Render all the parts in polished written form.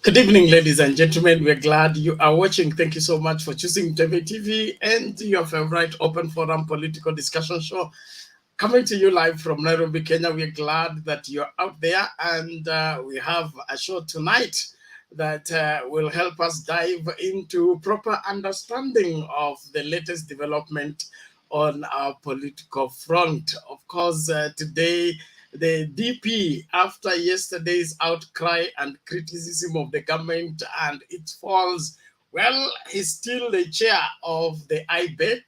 Good evening, ladies and gentlemen. We're glad you are watching. Thank you so much for choosing TV and your favorite open forum political discussion show. Coming to you live from Nairobi, Kenya. We're glad that you're out there, and we have a show tonight that will help us dive into proper understanding of the latest development on our political front. Of course, today the DP, after yesterday's outcry and criticism of the government and its faults, well, he's still the chair of the IBEC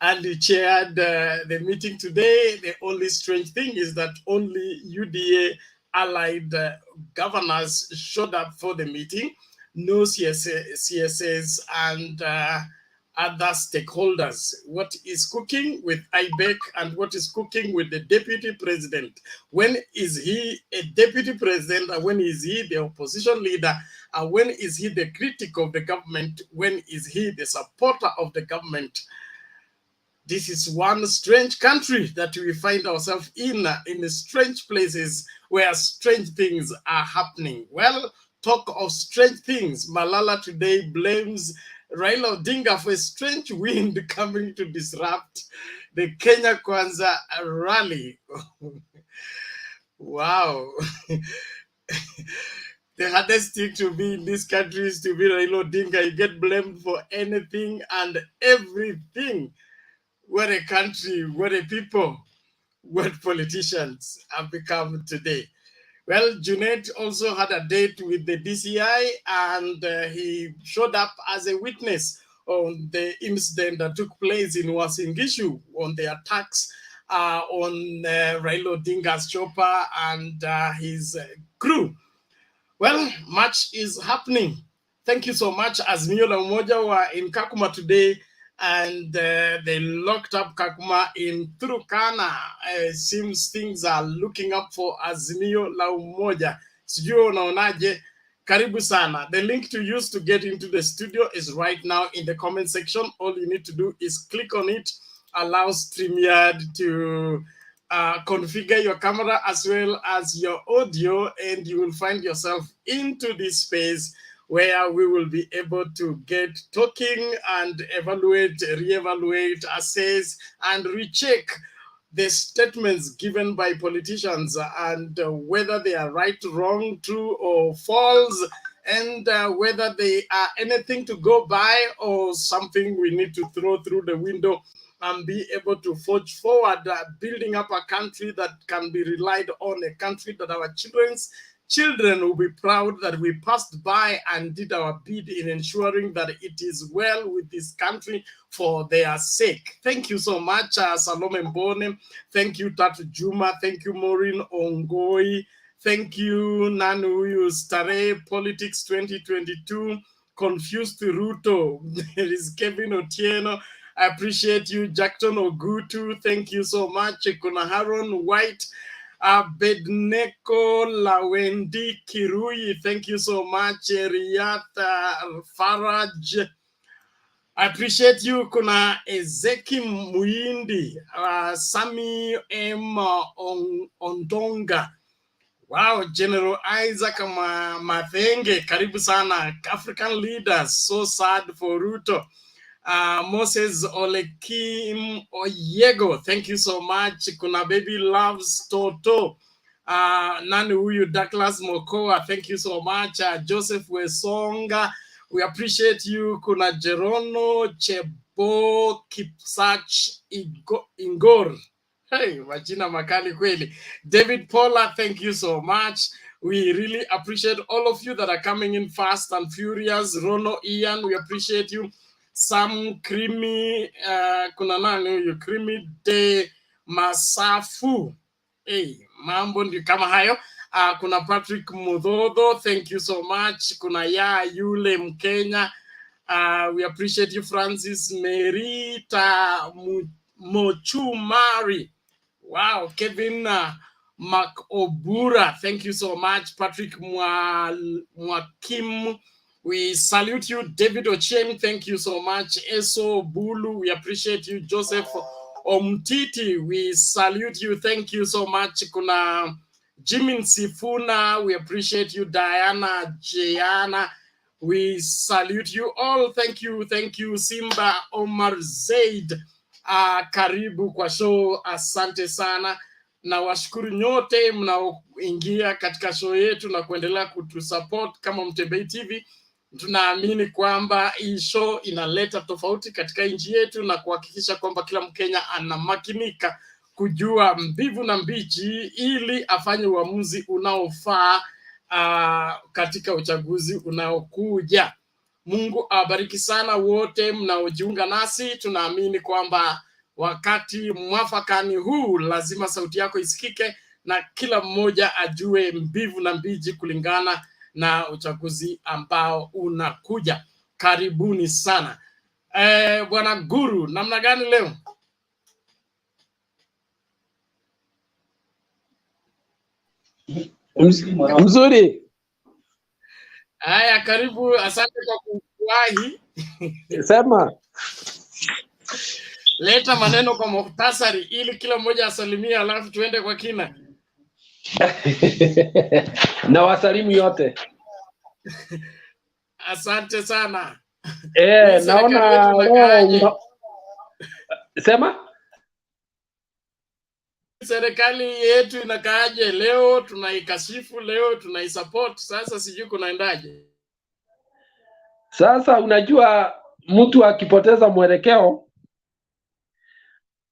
and he chaired the meeting today. The only strange thing is that only UDA allied governors showed up for the meeting, no CSs and other stakeholders. What is cooking with IBEC and what is cooking with the deputy president? When is he a deputy president and when is he the opposition leader? And when is he the critic of the government? When is he the supporter of the government? This is one strange country that we find ourselves in strange places where strange things are happening. Well, talk of strange things. Malala today blames Raila Odinga for a strange wind coming to disrupt the Kenya Kwanza rally. Wow. The hardest thing to be in this country is to be Raila Odinga. You get blamed for anything and everything. What a country, what a people, what politicians have become today. Well, JUNET also had a date with the DCI and he showed up as a witness on the incident that took place in Wasingishu on the attacks on Raila Odinga's chopper and his crew. Well, much is happening. Thank you so much. AZIMIO and UMOJA were in KAKUMA today and they locked up KAKUMA in TURKANA. Seems things are looking up for AZIMIO la UMOJA. Sijui unaonaje? Karibu sana. The link to use to get into the studio is right now in the comment section. All you need to do is click on it, allow StreamYard to configure your camera as well as your audio, and you will find yourself into this space where we will be able to get talking and evaluate, reevaluate, assess, and recheck the statements given by politicians and whether they are right, wrong, true, or false, and whether they are anything to go by or something we need to throw through the window and be able to forge forward, building up a country that can be relied on, a country that our children will be proud that we passed by and did our bit in ensuring that it is well with this country for their sake. Thank you so much, Salome Mbone. Thank you, Tatu Juma. Thank you, Maureen Ongoi. Thank you, Nanu Stare Politics 2022. Confused RUTO. There is Kevin Otieno. I appreciate you, Jackton Ogutu. Thank you so much. Kunaharon White. Bedneko Lawendi Kirui, thank you so much. Riyata Faraj, I appreciate you. Kuna Ezeki Muindi, Sami M. Ondonga. Wow, General Isaac Mathenge, karibu sana. African leaders, so sad for RUTO. Moses Olekim Oyego, thank you so much. Kuna Baby Loves Toto. Nani huyu Douglas Mokoa, thank you so much. Joseph Wesonga, we appreciate you. Kuna Jerono Chebo Kipsach Ingor. Hey, majina makali kweli. David Paula, thank you so much. We really appreciate all of you that are coming in fast and furious. Rono Ian, we appreciate you. Sam Krimi, kuna nani huyu Krimi de Masafu. Hey, mambo ndi kama hayo. Kuna Patrick Mudhodo, thank you so much. Kuna ya yule Mkenya. We appreciate you. Francis Merita Mochumari. Wow, Kevin Makobura, thank you so much. Patrick Mwakim, we salute you. David Ochieng, thank you so much. Eso Bulu, we appreciate you. Joseph Omtiti, we salute you. Thank you so much. Kuna Jimin Sifuna, we appreciate you. Diana, Jayana, we salute you all. Thank you. Simba Omar Zaid, karibu kwa show, asante sana. Na washukuru nyote mnaoingia katika show yetu na kuendelea kutusupport kama Mtembei TV. Tunaamini kwamba hii show inaleta tofauti katika nchi yetu na kuhakikisha kwamba kila Mkenya anamakinika kujua mbivu na mbichi ili afanye uamuzi unaofaa katika uchaguzi unaokuja. Mungu awabariki sana wote mnaojiunga nasi. Tunaamini kwamba wakati mwafakani huu lazima sauti yako isikike na kila mmoja ajue mbivu na mbichi kulingana na uchaguzi ambao unakuja. Karibuni sana. Bwana Guru, namna gani leo? Mzuri. Haya, karibu, asante kwa kuwahi. Sema. Leta maneno kwa muhtasari ili kila mmoja asalimia, alafu tuende kwa kina. Na wasalimu yote. Asante sana. Naona leo sema. Serikali yetu inakaaje leo? Tunaikashifu leo, tunaisupport. Sasa sijui kunaendaje. Sasa unajua mtu akipoteza mwelekeo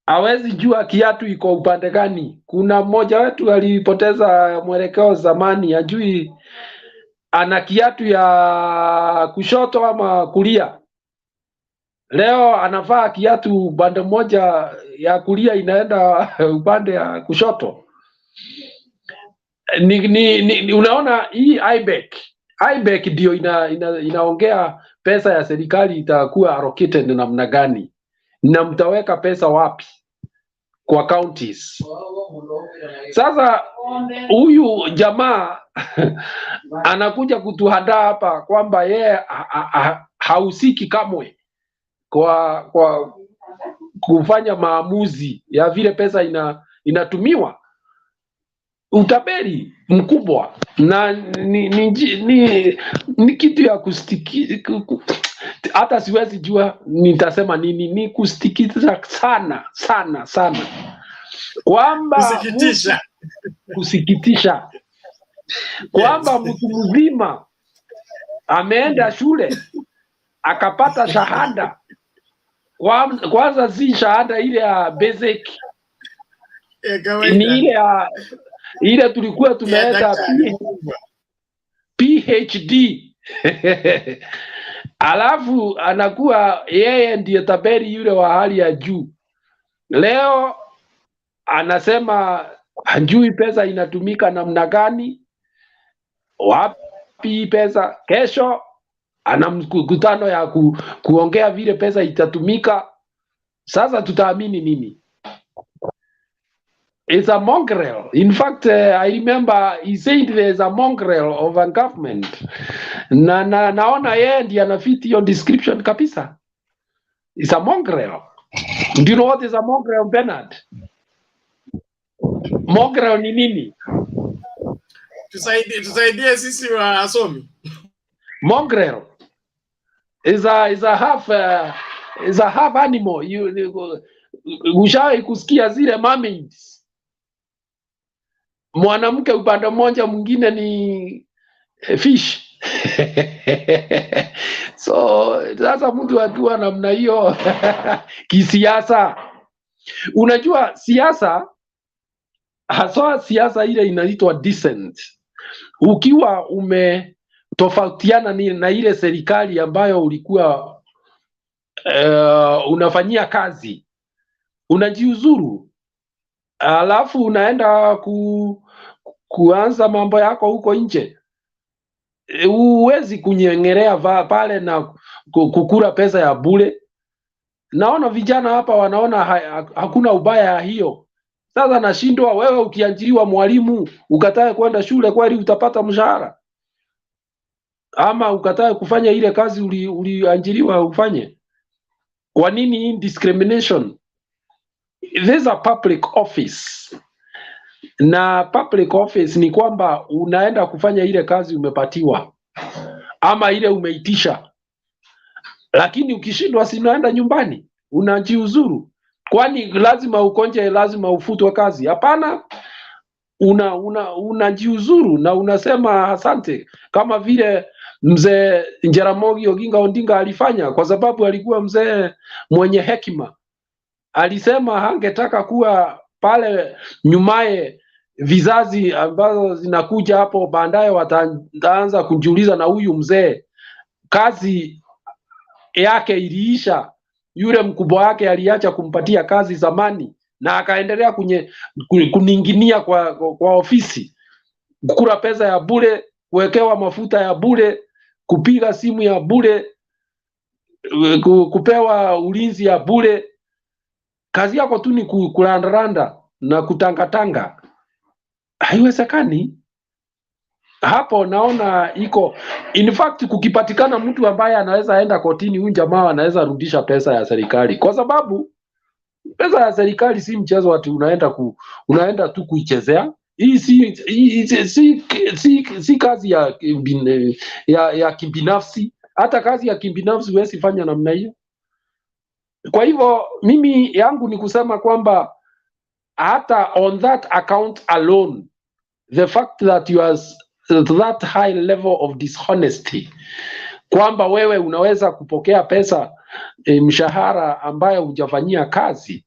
hawezi jua kiatu iko upande gani. Kuna mmoja wetu alipoteza mwelekeo zamani, ajui ana kiatu ya kushoto ama kulia. Leo anavaa kiatu upande mmoja ya kulia inaenda upande ya kushoto. Unaona hii IBEC ndio inaongea pesa ya serikali itakuwa allocated namna gani na mtaweka pesa wapi kwa counties. Sasa huyu jamaa anakuja kutuhadaa hapa kwamba yeye hausiki kamwe kwa kufanya maamuzi ya vile pesa inatumiwa. Utapeli mkubwa na ni kitu ya kustiki, hata siwezi jua nitasema nini. Ni kustikiza sana kwamba kusikitisha kwamba mtu mzima ameenda shule akapata shahada. Kwanza si shahada ile ya basic, ni ile tulikuwa tumeenda PhD. Alafu anakuwa yeye ndiye taberi yule wa hali ya juu. Leo anasema hajui pesa inatumika namna gani, wapi pesa. Kesho ana mkutano ya kuongea vile pesa itatumika. Sasa tutaamini nini? It's a mongrel. In fact, I remember he said there's a mongrel of a government. Naona yeye ndiye anafiti hiyo description kabisa. It's a mongrel. Do you know what is a mongrel, Bernard? Mongrel ni nini? Tusaidie sisi wasomi. Mongrel is a half animal. Ushawahi kusikia zile mermaids? Mwanamke upande mmoja, mwingine ni fish. So sasa mtu akiwa namna hiyo kisiasa, unajua siasa haswa siasa ile inaitwa decent. Ukiwa umetofautiana na ile serikali ambayo ulikuwa unafanyia kazi, unajiuzuru, alafu unaenda kuanza mambo yako huko nje. Huwezi kunyengerea pale na kukura pesa ya bure. Naona vijana hapa wanaona hakuna ubaya hiyo. Sasa nashindwa, wewe ukiajiriwa mwalimu ukatae kwenda shule, kweli utapata mshahara? Ama ukatae kufanya ile kazi uliajiriwa ufanye? Kwa nini discrimination? This is a public office. na public office ni kwamba unaenda kufanya ile kazi umepatiwa ama ile umeitisha, lakini ukishindwa si unaenda nyumbani unajiuzuru. Kwani lazima ukonje, lazima ufutwe kazi? Hapana, unajiuzuru na unasema asante, kama vile mzee Jaramogi Oginga Odinga alifanya, kwa sababu alikuwa mzee mwenye hekima. Alisema hangetaka kuwa pale nyumaye, vizazi ambazo zinakuja hapo baadaye wataanza kujiuliza, na huyu mzee kazi yake iliisha, yule mkubwa wake aliacha kumpatia kazi zamani na akaendelea kuninginia kwa ofisi, kukula pesa ya bure, kuwekewa mafuta ya bure, kupiga simu ya bure, kupewa ulinzi ya bure. Kazi yako tu ni kurandaranda na kutangatanga. Haiwezekani. Hapo naona iko, in fact, kukipatikana mtu ambaye anaweza enda kotini, huyu jamaa anaweza rudisha pesa ya serikali, kwa sababu pesa ya serikali si mchezo ati unaenda tu kuichezea. Hii si kazi ya kibinafsi. Hata kazi ya kibinafsi huwezi fanya namna hiyo. Kwa hivyo mimi yangu ni kusema kwamba hata on that account alone, the fact that you are that high level of dishonesty, kwamba wewe unaweza kupokea pesa mshahara ambayo hujafanyia kazi,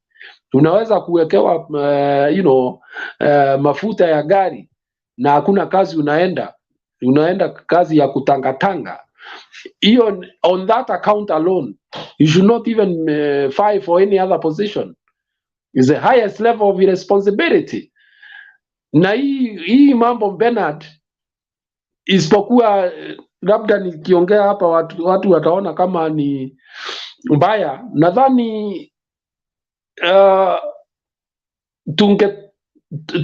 unaweza kuwekewa mafuta ya gari na hakuna kazi unaenda kazi ya kutangatanga. Hiyo, on that account alone you should not even file for any other position. Is the highest level of responsibility. Na hii mambo Bernard, isipokuwa labda nikiongea hapa watu wataona kama ni mbaya, nadhani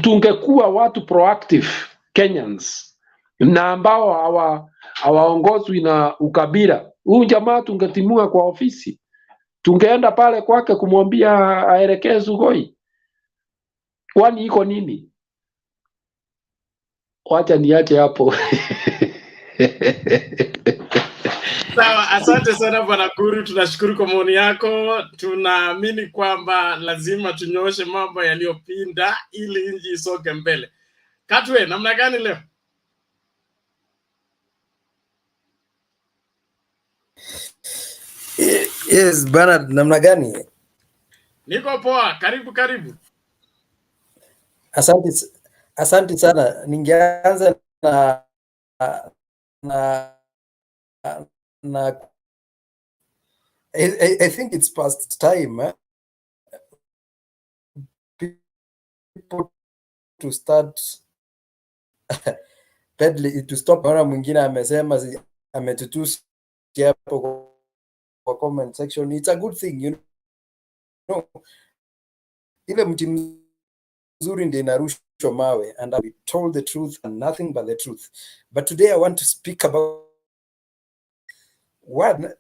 tungekuwa watu proactive Kenyans na ambao hawaongozwi na ukabila. Huyu jamaa tungetimua kwa ofisi, tungeenda pale kwake kumwambia aelekee Sugoi. Kwani iko nini? Wacha niache hapo. Sawa, asante sana Bwana Kuru, tunashukuru kwa maoni yako. Tunaamini kwamba lazima tunyoshe mambo yaliyopinda ili nchi isoke mbele. Katwe, namna gani leo? Yes, Bernard, namna gani? Niko poa, karibu. Asante sana. Ningeanza na I think it's past time people to start peddling, to stop. Mara mwingine amesema ametutusi hapo kwa comment section. It's a good thing, you know. Ile mti mzuri ndiye inarushwa mawe, and we told the truth and nothing but the truth. But today I want to speak about one.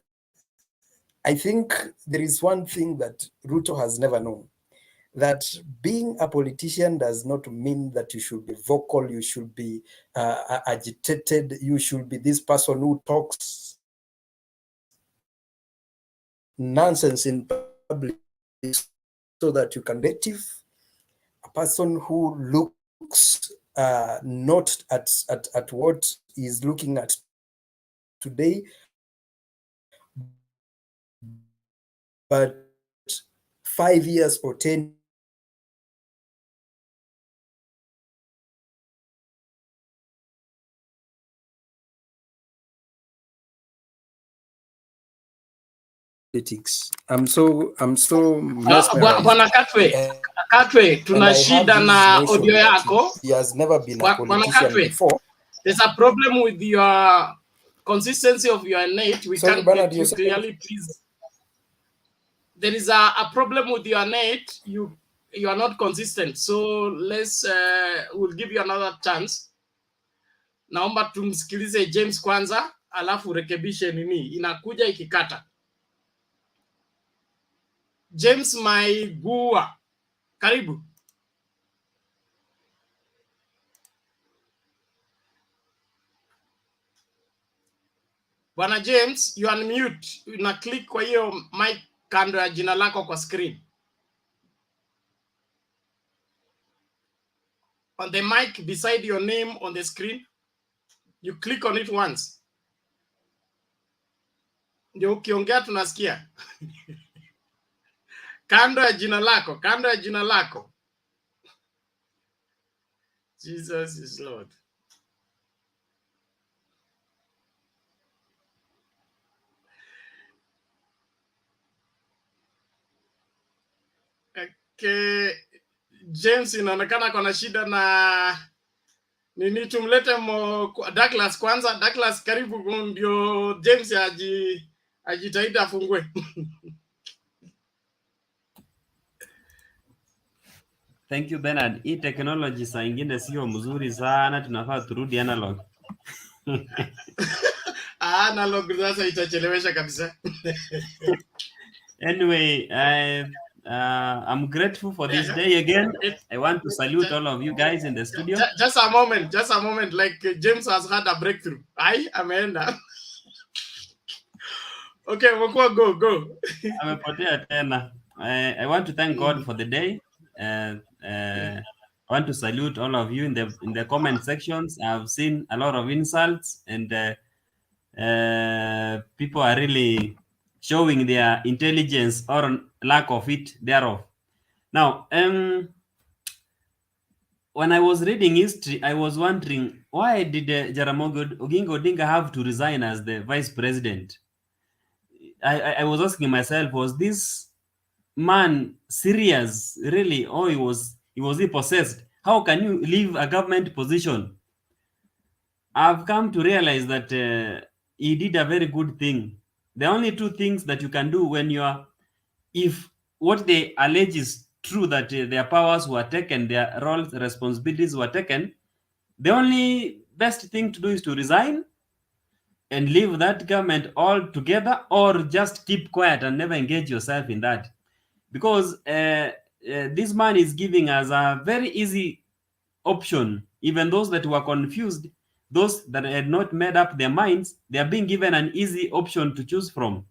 I think there is one thing that RUTO has never known, that being a politician does not mean that you should be vocal, you should be agitated, you should be this person who talks nonsense in public so that you can negative. A person who looks not at what he's looking at today, but 5 years or 10 politics. I'm so Bwana Katwe, tuna shida na audio yako. He has never been a politician before. There's a problem with your consistency of your net. We can't get you clearly, please. There is a problem with your net. You are not consistent. So we'll give you another chance. Naomba tumsikilize James kwanza, alafu rekebishe nini inakuja ikikata. James Maigua, karibu. Bwana James, you unmute. Una click kwa hiyo mic kando ya jina lako kwa screen. On the mic beside your name on the screen, you click on it once. Ndio ukiongea tunasikia. Kando ya jina lako, kando ya jina lako. Jesus is Lord. Okay. James inaonekana kuna shida na nini, tumlete Douglas kwanza. Douglas karibu, ndio James ajitahidi afungue. Thank you Bernard. Hii technology saa ingine sio mzuri sana, tunafaa turudi analog. Analog sasa itachelewesha kabisa. Anyway, I'm grateful for this day again. I want to salute all of you guys in the studio. Just a moment. Like James has had a breakthrough. Ameenda. Okay, go. Amepotea tena. I want to thank God for the day. I want to salute all of you in the comment sections. I've seen a lot of insults, and people are really showing their intelligence or lack of it thereof. Now, when I was reading history, I was wondering, why did Jaramogi Oginga Odinga have to resign as the vice president? I was asking myself, was this man serious really, or was he possessed? How can you leave a government position? I've come to realize that he did a very good thing. The only two things that you can do when you are, if what they allege is true, that their powers were taken, their roles, responsibilities were taken, the only best thing to do is to resign and leave that government altogether, or just keep quiet and never engage yourself in that. Because this man is giving us a very easy option. Even those that were confused, those that had not made up their minds, they are being given an easy option to choose from.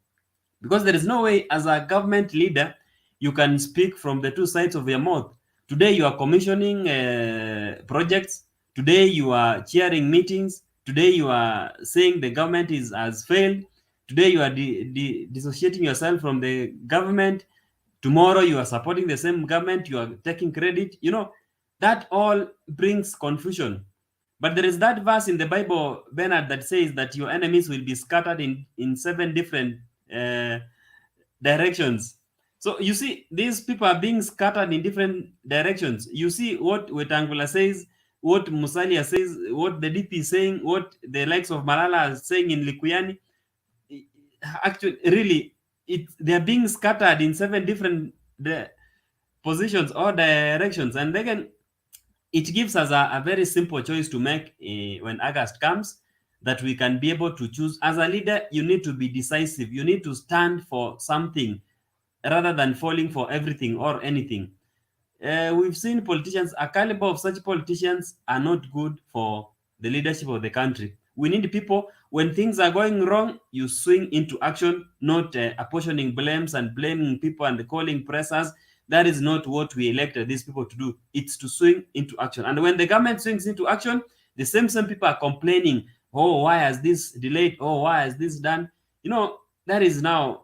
Because there is no way as a government leader you can speak from the two sides of your mouth. Today you are commissioning projects. Today you are chairing meetings. Today you are saying the government has failed. Today you are dissociating yourself from the government. Tomorrow you are supporting the same government. You are taking credit. You know, that all brings confusion. But there is that verse in the Bible, Bernard, that says that your enemies will be scattered in 7 different directions. So you see, these people are being scattered in different directions. You see what Wetangula says, what Musalia says, what the DP is saying, what the likes of Malala are saying in Likuyani. Actually, really, they are being scattered in 7 different positions or directions. And again, it gives us a very simple choice to make when August comes, that we can be able to choose. As a leader, you need to be decisive. You need to stand for something rather than falling for everything or anything. We've seen politicians, a caliber of such politicians are not good for the leadership of the country. We need people, when things are going wrong, you swing into action, not apportioning blames and blaming people and calling pressers. That is not what we elected these people to do. It's to swing into action. And when the government swings into action, the same people are complaining, oh, why has this delayed? Oh, why has this done? You know, that is now,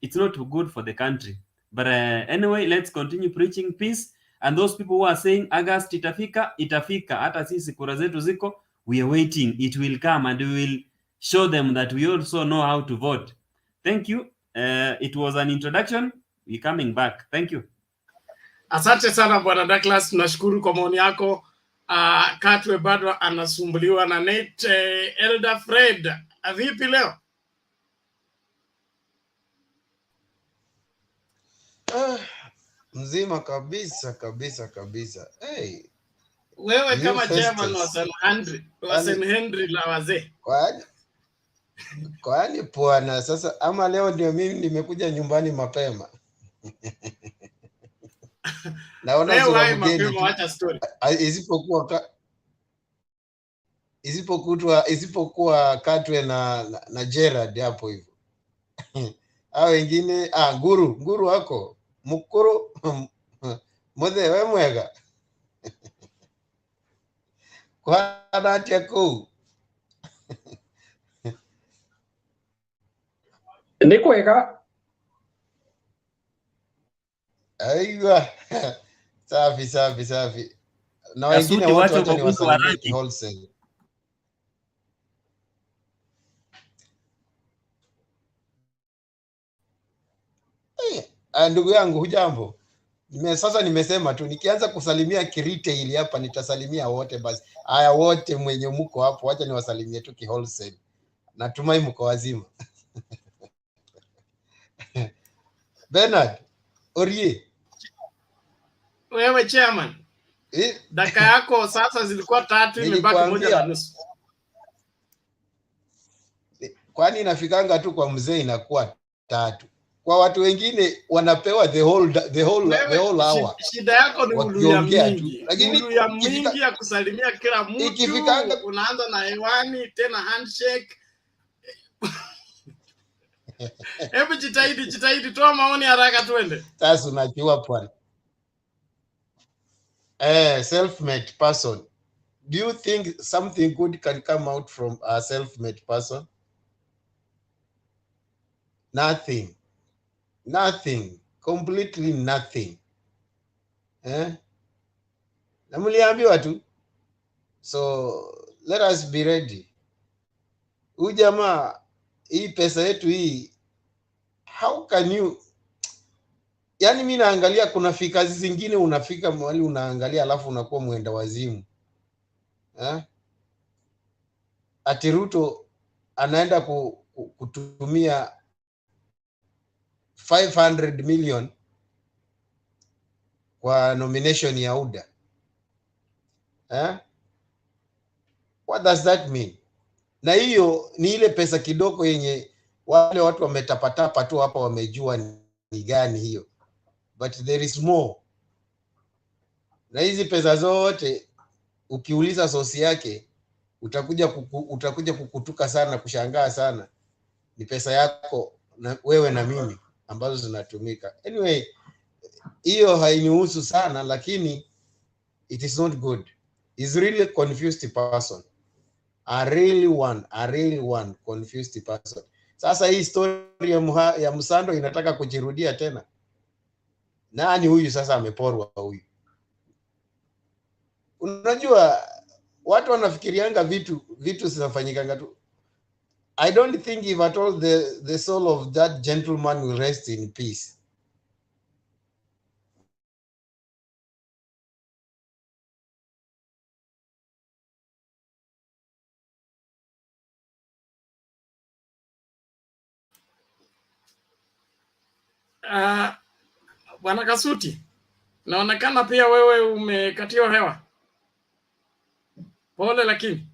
it's not good for the country. But anyway, let's continue preaching peace. And those people who are saying August itafika, hata sisi kura zetu ziko, we are waiting. It will come, and we will show them that we also know how to vote. Thank you. It was an introduction. We're coming back. Thank you. Asante sana Bwana Douglas, tunashukuru kwa maoni yako. Katwe bado anasumbuliwa na net. Elder Fred, vipi leo? Mzima kabisa. Hey, wewe kama chairman wa St. Henry la wazee. Kwani bwana, sasa ama leo ndio mimi nimekuja nyumbani mapema. Naona sura mgeni. Acha story. Isipokuwa isipokuwa Katwe na Gerard hapo hivyo. Hao wengine nguru wako mukuru mothe we mwega kwa dhati yako ni kwega. Aiwa. Safi. Na wengine wote wacha ni wasalimie wholesale. Ndugu yangu hujambo? Sasa nimesema tu nikianza kusalimia kiretail hapa nitasalimia wote basi. Haya wote mwenye mko hapo wacha niwasalimie tu wholesale. Natumai mko wazima. Bernard Orie. Wewe chairman. Dakika yako sasa zilikuwa 3 imebaki 1:30. Kwani inafikanga tu kwa mzee inakuwa 3. Kwa watu wengine wanapewa the whole hour. Shida yako ni uluya mingi. Lakini uluya mingi ya kusalimia kila mtu. Ikifikanga unaanza na hewani tena handshake. Hebu jitahidi toa maoni haraka tuende. Sasa unajua pwani. Self-made person. Do you think something good can come out from a self-made person? Nothing. Completely nothing. Na mliambiwa tu. So let us be ready. Huyu jamaa hii pesa yetu hii, how can you, yani mimi naangalia kuna kazi zingine unafika mahali unaangalia alafu unakuwa mwenda wazimu. Ati RUTO anaenda kutumia 500 million kwa nomination ya UDA. What does that mean? Na hiyo ni ile pesa kidogo yenye wale watu wametapatapa tu hapa wamejua ni gani hiyo. But there is more. Na hizi pesa zote ukiuliza sosi yake utakuja kukutuka sana, kushangaa sana. Ni pesa yako na wewe na mimi ambazo zinatumika. Anyway, hiyo hainihusu sana lakini it is not good. Is really confused person. A really one confused person. Sasa hii story ya Msando inataka kujirudia tena. Nani huyu sasa ameporwa huyu? Unajua watu wanafikirianga vitu zinafanyikanga tu. I don't think if at all the soul of that gentleman will rest in peace. Bwana Kasuti, naonekana pia wewe umekatiwa hewa. Pole lakini.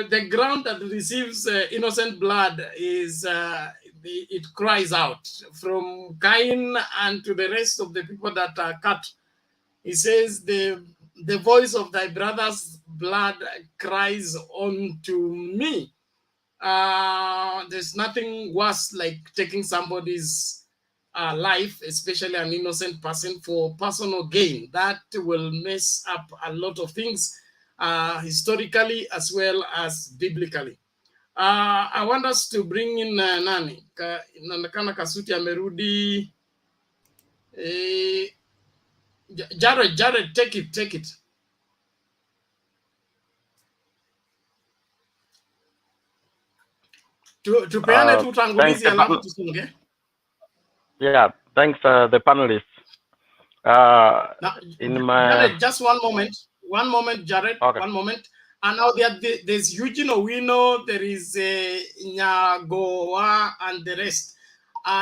The ground that receives innocent blood is it cries out from Cain and to the rest of the people that are cut. He says the voice of thy brother's blood cries unto me. There's nothing worse like taking somebody's life, especially an innocent person, for personal gain. That will mess up a lot of things, historically as well as biblically. I want us to bring in nani? Inaonekana Kasuti amerudi. Jared, take it. Tupeane tu tangulizi alafu tusunge. Yeah, thanks the panelists. Jared, just one moment, Jared. Okay. One moment. And now there's Eugene Owino, there is Nyagoa, and the rest.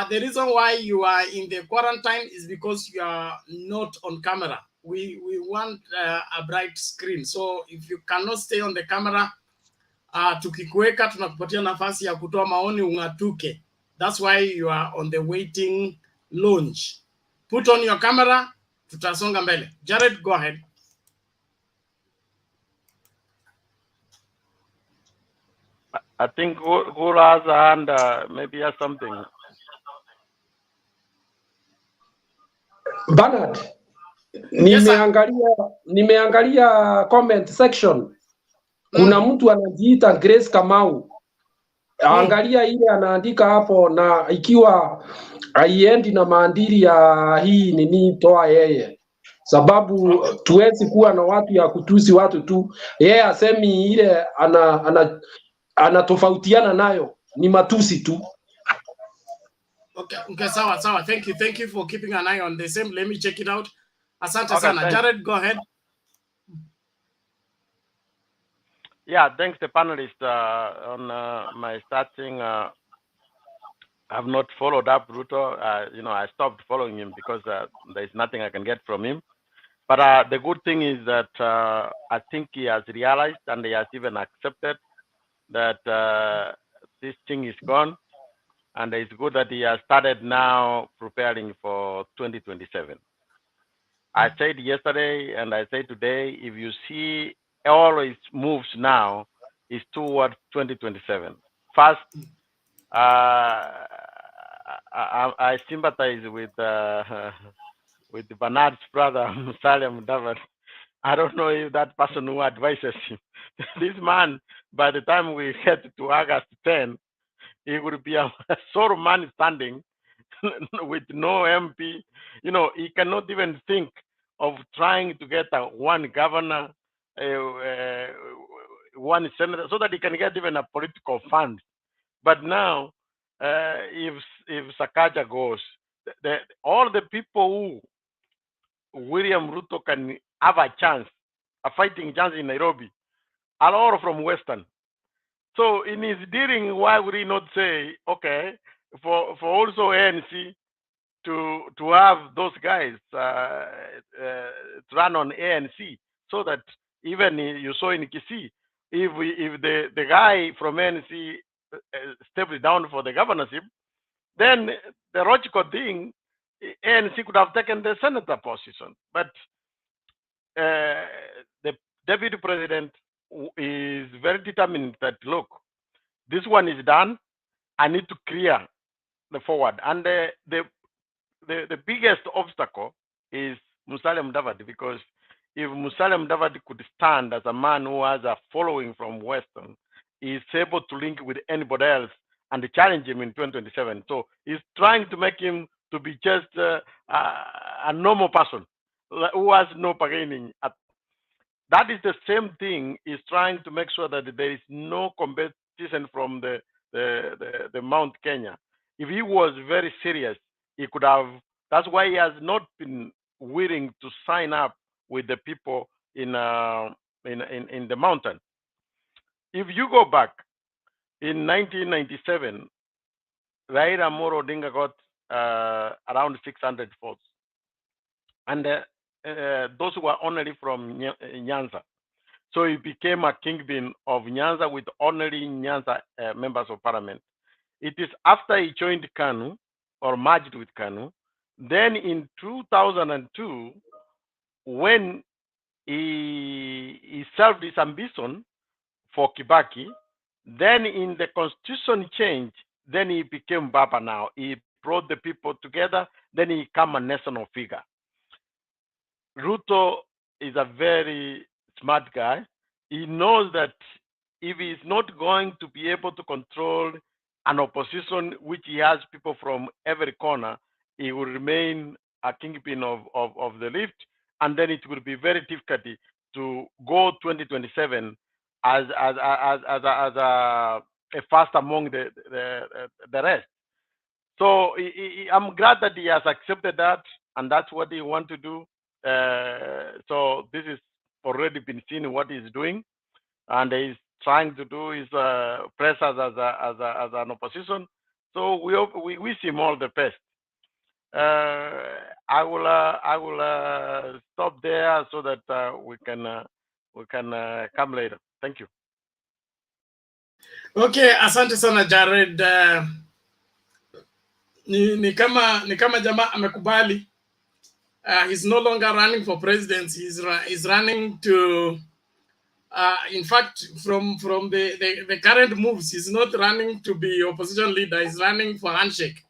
The reason why you are in the quarantine is because you are not on camera. We want a bright screen. So if you cannot stay on the camera, tukikuweka tunakupatia nafasi ya kutoa maoni ungatuke. That's why you are on the waiting lounge. Put on your camera, tutasonga mbele. Jared, go ahead. I think who has a hand, maybe has something. Bernard, Yes, sir. nimeangalia comment section. Kuna mtu anajiita Grace Kamau. Angalia ile anaandika hapo, na ikiwa haiendi na maandili ya hii nini, toa yeye, sababu tuwezi kuwa na watu ya kutusi watu tu. Yeye asemi ile anatofautiana nayo ni matusi tu. Okay, sawa. Thank you for keeping an eye on the same. Let me check it out. Asante Okay, sana. thanks. Jared, go ahead. Yeah, thanks the panelists on my starting. I've not followed up RUTO. I stopped following him because there's nothing I can get from him. But the good thing is that I think he has realized and he has even accepted that this thing is gone. And it's good that he has started now preparing for 2027. I said yesterday and I say today, if you see all his moves now is towards 2027. First, I sympathize with Bernard's brother, Musalia Mudavadi. I don't know if that person who advises him. This man, by the time we get to August 10, he would be a sort of man standing with no MP. He cannot even think of trying to get one governor, one senator, so that he can get even a political fund. But now, if Sakaja goes, all the people who William Ruto can have a chance, a fighting chance in Nairobi, are all from Western. So in his dealing, why would he not say, okay, for also ANC to have those guys to run on ANC, so that even you saw in Kisii, if the guy from ANC stepped down for the governorship, then the logical thing, ANC could have taken the senator position. But the deputy president is very determined that, look, this one is done. I need to clear the forward. And the biggest obstacle is Musalia Mudavadi, because if Musalia Mudavadi could stand as a man who has a following from Western, he's able to link with anybody else and challenge him in 2027. So he's trying to make him to be just a normal person who has no bargaining. That is the same thing. He's trying to make sure that there is no competition from the Mount Kenya. If he was very serious, he could have. That's why he has not been willing to sign up with the people in the mountain. If you go back in 1997, Raila Amolo Odinga got around 600 votes, and those were only from Nyanza. So he became a kingpin of Nyanza with only Nyanza members of parliament. It is after he joined KANU or merged with KANU, then in 2002, when he served his ambition for Kibaki, then in the constitution change, then he became Baba now. He brought the people together, then he became a national figure. Ruto is a very smart guy. He knows that if he is not going to be able to control an opposition which he has people from every corner, he will remain a kingpin of the left, and then it will be very difficult to go 2027 as a first among the rest. So I'm glad that he has accepted that, and that's what he wants to do. So this is already been seen what he's doing, and he's trying to do is press us as an opposition. So we wish him all the best. I will stop there so that we can come later. Thank you. Okay, asante sana Jared. Ni kama jamaa amekubali. He's no longer running for president. He's running to In fact, from the current moves, he's not running to be opposition leader. He's running for handshake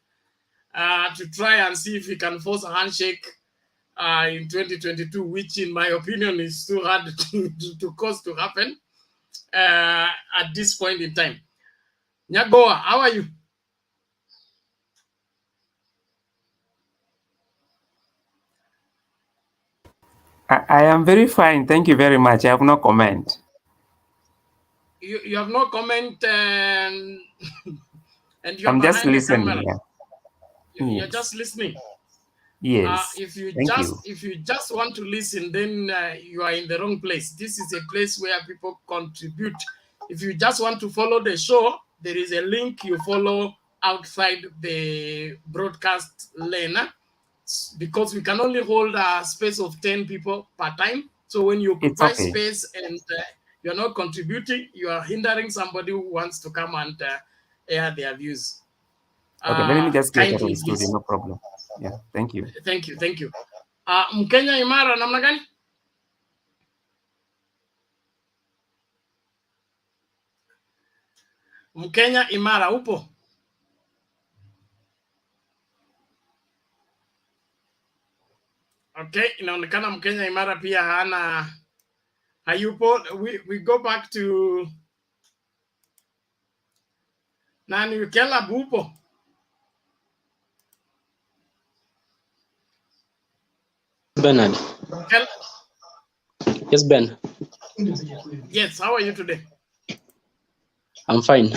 to try and see if he can force a handshake in 2022, which, in my opinion, is too hard to cause to happen at this point in time. Nyagoa, how are you? I am very fine. Thank you very much. I have no comment. You have no comment, and you're I'm just behind the listening. camera. Yeah. You're Yes. just listening. Yes. If you Thank you. just want to listen, then you are in the wrong place. This is a place where people contribute. If you just want to follow the show, there is a link you follow outside the broadcast lane, because we can only hold a space of 10 people per time. So when you It's occupy okay. space and you're not contributing, you are hindering somebody who wants to come and air their views. Okay, let me just get out of Kindly, the studio. please. No problem. Yeah, thank you. Thank you. Mkenya imara namna gani? Mkenya imara upo? Okay, inaonekana Mkenya imara pia hayupo. We go back to nani, Caleb upo? Bernard. Yes, Ben. Yes, how are you today? I'm fine.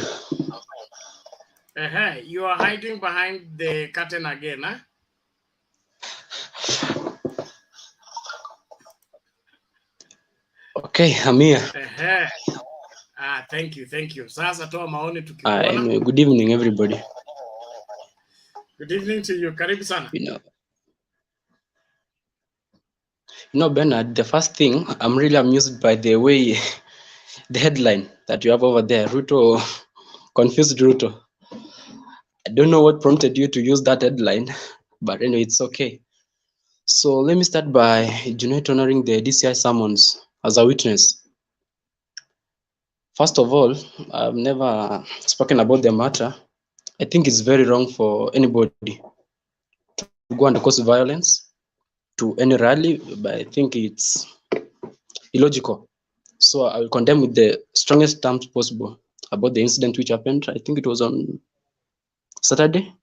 You are hiding behind the curtain again, huh? Okay, I'm here. Thank you. Sasa toa maoni tukikuona. Anyway, good evening, everybody. Good evening to you. Karibu sana. You know, Bernard, the first thing, I'm really amused by the way, the headline that you have over there, RUTO, confused RUTO. I don't know what prompted you to use that headline, but anyway, it's okay. So let me start by JUNET honoring the DCI summons as a witness. First of all, I've never spoken about the matter. I think it's very wrong for anybody to go and cause violence to any rally, but I think it's illogical. So I will condemn with the strongest terms possible about the incident which happened. I think it was on Saturday,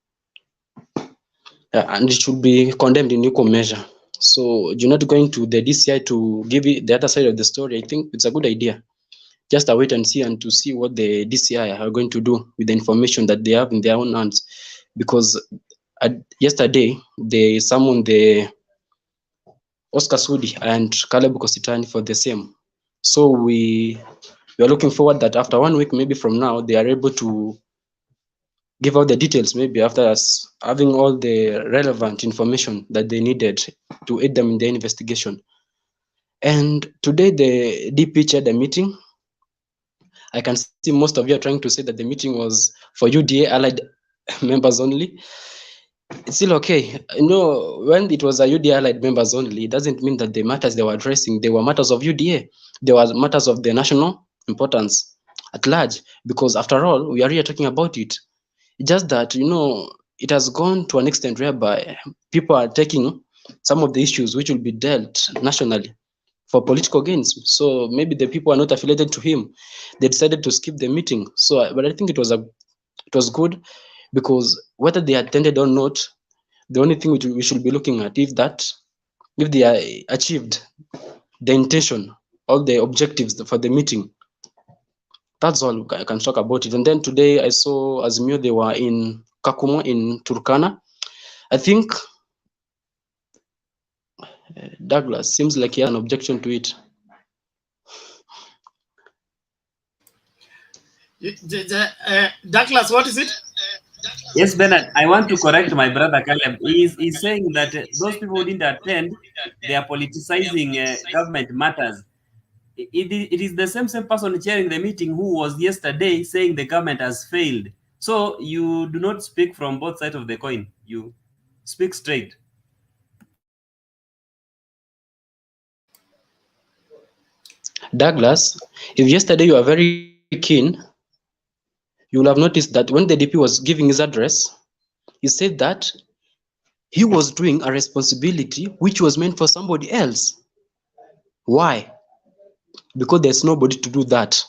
and it should be condemned in equal measure. So you're not going to the DCI to give it the other side of the story. I think it's a good idea. Just wait and see, and to see what the DCI are going to do with the information that they have in their own hands. Because yesterday they summoned the Oscar Sudi and Caleb Kositani for the same. So we are looking forward that after 1 week, maybe from now, they are able to give out the details, maybe after us having all the relevant information that they needed to aid them in their investigation. And today the DP chaired a meeting. I can see most of you are trying to say that the meeting was for UDA allied members only. It's still okay. You know, when it was a UDA allied members only, it doesn't mean that the matters they were addressing, they were matters of UDA. They were matters of the national importance at large, because after all, we are here talking about it. It's just that, you know, it has gone to an extent whereby people are taking some of the issues which will be dealt nationally for political gains. So maybe the people are not affiliated to him. They decided to skip the meeting. So, but I think it was good, because whether they attended or not, the only thing we should be looking at if they achieved the intention, all the objectives for the meeting. That's all I can talk about it. And then today I saw AZIMIO, they were in KAKUMA in TURKANA. I think Douglas seems like he has an objection to it. Douglas, what is it? Yes, Bernard, I want to correct my brother Caleb. He's saying that those people who didn't attend, they are politicizing government matters. It is the same person chairing the meeting who was yesterday saying the government has failed. So you do not speak from both sides of the coin. You speak straight. Douglas, if yesterday you are very keen, you will have noticed that when the DP was giving his address, he said that he was doing a responsibility which was meant for somebody else. Why? Because there's nobody to do that.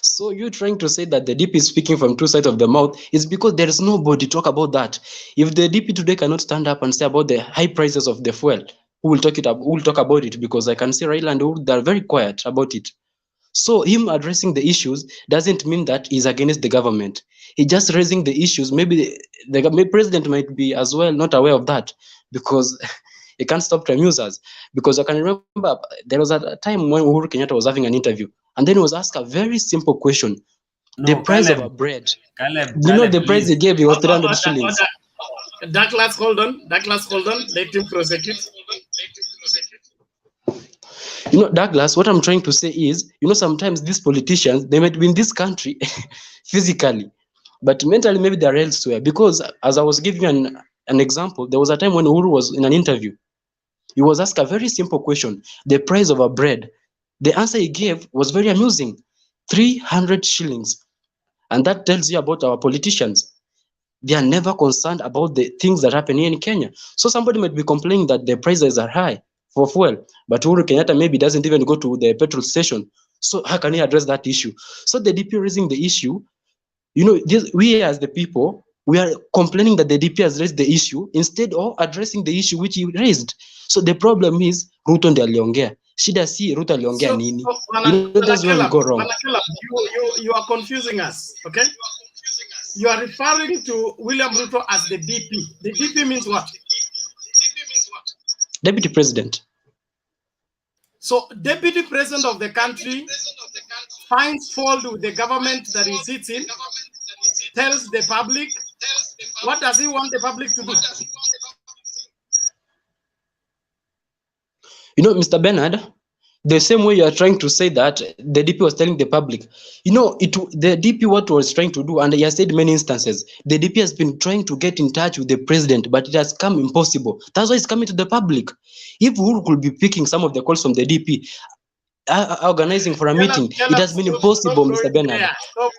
So you trying to say that the DP is speaking from two sides of the mouth is because there is nobody to talk about that. If the DP today cannot stand up and say about the high prices of the fuel, who will talk about it? Because I can see RAILA and Uhuru, they're very quiet about it. So him addressing the issues doesn't mean that he's against the government. He's just raising the issues. Maybe the president might be as well not aware of that, because he can't stop to amuse us. Because I can remember there was a time when Uhuru Kenyatta was having an interview, and then he was asked a very simple question: No, the price Caleb. of a bread. Caleb, You know Caleb, the price please. he gave, he was 300 shillings. Douglas, hold on. Douglas, hold on. Let him prosecute. You know, Douglas, what I'm trying to say is, you know, sometimes these politicians, they might be in this country physically, but mentally maybe they're elsewhere. Because as I was giving you an example, there was a time when Uhuru was in an interview. He was asked a very simple question: the price of a bread. The answer he gave was very amusing: 300 shillings. And that tells you about our politicians. They are never concerned about the things that happen here in Kenya. So somebody might be complaining that the prices are high for fuel, but Uhuru Kenyatta maybe doesn't even go to the petrol station. So how can he address that issue? So the DP raising the issue, you know, we as the people, we are complaining that the DP has raised the issue instead of addressing the issue which he raised. So the problem is Ruto ndiye aliongea. Shida si Ruto aliongea nini. You know, that's where we go wrong. You are confusing us, okay? You are referring to William Ruto as the DP. The DP means what? Deputy President. So Deputy President of the country finds fault with the government that he sits in, tells the public, what does he want the public to do? You know, Mr. Bernard, the same way you are trying to say that the DP was telling the public, you know, the DP what was trying to do, and he has said many instances, the DP has been trying to get in touch with the president, but it has come impossible. That's why it's coming to the public. If Uhuru could be picking some of the calls from the DP, organizing for a meeting, it has been impossible, Mr. Bernard.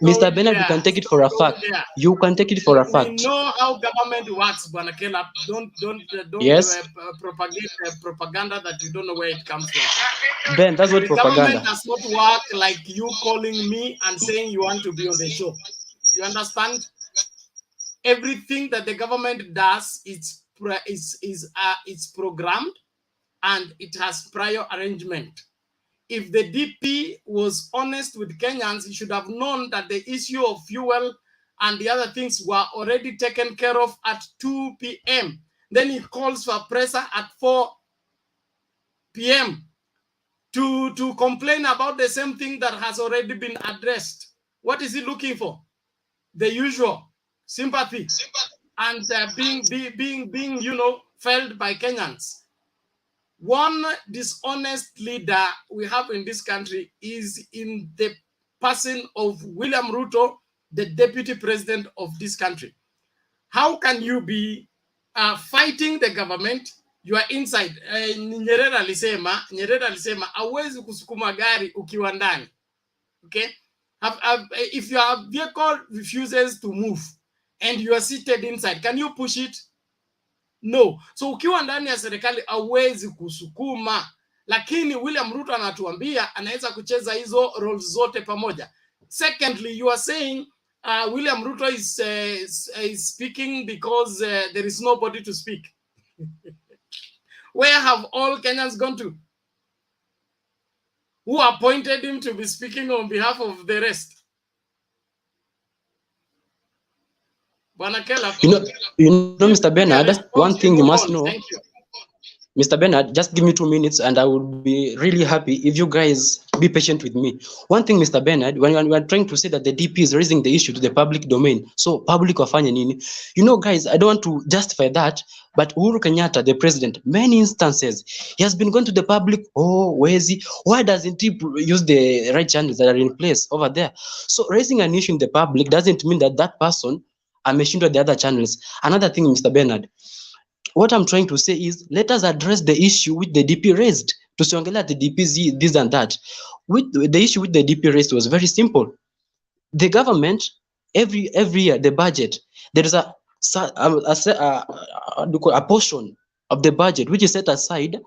Mr. Bernard, you can take it for a fact. You can take it for a fact. We know how government works, Bwana Caleb. Don't Yes. propagate propaganda that you don't know where it comes from. Ben, that's not The propaganda. government does not work like you calling me and saying you want to be on the show. You understand? Everything that the government does, it's programmed and it has prior arrangement. If the DP was honest with Kenyans, he should have known that the issue of fuel and the other things were already taken care of at 2 p.m. Then he calls for presser at 4 p.m. to complain about the same thing that has already been addressed. What is he looking for? The usual sympathy and being you know, felt by Kenyans. One dishonest leader we have in this country is in the person of William Ruto, the deputy president of this country. How can you be fighting the government? You are inside. Nyerere alisema hauwezi kusukuma gari ukiwa ndani. Okay? If your vehicle refuses to move and you are seated inside, can you push it? No. So ukiwa ndani ya serikali hauwezi kusukuma, lakini William Ruto anatuambia anaweza kucheza hizo roles zote pamoja. Secondly, you are saying William Ruto is speaking because there is nobody to speak. Where have all Kenyans gone to? Who appointed him to be speaking on behalf of the rest? Bwana Caleb. You know, Mr. Bernard, one thing you must know. Thank you. Mr. Bernard, just give me 2 minutes and I would be really happy if you guys be patient with me. One thing, Mr. Bernard, when we are trying to say that the DP is raising the issue to the public domain, so public wafanye nini? You know, guys, I don't want to justify that, but Uhuru Kenyatta, the president, many instances, he has been going to the public, oh, where is he? Why doesn't he use the right channels that are in place over there? So raising an issue in the public doesn't mean that that person ameshindwa the other channels. Another thing, Mr. Bernard, what I'm trying to say is, let us address the issue which the DP raised. Tusiongelea the DP this and that. With the issue with the DP raised was very simple. The government, every year, the budget, there is a portion of the budget which is set aside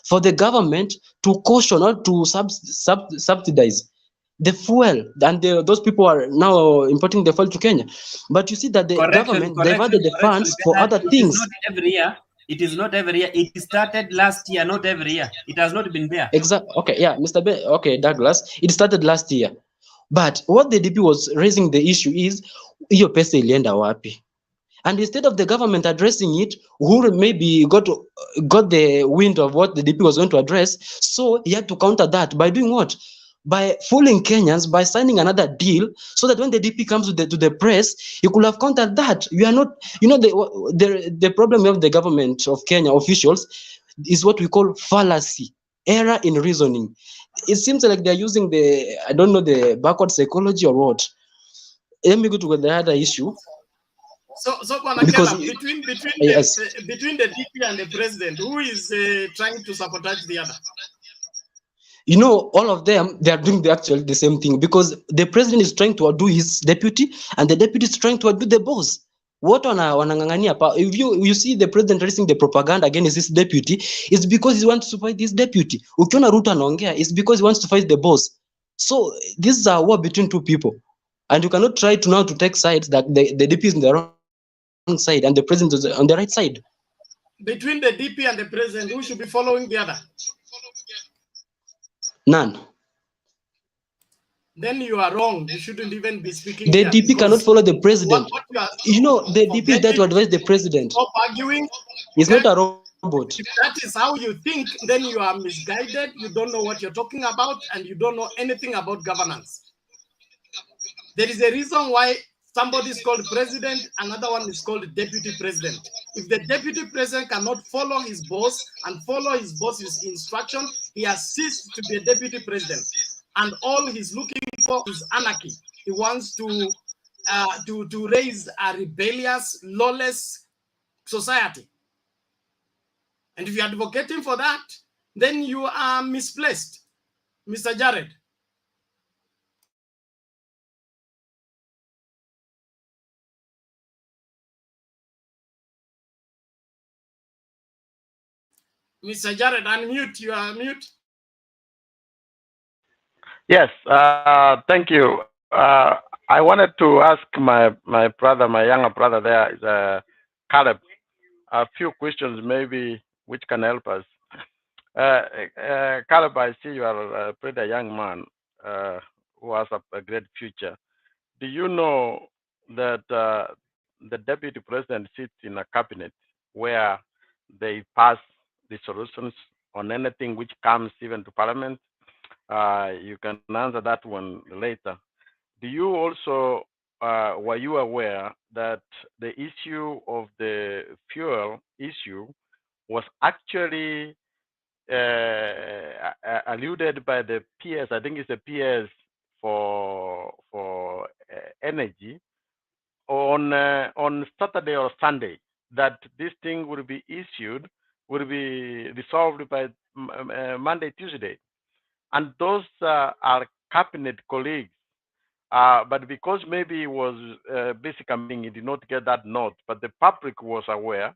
for the government to caution or to subsidize the fuel, and those people are now importing the fuel to Kenya. But you see that the government diverted the funds for other things. Not every year. It is not every year. It started last year, not every year. It has not been there. Exactly. Okay, yeah, okay, Douglas. It started last year. But what the DP was raising the issue is, hiyo pesa ilienda wapi? And instead of the government addressing it, Uhuru maybe got the wind of what the DP was going to address. So he had to counter that by doing what? By fooling Kenyans, by signing another deal, so that when the DP comes to the press, you could have countered that. You are not, the problem of the government of Kenya officials is what we call fallacy, error in reasoning. It seems like they're using I don't know, the backward psychology or what. Let me go to the other issue. So Kela, between the DP and the president, who is trying to sabotage the other? All of them, they are doing actually the same thing, because the president is trying to outdo his deputy, and the deputy is trying to outdo the boss. What wanangangania? If you see the president raising the propaganda against his deputy, it's because he wants to fight his deputy. Ukiona Ruto anaongea, it's because he wants to fight the boss. So this is a war between two people, and you cannot try to now to take sides that the DP is in the wrong side and the president is on the right side. Between the DP and the president, who should be following the other? None. Then you are wrong. You shouldn't even be speaking. The DP cannot follow the president. The DP is there to advise the president. Stop arguing. He's not a robot. If that is how you think, then you are misguided. You don't know what you're talking about, and you don't know anything about governance. There is a reason why somebody is called president, another one is called deputy president. If the deputy president cannot follow his boss and follow his boss's instruction, he has ceased to be a deputy president. And all he's looking for is anarchy. He wants to raise a rebellious, lawless society. And if you're advocating for that, then you are misplaced, Mr. Jared. Mr. Jared, unmute. You are mute. Yes, thank you. I wanted to ask my brother, my younger brother there, is Caleb, a few questions maybe which can help us. Caleb, I see you are a pretty young man who has a great future. Do you know that the deputy president sits in a cabinet where they pass the solutions on anything which comes even to parliament? You can answer that one later. Do you also, were you aware that the issue of the fuel issue was actually alluded by the PS, I think it's the PS for energy, on Saturday or Sunday, that this thing will be issued, will be resolved by Monday, Tuesday. And those are cabinet colleagues. But because maybe it was basic, I mean, he did not get that note, but the public was aware.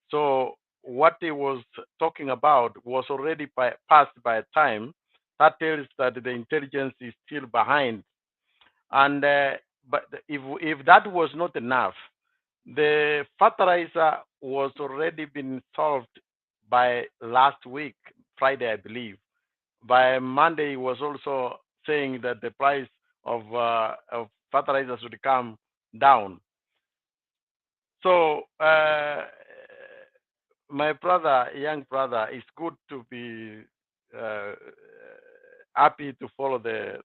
So what he was talking about was already passed by time. That tells that the intelligence is still behind. And but if that was not enough, the fertilizer was already been solved by last week, Friday, I believe. By Monday, he was also saying that the price of fertilizers would come down. So my brother, young brother, it's good to be happy to follow the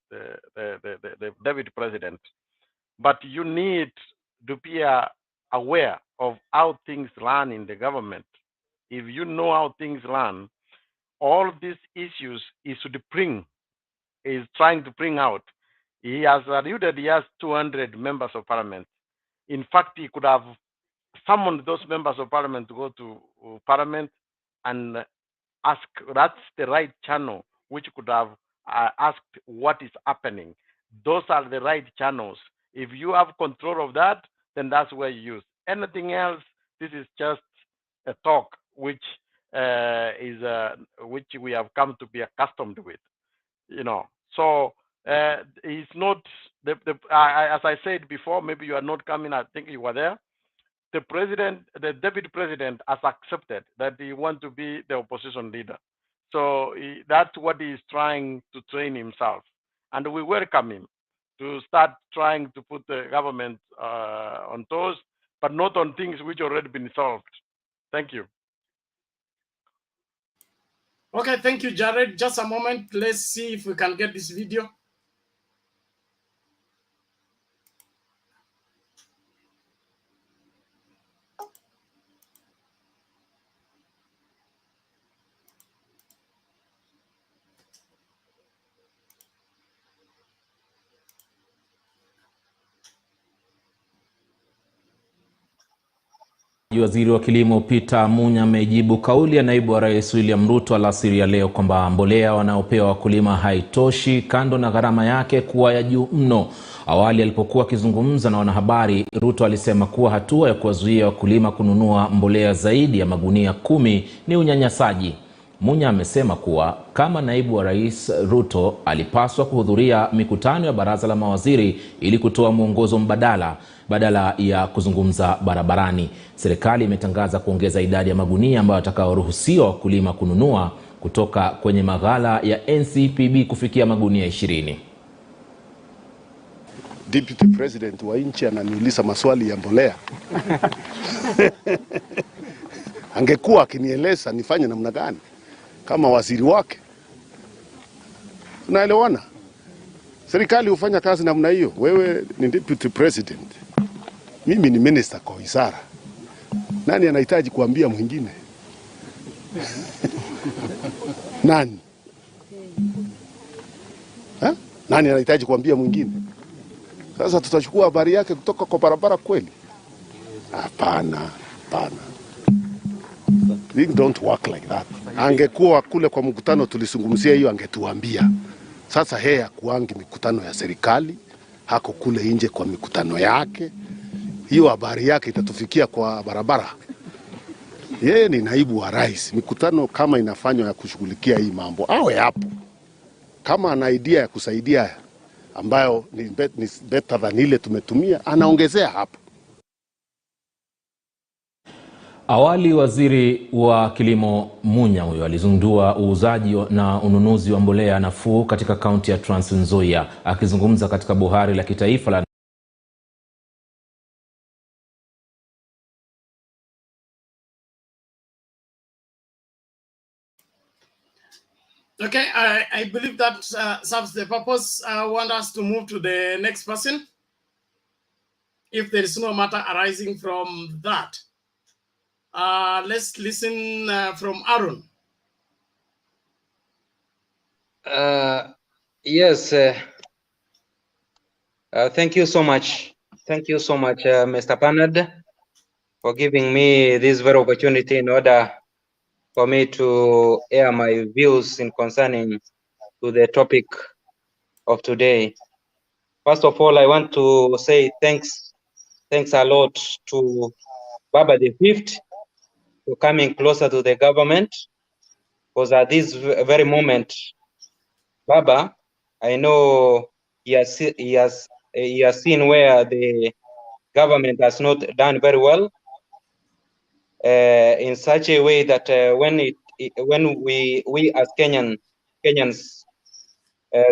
deputy president, but you need to be aware of how things run in the government. If you know how things run, all these issues is trying to bring out. He has alluded he has 200 members of parliament. In fact, he could have summon those members of parliament to go to parliament and ask. That's the right channel, which could have asked what is happening. Those are the right channels. If you have control of that, then that's where you use. Anything else, this is just a talk, which which we have come to be accustomed with, So it's not as I said before. Maybe you are not coming. I think you were there. The president, the deputy president, has accepted that he wants to be the opposition leader. So that's what he is trying to train himself, and we welcome him to start trying to put the government on toes, but not on things which already been solved. Thank you. Okay, thank you, Jared. Just a moment. Let's see if we can get this video. Waziri wa Kilimo Peter Munya amejibu kauli ya naibu wa rais William Ruto alasiri ya leo kwamba mbolea wanaopewa wakulima haitoshi, kando na gharama yake kuwa ya juu mno. Awali alipokuwa akizungumza na wanahabari, Ruto alisema kuwa hatua ya kuwazuia wakulima kununua mbolea zaidi ya magunia 10 ni unyanyasaji. Munya amesema kuwa kama naibu wa rais, Ruto alipaswa kuhudhuria mikutano ya baraza la mawaziri ili kutoa mwongozo mbadala badala ya kuzungumza barabarani. Serikali imetangaza kuongeza idadi ya magunia ambayo atakaoruhusiwa wakulima kununua kutoka kwenye maghala ya NCPB kufikia magunia 20. Deputy President wa nchi ananiuliza maswali ya mbolea. Angekuwa akinieleza nifanye namna gani kama waziri wake. Tunaelewana? Serikali hufanya kazi namna hiyo. Wewe ni Deputy President. Mimi ni minister kwa wizara. Nani anahitaji kuambia mwingine? Nani? Ha? Nani anahitaji kuambia mwingine? Sasa tutachukua habari yake kutoka kwa barabara kweli? Hapana, hapana. Things don't work like that. Angekuwa kule kwa mkutano tulisungumzia hiyo, angetuambia. Sasa yeye hakuangi mikutano ya serikali, hako kule nje kwa mikutano yake. Hiyo habari yake itatufikia kwa barabara. Yeye ni naibu wa rais. Mikutano kama inafanywa ya kushughulikia hii mambo, awe hapo. Kama ana idea ya kusaidia ambayo ni better than ile tumetumia, anaongezea hapo. Awali waziri wa kilimo Munya huyo alizindua uuzaji na ununuzi wa mbolea nafuu katika kaunti ya Trans Nzoia. Akizungumza katika buhari la kitaifa la Okay, I believe that serves the purpose. I want us to move to the next person, if there is no matter arising from that. Let's listen from Aaron. Yes. Thank you so much. Thank you so much, Mr. Panad, for giving me this very opportunity in order for me to air my views in concerning to the topic of today. First of all, I want to say thanks a lot to Baba the Fifth for coming closer to the government, because at this very moment, Baba, I know he has seen where the government has not done very well, in such a way that when we as Kenyans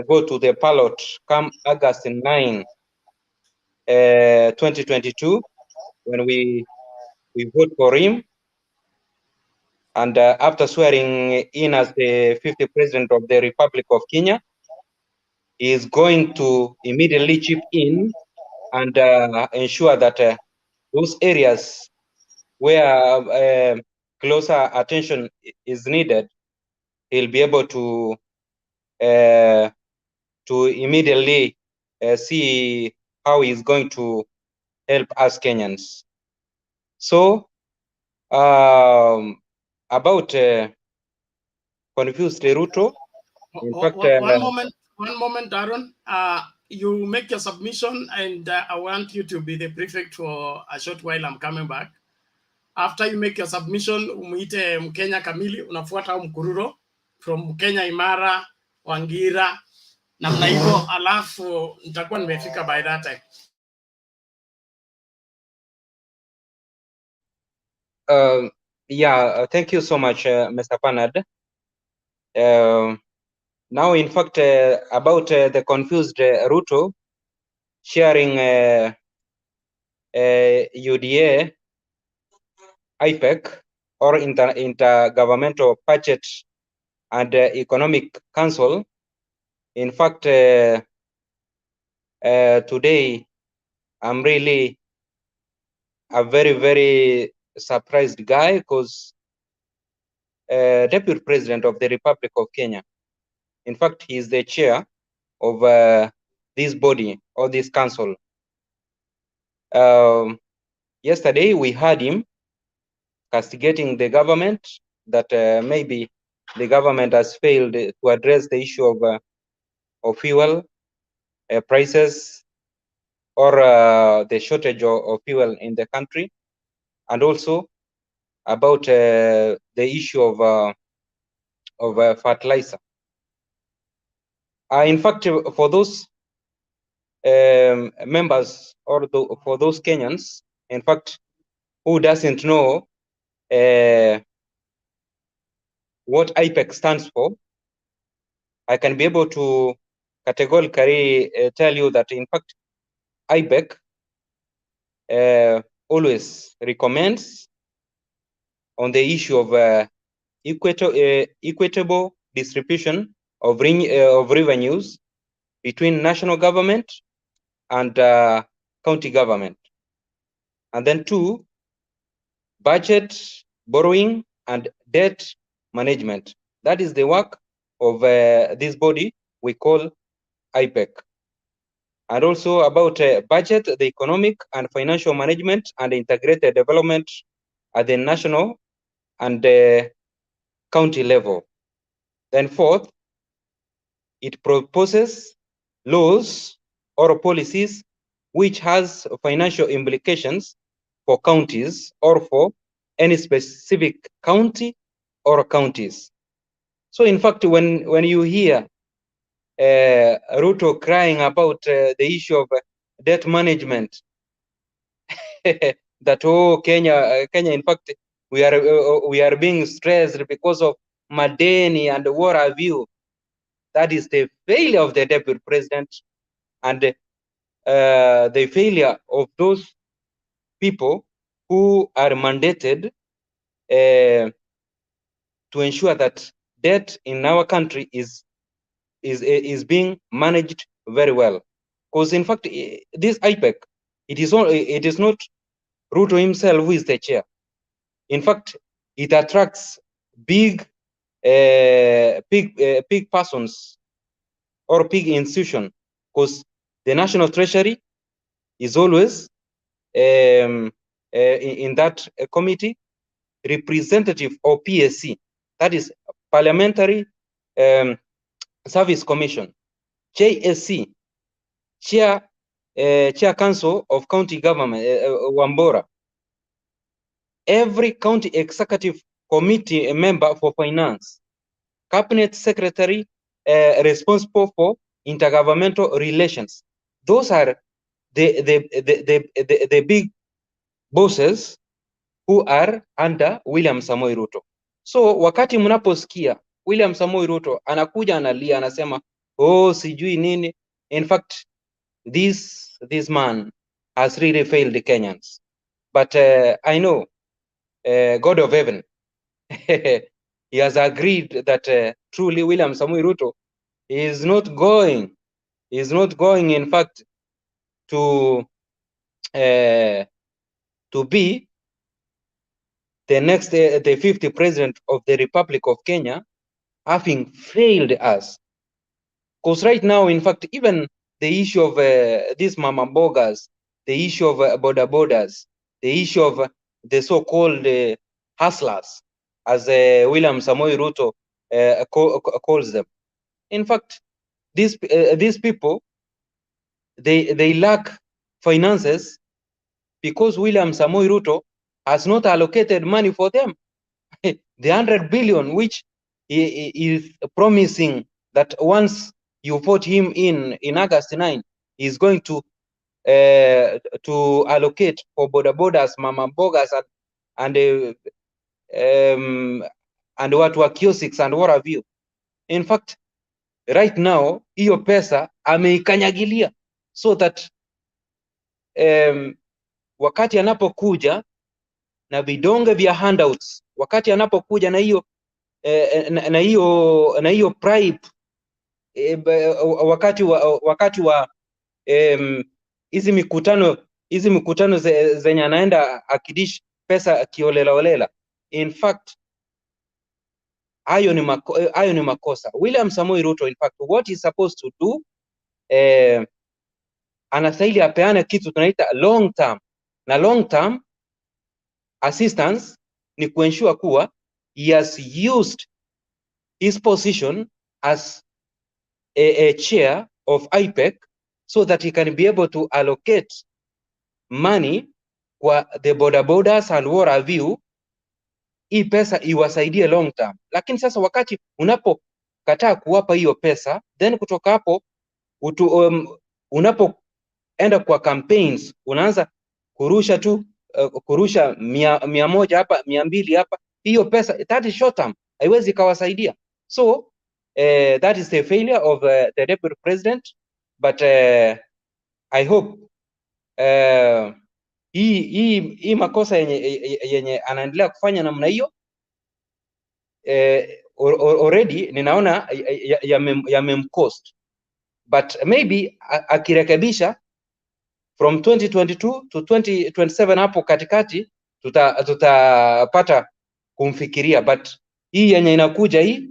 go to the ballot come August 9, 2022, when we vote for him, and after swearing in as the 50th president of the Republic of Kenya, he is going to immediately chip in and ensure that those areas where closer attention is needed, he'll be able to immediately see how he's going to help us Kenyans. So about confused RUTO, in fact, one moment, Aaron. You make your submission, and I want you to be the prefect for a short while. I'm coming back. After you make your submission, umuite Mkenya kamili, unafuata mkururo from Mkenya Imara, Wangira, namna hivyo, alafu nitakuwa nimefika by that time. Yeah, thank you so much, Mr. Panad. Now, in fact, about the confused RUTO sharing UDA, IBEC, or Intergovernmental Budget and Economic Council. In fact, today, I'm really a very, very surprised guy because Deputy President of the Republic of Kenya, in fact, he is the chair of this body or this council. Yesterday, we heard him castigating the government that maybe the government has failed to address the issue of fuel prices or the shortage of fuel in the country, and also about the issue of fertilizer. In fact, for those members or for those Kenyans, in fact, who doesn't know what IBEC stands for, I can be able to categorically tell you that, in fact, IBEC always recommends on the issue of equitable distribution of revenues between national government and county government. And then 2, budget, borrowing, and debt management. That is the work of this body we call IBEC. And also about budget, the economic and financial management and integrated development at the national and county level. Then 4th, it proposes laws or policies which has financial implications for counties or for any specific county or counties. So in fact, when you hear RUTO crying about the issue of debt management, that Kenya, in fact, we are being stressed because of madeni and what have you. That is the failure of the deputy president and the failure of those people who are mandated to ensure that debt in our country is being managed very well. Because in fact, this IBEC, it is not RUTO himself who is the chair. In fact, it attracts big persons or big institution, because the National Treasury is always in that committee, representative of PSC, that is Parliamentary Service Commission, JSC, Chair Council of County Government, Wambora, every county executive committee member for finance, cabinet secretary responsible for intergovernmental relations. Those are the big bosses who are under William Samoei Ruto. So wakati mnaposikia William Samoei Ruto anakuja analia anasema oh sijui nini, in fact this man has really failed the Kenyans. But I know God of heaven he has agreed that truly William Samoei Ruto is not going in fact to be the next the 50th president of the Republic of Kenya, having failed us. Because right now, in fact, even the issue of these mama bogas, the issue of border borders, the issue of the so-called hustlers, as William Samoei Ruto calls them. In fact, these people, they lack finances because William Samoei Ruto has not allocated money for them. The 100 billion which he is promising that once you vote him in August 9, he's going to allocate for border borders, mama bogas, and watu wa kiosks and what have you. In fact, right now hiyo pesa ameikanyagilia so that wakati anapokuja na vidonge vya handouts, wakati anapokuja na hiyo na hiyo bribe, wakati wa hizi mikutano zenye anaenda akidish pesa kiolela olela. In fact, hayo ni makosa. William Samoei Ruto, in fact, what he's supposed to do, anastahili apeane kitu tunaita long term, na long term assistance ni kuensure kuwa he has used his position as a chair of IBEC so that he can be able to allocate money kwa the border borders and what have you, hii pesa iwasaidie long term. Lakini sasa wakati unapokataa kuwapa hiyo pesa, then kutoka hapo unapoenda kwa campaigns unaanza kurusha tu kurusha 100 hapa 200 hapa, hiyo pesa that is short term, haiwezi kawasaidia. So that is the failure of the deputy president, but I hope hii makosa yenye anaendelea kufanya namna hiyo already ninaona yamemcost, but maybe akirekebisha from 2022 to 2027 hapo katikati tutapata kumfikiria, but hii yenye inakuja hii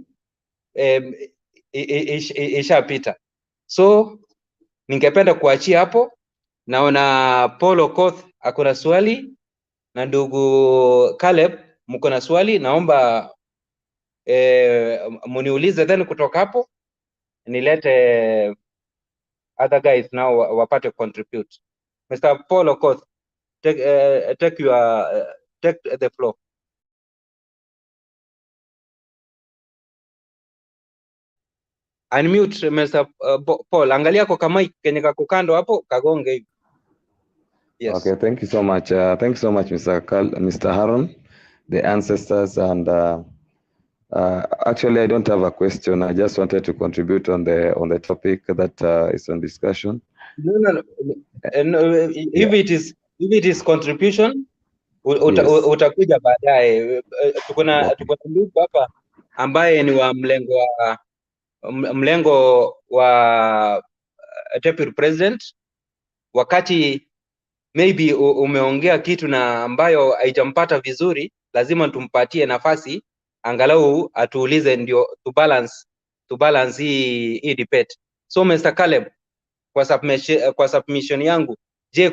ishapita. So ningependa kuachia hapo. Naona Paul Okoth akona swali na ndugu Caleb mko na swali, naomba muniulize, then kutoka hapo nilete other guys now wapate contribute. Mr. Paul Okoth, take the floor. Unmute Mr. Paul, angalia kwa mic kenye kako kando hapo kagonge hivi. Yes. Okay, thank you so much. Thank you so much, Mr. Haron, the ancestors, and actually I don't have a question. I just wanted to contribute on the topic that is on discussion. No. If it is contribution, utakuja baadaye. Tukona ndugu hapa ambaye ni wa mlengo wa deputy president. Wakati maybe umeongea kitu na ambayo haijampata vizuri, lazima tumpatie nafasi angalau atuulize, ndio to balance hii debate. So Mr. Caleb, kwa submission yangu, je,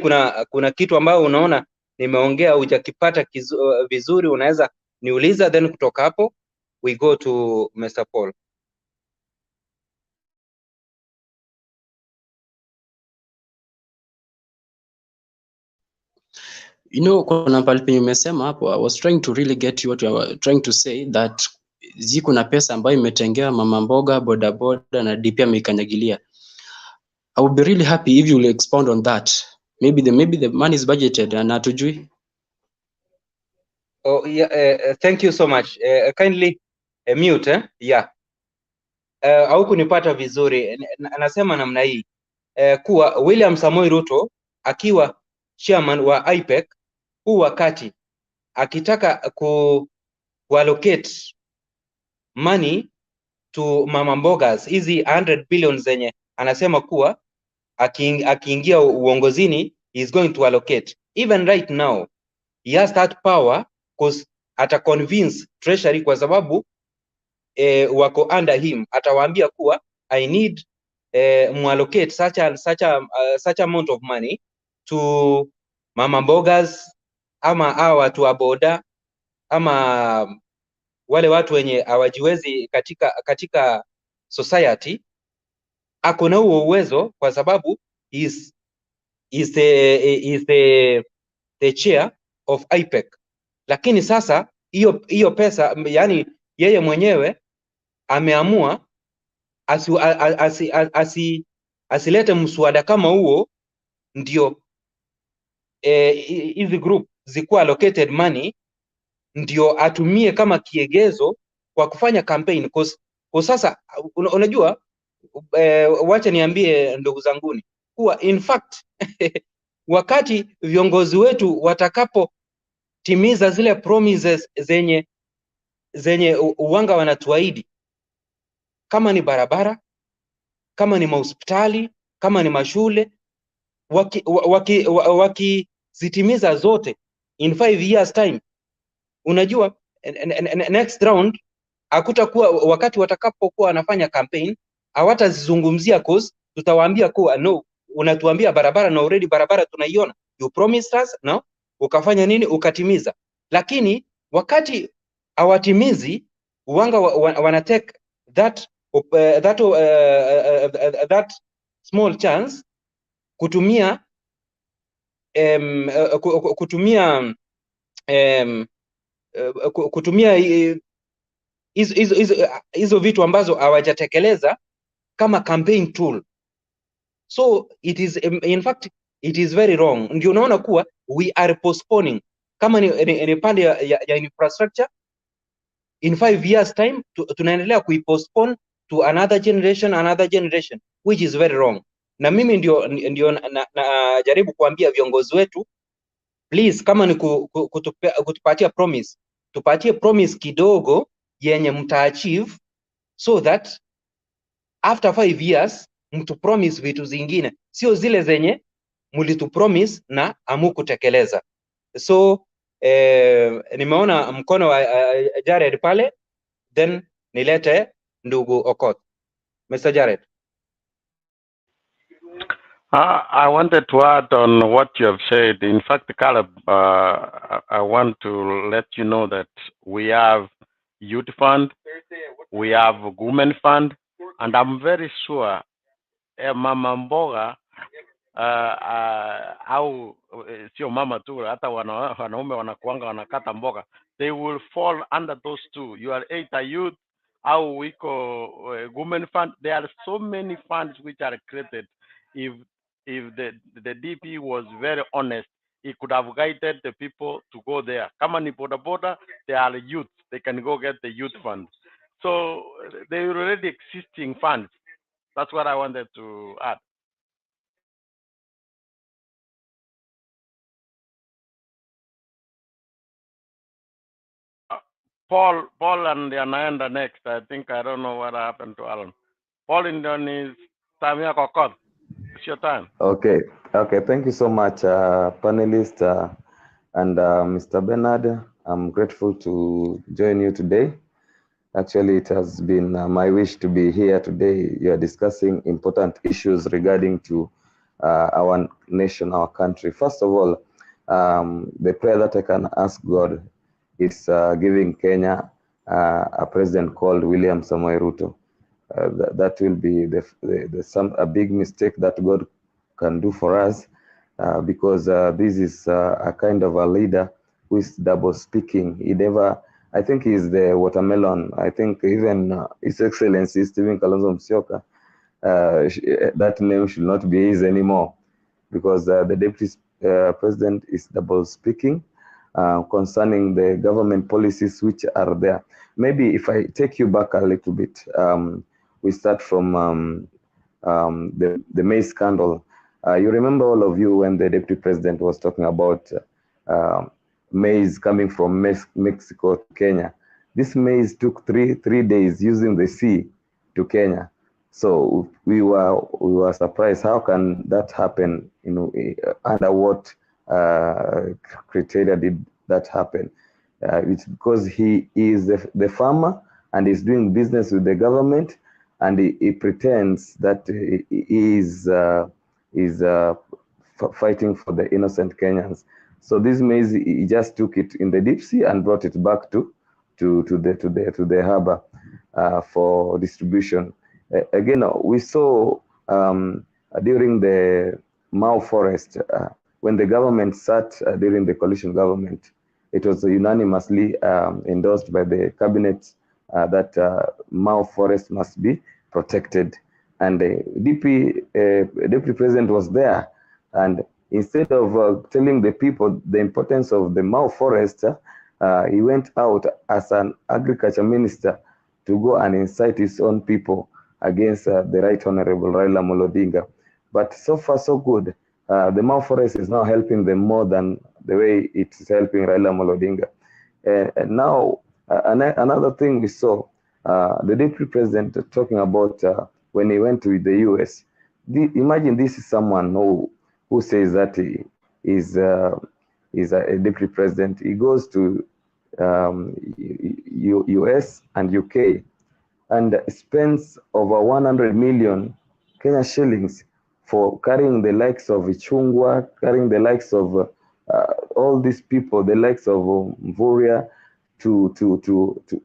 kuna kitu ambayo unaona nimeongea hujakipata vizuri, unaweza niuliza, then kutoka hapo we go to Mr. Paul. You know, kuna pale penye umesema hapo, I was trying to really get you what you were trying to say, that kuna pesa ambayo imetengea mama mboga, boda boda na DP amekanyagilia. I would be really happy if you will expound on that. Maybe the money is budgeted and hatujui. Oh yeah, thank you so much. Kindly mute, yeah. Au kunipata vizuri. Anasema namna hii. Kuwa William Samoei Ruto akiwa chairman wa IBEC, huu wakati akitaka allocate money to mama mbogas, hizi 100 billion zenye anasema kuwa akiingia uongozini is going to allocate. Even right now he has that power, because ata convince treasury, kwa sababu wako under him. Atawaambia kuwa I need muallocate such amount of money to mama mbogas, ama hawa watu wa boda ama wale watu wenye hawajiwezi katika society, ako na huo uwezo kwa sababu is the chair of IBEC. Lakini sasa hiyo pesa, yani yeye mwenyewe ameamua asilete mswada kama huo, ndio hizi group zikuwa allocated money, ndio atumie kama kiegezo kwa kufanya campaign. Kwa sasa unajua, wacha niambie ndugu zanguni kuwa in fact wakati viongozi wetu watakapotimiza zile promises zenye uwanga wanatuahidi, kama ni barabara, kama ni mahospitali, kama ni mashule, wakizitimiza zote in 5 years time, unajua next round hakutakuwa, wakati watakapokuwa wanafanya campaign hawatazizungumzia, cause tutawaambia kuwa no, unatuambia barabara na already barabara tunaiona, you promised us, no, ukafanya nini? Ukatimiza. Lakini wakati hawatimizi, uwanga wana take that small chance kutumia hizo vitu ambazo hawajatekeleza kama campaign tool. So it is in fact it is very wrong. Ndio unaona kuwa we are postponing, kama ni pande ya infrastructure, in 5 years time tunaendelea kuipostpone to another generation, which is very wrong. Na mimi ndio jaribu kuambia viongozi wetu, please, kama ni kutupatia promise, tupatie promise kidogo yenye mtaachieve, so that after 5 years mtu promise vitu zingine, sio zile zenye mlitu promise na amukutekeleza. So nimeona mkono wa Jared pale, then nilete ndugu Okot. Mr. Jared. I wanted to add on what you have said. In fact, Caleb, I want to let you know that we have youth fund, we have women fund, and I'm very sure mama mboga au sio mama tu, hata wanaume wanakuanga wanakata mboga, they will fall under those two. You are either youth au wiko women fund. There are so many funds which are created. If the DP was very honest, he could have guided the people to go there. Kama ni boda boda, they are youth, they can go get the youth fund. So they are already existing funds. That's what I wanted to add. Paul and Anaenda next. I think, I don't know what happened to Alan. Paul in is time here, Kokot. It's your time. Okay. Thank you so much, panelists and Mr. Bernard. I'm grateful to join you today. Actually, it has been my wish to be here today. You are discussing important issues regarding to our nation, our country. First of all, the prayer that I can ask God is giving Kenya a president called William Samoei Ruto. That will be a big mistake that God can do for us, because this is a kind of a leader who is double speaking. He never, I think he's the watermelon. I think even His Excellency Stephen Kalonzo Musyoka, that name should not be his anymore, because the deputy president is double speaking concerning the government policies which are there. Maybe if I take you back a little bit, we start from the maize scandal. You remember, all of you, when the deputy president was talking about maize coming from Mexico to Kenya. This maize took three days using the sea to Kenya. So we were surprised. How can that happen? You know, under what criteria did that happen? It's because he is the farmer and is doing business with the government, and he pretends that he is fighting for the innocent Kenyans. So this maize, he just took it in the deep sea and brought it back to the harbor for distribution. Again, we saw during the Mao forest, when the government sat during the coalition government, it was unanimously endorsed by the cabinet that Mao forest must be protected. And the deputy president was there, and instead of telling the people the importance of the Mao forest, he went out as an agriculture minister to go and incite his own people against the Right Honorable Raila Odinga. But so far, so good. The Mao forest is now helping them more than the way it's helping Raila Odinga. And now, another thing we saw, the deputy president talking about when he went to the US. Imagine this is someone who says that he is a deputy president. He goes to US and UK and spends over 100 million Kenya shillings for carrying the likes of Ichungwa, carrying the likes of all these people, the likes of Mvurya,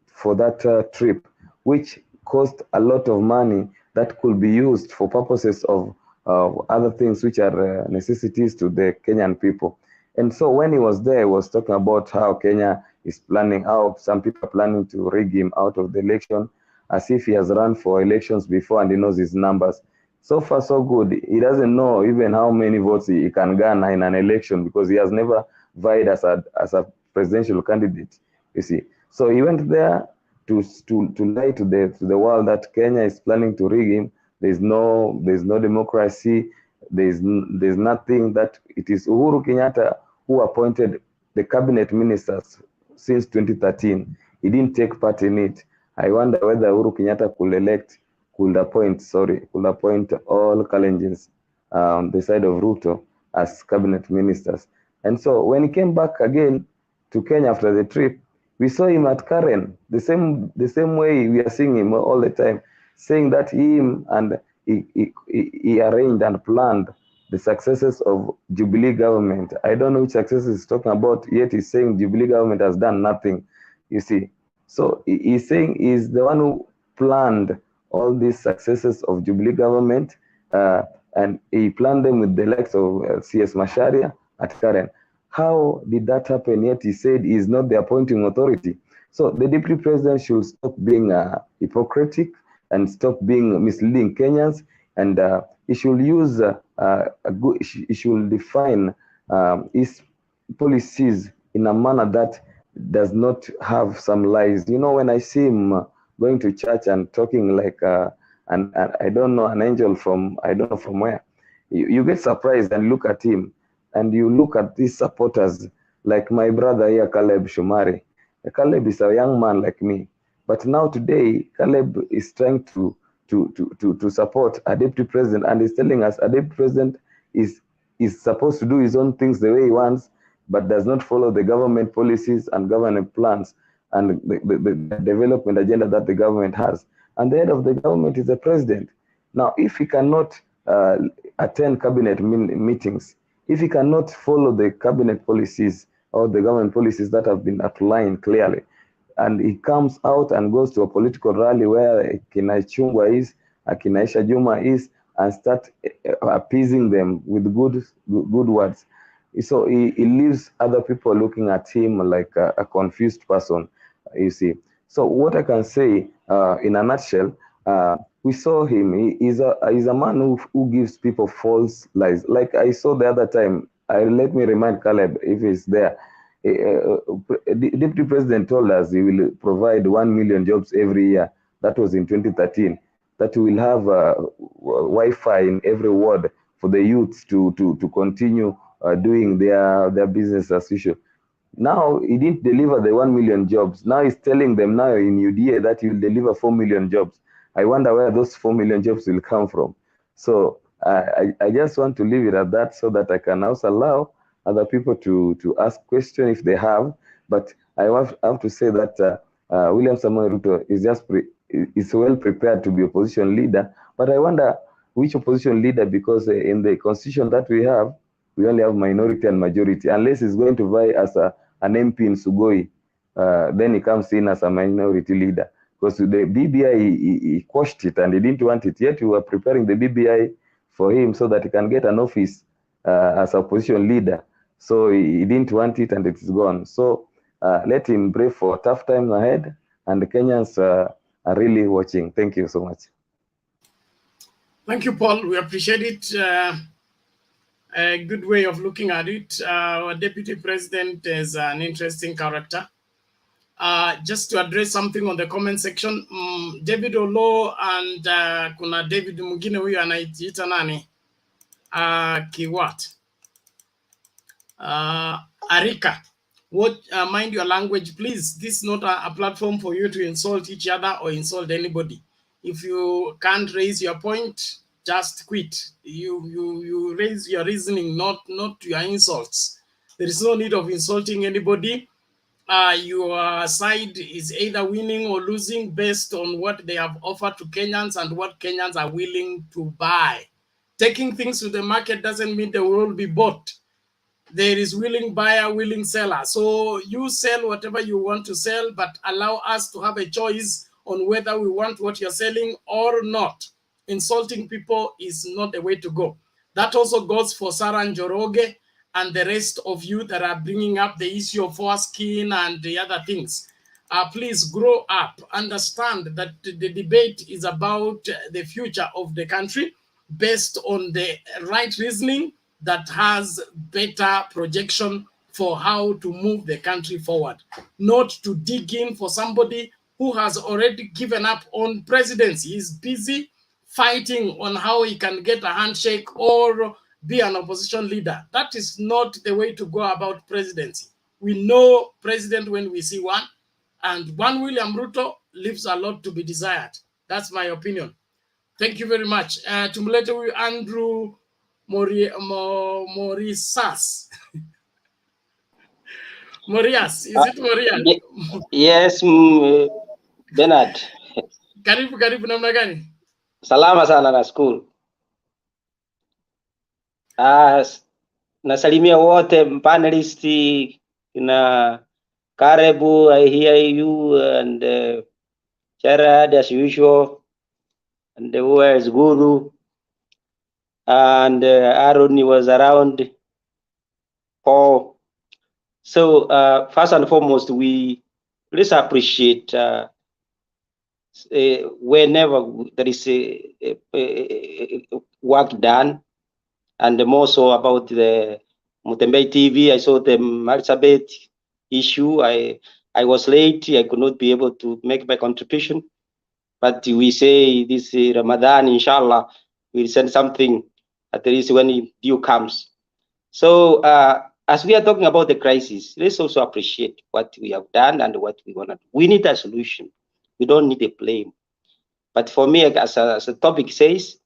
for that trip, which cost a lot of money that could be used for purposes of other things which are necessities to the Kenyan people. And so when he was there, he was talking about how Kenya is planning, how some people are planning to rig him out of the election, as if he has run for elections before and he knows his numbers. So far, so good. He doesn't know even how many votes he can garner in an election because he has never vied as a presidential candidate, you see. So he went there to lie to the world that Kenya is planning to rig him. There's no democracy. There's nothing. That it is Uhuru Kenyatta who appointed the cabinet ministers since 2013. He didn't take part in it. I wonder whether Uhuru Kenyatta could appoint all Kalenjins on the side of RUTO as cabinet ministers. And so when he came back again to Kenya after the trip, we saw him at Karen, the same way we are seeing him all the time, saying that he arranged and planned the successes of Jubilee government. I don't know which successes he's talking about, yet he's saying Jubilee government has done nothing, you see. So he's saying he's the one who planned all these successes of Jubilee government, and he planned them with the likes of CS Macharia at Karen. How did that happen? Yet he said he is not the appointing authority. So the deputy president should stop being hypocritic and stop being misleading Kenyans, and he should use he should define his policies in a manner that does not have some lies. You know, when I see him going to church and talking like and I don't know, an angel from I don't know from where, you get surprised and look at him, and you look at these supporters like my brother here, Caleb Shumari. Caleb is a young man like me, but now today Caleb is trying to support a deputy president, and is telling us a deputy president is supposed to do his own things the way he wants, but does not follow the government policies and government plans and the development agenda that the government has. And the head of the government is the president. Now, if he cannot attend cabinet meetings, if he cannot follow the cabinet policies or the government policies that have been outlined clearly, and he comes out and goes to a political rally where Kina Ichungwa is, Kina Aisha Juma is, and start appeasing them with good words. So he leaves other people looking at him like a confused person, you see. So what I can say in a nutshell, we saw him. He's a man who gives people false lies. Like I saw the other time, let me remind Caleb if he's there. The deputy president told us he will provide 1 million jobs every year. That was in 2013. That we will have Wi-Fi in every ward for the youths to continue doing their business as usual. Now he didn't deliver the 1 million jobs. Now he's telling them now in UDA that he will deliver 4 million jobs. I wonder where those 4 million jobs will come from. So I just want to leave it at that so that I can also allow other people to ask questions if they have. But I have to say that William Samoei Ruto is well prepared to be opposition leader. But I wonder which opposition leader, because in the constitution that we have, we only have minority and majority. Unless he's going to vie as an MP in Sugoi, then he comes in as a minority leader. Because the BBI, he quashed it and he didn't want it. Yet we were preparing the BBI for him so that he can get an office as a opposition leader. So he didn't want it and it's gone. So let him pray for tough times ahead, and the Kenyans are really watching. Thank you so much. Thank you, Paul. We appreciate it. A good way of looking at it. Our deputy president is an interesting character. Just to address something on the comment section, David Olo and kuna David mwingine huyu anajiita nani? Kiwat. Arika. What, mind your language, please. This is not a platform for you to insult each other or insult anybody. If you can't raise your point, just quit. You raise your reasoning, not your insults. There is no need of insulting anybody. Your side is either winning or losing based on what they have offered to Kenyans and what Kenyans are willing to buy. Taking things to the market doesn't mean they will all be bought. There is willing buyer, willing seller. So you sell whatever you want to sell, but allow us to have a choice on whether we want what you're selling or not. Insulting people is not the way to go. That also goes for Sarah Njoroge and the rest of you that are bringing up the issue of foreskin and the other things. Please grow up. Understand that the debate is about the future of the country based on the right reasoning that has better projection for how to move the country forward, not to dig in for somebody who has already given up on presidency. He's busy fighting on how he can get a handshake or be an opposition leader. That is not the way to go about presidency. We know president when we see one, and one William Ruto leaves a lot to be desired. That's my opinion. Thank you very much. Tumulete with Andrew Morisas. Morias, is it Morias? Yes, Bernard. Karibu namna gani? Salama sana na school. Nasalimia wote panelisti na Karibu, I hear you, and Gerard as usual, and who is Guru, and Aaron was around. Paul. So first and foremost, we please appreciate whenever there is a work done, and more so about the Mutembei TV. I saw the Marsabit issue. I was late. I could not be able to make my contribution, but we say this Ramadan, inshallah, we'll send something at least when due comes. So as we are talking about the crisis, let's also appreciate what we have done and what we want to do. We need a solution. We don't need a blame. But for me, as the topic says,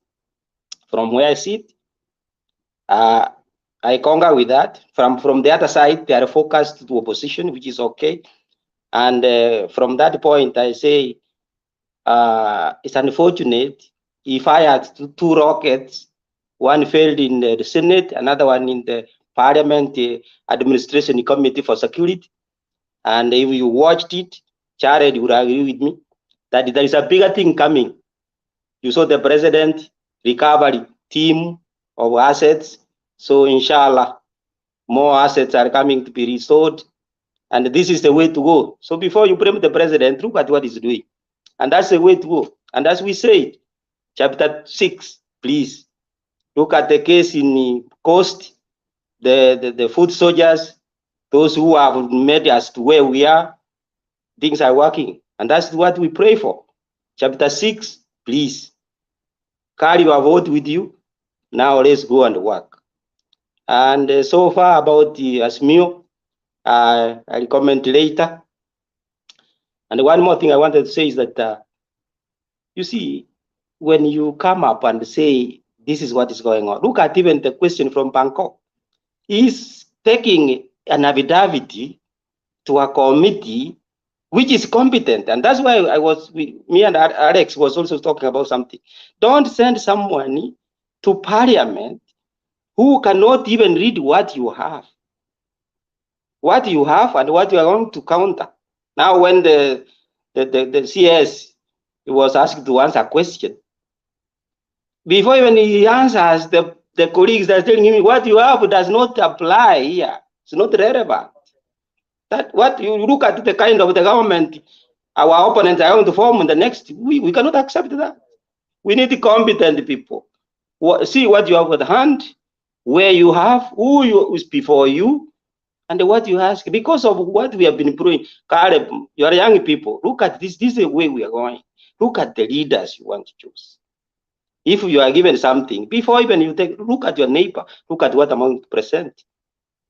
from where I sit, I concur with that. From the other side, they are focused to opposition, which is okay. And from that point, I say it's unfortunate. He fired two rockets. One failed in the Senate, another one in the Parliament Administration Committee for Security. And if you watched it, Jared would agree with me that there is a bigger thing coming. You saw the president recovery team of assets. So inshallah, more assets are coming to be restored. And this is the way to go. So before you blame the president, look at what he's doing. And that's the way to go. And as we said, chapter 6, please look at the case in Coast, the food soldiers, those who have made us to where we are. Things are working. And that's what we pray for. Chapter 6, please carry your vote with you. Now let's go and work. And so far about the AZIMIO, I'll comment later. And one more thing I wanted to say is that, you see, when you come up and say, this is what is going on, look at even the question from Bangkok. He's taking an affidavit to a committee which is competent. And that's why me and Alex was also talking about something. Don't send someone to parliament who cannot even read what you have. What you have and what you are going to counter. Now when the CS was asked to answer a question, before even he answers, the colleagues are telling him what you have does not apply here. It's not relevant. That what you look at the kind of the government our opponents are going to form in the next, we cannot accept that. We need competent people. See what you have at hand, where you have, who is before you, and what you ask. Because of what we have been proving, Caleb, you are young people. Look at this. This is the way we are going. Look at the leaders you want to choose. If you are given something, before even you take, look at your neighbor. Look at what I'm going to present.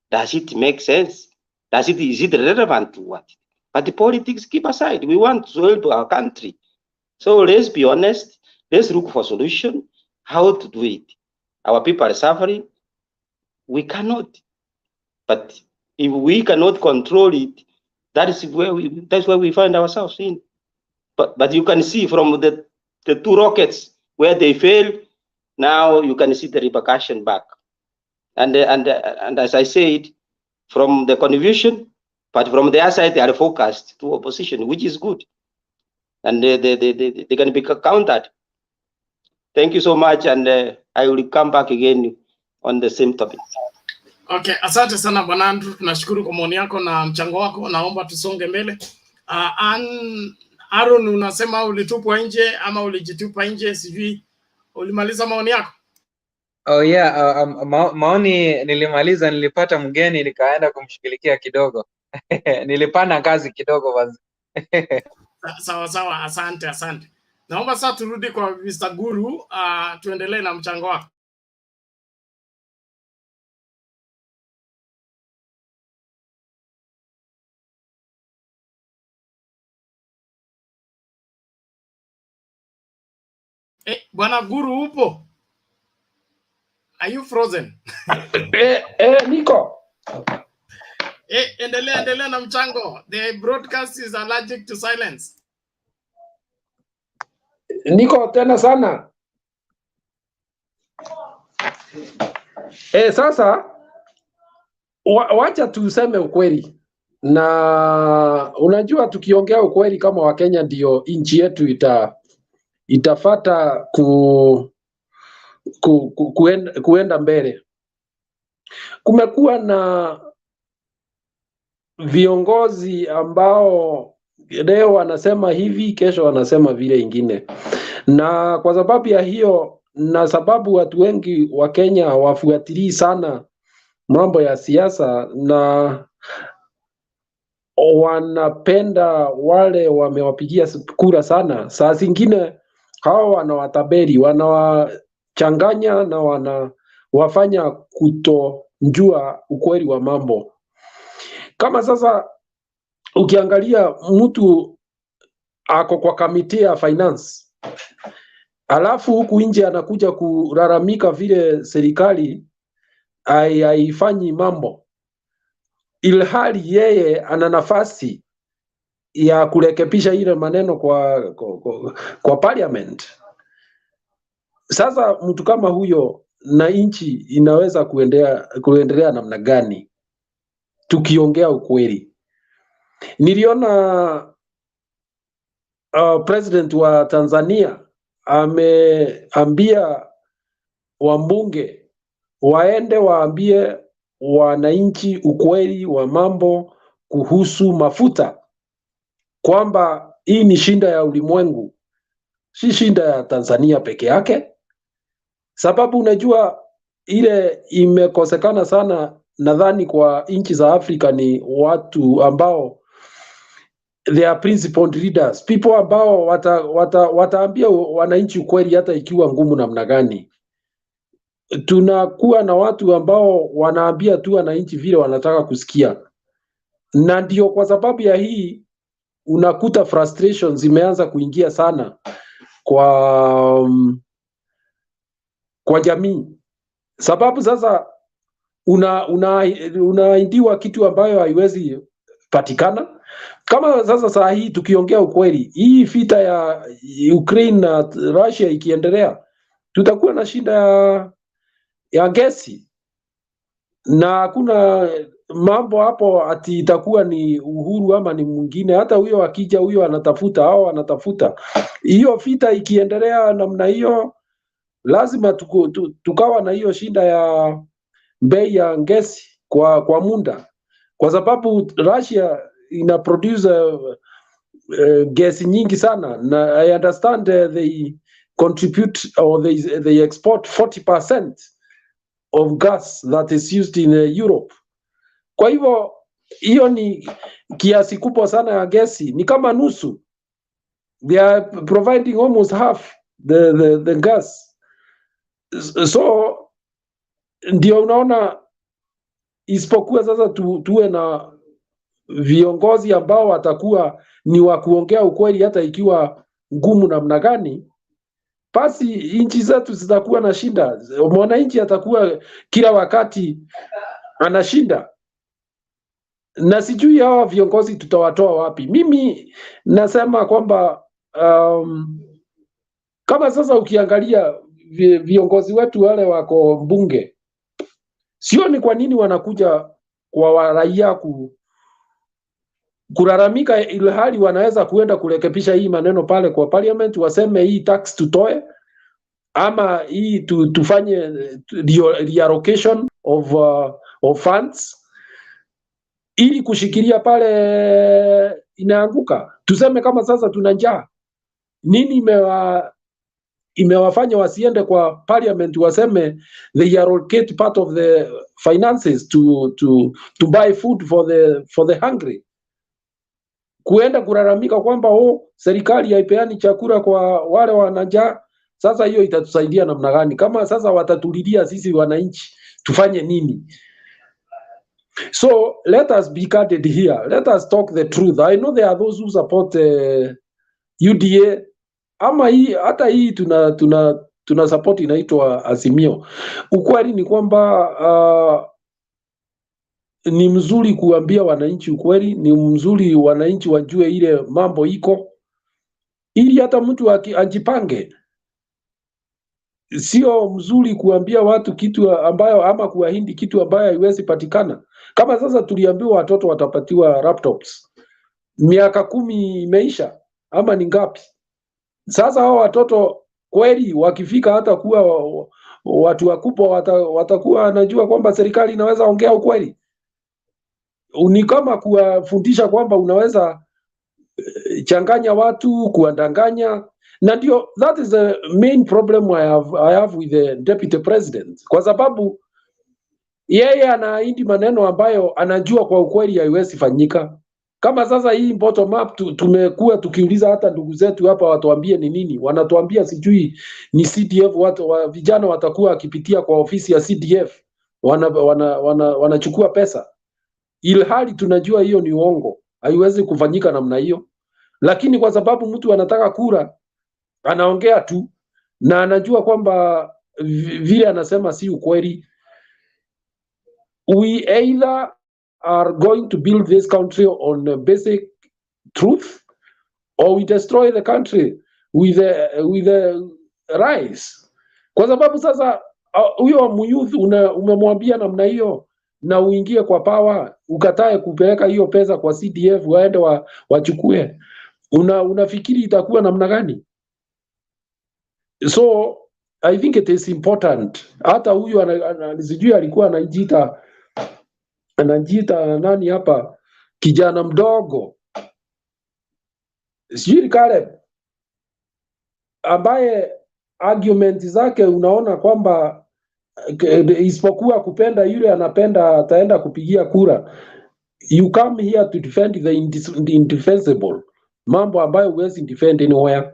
Does it make sense? Is it relevant to what? But the politics keep aside. We want to help our country. So let's be honest. Let's look for solution. How to do it? Our people are suffering. We cannot. But if we cannot control it, that's where we find ourselves in. But you can see from the two rockets where they fail, now you can see the repercussion back. And as I said, from the confusion, but from their side they are focused to opposition, which is good, and they can be countered. Thank you so much, and I will come back again on the same topic. Okay, asante sana Bwana Andrew, tunashukuru kwa maoni yako na mchango wako. Naomba tusonge mbele. Aaron, unasema ulitupwa nje ama ulijitupa nje, sijui ulimaliza maoni yako? Oh yeah, maoni nilimaliza, nilipata mgeni nikaenda kumshughulikia kidogo. Nilipanda ngazi kidogo basi. Sawa, asante. Naomba sasa turudi kwa Mr. Guru, tuendelee na mchango wako. Bwana Guru upo? Are you frozen? Niko. Endelea na mchango. The broadcast is allergic to silence. Niko tena sana. Sasa wacha tuseme ukweli. Na unajua tukiongea ukweli kama Wakenya ndio nchi yetu itafata kuenda mbele. Kumekuwa na viongozi ambao leo wanasema hivi, kesho wanasema vile ingine, na kwa sababu ya hiyo, na sababu watu wengi wa Kenya wafuatilii sana mambo ya siasa na wanapenda wale wamewapigia kura sana, saa zingine hao wanawataberi, wanawachanganya na wanawafanya kutojua ukweli wa mambo. Kama sasa ukiangalia mtu ako kwa kamiti ya finance, alafu huku nje anakuja kulalamika vile serikali haifanyi mambo, ilhali yeye ana nafasi ya kurekebisha ile maneno kwa parliament. Sasa mtu kama huyo na nchi inaweza kuendelea namna gani? Tukiongea ukweli, niliona president wa Tanzania ameambia wambunge waende waambie wananchi ukweli wa mambo kuhusu mafuta, kwamba hii ni shinda ya ulimwengu, si shinda ya Tanzania peke yake. Sababu unajua ile imekosekana sana, nadhani kwa nchi za Afrika, ni watu ambao they are principled leaders, people ambao wataambia wananchi ukweli hata ikiwa ngumu namna gani. Tunakuwa na watu ambao wanaambia tu wananchi vile wanataka kusikia, na ndio kwa sababu ya hii unakuta frustrations zimeanza kuingia sana kwa jamii. Sababu sasa unaidiwa kitu ambayo haiwezi patikana. Kama sasa saa hii tukiongea ukweli, hii vita ya Ukraine na Russia ikiendelea, tutakuwa na shida ya gesi. na hakuna mambo hapo ati itakuwa ni Uhuru ama ni mwingine. Hata huyo akija, huyo anatafuta au anatafuta. Hiyo vita ikiendelea namna hiyo, lazima tukawa na hiyo shinda ya bei ya gesi kwa muda, kwa sababu Russia ina produce gesi nyingi sana, na I understand they contribute or they export 40% of gas that is used in Europe. Kwa hivyo hiyo ni kiasi kubwa sana ya gesi, ni kama nusu. They are providing almost half the gas. So ndio unaona, isipokuwa sasa tuwe na viongozi ambao watakuwa ni wa kuongea ukweli, hata ikiwa ngumu namna gani, basi nchi zetu zitakuwa na shinda. Mwananchi atakuwa kila wakati anashinda, na sijui hawa viongozi tutawatoa wapi. Mimi nasema kwamba kama sasa ukiangalia viongozi wetu wale wako bunge, sio ni kwa nini wanakuja kwa raia kulalamika, ile hali wanaweza kuenda kurekebisha hii maneno pale kwa parliament, waseme hii tax tutoe, ama hii tufanye reallocation of funds ili kushikilia pale inaanguka. Tuseme kama sasa tuna njaa, nini imewafanya wasiende kwa parliament waseme they allocate part of the finances to buy food for the hungry? Kuenda kulalamika kwamba serikali haipeani chakula kwa wale wanajaa. Sasa hiyo itatusaidia namna gani? Kama sasa watatulilia sisi wananchi, tufanye nini? So let us be candid here. Let us talk the truth. I know there are those who support UDA, ama hii hata hii tuna support inaitwa AZIMIO. Ukweli ni kwamba ni mzuri kuambia wananchi ukweli, ni mzuri wananchi wajue ile mambo iko, ili hata mtu ajipange. Sio mzuri kuambia watu kitu ambayo, ama kuahidi kitu ambayo haiwezi patikana. Kama sasa tuliambiwa watoto watapatiwa laptops, miaka 10 imeisha ama ni ngapi? Sasa hao watoto kweli wakifika hata kuwa watu wakubwa watakuwa wanajua kwamba serikali inaweza ongea ukweli? Ni kama kuwafundisha kwamba unaweza changanya watu, kuwadanganya. Na ndio, that is the main problem I have with the deputy president, kwa sababu yeye anaahidi maneno ambayo anajua kwa ukweli haiwezi fanyika. Kama sasa hii bottom up tumekuwa tukiuliza hata ndugu zetu hapa watuambie ni nini, wanatuambia sijui ni CDF. Vijana watakuwa wakipitia kwa ofisi ya CDF wanachukua pesa, ilhali tunajua hiyo ni uongo, haiwezi kufanyika namna hiyo. Lakini kwa sababu mtu anataka kura, anaongea tu na anajua kwamba vile anasema si ukweli. We either are going to build this country on basic truth, or we destroy the country with the rise. Kwa sababu sasa huyo muyuth umemwambia namna hiyo, na uingie kwa power, ukatae kupeleka hiyo pesa kwa CDF waende wachukue, unafikiri itakuwa namna gani? So I think it is important. Hata huyu sijui alikuwa anajiita nani hapa, kijana mdogo sijui Caleb, ambaye argument zake unaona kwamba isipokuwa kupenda yule anapenda ataenda kupigia kura. You come here to defend the indefensible, mambo ambayo huwezi defend anywhere.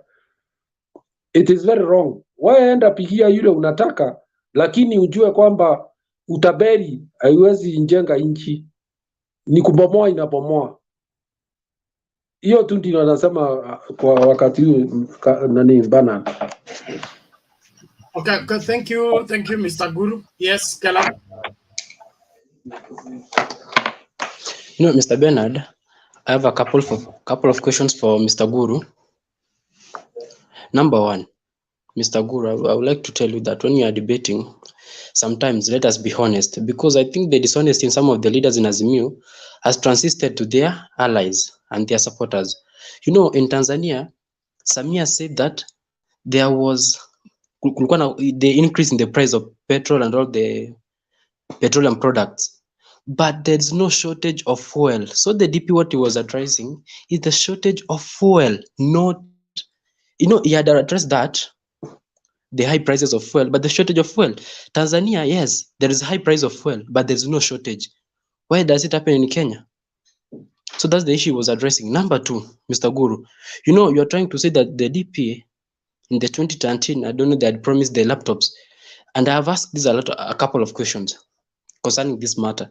It is very wrong. Wewe enda pigia yule unataka, lakini ujue kwamba utaberi haiwezi njenga nchi, ni kubomoa inabomoa. Hiyo tu ndio nasema kwa wakati huu nani bana. Okay, thank you Mr. Guru. Yes, Kala. Mr. Bernard, I have a couple of questions for Mr. Guru. Number one, Mr. Guru, I would like to tell you that when you are debating, sometimes let us be honest, because I think the dishonesty in some of the leaders in AZIMIO has transisted to their allies and their supporters. You know, in Tanzania, Samia said that there was the increase in the price of petrol and all the petroleum products, but there's no shortage of fuel. So the DP, what he was addressing is the shortage of fuel, not, you know, he had addressed that, the high prices of fuel, but the shortage of fuel. Tanzania, yes, there is a high price of fuel, but there's no shortage. Why does it happen in Kenya? So that's the issue he was addressing. Number two, Mr. Guru, you know, you're trying to say that the DP in the 2013, I don't know, they had promised the laptops. And I have asked this a couple of questions concerning this matter.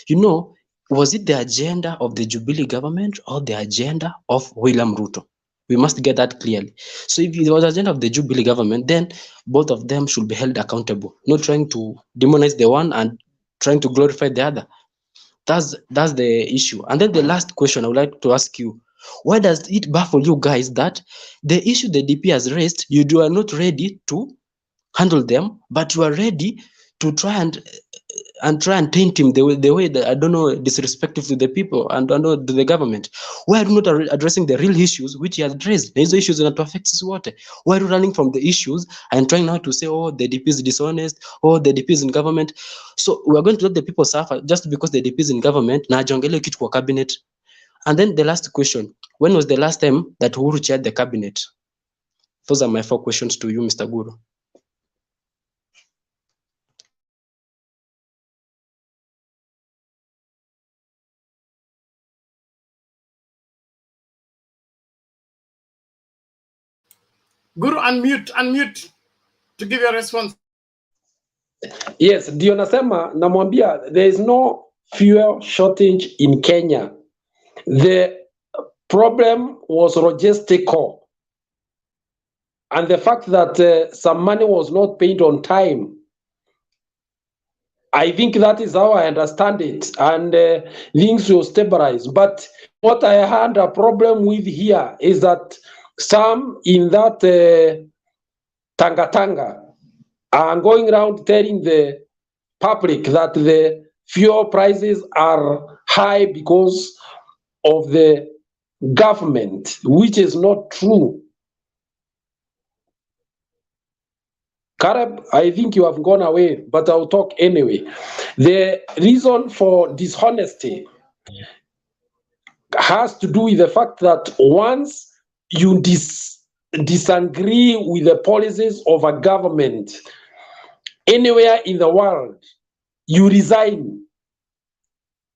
You know, was it the agenda of the Jubilee government or the agenda of William Ruto? We must get that clearly. So if it was the agenda of the Jubilee government, then both of them should be held accountable, not trying to demonize the one and trying to glorify the other. That's the issue. And then the last question I would like to ask you, why does it baffle you guys that the issue the DP has raised, you are not ready to handle them, but you are ready to try and taint him the way that, I don't know, disrespectful to the people and to the government? Why are you not addressing the real issues which he has raised? These issues that affect his water. Why are you running from the issues and trying now to say, oh, the DP is dishonest, oh, the DP is in government? So we are going to let the people suffer just because the DP is in government. Na jongele kitu kwa cabinet. And then the last question, when was the last time that Uhuru chaired the cabinet? Those are my 4 questions to you, Mr. Guru. Guru, unmute to give your response. Yes, ndio nasema, namwambia there is no fuel shortage in Kenya. The problem was logistical. And the fact that some money was not paid on time, I think that is how I understand it, and things will stabilize. But what I had a problem with here is that some in that Tanga are going around telling the public that the fuel prices are high because of the government, which is not true. Karab, I think you have gone away, but I'll talk anyway. The reason for dishonesty has to do with the fact that once you disagree with the policies of a government anywhere in the world, you resign.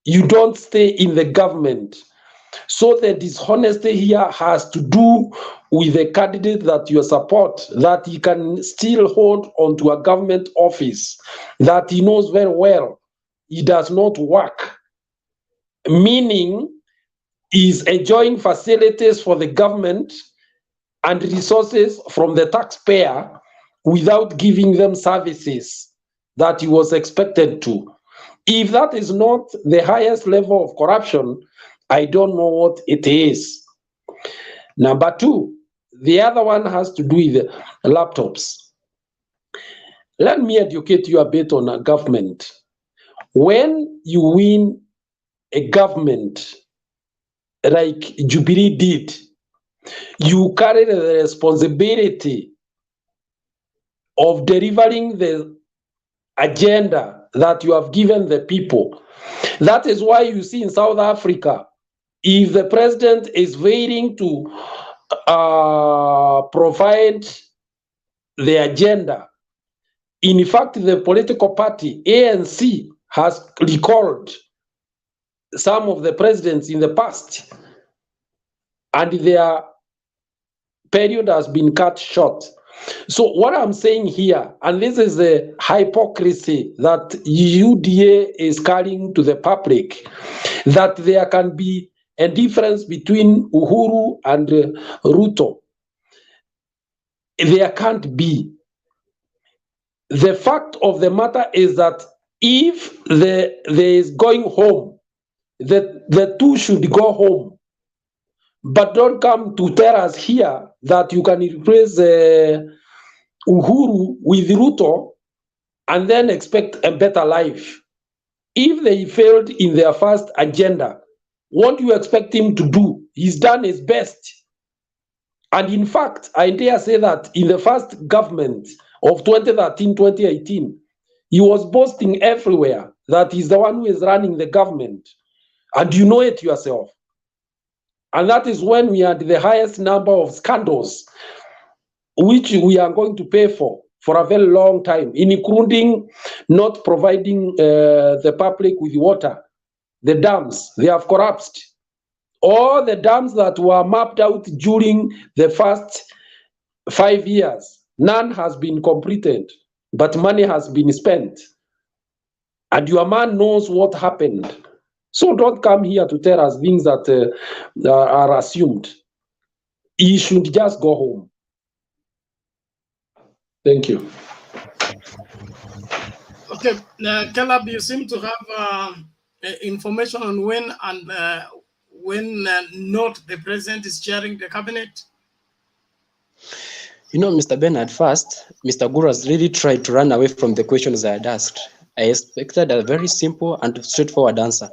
You don't stay in the government. So the dishonesty here has to do with the candidate that you support, that he can still hold onto a government office, that he knows very well he does not work, meaning he's enjoying facilities for the government and resources from the taxpayer without giving them services that he was expected to. If that is not the highest level of corruption, I don't know what it is. Number 2, the other one has to do with laptops. Let me educate you a bit on a government. When you win a government like Jubilee did, you carry the responsibility of delivering the agenda that you have given the people. That is why you see in South Africa, if the president is failing to provide the agenda, in fact, the political party, ANC, has recalled some of the presidents in the past, and their period has been cut short. So what I'm saying here, and this is the hypocrisy that UDA is carrying to the public, that there can be a difference between Uhuru and Ruto. There can't be. The fact of the matter is that if there is going home, the two should go home. But don't come to tell us here that you can replace Uhuru with Ruto and then expect a better life. If they failed in their first agenda, what do you expect him to do? He's done his best. And in fact, I dare say that in the first government of 2013-2018, he was boasting everywhere that he's the one who is running the government. And you know it yourself. And that is when we had the highest number of scandals, which we are going to pay for a very long time, including not providing the public with water. The dams, they have collapsed. All the dams that were mapped out during the first 5 years, none has been completed, but money has been spent. And your man knows what happened. So don't come here to tell us things that are assumed. He should just go home. Thank you. Okay, Caleb, you seem to have information on when not the president is chairing the cabinet. You know, Mr. Bernard, first, Mr. Guru has really tried to run away from the questions I had asked. I expected a very simple and straightforward answer,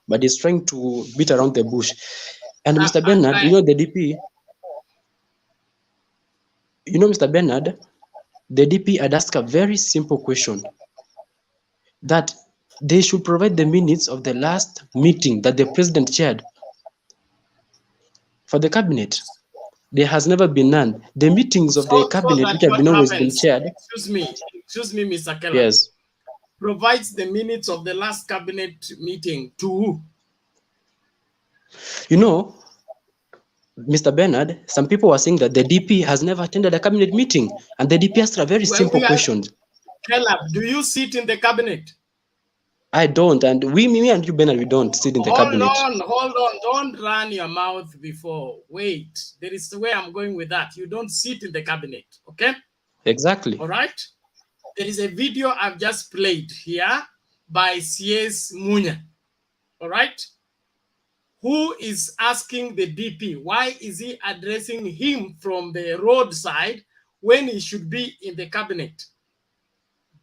but he's trying to beat around the bush. And Mr. Bernard, you know, the DP, you know, Mr. Bernard, the DP had asked a very simple question, that they should provide the minutes of the last meeting that the president chaired for the cabinet. There has never been none. The meetings of the cabinet which have been always been chaired. Excuse me, Mr. Keller. Yes. Provides the minutes of the last cabinet meeting to who? You know, Mr. Bernard, some people were saying that the DP has never attended a cabinet meeting, and the DP asked a very simple question. Keller, do you sit in the cabinet? I don't, and me and you, Bernard, we don't sit in the cabinet. Hold on, don't run your mouth before. Wait, there is the way I'm going with that. You don't sit in the cabinet, okay? Exactly. All right? There is a video I've just played here by CS Munya, all right? Who is asking the DP, why is he addressing him from the roadside when he should be in the cabinet?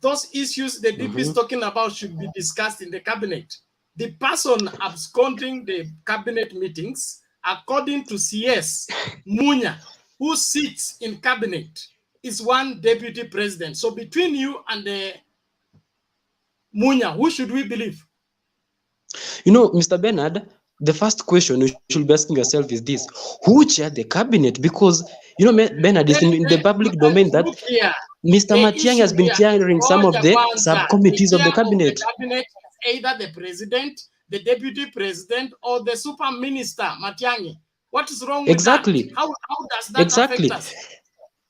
Those issues the DP is talking about should be discussed in the cabinet. The person absconding the cabinet meetings, according to CS Munya, who sits in cabinet, is one deputy president. So between you and the Munya, who should we believe? You know, Mr. Bernard, the first question you should be asking yourself is this: who chaired the cabinet? Because, you know, Bernard, is in the public domain that Mr. Matiang'i has been chairing some of the subcommittees of the cabinet. The cabinet is either the president, the deputy president, or the super minister, Matiang'i. What is wrong with that? How does that affect us?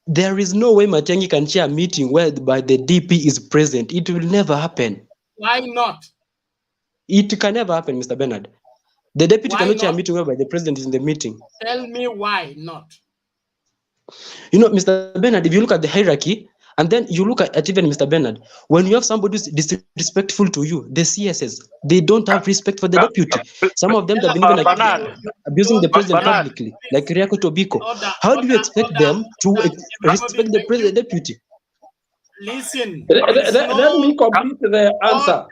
There is no way Matiang'i can chair a meeting whereby the DP is present. It will never happen. Why not? It can never happen, Mr. Bernard. The deputy cannot chair a meeting whereby the president is in the meeting. Tell me why not. You know, Mr. Bernard, if you look at the hierarchy, and then you look at even Mr. Bernard, when you have somebody who's disrespectful to you, the CSs, they don't have respect for the deputy. Some of them have been even abusing the president publicly, like Riako Tobiko. How do you expect them to respect the deputy? Listen. Let me complete the answer.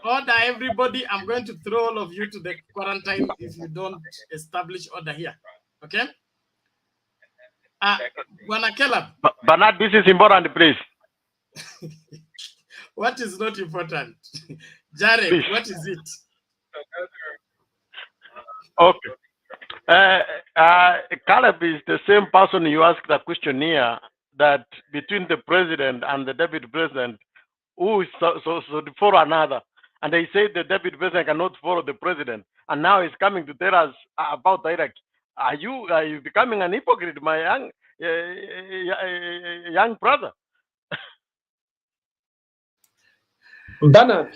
Order, everybody. I'm going to throw all of you to the quarantine if you don't establish order here. Okay? Bernard, this is important, please. What is not important? Jared, please. What is it? Okay. Caleb is the same person you asked the question here, that between the president and the deputy president, who is so to follow another. And they say the deputy president cannot follow the president. And now he's coming to tell us about Iraq. Are you becoming an hypocrite, my young brother? Bernard,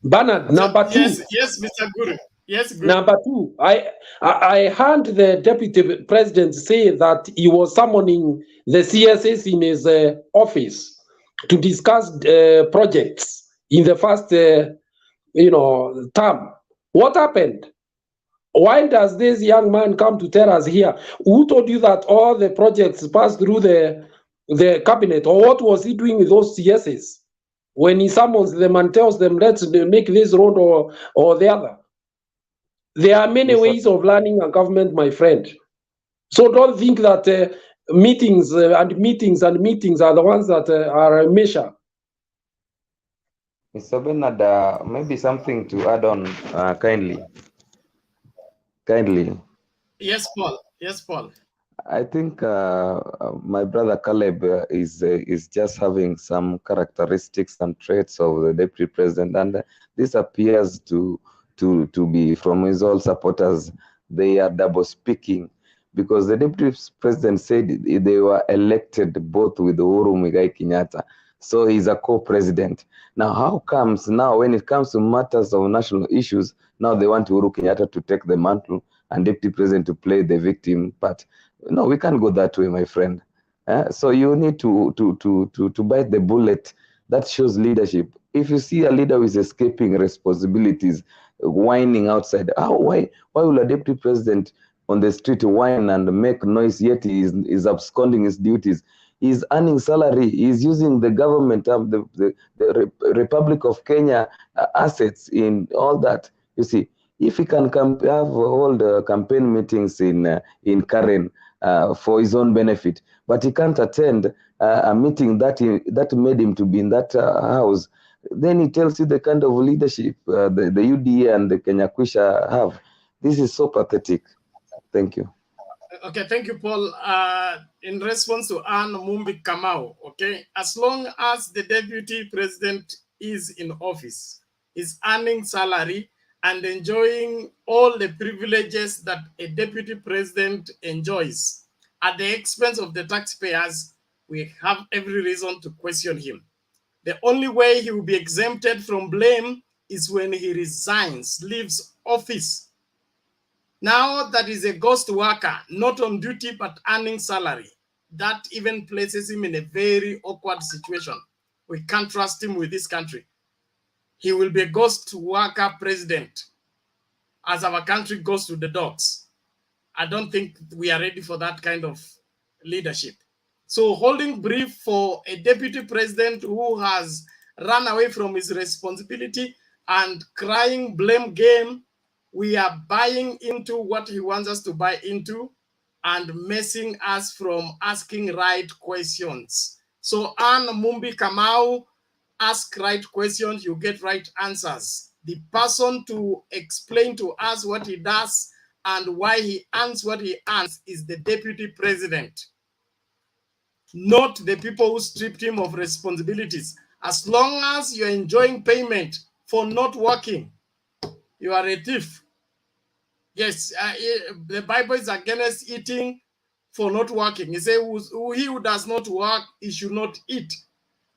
number two. Yes, Mr. Guru. Yes, Guru. Number two, I heard the deputy president say that he was summoning the CSs in his office to discuss projects in the first, term. What happened? Why does this young man come to tell us here? Who told you that all the projects passed through the the cabinet, or what was he doing with those CSs when he summons them and tells them, let's make this road or the other? There are many ways of learning a government, my friend. So don't think that meetings and meetings and meetings are the ones that are a measure. Mr. Bernard, maybe something to add on, kindly. Yes, Paul. Yes, Paul. I think my brother Caleb is just having some characteristics and traits of the deputy president, and this appears to be from his all supporters. They are double speaking, because the deputy president said they were elected both with Uhuru Muigai Kenyatta, so he's a co-president. Now, how comes now when it comes to matters of national issues, now they want Uhuru Kenyatta to take the mantle and deputy president to play the victim part? No, we can't go that way, my friend. So you need to bite the bullet. That shows leadership. If you see a leader who is escaping responsibilities, whining outside, why will a deputy president on the street whine and make noise, yet he is absconding his duties? He's earning salary. He's using the government, the Republic of Kenya assets in all that. You see, if he can hold campaign meetings in Karen for his own benefit, but he can't attend a meeting that made him to be in that house, then he tells you the kind of leadership the UDA and the Kenya Kwisha have. This is so pathetic. Thank you. Okay, thank you, Paul. In response to Anne Mumbi Kamau, okay, as long as the deputy president is in office, is earning salary and enjoying all the privileges that a deputy president enjoys at the expense of the taxpayers, we have every reason to question him. The only way he will be exempted from blame is when he resigns, leaves office. Now that is a ghost worker, not on duty but earning salary. That even places him in a very awkward situation. We can't trust him with this country. He will be a ghost worker president as our country goes to the dogs. I don't think we are ready for that kind of leadership. So holding brief for a deputy president who has run away from his responsibility and crying blame game, we are buying into what he wants us to buy into and messing us from asking right questions. So Anne Mumbi Kamau, ask right questions, you get right answers. The person to explain to us what he does and why he earns what he earns is the deputy president, not the people who stripped him of responsibilities. As long as you're enjoying payment for not working, you are a thief. Yes, the Bible is against eating for not working. It says, he who does not work, he should not eat.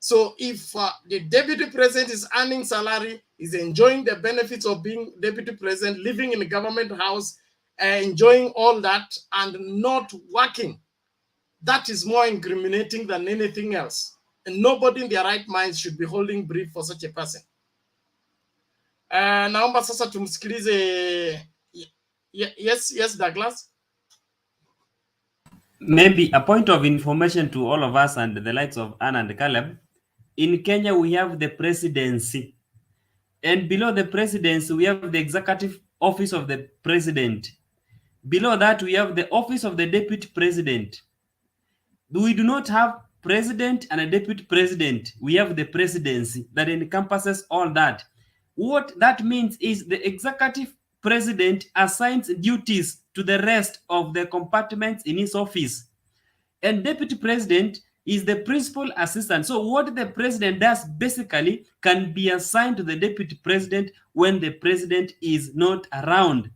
So if the deputy president is earning salary, is enjoying the benefits of being deputy president, living in a government house, enjoying all that and not working, that is more incriminating than anything else. And nobody in their right mind should be holding brief for such a person. Naomba sasa tumsikilize. Yes, Douglas. Maybe a point of information to all of us and the likes of Anne and Caleb. In Kenya, we have the presidency. And below the presidency, we have the executive office of the president. Below that, we have the office of the deputy president. We do not have president and a deputy president. We have the presidency that encompasses all that. What that means is the executive president assigns duties to the rest of the compartments in his office. And deputy president is the principal assistant. So what the president does basically can be assigned to the deputy president when the president is not around.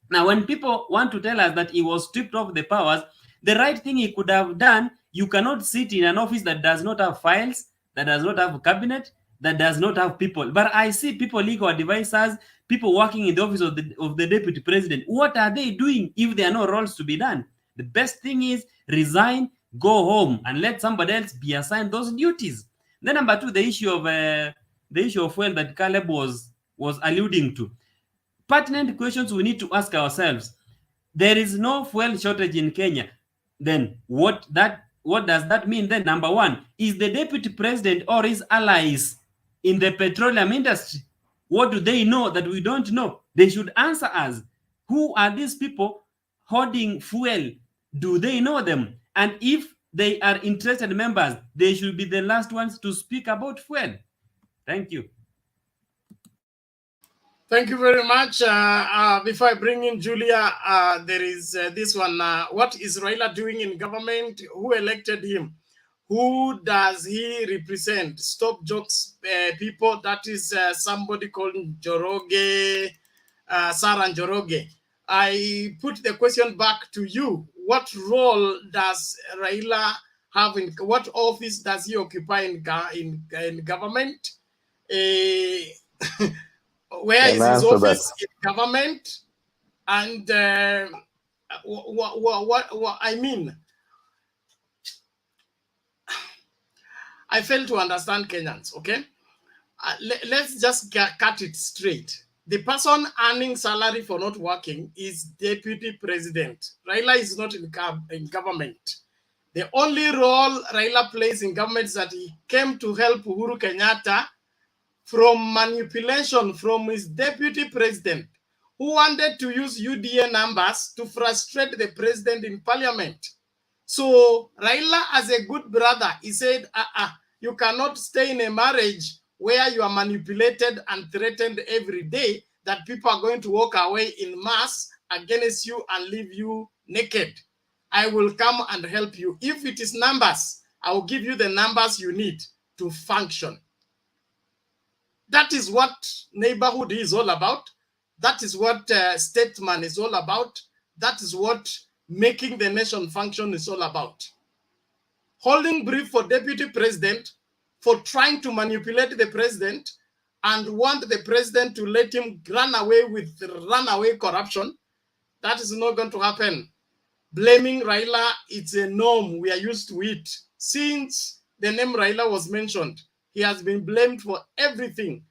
Now, when people want to tell us that he was stripped of the powers, the right thing he could have done, you cannot sit in an office that does not have files, that does not have a cabinet, that does not have people. But I see people, legal advisors, people working in the office of the deputy president. What are they doing if there are no roles to be done? The best thing is resign, go home, and let somebody else be assigned those duties. Then number two, the issue of fuel that Caleb was alluding to. Pertinent questions we need to ask ourselves. There is no fuel shortage in Kenya. Then what that what does that mean then? Number one, is the deputy president or his allies in the petroleum industry? What do they know that we don't know? They should answer us. Who are these people hoarding fuel? Do they know them? And if they are interested members, they should be the last ones to speak about fuel. Thank you. Thank you very much. Before I bring in Julia, there is this one. What is Raila doing in government? Who elected him? Who does he represent? Stop jokes, people. That is somebody called Njoroge, Sarah Njoroge. I put the question back to you. What role does Raila have in, what office does he occupy in government? Where is his office in government? And what I mean, I fail to understand Kenyans, okay? Let's just cut it straight. The person earning salary for not working is deputy president. Raila is not in government. The only role Raila plays in government is that he came to help Uhuru Kenyatta from manipulation from his deputy president, who wanted to use UDA numbers to frustrate the president in parliament. So Raila, as a good brother, he said, you cannot stay in a marriage where you are manipulated and threatened every day that people are going to walk away in mass against you and leave you naked. I will come and help you. If it is numbers, I will give you the numbers you need to function. That is what neighborhood is all about. That is what statesman is all about. That is what making the nation function is all about. Holding brief for deputy president for trying to manipulate the president and want the president to let him run away with runaway corruption. That is not going to happen. Blaming Raila, it's a norm. We are used to it. Since the name Raila was mentioned, he has been blamed for everything.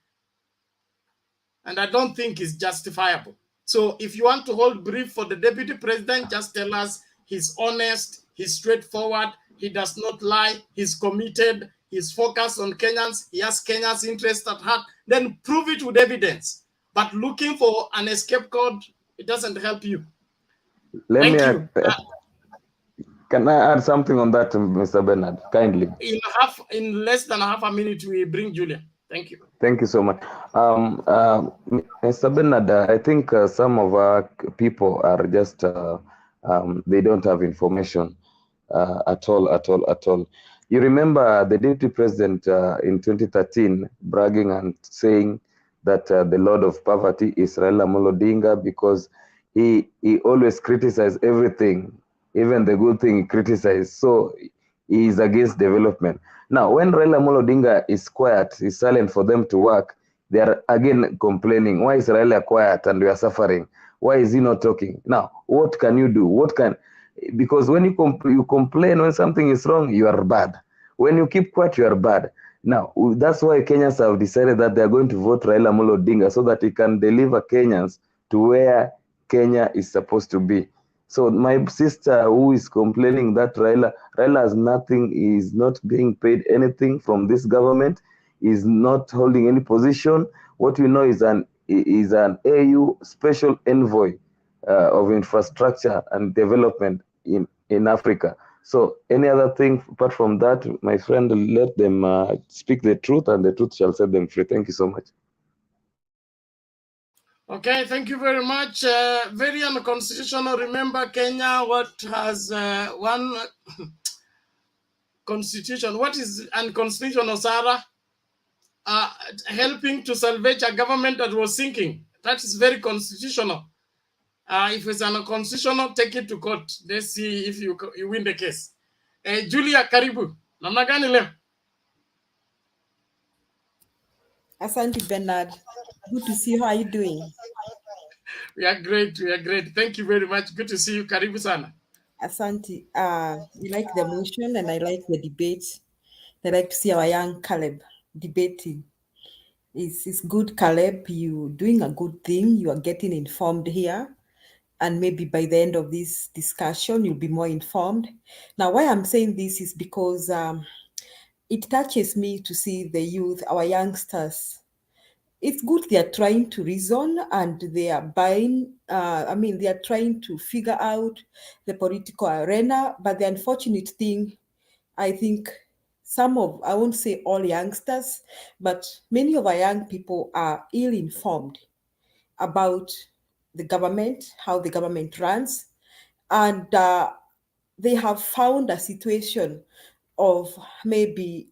And I don't think it's justifiable. So if you want to hold brief for the deputy president, just tell us he's honest, he's straightforward, he does not lie, he's committed, he's focused on Kenyans, he has Kenya's interest at heart, then prove it with evidence. But looking for an escape code, it doesn't help you. Thank you. Can I add something on that, Mr. Bernard, kindly? In less than half a minute, we bring Julia. Thank you. Thank you so much. Mr. Bernard, I think some of our people are just, they don't have information at all. You remember the deputy president in 2013 bragging and saying that the Lord of Poverty is Raila Amolo Odinga because he always criticizes everything, even the good thing he criticizes. So he is against development. Now, when Raila Amolo Odinga is quiet, is silent for them to work, they are again complaining. Why is Raila quiet and we are suffering? Why is he not talking? Now, what can you do? Because when you complain when something is wrong, you are bad. When you keep quiet, you are bad. Now, that's why Kenyans have decided that they are going to vote Raila Amolo Odinga so that he can deliver Kenyans to where Kenya is supposed to be. So my sister who is complaining that Raila has nothing, is not being paid anything from this government, is not holding any position. What we know is an AU special envoy of infrastructure and development in Africa. So any other thing apart from that, my friend, let them speak the truth and the truth shall set them free. Thank you so much. Okay, thank you very much. Very unconstitutional. Remember, Kenya, what has one constitution? What is unconstitutional, Sarah? Helping to salvage a government that was sinking. That is very constitutional. If it's unconstitutional, take it to court. Let's see if you win the case. Julia, karibu. Namna gani leo? Asante Bernard. Good to see you. How are you doing? We are great. Thank you very much. Good to see you. Karibu sana. Asante. We like the motion and I like the debate. I like to see our young Caleb debating. It's good, Caleb. You're doing a good thing. You are getting informed here. and maybe by the end of this discussion, you'll be more informed. Now, why I'm saying this is because it touches me to see the youth, our youngsters. It's good they are trying to reason and they are buying, they are trying to figure out the political arena. But the unfortunate thing, I think I won't say all youngsters, but many of our young people are ill-informed about the government, how the government runs, and they have found a situation of maybe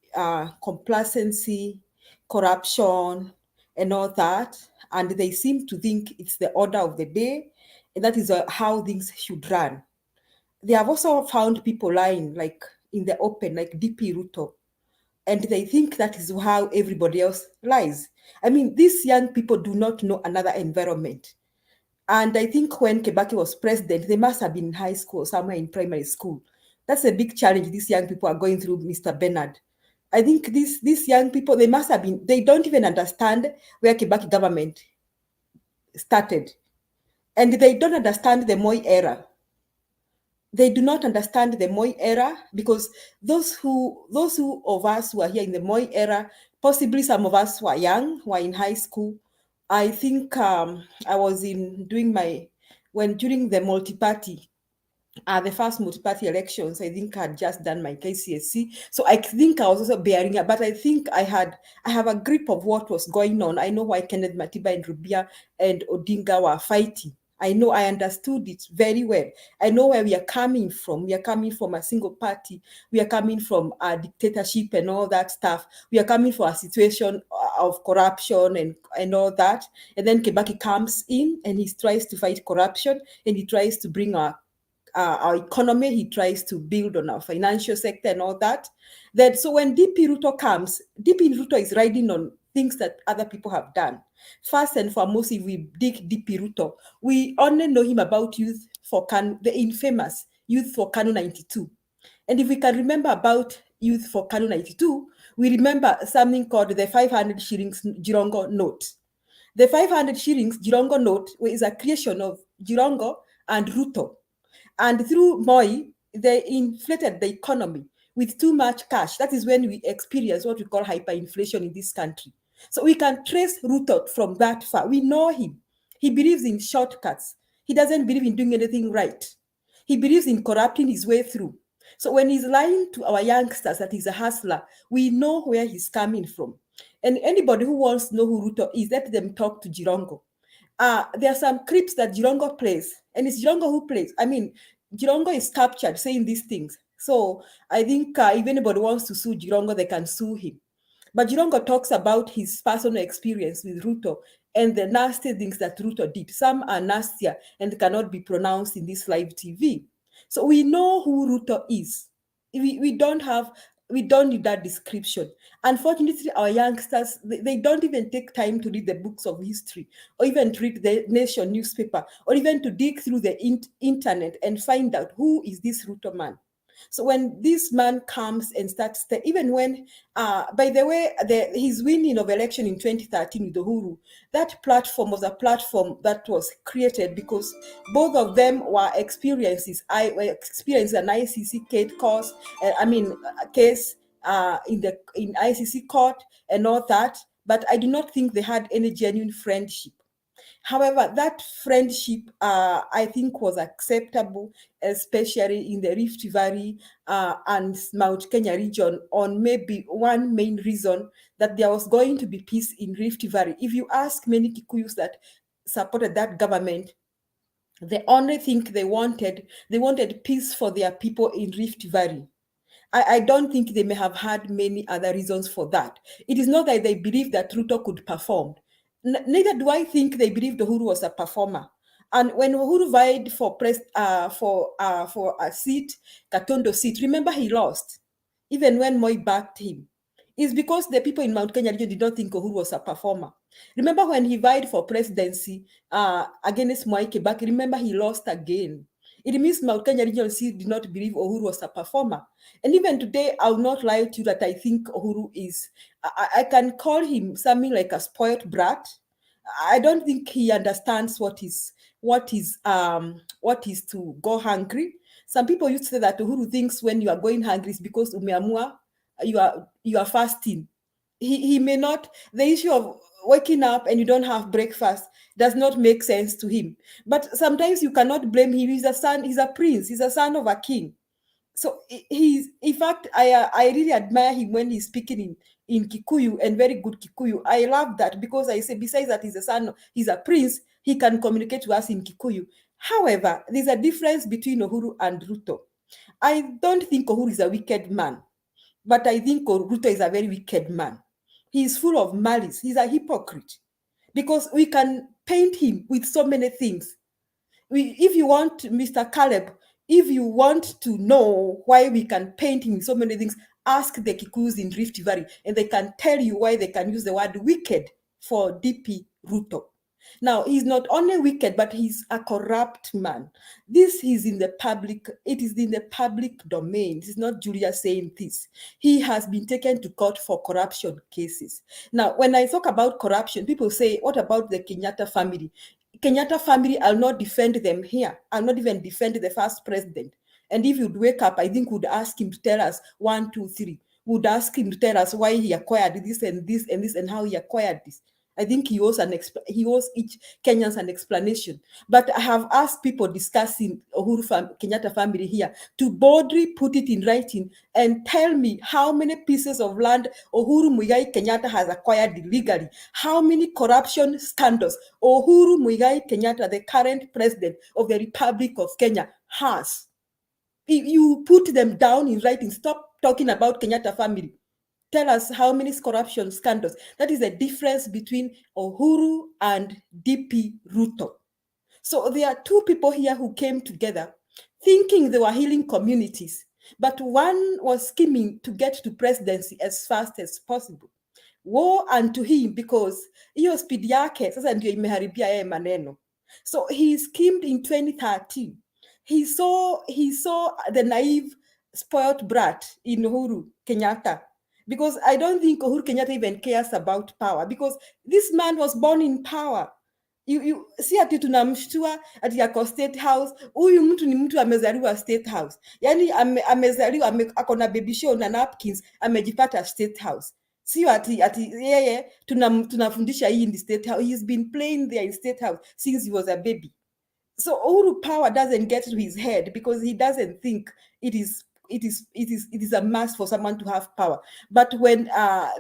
complacency, corruption, and all that, and they seem to think it's the order of the day, and that is how things should run. They have also found people lying, like in the open, like DP RUTO, and they think that is how everybody else lies. I mean, these young people do not know another environment. And I think when Kibaki was president, they must have been in high school, somewhere in primary school. That's a big challenge these young people are going through, Mr. Bernard. I think these young people, they don't even understand where Kibaki government started. And they don't understand the Moi era. They do not understand the Moi era because those of us who are here in the Moi era, possibly some of us who are young, who are in high school. I think I was during the multi-party, the first multi-party elections, I think I had just done my KCSE. So I think I was also bearing it, but I think I have a grip of what was going on. I know why Kenneth Matiba and Rubia and Odinga were fighting. I understood it very well. I know where we are coming from. We are coming from a single party. We are coming from a dictatorship and all that stuff. We are coming from a situation of corruption and all that. And then Kibaki comes in and he tries to fight corruption and he tries to bring our economy, he tries to build on our financial sector and all that. So when DP RUTO comes, DP RUTO is riding on things that other people have done. First and foremost, if we dig DP RUTO, we only know him about Youth for KANU, the infamous Youth for KANU 92. And if we can remember about Youth for KANU 92, we remember something called the 500 shillings Jirongo note. The 500 shillings Jirongo note is a creation of Jirongo and RUTO. And through Moi, they inflated the economy with too much cash. That is when we experience what we call hyperinflation in this country. So we can trace RUTO from that far. We know him. He believes in shortcuts. He doesn't believe in doing anything right. He believes in corrupting his way through. So when he's lying to our youngsters that he's a hustler, we know where he's coming from. And anybody who wants to know who RUTO is, let them talk to Jirongo. There are some clips that Jirongo plays, and it's Jirongo who plays. I mean, Jirongo is captured saying these things. So I think if anybody wants to sue Jirongo, they can sue him. But Jirongo talks about his personal experience with RUTO and the nasty things that RUTO did. Some are nastier and cannot be pronounced in this live TV. So we know who RUTO is. We don't need that description. Unfortunately, our youngsters, they don't even take time to read the books of history or even to read the Nation newspaper or even to dig through the internet and find out who is this RUTO man. So when this man comes and starts, even when, by the way, his winning of election in 2013 with Uhuru, that platform was a platform that was created because both of them were experiencing an ICC case in ICC court and all that. But I do not think they had any genuine friendship. However, that friendship, I think, was acceptable, especially in the Rift Valley and Mount Kenya region, on maybe one main reason that there was going to be peace in Rift Valley. If you ask many Kikuyus that supported that government, the only thing they wanted peace for their people in Rift Valley. I don't think they may have had many other reasons for that. It is not that they believe that RUTO could perform. Neither do I think they believed Uhuru was a performer. And when Uhuru vied for a seat, Katondo seat, remember he lost, even when Moi backed him. It's because the people in Mount Kenya region did not think Uhuru was a performer. Remember when he vied for presidency against Mwai Kibaki, remember he lost again. It means Mount Kenya region did not believe Uhuru was a performer. And even today, I will not lie to you that I think Uhuru is, I can call him something like a spoiled brat. I don't think he understands what is to go hungry. Some people used to say that Uhuru thinks when you are going hungry is because umeamua, you are fasting. He may not. The issue of waking up and you don't have breakfast does not make sense to him. But sometimes you cannot blame him. He's a son. He's a prince. He's a son of a king. So he's, in fact, I really admire him when he's speaking in Kikuyu, and very good Kikuyu. I love that, because I say, besides that he's a son, he's a prince, he can communicate to us in Kikuyu. However, there's a difference between Uhuru and Ruto. I don't think Uhuru is a wicked man, but I think Ruto is a very wicked man. He's full of malice. He's a hypocrite, because we can paint him with so many things. If you want, Mr. Caleb, if you want to know why we can paint him with so many things, ask the Kikuyus in Rift Valley, and they can tell you why they can use the word wicked for DP Ruto. Now, he's not only wicked, but he's a corrupt man. This is in the public, it is in the public domain. This is not Julia saying this. He has been taken to court for corruption cases. Now, when I talk about corruption, people say, what about the Kenyatta family? Kenyatta family, I'll not defend them here. I'll not even defend the first president. And if you'd wake up, I think would ask him to tell us 1, 2, 3. Would ask him to tell us why he acquired this and this and this and how he acquired this. I think he owes each Kenyans an explanation. But I have asked people discussing Kenyatta family here to boldly put it in writing and tell me how many pieces of land Uhuru Muigai Kenyatta has acquired illegally, how many corruption scandals Uhuru Muigai Kenyatta, the current president of the Republic of Kenya, has. If you put them down in writing, stop talking about Kenyatta family. Tell us how many corruption scandals. That is the difference between Uhuru and DP Ruto. So there are two people here who came together thinking they were healing communities, but one was scheming to get to presidency as fast as possible. Woe unto him, because hiyo speed yake sasa ndio imeharibia yeye maneno. So he schemed in 2013. He saw the naive, spoiled brat in Uhuru Kenyatta. Because I don't think Uhuru Kenyatta even cares about power, because this man was born in power. You see, ati tunamshtua ati yako State House. Huyu mtu ni mtu amezaliwa State House. Yani amezaliwa akona baby show na napkins, amejipata State House. Sio ati yeye tunafundisha hii in the State House. He's been playing there in State House since he was a baby. So Uhuru power doesn't get to his head, because he doesn't think it is a must for someone to have power. But when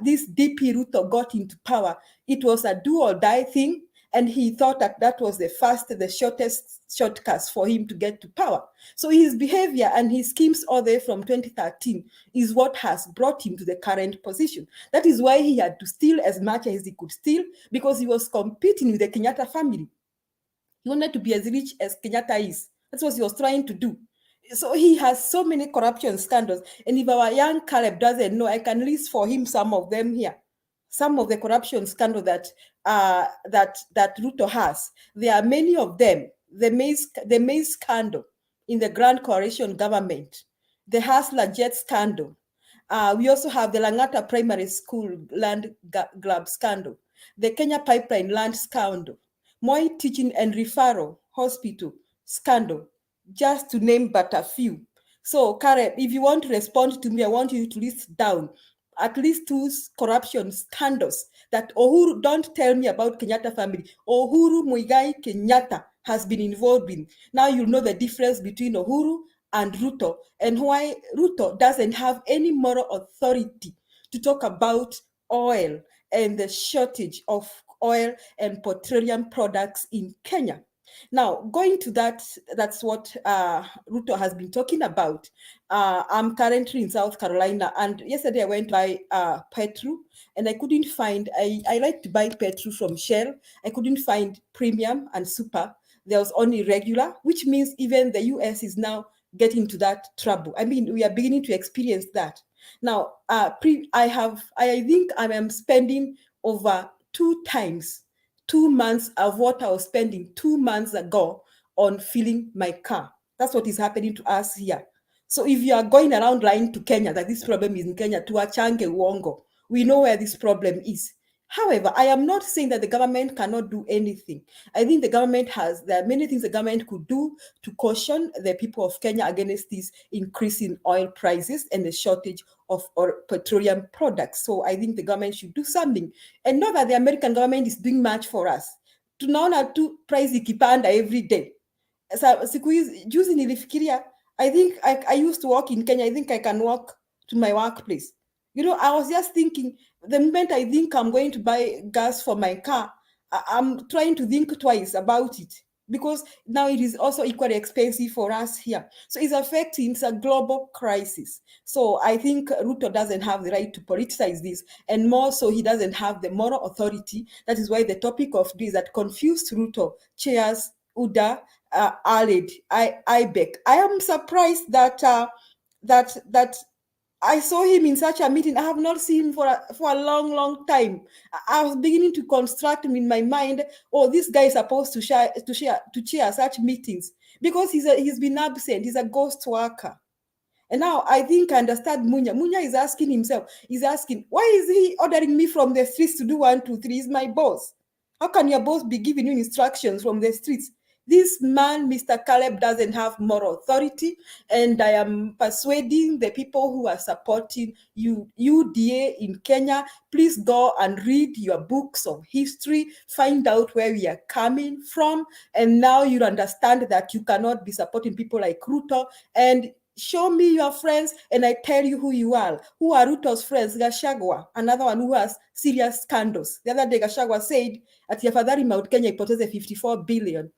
this DP Ruto got into power, it was a do or die thing, and he thought that was the shortest shortcuts for him to get to power. So his behavior and his schemes all the way from 2013 is what has brought him to the current position. That is why he had to steal as much as he could steal, because he was competing with the Kenyatta family. He wanted to be as rich as Kenyatta is. That's what he was trying to do. So he has so many corruption scandals. And if our young Caleb doesn't know, I can list for him some of them here. Some of the corruption scandals that Ruto has. There are many of them. The maize scandal in the Grand Coalition government, the Hustler Jet scandal. We also have the Langata Primary School land grab scandal, the Kenya Pipeline land scandal, Moi Teaching and Referral Hospital scandal, just to name but a few. So, Karen, if you want to respond to me, I want you to list down at least 2 corruption scandals that Uhuru, don't tell me about Kenyatta family, Uhuru Muigai Kenyatta has been involved in. Now you'll know the difference between Uhuru and Ruto, and why Ruto doesn't have any moral authority to talk about oil and the shortage of oil and petroleum products in Kenya. Now, going to that's what Ruto has been talking about. I'm currently in South Carolina, and yesterday I went to buy petrol, and I couldn't find, I like to buy petrol from Shell. I couldn't find premium and super. There was only regular, which means even the US is now getting to that trouble. I mean, we are beginning to experience that. Now, I think I am spending over 2 times 2 months of what I was spending 2 months ago on filling my car. That's what is happening to us here. So if you are going around lying to Kenya that this problem is in Kenya, tuachange uongo. We know where this problem is. However, I am not saying that the government cannot do anything. I think there are many things the government could do to caution the people of Kenya against this increase in oil prices and the shortage of petroleum products. So I think the government should do something. And not that the American government is doing much for us. Tunaona tu price ikipanda every day. Siku hizi juzi nilifikiria, I think I used to work in Kenya. I think I can walk to my workplace. You know, I was just thinking, the moment I think I'm going to buy gas for my car, I'm trying to think twice about it, because now it is also equally expensive for us here. So it's a global crisis. So I think Ruto doesn't have the right to politicize this, and more so he doesn't have the moral authority. That is why the topic of this that confused Ruto chairs UDA, IBEC. I am surprised that that I saw him in such a meeting. I have not seen him for a long time. I was beginning to construct him in my mind. Oh, this guy is supposed to chair such meetings, because he's been absent. He's a ghost worker. And now I think I understand Munya. Munya is asking himself, why is he ordering me from the streets to do 1, 2, 3? He's my boss. How can your boss be giving you instructions from the streets? This man, Mr. Caleb, doesn't have moral authority, and I am persuading the people who are supporting UDA in Kenya, please go and read your books of history, find out where we are coming from, and now you'll understand that you cannot be supporting people like Ruto. And show me your friends, and I tell you who you are. Who are Ruto's friends? Gachagua, another one who has serious scandals. The other day, Gachagua said, at afadhali Mount Kenya ipoteze 54 billion.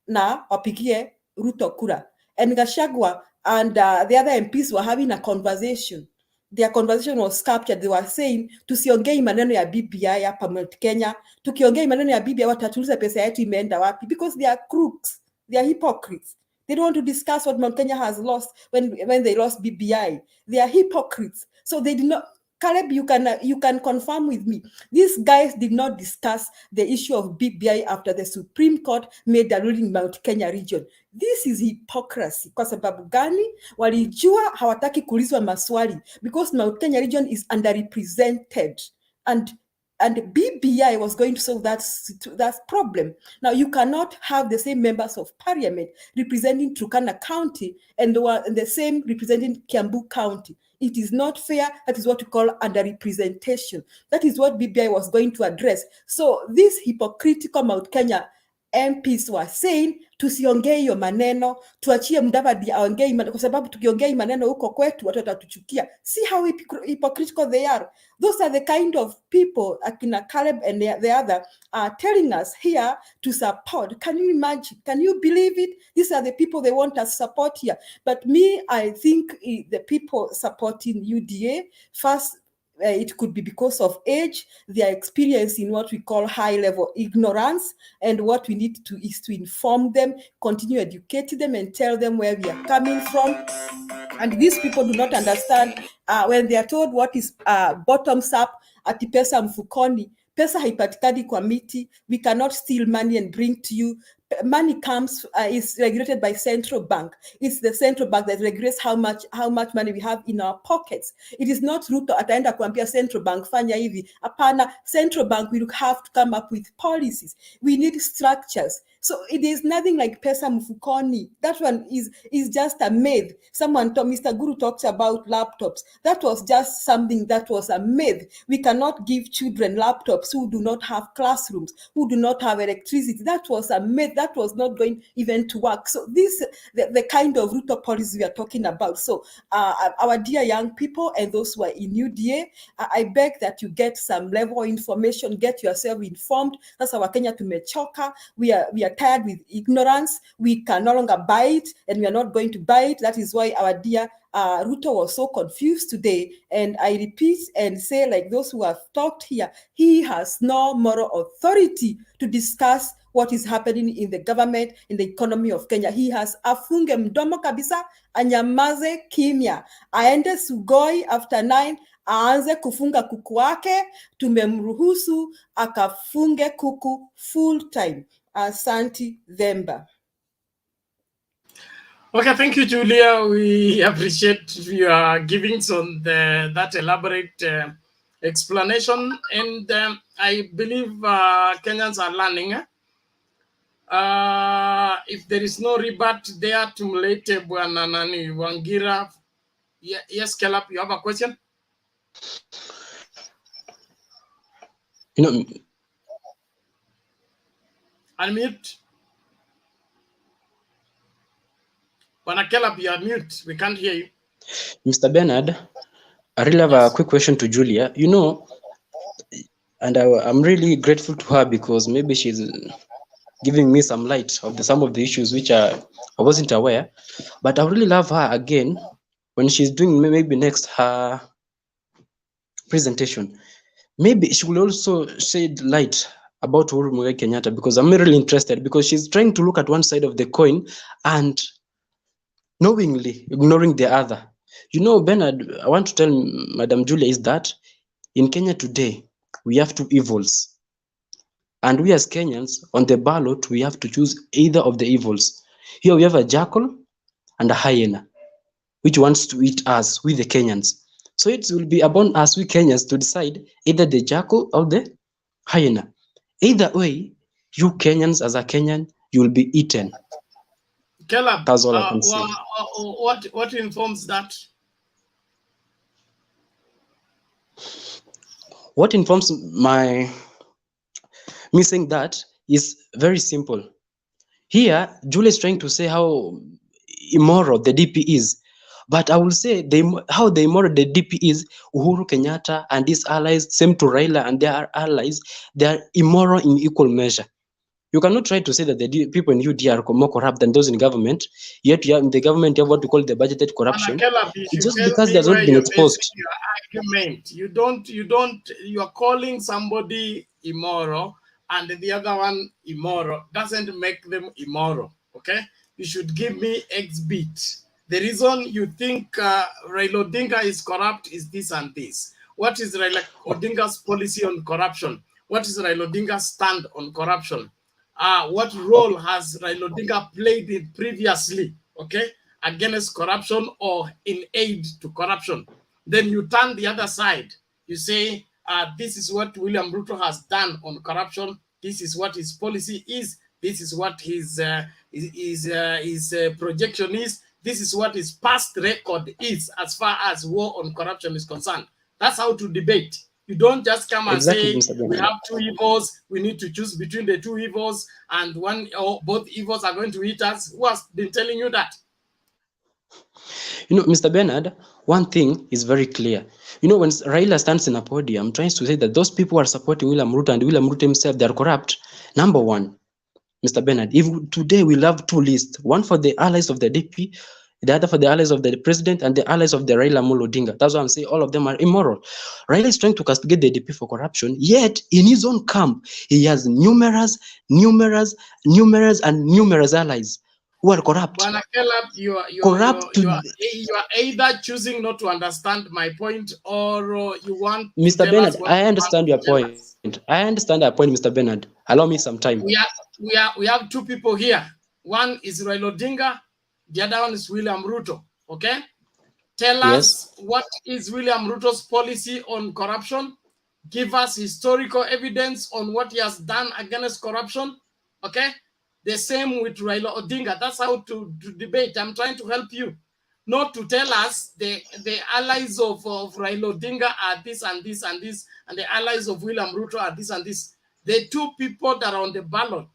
Na wapigie Ruto kura. And Gachagua and the other MPs were having a conversation. Their conversation was captured. They were saying, tusiongei maneno ya BBI hapa Mount Kenya. Tukiongei maneno ya BBI watatuliza pesa yetu imeenda wapi. Because they are crooks. They are hypocrites. They don't want to discuss what Mount Kenya has lost when they lost BBI. They are hypocrites. So they did not. Caleb, you can confirm with me. These guys did not discuss the issue of BBI after the Supreme Court made a ruling in Mount Kenya region. This is hypocrisy. Kwa sababu gani? Walijua hawataki kuulizwa maswali, because Mount Kenya region is underrepresented, and BBI was going to solve that problem. Now, you cannot have the same members of parliament representing Turkana County and the same representing Kiambu County. It is not fair. That is what we call underrepresentation. That is what BBI was going to address. So this hypocritical Mount Kenya MPs were saying, tusiongee hiyo maneno, tuachie Mudavadi aongee maneno, kwa sababu tukiongea maneno huko kwetu watu watatuchukia. See how hypocritical they are. Those are the kind of people Akina Caleb and the other are telling us here to support. Can you imagine? Can you believe it? These are the people they want us to support here. But me, I think the people supporting UDA, first, it could be because of age, their experience in what we call high-level ignorance, and what we need to is to inform them, continue educating them, and tell them where we are coming from. And these people do not understand when they are told what is bottoms up, ati pesa mfukoni. Pesa haipatikani kwa miti. We cannot steal money and bring to you. Money comes is regulated by central bank. It's the central bank that regulates how much money we have in our pockets. It is not Ruto ataenda kuambia central bank fanya hivi. Apana, central bank will have to come up with policies. We need structures. So it is nothing like pesa mfukoni. That one is just a myth. Someone told, Mr. Guru talks about laptops. That was just something that was a myth. We cannot give children laptops who do not have classrooms, who do not have electricity. That was a myth. That was not going even to work. So this, the kind of Ruto policy we are talking about. So our dear young people and those who are in UDA, I beg that you get some level of information, get yourself informed. That's our Kenya tumechoka. We are tired with ignorance. We can no longer buy it, and we are not going to buy it. That is why our dear Ruto was so confused today. And I repeat and say, like those who have talked here, he has no moral authority to discuss what is happening in the government, in the economy of Kenya. He has afunge mdomo kabisa, anyamaze kimya, aende Sugoi after 9, aanze kufunga kuku wake. Tumemruhusu akafunge kuku full time. Asante Themba. Okay, thank you, Julia. We appreciate your givings on that elaborate explanation, and I believe Kenyans are learning. If there is no rebut there, tumlete Bwana nani Wangira. Yes, Kelap, you have a question? You know, Unmute. Bwana Kelap, you are mute. We can't hear you. Mr. Bernard, I really have a quick question to Julia. You know, and I'm really grateful to her because maybe she's giving me some light of some of the issues which I wasn't aware. But I really love her again when she's doing maybe next her presentation. Maybe she will also shed light about Uhuru Muigai Kenyatta, because I'm really interested, because she's trying to look at one side of the coin and knowingly ignoring the other. You know, Bernard, I want to tell Madam Julia is that in Kenya today, we have two evils. And we as Kenyans, on the ballot, we have to choose either of the evils. Here we have a jackal and a hyena, which wants to eat us, we the Kenyans. So it will be upon us, we Kenyans, to decide either the jackal or the hyena. Either way, you Kenyans, as a Kenyan, you will be eaten. Caleb, that's all I can say. What informs that? What informs me saying that is very simple. Here, Julie is trying to say how immoral the DP is. But I will say how the immoral the DP is, Uhuru Kenyatta and his allies, same to Raila and their allies, they are immoral in equal measure. You cannot try to say that the people in UDA are more corrupt than those in government, yet you have in the government you have what we call the budgeted corruption. It's just because there's not been exposed. Your argument. You are calling somebody immoral and the other one immoral. Doesn't make them immoral, okay? You should give me exhibit. The reason you think Raila Odinga is corrupt is this and this. What is Raila Odinga's policy on corruption? What is Raila Odinga's stand on corruption? What role has Raila Odinga played in previously, okay, against corruption or in aid to corruption? Then you turn the other side. You say, this is what William Ruto has done on corruption. This is what his policy is. This is what his projection is. This is what his past record is as far as war on corruption is concerned. That's how to debate. You don't just come and say, we have two evils, we need to choose between the two evils, and one or both evils are going to eat us. Who has been telling you that? You know, Mr. Bernard, one thing is very clear. You know, when Raila stands in a podium trying to say that those people who are supporting William Ruto and William Ruto himself, they are corrupt. Number one, Mr. Bernard, if today we'll have two lists, one for the allies of the DP, the other for the allies of the president and the allies of the Raila Amolo Odinga. That's why I'm saying all of them are immoral. Raila is trying to castigate the DP for corruption, yet in his own camp, he has numerous allies who are corrupt. Bwana Caleb, you are either choosing not to understand my point or you want Mr. Bernard, I understand your point. I understand your point, Mr. Bernard. Allow me some time. We have two people here. One is Raila Odinga, the other one is William Ruto. Okay? Tell us what is William Ruto's policy on corruption. Give us historical evidence on what he has done against corruption. Okay? The same with Raila Odinga. That's how to debate. I'm trying to help you. Not to tell us the allies of Raila Odinga are this and this and this, and the allies of William Ruto are this and this. The two people that are on the ballot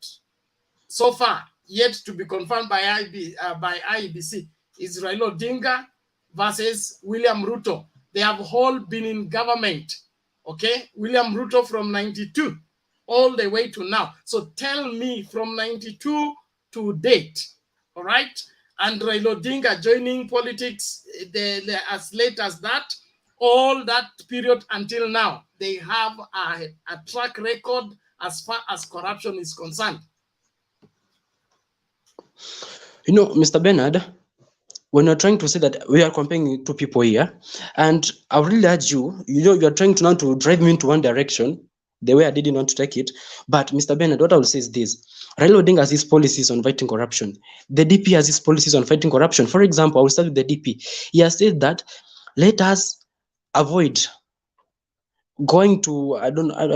so far, yet to be confirmed by IBEC, is Raila Odinga versus William Ruto. They have all been in government. Okay? William Ruto from 92 all the way to now. So tell me from 92 to date, all right? And Raila Odinga joining politics as late as that, all that period until now, they have a track record as far as corruption is concerned. You know, Mr. Bernard, when you're trying to say that we are comparing two people here, and I really urge you, you're trying to now to drive me into one direction, the way I didn't want to take it. But Mr. Bernard, what I will say is this. Raila Odinga has his policies on fighting corruption. The DP has his policies on fighting corruption. For example, I will start with the DP. He has said that let us avoid going to, I don't, how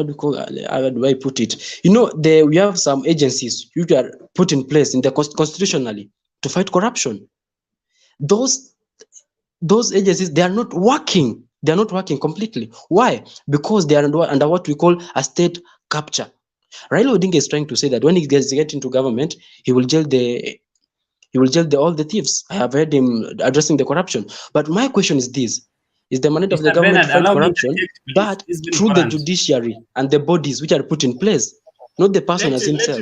do I put it? You know, we have some agencies which are put in place in the constitutionally to fight corruption. Those agencies, they are not working. They are not working completely. Why? Because they are under what we call a state capture. Raila Odinga is trying to say that when he gets into government, he will jail all the thieves. I have heard him addressing the corruption. But my question is this: is the mandate of the Mr. government Bernard, to fight allow me to corruption, interject, please. but It's been through the current. judiciary and the bodies which are put in place, not the person as himself?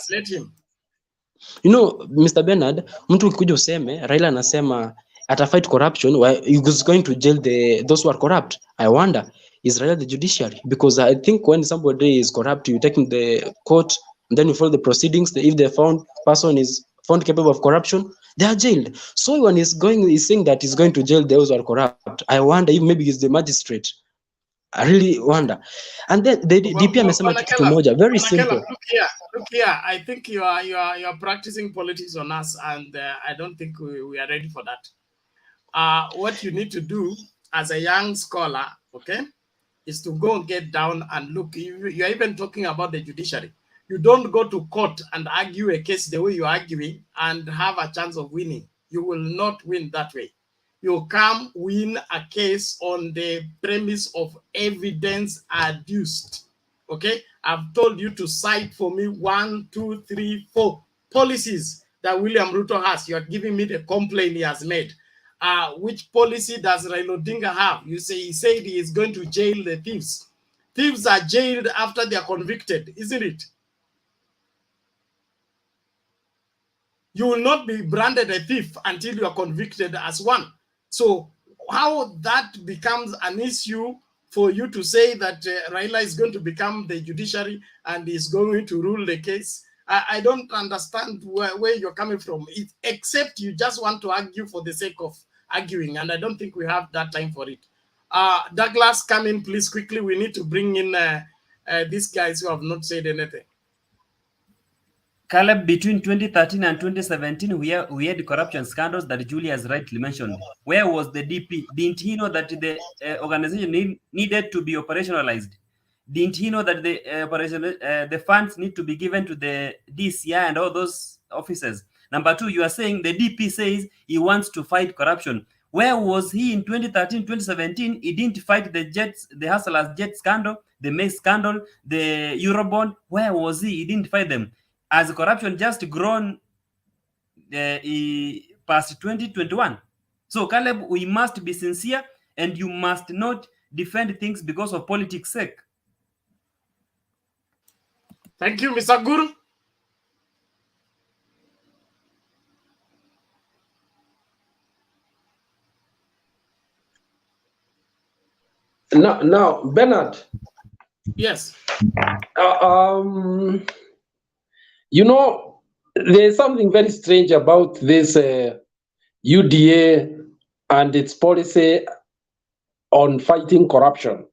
Let him. You know, Mr. Bernard, mtu ukikuja useme Raila anasema ata fight corruption, while he is going to jail those who are corrupt. I wonder, is Raila the judiciary? Because I think when somebody is corrupt, you take him to the court and then you follow the proceedings. If the person is found capable of corruption, they are jailed. So when he's saying that he's going to jail those who are corrupt, I wonder if maybe he's the magistrate. I really wonder. And then the DP amesema kitu moja very simple. Look here. I think you are practicing politics on us, and I don't think we are ready for that. What you need to do as a young scholar, okay, is to go and get down and look. You are even talking about the judiciary. You don't go to court and argue a case the way you're arguing and have a chance of winning. You will not win that way. You come win a case on the premise of evidence adduced. Okay, I've told you to cite for me 1, 2, 3, 4 policies that William Ruto has. You are giving me the complaint he has made. Which policy does Raila Odinga have? You say he said he is going to jail the thieves. Thieves are jailed after they are convicted, isn't it? You will not be branded a thief until you are convicted as one. So how that becomes an issue for you to say that Raila is going to become the judiciary and is going to rule the case? I don't understand where you're coming from, except you just want to argue for the sake of arguing, and I don't think we have that time for it. Douglas, come in, please, quickly. We need to bring in these guys who have not said anything. Caleb, between 2013 and 2017, we had corruption scandals that Julie has rightly mentioned. Where was the DP? Didn't he know that the organization needed to be operationalized? Didn't he know that the funds need to be given to the DCI and all those officers? Number two, you are saying the DP says he wants to fight corruption. Where was he in 2013, 2017? He didn't fight the Hustlers jet scandal, the May scandal, the Eurobond. Where was he? He didn't fight them. Has corruption just grown past 2021? So, Caleb, we must be sincere, and you must not defend things because of politics' sake. Thank you, Mr. Guru. Now, Bernard. Yes. You know, there's something very strange about this UDA and its policy on fighting corruption.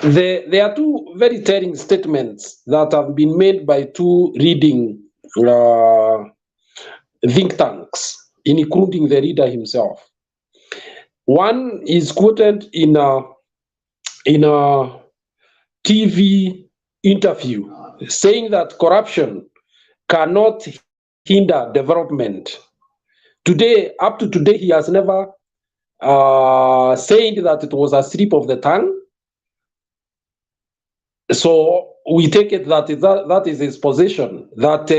There are two very telling statements that have been made by two leading think tanks, including the leader himself. One is quoted in a TV interview saying that corruption cannot hinder development. Up to today, he has never said that it was a slip of the tongue. So we take it that is his position, that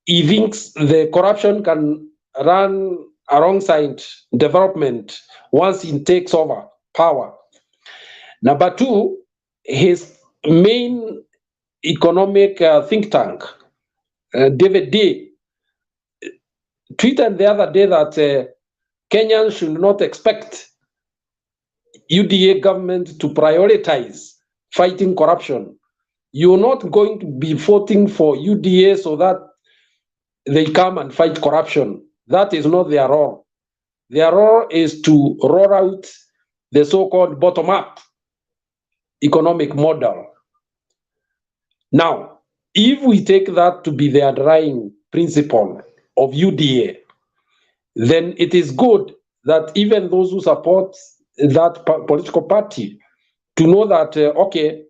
he thinks the corruption can run alongside development once he takes over power. Number two, his main economic think tank, David D, tweeted the other day that Kenyans should not expect UDA government to prioritize fighting corruption. You're not going to be voting for UDA so that they come and fight corruption. That is not their role. Their role is to roll out the so-called bottom-up economic model. Now, if we take that to be the underlying principle of UDA, then it is good that even those who support that political party to know that, okay,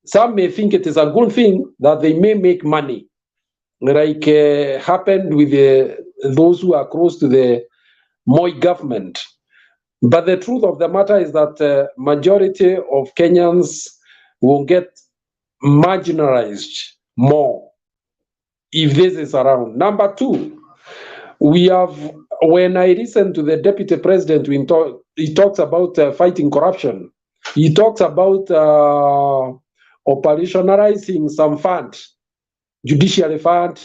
some may think it is a good thing that they may make money, like happened with those who are close to the Moi government. But the truth of the matter is that majority of Kenyans will get marginalized more if this is around. Number two, we have, when I listen to the deputy president, he talks about fighting corruption. He talks about operationalizing some fund, judiciary fund,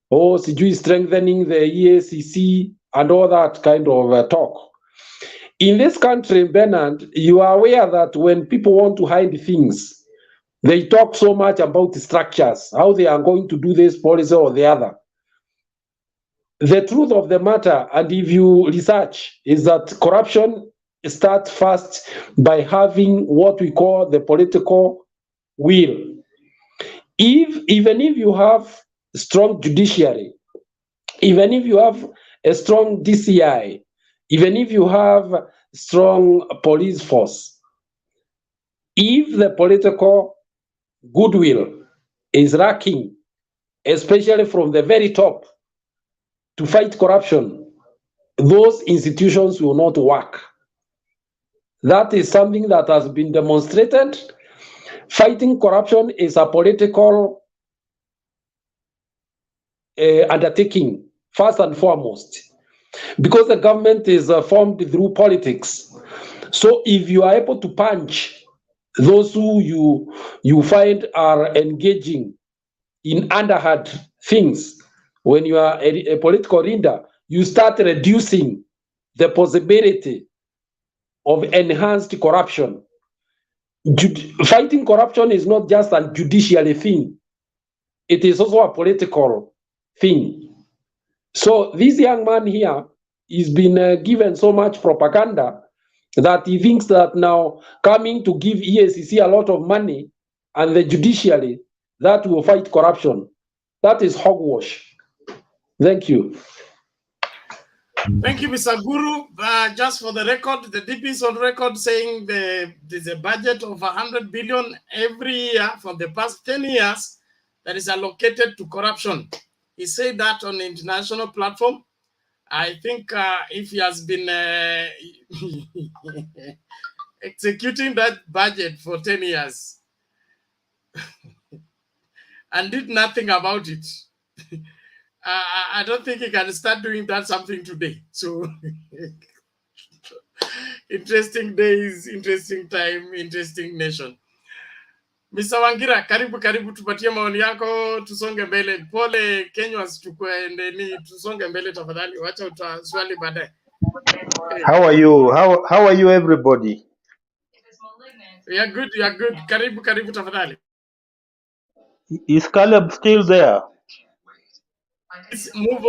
or strengthening the EACC and all that kind of talk. In this country, Bernard, you are aware that when people want to hide things, they talk so much about the structures, how they are going to do this policy or the other. The truth of the matter, and if you research, is that corruption starts first by having what we call the political will. Even if you have strong judiciary, even if you have a strong DCI, even if you have strong police force, if the political goodwill is lacking, especially from the very top, to fight corruption, those institutions will not work. That is something that has been demonstrated. Fighting corruption is a political undertaking, first and foremost, because the government is formed through politics. So if you are able to punch those who you find are engaging in underhand things, when you are a political leader, you start reducing the possibility of enhanced corruption. Fighting corruption is not just a judicial thing. It is also a political thing. So this young man here is been given so much propaganda that he thinks that now coming to give EACC a lot of money and the judiciary, that will fight corruption. That is hogwash. Thank you. Thank you, Mr. Guru. Just for the record, the DP is on record saying there's a budget of 100 billion every year for the past 10 years that is allocated to corruption. He said that on the international platform. I think if he has been executing that budget for 10 years and did nothing about it, I don't think he can start doing that something today. So interesting days, interesting time, interesting nation. Mr. Wangira, karibu tupatie maoni yako, tusonge mbele. Pole Kenyans, tukuendeni, tusonge mbele tafadhali. Wacha utaswali baadaye. How are you? How are you, everybody? We are good, you are good. Karibu tafadhali. Is Caleb still there? Let's move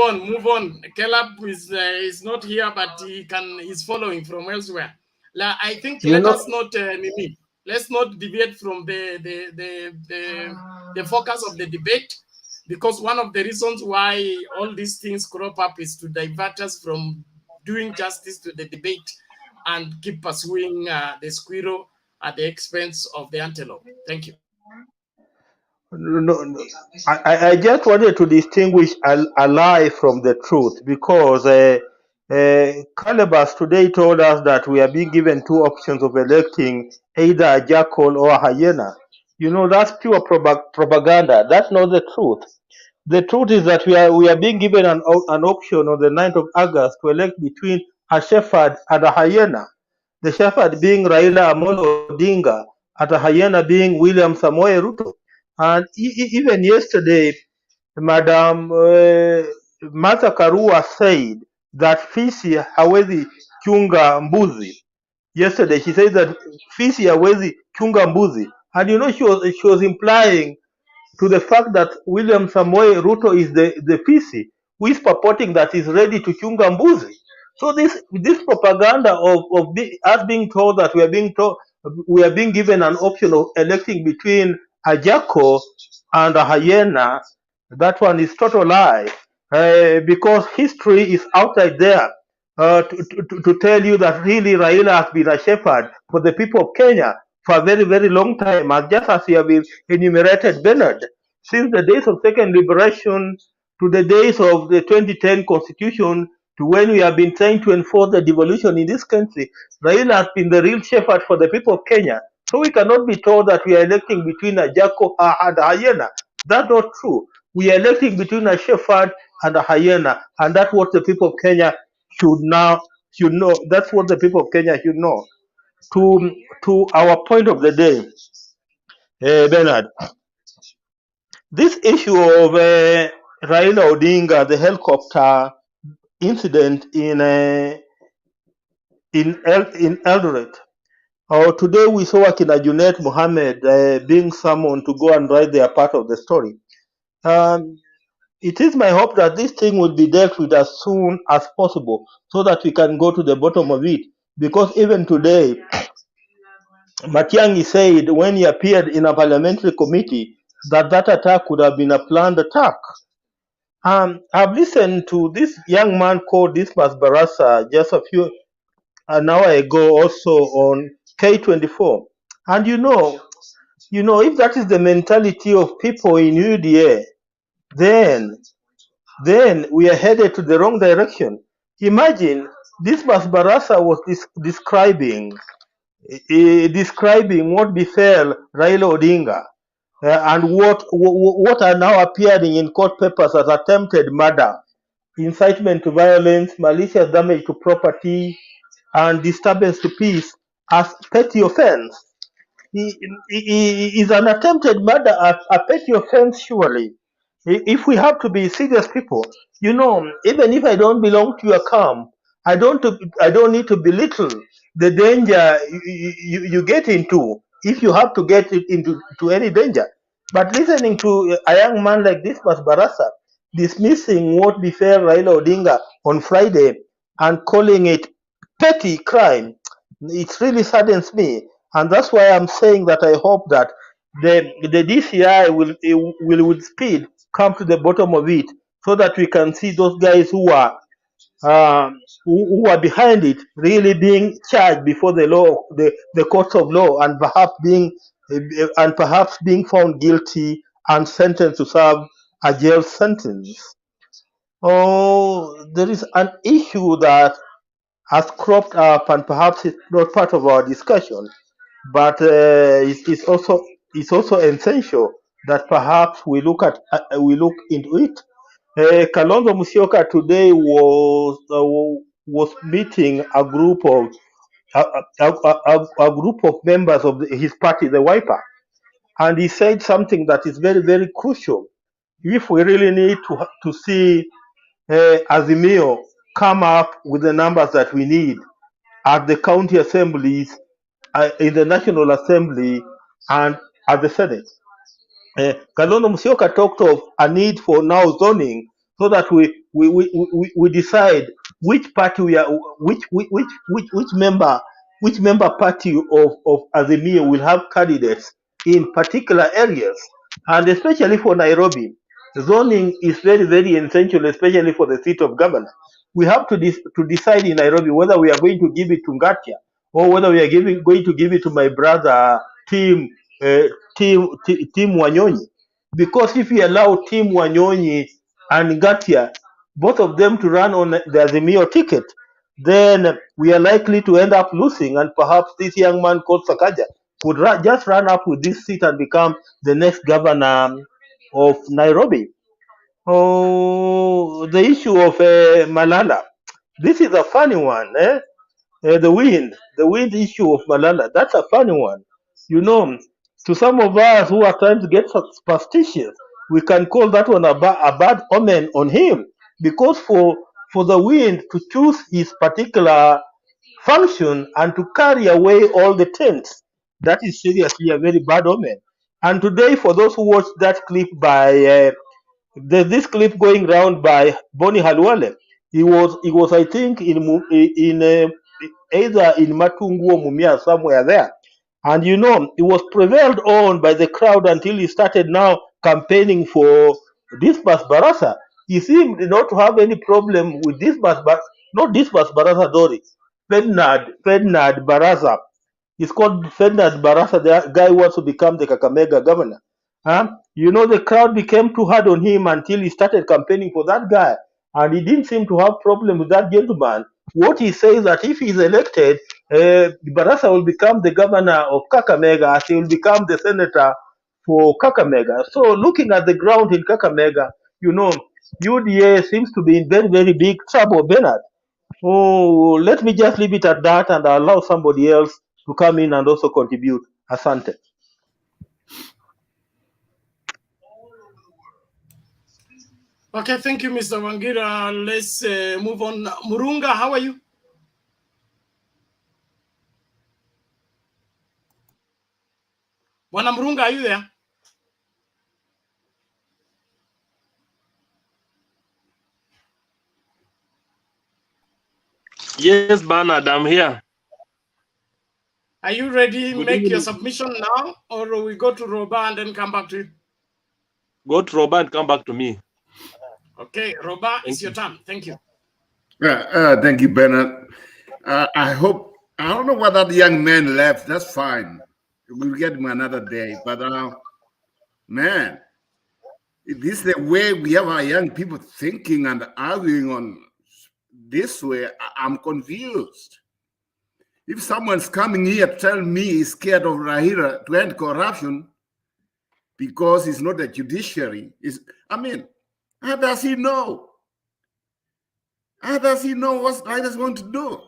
on. Caleb is not here, but he's following from elsewhere. I think let's not deviate from the focus of the debate, because one of the reasons why all these things crop up is to divert us from doing justice to the debate and keep pursuing the squirrel at the expense of the antelope. Thank you. No. I just wanted to distinguish a lie from the truth, because Calebas today told us that we are being given two options of electing either a jackal or a hyena. You know, that's pure propaganda. That's not the truth. The truth is that we are being given an option on the 9th of August to elect between a shepherd and a hyena. The shepherd being Raila Amolo Odinga, and a hyena being William Samoei Ruto. And even yesterday, Madam Martha Karua said that fisi hawezi chunga mbuzi. Yesterday she said that fisi hawezi chunga mbuzi, and you know she was implying to the fact that William Samoei Ruto is the fisi who is purporting that he's ready to chunga mbuzi. So this propaganda of us being told that we are being given an option of electing between a jackal and a hyena, that one is total lie, because history is outside there. to tell you that really Raila has been a shepherd for the people of Kenya for a very, very long time, as just as you have enumerated, Bernard, since the days of second liberation to the days of the 2010 constitution to when we have been trying to enforce the devolution in this country, Raila has been the real shepherd for the people of Kenya. So we cannot be told that we are electing between a jackal and a hyena. That's not true. We are electing between a shepherd and a hyena, and that's what the people of Kenya should know. That's what the people of Kenya should know. To our point of the day, Bernard, this issue of Raila Odinga, the helicopter incident in Eldoret. Today we saw Akina Junet Mohammed being summoned to go and write their part of the story. It is my hope that this thing will be dealt with as soon as possible so that we can go to the bottom of it. Because even today, Matiang'i said when he appeared in a parliamentary committee that that attack could have been a planned attack. I've listened to this young man called Dismas Barasa just an hour ago also on K24. And you know, if that is the mentality of people in UDA, then we are headed to the wrong direction. Imagine Dismas Barasa was describing what befell Raila Odinga and what are now appearing in court papers as attempted murder, incitement to violence, malicious damage to property, and disturbance to peace as petty offense. Is an attempted murder a petty offense? Surely, if we have to be serious people, even if I don't belong to your camp, I don't need to belittle the danger you get into if you have to get into any danger. But listening to a young man like this, Barasa, dismissing what befell Raila Odinga on Friday and calling it petty crime, it really saddens me. And that's why I'm saying that I hope that the DCI will with speed come to the bottom of it so that we can see those guys who are behind it really being charged before the law, the courts of law, and perhaps being found guilty and sentenced to serve a jail sentence. There is an issue that has cropped up, and perhaps it's not part of our discussion, but it's also essential that perhaps we look into it. Kalonzo Musyoka today was meeting a group of members of his party, the Wiper, and he said something that is very, very crucial. If we really need to see AZIMIO come up with the numbers that we need at the county assemblies, in the National Assembly, and at the Senate. Kalonzo Musyoka talked of a need for now zoning so that we decide which party which member party of AZIMIO will have candidates in particular areas, and especially for Nairobi. Zoning is very, very essential, especially for the seat of governor. We have to decide in Nairobi whether we are going to give it to Ngatia or whether we are going to give it to my brother Tim Wanyonyi. Because if we allow Tim Wanyonyi and Ngatia, both of them to run on the Azimio ticket, then we are likely to end up losing, and perhaps this young man called Sakaja could just run up with this seat and become the next governor of Nairobi. The issue of Malala. This is a funny one. The wind issue of Malala. That's a funny one. To some of us who are trying to get superstitious, we can call that one a bad omen on him, because for the wind to choose his particular function and to carry away all the tents, that is seriously a very bad omen. And today, for those who watched that clip by there's this clip going around by Bonnie Halwale. He was I think in either in Matungu or Mumia, somewhere there, and he was prevailed on by the crowd until he started now campaigning for Dismas Barasa. He seemed not to have any problem with Dismas not Dismas Barasa Dori, Ferdinand Barasa. He's called Ferdinand Barasa. The guy who wants to become the Kakamega governor. You know, the crowd became too hard on him until he started campaigning for that guy. And he didn't seem to have problem with that gentleman. What he says that if he's elected, Barasa will become the governor of Kakamega, as he will become the senator for Kakamega. So looking at the ground in Kakamega, you know, UDA seems to be in very, very big trouble, Bernard. Oh, let me just leave it at that and allow somebody else to come in and also contribute. Asante. Okay, thank you, Mr. Wangira. Let's move on. Murunga, how are you? Bwana Murunga, are you there? Yes, Bernard, I'm here. Are you ready? Good Make your evening. submission now, or we go to Roba and then come back to you? Go to Roba and come back to me. Okay, Roba, it's your turn. Thank you. Thank you, Bernard. I hope, I don't know why that young man left. That's fine. We'll get him another day. But, man, this is the way we have our young people thinking and arguing on this way. I'm confused. If someone's coming here to tell me he's scared of Raila to end corruption because he's not a judiciary, I mean, how does he know? How does he know what Raila's going to do?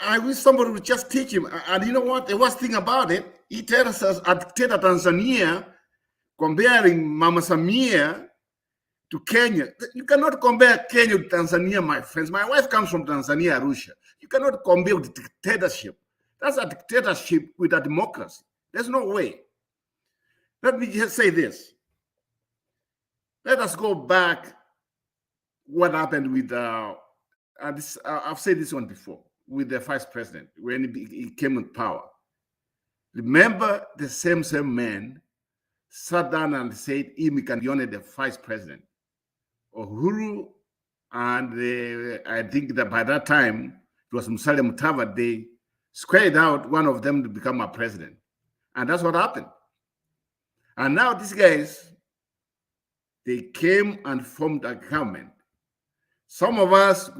I wish somebody would just teach him. And you know what? The worst thing about it, he tells us at Tanzania, comparing Mama Samia to Kenya. You cannot compare Kenya to Tanzania, my friends. My wife comes from Tanzania, Arusha. You cannot compare with dictatorship. That's a dictatorship with a democracy. There's no way. Let me just say this. Let us go back what happened with, I've said this one before, with the vice president when he came in power. Remember, the same man sat down and said, Imi can be only the vice president. Uhuru, and I think that by that time, it was Musalia Mudavadi, they squared out one of them to become a president. And that's what happened. And now these guys, they came and formed a government. Some of us,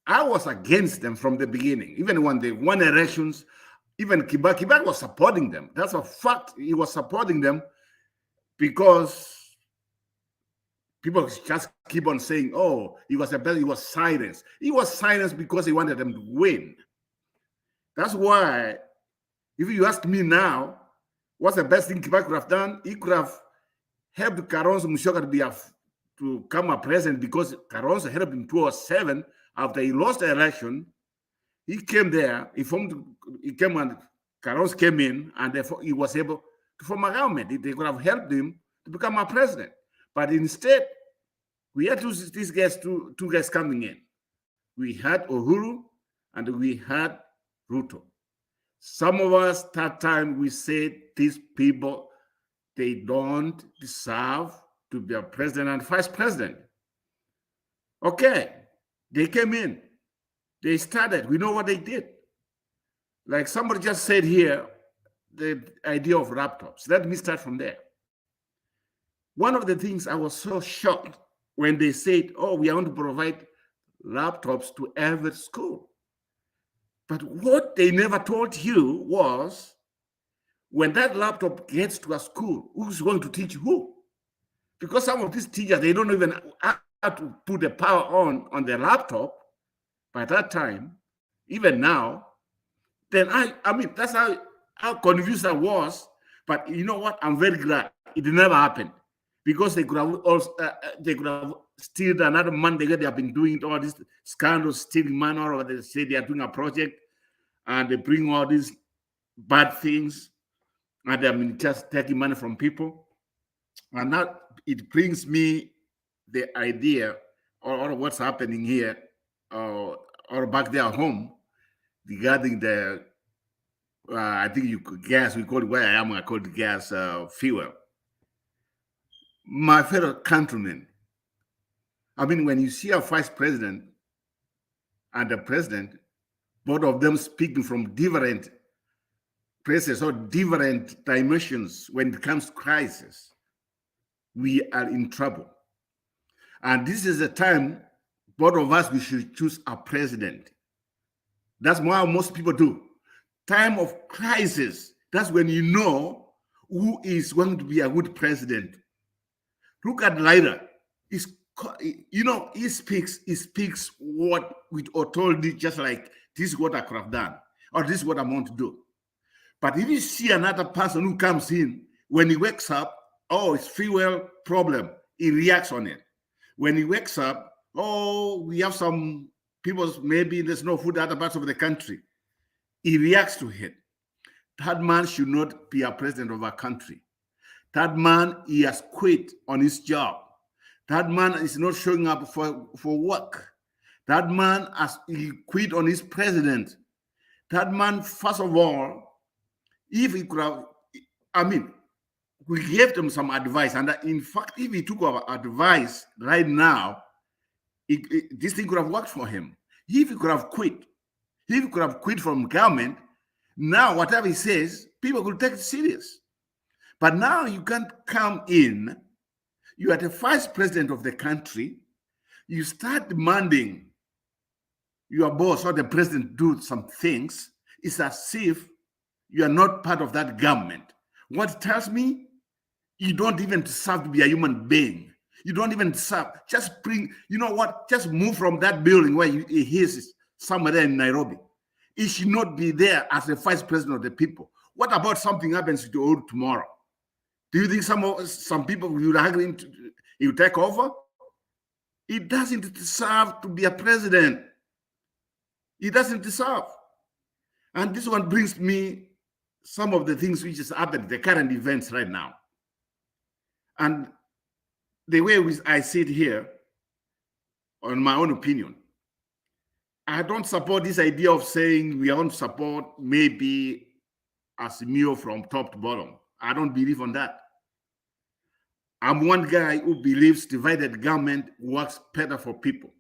I was against them from the beginning. Even when they won elections, even Kibaki was supporting them. That's a fact. He was supporting them because people just keep on saying, oh, he was silenced. He was silenced because he wanted them to win. That's why, if you ask me now, what's the best thing Kibaki could have done? He could have helped Kalonzo Musyoka to become a president, because Kalonzo helped him in 2007 after he lost the election. He came there, he came and Kalonzo came in, and therefore he was able to form a government. They could have helped him to become a president. But instead, we had these guys, two guys coming in. We had Uhuru and we had RUTO. Some of us, that time, we said these people, they don't deserve to be a president and vice president. Okay, they came in. They started. We know what they did. Like somebody just said here, the idea of laptops. Let me start from there. One of the things I was so shocked when they said, oh, we are going to provide laptops to every school. But what they never told you was, when that laptop gets to a school, who's going to teach who? Because some of these teachers, they don't even have to put the power on their laptop by that time, even now. Then I mean, that's how confused I was. But you know what? I'm very glad it never happened, because they could have also stealed another money. They have been doing all these scandals, stealing money, or they say they are doing a project and they bring all these bad things, and they have been just taking money from people. And now it brings me the idea, or what's happening here, or back there at home, regarding the, I think you could guess, we call it where I am, I call it gas fuel. My fellow countrymen, I mean, when you see a vice president and the president, both of them speaking from different places or different dimensions when it comes to crisis, we are in trouble. And this is the time, both of us, we should choose a president. That's what most people do. Time of crisis, that's when you know who is going to be a good president. Look at RAILA. He speaks what with authority, just like this is what I could have done, or this is what I want to do. But if you see another person who comes in, when he wakes up, oh, it's fuel problem, he reacts on it. When he wakes up, oh, we have some people, maybe there's no food in other parts of the country, he reacts to it. That man should not be a president of our country. That man, he has quit on his job. That man is not showing up for work. That man he quit on his president. That man, first of all, if he could have, we gave them some advice. And in fact, if he took our advice right now, this thing could have worked for him. If he could have quit, if he could have quit from government, now whatever he says, people could take it serious. But now you can't come in, you are the vice president of the country, you start demanding your boss or the president do some things, it's as if you are not part of that government. What it tells me, you don't even deserve to be a human being. You don't even deserve, just bring, you know what, just move from that building where he is somewhere there in Nairobi. He should not be there as the vice president of the people. What about something happens to you tomorrow? Do you think some people will agree to take over? He doesn't deserve to be a president. He doesn't deserve. And this one brings me some of the things which is happening, the current events right now. And the way I see it here, on my own opinion, I don't support this idea of saying we don't support maybe AZIMIO from top to bottom. I don't believe on that. I'm one guy who believes divided government works better for people.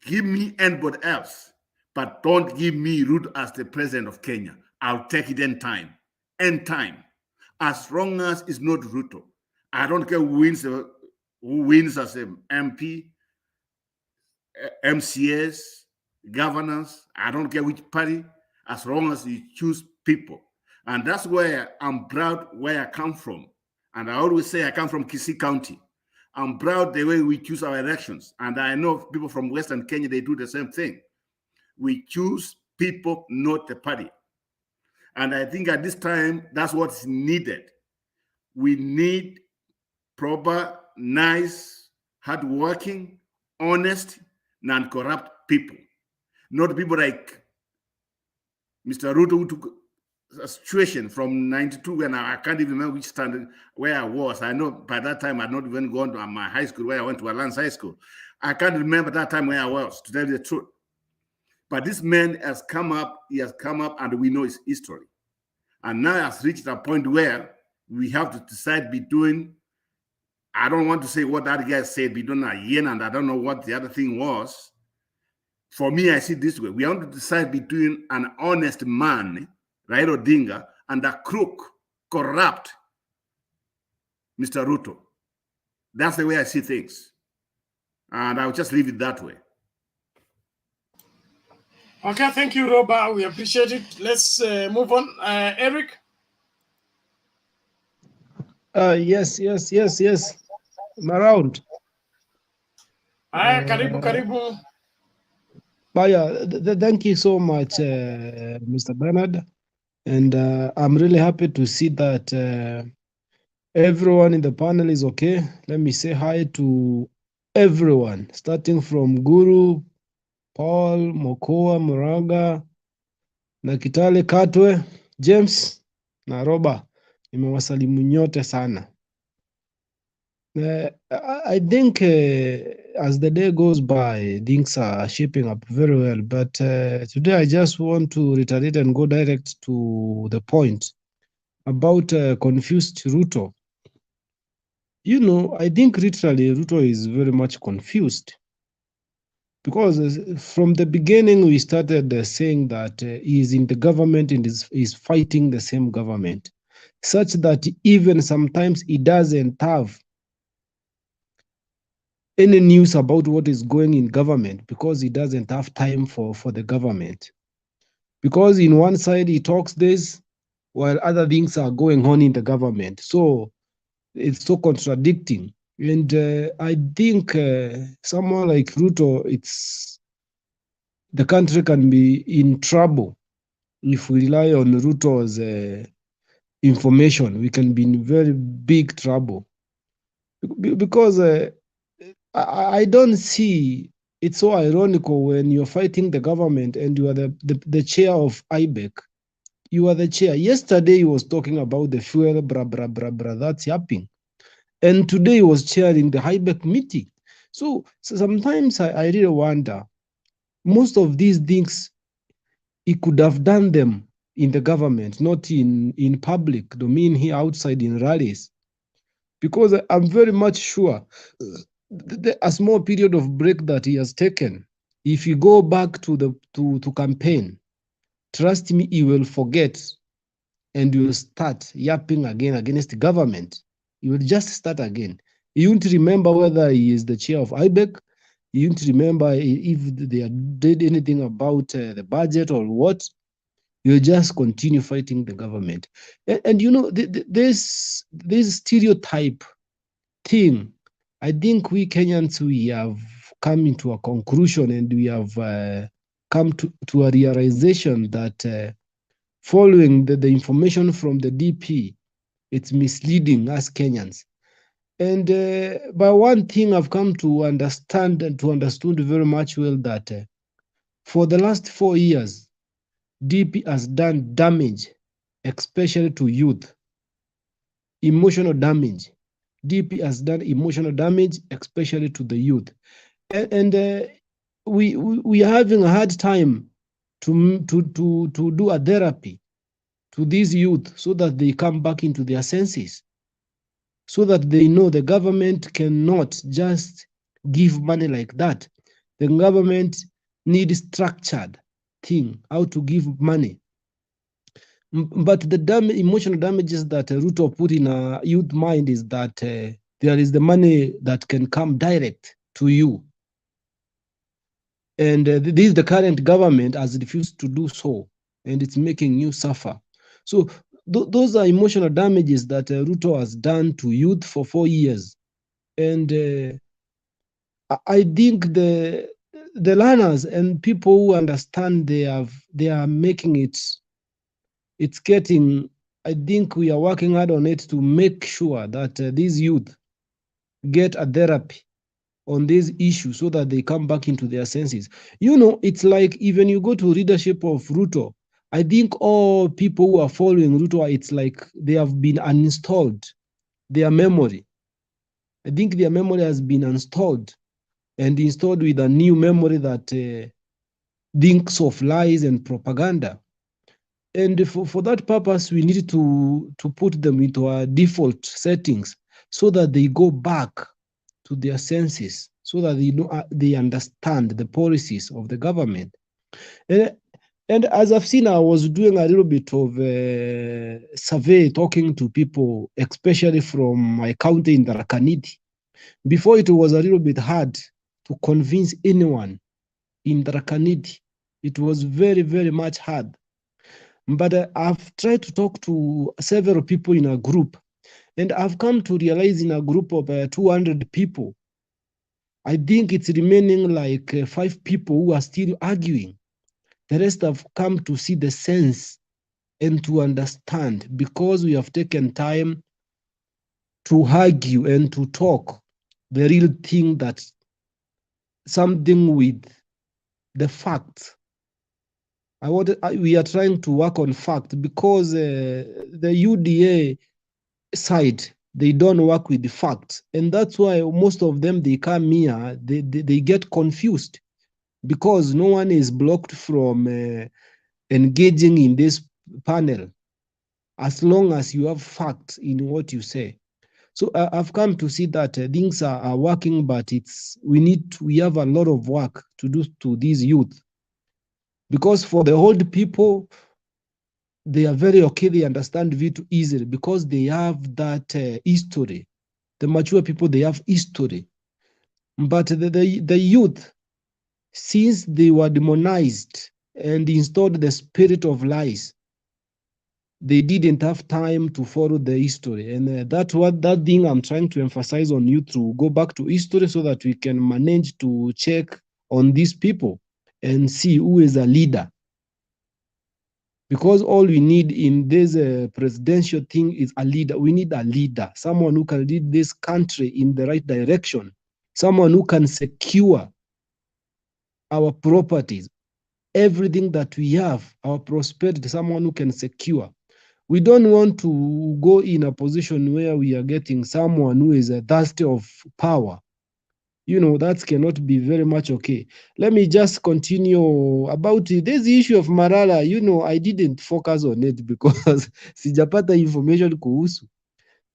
Give me anybody else, but don't give me RUTO as the president of Kenya. I'll take it anytime. As long as it's not RUTO. I don't care who wins as an MP, MCS, governors. I don't care which party, as long as you choose people. And that's where I'm proud where I come from. And I always say I come from Kisii County. I'm proud the way we choose our elections. And I know people from Western Kenya, they do the same thing. We choose people, not the party. And I think at this time, that's what's needed. We need proper, nice, hardworking, honest, non-corrupt people. Not people like Mr. RUTO, who took a situation from 92 when I can't even remember which standard where I was. I know by that time I'd not even gone to my high school where I went to Alliance High School. I can't remember that time where I was, to tell you the truth. But this man has come up, and we know his history. And now has reached a point where we have to decide between, I don't want to say what that guy said, between a yen and I don't know what the other thing was. For me, I see it this way. We have to decide between an honest man, Raila Odinga, and a crook, corrupt Mr. RUTO. That's the way I see things. And I'll just leave it that way. Okay, thank you, Roba. We appreciate it. Let's move on. Eric? Yes. I'm around. Karibu. Thank you so much, Mr. Bernard. And I'm really happy to see that everyone in the panel is okay. Let me say hi to everyone, starting from Guru, Paul, Mokoa, Moraga, na Kitale Katwe, James na Roba. Nimewasalimu nyote sana. I think as the day goes by, things are shaping up very well. But today I just want to reiterate and go direct to the point about confused RUTO. You know, I think literally RUTO is very much confused because from the beginning we started saying that he is in the government and is fighting the same government, such that even sometimes he doesn't have any news about what is going in government because he doesn't have time for the government. Because in one side he talks this while other things are going on in the government. So it's so contradicting. And I think someone like Ruto, the country can be in trouble if we rely on Ruto's information. We can be in very big trouble because I don't see. It's so ironical when you're fighting the government and you are the chair of IBEC. You are the chair. Yesterday he was talking about the fuel, that's yapping. And today he was chairing the IBEC meeting. So sometimes I really wonder, most of these things, he could have done them in the government, not in public domain here outside in rallies. Because I'm very much sure a small period of break that he has taken, if you go back to campaign, trust me, he will forget and will start yapping again against the government. He will just start again. He won't remember whether he is the chair of IBEC. He won't remember if they did anything about the budget or what. You'll just continue fighting the government. And you know, this stereotype thing, I think we Kenyans, we have come into a conclusion and we have come to a realization that following the information from the DP, it's misleading us Kenyans. And by one thing I've come to understand and to understand very much well that for the last 4 years, DP has done damage, especially to youth, emotional damage. DP has done emotional damage, especially to the youth. And we are having a hard time to do a therapy to these youth so that they come back into their senses, so that they know the government cannot just give money like that. The government needs structured thing, how to give money. But the emotional damages that Ruto put in a youth mind is that there is the money that can come direct to you. And this the current government has refused to do so, and it's making you suffer. So those are emotional damages that Ruto has done to youth for 4 years. And I think the learners and people who understand they are making it, it's getting, I think we are working hard on it to make sure that these youth get a therapy on these issues so that they come back into their senses. You know, it's like even you go to leadership of Ruto, I think all people who are following Ruto, it's like they have been uninstalled, their memory. I think their memory has been installed and installed with a new memory that thinks of lies and propaganda. And for that purpose, we need to put them into our default settings so that they go back to their senses, so that they understand the policies of the government. And as I've seen, I was doing a little bit of a survey, talking to people, especially from my county in Tharaka-Nithi. Before, it was a little bit hard to convince anyone in Tharaka-Nithi. It was very, very much hard. But I've tried to talk to several people in a group, and I've come to realize in a group of 200 people, I think it's remaining like 5 people who are still arguing. The rest have come to see the sense and to understand, because we have taken time to argue and to talk the real thing, that something with the facts. We are trying to work on fact, because the UDA side, they don't work with the facts, and that's why most of them, they come here, they get confused, because no one is blocked from engaging in this panel as long as you have facts in what you say. So I've come to see that things are working, but we have a lot of work to do to these youth. Because for the old people, they are very okay, they understand VITU easily because they have that history. The mature people, they have history. But the youth, since they were demonized and installed the spirit of lies, they didn't have time to follow the history. And that thing I'm trying to emphasize on you, to go back to history so that we can manage to check on these people and see who is a leader. Because all we need in this presidential thing is a leader. We need a leader, someone who can lead this country in the right direction, someone who can secure our properties, everything that we have, our prosperity, someone who can secure. We don't want to go in a position where we are getting someone who is thirsty of power. You know, that cannot be very much okay. Let me just continue about this issue of Malala. You know, I didn't focus on it because sijapata information kuhusu.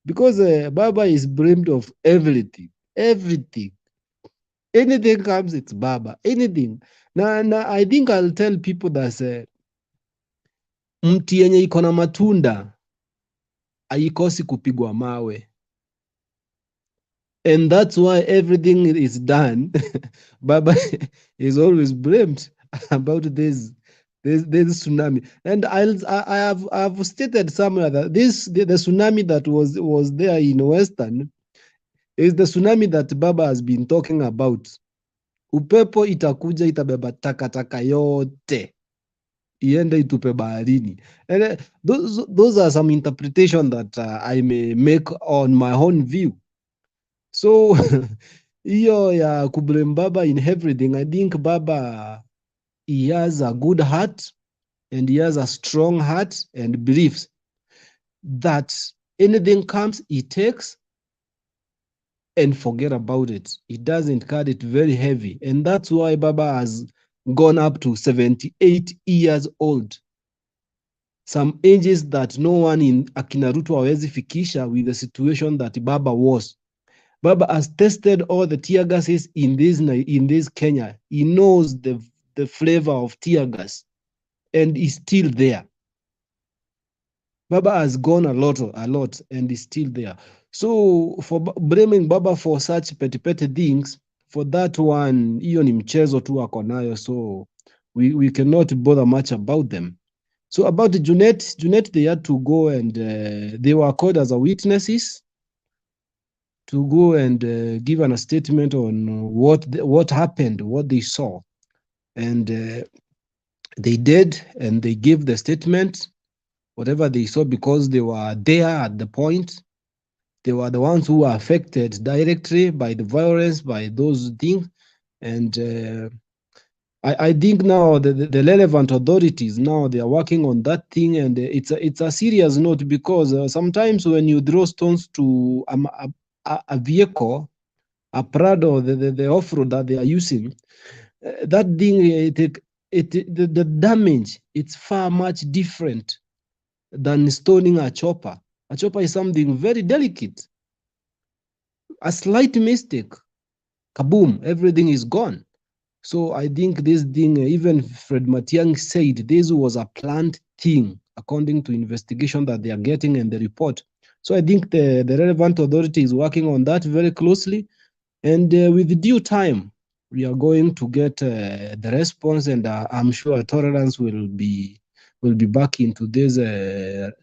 Because Baba is blamed of everything. Everything. Anything comes, it's Baba. Anything. Na I think I'll tell people that mti yenye iko na matunda haikosi kupigwa mawe. And that's why everything is done. Baba is always blamed about this tsunami. And I have stated somewhere that the tsunami that was there in Western is the tsunami that Baba has been talking about. Upepo itakuja, itabeba takataka yote, iende itupe baharini. And those are some interpretation that I may make on my own view. So hiyo ya kublame Baba in everything, I think Baba, he has a good heart and he has a strong heart and believes that anything comes, he takes and forget about it. He doesn't cut it very heavy. And that's why Baba has gone up to 78 years old. Some ages that no one in akina RUTO hawezi fikisha with the situation that Baba was. Baba has tested all the tear gases in this Kenya. He knows the flavor of tear gas and is still there. Baba has gone a lot and is still there. So for blaming Baba for such petty things, for that one, hiyo ni mchezo tu ako nayo, so we cannot bother much about them. So about JUNET, they had to go and they were called as witnesses to go and give a statement on what happened, what they saw. And they did, and they gave the statement, whatever they saw, because they were there at the point. They were the ones who were affected directly by the violence, by those things. And I think now the relevant authorities, now they are working on that thing, and it's a serious note, because sometimes when you throw stones to a vehicle, a Prado, the off-road that they are using, that thing, the damage, it's far much different than stoning a chopper. A chopper is something very delicate. A slight mistake, kaboom, everything is gone. So I think this thing, even Fred Matiang'i said this was a planned thing, according to investigation that they are getting and the report. So I think the relevant authority is working on that very closely. And with due time, we are going to get the response, and I'm sure tolerance will be back into this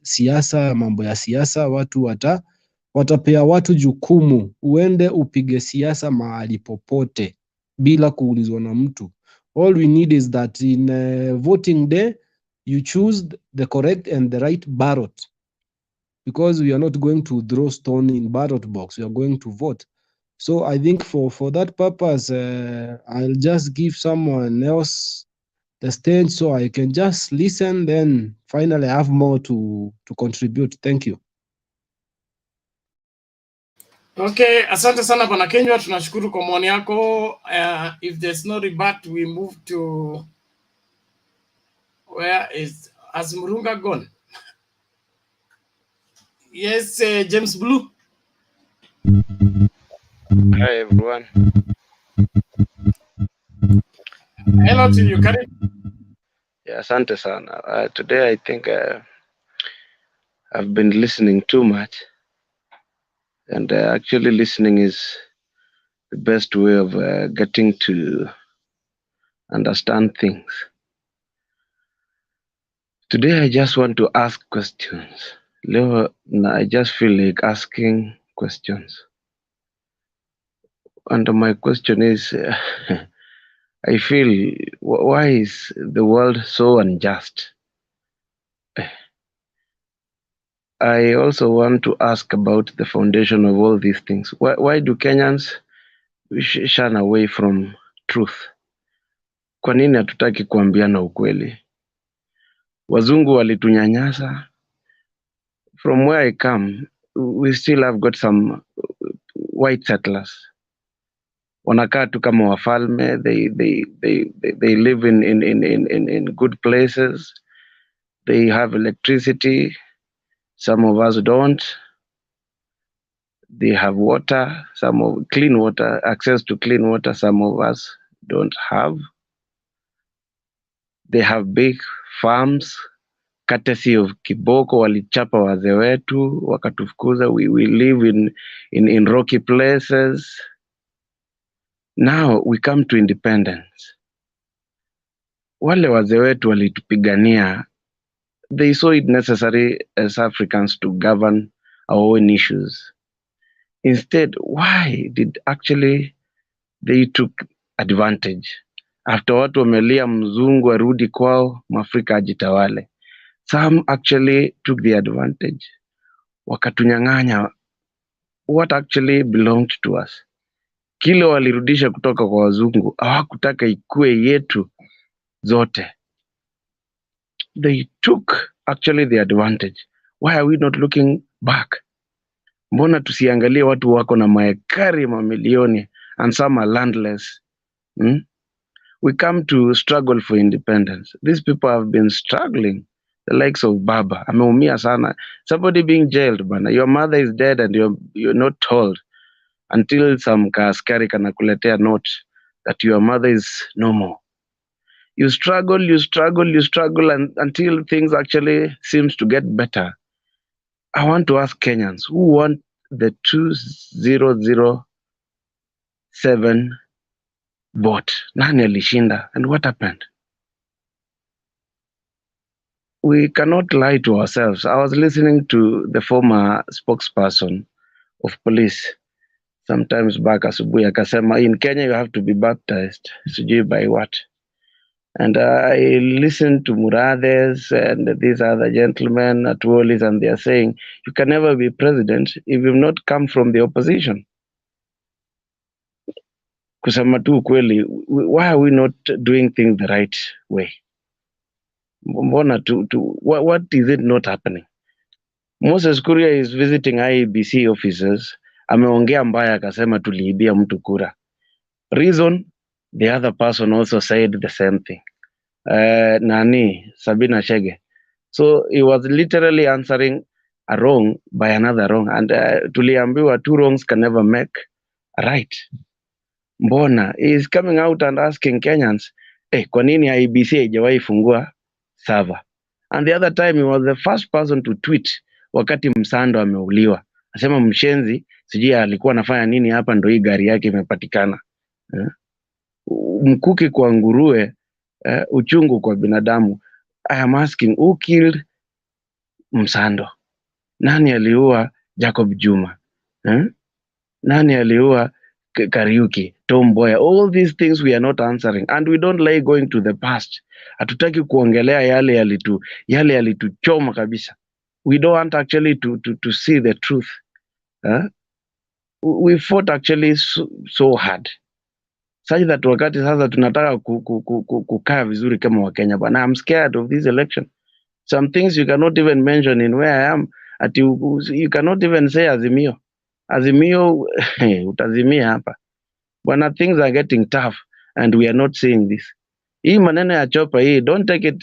siasa, mambo ya siasa. Watu watapea watu jukumu, uende upige siasa mahali popote bila kuulizwa na mtu. All we need is that in voting day, you choose the correct and the right ballot, because we are not going to throw stone in ballot box. We are going to vote. So I think for that purpose, I'll just give someone else the stage so I can just listen. Then finally I have more to contribute. Thank you. Okay, asante sana Bwana Kenywa, tunashukuru kwa maoni yako. If there's no rebut, we move to where is Murunga gone? Yes, James Blue. Hi everyone. Hello to you, Kari. Yeah, asante sana. Today I think I've been listening too much, and actually listening is the best way of getting to understand things. Today I just want to ask questions. Leo, I just feel like asking questions. And my question is, I feel, why is the world so unjust? I also want to ask about the foundation of all these things. Why do Kenyans shun away from truth? Kwa nini hatutaki kuambiana ukweli? Wazungu walitunyanyasa. From where I come, we still have got some white settlers. Wanakaa tu kama wafalme. They live in good places. They have electricity. Some of us don't. They have water, clean water, access to clean water, some of us don't have. They have big farms, courtesy of Kiboko, walichapa wazee wetu, wakatufukuza. We live in rocky places. Now we come to independence. Wale wazee wetu walitupigania. They saw it necessary as Africans to govern our own issues. Instead, why did actually they took advantage? After watu wamelia mzungu arudi kwao, Mwafrika ajitawale. Some actually took the advantage. Wakatunyang'anya what actually belonged to us. Kile walirudisha kutoka kwa wazungu, hawakutaka ikue yetu zote. They took actually the advantage. Why are we not looking back? Mbona tusiangalie watu wako na maekari mamilioni and some are landless? We come to struggle for independence. These people have been struggling. The likes of Baba. Ameumia sana. Somebody being jailed, bana. Your mother is dead and you're not told until some kaaskari kanakuletea note that your mother is no more. You struggle until things actually seems to get better. I want to ask Kenyans who want the 2007 vote. Nani alishinda and what happened? We cannot lie to ourselves. I was listening to the former spokesperson of police sometimes back asubuhi akasema in Kenya you have to be baptized. Sijui by what. And I listened to Murathes and these other gentlemen at Wallis, and they are saying you can never be president if you've not come from the opposition. Kusema tu ukweli, why are we not doing things the right way? Mbona what is it not happening? Moses Kuria is visiting IBEC officers. Ameongea mbaya akasema tuliibia mtu kura. Reason, the other person also said the same thing. Sabina Chege. So he was literally answering a wrong by another wrong. And tuliambiwa two wrongs can never make a right. Mbona he is coming out and asking Kenyans, kwa nini IBEC haijawahi fungua server? And the other time he was the first person to tweet wakati Msando ameuliwa. Asema mshenzi, sijui alikuwa anafanya nini hapa ndo hii gari yake imepatikana. Mkuki kwa nguruwe, uchungu kwa binadamu. I am asking, who killed Msando? Nani aliua Jacob Juma? Nani aliua Kariuki, Tom Mboya? All these things we are not answering, and we don't like going to the past. Hatutaki kuongelea yale yalituchoma kabisa. We don't want actually to see the truth. We fought actually so hard. Such that wakati sasa tunataka kukaa vizuri kama Wakenya. But I'm scared of this election. Some things you cannot even mention in where I am. You cannot even say Azimio. Azimio, utazimia hapa. Bwana, things are getting tough and we are not seeing this. Hii maneno ya chopa hii, don't take it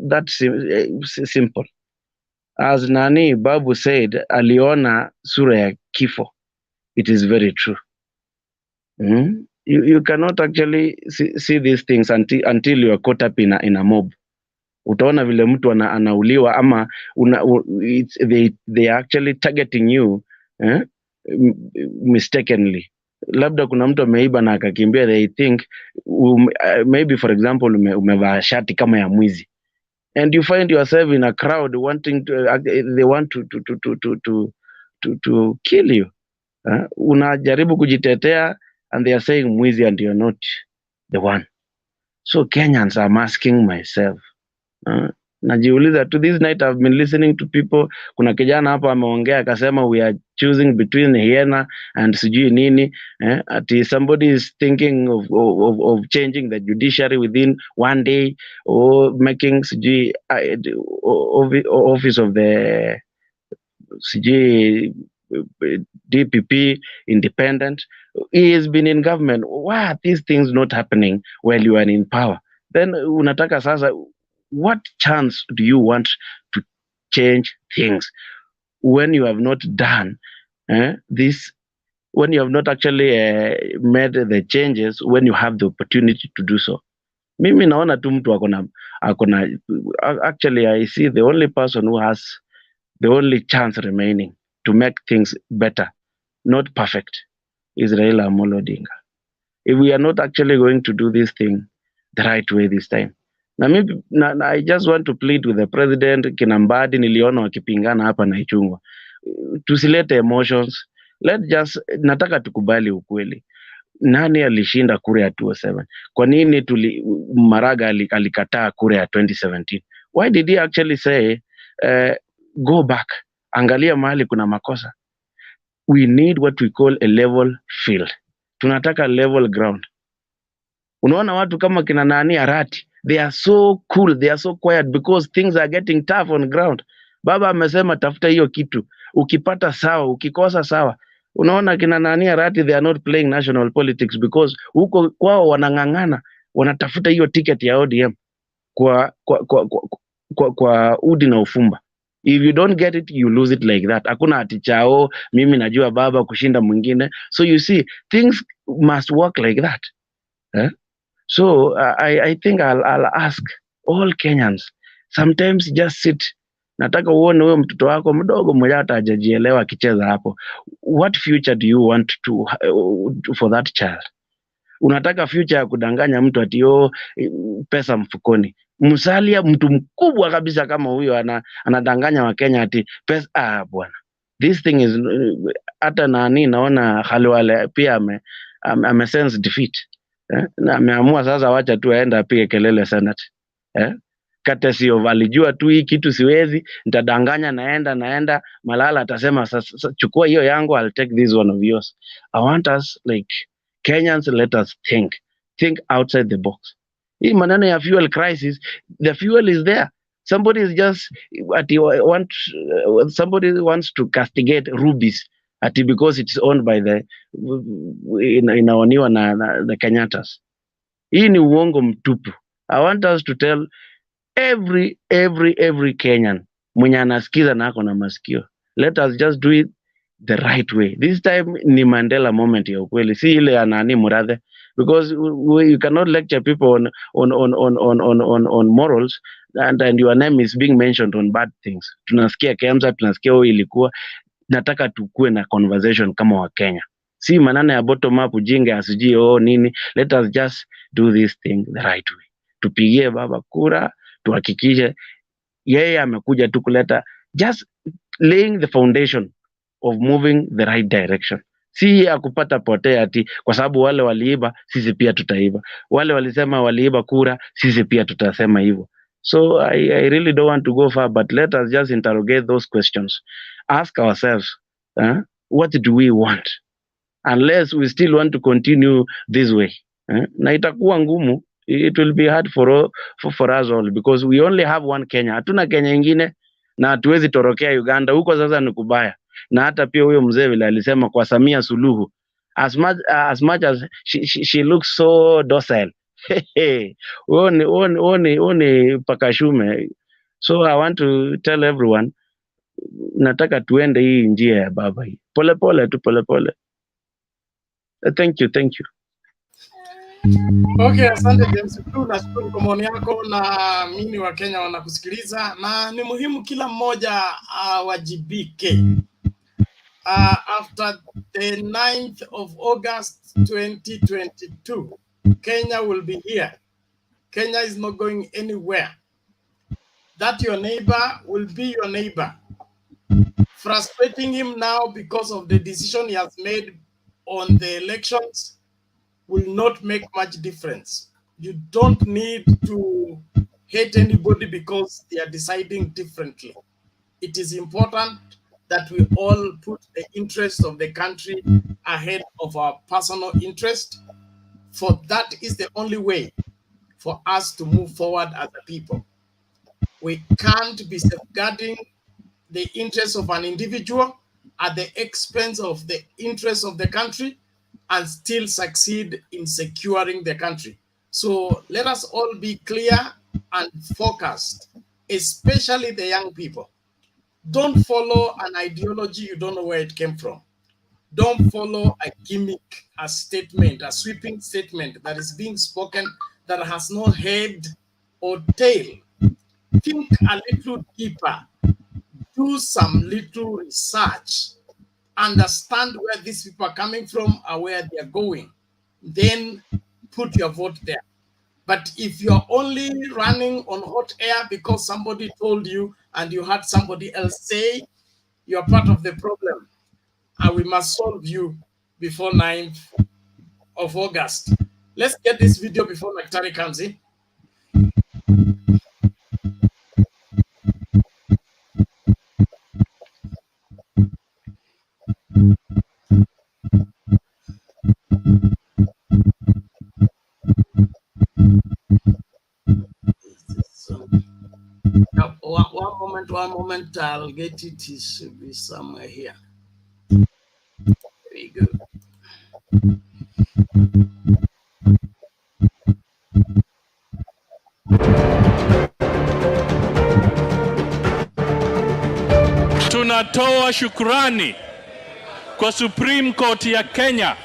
that simple. As Babu said, aliona sura ya kifo. it is very true. You cannot actually see these things until you are caught up in a mob. Utaona vile mtu anauliwa ama they are actually targeting you mistakenly. Labda kuna mtu ameiba na akakimbia, they think maybe for example umevaa shati kama ya mwizi, and you find yourself in a crowd wanting to they want to kill you. Unajaribu kujitetea and they are saying mwizi and you're not the one. So Kenyans, I'm asking myself, najiuliza to this night I've been listening to people. Kuna kijana hapa ameongea akasema we are choosing between hyena and sijui nini, ati somebody is thinking of changing the judiciary within one day or making sijui office of the sijui DPP independent. He has been in government. Why are these things not happening while you are in power? Then unataka sasa, what chance do you want to change things when you have not done this, when you have not actually made the changes when you have the opportunity to do so? Mimi naona tu mtu akona actually I see the only person who has the only chance remaining to make things better, not perfect, is RAILA Amolo Odinga. If we are not actually going to do this thing the right way this time. I just want to plead with the president. Kinambadi niliona wakipingana hapa na Ichungwa. Tusilete emotions. Nataka tukubali ukweli. Nani alishinda kura ya 2007? Kwa nini Maraga alikataa kura ya 2017? Why did he actually say go back? Angalia mahali kuna makosa. We need what we call a level field. Tunataka level ground. Unaona watu kama kina nani Arati, they are so cool, they are so quiet because things are getting tough on ground. Baba amesema tafuta hiyo kitu, ukipata sawa, ukikosa sawa. Unaona kina nani Arati, they are not playing national politics because huko kwao wanang'ang'ana, wanatafuta hiyo ticket ya ODM kwa udi na ufumba. If you don't get it, you lose it like that. Hakuna ati chao, mimi najua baba kushinda mwingine. So you see, things must work like that. So I think I'll ask all Kenyans, sometimes just sit. Nataka uone huyo mtoto wako mdogo mmoja hata hajajielewa akicheza hapo. What future do you want for that child? Unataka future ya kudanganya mtu ati pesa mfukoni. Musalia mtu mkubwa kabisa kama huyo anadanganya Wakenya ati pesa. Bwana, this thing is hata nani naona Khalwale pia ame sense defeat. Na ameamua sasa wacha tu aenda apige kelele Senate. Katesio alijua tu hii kitu siwezi, nitadanganya naenda Malala atasema sasa chukua hiyo yangu, I'll take this one of yours. I want us like Kenyans, let us think outside the box. Hii maneno ya fuel crisis, the fuel is there. Somebody wants to castigate rubies because it's owned by inaoniwa na the Kenyatas. Hii ni uongo mtupu. I want us to tell every Kenyan mwenye anasikiza na ako na masikio, let us just do it the right way. This time ni Mandela moment ya ukweli, si ile ya nani Murathe, because you cannot lecture people on morals and your name is being mentioned on bad things. Tunasikia Kemsa, tunasikia ilikuwa. Nataka tukue na conversation kama wa Kenya, si manana ya bottom up ujinga asiji nini. Let us just do this thing the right way. Tupigie baba kura, tuhakikishe yeye amekuja tu kuleta, just laying the foundation of moving the right direction. Si akupata potea ati kwa sababu wale waliiba sisi pia tutaiba, wale walisema waliiba kura sisi pia tutasema hivyo. So I really don't want to go far, but let us just interrogate those questions. Ask ourselves, what do we want? Unless we still want to continue this way, na itakuwa ngumu. It will be hard for us all because we only have one Kenya. Hatuna Kenya ingine na hatuwezi torokea Uganda. Huko sasa ni kubaya. Na hata pia huyo mzee vile alisema kwa Samia Suluhu, as much as she looks so docile. One pakashume. So I want to tell everyone, nataka tuende hii njia ya baba hii. Pole pole tu, pole pole. Thank you. Okay, asante James Blue, nashukuru kwa maoni yako, na mimi wa Kenya wanakusikiliza, na ni muhimu kila mmoja awajibike. After the 9th of August 2022, Kenya will be here. Kenya is not going anywhere. That your neighbor will be your neighbor. Frustrating him now because of the decision he has made on the elections will not make much difference. You don't need to hate anybody because they are deciding differently. It is important that we all put the interest of the country ahead of our personal interest, for that is the only way for us to move forward as a people. We can't be safeguarding the interests of an individual at the expense of the interests of the country and still succeed in securing the country. So let us all be clear and focused, especially the young people. Don't follow an ideology you don't know where it came from. Don't follow a gimmick, a statement, a sweeping statement that is being spoken that has no head or tail. Think a little deeper. Do some little research. Understand where these people are coming from or where they are going. Then put your vote there. But if you're only running on hot air because somebody told you and you had somebody else say, you're part of the problem. And we must solve you before 9th of August. Let's get this video before Naktari comes in. One moment, I'll get it. It should be somewhere here. Very good. Tunatoa shukrani kwa Supreme Court ya Kenya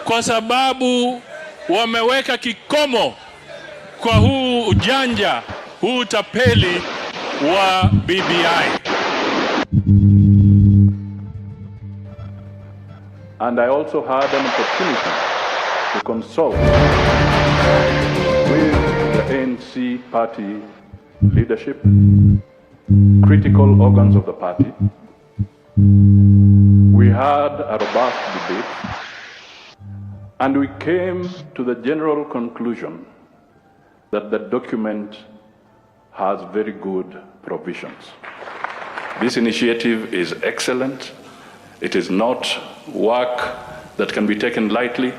kwa sababu wameweka kikomo kwa huu ujanja, huu tapeli wa BBI. And I also had an opportunity to consult with the ANC party leadership, critical organs of the party. We had a robust debate, and we came to the general conclusion that the document has very good provisions. This initiative is excellent. It is not work that can be taken lightly,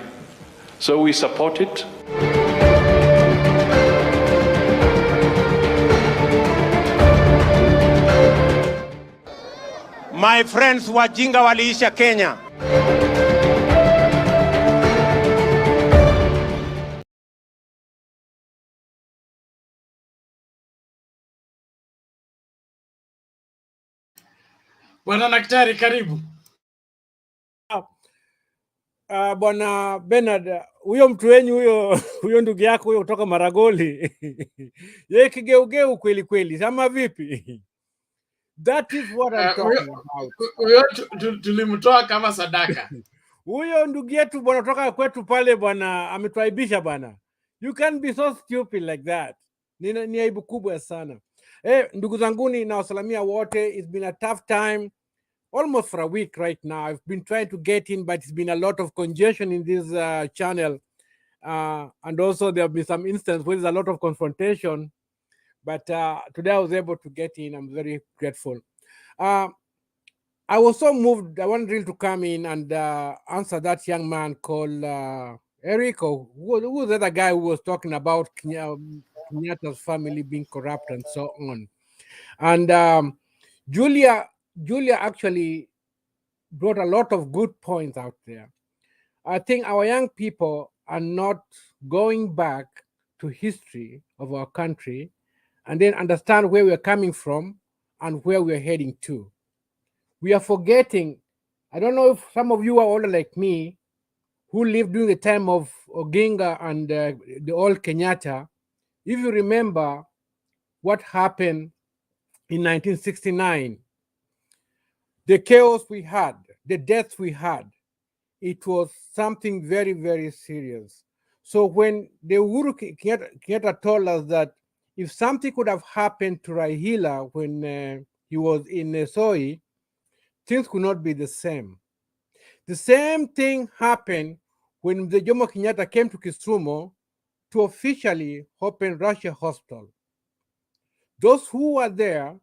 so we support it. My friends, wajinga waliisha Kenya. Bwana Daktari, karibu. Bwana Bernard, huyo mtu wenyu huyo ndugu yako huyo kutoka Maragoli yeye kigeugeu kweli kweli, ama vipi? That is what I'm talking about. Huyo tulimtoa kama sadaka. Huyo ndugu yetu bwana kutoka kwetu pale bwana ametuaibisha bwana. You can't be so stupid like that. Ni aibu kubwa sana. Ndugu zanguni na wasalamia wote, it's been a tough time. Almost for a week right now. I've been trying to get in, but it's been a lot of congestion in this channel. And also there have been some instances where there's a lot of confrontation. But today I was able to get in. I'm very grateful. I was so moved. I wanted really to come in and answer that young man called Eric, or who was the other guy who was talking about Kenyatta's family being corrupt and so on. And Julia actually brought a lot of good points out there. I think our young people are not going back to history of our country and then understand where we're coming from and where we're heading to. We are forgetting, I don't know if some of you are older like me, who lived during the time of Oginga and the old Kenyatta, if you remember what happened in 1969, the chaos we had, the deaths we had, it was something very, very serious. So when the Uhuru Kenyatta told us that if something could have happened to Raila when he was in Soi, things could not be the same. The same thing happened when the Jomo Kenyatta came to Kisumu to officially open Russia Hospital. Those who were there,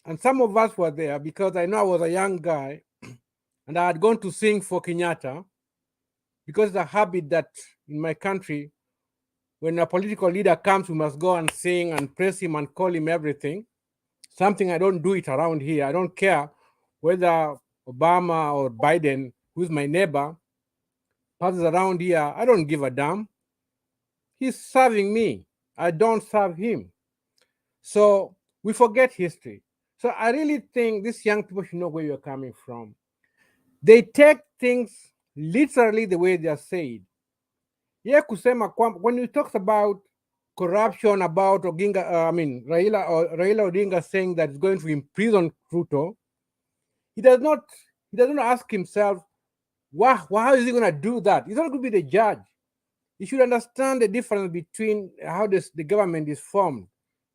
and some of us were there because I know I was a young guy and I had gone to sing for Kenyatta, because it's a habit that in my country, when a political leader comes, we must go and sing and praise him and call him everything. Something I don't do it around here. I don't care whether Obama or Biden, who's my neighbor, passes around here. I don't give a damn. He's serving me. I don't serve him. So we forget history. So I really think these young people should know where you're coming from. They take things literally the way they are said. Yeah, kusema when he talks about corruption, about Oginga, Raila Odinga saying that he's going to imprison RUTO, he does not ask himself, how is he going to do that? He's not going to be the judge. He should understand the difference between how the government is formed,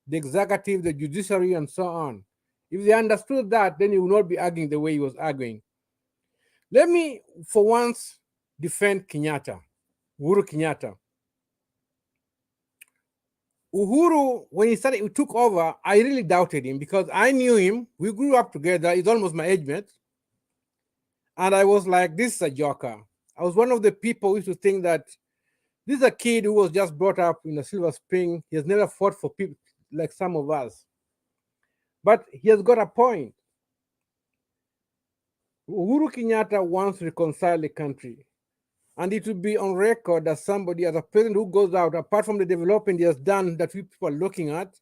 the executive, the judiciary, and so on. If they understood that, then he would not be arguing the way he was arguing. Let me, for once, defend Kenyatta, Uhuru Kenyatta. Uhuru, when he took over, I really doubted him because I knew him. We grew up together. He's almost my age mate. And I was like, this is a joker. I was one of the people who used to think that this is a kid who was just brought up in a Silver Spring. He has never fought for people like some of us. But he has got a point. Uhuru Kenyatta wants to reconcile the country. And it will be on record as somebody, as a president who goes out, apart from the development he has done that people are looking at,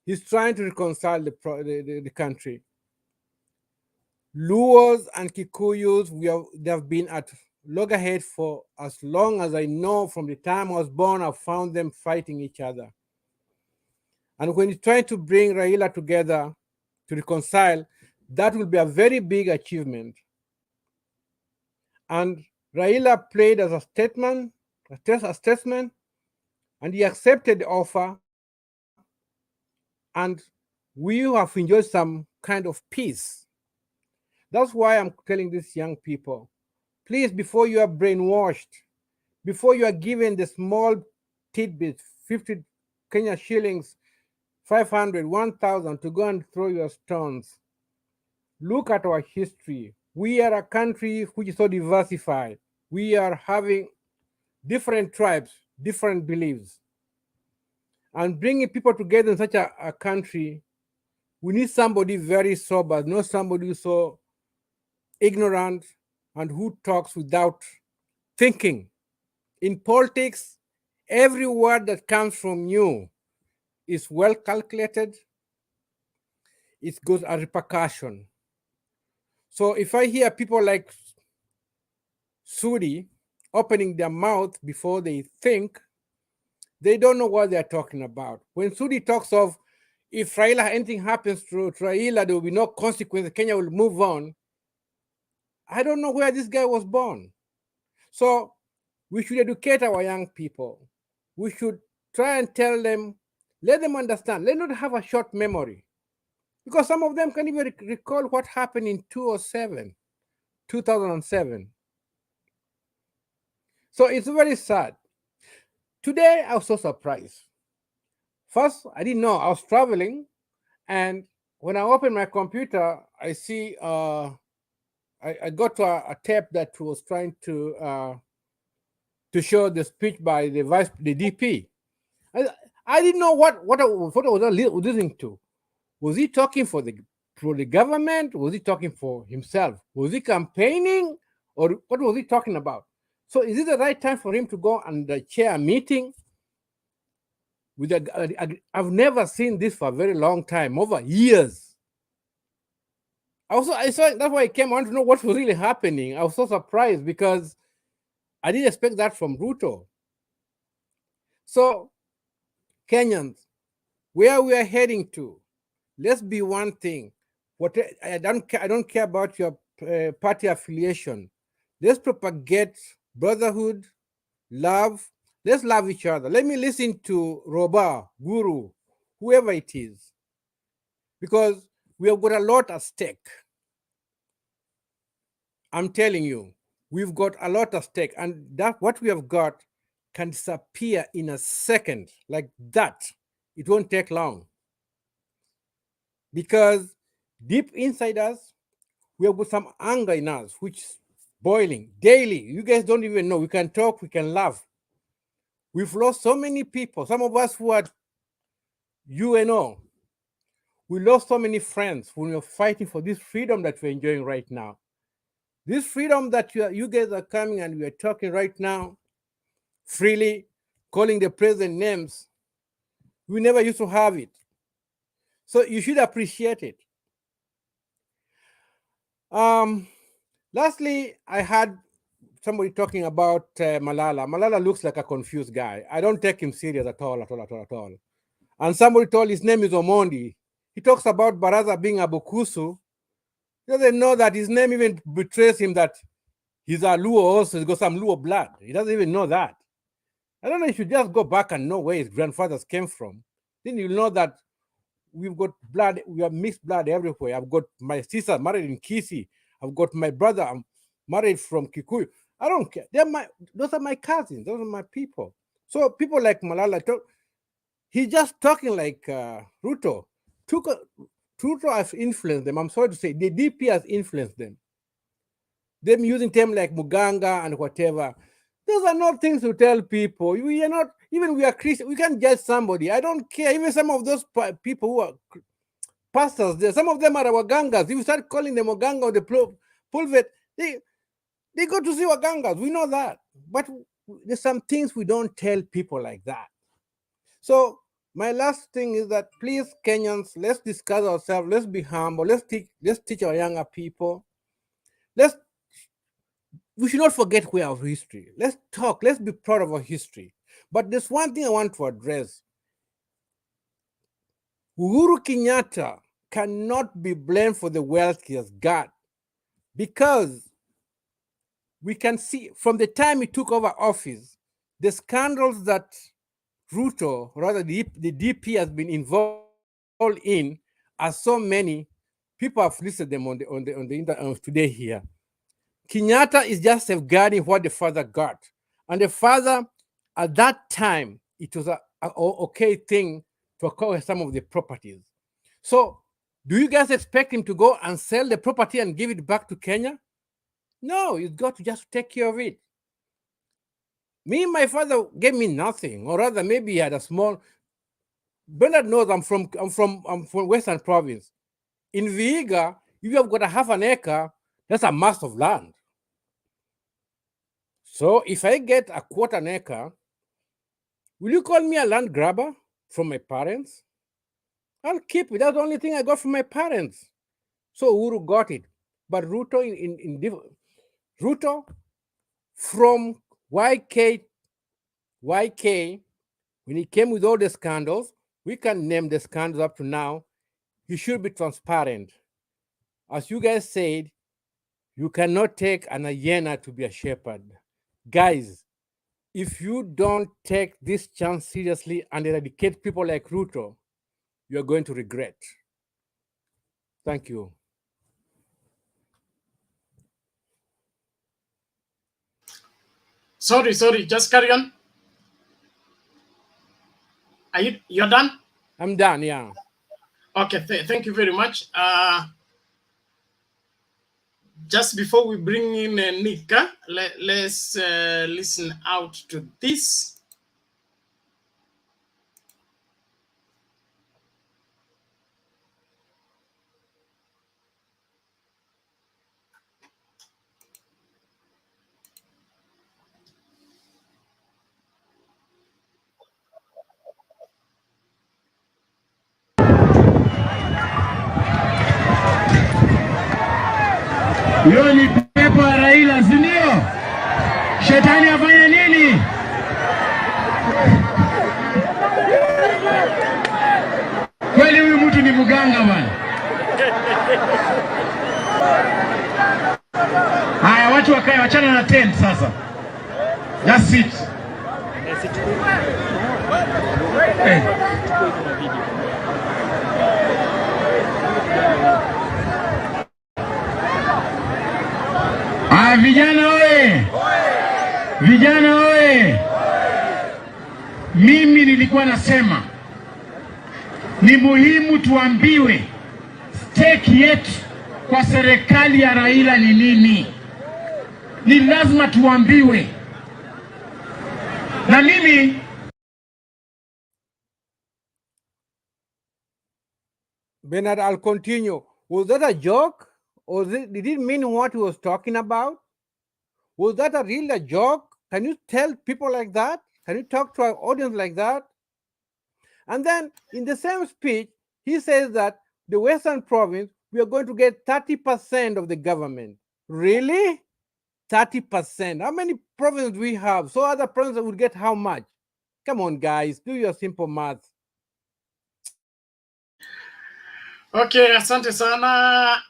he's trying to reconcile the country. Luos and Kikuyus, they have been at loggerheads for as long as I know. From the time I was born, I've found them fighting each other. And when he's trying to bring Raila together to reconcile, that will be a very big achievement. And Raila played as a statesman, and he accepted the offer, and we have enjoyed some kind of peace. That's why I'm telling these young people, please, before you are brainwashed, before you are given the small tidbit, 50 Kenya shillings, 500, 1,000 to go and throw your stones, look at our history. We are a country which is so diversified. We are having different tribes, different beliefs. And bringing people together in such a country, we need somebody very sober, not somebody who's so ignorant and who talks without thinking. In politics, every word that comes from you is well calculated. It goes a repercussion. So if I hear people like Sudi opening their mouth before they think, they don't know what they're talking about. When Sudi talks of, if Raila, anything happens to Raila, there will be no consequence, Kenya will move on. I don't know where this guy was born. So we should educate our young people. We should try and tell them, let them understand. Let them not have a short memory. Because some of them can't even recall what happened in 2007. So it's very sad. Today, I was so surprised. First, I didn't know. I was traveling, and when I opened my computer, I see I got to a tape that was trying to show the speech by the DP. I didn't know what I was listening to. Was he talking for the government? Was he talking for himself? Was he campaigning, or what was he talking about? So is it the right time for him to go and chair a meeting? I've never seen this for a very long time, over years. I saw that's why I came on to know what was really happening. I was so surprised because I didn't expect that from RUTO. So, Kenyans, where we are heading to, let's be one thing. What I don't care about your party affiliation. Let's propagate brotherhood, love. Let's love each other. Let me listen to Roba, Guru, whoever it is, because we have got a lot at stake. I'm telling you, we've got a lot at stake, and that what we have got can disappear in a second, like that. It won't take long. Because deep inside us, we have got some anger in us, which is boiling daily. You guys don't even know. We can talk, we can laugh. We've lost so many people. Some of us who are UNO, we lost so many friends when we were fighting for this freedom that we're enjoying right now. This freedom that you guys are coming and we are talking right now, freely calling the president names, we never used to have it. So you should appreciate it. Lastly, I had somebody talking about Malala. Malala looks like a confused guy. I don't take him serious at all. And somebody told his name is Omondi. He talks about Baraza being a Bukusu. He doesn't know that his name even betrays him that he's a Luo also. He's got some Luo blood. He doesn't even know that. I don't know, you should just go back and know where his grandfathers came from. Then you'll know that we've got blood, we have mixed blood everywhere. I've got my sister married in Kisi. I've got my brother married from Kikuyu. I don't care. Those are my cousins. Those are my people. So people like Malala, he's just talking like RUTO. RUTO has influenced them. I'm sorry to say, the DP has influenced them. Them using terms like Muganga and whatever. Those are not things to tell people. We are not, even we are Christian, we can't judge somebody. I don't care. Even some of those people who are pastors there, some of them are Wagangas. If you start calling them Waganga or the pulpit, they go to see Wagangas. We know that. But there's some things we don't tell people like that. So my last thing is that please, Kenyans, let's discuss ourselves. Let's be humble. Let's teach our younger people. We should not forget where our history. Let's talk. Let's be proud of our history. But there's one thing I want to address. Uhuru Kenyatta cannot be blamed for the wealth he has got, because we can see from the time he took over office, the scandals that RUTO, rather the DP, has been involved in are so many. People have listed them on the internet today here. Kenyatta is just safeguarding what the father got. And the father, at that time, it was an okay thing to acquire some of the properties. So do you guys expect him to go and sell the property and give it back to Kenya? No, he's got to just take care of it. My father gave me nothing, or rather maybe he had a small. Bernard knows I'm from Western Province. In Vihiga, if you have got a half an acre, that's a mass of land. So if I get a quarter an acre, will you call me a land grabber from my parents? I'll keep it. That's the only thing I got from my parents. So Uhuru got it. But RUTO RUTO from YK, when he came with all the scandals, we can name the scandals up to now, he should be transparent. As you guys said, you cannot take an hyena to be a shepherd. Guys, if you don't take this chance seriously and eradicate people like RUTO, you are going to regret. Thank you. Sorry, just carry on. You're done? I'm done, yeah. Okay, thank you very much. Just before we bring in Nika, let's listen out to this. Hiyo ni pepo ya Raila, si ndio? Shetani Haya, watu wakae, wachana na tent sasa. Just sit. Haya, vijana oye! Vijana oye! Mimi nilikuwa nasema ni muhimu tuambiwe stake yetu kwa serikali ya Raila ni nini. Ni lazima tuambiwe. Na mimi Bernard, I'll continue. Was that a joke? Or did it mean what he was talking about? Was that a real joke? Can you tell people like that? Can you talk to our audience like that? And then in the same speech, he says that the Western province, we are going to get 30% of the government. Really? 30%. How many provinces do we have? So other provinces would get how much? Come on, guys, do your simple math. Okay, asante sana.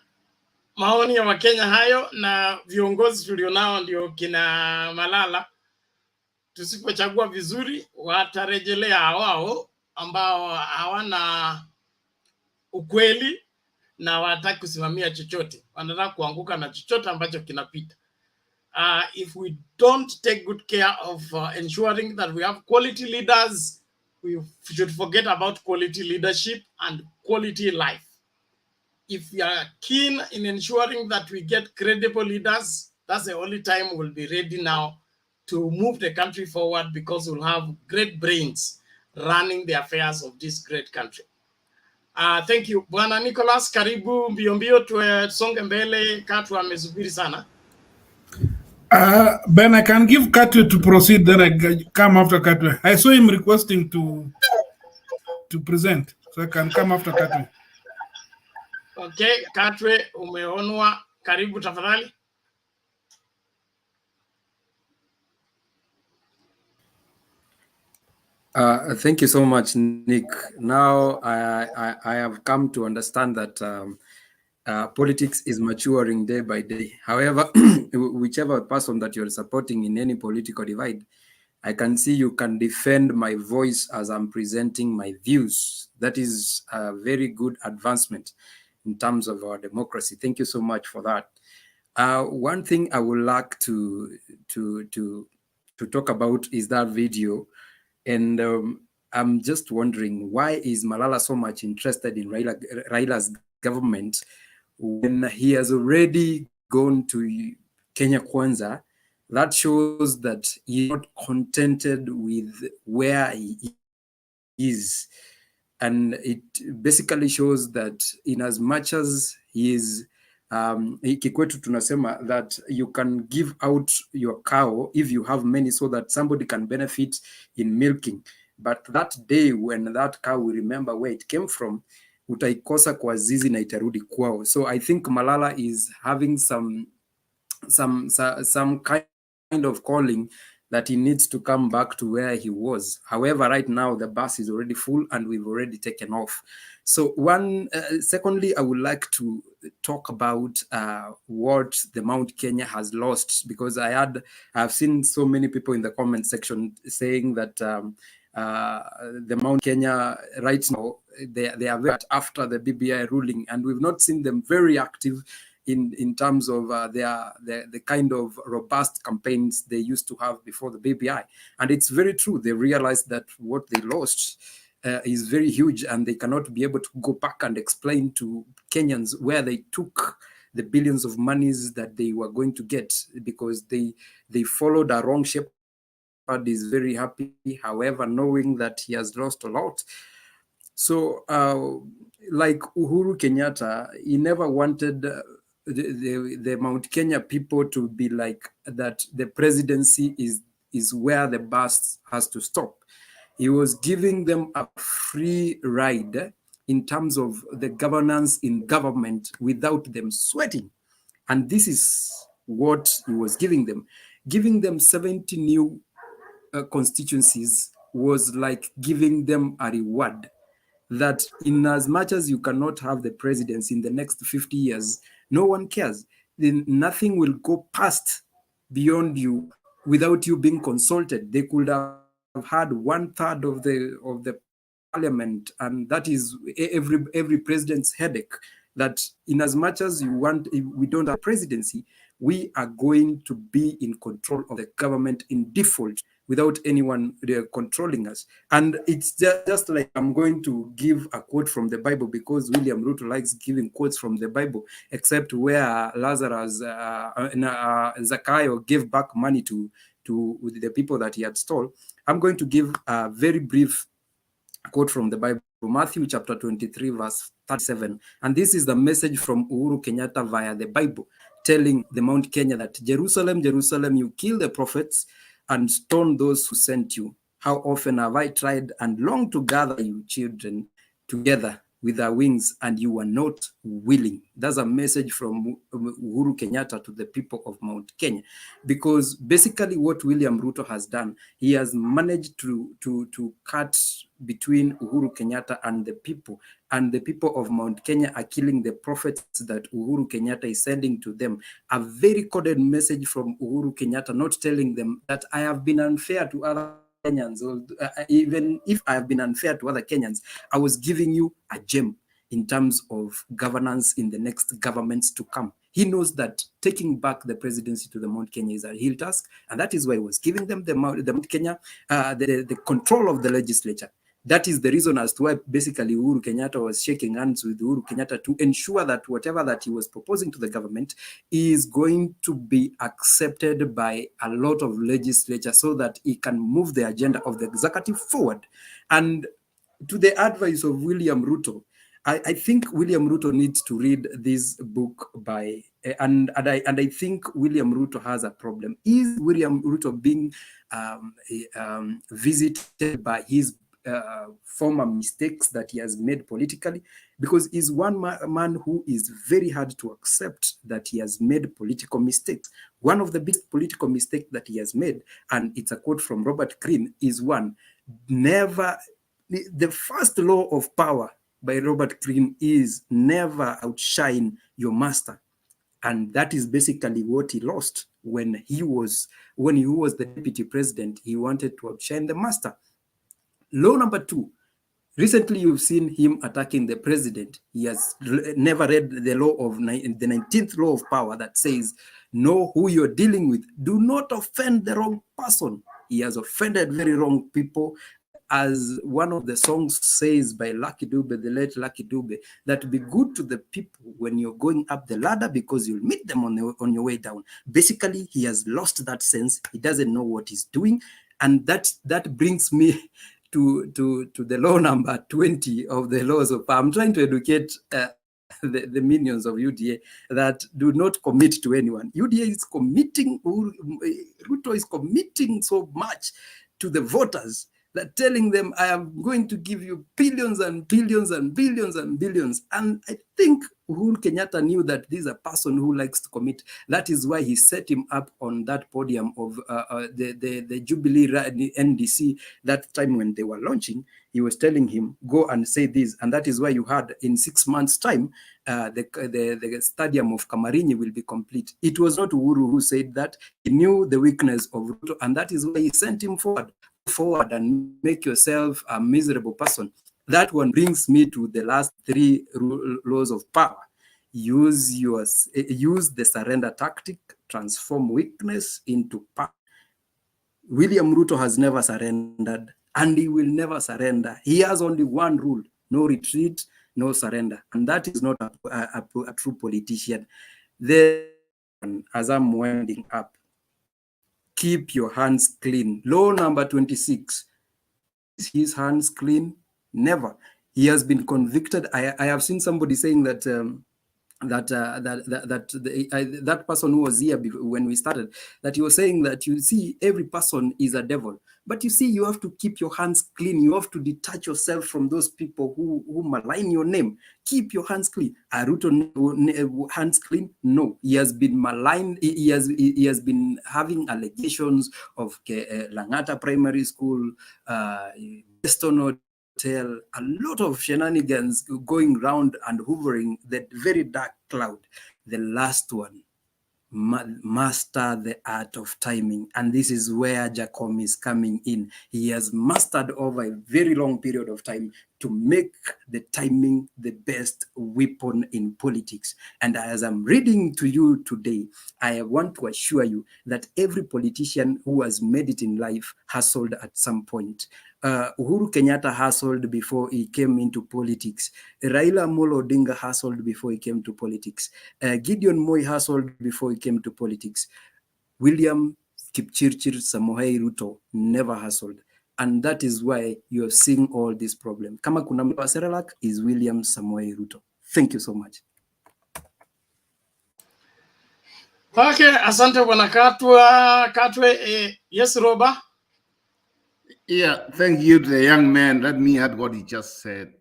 Maoni ya Wakenya hayo, na viongozi tulionao ndio kina Malala. Tusipochagua vizuri watarejelea hao ambao hawana ukweli na wanataka kusimamia chochote. Wanataka kuanguka na chochote ambacho kinapita. If we don't take good care of ensuring that we have quality leaders, we should forget about quality leadership and quality life. If we are keen in ensuring that we get credible leaders, that's the only time we'll be ready now to move the country forward, because we'll have great brains running the affairs of this great country. Thank you. Bwana Nicholas, karibu mbio mbio, tusonge mbele. Katu amesubiri sana. Ben, I can give Katwe to proceed, then I come after Katwe. I saw him requesting to present, so I can come after Katwe. Okay, Katwe, umeonwa. Karibu tafadhali. Thank you so much, Nick. Now I have come to understand that politics is maturing day by day. However, whichever person that you're supporting in any political divide, I can see you can defend my voice as I'm presenting my views. That is a very good advancement in terms of our democracy. Thank you so much for that. One thing I would like to talk about is that video. And I'm just wondering, why is Malala so much interested in Raila's government when he has already gone to Kenya Kwanza? That shows that he's not contented with where he is. And it basically shows that in as much as he is, Kikwetu tunasema that you can give out your cow if you have many, so that somebody can benefit in milking. But that day when that cow will remember where it came from, utaikosa kwa zizi na itarudi kwao. So I think Malala is having some kind of calling that he needs to come back to where he was. However, right now the bus is already full and we've already taken off. So secondly, I would like to talk about what the Mount Kenya has lost, because I've seen so many people in the comment section saying that the Mount Kenya right now, they are very after the BBI ruling, and we've not seen them very active in terms of the kind of robust campaigns they used to have before the BBI. And it's very true. They realized that what they lost is very huge, and they cannot be able to go back and explain to Kenyans where they took the billions of monies that they were going to get, because they followed a wrong shepherd. Is very happy, however, knowing that he has lost a lot. So like Uhuru Kenyatta, he never wanted the Mount Kenya people to be like that the presidency is where the bus has to stop. He was giving them a free ride in terms of the governance in government without them sweating. And this is what he was giving them. Giving them 70 new constituencies was like giving them a reward, that in as much as you cannot have the presidency in the next 50 years, no one cares. then nothing will go past beyond you without you being consulted. They could have had 1/3 of the parliament, and that is every president's headache. That in as much as you want, if we don't have presidency, we are going to be in control of the government in default without anyone controlling us. And it's just like, I'm going to give a quote from the Bible, because William Ruto likes giving quotes from the Bible, except where Lazarus, Zacchaeus gave back money to the people that he had stole. I'm going to give a very brief quote from the Bible, Matthew chapter 23, verse 37. And this is the message from Uhuru Kenyatta via the Bible, telling the Mount Kenya that, Jerusalem, Jerusalem, you kill the prophets and stone those who sent you. How often have I tried and longed to gather you children together with our wings, and you were not willing. That's a message from Uhuru Kenyatta to the people of Mount Kenya, because basically what William Ruto has done, he has managed to cut between Uhuru Kenyatta and the people of Mount Kenya are killing the prophets that Uhuru Kenyatta is sending to them. A very coded message from Uhuru Kenyatta, not telling them that I have been unfair to other Kenyans, or even if I have been unfair to other Kenyans, I was giving you a gem in terms of governance in the next governments to come. He knows that taking back the presidency to the Mount Kenya is a huge task, and that is why he was giving them the Mount Kenya, the control of the legislature. That is the reason as to why basically Uhuru Kenyatta was shaking hands with Uhuru Kenyatta to ensure that whatever that he was proposing to the government is going to be accepted by a lot of legislature, so that he can move the agenda of the executive forward. And to the advice of William Ruto, I think William Ruto needs to read this book by, and I think William Ruto has a problem. Is William Ruto being visited by his former mistakes that he has made politically? Because he's one man who is very hard to accept that he has made political mistakes. One of the biggest political mistakes that he has made, and it's a quote from Robert Greene, is one, never, the first law of power by Robert Greene is never outshine your master. And that is basically what he lost when he was the deputy president. He wanted to outshine the master. Law number 2, recently you've seen him attacking the president. He has never read the law of the 19th law of power that says, know who you're dealing with. Do not offend the wrong person. He has offended very wrong people. As one of the songs says by Lucky Dube, the late Lucky Dube, that be good to the people when you're going up the ladder, because you'll meet them on your way down. Basically, he has lost that sense. He doesn't know what he's doing. And that brings me to the law number 20 of the laws of power. I'm trying to educate the minions of UDA that do not commit to anyone. UDA is committing, Ruto is committing so much to the voters, that telling them, I am going to give you billions and billions and billions and billions. And I think Uhuru Kenyatta knew that this is a person who likes to commit. That is why he set him up on that podium of the Jubilee NDC. That time when they were launching, he was telling him, go and say this. And that is why you had in 6 months' time, the stadium of Kamarinyi will be complete. It was not Uhuru who said that. He knew the weakness of Ruto, and that is why he sent him forward and make yourself a miserable person. That one brings me to the last 3 laws of power. Use the surrender tactic, transform weakness into power. William Ruto has never surrendered, and he will never surrender. He has only one rule: no retreat, no surrender. And that is not a true politician. As I'm winding up, keep your hands clean. Law number 26. Is his hands clean? Never. He has been convicted. I have seen somebody saying that that person who was here when we started, that he was saying that, you see, every person is a devil. But you see, you have to keep your hands clean. You have to detach yourself from those people who malign your name. Keep your hands clean. Ruto hands clean? No. He has been maligned. He has been having allegations of Langata Primary School, Western Hotel, a lot of shenanigans going round and hovering that very dark cloud. The last one, master the art of timing. And this is where Jacom is coming in. He has mastered over a very long period of time to make the timing the best weapon in politics. And as I'm reading to you today, I want to assure you that every politician who has made it in life hustled at some point. Uhuru Kenyatta hustled before he came into politics. Raila Amolo Odinga hustled before he came to politics. Gideon Moi hustled before he came to politics. William Kipchirchir Samoei Ruto never hustled. And that is why you are seeing all this problem. Kama kuna mtu wa Serelak is William Samoei Ruto. Thank you so much. Okay, asante bwana Katwe. Yes, Roba? Yeah, thank you to the young man. Let me add what he just said.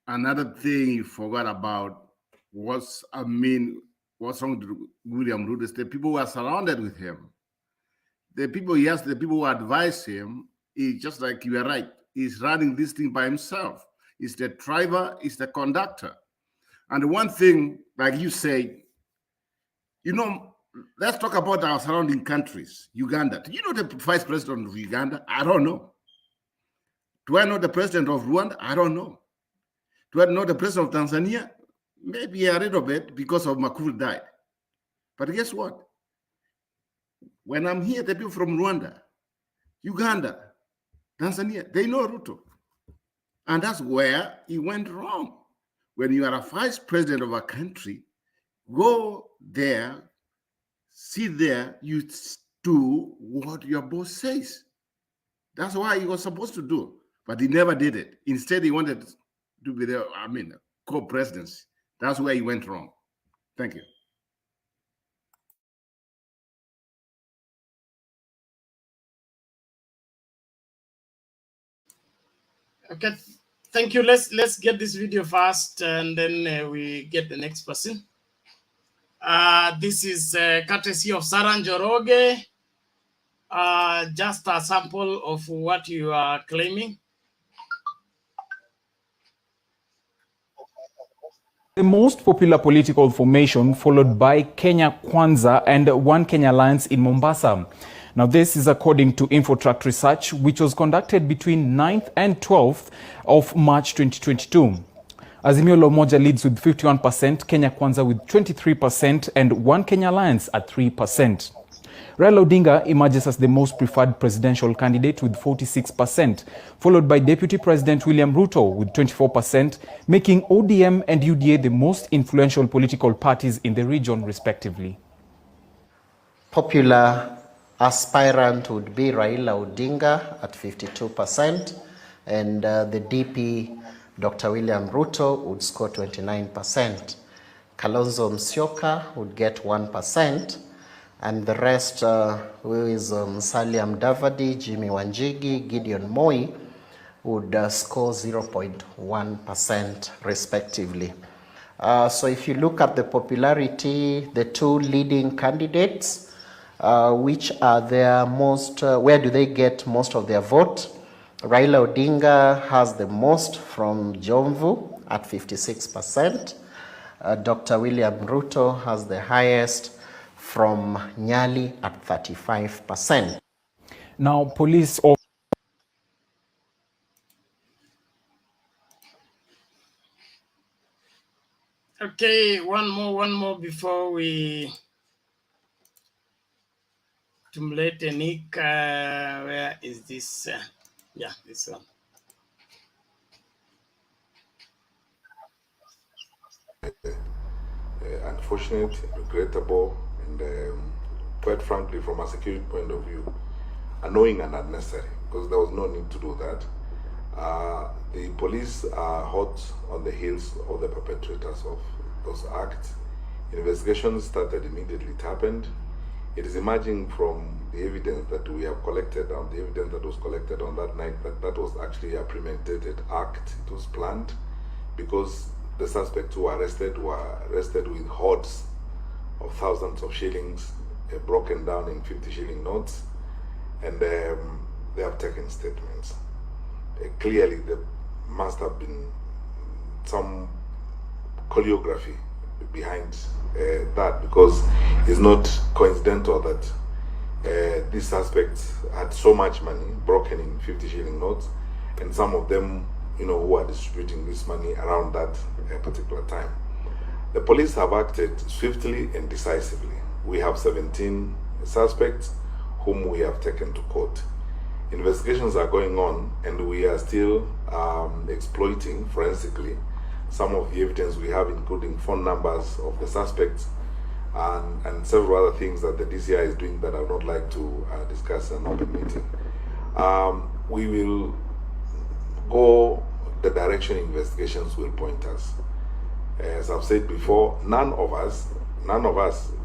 Another thing you forgot about was, what's wrong with William Ruto is the people who are surrounded with him. The people who advise him, is just like you are right. He's running this thing by himself. He's the driver, he's the conductor. And the one thing, like you say, let's talk about our surrounding countries. Uganda. Do you know the vice president of Uganda? I don't know. Do I know the president of Rwanda? I don't know. Do I know the president of Tanzania? Maybe a little bit because of Makuru died. But guess what? When I'm here, the people from Rwanda, Uganda, Tanzania, they know Ruto. And that's where he went wrong. When you are a vice president of a country, go there, sit there, you do what your boss says. That's why he was supposed to do. But he never did it. Instead, he wanted to be the, co-presidency. That's where he went wrong. Thank you. Okay, thank you. Let's get this video fast, and then we get the next person. This is courtesy of Sarah Njoroge. Just a sample of what you are claiming. The most popular political formation, followed by Kenya Kwanza and One Kenya Alliance in Mombasa. Now, this is according to InfoTrack research, which was conducted between 9th and 12th of March 2022. AZIMIO UMOJA leads with 51%, Kenya Kwanza with 23%, and One Kenya Alliance at 3%. Raila Odinga emerges as the most preferred presidential candidate with 46%, followed by Deputy President William Ruto with 24%, making ODM and UDA the most influential political parties in the region, respectively. Popular aspirant would be Raila Odinga at 52%, and the DP, Dr. William Ruto, would score 29%. Kalonzo Musyoka would get 1%, and the rest, who is Musalia Mudavadi, Jimmy Wanjigi, Gideon Moi, would score 0.1% respectively. So if you look at the popularity, the two leading candidates, which are their most, where do they get most of their vote? Raila Odinga has the most from Jomvu at 56%. Dr. William Ruto has the highest from Nyali at 35%. Now, police... Okay, one more before we tumulate Nick. Where is this? Yeah, this one. Unfortunate, regrettable, and quite frankly, from a security point of view, annoying and unnecessary, because there was no need to do that. The police are hot on the heels of the perpetrators of those acts. Investigations started immediately. It happened. It is emerging from the evidence that we have collected, the evidence that was collected on that night, that that was actually a premeditated act. It was planned because the suspects who were arrested with hoards of thousands of shillings broken down in 50 shilling notes, and they have taken statements. Clearly, there must have been some choreography behind that, because It's not coincidental that these suspects had so much money broken in 50 shilling notes, and some of them, who are distributing this money around that particular time. The police have acted swiftly and decisively. We have 17 suspects whom we have taken to court. Investigations are going on, and we are still exploiting forensically some of the evidence we have, including phone numbers of the suspects and several other things that the DCI is doing that I would not like to discuss in an open meeting. We will go the direction investigations will point us. As I've said before, none of us,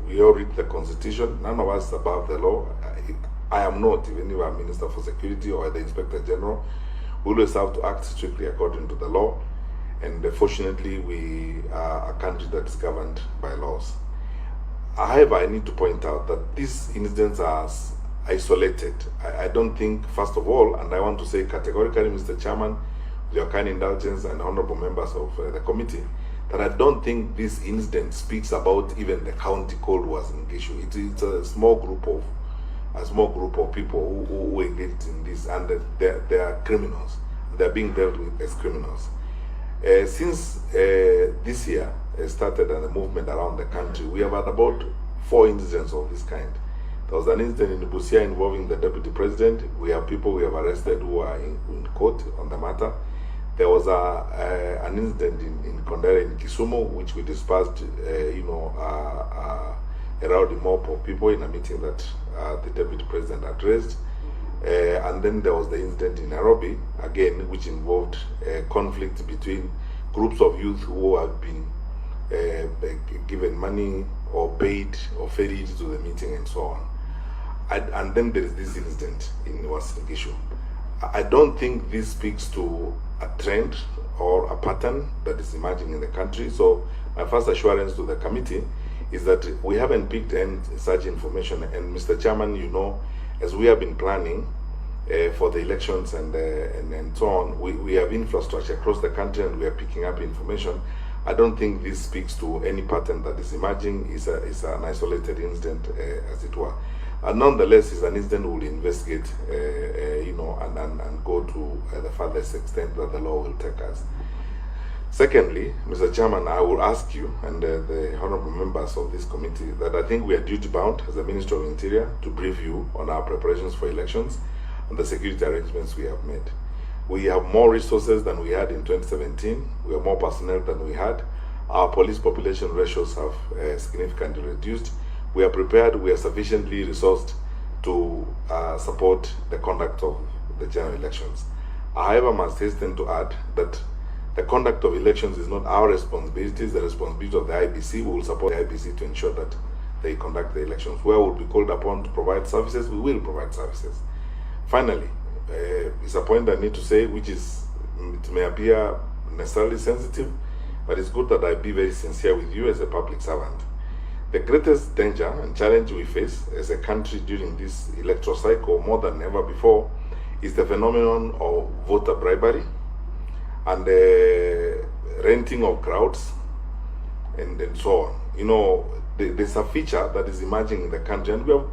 we all read the Constitution, none of us above the law. I am not, even if I'm Minister for Security or the Inspector General. We always have to act strictly according to the law, and fortunately we are a country that is governed by laws. However, I need to point out that these incidents are isolated. I don't think, first of all, and I want to say categorically, Mr. Chairman, with your kind indulgence and honorable members of the committee, that I don't think this incident speaks about even the county code was an issue. It's a small group of people who engaged in this, and they are criminals. They are being dealt with as criminals. Since this year started and the movement around the country, we have had about 4 incidents of this kind. There was an incident in Busia involving the deputy president. We have people we have arrested who are in court on the matter. There was an incident in Kondere in Kisumu, which we dispersed, a rowdy mob of people in a meeting that the deputy president addressed. And then there was the incident in Nairobi, again, which involved conflict between groups of youth who have been given money or paid or ferried to the meeting and so on. And then there is this incident in Wasingishu. I don't think this speaks to a trend or a pattern that is emerging in the country. So my first assurance to the committee is that we haven't picked any such information. And Mr. Chairman, as we have been planning for the elections and so on, we have infrastructure across the country and we are picking up information. I don't think this speaks to any pattern that is emerging. It's an isolated incident, as it were. Nonetheless, it's an incident we'll investigate, and go to the farthest extent that the law will take us. Secondly, Mr. Chairman, I will ask you and the honorable members of this committee that I think we are duty-bound as the Minister of Interior to brief you on our preparations for elections and the security arrangements we have made. We have more resources than we had in 2017. We have more personnel than we had. Our police population ratios have significantly reduced. We are prepared, we are sufficiently resourced to support the conduct of the general elections. However, I must hasten to add that the conduct of elections is not our responsibility, it's the responsibility of the IBC. We will support the IBC to ensure that they conduct the elections. Where we'll be called upon to provide services, we will provide services. Finally, it's a point I need to say, which is, it may appear necessarily sensitive, but it's good that I be very sincere with you as a public servant. The greatest danger and challenge we face as a country during this electoral cycle, more than ever before, is the phenomenon of voter bribery and the renting of crowds and so on. There's a feature that is emerging in the country, and we have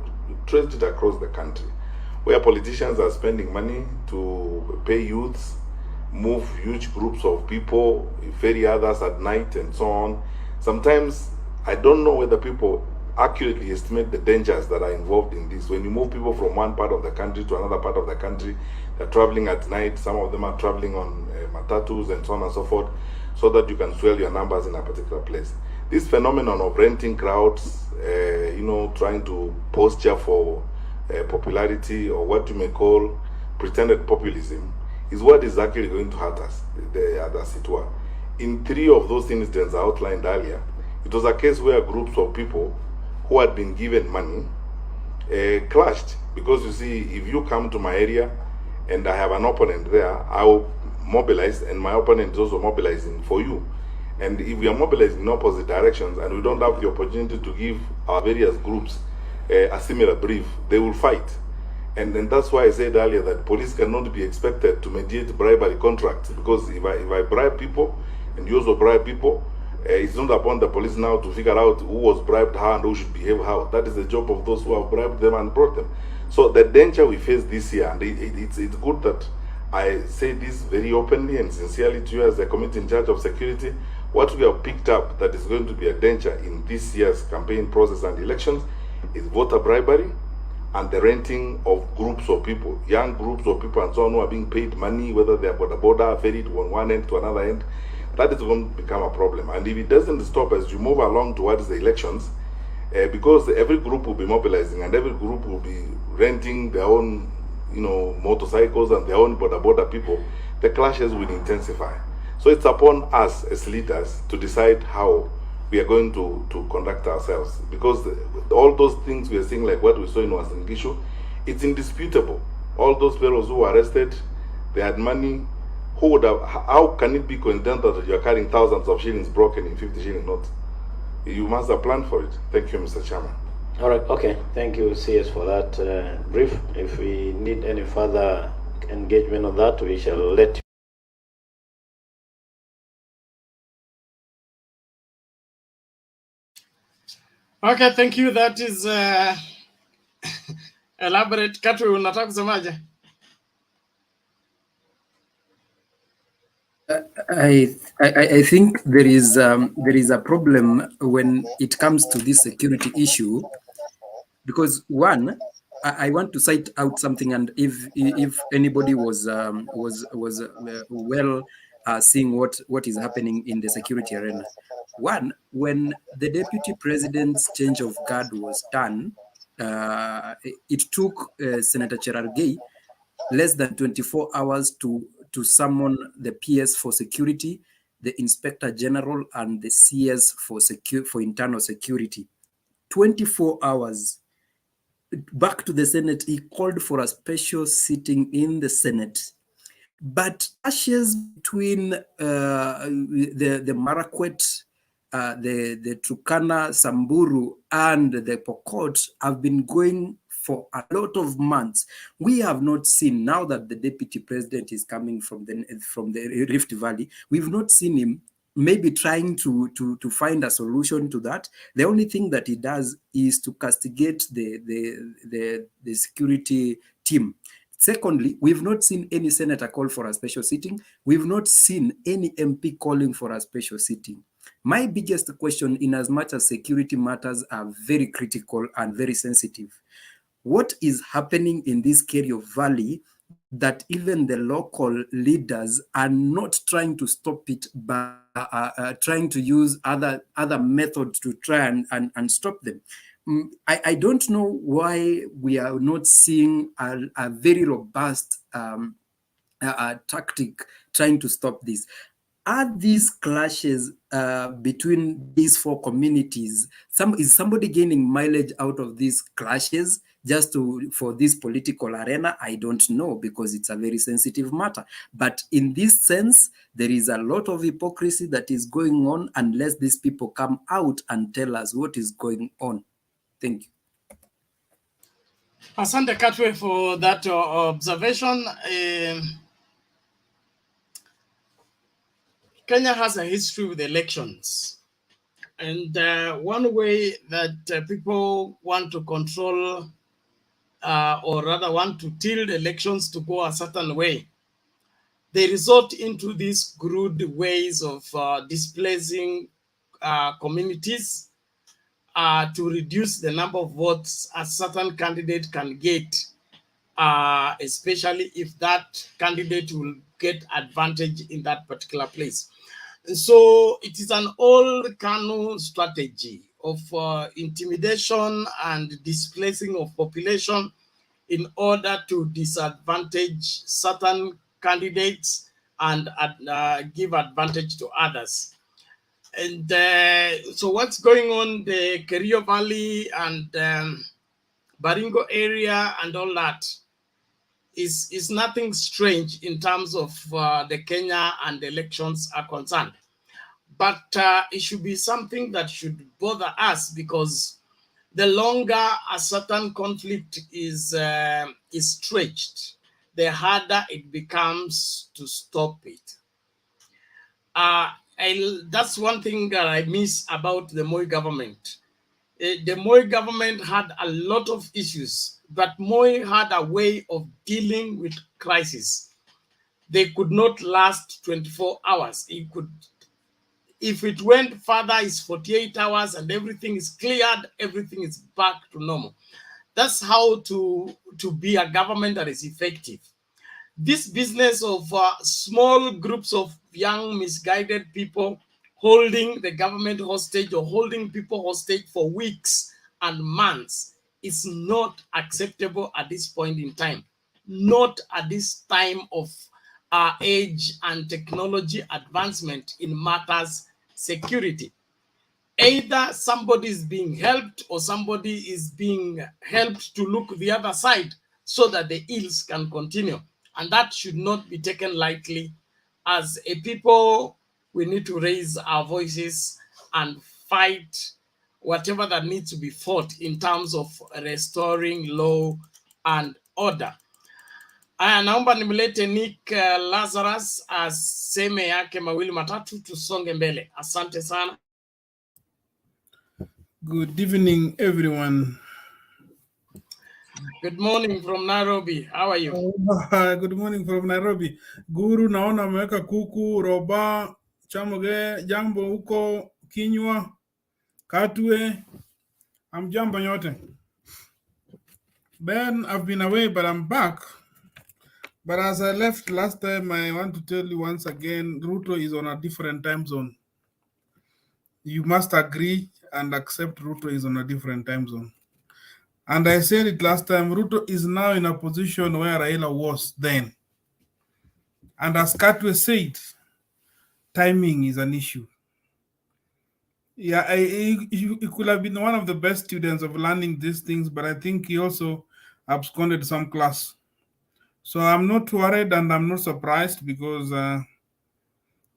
traced it across the country, where politicians are spending money to pay youths, move huge groups of people, ferry others at night and so on. Sometimes I don't know whether people accurately estimate the dangers that are involved in this. When you move people from one part of the country to another part of the country, they're traveling at night, some of them are traveling on matatus and so on and so forth, so that you can swell your numbers in a particular place. This phenomenon of renting crowds, trying to posture for popularity, or what you may call pretended populism, is what is actually going to hurt us, as it were. In 3 of those incidents I outlined earlier, it was a case where groups of people who had been given money clashed. Because you see, if you come to my area and I have an opponent there, I will mobilize, and my opponent is also mobilizing for you. And if we are mobilizing in opposite directions and we don't have the opportunity to give our various groups a similar brief, they will fight. And that's why I said earlier that police cannot be expected to mediate bribery contracts, because if I bribe people and you also bribe people, It's not upon the police now to figure out who was bribed how and who should behave how. That is the job of those who have bribed them and brought them. So the danger we face this year, and it's good that I say this very openly and sincerely to you as the committee in charge of security. What we have picked up that is going to be a danger in this year's campaign process and elections is voter bribery and the renting of groups of people, young groups of people and so on, who are being paid money, whether they are border ferried from one end to another end. That is going to become a problem. And if it doesn't stop as you move along towards the elections, because every group will be mobilizing and every group will be renting their own, motorcycles and their own border people, the clashes will intensify. So it's upon us as leaders to decide how we are going to conduct ourselves, because all those things we are seeing, like what we saw in Western Gishu, it's indisputable. All those fellows who were arrested, they had money. Who would have? How can it be coincidental that you are carrying thousands of shillings broken in 50 shilling notes? You must have planned for it. Thank you, Mr. Chairman. All right. Okay. Thank you, CS, for that brief. If we need any further engagement on that, we shall let you. Okay, thank you. That is elaborate. Katwe, unataka kusemaje? I think there is a problem when it comes to this security issue, because one, I want to cite out something, and if anybody was well seeing what is happening in the security arena. One, when the deputy president's change of guard was done, it took Senator Cherargei less than 24 hours to summon the PS for security, the Inspector General, and the CS for internal security. 24 hours. Back to the Senate, he called for a special sitting in the Senate. But clashes between the Marakwet, the Turkana, Samburu, and the Pokot have been going for a lot of months. We have not seen, now that the deputy president is coming from the Rift Valley, we've not seen him maybe trying to find a solution to that. The only thing that he does is to castigate the security team. Secondly, we've not seen any senator call for a special sitting. We've not seen any MP calling for a special sitting. My biggest question, in as much as security matters are very critical and very sensitive, what is happening in this Kerio Valley that even the local leaders are not trying to stop it, but trying to use other methods to try and stop them? I don't know why we are not seeing a very robust tactic trying to stop this. Are these clashes between these four communities, is somebody gaining mileage out of these clashes just for this political arena? I don't know, because it's a very sensitive matter. But in this sense, there is a lot of hypocrisy that is going on unless these people come out and tell us what is going on. Thank you. Asante Katwe for that observation. Kenya has a history with elections. And one way that people want to control or rather want to tilt elections to go a certain way, they resort into these crude ways of displacing communities to reduce the number of votes a certain candidate can get, especially if that candidate will get advantage in that particular place. So it is an old KANU strategy of intimidation and displacing of population in order to disadvantage certain candidates and give advantage to others. And so what's going on the Kerio Valley and Baringo area and all that is nothing strange in terms of the Kenya and the elections are concerned. But it should be something that should bother us, because the longer a certain conflict is stretched, the harder it becomes to stop it. That's one thing that I miss about the Moi government. The Moi government had a lot of issues, but Moi had a way of dealing with crisis. They could not last 24 hours. It could, if it went further, it's 48 hours and everything is cleared, everything is back to normal. That's how to be a government that is effective. This business of small groups of young misguided people holding the government hostage or holding people hostage for weeks and months is not acceptable at this point in time. Not at this time of age and technology advancement in matters security. Either somebody is being helped or somebody is being helped to look the other side so that the ills can continue. And that should not be taken lightly. As a people, we need to raise our voices and fight whatever that needs to be fought in terms of restoring law and order. Aya, naomba nimlete Nick Lazarus aseme yake mawili matatu tusonge mbele. Asante sana. Good evening, everyone. Good morning from Nairobi. How are you? Good morning from Nairobi. Guru, naona ameweka kuku, roba, chamoge, jambo huko, kinywa, katwe. Jambo nyote. Ben, I've been away, but I'm back. But as I left last time, I want to tell you once again, RUTO is on a different time zone. You must agree and accept RUTO is on a different time zone. And I said it last time, RUTO is now in a position where RAILA was then. And as Katwe said, timing is an issue. Yeah, he could have been one of the best students of learning these things, but I think he also absconded some class. So I'm not worried and I'm not surprised because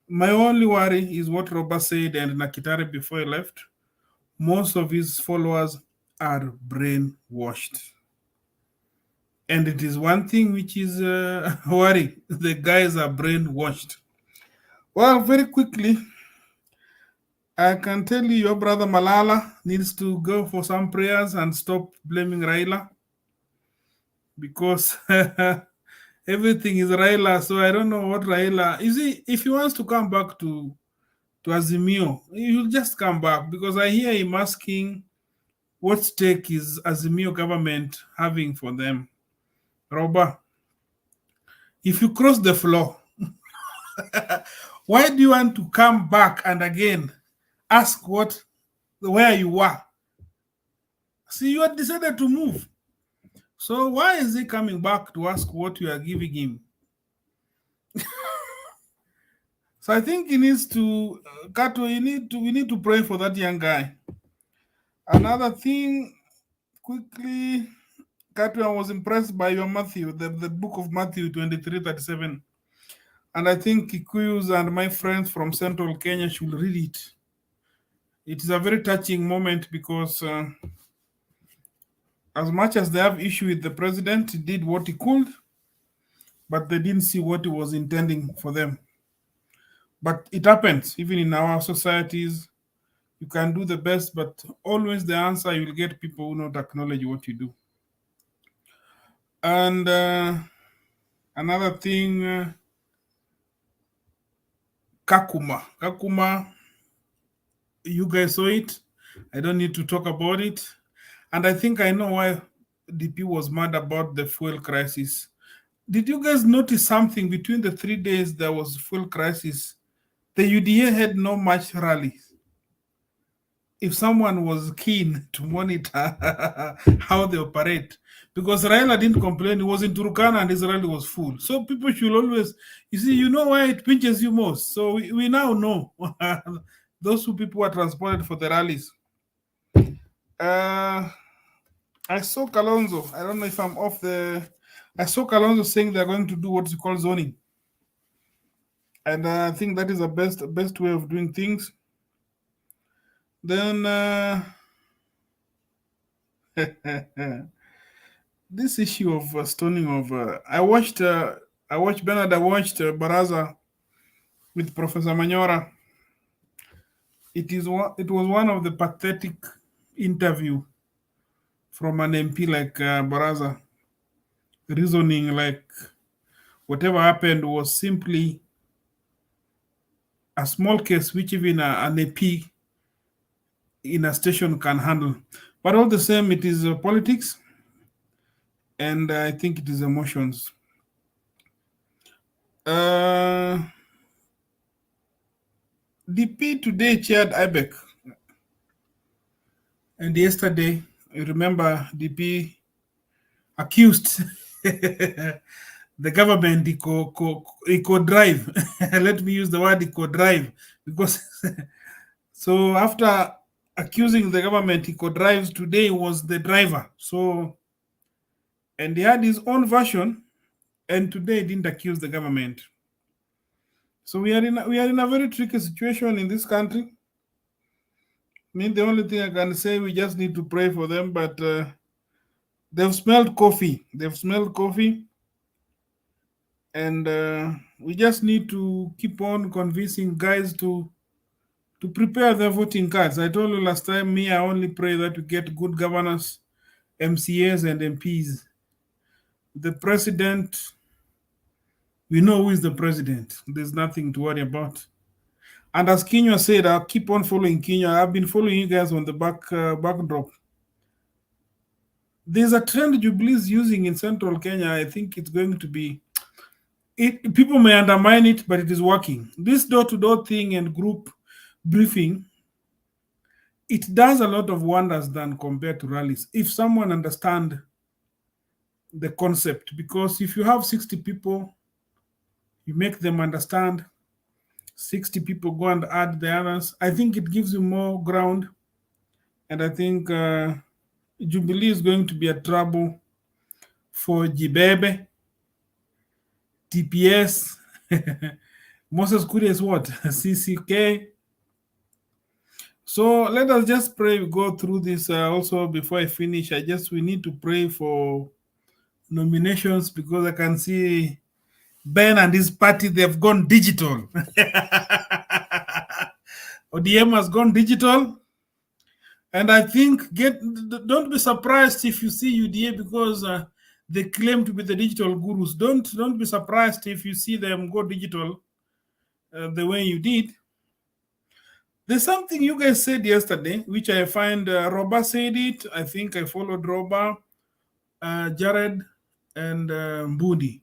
my only worry is what Robert said and Nakitare before he left. Most of his followers are brainwashed. And it is one thing which is worry. The guys are brainwashed. Well, very quickly, I can tell you your brother Malala needs to go for some prayers and stop blaming Raila. Because everything is Raila, so I don't know what Raila... You see, if he wants to come back to AZIMIO, he'll just come back. Because I hear him asking what stake is AZIMIO government having for them. Roba, if you cross the floor, why do you want to come back and again ask where you were? See, you had decided to move. So why is he coming back to ask what you are giving him? So I think he needs to, Kato, we need to pray for that young guy. Another thing, quickly, Kato, I was impressed by your Matthew, the book of Matthew 23:37. And I think Kikuyus and my friends from Central Kenya should read it. It is a very touching moment because as much as they have issue with the president, he did what he could, but they didn't see what he was intending for them. But it happens, even in our societies, you can do the best, but always the answer, you will get people who not acknowledge what you do. And another thing, KAKUMA, you guys saw it. I don't need to talk about it. And I think I know why DP was mad about the fuel crisis. Did you guys notice something between the 3 days there was fuel crisis? The UDA had no much rallies. If someone was keen to monitor how they operate, because Raila didn't complain, he was in TURKANA and Israel was full. So people should always, you see, you know where it pinches you most. So we now know those who people were transported for the rallies. I saw Kalonzo. I don't know if I'm off the... I saw Kalonzo saying they're going to do what's called zoning. And I think that is the best way of doing things. Then this issue of stoning of... I watched Bernard, I watched Baraza with Professor Manyora. it was one of the pathetic interview from an MP like Baraza, reasoning like whatever happened was simply a small case which even an AP in a station can handle. But all the same, it is politics, and I think it is emotions. DP today chaired IBEC, and yesterday, I remember DP accused the government eco drive. Let me use the word eco drive, because so after accusing the government eco drives, today was the driver. So, and he had his own version, and today didn't accuse the government. So we are in a very tricky situation in this country. I mean, the only thing I can say, we just need to pray for them, but they've smelled coffee. They've smelled coffee. And we just need to keep on convincing guys to prepare their voting cards. I told you last time, I only pray that we get good governors, MCAs and MPs. The president, we know who is the president. There's nothing to worry about. And as Kenya said, I'll keep on following Kenya. I've been following you guys on the backdrop. There's a trend Jubilee is using in central Kenya. I think it's going to be, people may undermine it, but it is working. This door-to-door thing and group briefing, it does a lot of wonders than compared to rallies. If someone understands the concept, because if you have 60 people, you make them understand, 60 people go and add the others, I think it gives you more ground. And I think Jubilee is going to be a trouble for Jibebe, TPS, Moses Kuri is what? CCK. So let us just pray, we go through this also before I finish. We need to pray for nominations, because I can see Ben and his party, they've gone digital. ODM has gone digital. And I think, don't be surprised if you see UDA, because they claim to be the digital gurus. Don't be surprised if you see them go digital the way you did. There's something you guys said yesterday, which I find Roba said it. I think I followed Roba, Jared, and Mbudi.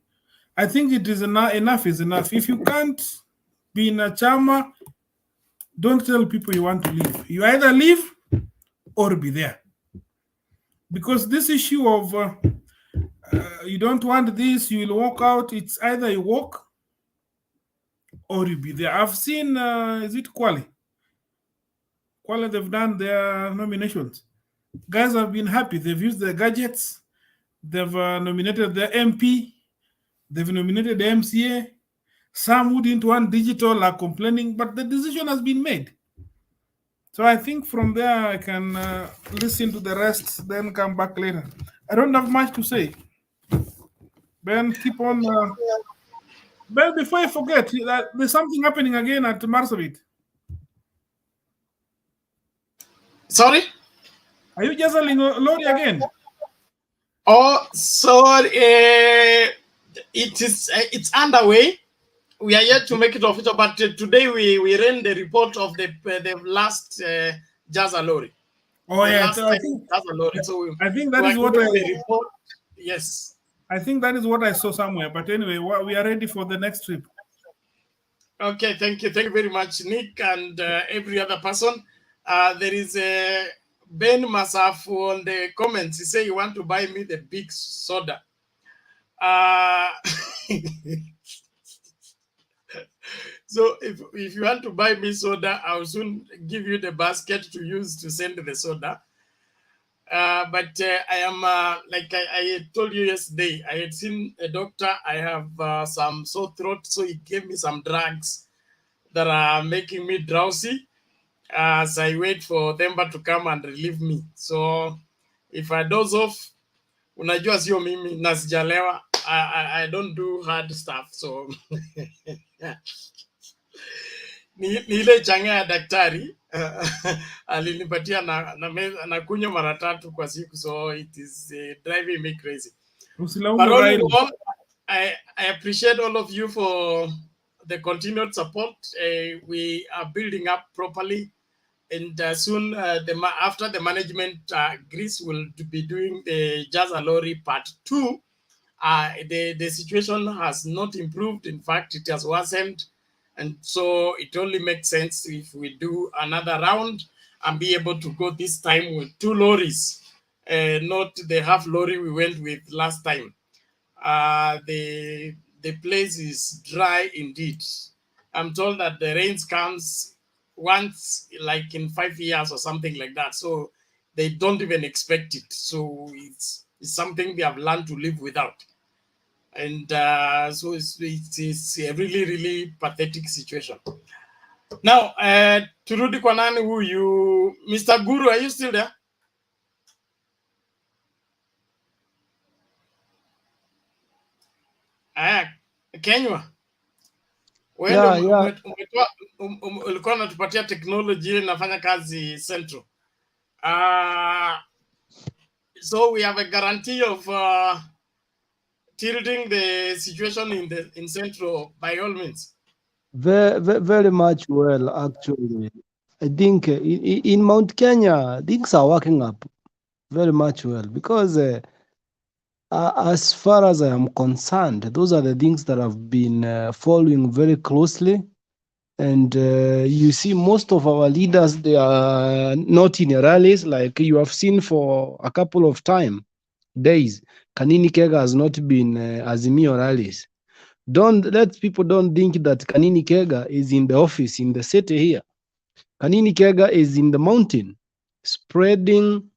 I think it is enough is enough. If you can't be in a chama, don't tell people you want to leave. You either leave or be there. Because this issue of you don't want this, you will walk out, it's either you walk or you be there. I've seen, is it Kwale? Kwale, they've done their nominations. Guys have been happy. They've used their gadgets. They've nominated the MP. They've nominated the MCA. Some who didn't want digital are complaining, but the decision has been made. So I think from there I can listen to the rest, then come back later. I don't have much to say. Ben, keep on. Ben, before I forget, there's something happening again at Marsabit. Sorry? Are you just selling Lori again? Oh, sorry. It's underway. We are yet to make it official, but today we ran the report of the last Jaza Lori. Oh, yeah. So I think Jaza Lori. So I think that is what I report. Yes. I think that is what I saw somewhere. But anyway, we are ready for the next trip. Okay, thank you. Thank you very much, Nick, and every other person. There is Ben Masafu on the comments. He say you want to buy me the big soda. So if you want to buy me soda, I'll soon give you the basket to use to send the soda. But I am, like I told you yesterday, I had seen a doctor. I have some sore throat, so he gave me some drugs that are making me drowsy as I wait for them to come and relieve me. So if I doze off, unajua sio mimi na sijalewa, I don't do hard stuff. So ni ile changa ya daktari alinipatia na kunywa mara 3 kwa siku, so it is driving me crazy. But all in all, I appreciate all of you for the continued support. We are building up properly, and soon after the management agrees, we'll be doing the Jaza Lorry Part 2. The situation has not improved. In fact, it has worsened. And so it only makes sense if we do another round and be able to go this time with 2 lorries, not the half lorry we went with last time. The place is dry indeed. I'm told that the rains comes once like in 5 years or something like that. So they don't even expect it. So it's something they have learned to live without. And so it's a really, really pathetic situation. Now, turudi kwa nani huyu? Mr. Guru, are you still there? Kenywa. Wewe ulikuwa unatupatia technology ile inafanya kazi Central. So we have a guarantee of tilting the situation in Central by all means. Very much well, actually. I think in Mount Kenya, things are working up very much well because as far as I am concerned, those are the things that I've been following very closely. And you see most of our leaders, they are not in rallies like you have seen for a couple of days. Kanini Kega has not been AZIMIO rallies. Let people don't think that Kanini Kega is in the office in the city here. Kanini Kega is in the mountain, spreading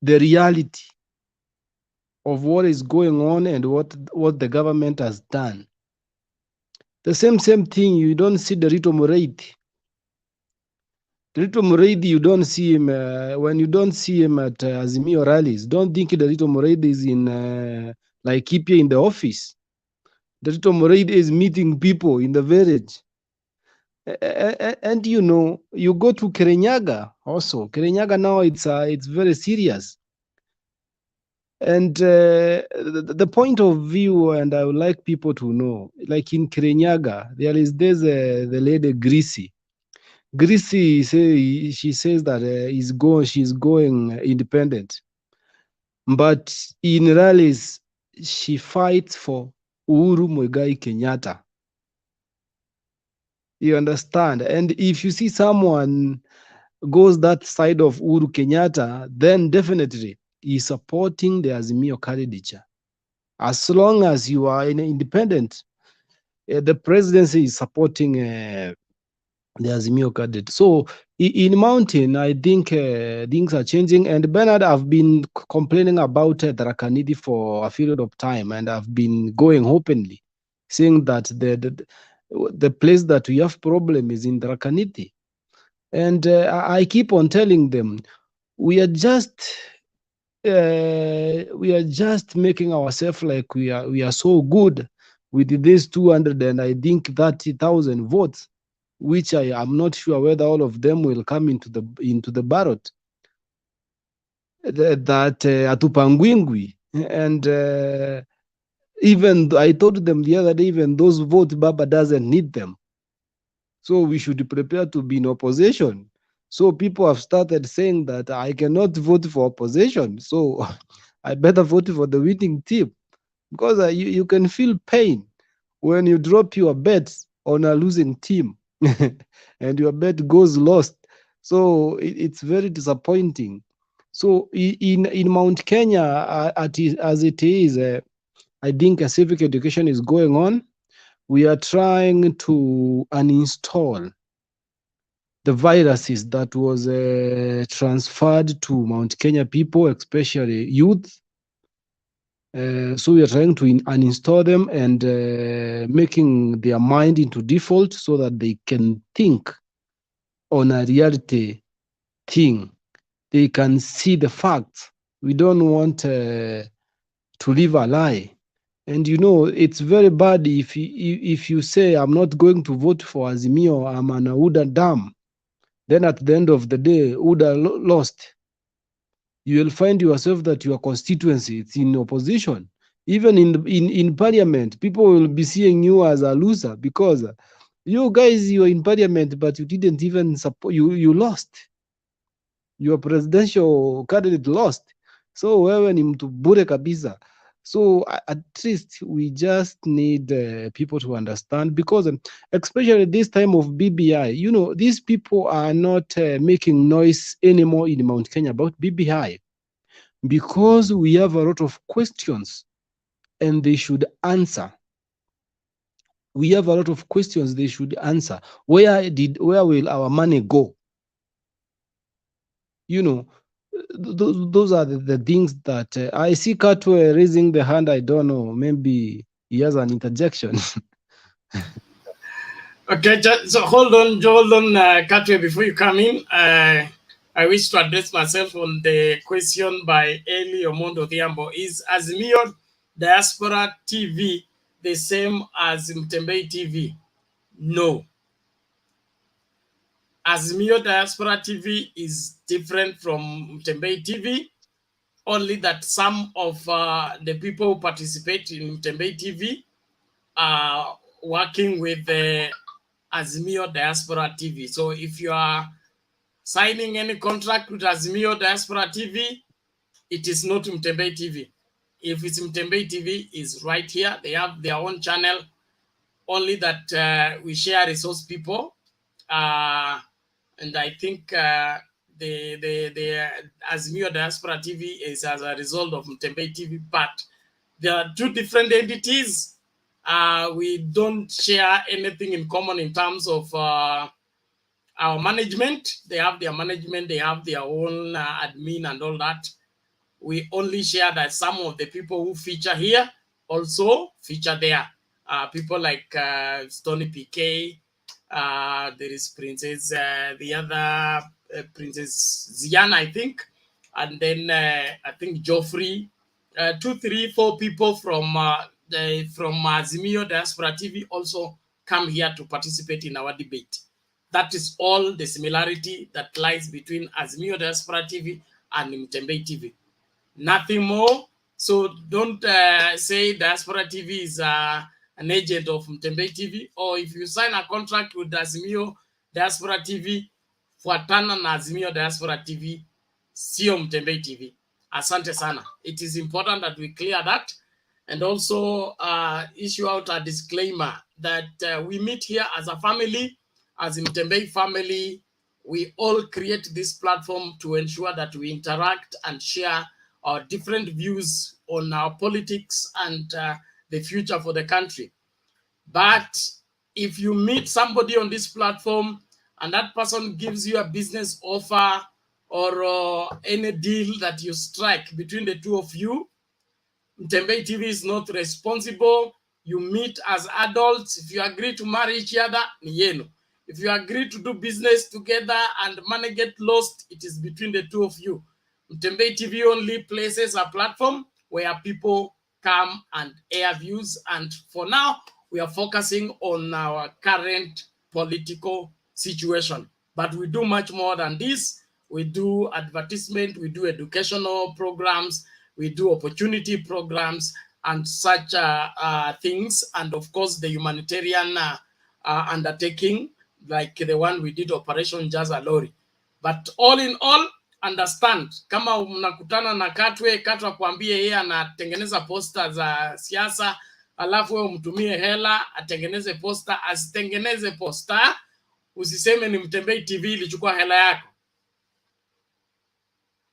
the reality of what is going on and what the government has done. The same thing, you don't see the RUTO Mureithi. The RUTO Mureithi, you don't see him, when you don't see him at AZIMIO rallies, don't think the RUTO Mureithi is in Laikipia in the office. The RUTO Mureithi is meeting people in the village. And you know, you go to Kirinyaga also. Kirinyaga now, it's very serious. And the point of view, and I would like people to know, like in Kirinyaga, there's the lady Greasy. Greasy, she says that she's going independent. But in rallies, she fights for Uhuru Muigai Kenyatta. You understand? And if you see someone goes that side of Uhuru Kenyatta, then definitely he's supporting the AZIMIO candidature. As long as you are independent, the presidency is supporting the AZIMIO candidate. So in Mountain, I think things are changing. And Bernard, I've been complaining about Tharaka-Nithi for a period of time, and I've been going openly, saying that the place that we have problem is in Tharaka-Nithi. And I keep on telling them, we are just making ourselves like we are so good with these 230,000 votes, which I am not sure whether all of them will come into the ballot. That atupangwingwi, and even I told them the other day, even those votes, Baba doesn't need them. So we should prepare to be in opposition. So people have started saying that I cannot vote for opposition, so I better vote for the winning team, because you can feel pain when you drop your bets on a losing team and your bet goes lost. So it's very disappointing. So in Mount Kenya, as it is, I think a civic education is going on. We are trying to uninstall the viruses that was transferred to Mount Kenya people, especially youth. So we are trying to uninstall them and making their mind into default so that they can think on a reality thing. They can see the facts. We don't want to live a lie. And you know, it's very bad if you say, I'm not going to vote for Azimio, I'm an UDA dam. Then at the end of the day, UDA lost. You will find yourself that your constituency is in opposition. Even in parliament, people will be seeing you as a loser because you guys, you're in parliament, but you didn't even support, you lost. Your presidential candidate lost. So wewe ni mtu bure kabisa. So at least we just need people to understand, because especially this time of BBI, you know, these people are not making noise anymore in Mount Kenya about BBI, because we have a lot of questions and they should answer. We have a lot of questions they should answer. Where will our money go? You know, those are the things that I see Katwe raising the hand. I don't know, maybe he has an interjection. Okay, so hold on, Katwe, before you come in. I wish to address myself on the question by Eli Omondo Thiambo. Is Azimio Diaspora TV the same as Mtembei TV? No. Azimio Diaspora TV is different from Mtembei TV, only that some of the people who participate in Mtembei TV are working with the Azimio Diaspora TV. So if you are signing any contract with Azimio Diaspora TV, it is not Mtembei TV. If it's Mtembei TV, is right here. They have their own channel, only that we share resource people. And I think the Azimio Diaspora TV is as a result of Mtembei TV, but there are two different entities. We don't share anything in common in terms of our management. They have their management, they have their own admin and all that. We only share that some of the people who feature here also feature there. People like Stony PK, there is Princess, the other Princess Ziana, I think, and then I think Joffrey, 2, 3, 4 people from Azimio Diaspora TV also come here to participate in our debate. That is all the similarity that lies between Azimio Diaspora TV and Mtembei TV. Nothing more. So don't say Diaspora TV is an agent of Mtembei TV, or if you sign a contract with Azimio Diaspora TV, fuatana na Azimio Diaspora TV, sio Mtembei TV. Asante sana. It is important that we clear that, and also issue out a disclaimer that we meet here as a family, as Mtembei family. We all create this platform to ensure that we interact and share our different views on our politics and the future for the country. But if you meet somebody on this platform and that person gives you a business offer or any deal that you strike between the two of you, Mtembei TV is not responsible. You meet as adults. If you agree to marry each other, ni yenu. If you agree to do business together and money get lost, it is between the two of you. Mtembei TV only places a platform where people come and air views. And for now, we are focusing on our current political situation. But we do much more than this. We do advertisement, we do educational programs, we do opportunity programs and such things. And of course, the humanitarian undertaking, like the one we did, Operation Jaza Lori. But all in all, understand, kama mnakutana na Katwe akwambie yeye anatengeneza posta za siasa, alafu wewe umtumie hela atengeneze posta, asitengeneze posta, usiseme ni Mtembei TV ilichukua hela yako.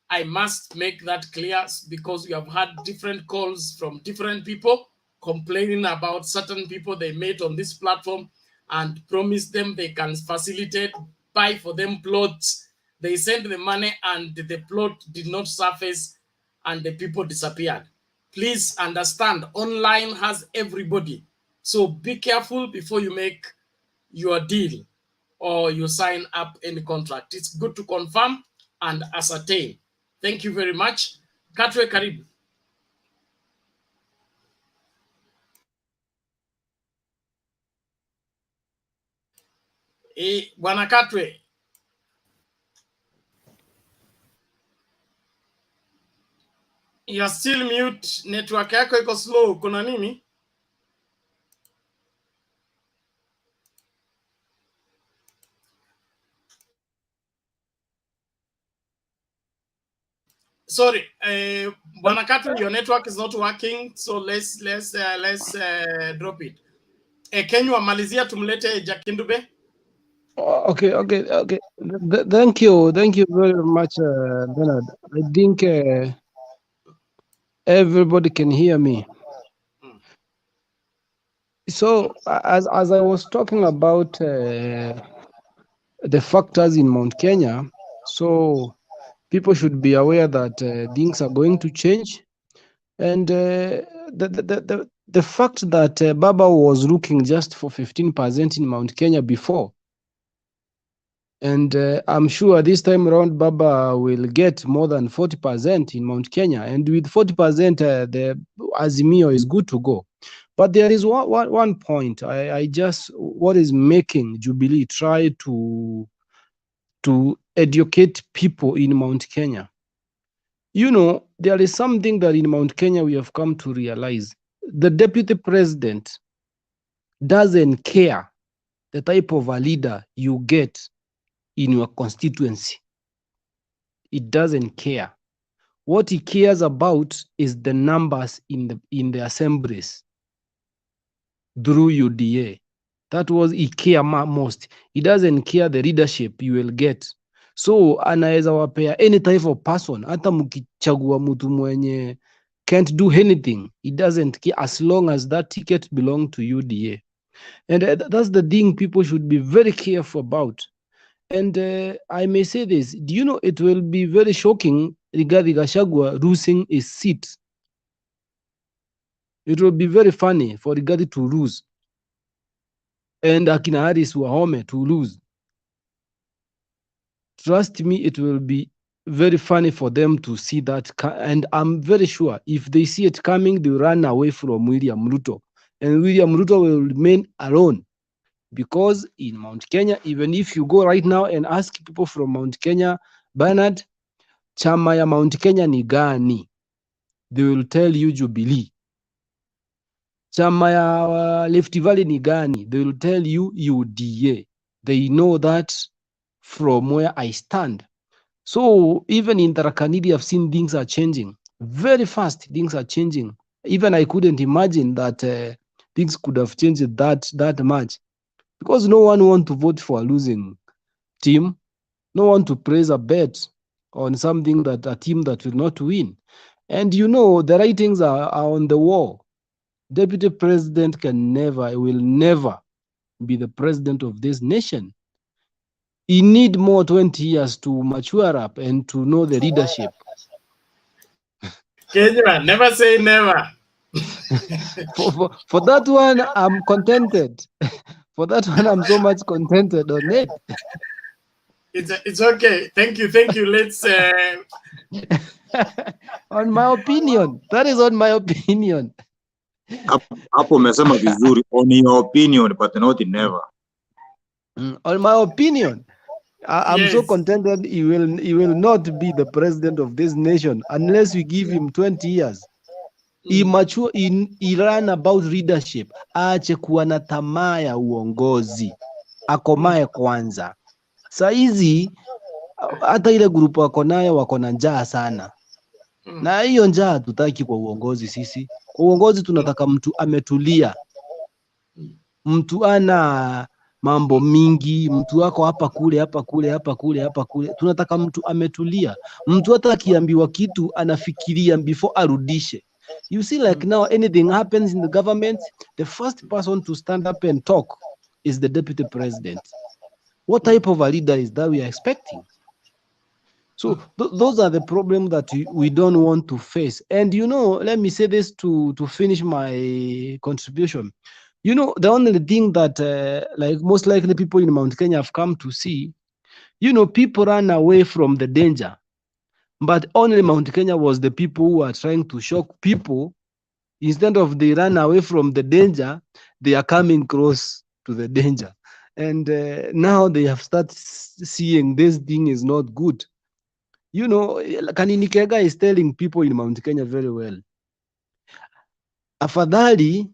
I must make that clear, because we have had different calls from different people complaining about certain people they met on this platform and promised them they can facilitate, buy for them plots. They sent the money and the plot did not surface and the people disappeared. Please understand, online has everybody. So be careful before you make your deal or you sign up any contract. It's good to confirm and ascertain. Thank you very much. Katwe, karibu. Bwana Katwe. You are still mute. Network yako iko slow. Kuna nini? Sorry, Bwana Katwe, your network is not working, so let's drop it. Kenya malizia tumlete Jakindube. Okay. Thank you very much, Bernard. I think everybody can hear me. So, as I was talking about the factors in Mount Kenya, so people should be aware that things are going to change, and the fact that Baba was looking just for 15% in Mount Kenya before. And I'm sure this time around, Baba will get more than 40% in Mount Kenya. And with 40%, the AZIMIO is good to go. But there is one point. What is making Jubilee try to educate people in Mount Kenya. You know, there is something that in Mount Kenya we have come to realize. The deputy president doesn't care the type of a leader you get in your constituency. It doesn't care. What he cares about is the numbers in the assemblies through UDA. That was he care most. He doesn't care the leadership you will get. So anaweza wapea any type of person, hata mkichagua mtu mwenye can't do anything, he doesn't care as long as that ticket belongs to UDA. And that's the thing people should be very careful about. And I may say this, do you know it will be very shocking Rigathi Gachagua losing his seat. It will be very funny for Rigathi to lose and Akina Harris Wahome to lose. Trust me, it will be very funny for them to see that. And I'm very sure if they see it coming, they will run away from William Ruto. And William Ruto will remain alone. Because in Mount Kenya, even if you go right now and ask people from Mount Kenya, Bernard, chama ya Mount Kenya ni gani? They will tell you Jubilee. Chama ya Rift Valley ni gani? They will tell you UDA. They know that from where I stand. So even in Tarakanidi, I've seen things are changing. Very fast, things are changing. Even I couldn't imagine that things could have changed that much. Because no one wants to vote for a losing team. No one to place a bet on something that a team that will not win. And you know, the writings are on the wall. Deputy president will never be the president of this nation. He need more 20 years to mature up and to know the leadership. Kenya, never say never. For that one, I'm contented. For that one, I'm so much contented on it. It's okay. Thank you. Let's. On my opinion, that is on my opinion. Hapo umesema vizuri, on your opinion, but not never. On my opinion, I'm so contented he will not be the president of this nation unless we give him 20 years. He mature, he learn about leadership. Aache kuwa na tamaa ya uongozi. Akomae kwanza. Saizi hata ile grupu wako nayo wako na njaa sana. Na hiyo njaa tutaki kwa uongozi sisi. Kwa uongozi tunataka mtu ametulia. Mtu ana mambo mingi, mtu wako hapa kule. Tunataka mtu ametulia. Mtu hata akiambiwa kitu anafikiria before arudishe. You see, like now, anything happens in the government, the first person to stand up and talk is the deputy president. What type of a leader is that we are expecting? So those are the problems that we don't want to face. And you know, let me say this to finish my contribution. You know, the only thing that like most likely people in Mount Kenya have come to see, you know, people run away from the danger. But only Mount Kenya was the people who are trying to shock people. Instead of they run away from the danger, they are coming close to the danger. And now they have started seeing this thing is not good. You know, Kanini Kega is telling people in Mount Kenya very well. Afadhali,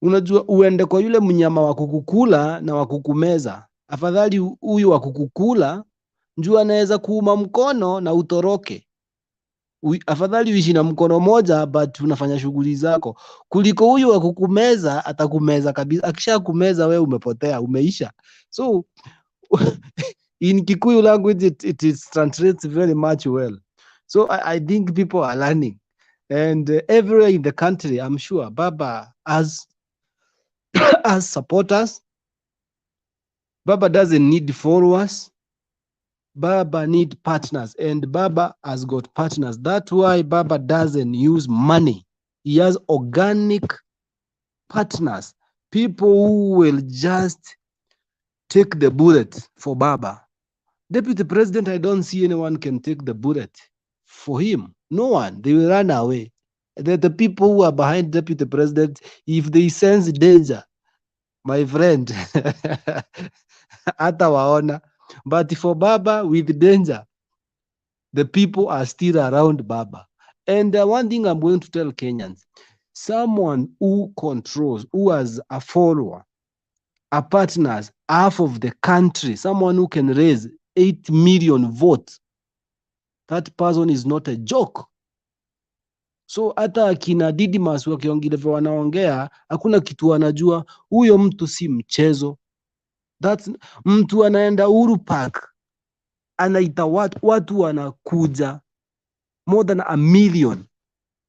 unajua uende kwa yule mnyama wa kukukula na wa kukumeza. Afadhali huyu wa kukukula, njuu anaweza kuuma mkono na utoroke. Afadhali uishi na mkono moja but unafanya shughuli zako, kuliko huyu wa kukumeza atakumeza kabisa. Akisha kumeza we umepotea, umeisha. So in Kikuyu language it translates very much well. So I think people are learning, and everywhere in the country I'm sure Baba has supporters. Baba doesn't need followers. Baba need partners, and Baba has got partners. That's why Baba doesn't use money. He has organic partners, people who will just take the bullet for Baba. Deputy President, I don't see anyone can take the bullet for him. No one. They will run away. The people who are behind Deputy President, if they sense danger, my friend, hatawaona. But for Baba, with danger, the people are still around Baba. And one thing I'm going to tell Kenyans, someone who controls, who has a follower, a partners, half of the country, someone who can raise 8 million votes, that person is not a joke. So hata akina Didimas wakiongea wanaongea, hakuna kitu wanajua. Huyo mtu si mchezo. That's mtu anaenda Uhuru Park, anaita watu wanakuja, more than 1 million.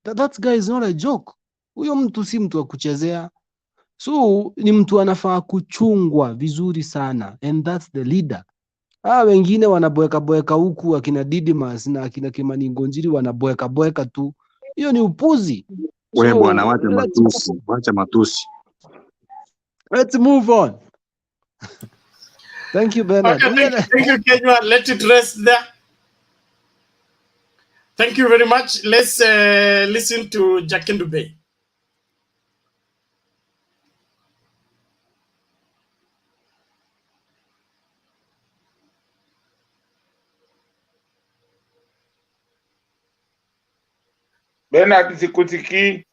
That guy is not a joke. Huyo mtu si mtu wa kuchezea. So ni mtu anafaa kuchungwa vizuri sana, and that's the leader. Wengine wanaboeka huku, akina Didimas na akina Kimani Ngonjiri wanaboeka tu. Hiyo ni upuzi. Wewe bwana, wacha matusi. Let's move on. Thank you, Bernard. Okay, thank you, Kenya. Let it rest there. Thank you very much. Let's listen to Jacinto Bay. Bernard, sikusikii.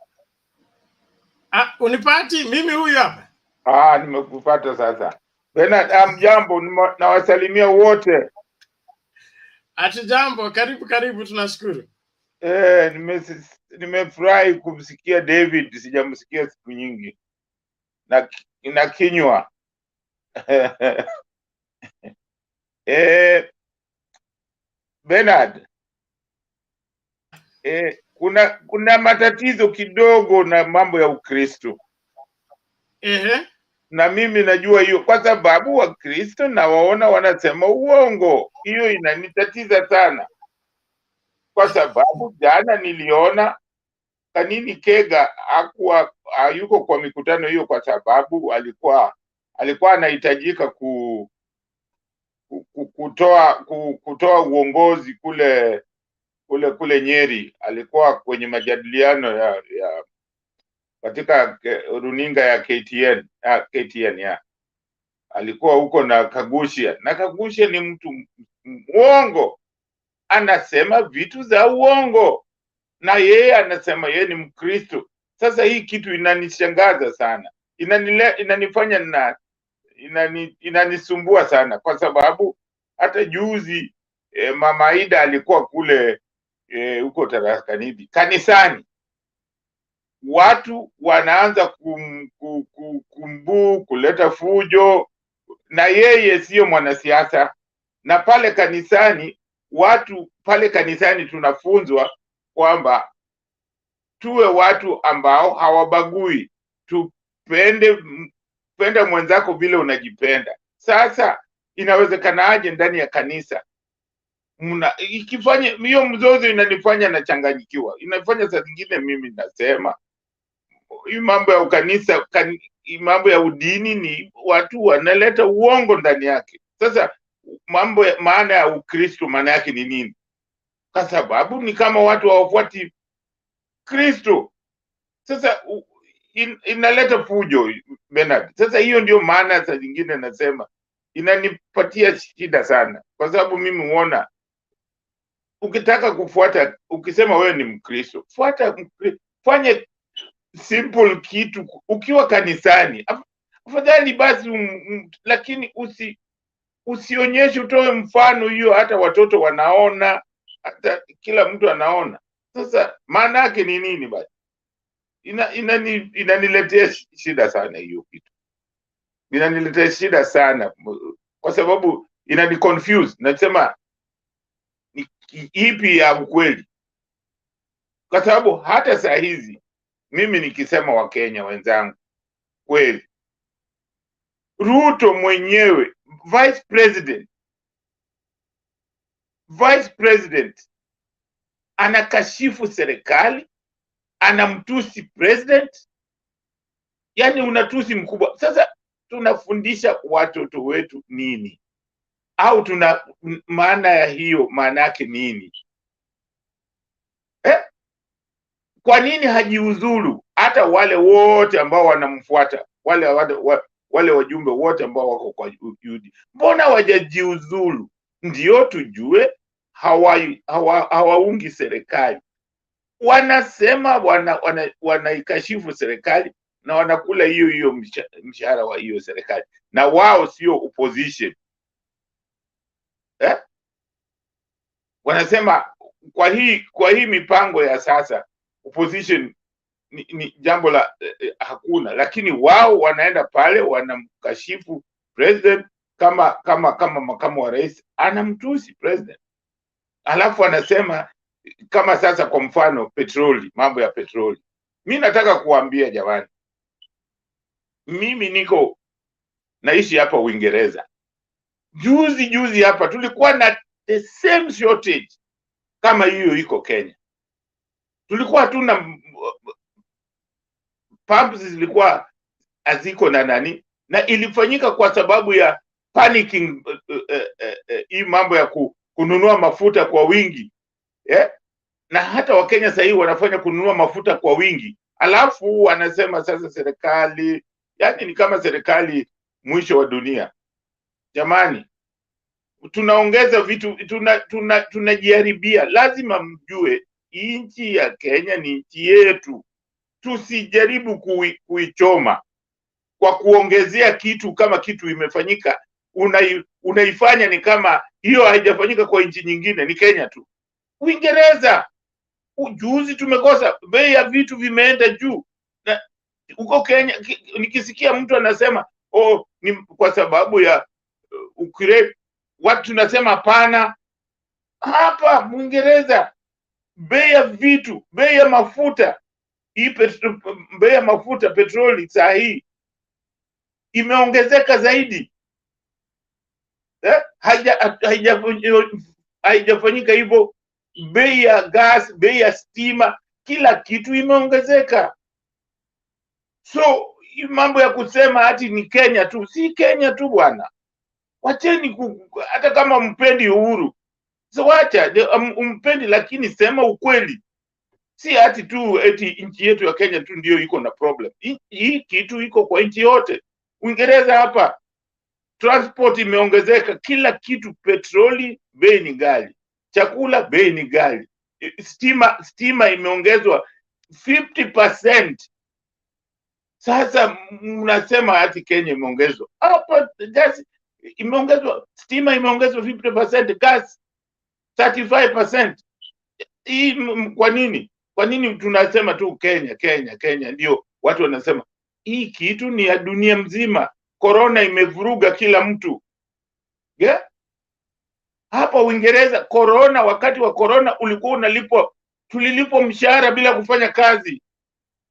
Unipati? Mimi huyu hapa. Nimekupata sasa. Bernard, jambo, nawasalimia wote. Jambo, karibu, tunashukuru. Nimefurahi kumsikia David, sijamsikia siku nyingi. Na kinywa. Bernard, kuna matatizo kidogo na mambo ya Ukristo. Na mimi najua hiyo kwa sababu Wakristo na waona wanasema uongo. Hiyo inanitatiza sana. Kwa sababu jana niliona Kanini Kega hayuko kwa mikutano hiyo kwa sababu alikuwa anahitajika kutoa uongozi kule Nyeri. Alikuwa kwenye majadiliano ya katika runinga ya KTN ya. Alikuwa huko na Kagushia. Na Kagushia ni mtu muongo. Anasema vitu za uongo. Na yeye anasema yeye ni Mkristo. Sasa hii kitu inanishangaza sana. Inanifanya inanisumbua sana kwa sababu hata juzi Mama Aida alikuwa kule huko Tarakanidi kanisani. Watu wanaanza kuleta fujo, na yeye sio mwanasiasa. Na pale kanisani tunafunzwa kwamba tuwe watu ambao hawabagui, tupende mwenzako vile unajipenda. Sasa inawezekanaje ndani ya kanisa ikifanya hiyo mzozo? Inanifanya nachanganyikiwa. Inafanya saa zingine mimi nasema hii mambo ya ukanisa, mambo ya udini ni watu wanaleta uongo ndani yake. Sasa maana ya Ukristo maana yake ni nini? Kwa sababu ni kama watu hawafuati Kristo. Sasa inaleta fujo. Bernard. Sasa hiyo ndio maana saa zingine nasema inanipatia shida sana, kwa sababu mimi huona ukitaka kufuata, ukisema wewe ni Mkristo, fanye simple kitu ukiwa kanisani, afadhali basi lakini usionyeshe, utoe mfano hiyo, hata watoto wanaona, hata kila mtu anaona. Sasa maana yake ni nini basi? Inaniletea shida sana hiyo kitu, inaniletea shida sana, kwa sababu inani confuse. Nasema ni ipi ya ukweli? Kwa sababu hata saa hizi mimi nikisema Wakenya wenzangu, kweli Ruto mwenyewe vice president anakashifu serikali, anamtusi president, yani unatusi mkubwa. Sasa tunafundisha watoto wetu nini? Au tuna maana ya hiyo, maana yake nini? Kwa nini hajiuzulu? Hata wale wote ambao wanamfuata, wale wajumbe wote ambao wako kwa UDA, mbona wajajiuzulu? Ndio tujue hawaungi serikali. Wanasema wanaikashifu serikali na wanakula hiyo mshahara wa hiyo serikali, na wao sio opposition. Wanasema kwa hii mipango ya sasa opposition ni jambo la hakuna, lakini wao wanaenda pale wanamkashifu president kama makamu wa rais anamtusi president. Alafu anasema kama sasa kwa mfano petroli, mambo ya petroli. Mimi nataka kuambia jamani, mimi naishi hapa Uingereza. Juzi hapa tulikuwa na the same shortage kama hiyo iko Kenya. Tulikuwa hatuna pumps, zilikuwa haziko na nani, na ilifanyika kwa sababu ya panicking, hii mambo ya kununua mafuta kwa wingi, na hata Wakenya sasa hivi wanafanya kununua mafuta kwa wingi. Alafu wanasema sasa serikali, yani ni kama serikali mwisho wa dunia. Jamani, tunaongeza vitu, tunajiharibia. Lazima mjue nchi ya Kenya ni nchi yetu. Tusijaribu kuichoma kwa kuongezea kitu. Kama kitu imefanyika unaifanya ni kama hiyo haijafanyika kwa nchi nyingine, ni Kenya tu. Uingereza juzi tumekosa, bei ya vitu vimeenda juu, na huko Kenya nikisikia mtu anasema ni kwa sababu ya Ukraine, watu tunasema hapana. Hapa Uingereza bei ya vitu, bei ya mafuta, bei ya mafuta petroli saa hii imeongezeka zaidi. Haijafanyika hivyo. Bei ya gas, bei ya stima, kila kitu imeongezeka. So mambo ya kusema ati ni Kenya tu, si Kenya tu bwana. Wacheni hata kama mpendi Uhuru, so wacha umpendi, lakini sema ukweli. Si ati tu eti nchi yetu ya Kenya tu ndio iko na problem. Hii kitu iko kwa nchi yote. Uingereza hapa transport imeongezeka, kila kitu, petroli bei ni ghali, chakula bei ni ghali, stima imeongezwa 50%. Sasa mnasema ati Kenya imeongezwa. Hapa gas imeongezwa, stima imeongezwa 50%, gas 35%. Hii kwa nini? Kwa nini tunasema tu Kenya? Ndio watu wanasema hii kitu ni ya dunia mzima. Corona imevuruga kila mtu. Hapa Uingereza corona, wakati wa corona ulikuwa tulilipwa mshahara bila kufanya kazi.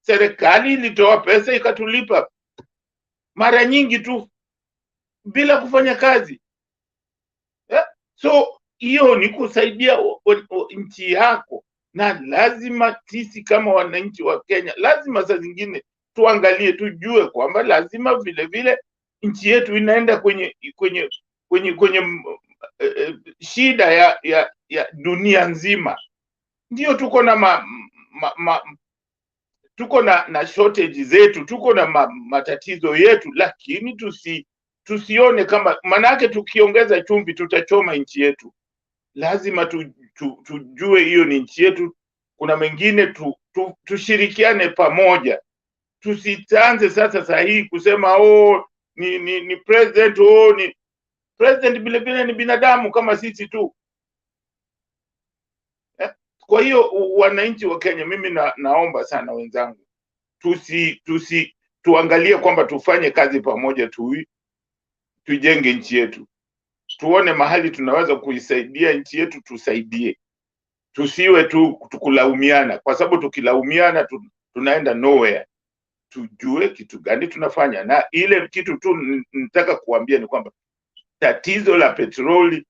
Serikali ilitoa pesa ikatulipa mara nyingi tu bila kufanya kazi. So hiyo ni kusaidia nchi yako, na lazima sisi kama wananchi wa Kenya, lazima saa zingine tuangalie, tujue kwamba lazima vile vile nchi yetu inaenda kwenye shida ya dunia nzima. Ndio tuko na tuko na shortage zetu, tuko na matatizo yetu, lakini tusione kama, manake tukiongeza chumvi tutachoma nchi yetu. Lazima tujue hiyo ni nchi yetu. Kuna mengine tushirikiane pamoja. Tusitanze sasa sahihi kusema ni president, ni president, vile vile ni binadamu kama sisi tu. Kwa hiyo wananchi wa Kenya, mimi naomba sana wenzangu, tuangalie kwamba tufanye kazi pamoja, tujenge nchi yetu, tuone mahali tunaweza kuisaidia nchi yetu, tusaidie. Tusiwe tukulaumiana, kwa sababu tukilaumiana tunaenda nowhere. Tujue kitu gani tunafanya, na ile kitu tu nitaka kuambia ni kwamba tatizo la petroli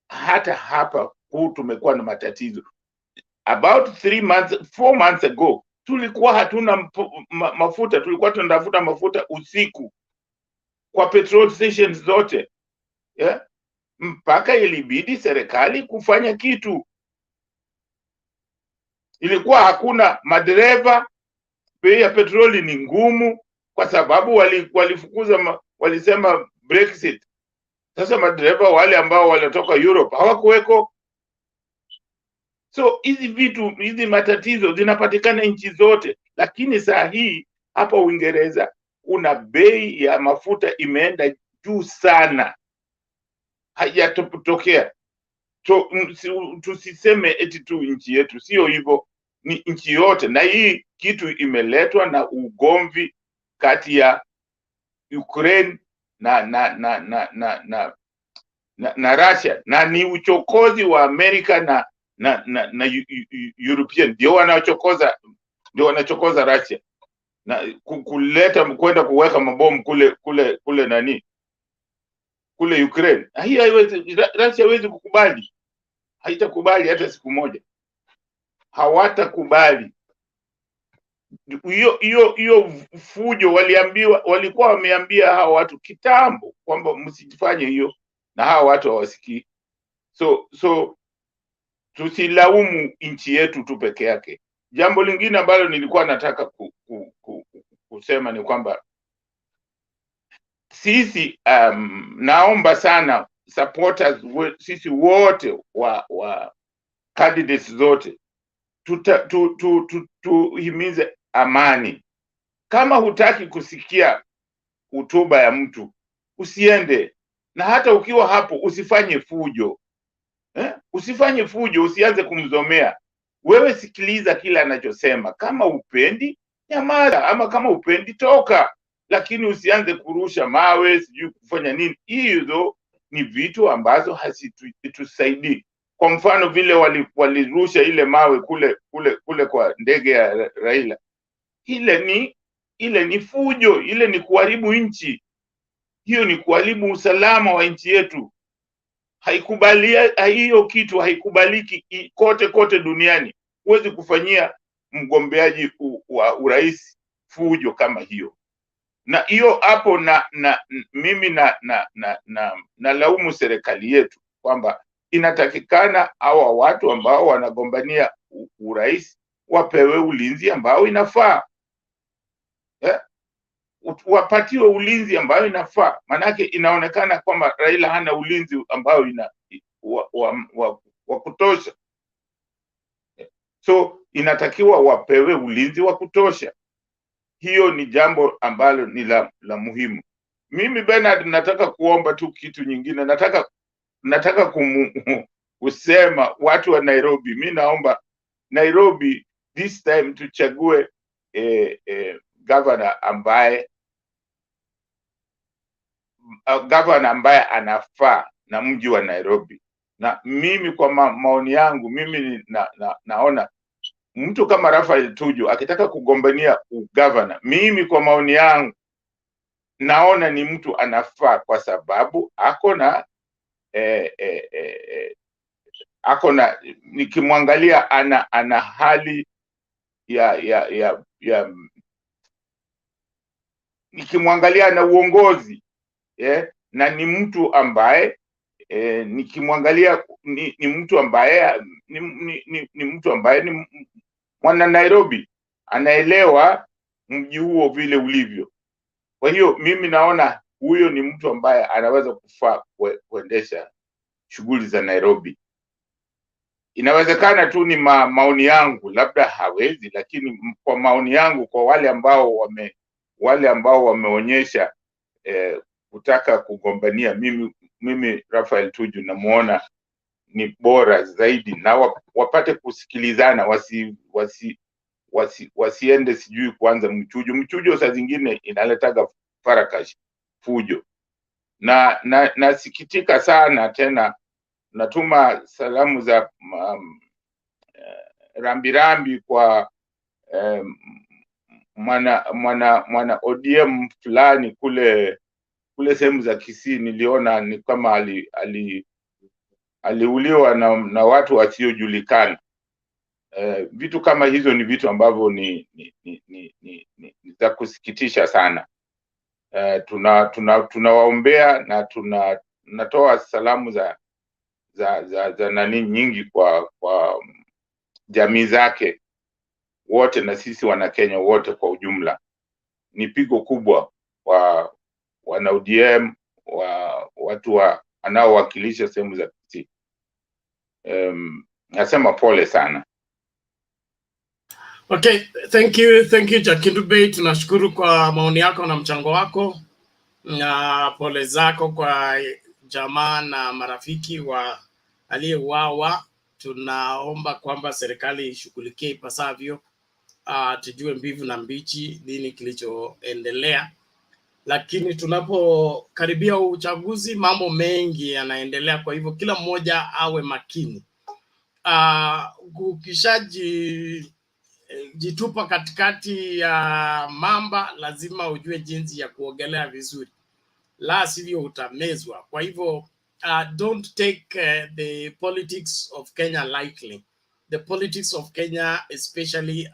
hata hapa tumekuwa na matatizo. About 4 months ago tulikuwa hatuna mafuta, tulikuwa tunatafuta mafuta usiku kwa petrol stations zote, mpaka ilibidi serikali kufanya kitu. Ilikuwa hakuna madereva, bei ya petroli ni ngumu kwa sababu walifukuza, walisema Brexit. Sasa madereva wale ambao walitoka Europe hawakuweko. So hizi matatizo zinapatikana nchi zote, lakini saa hii hapa Uingereza kuna bei ya mafuta imeenda juu sana, hayatotokea. Tusiseme eti tu nchi yetu, sio hivyo, ni nchi yote. Na hii kitu imeletwa na ugomvi kati ya Ukraine na Russia, na ni uchokozi wa Amerika na European, ndio wanachokoza Russia na kwenda kuweka mabomu kule Ukraine. Hii Russia haiwezi kukubali, haitakubali hata siku moja, hawatakubali. Hiyo fujo walikuwa wameambia hawa watu kitambo kwamba msifanye hiyo, na hawa watu hawasikii. So tusilaumu nchi yetu tu peke yake. Jambo lingine ambalo nilikuwa nataka kusema ni kwamba sisi naomba sana supporters sisi wote wa candidates zote tuhimize amani. Kama hutaki kusikia hotuba ya mtu, usiende, na hata ukiwa hapo usifanye fujo. Usifanye fujo, usianze kumzomea. Wewe sikiliza kila anachosema. Kama upendi, nyamaza, ama kama upendi, toka, lakini usianze kurusha mawe, sijui kufanya nini. Hizo ni vitu ambazo hasitusaidii. Kwa mfano vile walirusha ile mawe kule kwa ndege ya Raila. Ile ni fujo, ile ni kuharibu nchi. Hiyo ni kuharibu usalama wa nchi yetu. Hiyo kitu haikubaliki kote duniani. Huwezi kufanyia mgombeaji wa urais fujo kama hiyo. Na hiyo hapo mimi na laumu serikali yetu kwamba inatakikana hawa watu ambao wanagombania urais wapewe ulinzi ambao inafaa. Wapatiwe ulinzi ambao inafaa. Manake inaonekana kwamba Raila hana ulinzi ambao wa kutosha. So inatakiwa wapewe ulinzi wa kutosha. Hiyo ni jambo ambalo ni la muhimu. Mimi Bernard, nataka kuomba tu kitu nyingine. Nataka kusema watu wa Nairobi, mimi naomba Nairobi this time tuchague governor ambaye anafaa na mji wa Nairobi. Na mimi kwa maoni yangu, mimi naona mtu kama Raphael Tuju akitaka kugombania ugavana, mimi kwa maoni yangu naona ni mtu anafaa, kwa sababu nikimwangalia ana hali ya nikimwangalia na uongozi, na ni mtu ambaye nikimwangalia ni mtu ambaye ni mwana Nairobi. anaelewa mji huo vile ulivyo. Kwa hiyo mimi naona huyo ni mtu ambaye anaweza kufaa kuendesha shughuli za Nairobi. Inawezekana tu ni maoni yangu, labda hawezi, lakini kwa maoni yangu, kwa wale ambao wameonyesha kutaka kugombania, mimi Raphael Tuju namuona ni bora zaidi, na wapate kusikilizana, wasiende sijui kuanza mchujo saa zingine inaletaga farakash, fujo. Na nasikitika sana, tena natuma salamu za rambirambi kwa mwana ODM fulani kule sehemu za Kisii. Niliona ni kama aliuliwa na watu wasiojulikana. Vitu kama hizo ni vitu ambavyo ni za kusikitisha sana. Tunawaombea na tunatoa salamu za nani nyingi kwa jamii zake wote, na sisi wana Kenya wote kwa ujumla. Ni pigo kubwa kwa wana ODM, watu anaowakilisha sehemu za Kisii. Nasema pole sana. Okay, thank you Jakindu Bey, tunashukuru kwa maoni yako na mchango wako, na pole zako kwa jamaa na marafiki wa aliyeuawa. Tunaomba kwamba serikali ishughulikie ipasavyo, tujue mbivu na mbichi nini kilichoendelea. Lakini tunapokaribia uchaguzi, mambo mengi yanaendelea, kwa hivyo kila mmoja awe makini. Ukishajitupa katikati ya mamba, lazima ujue jinsi ya kuogelea vizuri, la sivyo utamezwa. Kwa hivyo don't take the politics of Kenya lightly. The politics of Kenya especially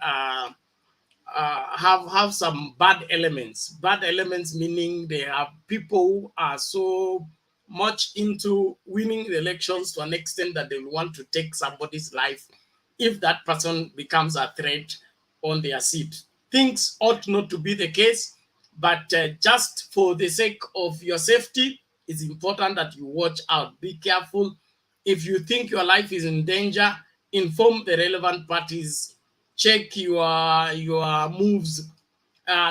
have some bad elements. Bad elements meaning they have people who are so much into winning the elections to an extent that they will want to take somebody's life if that person becomes a threat on their seat. Things ought not to be the case, but just for the sake of your safety, it's important that you watch out. Be careful. If you think your life is in danger, inform the relevant parties. Check your moves.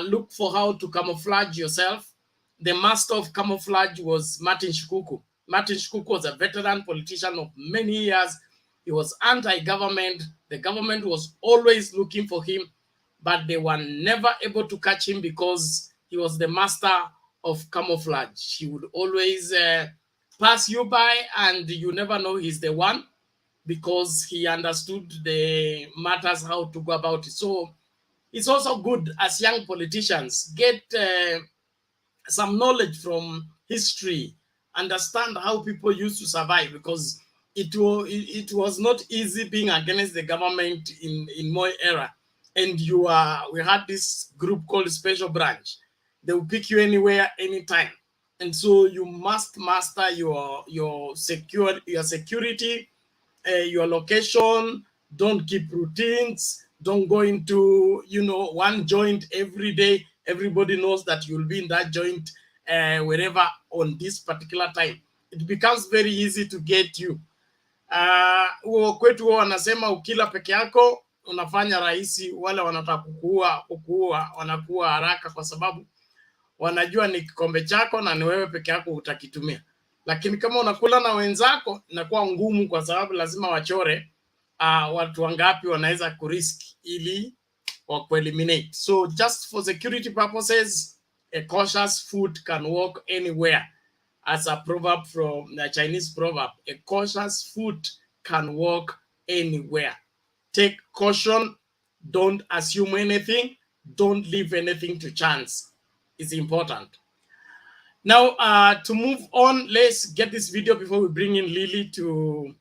Look for how to camouflage yourself. The master of camouflage was Martin Shikuku. Martin Shikuku was a veteran politician of many years. He was anti-government. The government was always looking for him, but they were never able to catch him because he was the master of camouflage. He would always pass you by and you never know he's the one, because he understood the matters, how to go about it. So it's also good as young politicians, get some knowledge from history, understand how people used to survive, because it was not easy being against the government in Moi era. And we had this group called Special Branch. They will pick you anywhere, anytime. And so you must master your security, your location. Don't keep routines. Don't go into one joint every day. Everybody knows that you'll be in that joint wherever on this particular time. It becomes very easy to get you. Kwetu wanasema ukila peke yako unafanya rahisi, wale wanataka kukuua wanakuwa haraka, kwa sababu wanajua ni kikombe chako na ni wewe peke yako utakitumia. Lakini kama unakula na wenzako inakuwa ngumu, kwa sababu lazima wachore watu wangapi wanaweza kurisk ili wakueliminate. So just for security purposes, a cautious foot can walk anywhere. As a proverb from the Chinese proverb, a cautious foot can walk anywhere. Take caution. Don't assume anything. Don't leave anything to chance. It's important. Now, to move on, let's get this video before we bring in Lily to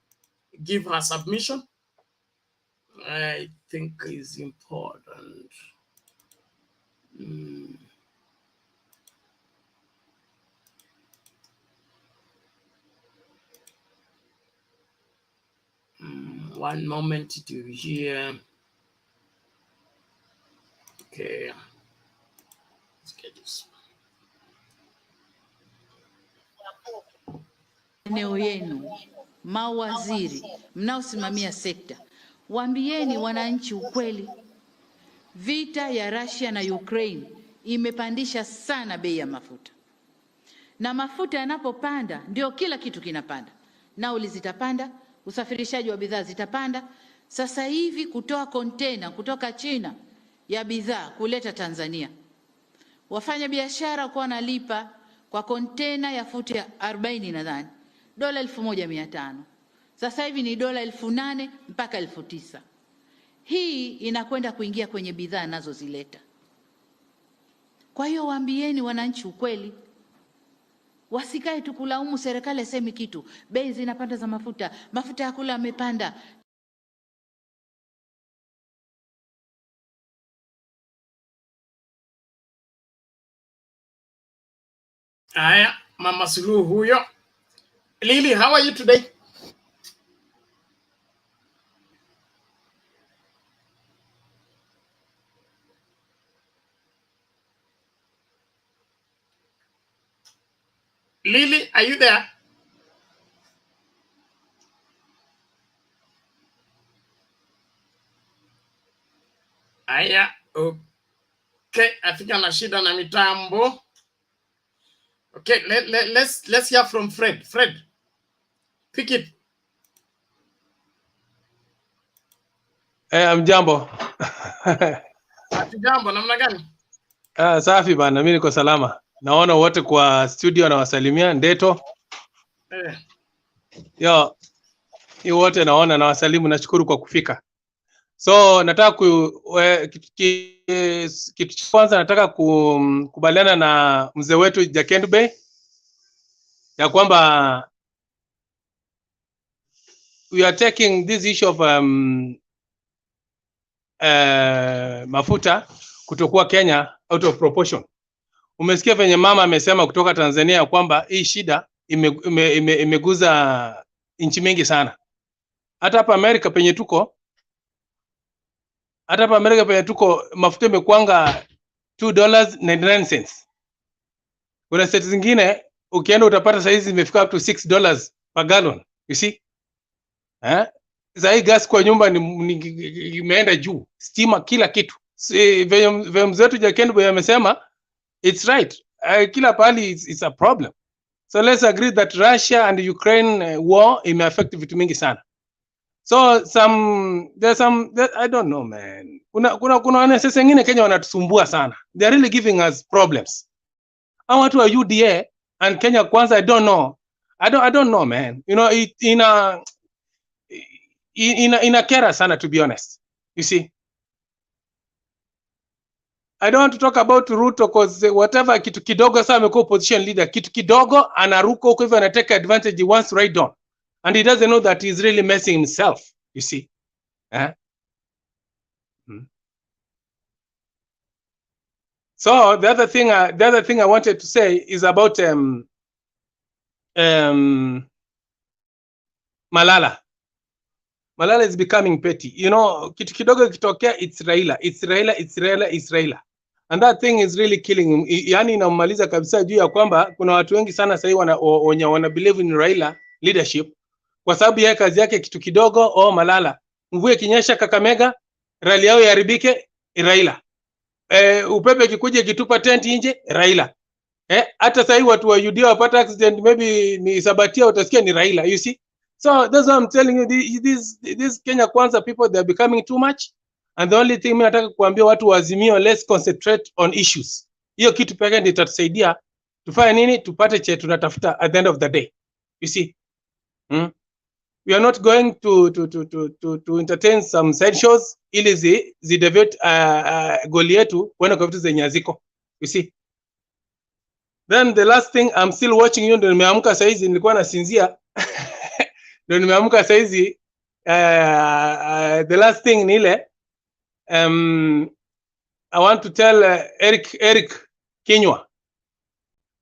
give her submission. I think is important. One moment to hear. Okay. Let's get this. Eneo yenu, mawaziri mnaosimamia sekta, waambieni wananchi ukweli. Vita ya Russia na Ukraine imepandisha sana bei ya mafuta, na mafuta yanapopanda ndio kila kitu kinapanda. Nauli zitapanda, usafirishaji wa bidhaa zitapanda. Sasa hivi kutoa kontena kutoka China ya bidhaa kuleta Tanzania, wafanya biashara kwa wanalipa kwa kontena ya futi ya 40 nadhani dola 1,500. Sasa hivi ni dola 8,000 mpaka 9,000. Hii inakwenda kuingia kwenye bidhaa nazozileta. Kwa hiyo waambieni wananchi ukweli. Wasikae tu kulaumu serikali asemi kitu. Bei zinapanda za mafuta, mafuta ya kula yamepanda. Aya, Mama Suluhu huyo. Lily, how are you today? Lily, are you there? Aya, okay. I think ana shida na mitambo. Okay, let's hear from Fred. Fred, pick it. Mjambo. Jambo, namna gani? Safi bana, mimi niko salama. Naona wote kwa studio na wasalimia Ndeto. Yo, hii wote naona na wasalimu, nashukuru kwa kufika. So nataka kitu kwanza nataka kubaliana na mzee wetu Jakendube ya kwamba we are taking this issue of mafuta kutokuwa Kenya out of proportion. Umesikia venye mama amesema kutoka Tanzania kwamba hii shida imeguza nchi mingi sana. Hata hapa Amerika penye tuko, mafuta imekwanga $2.99. Kuna state zingine ukienda utapata saizi imefika up to $6 per gallon. You see? Zai gas kwa nyumba imeenda juu, stima, kila kitu. Venye mzee wetu Jakendube amesema it's right. Kila pahali it's a problem. So let's agree that Russia and Ukraine war imeaffect vitu mingi sana. So there's some I don't know, man. Kuna sasa wengine Kenya wanatusumbua sana. They are really giving us problems. Hao watu wa UDA and Kenya Kwanza, I don't know. I don't know, man. You know, ina kera sana, to be honest. You see, I don't want to talk about RUTO because whatever kitu kidogo sasa amekuwa opposition leader, kitu kidogo anaruka huko hivyo, anateka advantage, he wants to write down, and he doesn't know that he's really messing himself. You see, So the other thing I wanted to say is about Malala. Malala is becoming petty. You know, kitu kidogo kitokea, it's Raila. And that thing is really killing him. Yani inamaliza kabisa juu ya kwamba kuna watu wengi sana sasa wana believe in Raila leadership kwa sababu yeye kazi yake kitu kidogo. Malala, mvue kinyesha Kakamega, rally yao iharibike, Raila. Upepe kikuje kitupa tent nje, Raila. Hata sasa watu wa UDA wapata accident, maybe ni Sabatia, utasikia ni Raila. You see? So that's what I'm telling you. These Kenya Kwanza people, they're becoming too much. And the only thing mimi nataka kuambia watu wa AZIMIO, let's concentrate on issues. Hiyo kitu pekee ndio itatusaidia tufanye nini, tupate che tunatafuta at the end of the day. You see? We are not going to entertain some side shows ili zidevert goal yetu kwenda kwa vitu zenye ziko. You see? Then the last thing, I'm still watching you. Ndio nimeamka saa hizi, nilikuwa nasinzia. Ndio nimeamka saa hizi. The last thing ni ile I want to tell Eric Kinywa,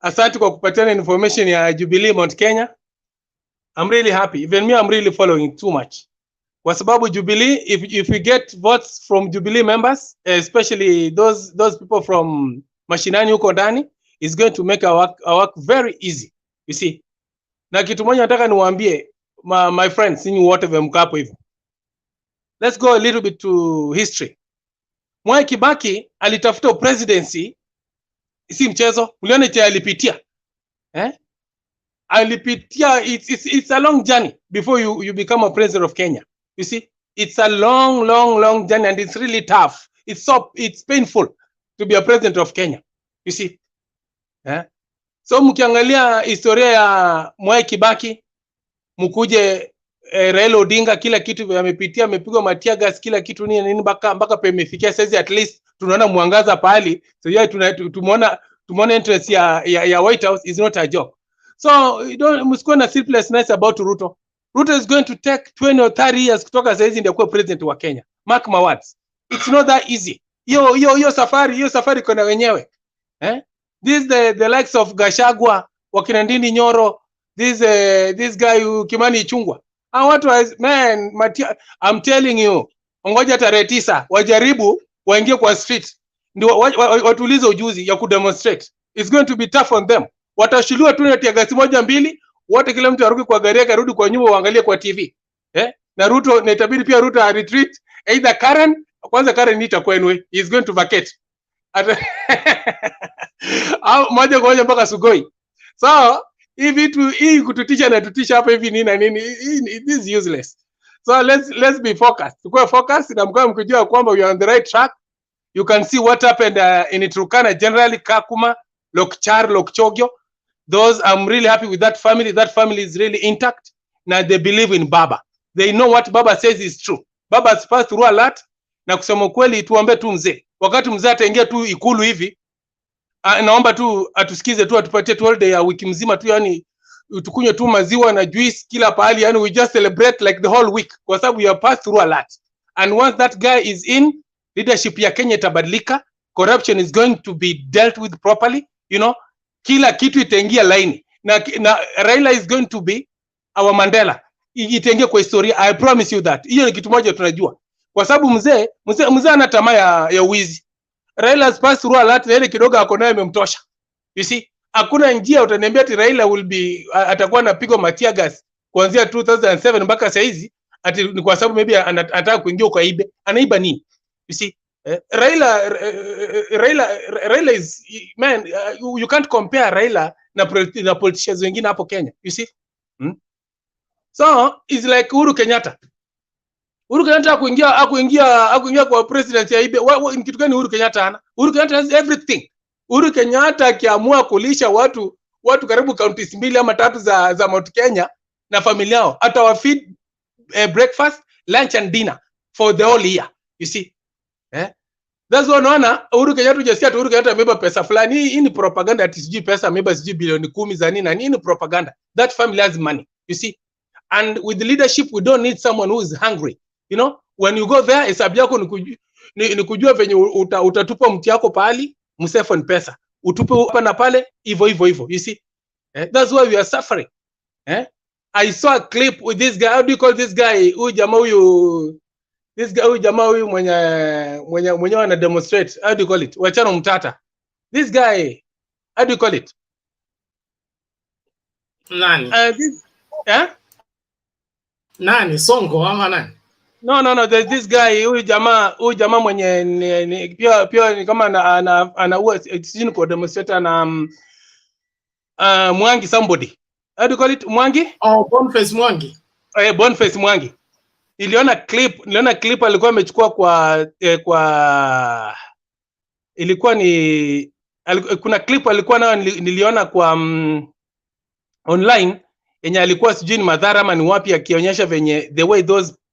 asante kwa kupatiana information ya Jubilee Mount Kenya. I'm really happy. Even me, I'm really following too much. kwa sababu Jubilee, if we get votes from Jubilee members, especially those people from mashinani huko ndani, is going to make our work very easy, you see. Na kitu moja nataka niwaambie my friends, ninyi wote mko hapo hivi. Let's go a little bit to history. Mwai Kibaki alitafuta presidency, si mchezo. Uliona cha alipitia. Alipitia, it's a long journey before you become a president of Kenya. You see, it's a long journey, and it's really tough. It's painful to be a president of Kenya. You see, so mkiangalia historia ya Mwai Kibaki, mkuje Raila Odinga, kila kitu amepitia, amepigwa matia gas, kila kitu nini mpaka pemefikia sasa. At least tunaona mwangaza pahali. So yeah, tumeona interest ya White House is not a joke. So you don't msikuwe na sleeplessness about Ruto. Ruto is going to take 20 or 30 years kutoka sasa hizi ndio kuwa president wa Kenya. Mark my words. It's not that easy. Hiyo safari kuna wenyewe. This the likes of Gashagwa, wakina Ndindi Nyoro, this guy Kimani Ichung'wah. And what was, man, I'm telling you, ongoja tarehe 9 wajaribu waingie kwa street ndio watulize ujuzi ya kudemonstrate. It's going to be tough on them. Watashuliwa tu na gasi moja mbili, wote kila mtu arudi kwa gari yake, arudi kwa nyumba, waangalie kwa TV. Na Ruto, na itabidi pia Ruto a retreat, either Karen, kwanza Karen nita kwenwe, he is going to vacate. Moja kwa moja mpaka Sugoi. So hii kututisha na tutisha hapa hivi nini na nini, this is useless. So let's be focused. Tukue focused na mkao mkijua kwamba we are on the right track. You can see what happened in Turkana generally, Kakuma, Lokchar, Lokchogyo. Those, I'm really happy with that family. That family is really intact. Now they believe in Baba. They know what Baba says is true. Baba has passed through a lot. Na kusema kweli tuombe tu mzee. Wakati mzee ataingia tu ikulu hivi, naomba tu atusikize tu, atupatie tu holiday ya wiki mzima tu, yani tukunywe tu maziwa na juice kila pahali, yani we just celebrate like the whole week, kwa sababu we have passed through a lot. And once that guy is in, leadership ya Kenya itabadilika, corruption is going to be dealt with properly, you know, kila kitu itaingia line, na Raila is going to be our Mandela, itaingia kwa historia. I promise you that. Hiyo ni kitu moja tunajua, kwa sababu mzee ana tamaa ya wizi. Raila has passed through a lot, na ile kidogo ako nayo imemtosha. You see, hakuna njia utaniambia ati Raila will be atakuwa anapigwa matia gas kuanzia 2007 mpaka sasa hizi ati ni kwa sababu maybe anataka kuingia kwa IBEC. Anaiba nini? You see, Raila is, man, you can't compare Raila na politicians wengine hapo Kenya. You see? So it's like Uhuru Kenyatta. Uhuru Kenyatta akuingia kwa president ya IBEC. Ni kitu gani Uhuru Kenyatta ana? Uhuru Kenyatta has everything. Uhuru Kenyatta akiamua kulisha watu karibu counties 2 ama 3 za Mount Kenya na familia yao, atawafeed breakfast, lunch and dinner for the whole year. You see? That's why unaona Uhuru Kenyatta hujasikia Uhuru Kenyatta amebeba pesa fulani. Hii ni propaganda, ati sijui pesa amebeba sijui bilioni 10 za nini na nini, propaganda. That family has money. You see? And with the leadership, we don't need someone who is hungry. You know, when you go there, hesabu yako ni kujua venye utatupa mti yako pahali, msefu ni pesa. Utupe hapa na pale, hivyo. You see? That's why we are suffering. I saw a clip with this guy. How do you call this guy? Huyu jamaa huyu mwenye wana demonstrate. How do you call it? Wachano mtata. This guy, how do you call it? Nani? Nani? Sonko ama nani? No. There's this guy, huyu jamaa mwenye pia ni kama anaua sijini kwa demonstrator na Mwangi somebody. How do you call it? Mwangi? Oh, Boniface Mwangi. Boniface Mwangi. Niliona clip alikuwa amechukua kwa ilikuwa ni kuna clip alikuwa nayo niliona kwa online yenye alikuwa sijui ni Madhara ama ni wapi, akionyesha venye the way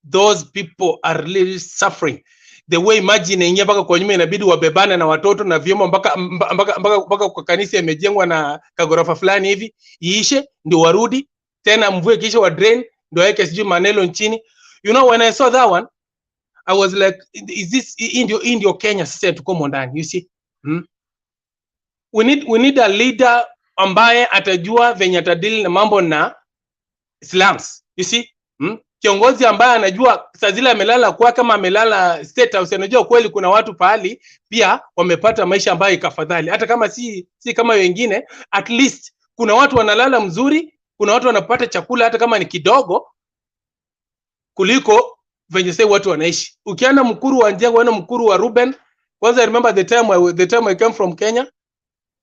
those people are really suffering. The way imagine yenyewe mpaka kwa nyuma inabidi wabebane na watoto na vyombo mpaka kwa kanisa imejengwa na kagorofa fulani hivi iishe ndio warudi tena, mvue kisha wa drain ndio yake sijui maneno nchini. You know, when I saw that one, I was like, is this Indio Kenya sasa tuko ndani? You see? We need a leader ambaye atajua venye atadili na mambo na slums. You see? kiongozi ambaye anajua saa zile amelala kwa kama amelala State House, anajua kweli kuna watu pahali pia wamepata maisha ambayo ikafadhali, hata kama si kama wengine, at least kuna watu wanalala mzuri, kuna watu wanapata chakula hata kama ni kidogo kuliko venye sasa watu wanaishi. Ukienda Mkuru wa Njenga, ukienda Mkuru wa Ruben, kwanza I remember the time I came from Kenya,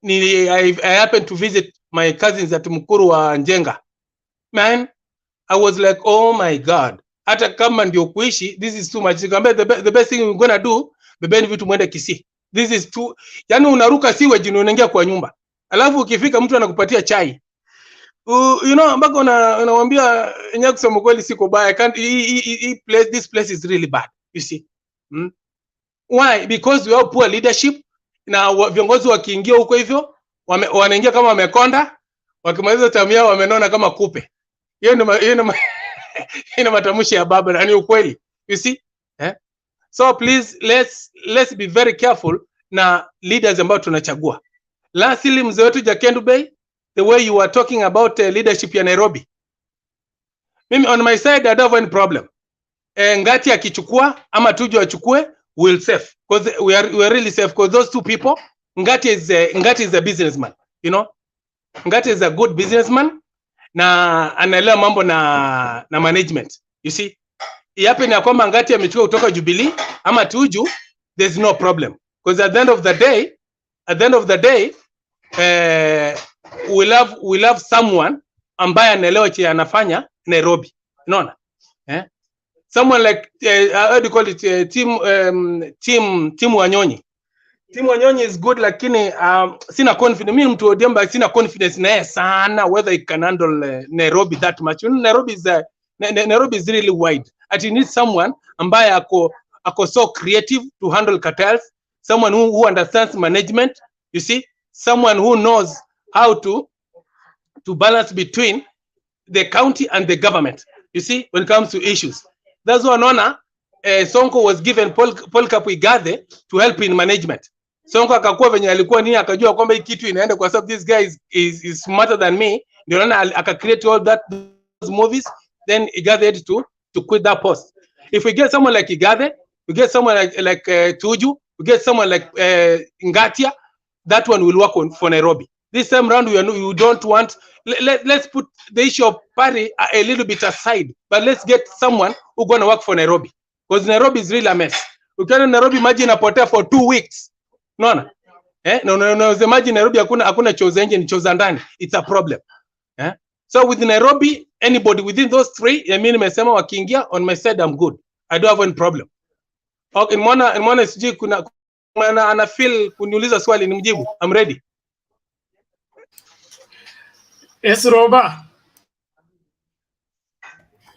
I happened to visit my cousins at Mkuru wa Njenga. Man, I was like, oh my God, hata kama ndio kuishi, this is too much. Nikamwambia the best thing we're gonna do, bebeni vitu mwende Kisii. This is too, yani unaruka sewage na unaingia kwa nyumba. Alafu ukifika mtu anakupatia chai. You know, mpaka unamwambia nyaku kusema kweli siko baya. This place is really bad, you see. Why? Because we have poor leadership, na viongozi wakiingia huko hivyo wanaingia kama wamekonda, wakimaliza tamu yao wamenona kama kupe. Hiyo ndio matamshi ya baba, na ni ukweli, you see. So please let's be very careful na leaders ambao tunachagua. Lastly, mzee wetu Jakendu Bey, the way you are talking about leadership ya Nairobi, mimi on my side I don't have any problem. Ngati akichukua ama Tuju achukue, we'll safe, because we are really safe, because those two people, Ngati is a businessman, you know. Ngati is a good businessman na anaelewa mambo na management, you see. Yapi ni kwamba Ngati amechukua kutoka Jubilee ama Tuju, there's no problem, because at the end of the day we love someone ambaye anaelewa che anafanya Nairobi, unaona. Someone like how do you call it, Tim Wanyonyi. Tim Wanyonyi is good, lakini sina confidence mimi, mtu Odemba sina confidence na yeye sana whether he can handle Nairobi that much. Nairobi is really wide. At you need someone ambaye ako so creative to handle cartels, someone who understands management, you see, someone who knows how to balance between the county and the government, you see, when it comes to issues. That's why Nona Sonko was given Paul Kapwigathe to help in management. Sonko akakuwa venye alikuwa nini, akajua kwamba hii kitu inaenda kwa sababu this guy is smarter than me, ndio Nona akacreate all those movies, then Igathe had to quit that post. If we get someone like Igathe, we get someone like Tuju, we get someone like Ngatia, that one will work for Nairobi. This time round, we don't want. Let's put the issue of party a little bit aside, but let's get someone who's gonna work for Nairobi, because Nairobi is really a mess. You can Nairobi imagine apotea for 2 weeks. No. No, imagine Nairobi hakuna choo za nje, ni choo za ndani. It's a problem. So with Nairobi, anybody within those three, mimi nimesema wakiingia, on my side I'm good. I don't have any problem. Okay, mwana siji kuna ana feel kuniuliza swali nimjibu. I'm ready. Yes, Roba.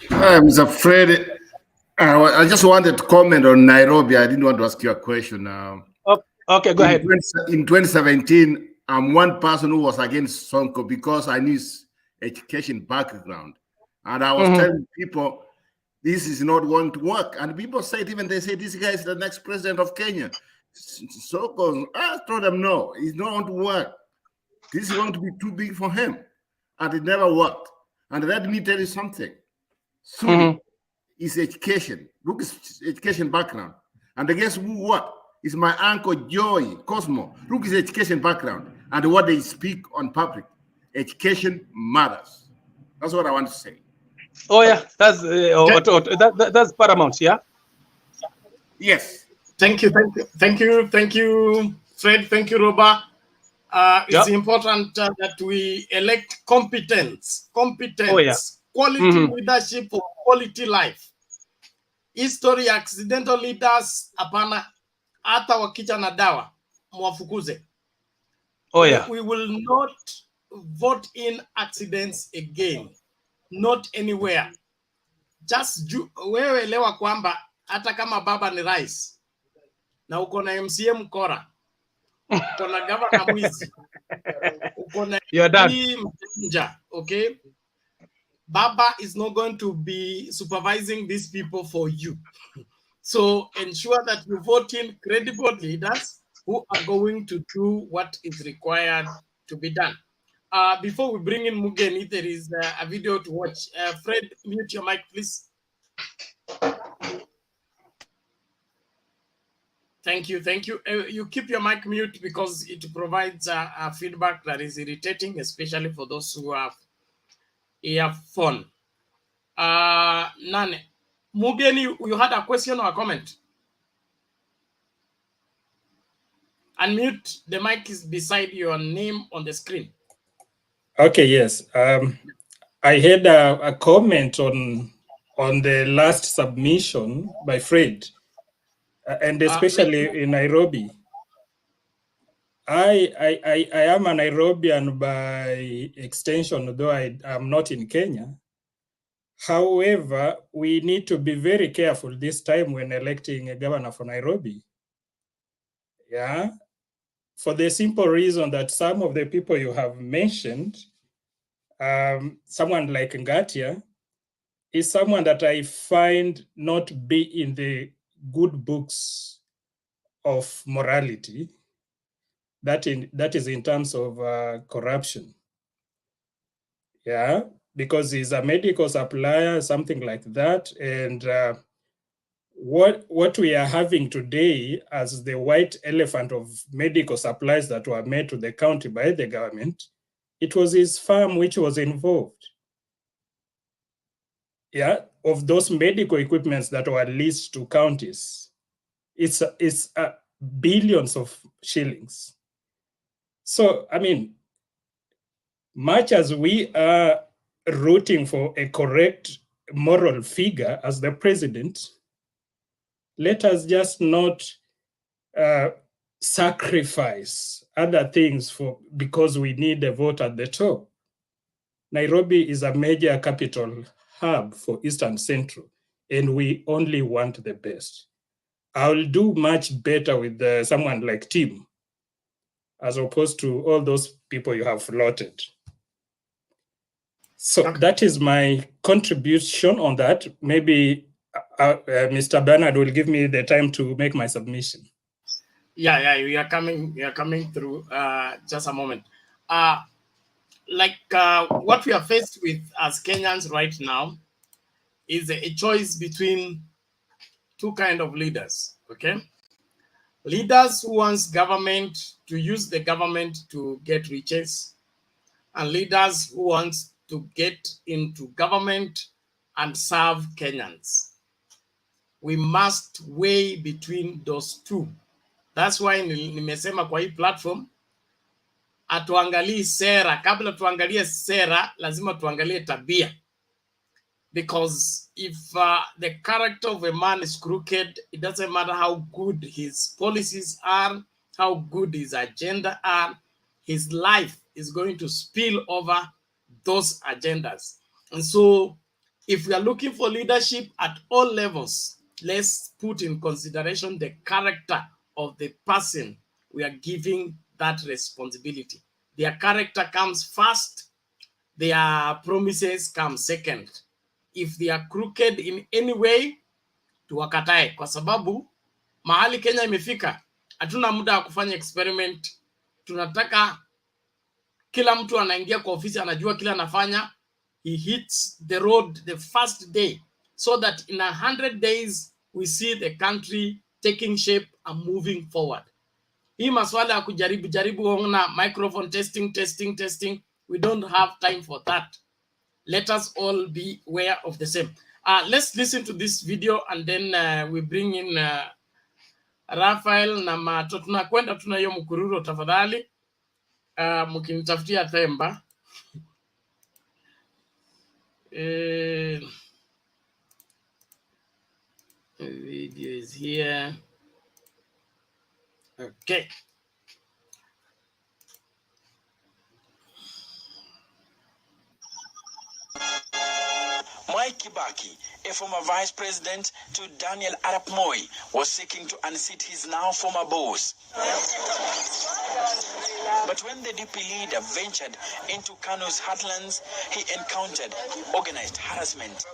I'm afraid. I just wanted to comment on Nairobi. I didn't want to ask you a question. Okay, go ahead. In 2017, I'm one person who was against Sonko because I knew his education background. And I was telling people, this is not going to work. And people said, even they say, this guy is the next president of Kenya. Sonko, I told them, no, it's not going to work. This is going to be too big for him. And it never worked. And let me tell you something. Suri is education. Look at his education background. And guess who what? Is my uncle Joy Cosmo. Look at his education background. And what they speak on public. Education matters. That's what I want to say. Oh yeah, that's paramount, yeah? Yes. Thank you, Fred. Thank you, Roba. It's important that we elect competence, quality leadership for quality life. History accidental leaders, hapana, hata wakija na dawa mwafukuze. We will not vote in accidents again, not anywhere. Just wewe elewa kwamba hata kama baba ni rais na uko na MCM Kora, uko na gavana mwizi, uko na mjinja, okay? Baba is not going to be supervising these people for you. So ensure that you vote in credible leaders who are going to do what is required to be done. Before we bring in Mugeni, there is a video to watch. Fred, mute your mic, please. Thank you, thank you. You keep your mic mute because it provides a feedback that is irritating, especially for those who have earphone. Nane, Mugeni, you had a question or a comment? Unmute, the mic is beside your name on the screen. Okay, yes. I had a comment on the last submission by Fred, and especially in Nairobi. I am a Nairobian by extension, though I am not in Kenya. However, we need to be very careful this time when electing a governor for Nairobi. Yeah, for the simple reason that some of the people you have mentioned, someone like Ngatia, is someone that I find not be in the good books of morality. That is in terms of corruption. Yeah, because he's a medical supplier, something like that. And what we are having today as the white elephant of medical supplies that were made to the county by the government, it was his farm which was involved. Yeah, of those medical equipments that were leased to counties. It's billions of shillings. So, I mean, much as we are rooting for a correct moral figure as the president, let us just not sacrifice other things because we need a vote at the top. Nairobi is a major capital hub for Eastern Central, and we only want the best. I'll do much better with someone like Tim, as opposed to all those people you have floated. So that is my contribution on that. Maybe Mr. Bernard will give me the time to make my submission. Yeah, we are coming through. Just a moment. What we are faced with as Kenyans right now is a choice between two kinds of leaders, okay? Leaders who want government to use the government to get riches, and leaders who want to get into government and serve Kenyans. We must weigh between those two. That's why nimesema kwa hii platform, atuangalie sera. Kabla tuangalie sera, lazima tuangalie tabia. Because if the character of a man is crooked, it doesn't matter how good his policies are, how good his agenda are, his life is going to spill over those agendas. And so if we are looking for leadership at all levels, let's put in consideration the character of the person we are giving that responsibility. Their character comes first, their promises come second. If they are crooked in any way, tuwakatae, kwa sababu mahali Kenya imefika, hatuna muda wa kufanya experiment. Tunataka kila mtu anaingia kwa ofisi anajua kila anafanya. He hits the road the first day, so that in 100 days we see the country taking shape and moving forward. Hii maswala ya kujaribu ona microphone testing, we don't have time for that. Let us all be aware of the same. Let's listen to this video and then we bring in Raphael na Mato. Tunakwenda tuna hiyo mkururo tafadhali. Mkinitafutia Themba. Video is here. Okay. Mwai Kibaki, a former vice president to Daniel Arap Moi, was seeking to unseat his now former boss. But when the DP leader ventured into Kanu's heartlands, he encountered organized harassment.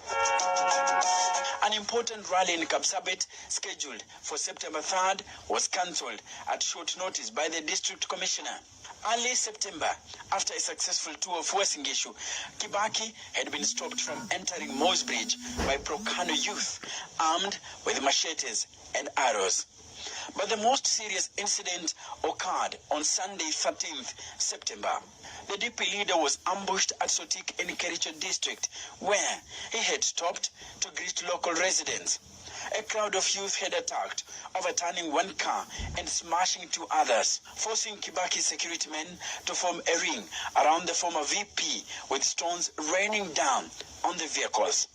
An important rally in Kapsabet, scheduled for September 3rd, was cancelled at short notice by the district commissioner. Early September, after a successful tour of Uasin Gishu, Kibaki had been stopped from entering Moss Bridge by Pro-KANU youth, armed with machetes and arrows. But the most serious incident occurred on Sunday, 13th September. The DP leader was ambushed at Sotik in Kericho district, where he had stopped to greet local residents. A crowd of youth had attacked, overturning one car and smashing two others, forcing Kibaki's security men to form a ring around the former VP, with stones raining down on the vehicles.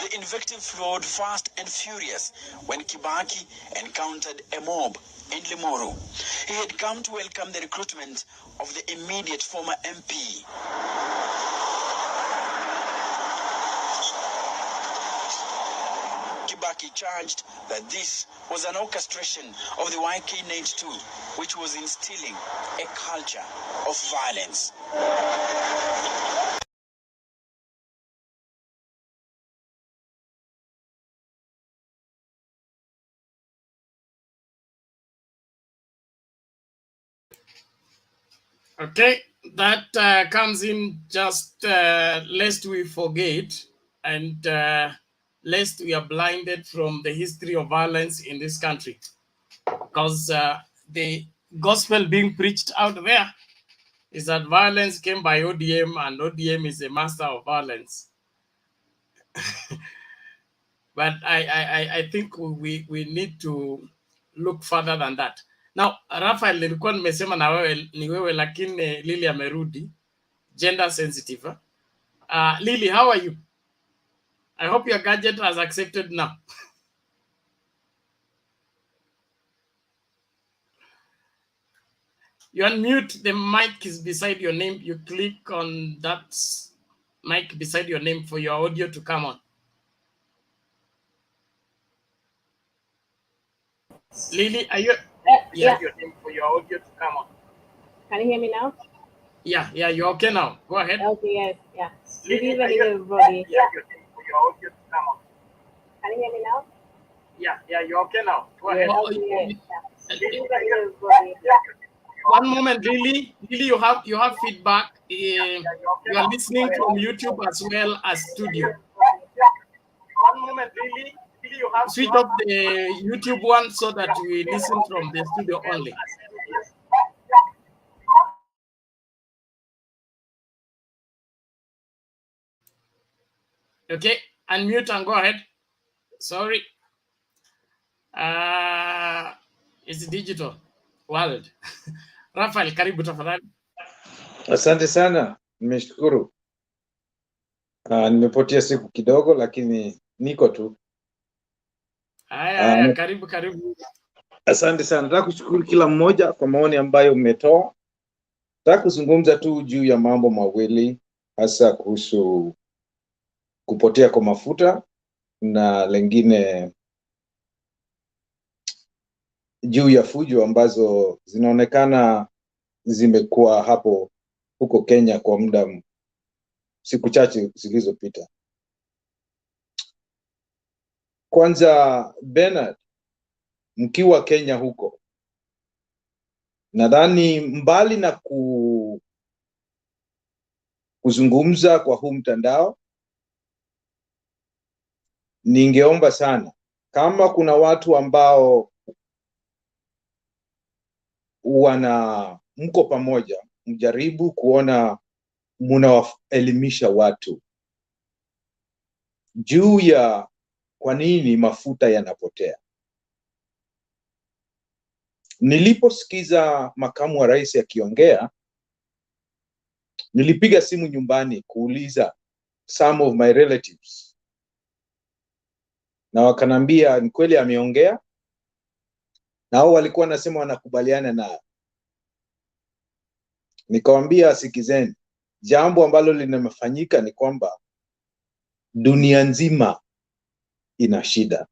The invective flowed fast and furious when Kibaki encountered a mob in Limuru. He had come to welcome the recruitment of the immediate former MP. Kibaki charged that this was an orchestration of the YK-92, which was instilling a culture of violence. Okay, that comes in just lest we forget and lest we are blinded from the history of violence in this country. Because the gospel being preached out there is that violence came by ODM and ODM is a master of violence. But I think we need to look further than that. Now, Raphael, nilikuwa nimesema na wewe ni wewe, lakini Lily amerudi, gender sensitive. Lily, how are you? I hope your gadget has accepted now. You unmute, the mic is beside your name. You click on that mic beside your name for your audio to come on. Lily, are you? Yeah. Your name for your audio to come on. Can you hear me now? Yeah, you're okay now. Go ahead. Okay, yes, yeah. Good Lily, evening, everybody. your name for your audio to come on. Can you hear me now? Yeah, you're okay now. Go ahead. Okay, yes, yeah. Good evening, everybody. One moment, Lily, you have feedback. You are listening from YouTube as well as studio. One moment, Lily, you have switch off the YouTube one so that we listen from the studio only. Okay, unmute and go ahead. Sorry. It's digital world. Rafael, karibu tafadhali. Asante sana, nimeshukuru. Nimepotea siku kidogo lakini niko tu. Haya, karibu. Asante sana. Nataka kushukuru kila mmoja kwa maoni ambayo umetoa. Nataka kuzungumza tu juu ya mambo mawili, hasa kuhusu kupotea kwa mafuta na lengine juu ya fujo ambazo zinaonekana zimekuwa huko Kenya kwa muda siku chache zilizopita. Kwanza, Bernard, mkiwa Kenya huko, nadhani mbali na kuzungumza kwa huu mtandao, ningeomba sana kama kuna watu ambao mko pamoja, mjaribu kuona mnawaelimisha watu juu ya kwa nini mafuta yanapotea. Niliposikiza makamu wa rais akiongea, nilipiga simu nyumbani kuuliza some of my relatives, na wakanambia ni kweli ameongea, na hao walikuwa nasema wanakubaliana na. Nikawambia sikizeni, jambo ambalo linafanyika ni kwamba dunia nzima ina shida,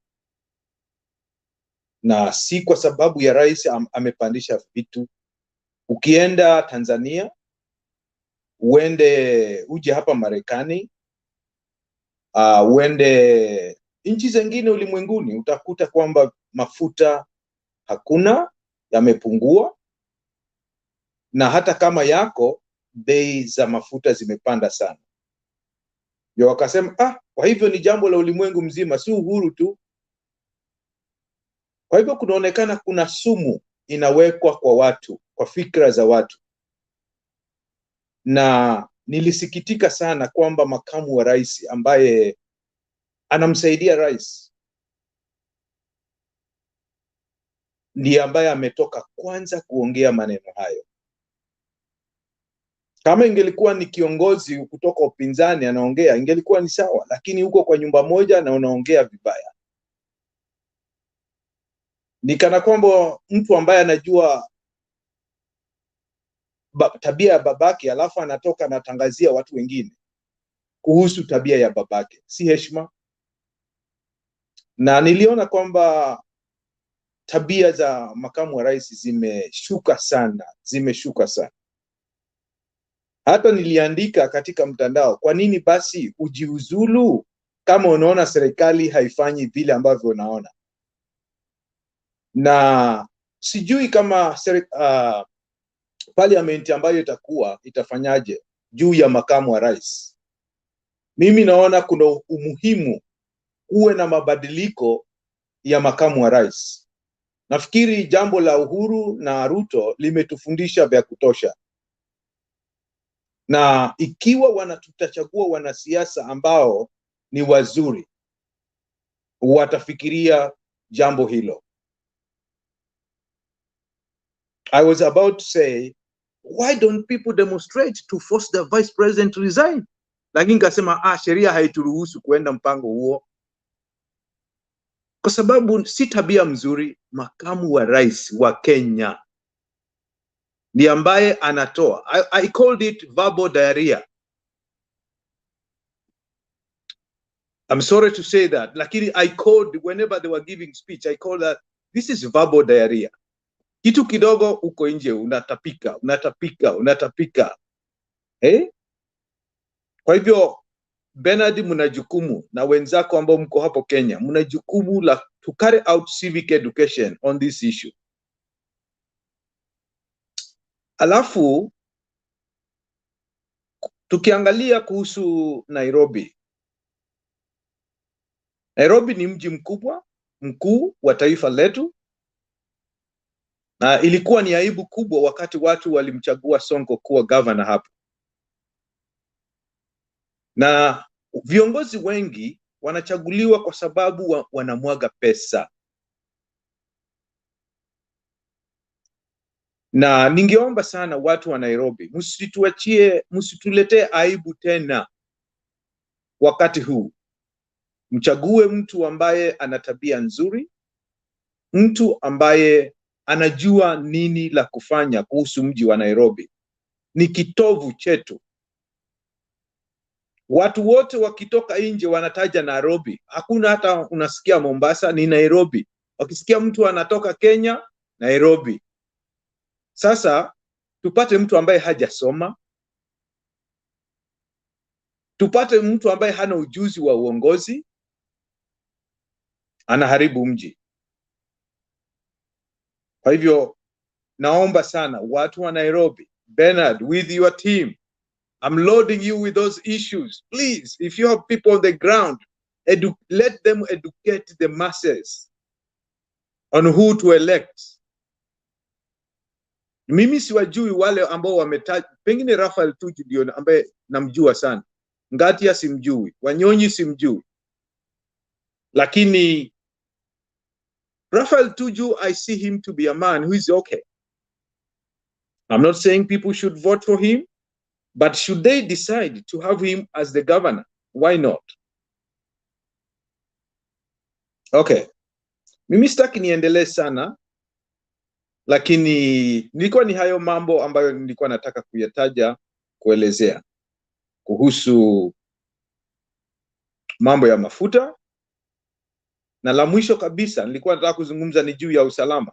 na si kwa sababu ya rais amepandisha vitu. Ukienda Tanzania, uje hapa Marekani, Uende nchi zingine ulimwenguni utakuta kwamba mafuta hakuna, yamepungua, na hata kama yako, bei za mafuta zimepanda sana. Ndio wakasema kwa hivyo ni jambo la ulimwengu mzima, si Uhuru tu. Kwa hivyo kunaonekana kuna sumu inawekwa kwa watu, kwa fikra za watu. Na nilisikitika sana kwamba makamu wa rais ambaye anamsaidia rais ndiye ambaye ametoka kwanza kuongea maneno hayo. Kama ingelikuwa ni kiongozi kutoka upinzani anaongea, ingelikuwa ni sawa, lakini huko kwa nyumba moja na unaongea vibaya. Ni kana kwamba mtu ambaye anajua tabia ya babake alafu anatoka anatangazia watu wengine kuhusu tabia ya babake. Si heshima. Na niliona kwamba tabia za makamu wa rais zimeshuka sana. Hata niliandika katika mtandao, kwa nini basi ujiuzulu kama unaona serikali haifanyi vile ambavyo unaona? Na sijui kama parliament ambayo itafanyaje juu ya makamu wa rais. Mimi naona kuna umuhimu kuwe na mabadiliko ya makamu wa rais. Nafikiri jambo la Uhuru na RUTO limetufundisha vya kutosha. Na ikiwa tutachagua wanasiasa ambao ni wazuri, watafikiria jambo hilo. I was about to say, why don't people demonstrate to force the vice president to resign? Lakini kasema sheria haituruhusu kuenda mpango huo. Kwa sababu si tabia mzuri. Makamu wa rais wa Kenya ni ambaye anatoa. I called it verbal diarrhea. I'm sorry to say that. Lakini I called, whenever they were giving speech, I called that, this is verbal diarrhea. Kitu kidogo uko nje unatapika. Kwa hivyo Bernard, mna jukumu na wenzako ambao mko hapo Kenya, mna jukumu la to carry out civic education on this issue. Alafu tukiangalia kuhusu Nairobi. Nairobi ni mji mkuu wa taifa letu. Na ilikuwa ni aibu kubwa wakati watu walimchagua Sonko kuwa governor hapo. Na viongozi wengi wanachaguliwa kwa sababu wanamwaga pesa. Na ningeomba sana watu wa Nairobi, msituletee aibu tena wakati huu. Mchague mtu ambaye ana tabia nzuri, mtu ambaye anajua nini la kufanya kuhusu mji wa Nairobi. Ni kitovu chetu. Watu wote wakitoka nje wanataja Nairobi. Hakuna hata unasikia Mombasa, ni Nairobi. Wakisikia mtu anatoka Kenya, Nairobi. Sasa tupate mtu ambaye hajasoma. Tupate mtu ambaye hana ujuzi wa uongozi. Anaharibu mji. Kwa hivyo naomba sana watu wa Nairobi, Bernard, with your team, I'm loading you with those issues. Please, if you have people on the ground, let them educate the masses on who to elect. Mimi siwajui wale ambao wametaja, pengine Raphael Tuju ndio ambaye namjua sana. Ngatia simjui, Wanyonyi simjui. Lakini Raphael Tuju, I see him to be a man who is okay. I'm not saying people should vote for him, but should they decide to have him as the governor, why not? Okay. Mimi sitaki niendelee sana, lakini nilikuwa ni hayo mambo ambayo nilikuwa nataka kuyataja, kuelezea kuhusu mambo ya mafuta. Na la mwisho kabisa nilikuwa nataka kuzungumza ni juu ya usalama.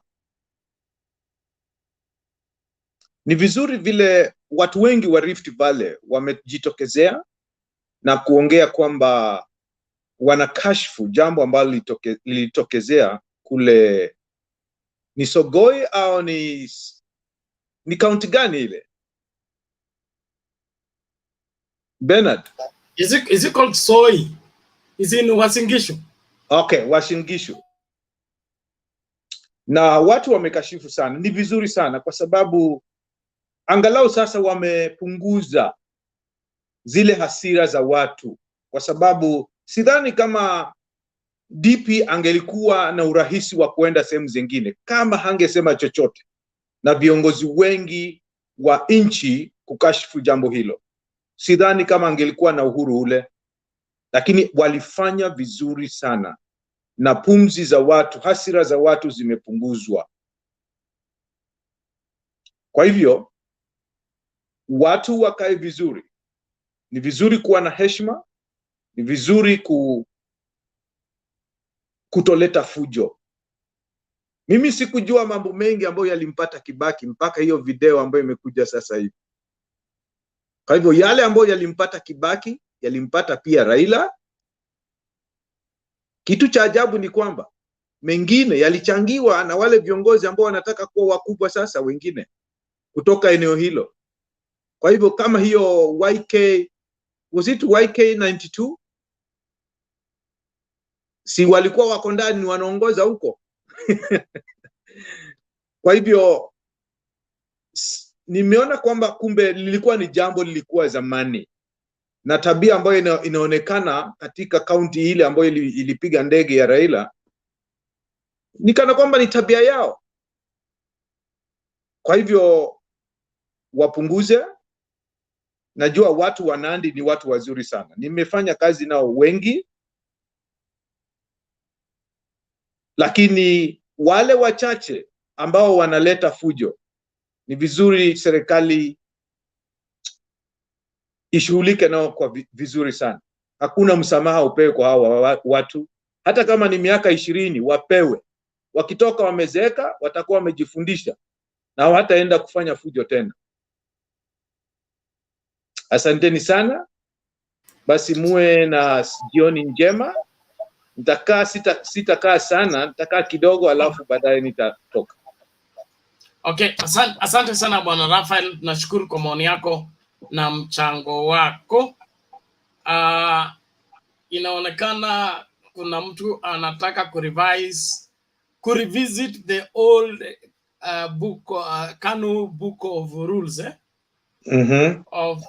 Ni vizuri vile watu wengi wa Rift Valley wamejitokezea na kuongea kwamba wanakashfu jambo ambalo lilitokezea kule, ni Sogoi au ni kaunti gani ile? Bernard, is it called Soy? Is in Uasin Gishu? Okay, Uasin Gishu. Na watu wamekashifu sana. Ni vizuri sana kwa sababu angalau sasa wamepunguza zile hasira za watu, kwa sababu sidhani kama DP angelikuwa na urahisi wa kuenda sehemu zingine kama hangesema chochote, na viongozi wengi wa nchi kukashifu jambo hilo. Sidhani kama angelikuwa na uhuru ule, lakini walifanya vizuri sana, na pumzi za watu, hasira za watu zimepunguzwa. Kwa hivyo watu wakae vizuri. Ni vizuri kuwa na heshima, ni vizuri kutoleta fujo. Mimi sikujua mambo mengi ambayo yalimpata Kibaki mpaka hiyo video ambayo imekuja sasa hivi. Kwa hivyo yale ambayo yalimpata Kibaki yalimpata pia Raila. Kitu cha ajabu ni kwamba mengine yalichangiwa na wale viongozi ambao wanataka kuwa wakubwa sasa, wengine kutoka eneo hilo. Kwa hivyo kama hiyo was it YK 92? Si walikuwa wako ndani wanaongoza huko? Kwa hivyo nimeona kwamba kumbe lilikuwa zamani, na tabia ambayo inaonekana katika kaunti ile ambayo ilipiga ndege ya Raila ni kana kwamba ni tabia yao. Kwa hivyo wapunguze. Najua watu wa Nandi ni watu wazuri sana, nimefanya kazi nao wengi, lakini wale wachache ambao wanaleta fujo, ni vizuri serikali ishughulike nao kwa vizuri sana. Hakuna msamaha upewe kwa hawa watu, hata kama ni miaka 20 wapewe. Wakitoka wamezeeka, watakuwa wamejifundisha na hawataenda kufanya fujo tena. Asanteni sana. Basi muwe na jioni njema. Sitakaa sana, nitakaa kidogo alafu baadaye nitatoka. Okay, asante sana Bwana Raphael, nashukuru kwa maoni yako na mchango wako. Inaonekana kuna mtu anataka kurevisit the old KANU book of rules of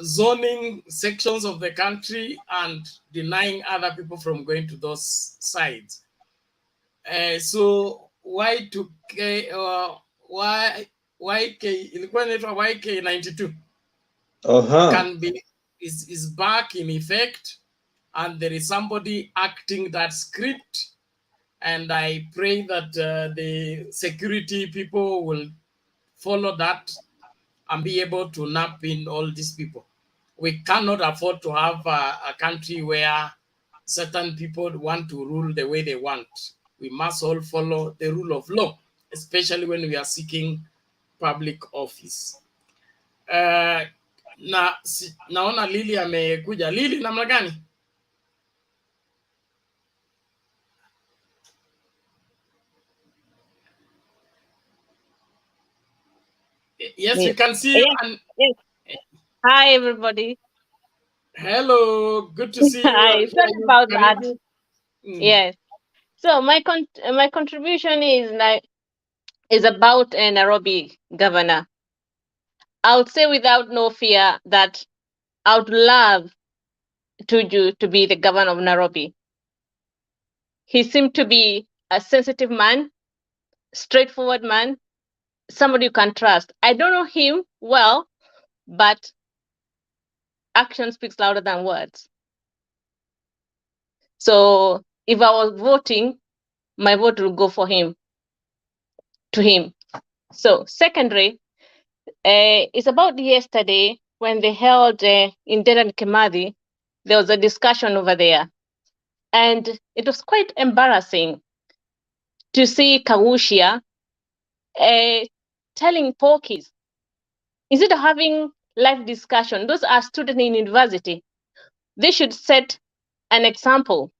zoning sections of the country and denying other people from going to those sides. So ilikuwa inaitwa YK 92 can be is back in effect, and there is somebody acting that script, and I pray that the security people will follow that and be able to nap in all these people. We cannot afford to have a country where certain people want to rule the way they want. We must all follow the rule of law, especially when we are seeking public office. Naona Lili amekuja. Lili, namna gani? Yes, we can see you. Yes. Hi, everybody. Hello, good to see you. Hi, sorry about that. Yes. So my contribution is about a Nairobi governor. I would say without no fear that I would love Tuju to be the governor of Nairobi. He seemed to be a sensitive man, straightforward man, somebody you can trust. I don't know him well, but action speaks louder than words. So if I was voting, my vote would go for him, to him. So secondary, it's about yesterday when they held in Dedan Kimathi, there was a discussion over there. And it was quite embarrassing to see Kawushia telling Porkies, instead of having live discussion, those are students in university, they should set an example.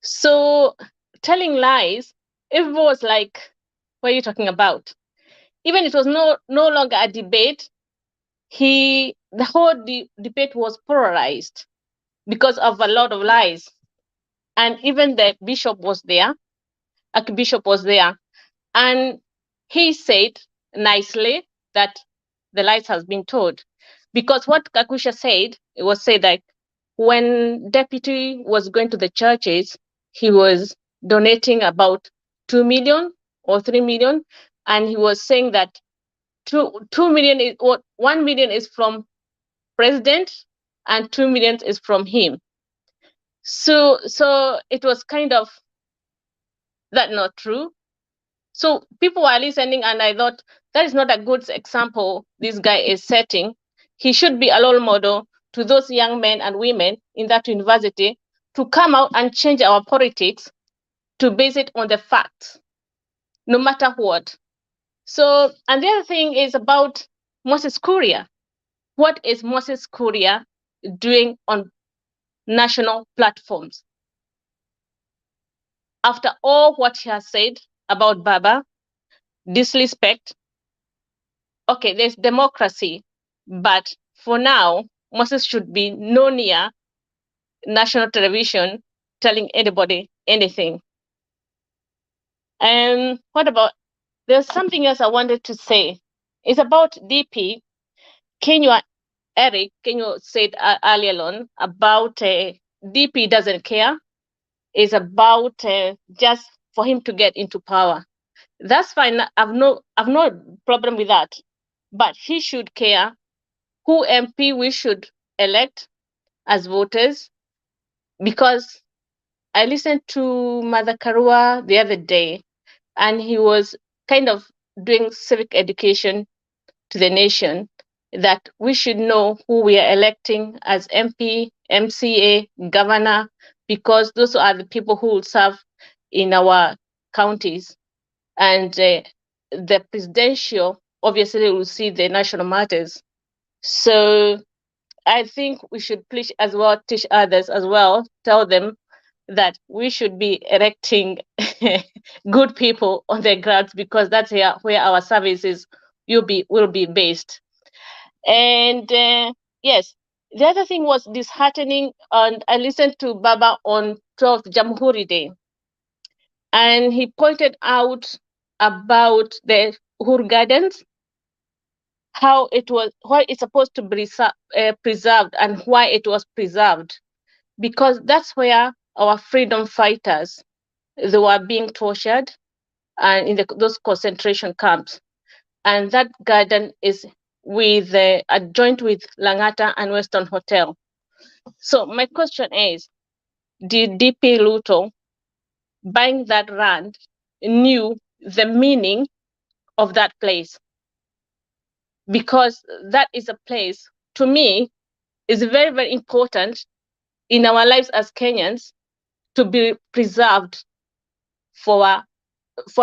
So telling lies, everyone was like, what are you talking about? Even it was no longer a debate. The whole debate was polarized because of a lot of lies. And even the bishop was there, Archbishop was there, and he said nicely that the lies has been told. Because what Kakusha said, it was said that when deputy was going to the churches, he was donating about 2 million or 3 million, and he was saying that 2 million is what 1 million is from president and 2 million is from him. So it was kind of that not true. So people were listening, and I thought that is not a good example this guy is setting. He should be a role model to those young men and women in that university to come out and change our politics to base it on the facts, no matter what. So, and the other thing is about Moses Kuria. What is Moses Kuria doing on national platforms? After all what he has said about Baba, disrespect, okay, there's democracy, but for now, Moses should be no near national television telling anybody anything. And what about, there's something else I wanted to say. It's about DP. Eric Kenyo said earlier on about DP doesn't care. It's about just for him to get into power. That's fine. I've no problem with that. But he should care who MP we should elect as voters, because I listened to Mother Karua the other day, and he was kind of doing civic education to the nation that we should know who we are electing as MP, MCA, governor, because those are the people who will serve in our counties. And the presidential obviously will see the national matters. So I think we should please as well teach others as well, tell them that we should be electing good people on the grounds, because that's where our services will be based. And yes, the other thing was disheartening, and I listened to Baba on 12th Jamhuri Day, and he pointed out about the Uhuru Gardens, why it's supposed to be preserved and why it was preserved, because that's where our freedom fighters, they were being tortured and in those concentration camps. And that garden is with adjoined with Langata and Western Hotel. So my question is, did DP Ruto buying that land knew the meaning of that place? Because that is a place, to me, is very, very important in our lives as Kenyans to be preserved for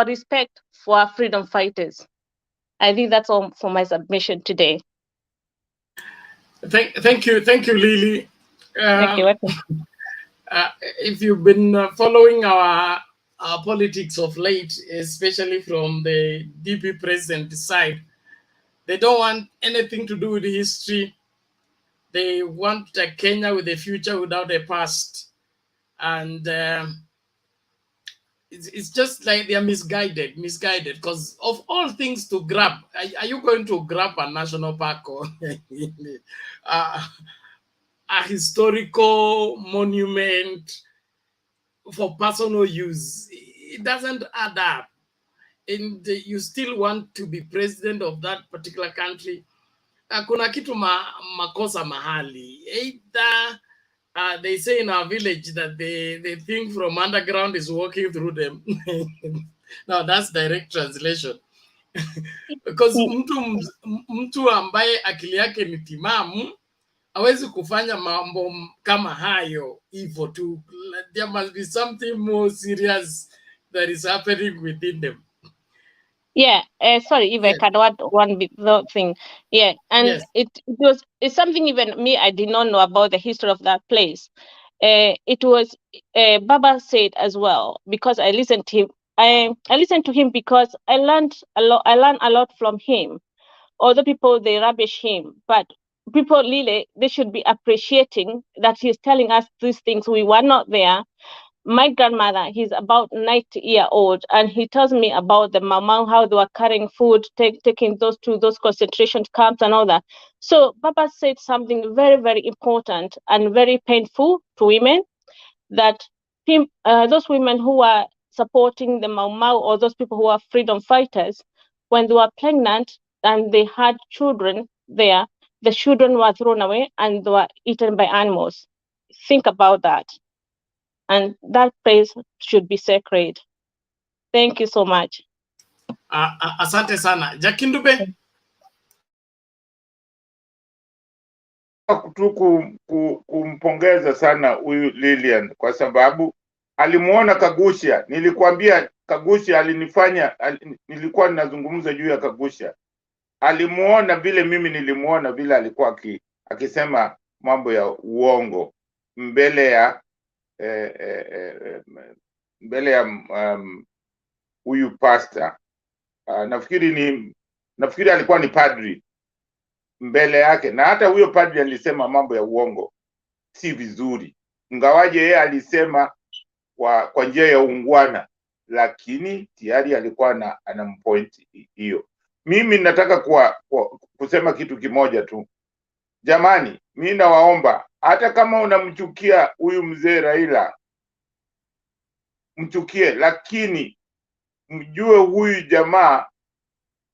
respect for our freedom fighters. I think that's all for my submission today. Thank you, Lily. Thank you. If you've been following our politics of late, especially from the DP president side, they don't want anything to do with history. They want a Kenya with a future without a past. And it's just like they're misguided, because of all things to grab, are you going to grab a national park or a historical monument for personal use? It doesn't add up. And you still want to be president of that particular country. Kuna kitu makosa mahali. Either they say in our village that the thing from underground is walking through them. Now that's direct translation. Because mtu ambaye akili yake ni timamu hawezi kufanya mambo kama hayo hivyo tu. There must be something more serious that is happening within them. Yeah, sorry if I can add one thing. Yeah, and it's something even me, I did not know about the history of that place. it was Baba said as well, because I listened to him. I listened to him because I learned a lot. I learned a lot from him. Although people, they rubbish him, but people really, they should be appreciating that he's telling us these things. We were not there. My grandmother, he's about 90-year-old, and he tells me about the mama, how they were carrying food, taking those to those concentration camps and all that. So Baba said something very, very important and very painful to women, that those women who are supporting the Mau Mau, or those people who are freedom fighters, when they were pregnant and they had children there, the children were thrown away and they were eaten by animals. Think about that. And that place should be sacred. Thank you so much. Asante sana. Jakindube. Tu kumpongeza sana huyu Lilian kwa sababu alimuona Kagusha. Nilikwambia Kagusha alinifanya, nilikuwa ninazungumza juu ya Kagusha. Alimuona vile mimi nilimuona vile alikuwa akisema mambo ya uongo mbele ya huyu pastor. Nafikiri alikuwa ni padri mbele yake, na hata huyo padri alisema mambo ya uongo si vizuri, ingawaje yeye alisema kwa njia ya ungwana, lakini tayari alikuwa anampoint hiyo. Mimi nataka kusema kitu kimoja tu. Jamani, mimi nawaomba, hata kama unamchukia huyu mzee Raila, mchukie, lakini mjue huyu jamaa,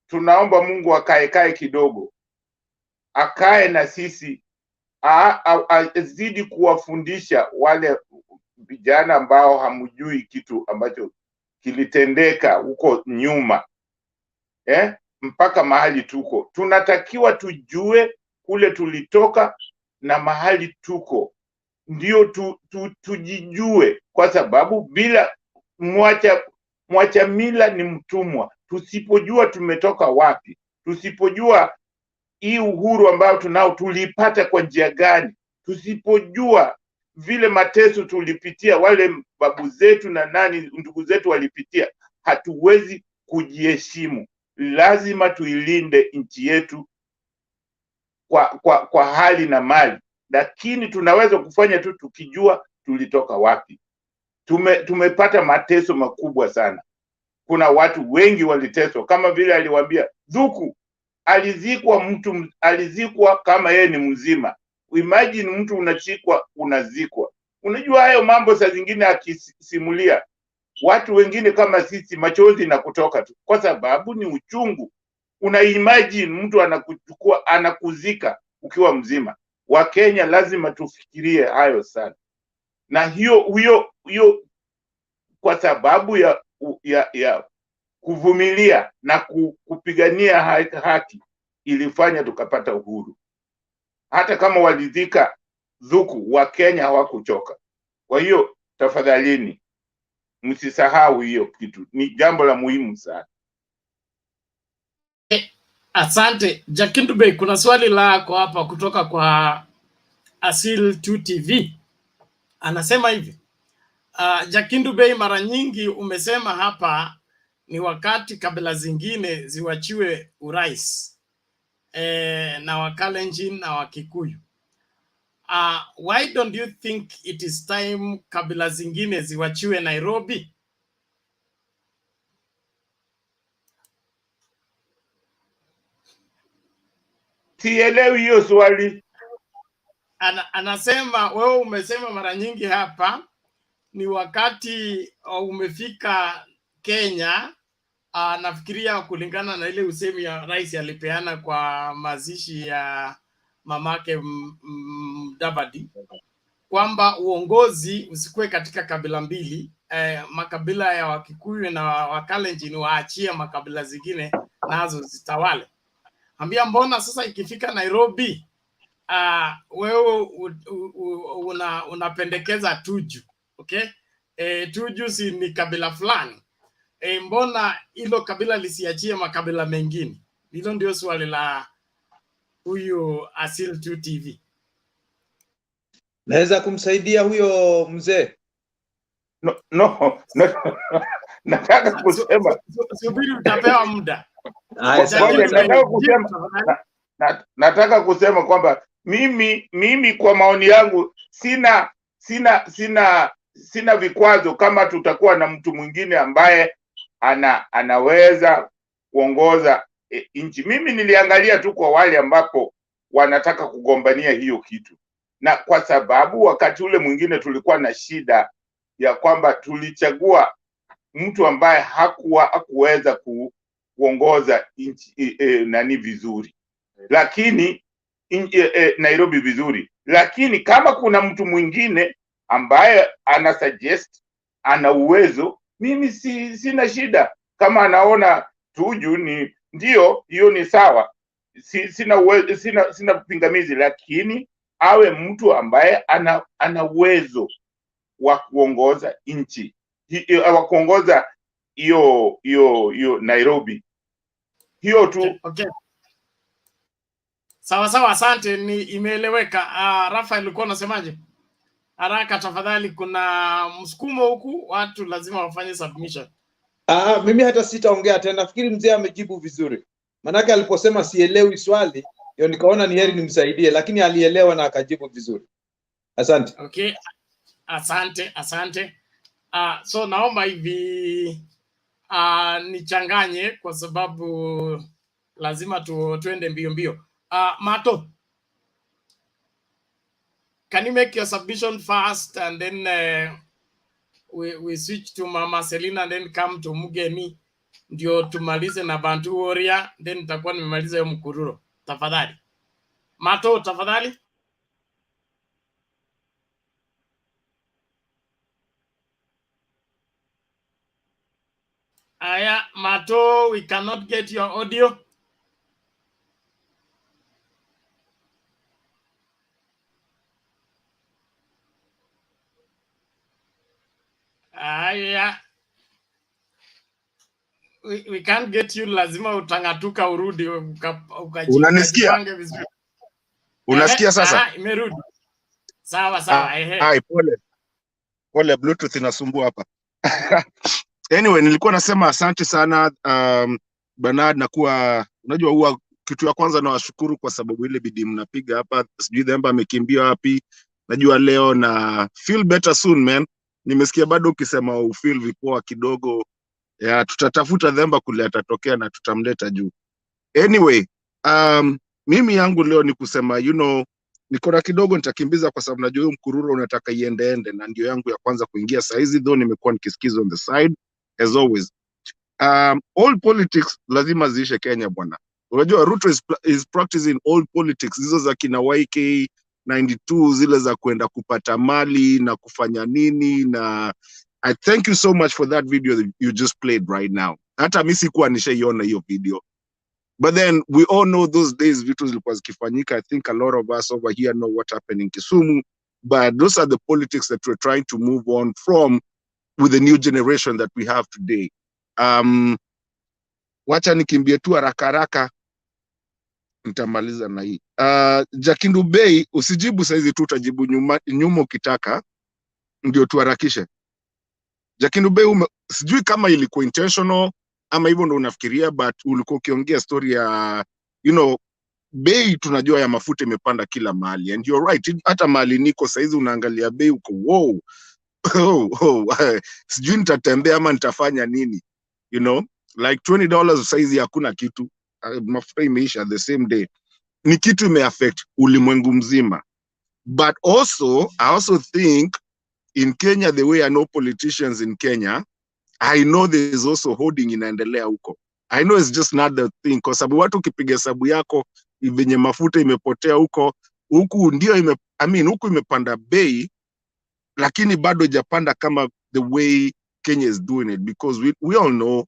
tunaomba Mungu akae kidogo, akae na sisi, azidi kuwafundisha wale vijana ambao hamjui kitu ambacho kilitendeka huko nyuma, mpaka mahali tuko. Tunatakiwa tujue kule tulitoka na mahali tuko, ndio tujijue, kwa sababu bila mwacha mila ni mtumwa. Tusipojua tumetoka wapi, tusipojua hii uhuru ambao tunao tulipata kwa njia gani, tusipojua vile mateso tulipitia, wale babu zetu na ndugu zetu walipitia, hatuwezi kujiheshimu. Lazima tuilinde nchi yetu kwa hali na mali, lakini tunaweza kufanya tu tukijua tulitoka wapi. Tumepata mateso makubwa sana. Kuna watu wengi waliteswa, kama vile aliwaambia Dhuku alizikwa kama yeye ni mzima. Imagine mtu unachikwa, unazikwa. Unajua hayo mambo saa zingine akisimulia watu wengine kama sisi machozi na kutoka tu, kwa sababu ni uchungu. Una imagine mtu anakuchukua, anakuzika ukiwa mzima. Wakenya lazima tufikirie hayo sana. Na hiyo kwa sababu ya kuvumilia na kupigania haki ilifanya tukapata uhuru. Hata kama walizika Dhuku, Wakenya hawakuchoka. Kwa hiyo tafadhalini, msisahau hiyo kitu, ni jambo la muhimu sana. Asante Jakindube. Kuna swali lako hapa kutoka kwa Asil 2 TV. Anasema hivi, Jakindube, mara nyingi umesema hapa ni wakati kabila zingine ziwachiwe urais na Wakalenjin na Wakikuyu. Why don't you think it is time kabila zingine ziwachiwe Nairobi? Sielewi hiyo swali. Anasema wewe umesema mara nyingi hapa ni wakati umefika Kenya. Nafikiria kulingana na ile usemi ya rais alipeana kwa mazishi ya mamake Mudavadi, kwamba uongozi usikue katika kabila mbili, makabila ya Wakikuyu na Wakalenjin waachie makabila zingine nazo zitawale. Ambia mbona sasa ikifika Nairobi wewe unapendekeza Tuju, okay? Tuju si ni kabila fulani. Mbona hilo kabila lisiachie makabila mengine? Hilo ndio swali la huyu Asil 2 TV. Naweza kumsaidia huyo mzee? No. Nataka kusema subiri, utapewa muda. Ngoja, nataka kusema kwamba mimi kwa maoni yangu sina vikwazo kama tutakuwa na mtu mwingine ambaye anaweza kuongoza nchi. Mimi niliangalia tu kwa wale ambapo wanataka kugombania hiyo kitu, na kwa sababu wakati ule mwingine tulikuwa na shida ya kwamba tulichagua mtu ambaye hakuweza kuongoza nchi nani vizuri, lakini Nairobi vizuri. Lakini kama kuna mtu mwingine ambaye ana suggest ana uwezo, mimi sina shida. Kama anaona Tuju ni ndio, hiyo ni sawa, sina pingamizi, lakini awe mtu ambaye ana uwezo wa kuongoza nchi, wa kuongoza hiyo Nairobi. Hiyo tu. Okay. Sawa, asante, ni imeeleweka. Rafael, ulikuwa unasemaje? Haraka tafadhali, kuna msukumo huku, watu lazima wafanye submission. Mimi hata sitaongea tena, nafikiri mzee amejibu vizuri. Manake aliposema sielewi swali, ndio nikaona ni heri nimsaidie, lakini alielewa na akajibu vizuri. Asante. Okay. Asante. So naomba hivi nichanganye kwa sababu lazima tuende mbio. Mato, can you make your submission fast and then we switch to Mama Selina and then come to Mugeni ndio tumalize na Bantu Warrior, then nitakuwa nimemaliza hiyo mkururo. Tafadhali. Mato, tafadhali. Aya, Mato, we cannot get your audio. Aya, we can't get you, lazima utangatuka urudi Unanisikia? vizuri. Unasikia sasa? Imerudi. Sawa. Hai, pole Bluetooth inasumbua hapa. Anyway, nilikuwa nasema asante sana Bernard, na kuwa unajua huwa kitu ya kwanza nawashukuru kwa sababu ile bidii mnapiga hapa. Sijui Themba amekimbia wapi. Najua leo na feel better soon man. Nimesikia bado ukisema ufeel vipoa kidogo. Ya tutatafuta Themba kule atatokea na tutamleta juu. Anyway, mimi yangu leo ni kusema niko na kidogo nitakimbiza kwa sababu najua mkururo unataka iende na ndio yangu ya kwanza kuingia saizi, though nimekuwa nikisikiza on the side as always. All politics lazima ziishe Kenya bwana. Unajua RUTO is practicing all politics, hizo za kina YK 92 zile za kwenda kupata mali na kufanya nini, na I thank you so much for that video that you just played right now. Hata mimi sikuwa nishaiona hiyo video. But then we all know those days vitu zilikuwa zikifanyika. I think a lot of us over here know what happened in Kisumu, but those are the politics that we're trying to move on from with the new generation that we have today. Wacha nikimbie tu haraka nitamaliza na hii. Jakindu Bay, usijibu saizi tu, utajibu nyuma ukitaka, ndio tuharakishe. Jakindu Bay, sijui kama ilikuwa intentional ama hivyo ndo unafikiria, but ulikuwa ukiongea story ya bei tunajua ya mafuta imepanda kila mahali, and you're right. Hata mahali niko saizi unaangalia bei uko wow. Sijui nitatembea ama nitafanya nini, like $20 saizi hakuna kitu. Mafuta imeisha the same day. Ni kitu imeaffect ulimwengu mzima. But also I also think in Kenya, the way I know politicians in Kenya, I know there is also holding inaendelea huko. I know it's just not the thing, kwa sababu watu ukipiga hesabu yako venye mafuta imepotea huko ndio huku imepanda bei, lakini bado hajapanda kama the way Kenya is doing it, because we all know,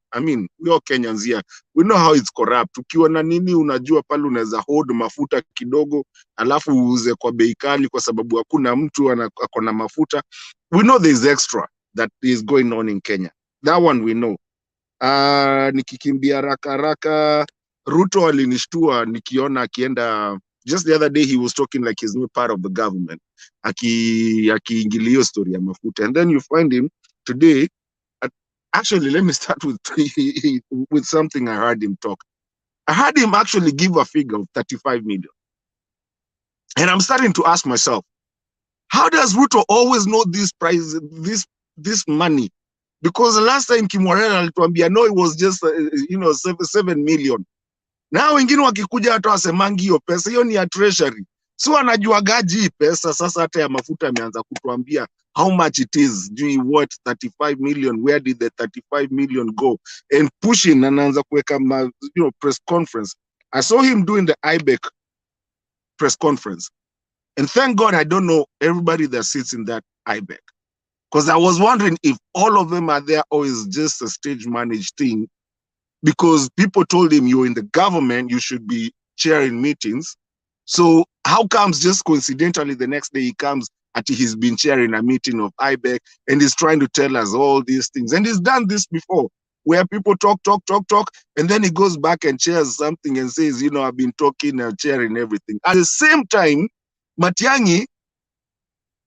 we all Kenyans here, we know how it's corrupt. Ukiwa na nini unajua pale unaweza hold mafuta kidogo alafu uuze kwa bei kali kwa sababu hakuna mtu ako na mafuta. We know there is extra that is going on in Kenya. That one we know. Nikikimbia haraka, RUTO alinishtua nikiona akienda Just the other day, he was talking like he's not part of the government. Akiingilio story ya mafuta. And then you find him today. Actually, let me start with something I heard him talk. I heard him actually give a figure of 35 million. And I'm starting to ask myself, how does Ruto always know this price, this money? Because the last time Kimwarela alituambia, no, it was just 7 million. Now wengine wakikuja hata wasemangi hiyo pesa, hiyo ni ya treasury. So anajuagaji pesa, sasa hata ya mafuta ameanza kutuambia how much it is, what 35 million, where did the 35 million go? And pushing, anaanza kuweka press conference. I saw him doing the IBEC press conference. And thank God I don't know everybody that sits in that IBEC. Because I was wondering if all of them are there or is just a stage managed thing. Because people told him, you're in the government, you should be chairing meetings. So how comes just coincidentally the next day he comes and he's been chairing a meeting of IBEC and he's trying to tell us all these things. And he's done this before, where people talk, and then he goes back and chairs something and says, I've been talking and chairing everything. At the same time, Matiang'i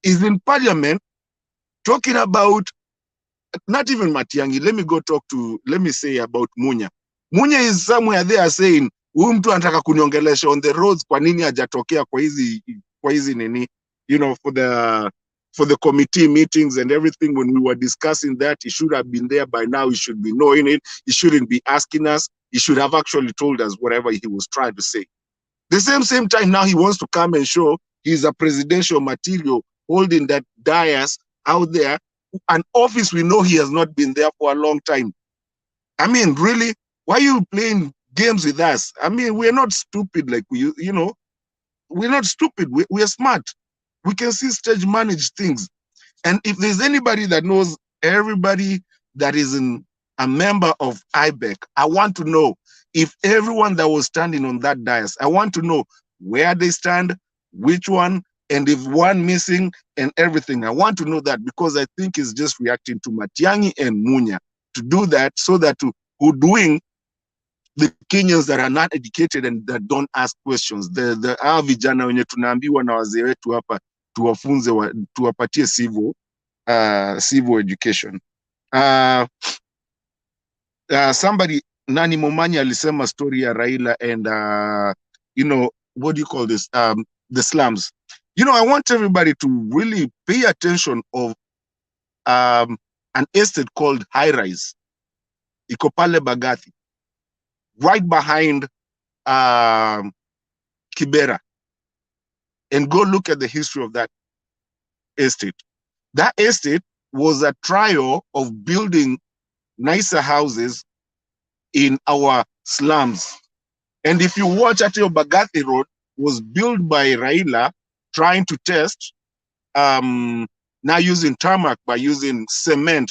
is in parliament talking about, not even Matiang'i, let me say about Munya. Munya is somewhere there saying, huyu mtu anataka kuniongelesha on the roads, kwa nini hajatokea kwa hizi nini, for the committee meetings and everything. When we were discussing that, he should have been there by now. He should be knowing it. He shouldn't be asking us. He should have actually told us whatever he was trying to say. The same time now he wants to come and show he's a presidential material holding that dais out there, an office we know he has not been there for a long time. I mean, really, why are you playing games with us? I mean, we're not stupid like we're not stupid. We're smart. We can see stage managed things. And if there's anybody that knows everybody that is a member of IBEC, I want to know if everyone that was standing on that dais, I want to know where they stand, which one, and if one missing and everything. I want to know that, because I think it's just reacting to Matiang'i and Munya to do that, so that who doing the Kenyans that are not educated and that don't ask questions. The vijana wenye tunaambiwa na wazee wetu hapa tuwafunze, tuwapatie civil education. Somebody, Nani Momanyi alisema story ya Raila and what do you call this? The slums. I want everybody to really pay attention of an estate called High Rise, iko pale Bagathi, right behind Kibera, and go look at the history of that estate. That estate was a trial of building nicer houses in our slums. And if you watch at your Bagathi Road, was built by Raila, trying to test, now using tarmac, by using cement.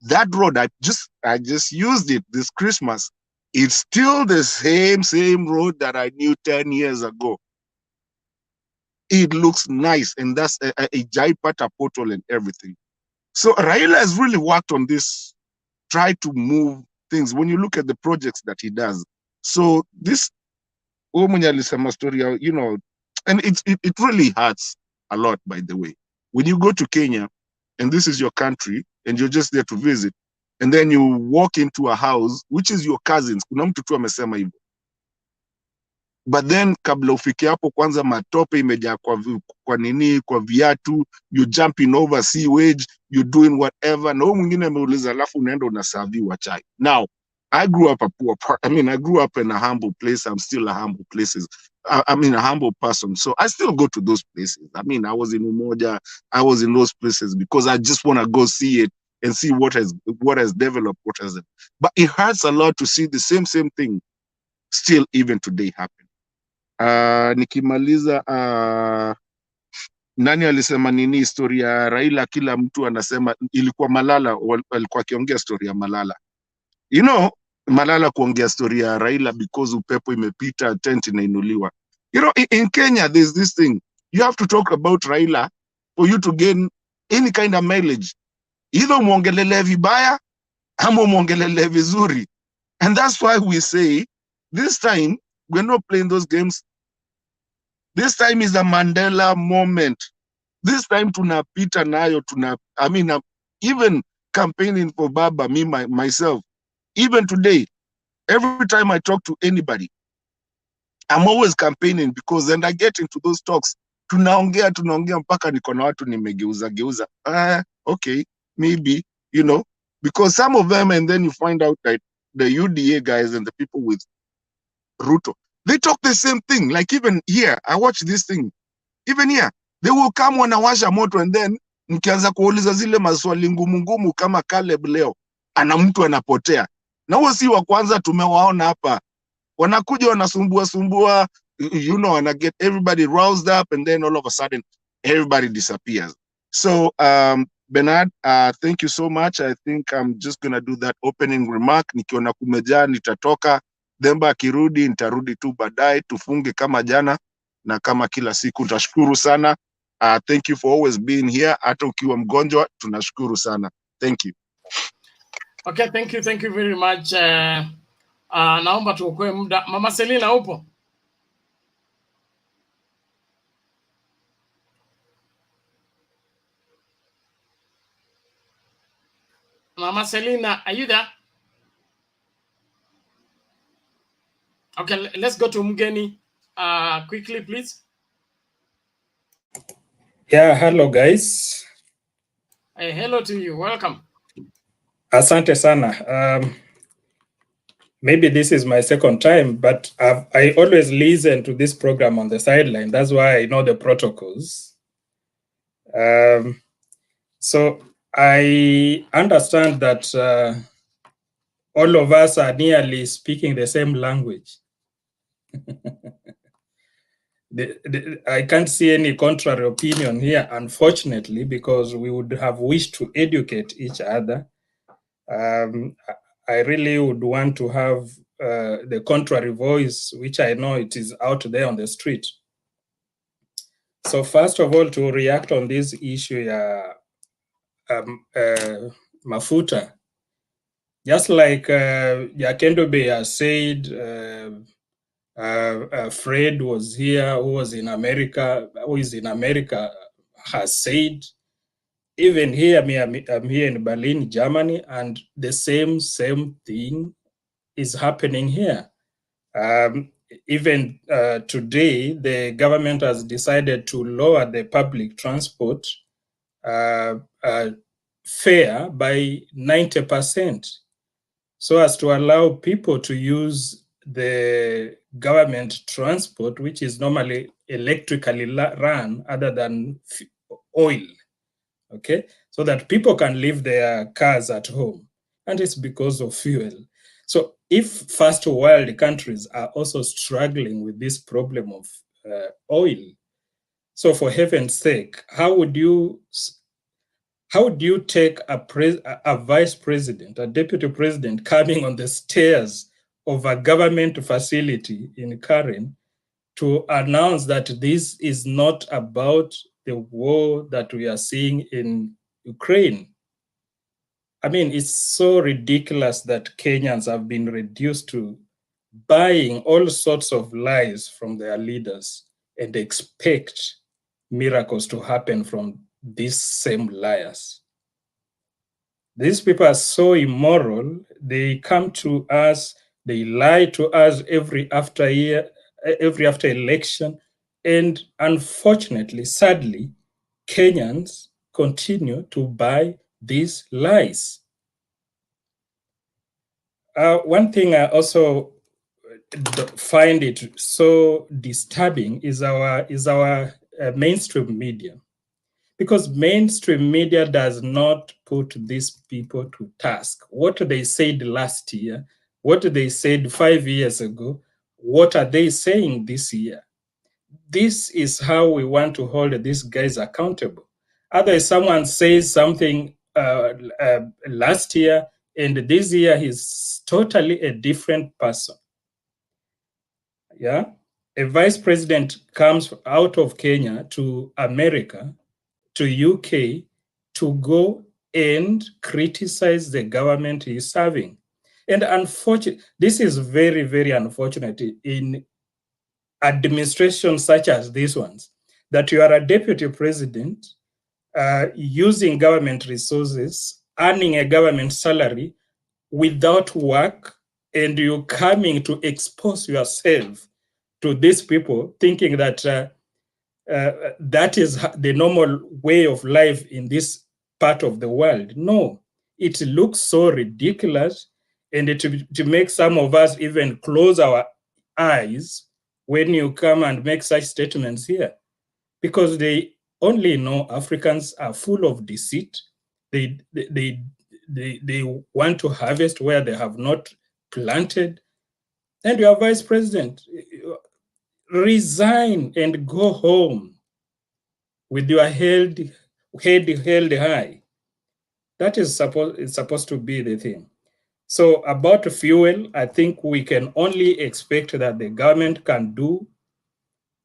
That road, I just used it this Christmas. It's still the same road that I knew 10 years ago. It looks nice, and that's a Jaipata portal and everything. So Raila has really worked on this, try to move things when you look at the projects that he does. So this story, and it really hurts a lot, by the way. When you go to Kenya, and this is your country, and you're just there to visit, and then you walk into a house, which is your cousins, kuna mtu tu amesema hivyo. But then kabla ufike hapo, kwanza matope imejaa kwa viatu, you jumping over sewage, you doing whatever. Na mwingine ameuliza, alafu unaenda unasaviwa chai. Now, I grew up I grew up in a humble place. I'm still a humble place. A humble person. So I still go to those places. I was in UMOJA, I was in those places because I just want to go see it and see what has developed, what hasn't. But it hurts a lot to see the same thing still even today happen. Nikimaliza, nani alisema nini historia ya Raila, kila mtu anasema ilikuwa Malala, walikuwa akiongea story ya Malala. Malala kuongea story ya Raila because upepo imepita, tent inainuliwa. In Kenya there's this thing, you have to talk about Raila for you to gain any kind of mileage. Either muongelele vibaya ama muongelele vizuri. And that's why we say this time we're not playing those games. This time is a Mandela moment. This time tunapita nayo, even campaigning for Baba, myself, even today, every time I talk to anybody, I'm always campaigning, because then I get into those talks, tunaongea mpaka niko na watu nimegeuza. Okay, maybe, because some of them, and then you find out that the UDA guys and the people with RUTO, they talk the same thing. Like even here, I watch this thing. Even here, they will come wanawasha moto, and then mkianza kuuliza zile maswali ngumu kama Caleb leo, ana mtu anapotea. Na huo si wa kwanza, tumewaona hapa. Wanakuja wanasumbua, wanna get everybody roused up, and then all of a sudden, everybody disappears. So, Bernard, thank you so much. I think I'm just going to do that opening remark. Nikiona kumejaa, nitatoka. Demba akirudi, nitarudi tu baadaye, tufunge kama jana na kama kila siku. Tashukuru sana. Thank you for always being here. Hata ukiwa mgonjwa, tunashukuru sana. Thank you. Okay, thank you very much. Naomba tuokoe muda. Mama Selina upo? Mama Selina, are you there? Okay, let's go to Mgeni quickly, please. Yeah, hello guys. Hello to you, welcome. Asante sana. Maybe this is my second time, but I always listen to this program on the sideline. That's why I know the protocols. So I understand that all of us are nearly speaking the same language. I can't see any contrary opinion here, unfortunately, because we would have wished to educate each other. I really would want to have the contrary voice, which I know it is out there on the street. So first of all, to react on this issue, mafuta, just like Yakendo Bey has said, Fred was here, who is in America, has said, even here, I'm here in Berlin, Germany, and the same thing is happening here. Even today, the government has decided to lower the public transport fare by 90%, so as to allow people to use the government transport, which is normally electrically run other than oil. Okay, so that people can leave their cars at home, and it's because of fuel. So if first world countries are also struggling with this problem of oil, so for heaven's sake, how would you take a vice president, a deputy president coming on the stairs of a government facility in Karen to announce that this is not about the war that we are seeing in Ukraine? I mean, it's so ridiculous that Kenyans have been reduced to buying all sorts of lies from their leaders and expect miracles to happen from these same liars. These people are so immoral. They come to us, they lie to us every after election, and unfortunately, sadly, Kenyans continue to buy these lies. One thing I also find it so disturbing is our mainstream media, because mainstream media does not put these people to task. What they said last year, what they said 5 years ago, what are they saying this year? This is how we want to hold these guys accountable. Otherwise, someone says something last year, and this year he's totally a different person. Yeah, a vice president comes out of Kenya to America, to UK, to go and criticize the government he's serving. And unfortunately, this is very, very unfortunate in administrations such as these ones, that you are a deputy president using government resources, earning a government salary without work, and you coming to expose yourself to these people, thinking that that is the normal way of life in this part of the world. No, it looks so ridiculous, and to make some of us even close our eyes when you come and make such statements here, because they only know Africans are full of deceit. They want to harvest where they have not planted. And your vice president, resign and go home with your head held high. That is supposed to be the thing. So about fuel, I think we can only expect that the government can do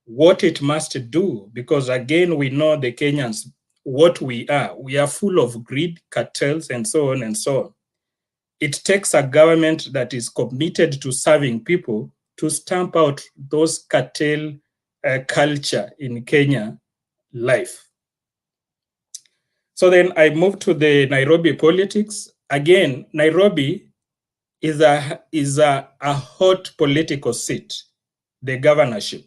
what it must do, because again, we know the Kenyans, what we are. We are full of greed, cartels, and so on and so on. It takes a government that is committed to serving people to stamp out those cartel culture in Kenya life. So then I move to the Nairobi politics. Again, Nairobi is a hot political seat, the governorship.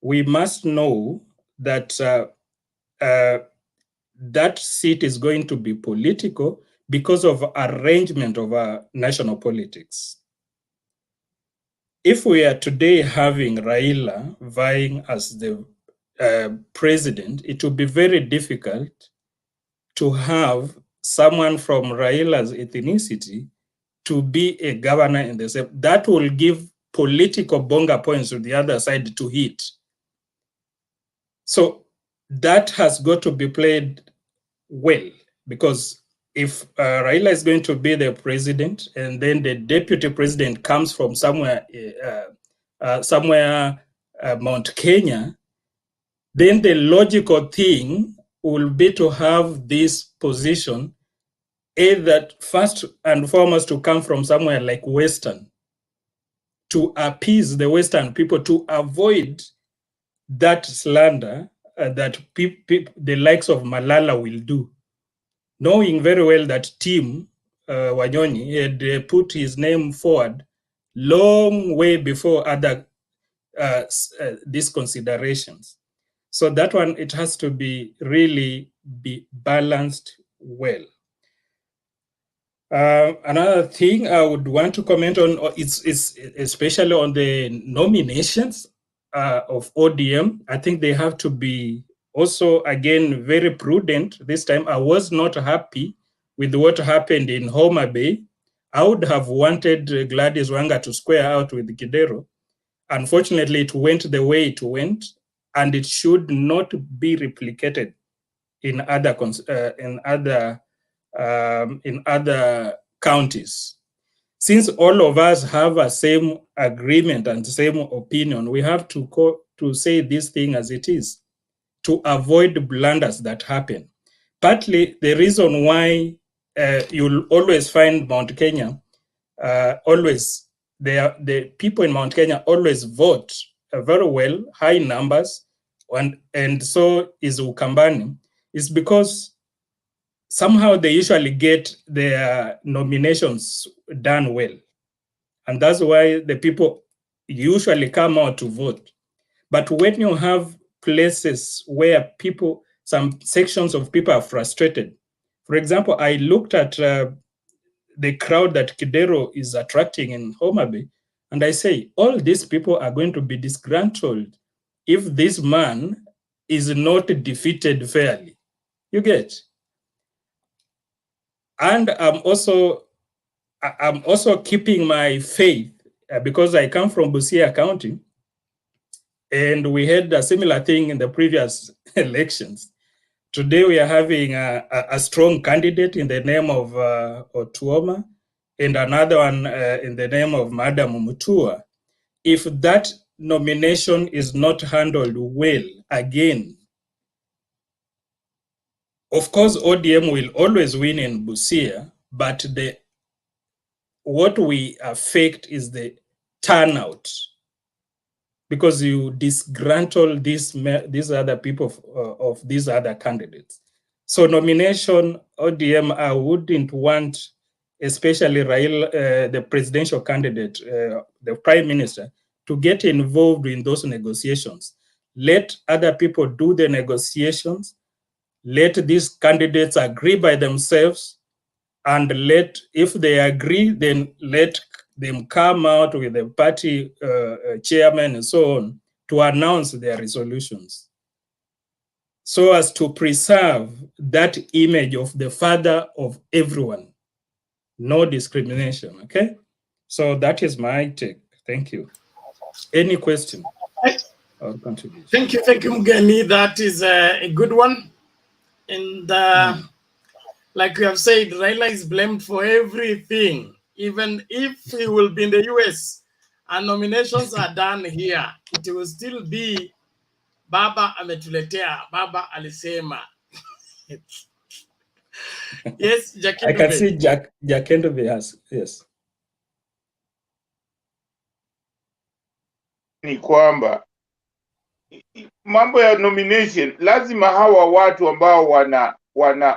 We must know that that seat is going to be political because of arrangement of our national politics. If we are today having Raila vying as the president, it will be very difficult to have someone from Raila's ethnicity to be a governor in the same. That will give political bonga points to the other side to hit. So that has got to be played well, because if Raila is going to be the president and then the deputy president comes from somewhere, Mount Kenya, then the logical thing will be to have this position either first and foremost to come from somewhere like Western, to appease the Western people, to avoid that slander that the likes of Malala will do, knowing very well that Tim Wanyonyi had put his name forward long way before other these considerations. So that one, it has to be really be balanced well. Another thing I would want to comment on is especially on the nominations of ODM. I think they have to be also, again, very prudent. This time I was not happy with what happened in Homa Bay. I would have wanted Gladys Wanga to square out with Kidero. Unfortunately, it went the way it went, and it should not be replicated in other counties. Since all of us have a same agreement and same opinion, we have to say this thing as it is, to avoid blunders that happen. Partly the reason why you'll always find Mount Kenya, the people in Mount Kenya always vote very well, high numbers, and so is Ukambani, is because somehow they usually get their nominations done well. And that's why the people usually come out to vote. But when you have places where some sections of people are frustrated, for example, I looked at the crowd that Kidero is attracting in Homa Bay, and I say, all these people are going to be disgruntled if this man is not defeated fairly. You get? And I'm also keeping my faith because I come from Busia County, and we had a similar thing in the previous elections. Today we are having a strong candidate in the name of Otuoma, and another one in the name of Madam Mutua. If that nomination is not handled well, again, of course, ODM will always win in Busia, but what we affect is the turnout. because you disgruntle these other people of these other candidates. So nomination, ODM, I wouldn't want, especially Raila, the presidential candidate, the prime minister, to get involved in those negotiations. Let other people do the negotiations. Let these candidates agree by themselves, and if they agree, then let them come out with the party chairman and so on to announce their resolutions, so as to preserve that image of the father of everyone. No discrimination, okay? So that is my take. Thank you. Any question or contribution? Thank you, Mgeni. That is a good one. And like we have said, Raila is blamed for everything, even if he will be in the US and nominations are done here, it will still be Baba ametuletea, Baba alisema. Yes, I can see Jack Endove has, yes. Ni kwamba mambo ya nomination, lazima hawa watu ambao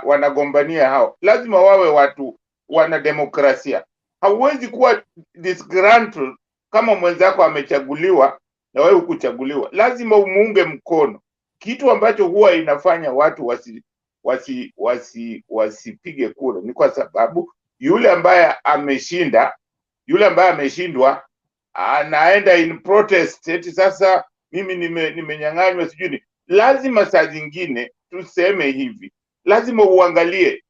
wanagombania hao, lazima wawe watu wana demokrasia. Hauwezi kuwa disgruntled kama mwenzako amechaguliwa na wewe hukuchaguliwa. Lazima umuunge mkono, kitu ambacho huwa inafanya watu wasipige kura ni kwa sababu yule ambaye ameshinda, yule ambaye ameshindwa anaenda in protest, eti sasa mimi nimenyang'anywa sijui. Lazima saa zingine tuseme hivi, lazima uangalie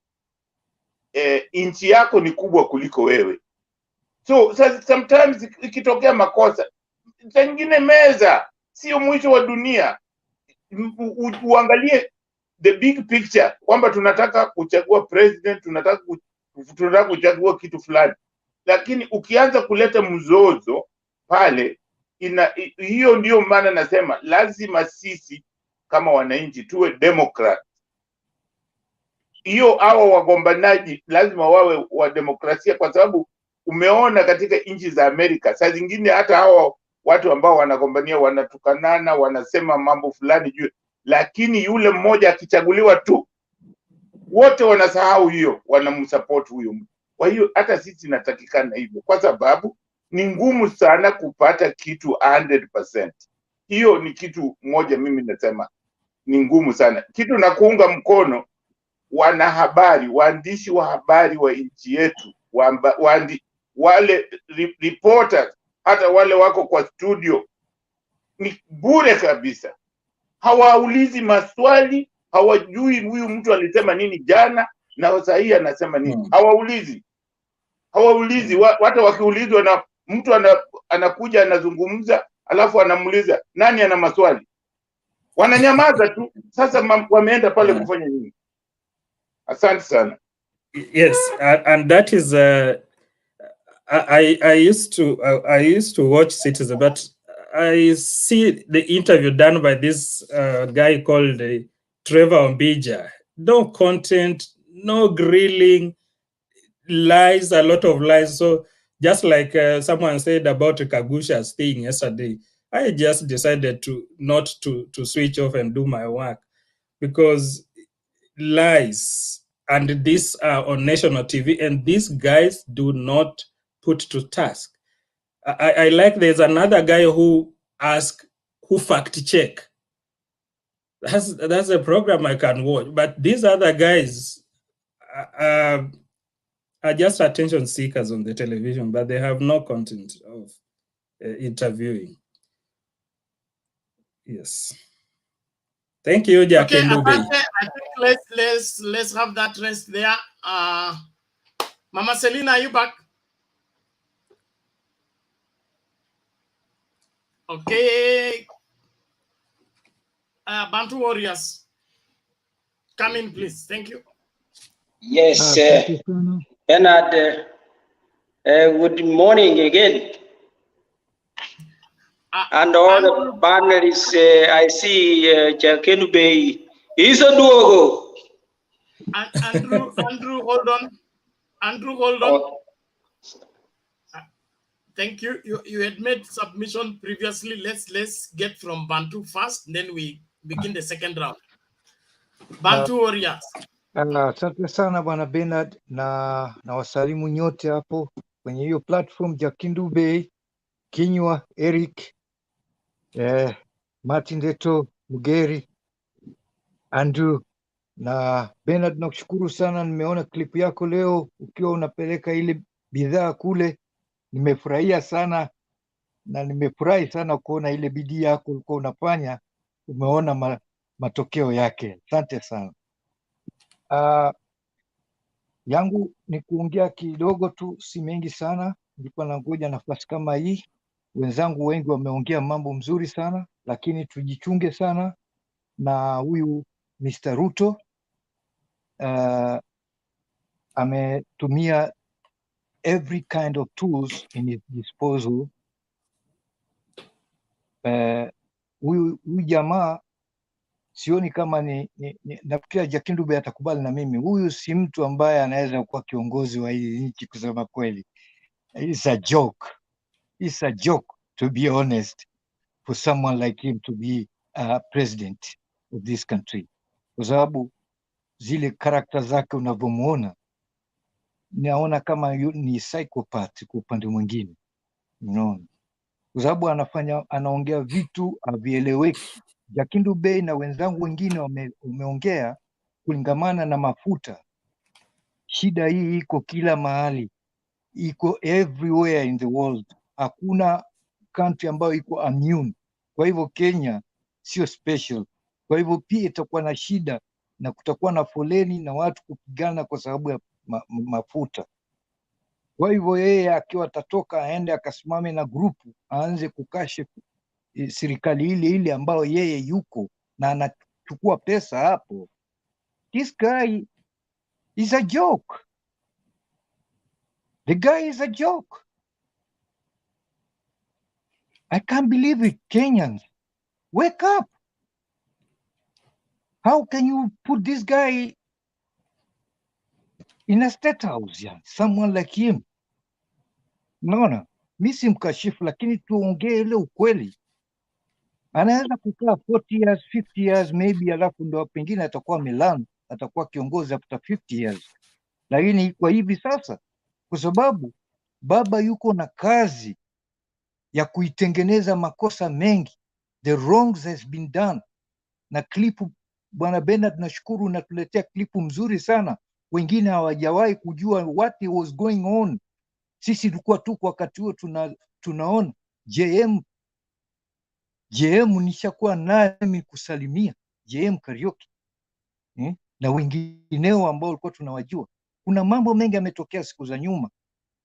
nchi yako ni kubwa kuliko wewe. So sometimes ikitokea makosa, saa nyingine meza sio mwisho wa dunia. Uangalie the big picture, kwamba tunataka kuchagua president, tunataka kuchagua kitu fulani, lakini ukianza kuleta mzozo pale, hiyo ndio maana nasema lazima sisi kama wananchi tuwe democrat. Hiyo hawa wagombanaji lazima wawe wa demokrasia, kwa sababu umeona katika nchi za Amerika saa zingine hata hawa watu ambao wanagombania wanatukanana, wanasema mambo fulani juu, lakini yule mmoja akichaguliwa tu wote wanasahau hiyo, wanamsupport huyo. Kwa hiyo hata sisi natakikana hivyo, kwa sababu ni ngumu sana kupata kitu 100%. Hiyo ni kitu moja mimi nasema ni ngumu sana. Kitu na kuunga mkono wanahabari, waandishi wa habari wa nchi yetu, wale reporters, hata wale wako kwa studio, ni bure kabisa. Hawaulizi maswali, hawajui huyu mtu alisema nini jana na sasa hii anasema nini. Hawaulizi. Hata wakiulizwa na mtu anakuja anazungumza, alafu anamuuliza nani ana maswali, wananyamaza tu. Sasa wameenda pale kufanya nini? Asante sana. Yes, and that is I used to watch Citizen, but I see the interview done by this guy called Trevor Ombija. No content, no grilling, lies, a lot of lies. So just like someone said about Kagusha's thing yesterday, I just decided not to switch off and do my work, because lies, and these are on national TV, and these guys do not put to task. I like, there's another guy who fact check. That's a program I can watch, but these other guys are just attention seekers on the television, but they have no content of interviewing. Yes. Thank you, Jack. Okay, I think let's have that rest there. Mama Selina, are you back? Okay. Bantu Warriors, come in, please. Thank you. Yes, Bernard. Good morning again. And all the panelists, I see Jakenube is a duogo. Andrew, hold on. Andrew, hold on. Thank you. You had made submission previously. Let's get from Bantu first, then we begin the second round. Bantu warriors. Asante sana bwana Bernard na wasalimu nyote hapo kwenye hiyo platform, Jakindu Bey, Kinywa, Eric, Martin Deto, Mugeri, Andrew na Bernard, nakushukuru sana. Nimeona klipu yako leo ukiwa unapeleka ile bidhaa kule, nimefurahia sana na nimefurahi sana kuona ile bidii yako ulikuwa unafanya, umeona matokeo yake. Asante sana. Yangu ni kuongea kidogo tu, si mengi sana. Nilikuwa nangoja nafasi kama hii. Wenzangu wengi wameongea mambo mzuri sana, lakini tujichunge sana na huyu Mr. Ruto. Ametumia every kind of tools in his disposal. Huyu jamaa sioni kama nafikiri Jakindu Bey atakubali na mimi, huyu si mtu ambaye anaweza kuwa kiongozi wa hii nchi kusema kweli. It's a joke. It's a joke, to be honest, for someone like him to be president of this country. Kwa sababu zile karakta zake unavyomuona, naona kama ni psychopath kwa upande mwingine, unaona, kwa sababu anaongea vitu havieleweki. Jakindu Bey na wenzangu wengine wameongea kulingamana na mafuta. Shida hii iko kila mahali, iko everywhere in the world. Hakuna country ambayo iko immune. Kwa hivyo Kenya sio special. Kwa hivyo pia itakuwa na shida na kutakuwa na foleni na watu kupigana kwa sababu ya mafuta. Kwa hivyo yeye akiwa atatoka aende akasimame na grupu aanze kukashifu serikali ile ambayo yeye yuko na anachukua pesa hapo. This guy is a joke. The guy is a joke. I can't believe it. Kenyans, wake up. How can you put this guy in a state house? Yeah? Someone like him. Naona, mi si mkashifu, lakini tuongee ile ukweli. Anaweza kukaa 40 years, 50 years maybe, alafu ndo pengine atakuwa Milan, atakuwa kiongozi after 50 years. Lakini kwa hivi sasa, kwa sababu baba yuko na kazi ya kuitengeneza makosa mengi, the wrongs has been done. Na klipu, bwana Bernard, nashukuru unatuletea klipu mzuri sana. Wengine hawajawahi kujua what was going on. Sisi tulikuwa tu kwa wakati huo tunaona JM nishakuwa nami kusalimia JM Karaoke na wengineo ambao walikuwa tunawajua. Kuna mambo mengi yametokea siku za nyuma,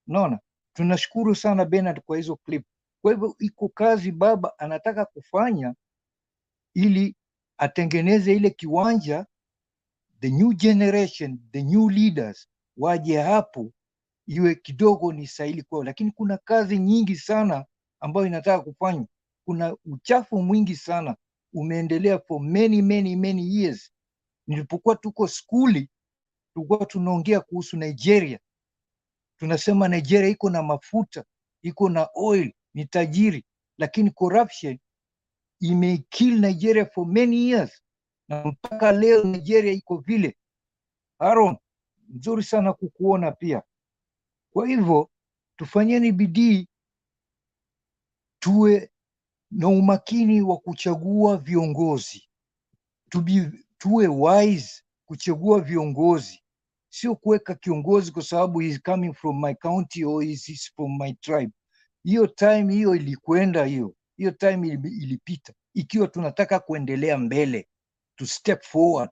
unaona. Tunashukuru sana Bernard kwa hizo clip. Kwa hivyo iko kazi baba anataka kufanya ili atengeneze ile kiwanja, the new generation, the new leaders waje hapo, iwe kidogo ni sahili kwao. Lakini kuna kazi nyingi sana ambayo inataka kufanywa. Kuna uchafu mwingi sana umeendelea for many years. Nilipokuwa tuko skuli, tulikuwa tunaongea kuhusu Nigeria. Tunasema Nigeria iko na mafuta, iko na oil, ni tajiri, lakini corruption imekill Nigeria for many years, na mpaka leo Nigeria iko vile. Aaron, nzuri sana kukuona pia. Kwa hivyo tufanyeni bidii, tuwe na umakini wa kuchagua viongozi, tuwe wise kuchagua viongozi, sio kuweka kiongozi kwa sababu he is coming from my county or he is from my tribe. Hiyo time hiyo ilikwenda, hiyo time ilipita. Ikiwa tunataka kuendelea mbele, to step forward,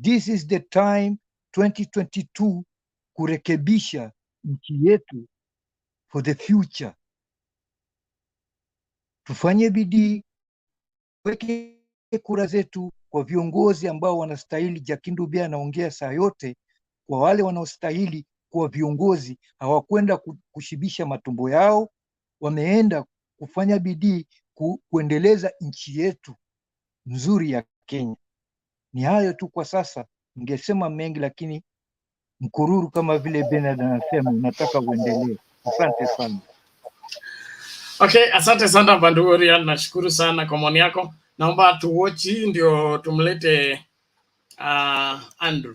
this is the time 2022 kurekebisha nchi yetu for the future. Tufanye bidii, weke kura zetu kwa viongozi ambao wanastahili. Jakindu Bey anaongea saa yote kwa wale wanaostahili kuwa viongozi. Hawakwenda kushibisha matumbo yao, wameenda kufanya bidii kuendeleza nchi yetu nzuri ya Kenya. Ni hayo tu kwa sasa, ningesema mengi lakini mkururu kama vile Bernard anasema unataka uendelee. Asante sana. Okay, asante sana Bandu Orian, nashukuru sana kwa maoni yako. Naomba tuwatch hii ndio tumlete Andrew.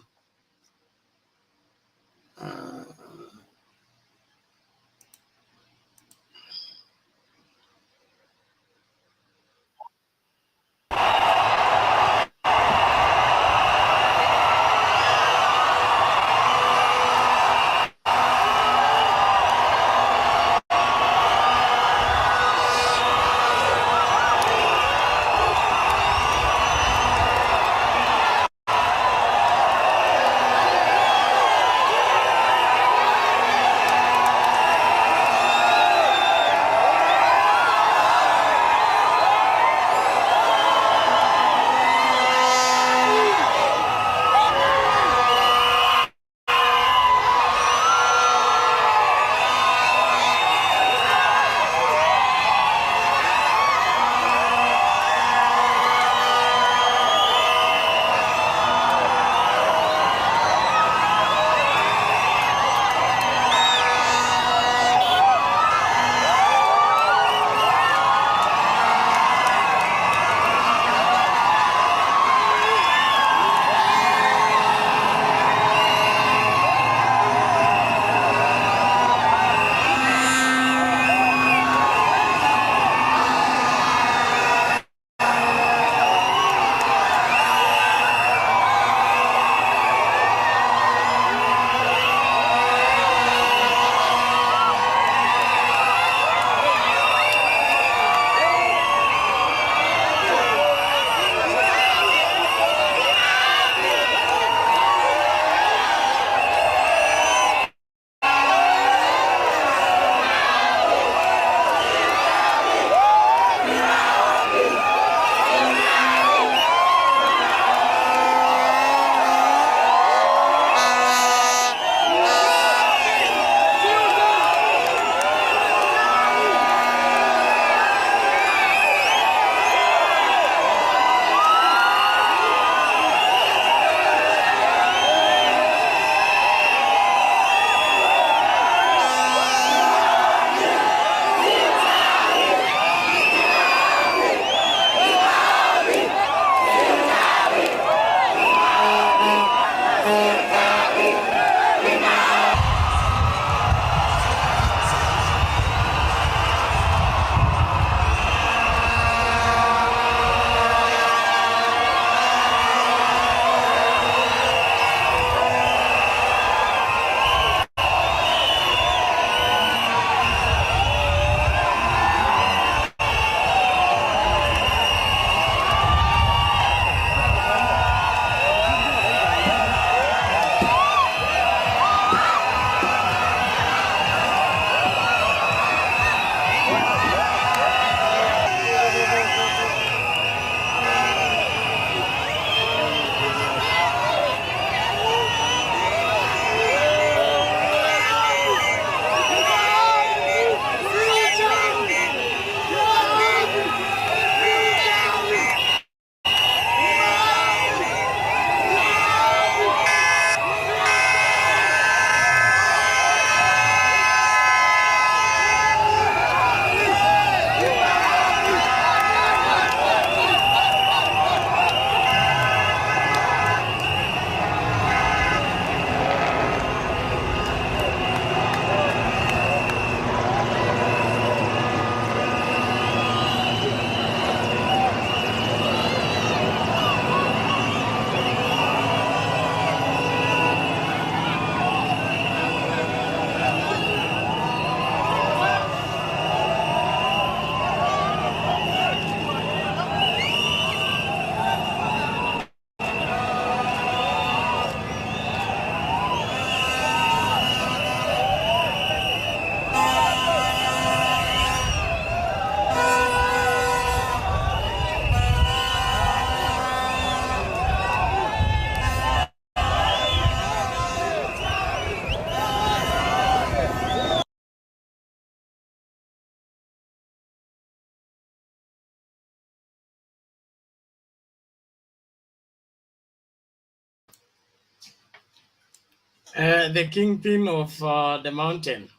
The kingpin of the mountain.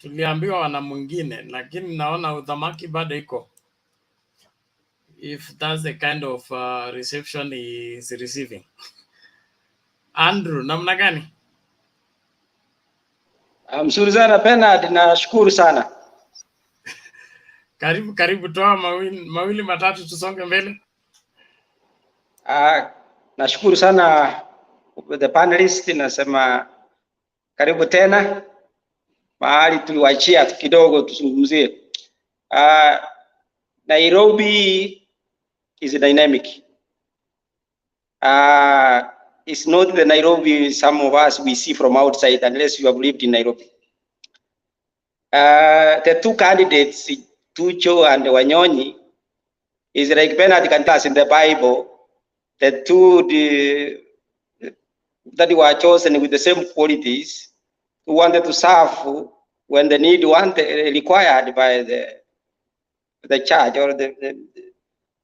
tuliambiwa wana mwingine, lakini naona udhamaki bado iko. If that's the kind of reception he is receiving. Andrew, namna gani? Mzuri sana Bernard, nashukuru sana. Karibu, toa mawili matatu tusonge mbele. Nashukuru sana the panelists, nasema karibu tena mahali tuliwaachia kidogo tuzungumzie. Nairobi is dynamic. It's not the Nairobi some of us we see from outside unless you have lived in Nairobi. The two candidates, Tucho and Wanyonyi, is like Bernard can tell us in the Bible, the two that were chosen with the same qualities, who wanted to serve when the need required by the church or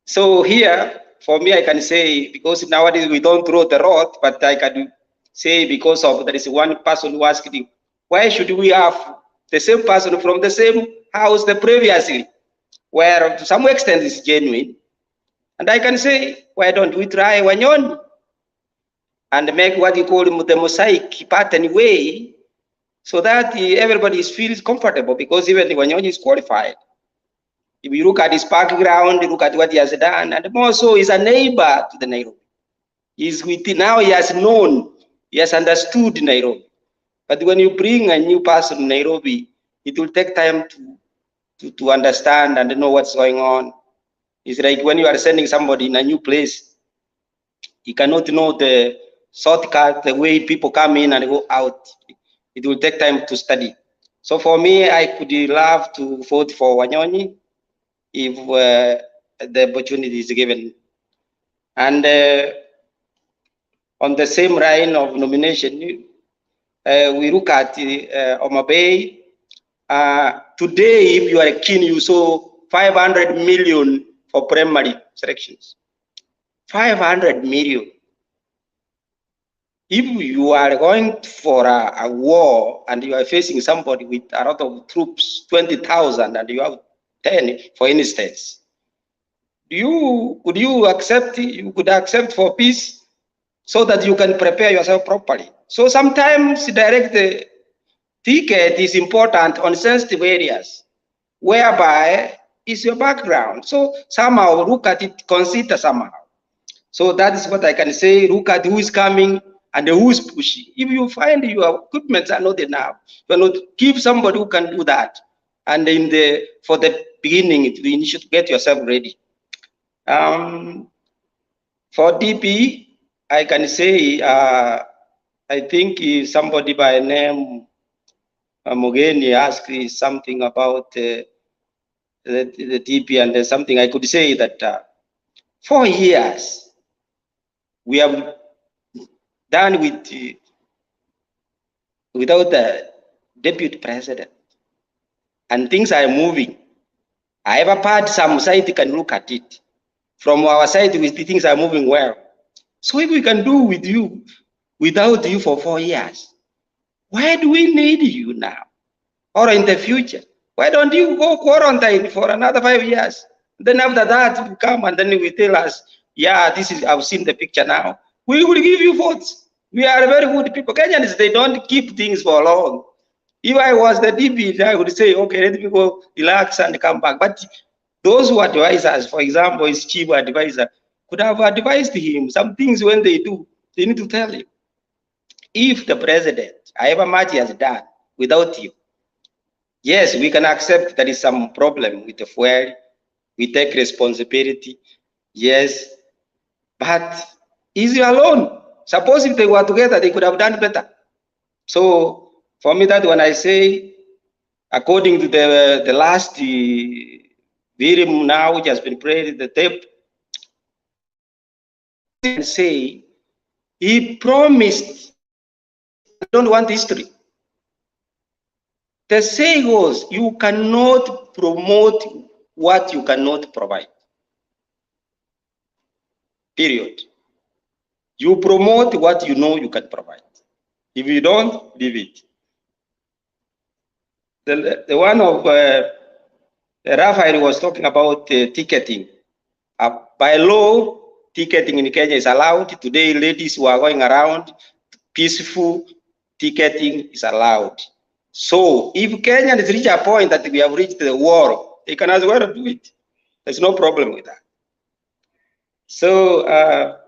so here for me I can say, because nowadays we don't throw the rod, but I can say because of there is one person who asked me, why should we have the same person from the same house the previously, where to some extent is genuine, and I can say, why don't we try Wanyonyi and make what you call the mosaic pattern way, so that everybody feels comfortable, because even Wanyonyi is qualified. If you look at his background, look at what he has done, and more so, he's a neighbor to the Nairobi. He's within, now he has known, he has understood Nairobi. But when you bring a new person to Nairobi, it will take time to understand and know what's going on. It's like when you are sending somebody in a new place, you cannot know the shortcut, the way people come in and go out. It will take time to study. So for me, I could love to vote for Wanyonyi if the opportunity is given. And on the same line of nomination, we look at Homa Bay. Today, if you are keen, you saw 500 million for primary selections. 500 million. If you are going for a war and you are facing somebody with a lot of troops, 20,000, and you have 10, for instance, could you accept? You could accept for peace so that you can prepare yourself properly. So sometimes direct the ticket is important on sensitive areas, whereby is your background. So somehow look at it, consider somehow. So that is what I can say. Look at who is coming and who is pushing. If you find your equipments are not enough, you not give somebody who can do that. And for the beginning, you should get yourself ready. For DP, I can say I think somebody by name Mogeni asked something about the DP, and there's something I could say that 4 years we have done without the deputy president, and things are moving. I have a part, some side can look at it. From our side, things are moving well. So if we can do without you for 4 years, why do we need you now? Or in the future? Why don't you go quarantine for another 5 years? Then after that, you come and then you will tell us, yeah, I've seen the picture now. We will give you votes. We are very good people. Kenyans, they don't keep things for long. If I was the DP, I would say, okay, let me go relax and come back. But those who advise us, for example, his chief advisor, could have advised him some things. When they do, they need to tell him. If the president, however much he has done without you, yes, we can accept there is some problem with the fuel. We take responsibility. Yes, but is he alone? Suppose if they were together, they could have done better. So for me, that when I say, according to the last video now, which has been played, the tape, and say he promised. I don't want history. The saying goes, you cannot promote what you cannot provide. Period. You promote what you know you can provide. If you don't, leave it. The one of Raphael was talking about ticketing. By law, ticketing in Kenya is allowed. Today, ladies who are going around, peaceful ticketing is allowed. So if Kenyans reach a point that we have reached the war, they can as well do it. There's no problem with that. So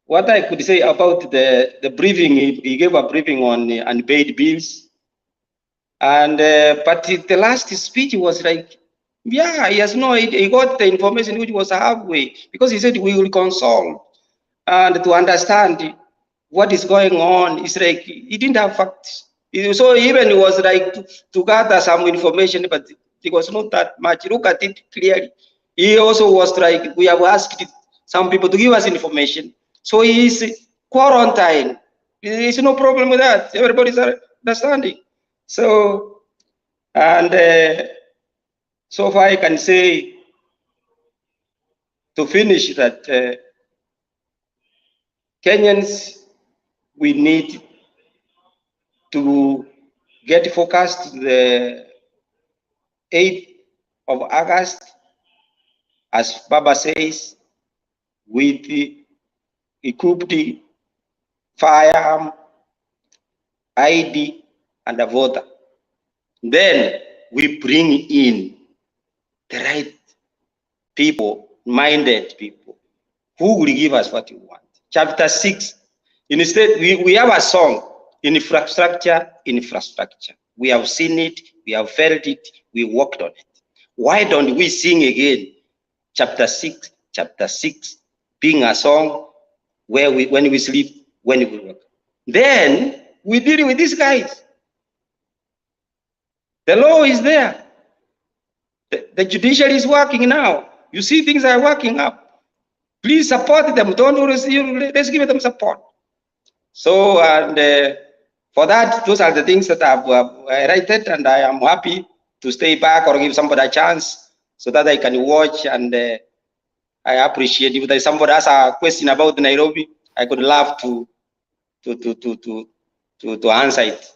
what I could say about the briefing, he gave a briefing on unpaid bills. And but the last speech was like, yeah, he has no, he got the information which was halfway, because he said we will consult and to understand what is going on. It's like he didn't have facts. So even it was like to gather some information, but it was not that much. Look at it clearly. He also was like, we have asked some people to give us information. So he is quarantined. There's no problem with that. Everybody's understanding. So, and so far I can say, to finish, that Kenyans, we need to get focused to the 8th of August, as Baba says, with the equipped firearm, ID, and a voter. Then we bring in the right people, minded people, who will give us what we want. Chapter 6, instead, we have a song, infrastructure, infrastructure. We have seen it, we have felt it, we worked on it. Why don't we sing again chapter 6, being a song where when we sleep, when we work. Then we deal with these guys. The law is there. The judiciary is working now. You see things are working up. Please support them. Don't let's give them support. So, and for that, those are the things that I've written, and I am happy to stay back or give somebody a chance so that I can watch, and I appreciate if there's somebody has a question about Nairobi, I could love to answer it.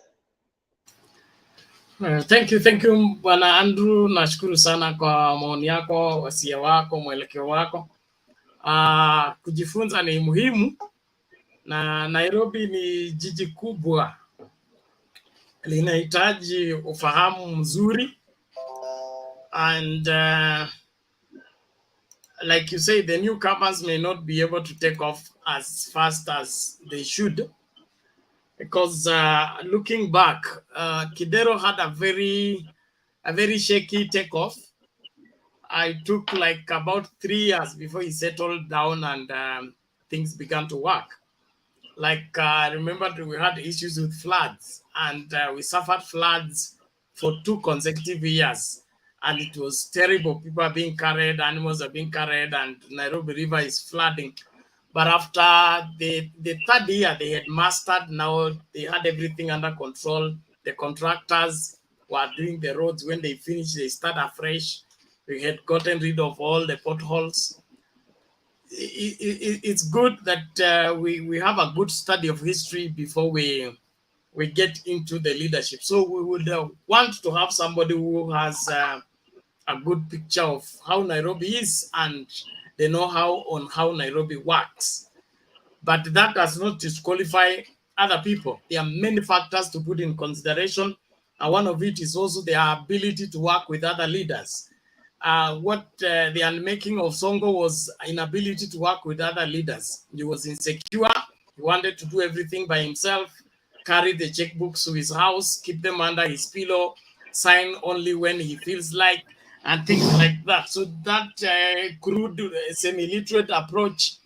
Thank you Bwana Andrew, nashukuru sana kwa maoni yako, wasia wako, mwelekeo wako. Kujifunza ni muhimu, na Nairobi ni jiji kubwa, linahitaji ufahamu mzuri, and like you say, the newcomers may not be able to take off as fast as they should, because looking back, Kidero had a very shaky takeoff. I took like about 3 years before he settled down and things began to work. Like I remember we had issues with floods, and we suffered floods for 2 consecutive years, and it was terrible. People are being carried, animals are being carried, and Nairobi River is flooding. But after the 3rd year, they had mastered. Now they had everything under control. The contractors were doing the roads. When they finished, they start afresh. We had gotten rid of all the potholes. It's good that we have a good study of history before we get into the leadership. So we would want to have somebody who has a good picture of how Nairobi is and the know-how on how Nairobi works. But that does not disqualify other people. There are many factors to put in consideration, and one of it is also their ability to work with other leaders. What the unmaking of Songo was inability to work with other leaders. He was insecure. He wanted to do everything by himself, carry the checkbooks to his house, keep them under his pillow, sign only when he feels like, and things like that. So that crude, semi-literate approach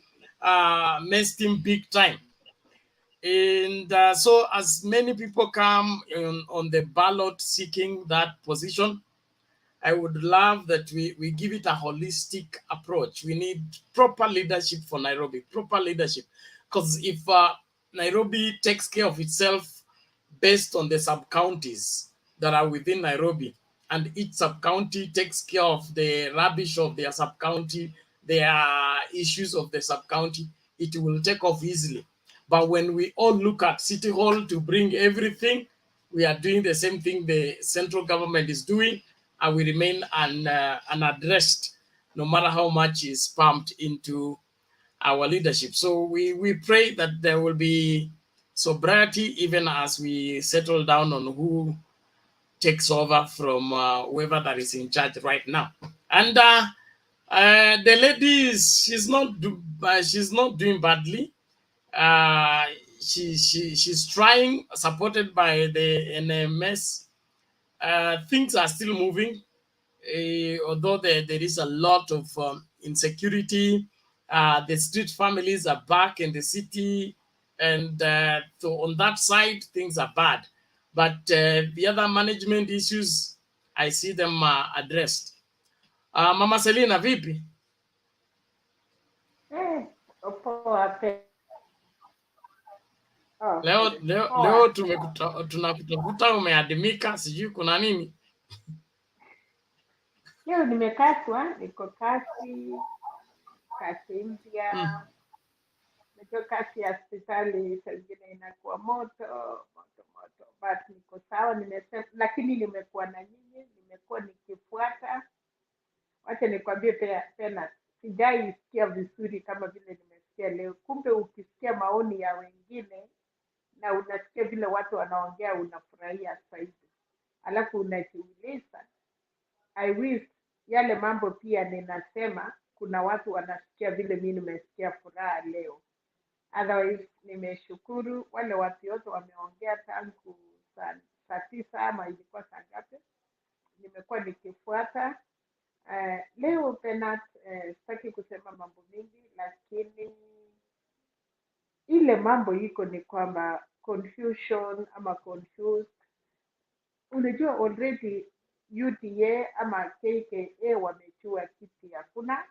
messed him big time. And so as many people come on the ballot seeking that position, I would love that we give it a holistic approach. We need proper leadership for Nairobi, proper leadership. Because if Nairobi takes care of itself based on the sub-counties that are within Nairobi, and each sub-county takes care of the rubbish of their sub-county, their issues of the sub-county, it will take off easily. But when we all look at City Hall to bring everything, we are doing the same thing the central government is doing, and we remain unaddressed, no matter how much is pumped into our leadership. So we pray that there will be sobriety even as we settle down on who takes over from whoever that is in charge right now. And the lady she's not doing badly. She's trying, supported by the NMS. Things are still moving, although there is a lot of insecurity. The street families are back in the city, and so on that side, things are bad. But the other management issues, I see them addressed. Mama Selina, vipi? Leo tunakutafuta umeadimika, sijui kuna nini? Leo nimekatwa, niko kasi mpya. Najua kasi ya hospitali saa zingine inakuwa moto, but niko sawa, nimesema, lakini nimekuwa na nyinyi, nimekuwa nikifuata. Wacha nikwambie tena, sijaisikia vizuri kama vile nimesikia leo. Kumbe ukisikia maoni ya wengine na unasikia vile watu wanaongea, unafurahia zaidi. Alafu unajiuliza, I wish yale mambo pia ninasema kuna watu wanasikia vile mimi nimesikia furaha leo. Otherwise nimeshukuru wale watu wote wameongea tangu saa 9 ama ilikuwa saa ngapi, nimekuwa nikifuata. Leo Penat, sitaki kusema mambo mingi, lakini ile mambo iko ni kwamba confusion ama confused. Unajua already UDA ama KKA wamechua kiti hakuna.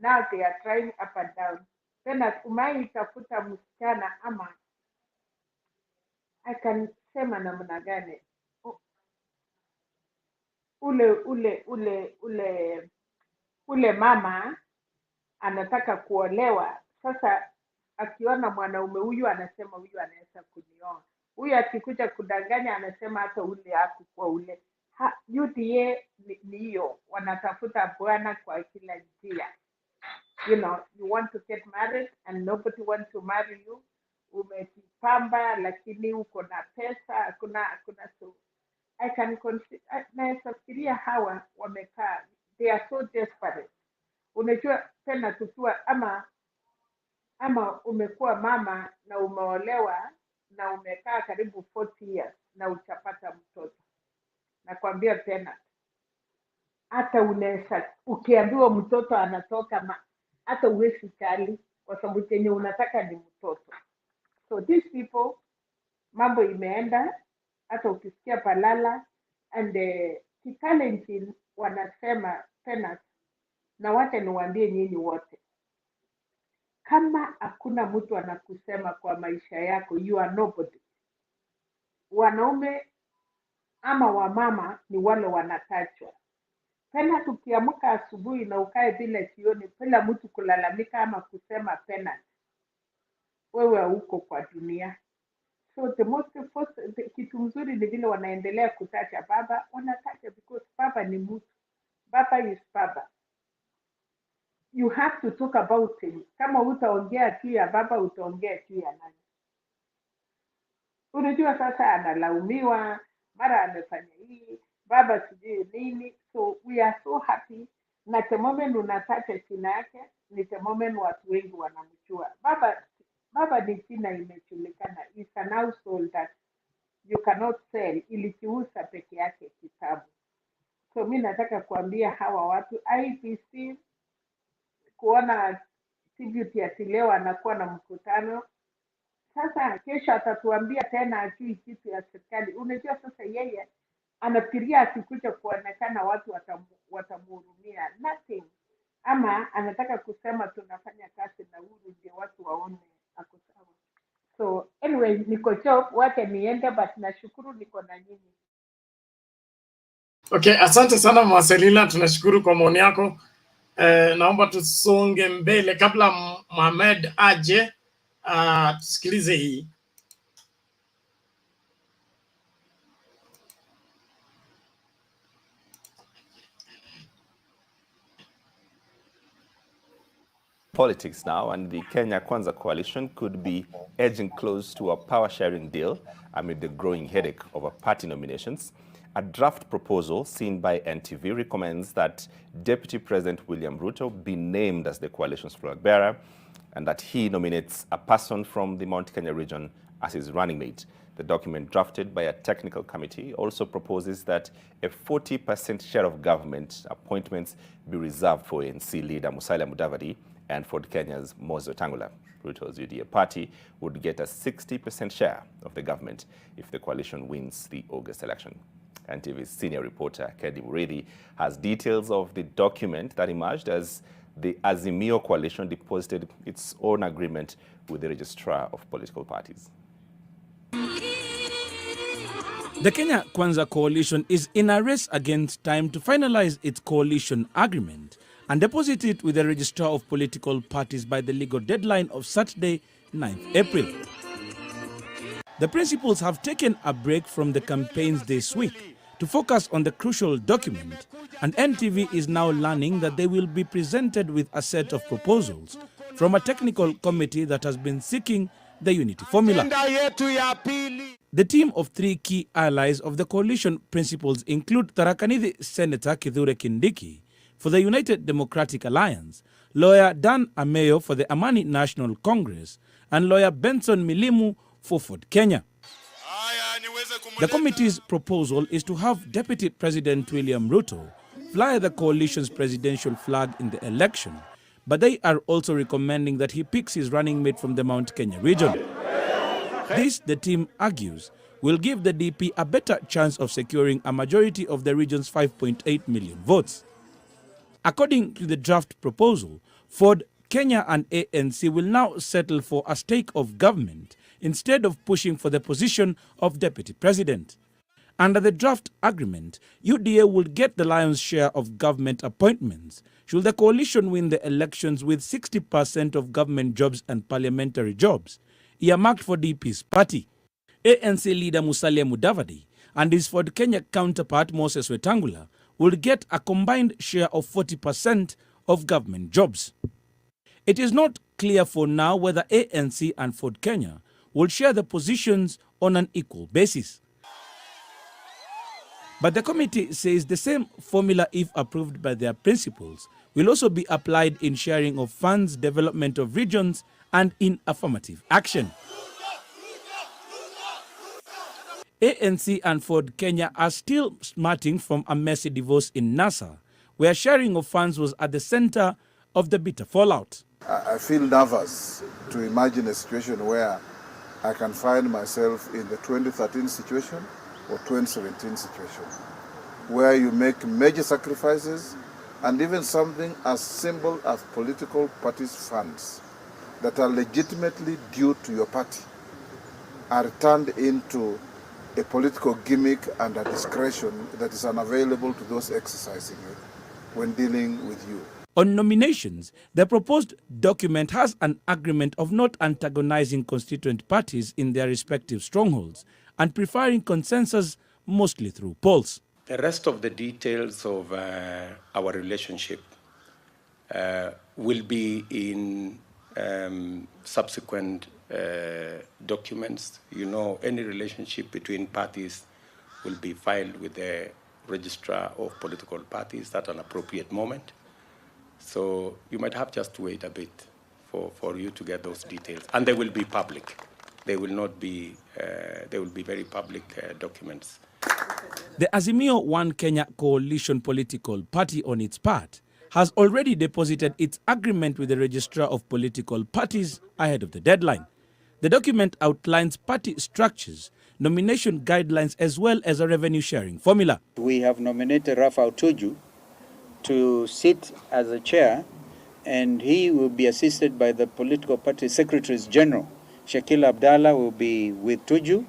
Now they are trying up and down. Tena itafuta msichana ama I can sema namna gani, ule mama anataka kuolewa. Sasa akiona mwanaume huyu anasema huyu anaweza kunioa. Huyu akikuja kudanganya anasema hata ule hakukuwa ule. UDA ni hiyo, wanatafuta bwana kwa kila njia. You know, you want to get married and nobody wants to marry you. Umejipamba lakini uko na pesa, kuna so I can naweza fikiria hawa wamekaa, they are so desperate. Unajua tena tukiwa ama umekuwa mama na umeolewa na umekaa karibu 40 years na utapata mtoto. Nakwambia tena, hata unaweza ukiambiwa mtoto anatoka hata uwezi kali, kwa sababu chenye unataka ni mtoto. So these people, mambo imeenda, hata ukisikia Malala and Kikalenjin wanasema tena, na wacha niwaambie nyinyi wote, kama hakuna mtu anakusema kwa maisha yako, you are nobody. Wanaume ama wamama ni wale wanatachwa. Tena tukiamka asubuhi na ukae vile jioni bila mtu kulalamika ama kusema tena, wewe uko kwa dunia. So kitu mzuri ni vile wanaendelea kutacha baba, wanatacha because baba ni mtu. Baba is baba. You have to talk about him. Kama utaongea tu ya baba, utaongea tu ya nani? Unajua sasa analaumiwa, mara amefanya hii, baba sijui nini. So we are so happy. Na the moment unatacha jina yake, ni the moment watu wengi wanamjua. Baba ni jina imejulikana. It's an household that you cannot sell. Ilikiuza peke yake kitabu. So mimi nataka kuambia hawa watu IBC, kuona tribute ya leo anakuwa na mkutano. Sasa kesho atatuambia tena ajui kitu ya serikali. Unajua sasa yeye anafikiria akikuja kuonekana watu watamhurumia. Nothing. Ama anataka kusema tunafanya kazi na huru ndio watu waone ako sawa. So anyway, niko job, wacha niende, but nashukuru niko na nyinyi. Okay, asante sana Mwaselila, tunashukuru kwa maoni yako. Naomba tusonge mbele kabla Mohamed aje, tusikilize hii. politics now, and the Kenya Kwanza coalition could be edging close to a power-sharing deal amid the growing headache over party nominations. A draft proposal seen by NTV recommends that Deputy President William Ruto be named as the coalition's flag bearer and that he nominates a person from the Mount Kenya region as his running mate. The document, drafted by a technical committee, also proposes that a 40% share of government appointments be reserved for ANC leader Musalia Mudavadi and Ford Kenya's Moses Wetangula. Ruto's UDA party would get a 60% share of the government if the coalition wins the August election. NTV's senior reporter, Kedi Murithi, has details of the document that emerged as the AZIMIO coalition deposited its own agreement with the registrar of political parties. The Kenya Kwanza coalition is in a race against time to finalize its coalition agreement and deposit it with the registrar of political parties by the legal deadline of Saturday, 9th April. The principals have taken a break from the campaigns this week to focus on the crucial document, and NTV is now learning that they will be presented with a set of proposals from a technical committee that has been seeking the unity formula. The team of three key allies of the coalition principals include Tharaka-Nithi Senator Kithure Kindiki for the United Democratic Alliance, lawyer Dan Ameyo for the Amani National Congress, and lawyer Benson Milimu for Ford Kenya. The committee's proposal is to have Deputy President William Ruto fly the coalition's presidential flag in the election, but they are also recommending that he picks his running mate from the Mount Kenya region. This, the team argues, will give the DP a better chance of securing a majority of the region's 5.8 million votes. According to the draft proposal, Ford Kenya and ANC will now settle for a stake of government instead of pushing for the position of deputy president. Under the draft agreement, UDA will get the lion's share of government appointments should the coalition win the elections with 60% of government jobs and parliamentary jobs earmarked for DP's party. ANC leader Musalia Mudavadi and his Ford Kenya counterpart Moses Wetangula will get a combined share of 40% of government jobs. It is not clear for now whether ANC and Ford Kenya will share the positions on an equal basis. But the committee says the same formula, if approved by their principals, will also be applied in sharing of funds, development of regions, and in affirmative action. ANC and Ford Kenya are still smarting from a messy divorce in NASA, where sharing of funds was at the center of the bitter fallout. I feel nervous to imagine a situation where I can find myself in the 2013 situation or 2017 situation, where you make major sacrifices and even something as simple as political parties' funds that are legitimately due to your party are turned into a political gimmick and a discretion that is unavailable to those exercising it when dealing with you. On nominations, the proposed document has an agreement of not antagonizing constituent parties in their respective strongholds and preferring consensus mostly through polls. The rest of the details of our relationship will be in subsequent documents. You know, any relationship between parties will be filed with the registrar of political parties at an appropriate moment. So you might have just to wait a bit for you to get those details. And they will be public. They will not be, they will be very public documents. The AZIMIO One Kenya Coalition political party, on its part, has already deposited its agreement with the registrar of political parties ahead of the deadline. The document outlines party structures, nomination guidelines, as well as a revenue sharing formula. We have nominated Rafael Tuju to sit as a chair, and he will be assisted by the political party secretaries general. Shakil Abdallah will be with Tuju,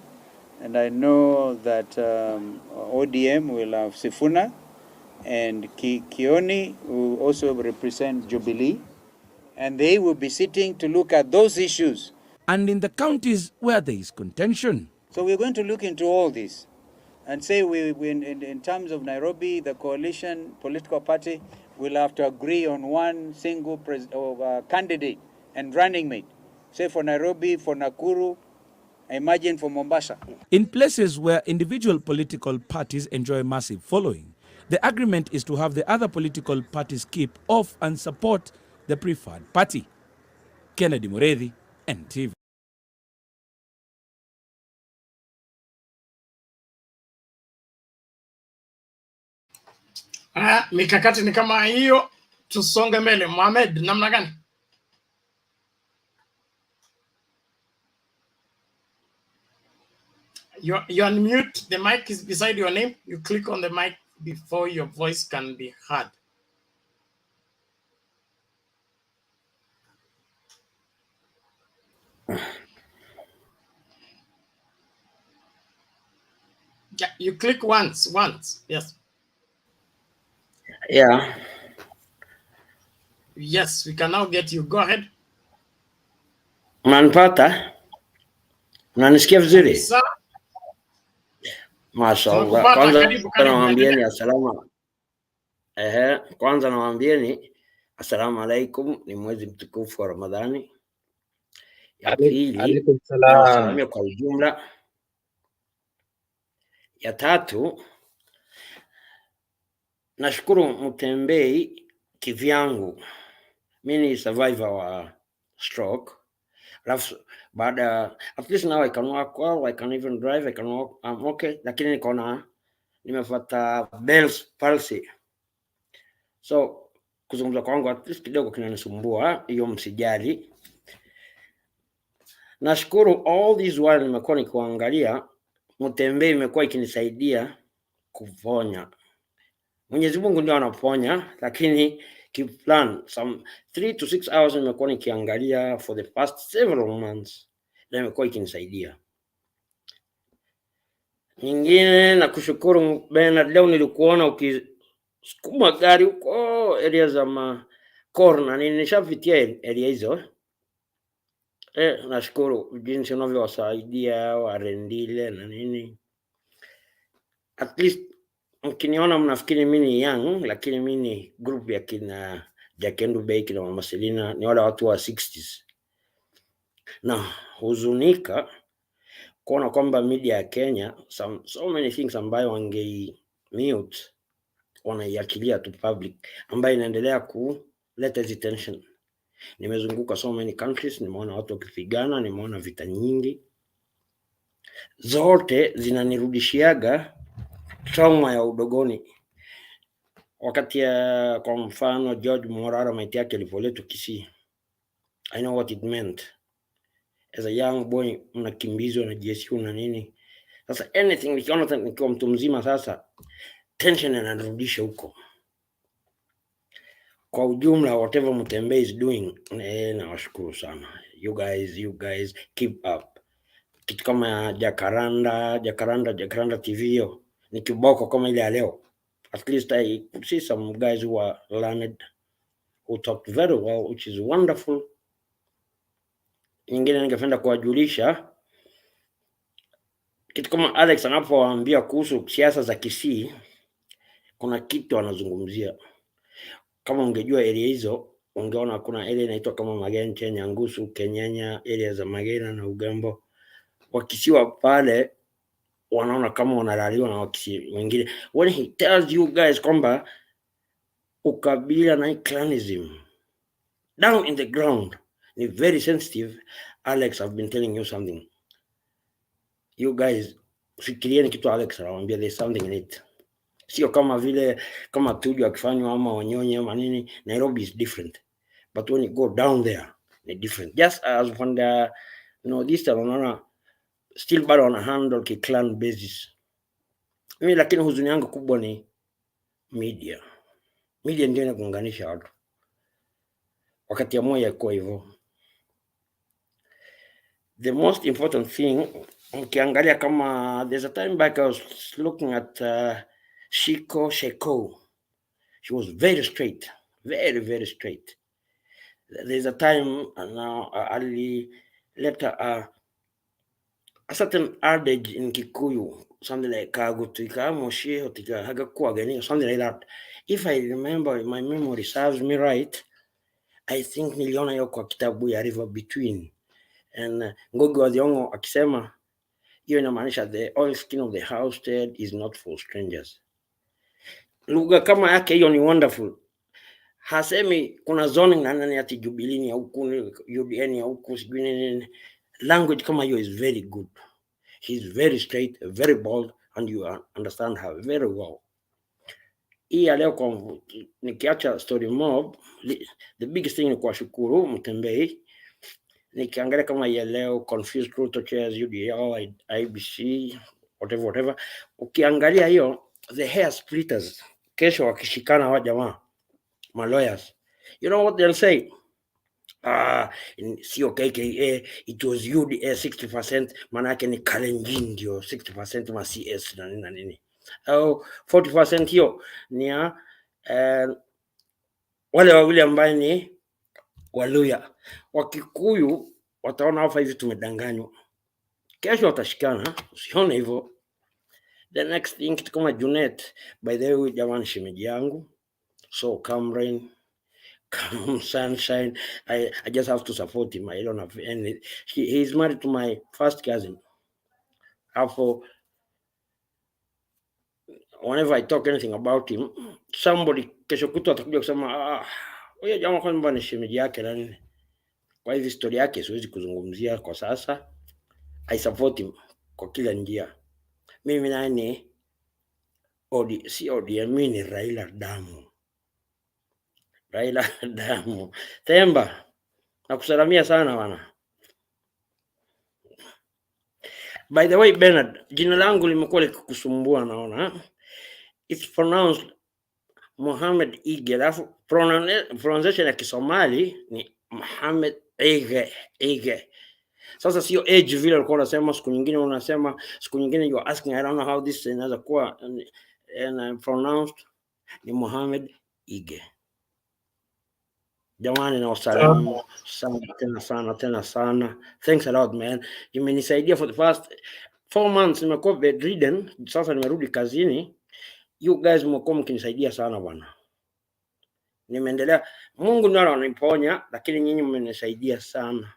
and I know that ODM will have Sifuna, and Kioni will also represent Jubilee, and they will be sitting to look at those issues. And in the counties where there is contention. So we're going to look into all this and say in terms of Nairobi, the coalition political party will have to agree on one single candidate and running mate. Say for Nairobi, for Nakuru, imagine for Mombasa. In places where individual political parties enjoy massive following, the agreement is to have the other political parties keep off and support the preferred party. Kennedy Mureithi, NTV. Mikakati ni kama hiyo, tusonge mbele. Mohamed, namna gani? You're on mute. The mic is beside your name. You click on the mic before your voice can be heard. Yeah, you click once. Yes. Yeah. Yes, we can now get you. Go ahead. Unanipata? Unanisikia vizuri? Mashaallah. Kwanza nawaambieni assalamu alaikum, ni mwezi mtukufu wa Ramadhani. Ya pili, nawasalamia kwa ujumla. Ya tatu, nashukuru Mutembei kivyangu. Mimi ni survivor wa stroke. At least now I can walk well, I can even drive, I can walk, I'm okay. Lakini nimefuata Bell's palsy. So kuzungumza kwangu at least kidogo kinanisumbua, hiyo msijali. Nashukuru all these while nimekuwa nikiangalia Mutembei imekuwa ikinisaidia kuponya. Mwenyezi Mungu ndio anaponya, lakini kiplan some 3 to 6 hours nimekuwa nikiangalia for the past several months, na imekuwa ikinisaidia. Nyingine na kushukuru Bernard, leo nilikuona ukisukuma gari huko area za corner, nishapitia area hizo. Nashukuru jinsi unavyowasaidia warendile na nini. At least mkiniona mnafikiri mimi ni young, lakini mimi ni group ya kina Jakendu Bay, kina Mama Selina, ni wale watu wa 60s. Na huzunika kuona kwamba media ya Kenya so many things ambayo wangei mute wanaiachilia to public, ambayo inaendelea kuleta tension. Nimezunguka so many countries, nimeona watu wakipigana, nimeona vita nyingi. Zote zinanirudishiaga trauma ya udogoni. Wakati ya kwa mfano George Morara maiti yake ilipoletwa Kisii, I know what it meant. As a young boy unakimbizwa na GSU na nini. Sasa anything nikiwa mtu mzima sasa tension inanirudisha huko. Kwa ujumla whatever Mutembei is doing, nawashukuru sana. You guys keep up. Kitu kama Jacaranda TV hiyo ni kiboko kama ile ya leo. At least I could see some guys who are learned, who talked very well, which is wonderful. Nyingine ningependa kuwajulisha kitu kama Alex anapowaambia kuhusu siasa za Kisii, kuna kitu anazungumzia. Kama ungejua area hizo, ungeona kuna area inaitwa kama Magenche, Nyangusu, Kenyanya, area za Magena na Ugambo. Wakisiwa pale wanaona kama wanalaliwa na Wakisii wengine. When he tells you guys kwamba ukabila na clanism down in the ground ni very sensitive. Alex, I've been telling you something. You guys fikirieni kitu Alex anawaambia, there's something in it. Sio kama vile kama Tuju akifanywa ama Wanyonyi ama nini. Nairobi is different, but when you go down there it's different. Just as when the this time unaona still bado wana handle ki clan basis. Mimi lakini huzuni yangu kubwa ni media ndio inakuunganisha watu. Wakati ya moja kwa hivyo, the most important thing ukiangalia kama there's a time back I was looking at Sheko. She was very straight, very straight. There's a time now Ali let a certain adage in Kikuyu something like Kagutika, Moshi, Hotika, Hagakuagani, something like that. If I remember, my memory serves me right, I think niliona hiyo kwa kitabu ya River Between. And Ngugi wa Thiong'o akisema hiyo inamaanisha the oil skin of the house is not for strangers. Lugha kama yake hiyo ni wonderful. Hasemi kuna zoning na nani ati Jubilee ni huku, UDA ni huku, sijui nini. Language kama hiyo is very good. He's very straight, very bold, and you understand her very well. Hii leo kwa nikiacha story mob, the biggest thing ni kuwashukuru Mtembei. Nikiangalia kama ya leo confused RUTO chairs, UDA, IBC, whatever. Ukiangalia hiyo the hair splitters, kesho wakishikana wa jamaa, my lawyers, you know what they'll say? Sio KKA, it was UDA 60%, manake ni Kalenjin ndio 60% ma CS na nini. Au 40% hiyo ni ya wale wawili ambaye ni Waluya. Wakikuyu wataona hapa hivi tumedanganywa. Kesho watashikana, usione hivyo. The next thing kitu kama JUNET, by the way jamani shemeji yangu. So come rain, come sunshine, I just have to support him. I don't have any. He's married to my first cousin. After whenever I talk anything about him, somebody kesho kutu atakuja kusema huyo jamaa kwamba ni shemeji yake na nini. Kwa hivyo historia yake siwezi kuzungumzia kwa sasa. I support him kwa kila njia. Mimi nani si ODM, mimi ni Raila damu. Raila damu. Temba, nakusalamia sana wana. By the way Bernard, jina langu limekuwa likikusumbua naona. It's pronounced Mohamed Ige. Alafu pronunciation ya Kisomali ni Mohamed Ige. Sasa sio age vile ulikuwa unasema siku nyingine unasema siku nyingine you are asking, I don't know how this inaweza kuwa and pronounced ni Mohamed Ige. Jamani na wasalamu tena sana. Thanks a lot man. Imenisaidia for the past 4 months nimekuwa bedridden, sasa nimerudi kazini. You guys mmekuwa mkinisaidia sana bwana. Nimeendelea, Mungu ndiye ananiponya lakini nyinyi mmenisaidia sana.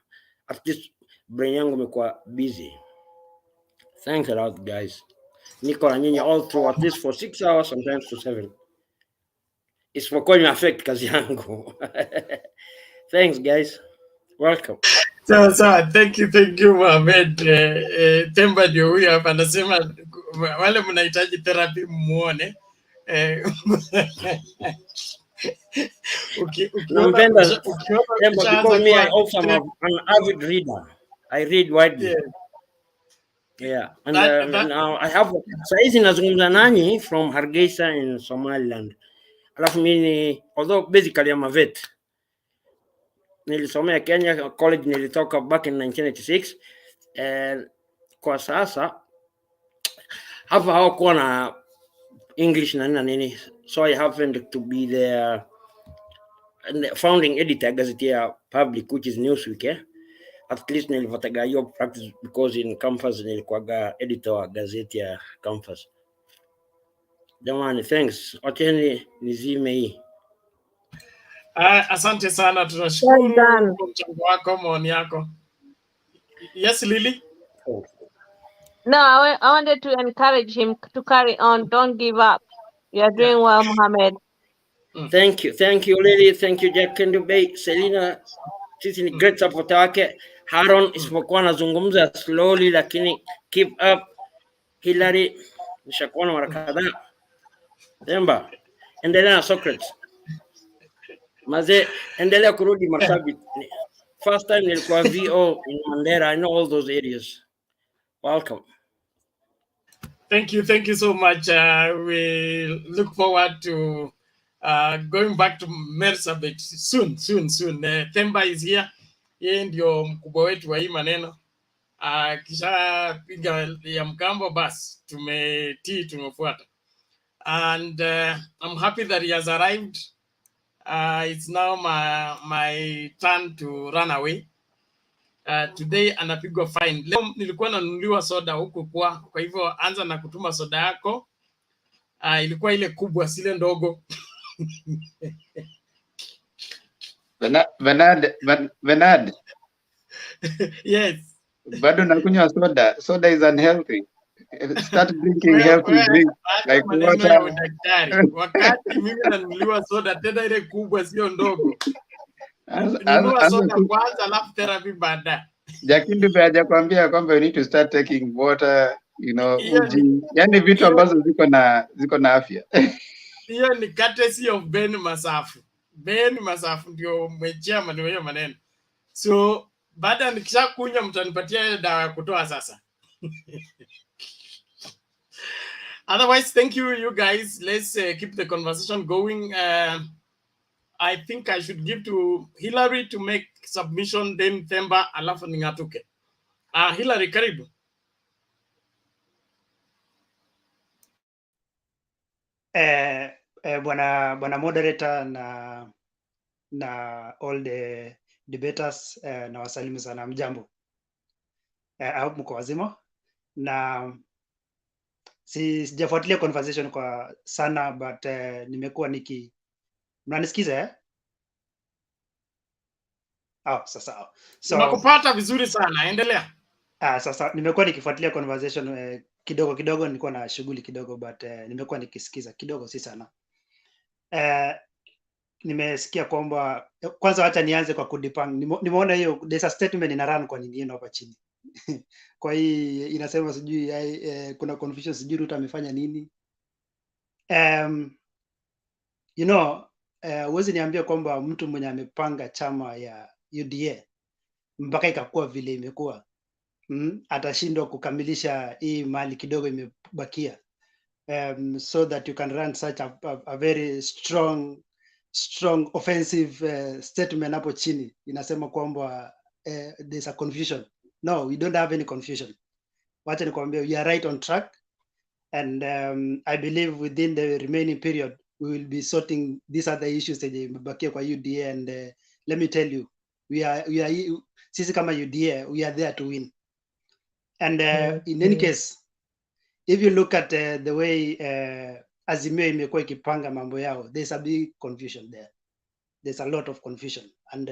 At least brain yangu imekuwa busy. Thanks a lot guys. Niko na nyinyi all through at least for 6 hours, sometimes to 7. Isipokuwa ina affect kazi yangu. Thanks guys. Welcome. So, thank you Mohamed. Temba ndio huyu hapa anasema wale mnahitaji therapy muone. Nampenda Temba because me I also am an avid reader. I read widely. Yeah. And now I have saizi nazungumza nanyi from Hargeisa in Somaliland. Alafu mimi although basically I'm a vet. Nilisomea Kenya college, nilitoka back in 1986 and kwa sasa hapa hawakuwa na English na nini, so I happened to be the founding editor gazeti ya Public which is Newsweek. At least nilipata hiyo practice because in campus nilikuwa editor wa gazeti ya campus. Jamani thanks, acheni nizime hii. Asante sana, tunashukuru kwa mchango wako, maoni yako. Yes, Lily? No, I wanted to encourage him to carry on. Don't give up. You're doing well, Mohammed. Thank you, Lily. Thank you, Jack Kendubey. Selina, sisi ni great support wake. Haron isipokuwa anazungumza slowly, lakini keep up. Hillary, nishakuwa na mara kadhaa. Temba, endelea na Socrates. Maze, endelea kurudi Marsabit. First time nilikuwa VO in Mandera. I know all those areas. Welcome. Thank you so much. We look forward to going back to Marsabit soon. Temba is here. Yeye ndio mkubwa wetu wa hii maneno. Kisha piga ya mkambo basi tumefuata. And I'm happy that he has arrived. It's now my turn to run away. today anapigwa fine. Leo nilikuwa nanunuliwa soda huku kwa hivyo anza na kutuma soda yako. Ilikuwa ile kubwa, sile ndogo. Bernard. Yes. Bado nakunywa soda. Soda is unhealthy. Start drinking healthy drink like maneno ya water. udaktari. Wakati mimi nanunuliwa soda tena ile kubwa, sio ndogo. Nunua soda kwanza alafu therapy baadaye. Jakindu haja kuambia kwamba you need to start taking water, uji. Yani vitu ambazo ziko na afya. Hiyo ni courtesy of Ben Masafu. Ben Masafu ndio mwechea maneno. So baada nikisha kunywa mtanipatia ile dawa ya kutoa sasa. Otherwise, thank you guys. Let's keep the conversation going. I think I should give to Hillary to make submission, then Themba, alafu ningatuke. Hillary, karibu. Bwana moderator na all the debaters, na wasalimu sana, mjambo. I hope mko wazima, na sijafuatilia conversation kwa sana, but nimekuwa mnanisikiza sasa. So nakupata vizuri sana, endelea. Sasa nimekuwa nikifuatilia conversation kidogo, nilikuwa na shughuli kidogo, but nimekuwa nikisikiza kidogo, si sana. Nimesikia kwamba, kwanza acha nianze kwa kudipang. Nimeona hiyo there's a statement ina run kwa nini hapa chini. Kwa hii inasema sijui kuna confusion, sijui Ruto amefanya nini. Huwezi niambia kwamba mtu mwenye amepanga chama ya UDA mpaka ikakuwa vile imekuwa, atashindwa kukamilisha hii mali kidogo imebakia, so that you can run such a very strong offensive statement hapo chini inasema kwamba there's a confusion. No, we don't have any confusion. Wacha nikwambia, we are right on track, and I believe within the remaining period we will be sorting these other issues that imebakia kwa UDA, and let me tell you, we are sisi kama UDA, we are there to win. And in any case, if you look at the way AZIMIO imekuwa ikipanga mambo yao, there's a big confusion there. There's a lot of confusion, and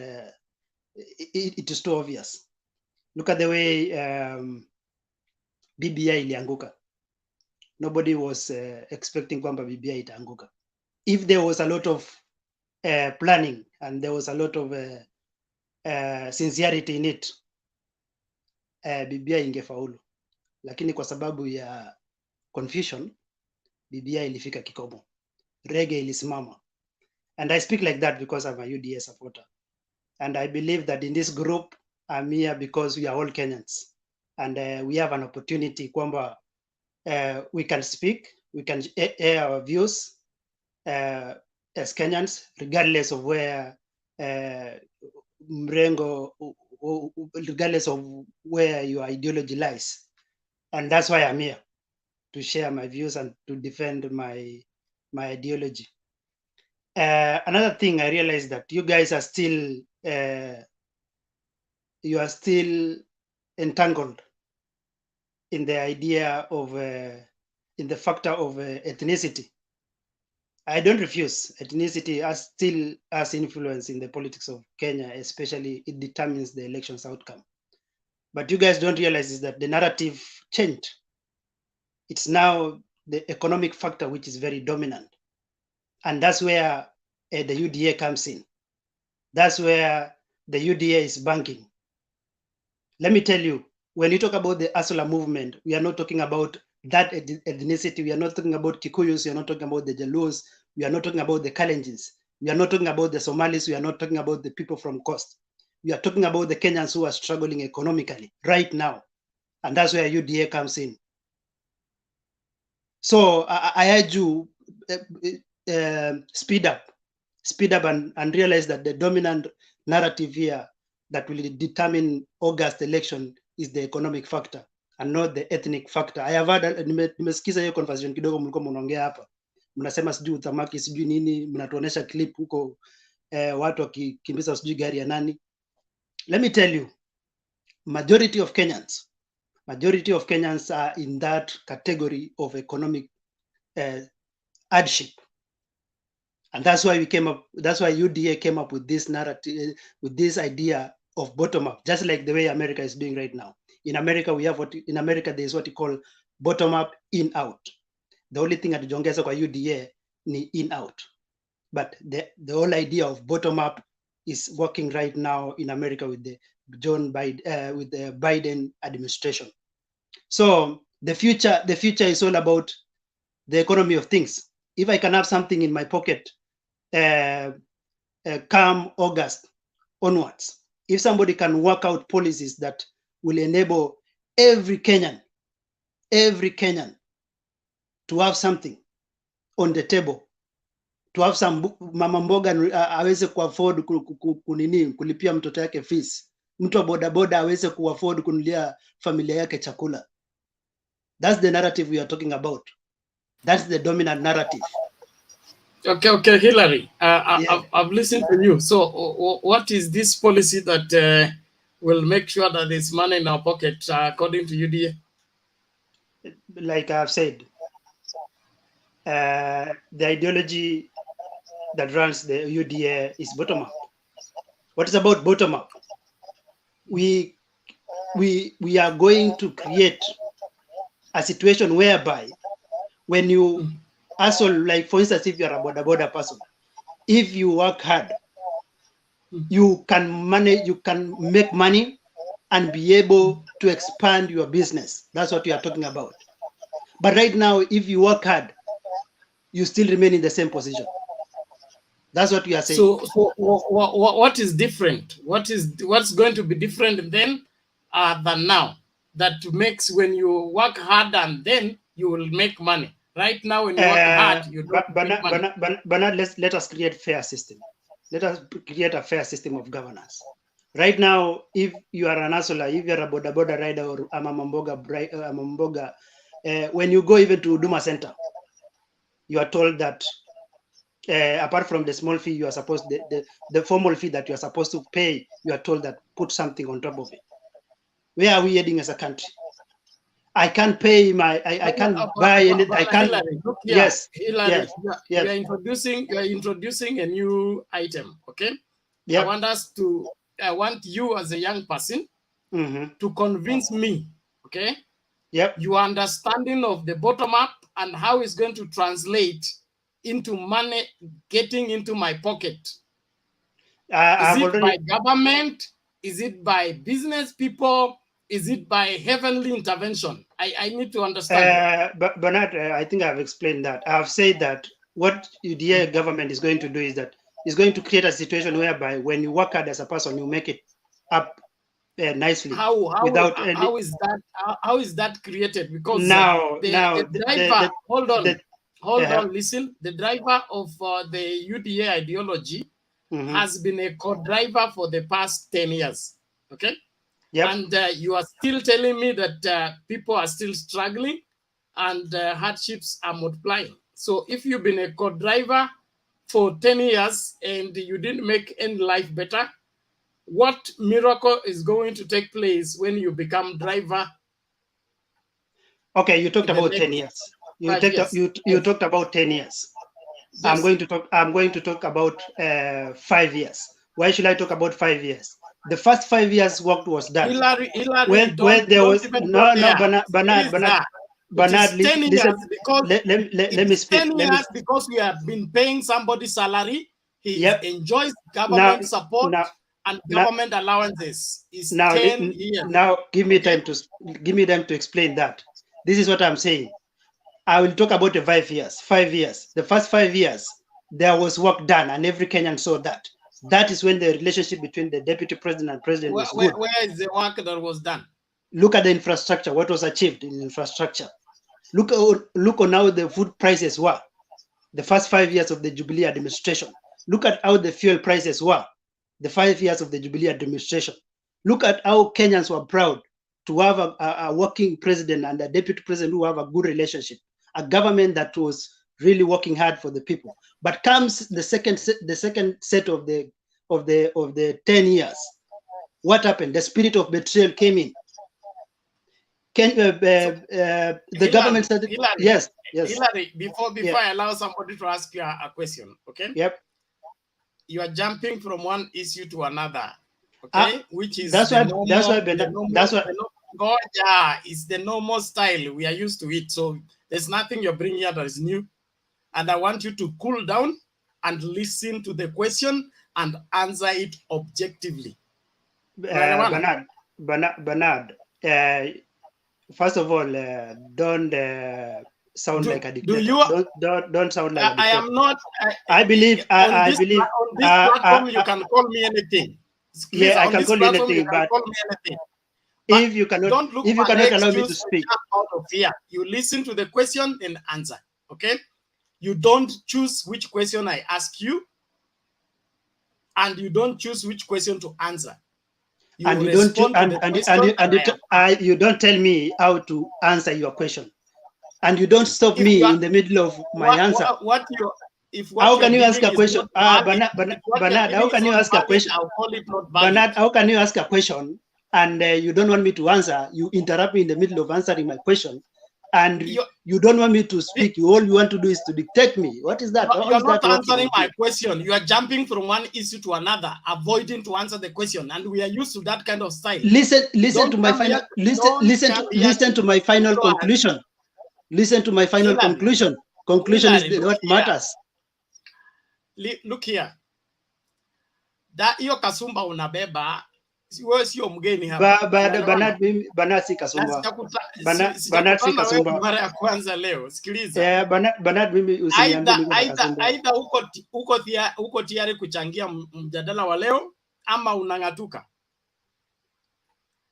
it is too obvious. Look at the way BBI ilianguka. Nobody was expecting kwamba BBI itaanguka. If there was a lot of planning and there was a lot of sincerity in it, BBI ingefaulu, lakini kwa sababu ya confusion, BBI ilifika kikomo, rege ilisimama. And I speak like that because I'm a UDA supporter, and I believe that in this group I'm here because we are all Kenyans, and we have an opportunity kwamba we can speak, we can air our views as Kenyans, regardless of where mrengo, regardless of where your ideology lies. And that's why I'm here, to share my views and to defend my ideology. Another thing I realized that you guys are still entangled in the idea of in the factor of ethnicity. I don't refuse. Ethnicity still has influence in the politics of Kenya, especially it determines the election's outcome. But you guys don't realize is that the narrative changed. It's now the economic factor which is very dominant. And that's where the UDA comes in. That's where the UDA is banking. Let me tell you, when you talk about the Asula movement, we are not talking about that ethnicity. We are not talking about Kikuyus. We are not talking about the Jalus. We are not talking about the Kalenjins. We are not talking about the Somalis. We are not talking about the people from coast. We are talking about the Kenyans who are struggling economically right now. And that's where UDA comes in. So I urge you, speed up and realize that the dominant narrative here that will determine August election is the economic factor and not the ethnic factor. I have heard, nimesikiza hiyo conversation kidogo mlikuwa mnaongea hapa. Mnasema sijui utamaki sijui nini, mnatuonesha clip huko watu wakikimbiza sijui gari ya nani. Let me tell you, majority of Kenyans are in that category of economic hardship. And that's why that's why UDA came up with this narrative, with this idea of bottom up, just like the way America is doing right now. In America, there's what you call bottom up, in out. The only thing at Jongeza kwa UDA ni in out. But the whole idea of bottom up is working right now in America with the Biden administration. So the future is all about the economy of things. If I can have something in my pocket come August onwards, if somebody can work out policies that will enable every Kenyan to have something on the table, to have some mama mboga aweze kuafford kulipia mtoto yake fees, mtu wa bodaboda aweze kuafford kunulia familia yake chakula. That's the narrative we are talking about. That's the dominant narrative. Okay, Hillary, I've listened to you. So what is this policy that will make sure that there's money in our pocket, according to UDA? Like I've said, the ideology that runs the UDA is bottom up. What is about bottom up? We are going to create a situation whereby when you hustle, like for instance, if you're a boda person, if you work hard, you can make money and be able to expand your business. That's what we are talking about. But right now, if you work hard, you still remain in the same position. That's what we are saying. So what is different? What's going to be different then than now? That makes when you work hard and then you will make money. Right now, when you work hard, you don't make money. Bernard, let us create a fair system. Let us create a fair system of governance. Right now, if you are an hustler, if you're a boda rider or a mamamboga, when you go even to Huduma Center, you are told that apart from the small fee you are supposed, the formal fee that you are supposed to pay, you are told that put something on top of it. Where are we heading as a country? I can't pay my, I can't buy anything. I can't. Hillary, look here. Yes. Hillary, Yes. you are introducing a new item. Okay. Yep. I want you as a young person to convince me. Okay. Yep. Your understanding of the bottom up and how it's going to translate into money getting into my pocket. Is it by government? Is it by business people? Is it by heavenly intervention? I need to understand. But Bernard, I think I've explained that. I've said that what UDA government is going to do is that it's going to create a situation whereby when you work hard as a person, you make it up nicely. How is that created? Because the driver, hold on, listen. The driver of the UDA ideology has been a co-driver for the past 10 years. Okay. Yep. And you are still telling me that people are still struggling and hardships are multiplying. So if you've been a co-driver for 10 years and you didn't make any life better, what miracle is going to take place when you become driver? Okay, you talked about 10 years. You talked about 10 years. Yes. I'm going to talk about 5 years. Why should I talk about 5 years? The first 5 years work was done. Hillary, when there was Bernard, listen, let me speak. 10 years because we have been paying somebody's salary. He enjoys government support and government allowances. It's 10 years. Now give me time to explain that. This is what I'm saying. I will talk about the 5 years. 5 years. The first 5 years, there was work done, and every Kenyan saw that. That is when the relationship between the deputy president and president was good. Where is the work that was done? Look at the infrastructure. What was achieved in infrastructure? Look on how the food prices were. The first 5 years of the Jubilee administration. Look at how the fuel prices were. The 5 years of the Jubilee administration. Look at how Kenyans were proud to have a working president and a deputy president who have a good relationship. A government that was really working hard for the people. But comes the second set of the 10 years, What happened? The spirit of betrayal came in. The Hillary, government said, Hillary, yes. Hillary, before I allow somebody to ask you a question, okay? Yep. You are jumping from one issue to another, okay? Which is that's the why normal, it's the normal style. We are used to it. So there's nothing you're bringing out that is new. And I want you to cool down and listen to the question and answer it objectively. Bernard, first of all, don't sound like a dictator. Don't sound like a dictator. I am not. I believe. On this platform, you can call me anything. Please, yeah, I can call you anything, but if you cannot, allow me to speak, out of here, you listen to the question and answer. Okay, you don't choose which question I ask you, and you don't choose which question to answer. You and you don't you don't tell me how to answer your question, and you don't stop me in the middle of my answer. How can you ask a question? Bernard, how can you ask a question? Bernard, how can you ask a question and you don't want me to answer? You interrupt me in the middle of answering my question, and you don't want me to speak. All you want to do is to dictate me. What is that? You're not answering my question. You are jumping from one issue to another, avoiding to answer the question, and we are used to that kind of style. Listen to my final. Listen to my final conclusion. Listen to my final conclusion. Conclusion is what matters. Look here. Hiyo kasumba unabeba wewe sio mgeni hapa. Bernard si kasumba. Bernard si kasumba. Mara ya kwanza leo. Sikiliza. Bernard mimi usiniambie niko na kasumba. Aidha uko tayari kuchangia mjadala wa leo ama unang'atuka.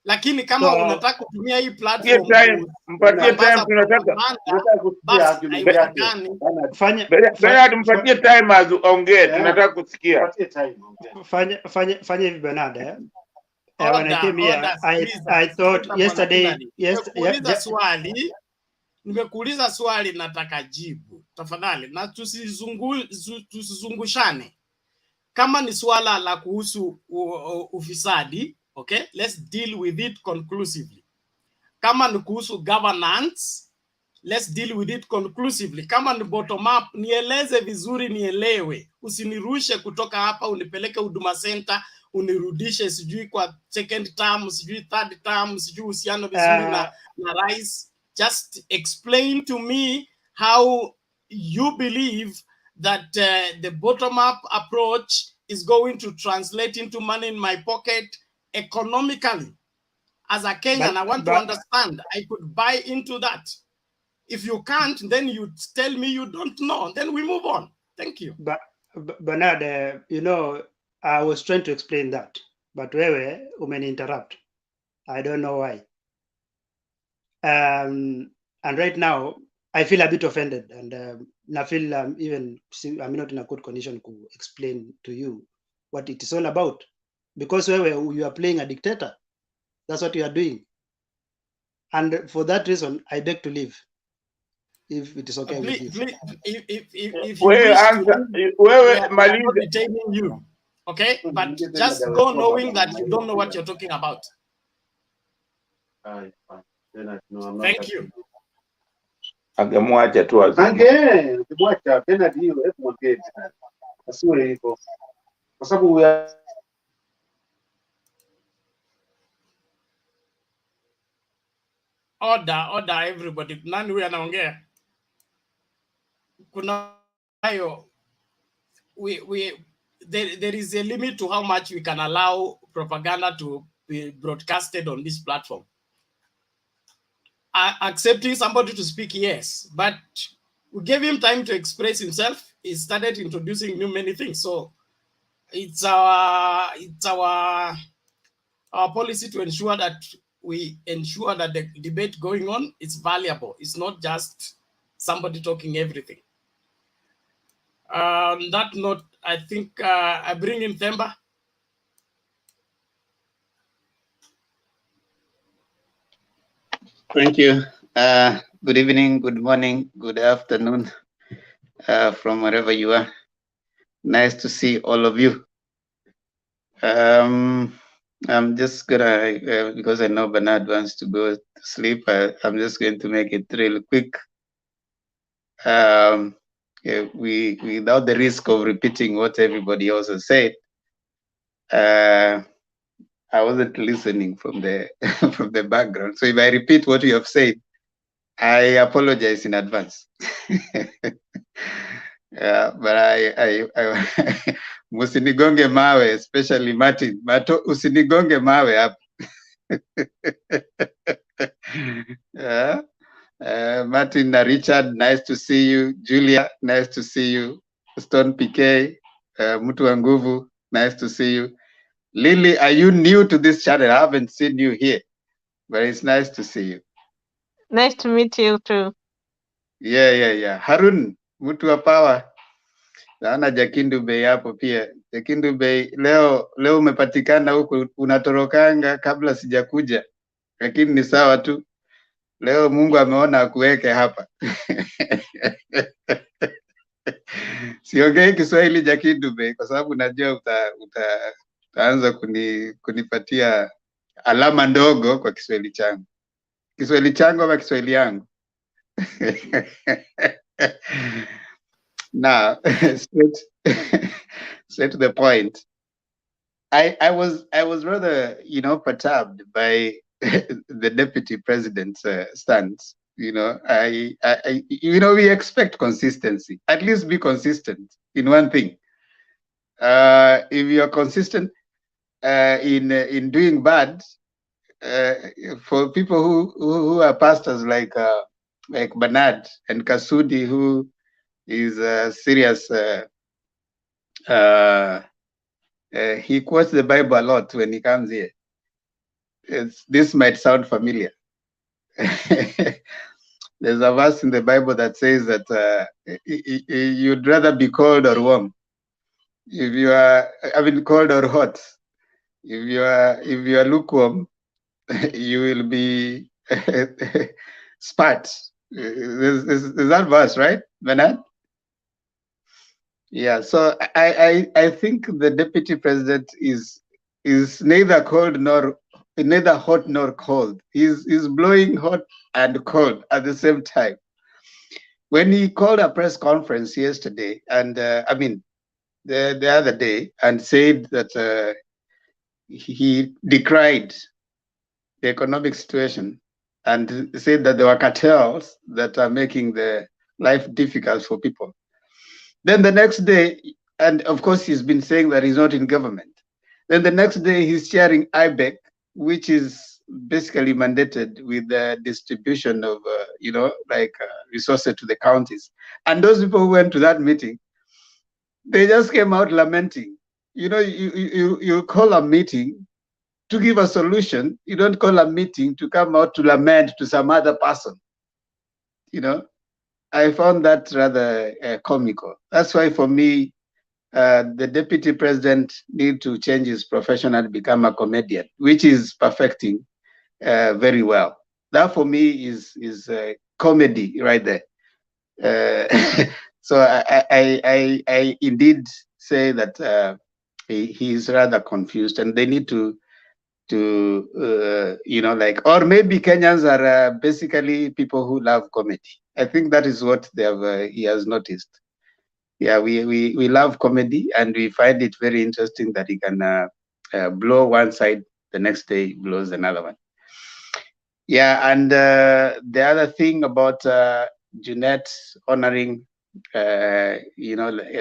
Lakini kama unataka kutumia hii platform, mpatie time, tunataka mpatie time aongee, tunataka kusikia. Fanya hivi Bernard. When I came here, I thought yesterday, nimekuuliza swali, nataka jibu tafadhali, na tusizungushane. Kama ni swala la kuhusu ufisadi, okay, let's deal with it conclusively. Kama ni kuhusu governance, let's deal with it conclusively. Kama ni bottom up, nieleze vizuri nielewe. Usinirushe kutoka hapa unipeleke Huduma Center, unirudishe sijui kwa second term, sijui third term, sijui uhusiano vizuri na rais. Just explain to me how you believe that the bottom up approach is going to translate into money in my pocket economically. As a Kenyan, I want to understand. I could buy into that. If you can't, then you tell me you don't know. Then we move on. Thank you. Bernard, you know, I was trying to explain that, but wewe umeni-interrupt. I don't know why. And right now, I feel a bit offended, and I feel I'm not in a good condition to explain to you what it is all about. Because you are playing a dictator. That's what you are doing. And for that reason, I beg to leave. If it is okay with you. If you wish to, we are not detaining you. Okay? But just go knowing that you don't know what you're talking about. Thank you. Angemwacha tu angemwacha tena hiyo mwongee tena. Asiwe hivyo. Kwa sababu Order everybody. Nani huyu anaongea? Kuna hayo there is a limit to how much we can allow propaganda to be broadcasted on this platform. Accepting somebody to speak, yes, but we gave him time to express himself. He started introducing many things. So it's our policy to ensure that we ensure that the debate going on is valuable. It's not just somebody talking everything. On that note, I think I bring in Themba. Thank you. Good evening, good morning, good afternoon from wherever you are. Nice to see all of you. I'm just gonna, because I know Bernard wants to go to sleep, I'm just going to make it really quick. Yeah, without the risk of repeating what everybody else has said, I wasn't listening from the from the background. So if I repeat what you have said, I apologize in advance. Yeah, but I musinigonge mawe, especially Martin. Usinigonge mawe hapa. Yeah. Martin, Richard, nice to see you. Julia, nice to see you. Stone PK, Mutu wa Nguvu, nice to see you. Lily, are you new to this channel? I haven't seen you here, but it's nice to see you. Nice to meet you too. Yeah. Harun, Mutu wa Power. Naona Jakindu Bey hapo pia. Jakindu Bey, leo umepatikana huku, unatorokanga kabla sijakuja, lakini ni sawa tu. Leo Mungu ameona akuweke hapa. Siongei Kiswahili Jakindu Bey kwa sababu najua utaanza kunipatia alama ndogo kwa Kiswahili changu. Kiswahili changu ama Kiswahili yangu? Now, straight to the point. I was rather, perturbed by the deputy president's stance. We expect consistency. At least be consistent in one thing. If you are consistent in doing bad, for people who are pastors like Bernard and Kasudi, who is serious. He quotes the Bible a lot when he comes here. This might sound familiar. There's a verse in the Bible that says that you'd rather be cold or warm. If you are, cold or hot. If you are lukewarm, you will be spat. There's that verse, right, Bernard? Yeah, so I think the deputy president is neither hot nor cold. He's blowing hot and cold at the same time. When he called a press conference yesterday, and the other day, and said that he decried the economic situation and said that there were cartels that are making the life difficult for people. Then the next day, and of course he's been saying that he's not in government. Then the next day he's chairing IBEC, which is basically mandated with the distribution of, resources to the counties. And those people who went to that meeting, they just came out lamenting. You call a meeting to give a solution. You don't call a meeting to come out to lament to some other person. I found that rather comical. That's why for me, the deputy president need to change his profession and become a comedian, which is perfecting very well. That for me is comedy right there. So I indeed say that he is rather confused, and they need to or maybe Kenyans are basically people who love comedy. I think that is what he has noticed. Yeah, we love comedy, and we find it very interesting that he can blow one side, the next day blows another one. Yeah, and the other thing about JUNET honoring,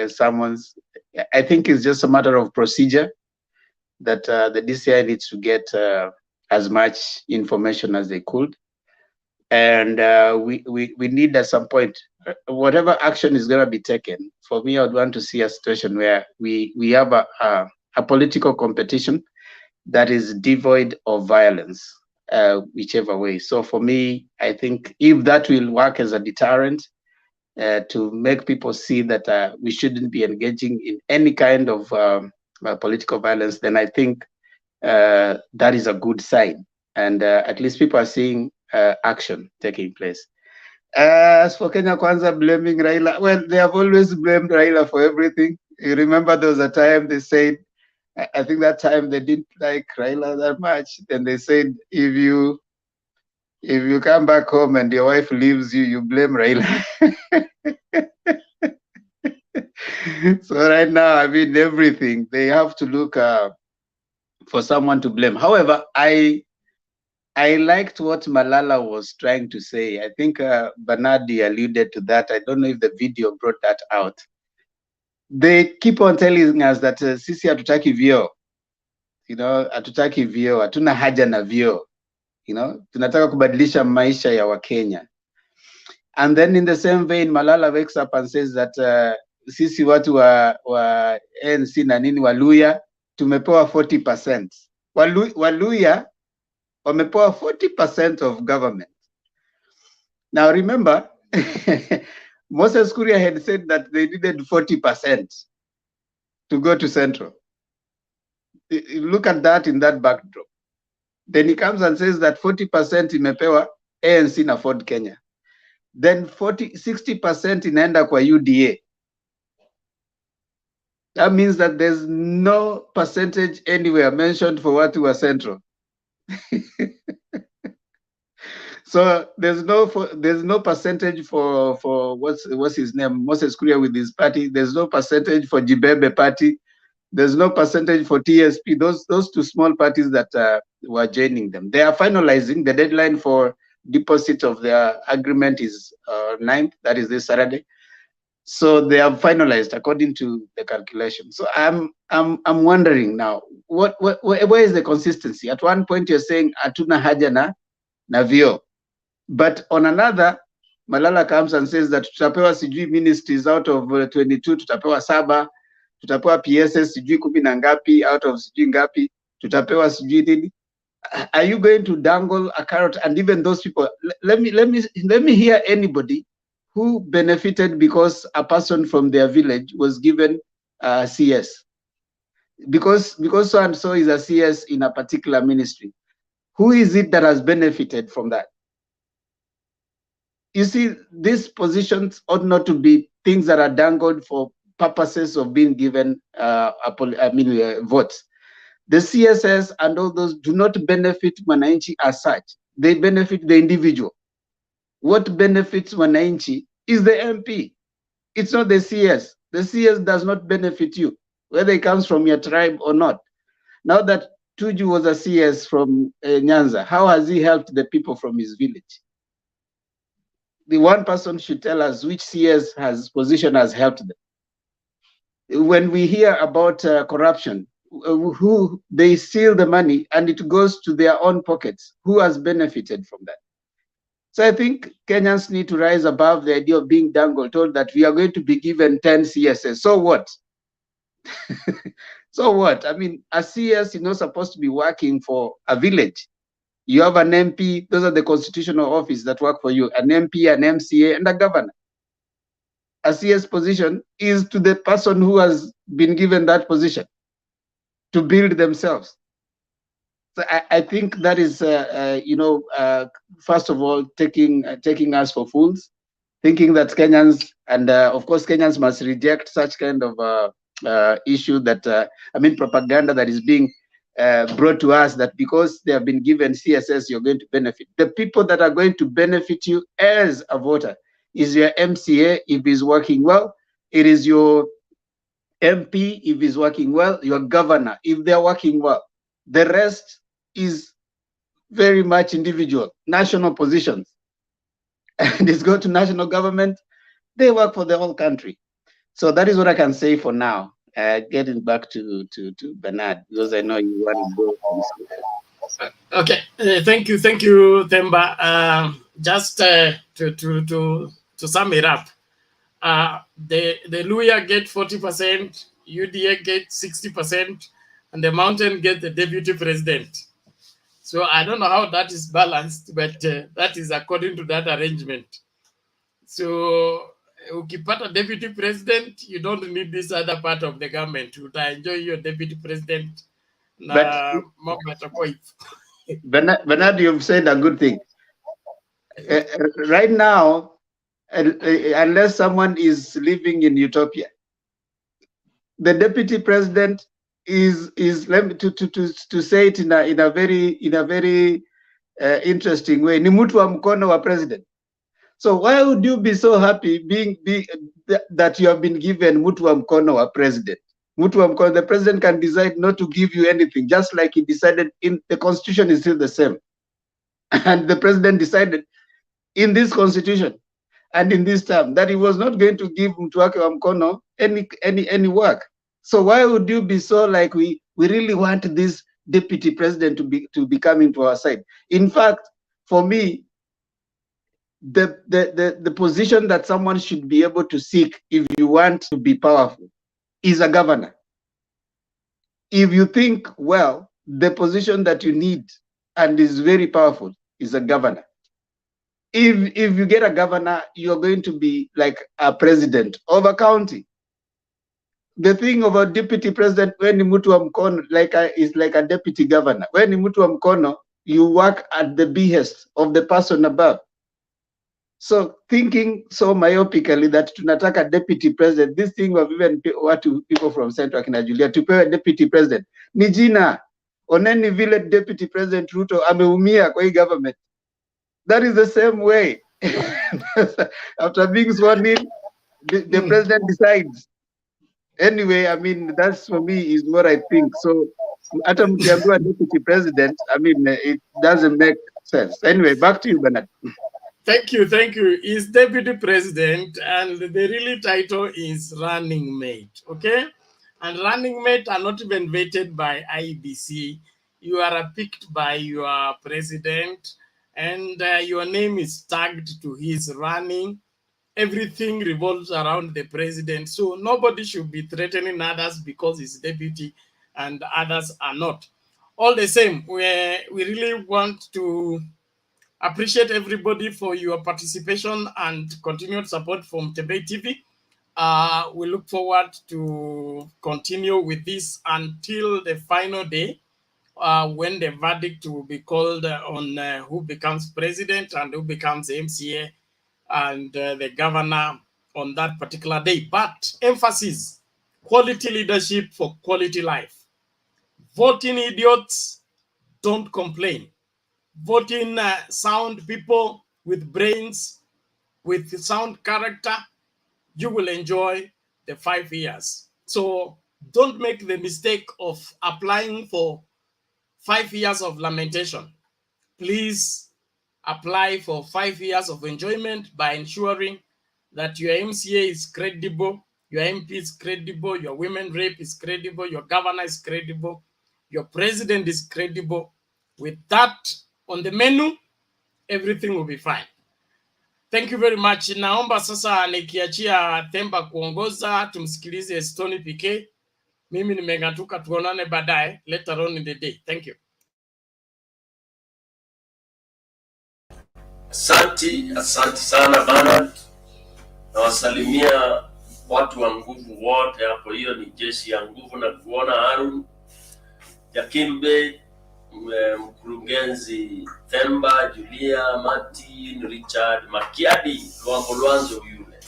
someone's, I think it's just a matter of procedure that the DCI needs to get as much information as they could. And we need at some point, whatever action is going to be taken, for me, I would want to see a situation where we have a political competition that is devoid of violence, whichever way. So for me, I think if that will work as a deterrent to make people see that we shouldn't be engaging in any kind of political violence, then I think that is a good sign. And at least people are seeing action taking place. As for Kenya Kwanza blaming Raila, well, they have always blamed Raila for everything. You remember there was a time they said I think that time they didn't like Raila that much. Then they said, if you come back home and your wife leaves you, you blame Raila. So right now, I mean, everything, they have to look for someone to blame. However, I liked what Malala was trying to say. I think Bernardi alluded to that. I don't know if the video brought that out. They keep on telling us that sisi hatutaki vyeo, hatutaki vyeo, hatuna haja na vyeo, tunataka kubadilisha maisha ya Wakenya. And then in the same vein, Malala wakes up and says that sisi watu wa ANC na nini Waluya tumepewa 40%. Waluya wamepewa 40% of government. Now remember, Moses Kuria had said that they needed 40% to go to Central. Look at that in that backdrop. Then he comes and says that 40% imepewa ANC na Ford Kenya. Then 60% inaenda kwa UDA. That means that there's no percentage anywhere mentioned for watu wa Central. So there's no percentage for what's his name, Moses Kuria with his party. There's no percentage for Jibebe party. There's no percentage for TSP. Those two small parties that were joining them. They are finalizing. The deadline for deposit of their agreement is 9th. That is this Saturday. So they have finalized according to the calculation. So I'm wondering now, where is the consistency? At one point you're saying atuna haja na vyeo. But on another, Malala comes and says that tutapewa sijui ministries out of 22, tutapewa 7, tutapewa PSS sijui 10 na ngapi out of sijui ngapi, tutapewa sijui nini. Are you going to dangle a carrot? And even those people, let me hear anybody who benefited because a person from their village was given CS. Because so and so is a CS in a particular ministry. Who is it that has benefited from that? You see, these positions ought not to be things that are dangled for purposes of being given votes. The CSS and all those do not benefit Mwananchi as such. They benefit the individual. What benefits Mwananchi is the MP. It's not the CS. The CS does not benefit you, whether it comes from your tribe or not. Now that Tuju was a CS from Nyanza, how has he helped the people from his village? The one person should tell us which CS position has helped them. When we hear about corruption, who they steal the money and it goes to their own pockets, who has benefited from that? So I think Kenyans need to rise above the idea of being dangled, told that we are going to be given 10 CSs. So what? So what? I mean, a CS is not supposed to be working for a village. You have an MP, those are the constitutional office that work for you, an MP, an MCA, and a governor. A CS position is to the person who has been given that position to build themselves. So I think that is, first of all, taking us for fools, thinking that Kenyans, and of course Kenyans must reject such kind of issue that, propaganda that is being brought to us, that because they have been given CSS, you're going to benefit. The people that are going to benefit you as a voter is your MCA if he's working well. It is your MP if he's working well, your governor if they're working well. The rest is very much individual, national positions. And it's go to national government, they work for the whole country. So that is what I can say for now. Getting back to Bernard, because I know you want to go. Okay, thank you, Themba. Just to sum it up, the Luya get 40%, UDA get 60%, and the Mountain get the deputy president. So I don't know how that is balanced, but that is according to that arrangement. So ukipata deputy president, you don't need this other part of the government. You enjoy your deputy president. But Bernard, you've said a good thing. Right now, unless someone is living in utopia, the deputy president let me to say it in a very interesting way, ni mtu wa mkono wa president. So why would you be so happy that you have been given mtu wa mkono wa president? Mtu wa mkono, the president can decide not to give you anything, just like he decided in the constitution is still the same. And the president decided in this constitution and in this term that he was not going to give mtu wake wa mkono any work. So why would you be so like we really want this deputy president to be coming to our side? In fact, for me, the position that someone should be able to seek if you want to be powerful is a governor. If you think, well, the position that you need and is very powerful is a governor. If you get a governor, you're going to be like a president of a county. The thing of a deputy president, when mtu wa mkono, is like a deputy governor. When mtu wa mkono, you work at the behest of the person above. So thinking so myopically that tunataka deputy president, this thing of even what people from Central Kina Julia to pay a deputy president. Ni jina, oneni vile deputy president RUTO ameumia kwa hii government. That is the same way. After being sworn in, the president decides. Anyway, I mean, that's for me is what I think. So, hata mkiambiwa deputy president, I mean, it doesn't make sense. Anyway, back to you, Bernard. Thank you. He's deputy president, and the really title is running mate. Okay, and running mate are not even vetted by IBC. You are picked by your president, and your name is tagged to his running. Everything revolves around the president. So nobody should be threatening others because he's deputy and others are not. All the same, we really want to appreciate everybody for your participation and continued support from Tebe TV. We look forward to continue with this until the final day, when the verdict will be called on who becomes president and who becomes MCA and the governor on that particular day. But emphasis, quality leadership for quality life. Voting idiots, don't complain. Voting sound people with brains, with sound character, you will enjoy the 5 years. So don't make the mistake of applying for 5 years of lamentation. Please apply for 5 years of enjoyment by ensuring that your MCA is credible, your MP is credible, your women rep is credible, your governor is credible, your president is credible. With that on the menu, everything will be fine. Thank you very much. Naomba sasa nikiachia Themba kuongoza, tumsikilize Stony PK. Mimi nimengatuka, tuonane baadaye later on in the day. Thank you. Asante sana Bernard. Nawasalimia watu wa nguvu wote hapo. Hiyo ni jeshi ya nguvu, na kuona Harun Jakimbe, mkurugenzi Themba, Julia, Martin, Richard, Makiadi, Lwanzo yule.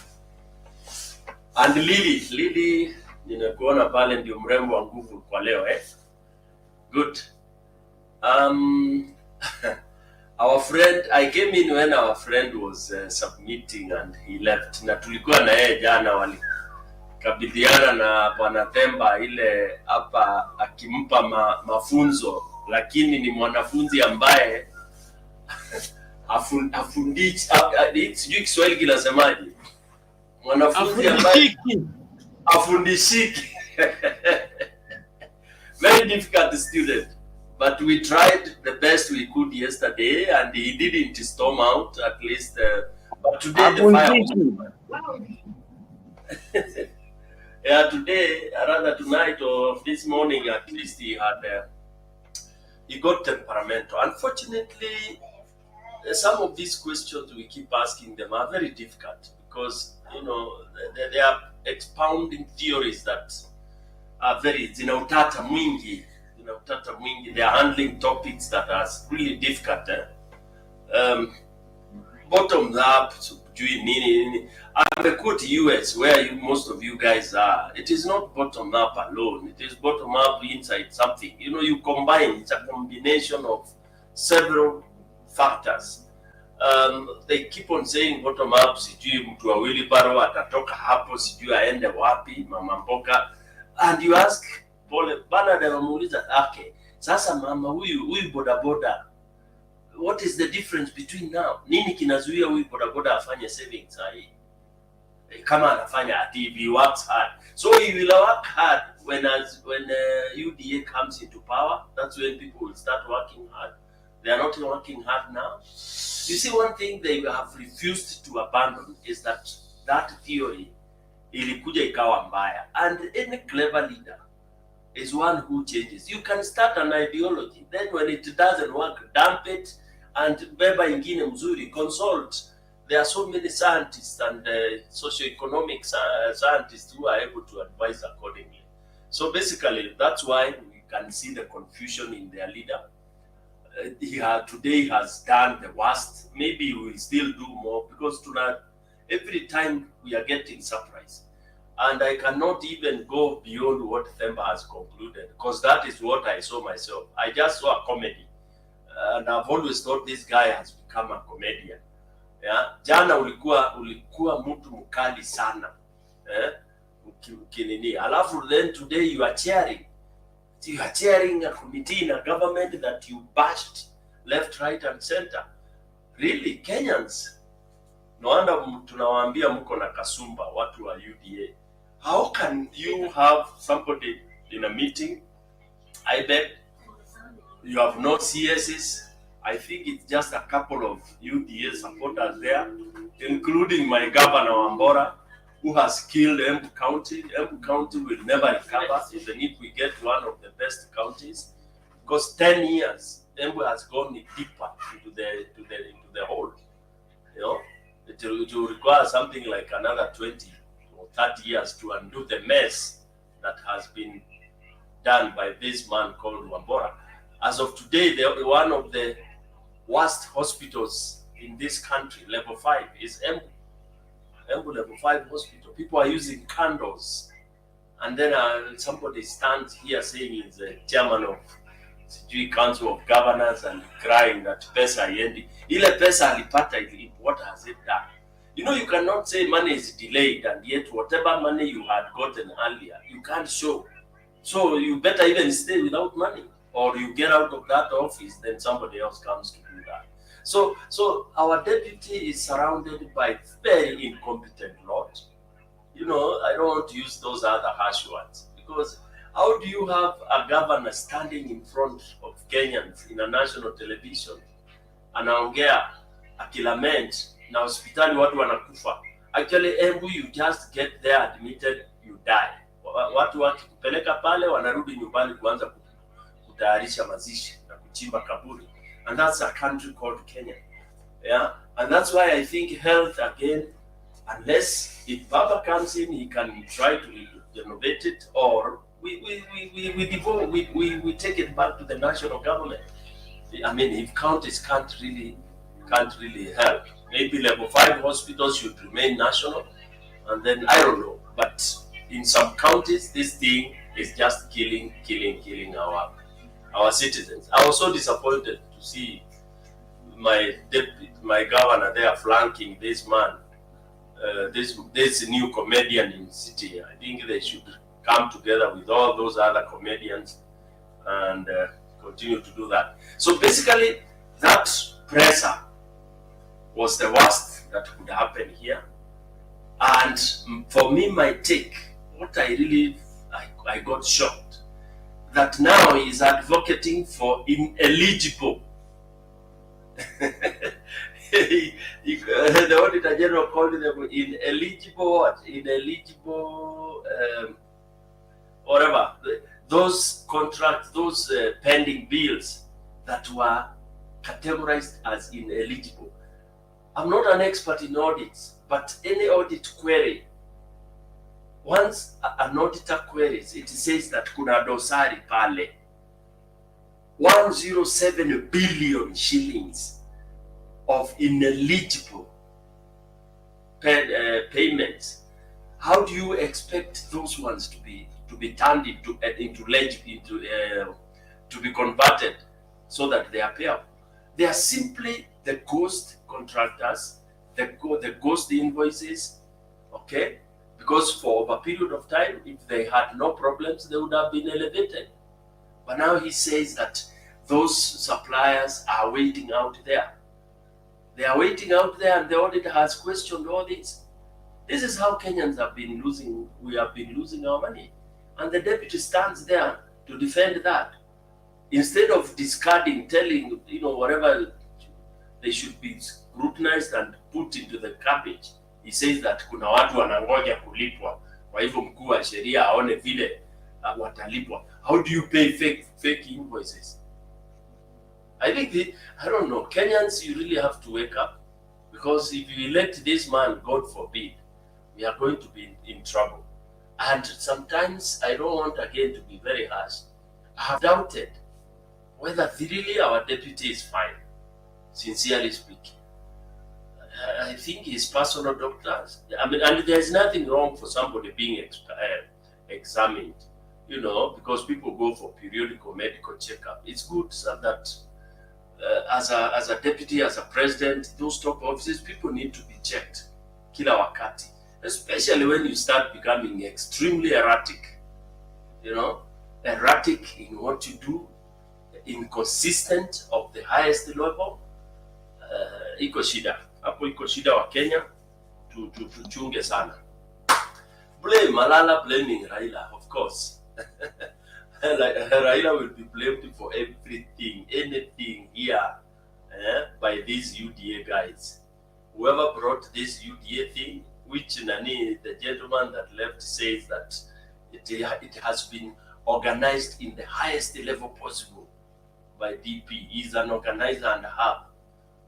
And Lily, nimekuona pale, ndio mrembo wa nguvu kwa leo Good. Our friend, I came in when our friend was submitting and he left. Na tulikuwa na yeye jana, walikabidhiana na Bwana Themba ile hapa akimpa mafunzo, lakini ni mwanafunzi ambaye afundishi, sijui Kiswahili kinasemaje. Mwanafunzi ambaye afundishiki. Very difficult student. But we tried the best we could yesterday, and he didn't storm out, at least. But today the fire was yeah, today, rather tonight or this morning, at least he got temperamental. Unfortunately, some of these questions we keep asking them are very difficult because, you know, they are expounding theories that are very, utata mwingi. They are handling topics that are really difficult. Bottom up, sijui nini. Amekuwa US where most of you guys are. It is not bottom up alone. It is bottom up inside something. You know, you combine. It's a combination of several factors. They keep on saying bottom up, sijui mtu wa wheelbarrow atatoka hapo, sijui aende wapi, mama mboka. And you ask pole bana anamuuliza, okay, sasa mama huyu bodaboda, what is the difference between now? Nini kinazuia huyu bodaboda afanye savings sahi? Kama anafanya ati he works hard. So he will work hard when UDA comes into power. That's when people will start working hard. They are not working hard now. You see, one thing they have refused to abandon is that theory ilikuja ikawa mbaya. And any clever leader is one who changes. You can start an ideology, then when it doesn't work, dump it and beba ingine mzuri, consult. There are so many scientists and socioeconomic scientists who are able to advise accordingly. So basically, that's why we can see the confusion in their leader. Today has done the worst. Maybe we will still do more because tonight, every time we are getting surprised. And I cannot even go beyond what Themba has concluded because that is what I saw myself. I just saw a comedy. And I've always thought this guy has become a comedian. Yeah? Jana ulikuwa mtu mkali sana. Kinini. Alafu then today you are cheering. You are chairing a committee in a government that you bashed left, right, and center. Really, Kenyans? No wonder tunawaambia mko na kasumba, watu wa UDA. How can you have somebody in a meeting, IBEC, you have no CSs? I think it's just a couple of UDA supporters there, including my governor, Wambora, who has killed Embu County. Embu County will never recover, even if we get one of the best counties, because 10 years Embu has gone deeper into the hole. You know, it will require something like another 20 or 30 years to undo the mess that has been done by this man called Wambora. As of today, one of the worst hospitals in this country, level 5, is Embu. Embu level 5 hospital. People are using candles, and then somebody stands here saying he's the chairman of the Council of Governors and crying that pesa yendi. Ile pesa alipata, what has it done? You know, you cannot say money is delayed, and yet whatever money you had gotten earlier, you can't show. So you better even stay without money, or you get out of that office, then somebody else comes to do that. So our deputy is surrounded by very incompetent lot. You know, I don't want to use those other harsh words, because how do you have a governor standing in front of Kenyans in a national television anaongea akilament na hospitali watu wanakufa? Actually, Embu, you just get there admitted, you die. Watu wakipeleka pale wanarudi nyumbani kuanza kutayarisha mazishi na kuchimba kaburi. And that's a country called Kenya. Yeah, and that's why I think health again, unless if Baba comes in, he can try to renovate it, or we take it back to the national government. I mean, if counties can't really help, maybe level 5 hospitals should remain national, and then I don't know. But in some counties, this thing is just killing our citizens. I was so disappointed to see my governor there flanking this man, this new comedian in city. I think they should come together with all those other comedians and continue to do that. So basically, that pressure was the worst that could happen here. And for me, my take, what I got shocked, that now he is advocating for ineligible. The Auditor General called them ineligible, whatever. Those contracts, those pending bills that were categorized as ineligible. I'm not an expert in audits, but any audit query, once an auditor queries, it says that kuna dosari pale. 107 billion shillings of ineligible payments, how do you expect those ones to be turned into to be converted so that they are payable? They are simply the ghost contractors, the ghost invoices, okay? Because for a period of time, if they had no problems, they would have been elevated. But now he says that those suppliers are waiting out there. They are waiting out there, and the auditor has questioned all this. This is how Kenyans have been losing, we have been losing our money. And the deputy stands there to defend that. Instead of discarding, telling, you know, whatever they should be scrutinized and put into the garbage, he says that kuna watu wanangoja kulipwa. Kwa hivyo mkuu wa sheria aone vile watalipwa. How do you pay fake invoices? I think, I don't know, Kenyans, you really have to wake up, because if you elect this man, God forbid, we are going to be in trouble. And sometimes I don't want again to be very harsh. I have doubted whether really our deputy is fine, sincerely speaking. I think his personal doctors, I mean, and there's nothing wrong for somebody being examined, you know, because people go for periodical medical checkup. It's good that as a deputy, as a president, those top offices, people need to be checked kila wakati, especially when you start becoming extremely erratic, you know, erratic in what you do, inconsistent of the highest level. Iko shida hapo, iko shida wa Kenya, tuchunge sana. Blame Malala, blaming Raila, of course. Raila will be blamed for everything, anything here by these UDA guys. Whoever brought this UDA thing, which Nani, the gentleman that left, says that it has been organized in the highest level possible by DP. He's an organizer and a hub.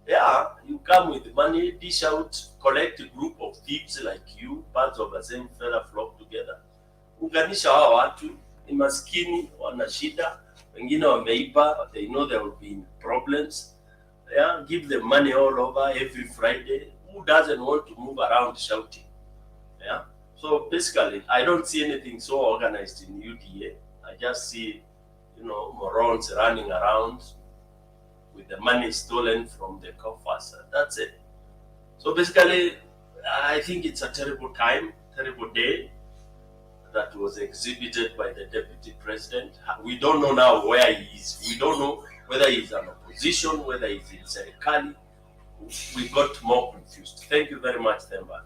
Yeah, you come with money, dish out, collect a group of thieves like you, parts of the same feather flock together. Unganisha hawa watu, ni maskini, wana shida, wengine wameiba, they know there will be problems. Yeah, give them money all over every Friday. Who doesn't want to move around shouting? Yeah. So basically, I don't see anything so organized in UDA. I just see, you know, morons running around with the money stolen from the coffers. That's it. So basically, I think it's a terrible time, terrible day that was exhibited by the deputy president. We don't know now where he is. We don't know whether he's an opposition, whether he's in Serikali. We got more confused. Thank you very much, Themba.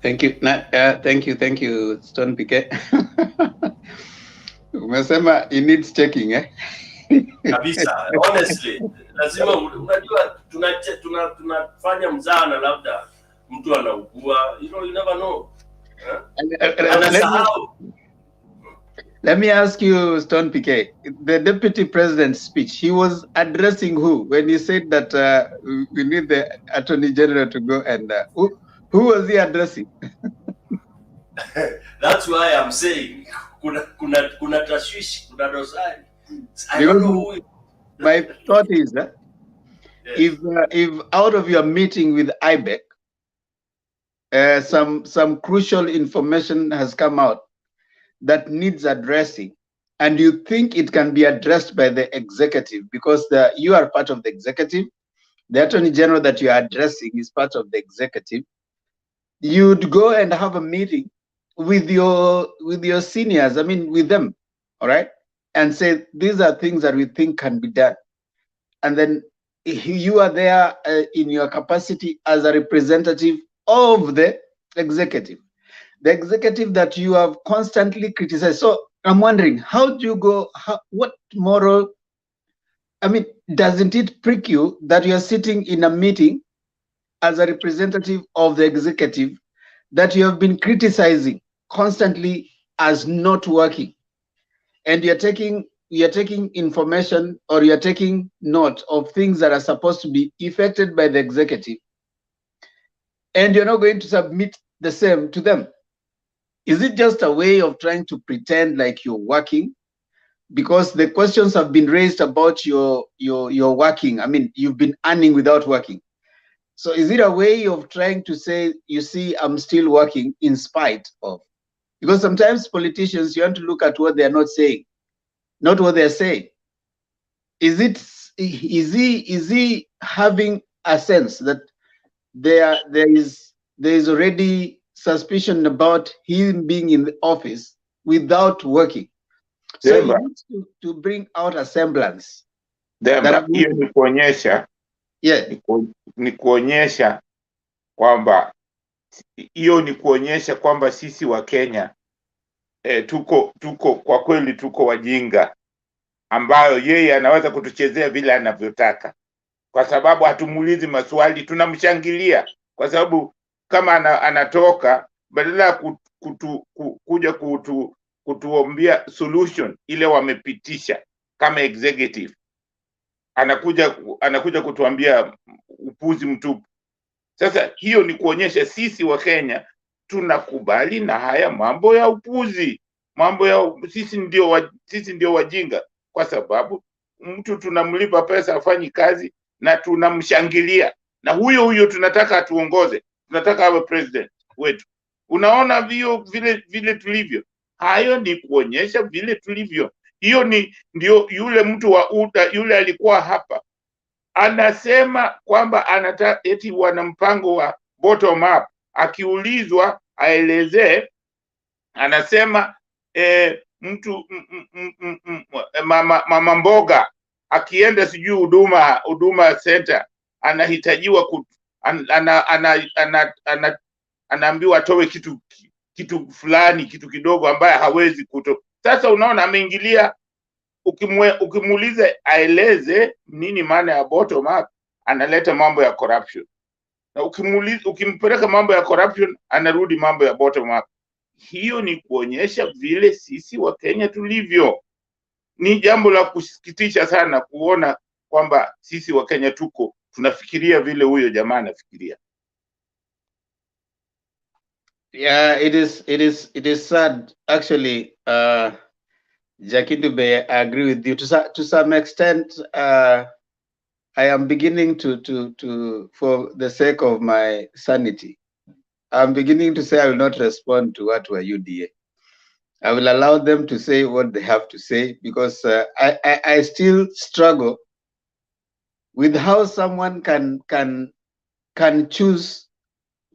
Thank you. Thank you, Stone Piquet. Umesema it needs checking, eh? Kabisa, honestly, lazima unajua tunafanya mzaha na labda mtu anaugua, you know, you never know. Let me ask you, Stone Piquet, the deputy president's speech, he was addressing who when he said that we need the attorney general to go and who was he addressing? That's why I'm saying kuna tashwishi, kuna dosari. I don't know who. My thought is that if out of your meeting with IBEC, some crucial information has come out that needs addressing, and you think it can be addressed by the executive because you are part of the executive, the attorney general that you are addressing is part of the executive, you'd go and have a meeting with your seniors, I mean with them, all right, and say these are things that we think can be done, and then you are there in your capacity as a representative of the executive that you have constantly criticized. So I'm wondering, how do you go, what moral, I mean, doesn't it prick you that you are sitting in a meeting as a representative of the executive that you have been criticizing constantly as not working, and you're taking information, or you're taking note of things that are supposed to be effected by the executive, and you're not going to submit the same to them? Is it just a way of trying to pretend like you're working, because the questions have been raised about your working. I mean, you've been earning without working. So is it a way of trying to say, you see, I'm still working in spite of? Because sometimes politicians, you want to look at what they're not saying, not what they're saying. Is he having a sense that there is already suspicion about him being in the office without working? So he needs to bring out a semblance. Hiyo ni kuonyesha, ni kuonyesha kwamba sisi wa Kenya tuko kwa kweli tuko wajinga, ambayo yeye anaweza kutuchezea vile anavyotaka, kwa sababu hatumuulizi maswali, tunamshangilia kwa sababu kama anatoka badala ya kuja kutuombia solution ile wamepitisha kama executive, anakuja kutuambia upuzi mtupu. Sasa hiyo ni kuonyesha sisi wa Kenya tunakubali na haya mambo ya upuzi, mambo ya sisi ndio wajinga, kwa sababu mtu tunamlipa pesa afanyi kazi na tunamshangilia, na huyo tunataka atuongoze, tunataka awe president wetu. Unaona vile tulivyo. Hayo ni kuonyesha vile tulivyo. Hiyo ndio yule mtu wa UDA yule alikuwa hapa anasema kwamba eti wana mpango wa bottom up. Akiulizwa aelezee, anasema mtu mama mboga akienda sijui huduma center anahitajiwa anaambiwa atoe kitu fulani, kitu kidogo ambaye hawezi kutoa. Sasa unaona ameingilia. Ukimuuliza aeleze nini maana ya bottom up, analeta mambo ya corruption, na ukimpeleka mambo ya corruption anarudi mambo ya bottom up. Hiyo ni kuonyesha vile sisi wa Kenya tulivyo. Ni jambo la kusikitisha sana kuona kwamba sisi wa Kenya tunafikiria vile huyo jamaa anafikiria. Yeah, it is sad actually. Jakindube, I agree with you to some extent. I am beginning to for the sake of my sanity, I'm beginning to say I will not respond to what were UDA. I will allow them to say what they have to say, because I still struggle with how someone can choose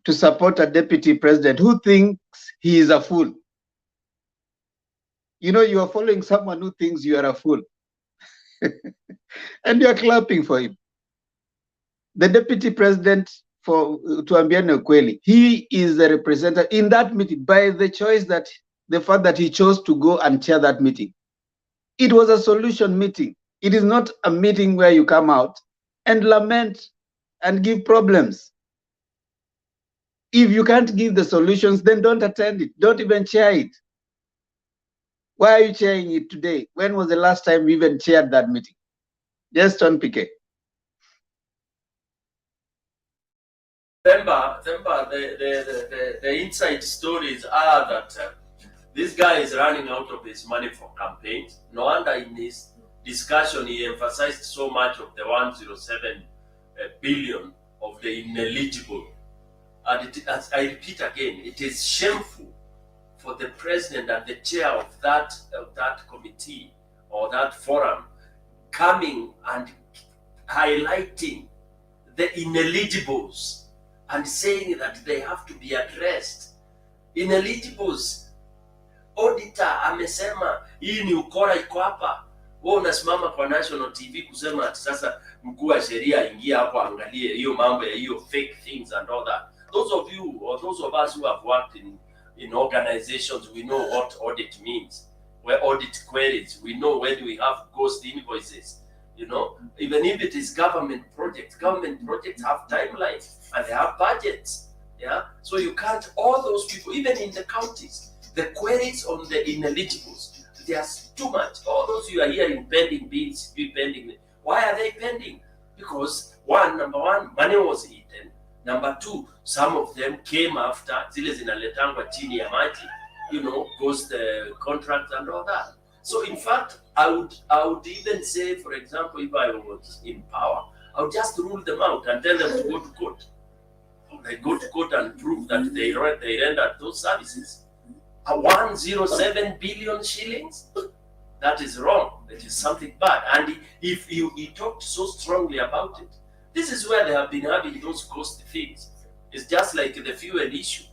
to support a deputy president who thinks he is a fool. You know, you are following someone who thinks you are a fool. And you are clapping for him. The deputy president, for Tuambiane Ukweli, he is the representative in that meeting by the choice that the fact that he chose to go and chair that meeting. It was a solution meeting. It is not a meeting where you come out and lament and give problems. If you can't give the solutions, then don't attend it. Don't even chair it. Why are you chairing it today? When was the last time we even chaired that meeting? Just John Piquet. Remember, the inside stories are that this guy is running out of his money for campaigns. No wonder in his discussion he emphasized so much of the 107 billion of the ineligible. And as I repeat again, it is shameful for the president and the chair of that committee or that forum coming and highlighting the ineligibles and saying that they have to be addressed. Ineligibles, auditor amesema hii ni ukora iko hapa. Wewe unasimama kwa national TV kusema ati sasa mkuu wa sheria aingia hapo angalie hiyo mambo ya hiyo fake things and all that. Those of you or those of us who have worked in organizations, we know what audit means. Where audit queries, we know when we have ghost invoices. You know, even if it is government projects have timelines and they have budgets. Yeah, so you can't, all those people, even in the counties, the queries on the ineligibles, there's too much. All those you are hearing pending bills, pending. Why are they pending? Because number one, money was eaten. Number two, some of them came after zile zinaletangwa chini ya maji, you know, ghost contracts and all that. So in fact, I would even say, for example, if I was in power, I would just rule them out and tell them to go to court. They go to court and prove that they rendered those services. 107 billion shillings? That is wrong. That is something bad. And if he talked so strongly about it, this is where they have been having those cost things. It's just like the fuel issue.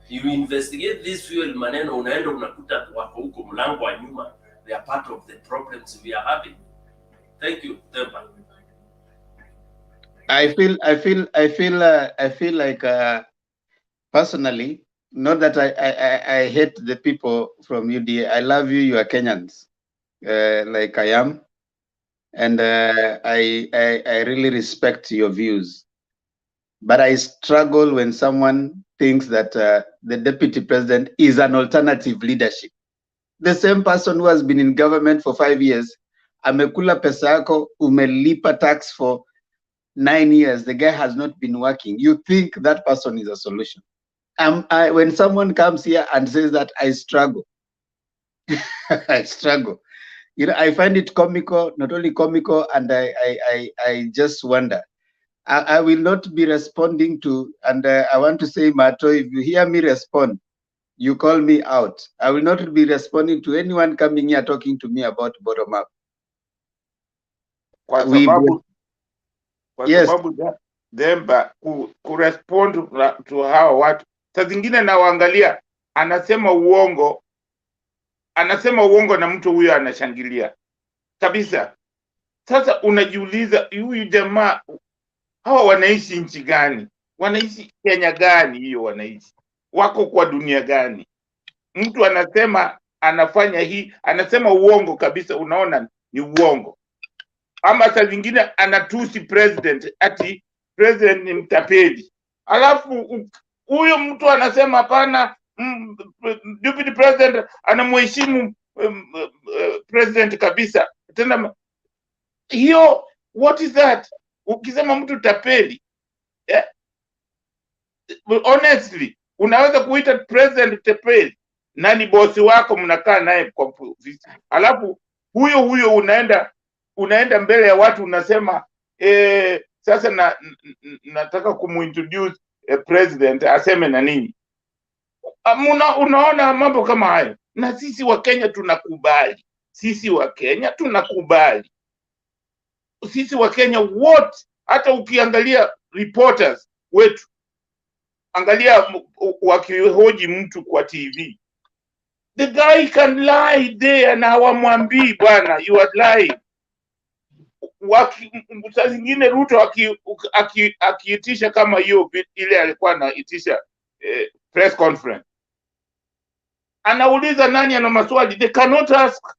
You investigate this fuel maneno, unaenda unakuta wako huko mlango wa nyuma. They are part of the problems we are having. Thank you, Temba. I feel like personally, not that I hate the people from UDA. I love you. You are Kenyans, like I am, and I really respect your views. But I struggle when someone thinks that the deputy president is an alternative leadership. The same person who has been in government for 5 years, amekula pesa yako, umelipa tax for 9 years, the guy has not been working. You think that person is a solution. When someone comes here and says that, I struggle. I struggle. You know, I find it comical, not only comical, and I just wonder. I will not be responding to, and I want to say, Mato, if you hear me respond, you call me out. I will not be responding to anyone coming here talking to me about bottom up. Kwa sababu Demba kurespond to hawa watu, saa zingine nawaangalia, anasema uongo na mtu huyo anashangilia kabisa. Sasa unajiuliza, huyu jamaa, hawa wanaishi nchi gani? Wanaishi Kenya gani hiyo wanaishi? Wako kwa dunia gani? Mtu anasema anafanya hii, anasema uongo kabisa, unaona ni uongo. Ama saa zingine anatusi president, ati president ni mtapeli. Alafu huyo mtu anasema hapana, deputy president anamheshimu president kabisa. Tena hiyo, what is that? Ukisema mtu tapeli, yeah? Honestly, unaweza kuita president tapeli? Nani bosi wako mnakaa naye kwa ofisi? Alafu huyo unaenda mbele ya watu unasema sasa nataka kumuintroduce president aseme na nini. Unaona mambo kama hayo, na sisi wa Kenya tunakubali. Sisi wa Kenya wote, hata ukiangalia reporters wetu, angalia wakihoji mtu kwa TV, the guy can lie there na hawamwambii bwana you are lying. Saa zingine Ruto akiitisha kama hiyo ile alikuwa anaitisha press conference, anauliza nani ana maswali, they cannot ask,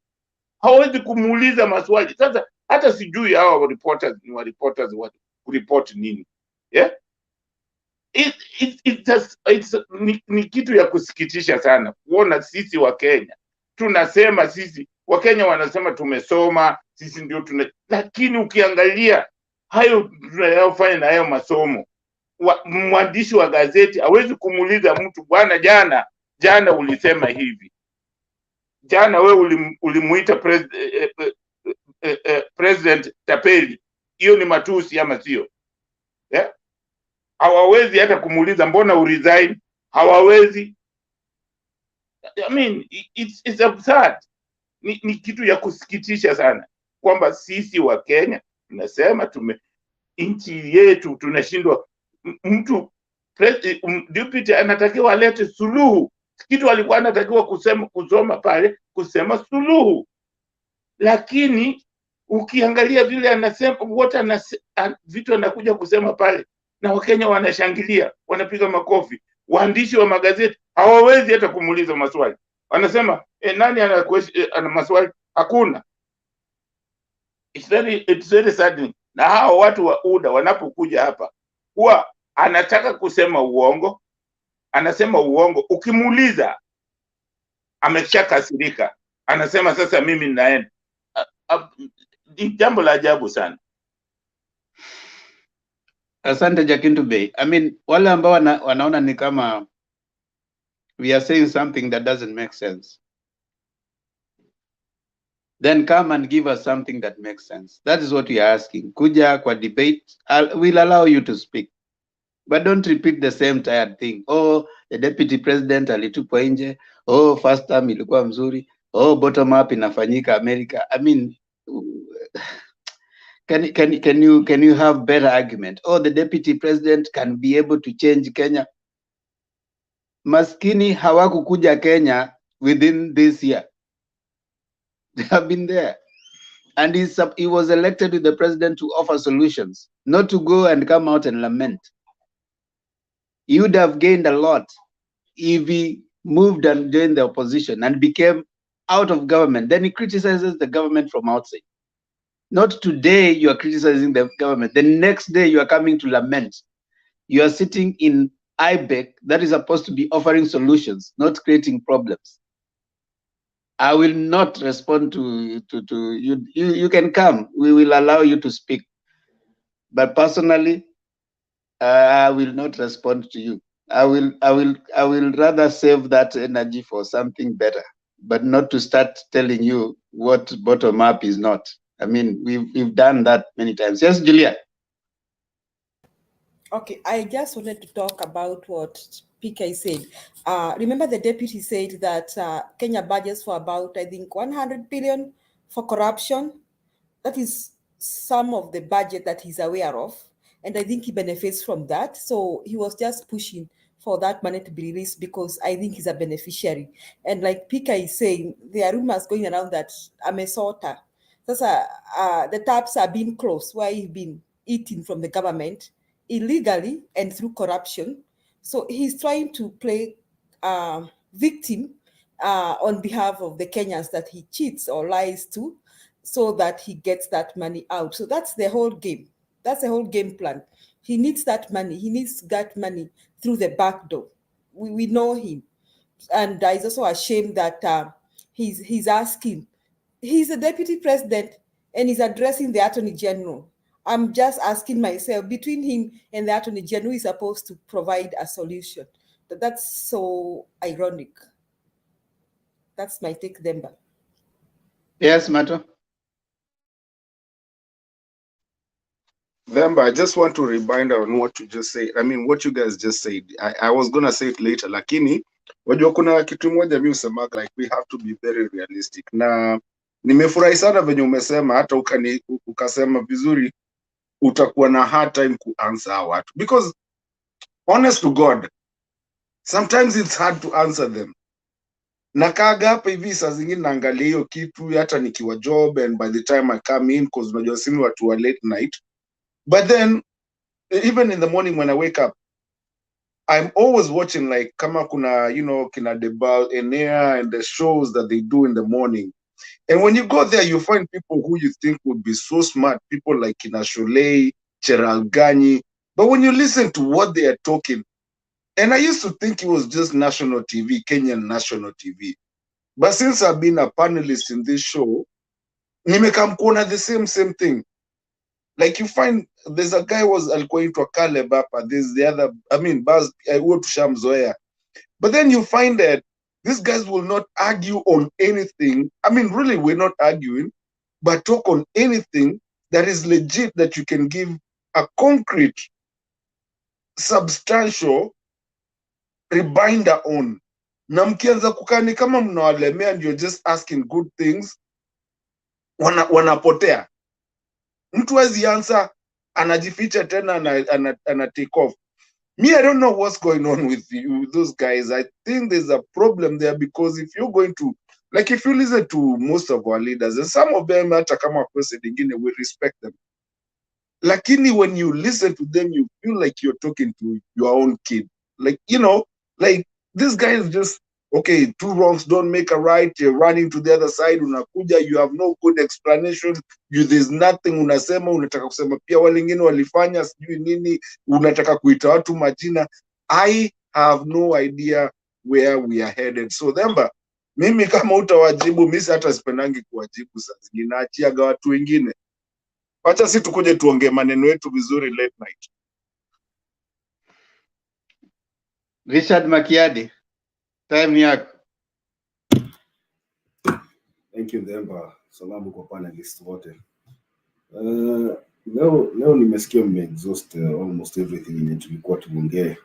hawezi kumuuliza maswali. Sasa hata sijui hawa reporters ni wa reporters wa kuripoti nini, yeah? Ni kitu ya kusikitisha sana kuona sisi wa Kenya tunasema, sisi wa Kenya wanasema tumesoma, sisi ndio lakini ukiangalia hayo tunayofanya na hayo masomo, mwandishi wa gazeti hawezi kumuuliza mtu, bwana jana ulisema hivi, jana wewe ulimuita president tapeli, hiyo ni matusi ama sio? Yeah? Hawawezi hata kumuuliza mbona uresign, hawawezi. I mean, it's absurd. Ni kitu ya kusikitisha sana kwamba sisi wa Kenya tunasema nchi yetu tunashindwa. Mtu deputy anatakiwa alete suluhu, kitu alikuwa anatakiwa kusoma pale kusema suluhu, lakini ukiangalia vile anasema wote vitu anakuja kusema pale, na Wakenya wanashangilia, wanapiga makofi. Waandishi wa magazeti hawawezi hata kumuuliza maswali, wanasema nani ana maswali? Hakuna. It's very saddening. Na hao watu wa UDA wanapokuja hapa huwa anataka kusema uongo, anasema uongo, ukimuuliza ameshakasirika, anasema sasa mimi ninaenda. Ni jambo la ajabu sana. Asante Jakintu Bey. I mean, wale ambao wanaona ni kama we are saying something that doesn't make sense. then come and give us something that makes sense. That is what we are asking. Kuja kwa debate, we'll allow you to speak. But don't repeat the same tired thing. Oh, the deputy president alitupwa nje. Oh, first term ilikuwa mzuri. Oh, bottom up inafanyika America. I mean, can you have better argument? Oh, the deputy president can be able to change Kenya. Maskini hawakukuja Kenya within this year. They have been there. And he was elected with the president to offer solutions, not to go and come out and lament. He would have gained a lot if he moved and joined the opposition and became out of government. Then he criticizes the government from outside. Not today you are criticizing the government. The next day you are coming to lament. You are sitting in IBEC that is supposed to be offering solutions, not creating problems. I will not respond to you. You can come. We will allow you to speak. But personally, I will not respond to you. I will rather save that energy for something better, but not to start telling you what bottom up is not. I mean, we've done that many times. Yes, Julia. Okay, I just wanted to talk about what PK said. Remember the deputy said that Kenya budgets for about, I think, 100 billion for corruption. That is some of the budget that he's aware of. And I think he benefits from that. So he was just pushing for that money to be released because I think he's a beneficiary. And like PK is saying, there are rumors going around that Amesota, the taps are being closed where he's been eating from the government illegally and through corruption. So he's trying to play victim on behalf of the Kenyans that he cheats or lies to so that he gets that money out. So that's the whole game. That's the whole game plan. He needs that money. He needs that money through the back door. We know him. And he's also ashamed that he's asking. He's a deputy president and he's addressing the attorney general. I'm just asking myself, between him and the attorney general, who is supposed to provide a solution. That's so ironic. That's my take, Demba. Yes, Mato. Themba, I just want to remind on what you just said. I mean, what you guys just said. I was gonna say it later, lakini wajua kuna kitu moja mimi usemaga, like we have to be very realistic. Na nimefurahi sana venye umesema, hata ukasema vizuri utakuwa na hard time kuanswer watu, because honest to God, sometimes it's hard to answer them. Nakaga hapa hivi saa zingine naangalia hiyo kitu hata nikiwa job, and by the time I come in, because unajua sisi watu wa late night. But then, even in the morning when I wake up, I'm always watching, like, kama kuna, you know, kina Debal, Enea, and the shows that they do in the morning. And when you go there, you find people who you think would be so smart, people like Kina Sholei, Cheralgani. But when you listen to what they are talking, and I used to think it was just national TV, Kenyan national TV. But since I've been a panelist in this show, nimekam kuona the same thing. Like you find there's a guy was alikuwa to Caleb hapa, there's the other, I mean, Baz Shamzoea. But then you find that these guys will not argue on anything. I mean, really, we're not arguing, but talk on anything that is legit, that you can give a concrete, substantial reminder on. Na mkianza kukani kama mnawalemea and you're just asking good things, wanapotea. Mtu wazi answer, anajificha tena, ana take off. Me, I don't know what's going on with those guys. I think there's a problem there, because if you're going to, like, if you listen to most of our leaders, and some of them, hata kama president, we respect them. Lakini when you listen to them, you feel like you're talking to your own kid. Like, you know, like, this guy is just, okay, two wrongs don't make a right, you're running to the other side, unakuja, you have no good explanation, there's nothing, unasema, unataka kusema pia walingine walifanya, sijui nini, unataka kuita watu majina. I have no idea where we are headed. So Themba, mimi kama utawajibu, mimi hata sipendangi kuwajibu sasa, ninaachiaga watu wengine. Wacha si tukuje tuongee maneno yetu vizuri late night. Richard Makiadi, time yako. Thank you, Themba. salamu kwa panelists wote. Leo nimesikia mmeexhaust almost everything yenye tulikuwa tuongee.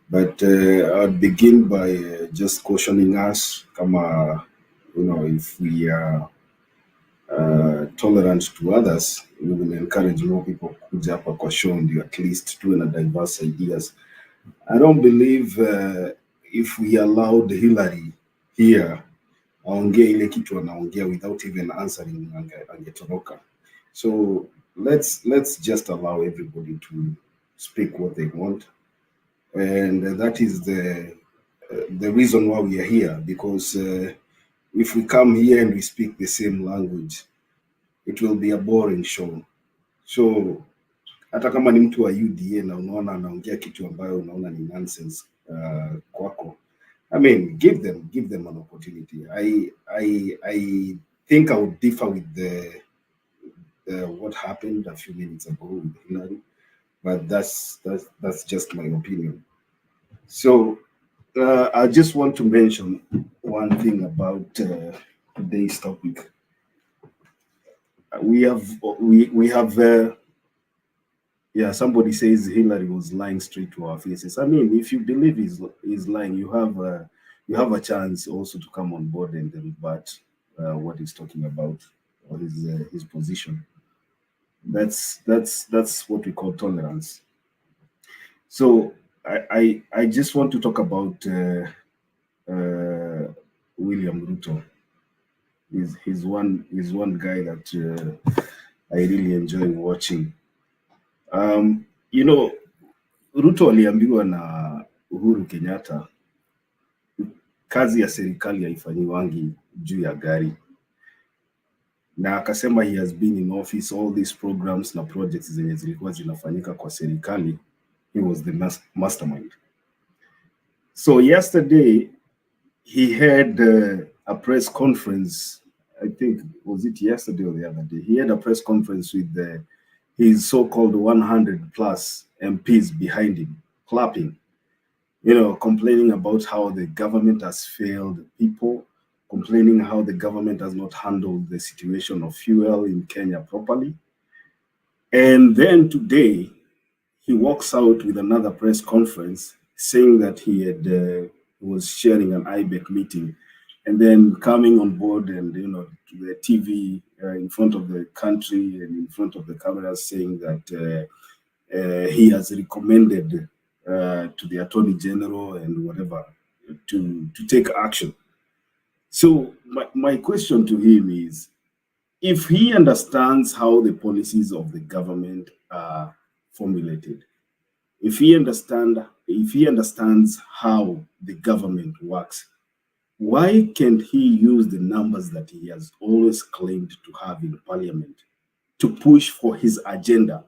But I'll begin by just cautioning us, kama, if we are tolerant to others, we will encourage more people kuja hapa kwa show ndio at least tuwe na diverse ideas. I don't believe if we allowed Hillary here aongee ile kitu anaongea without even answering angetoroka. So let's just allow everybody to speak what they want, and that is the reason why we are here, because if we come here and we speak the same language, it will be a boring show. So hata kama ni mtu wa UDA na unaona anaongea kitu ambayo unaona ni nonsense kwako, I mean, give them an opportunity. I think I would differ with the what happened a few minutes ago with Hillary, but that's just my opinion. So I just want to mention one thing about today's topic. We have yeah, somebody says Hillary was lying straight to our faces. I mean, if you believe he's lying, you have a chance also to come on board and rebut what he's talking about, or his position. That's what we call tolerance. So I just want to talk about William Ruto. He's one guy that I really enjoy watching. Ruto aliambiwa na Uhuru Kenyatta kazi ya serikali haifanyiwangi juu ya gari, na akasema he has been in office, all these programs na projects zenye zilikuwa zinafanyika kwa serikali, he was the mastermind. So yesterday he had a press conference, I think, was it yesterday or the other day? He had a press conference with his so-called 100 plus MPs behind him, clapping, complaining about how the government has failed people, complaining how the government has not handled the situation of fuel in Kenya properly. And then today, he walks out with another press conference saying that he was sharing an IBEC meeting, and then coming on board and, to the TV in front of the country and in front of the cameras saying that he has recommended to the Attorney General and whatever to take action. So my question to him is, if he understands how the policies of the government are formulated, if he understands how the government works, why can't he use the numbers that he has always claimed to have in parliament to push for his agenda?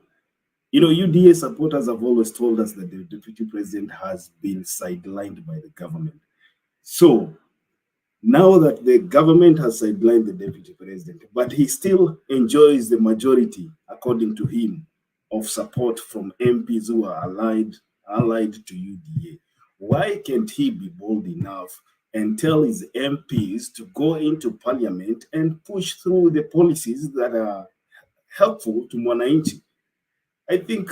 UDA supporters have always told us that the deputy president has been sidelined by the government. So now that the government has sidelined the deputy president, but he still enjoys the majority, according to him, of support from MPs who are allied to UDA, why can't he be bold enough and tell his MPs to go into parliament and push through the policies that are helpful to mwananchi? I think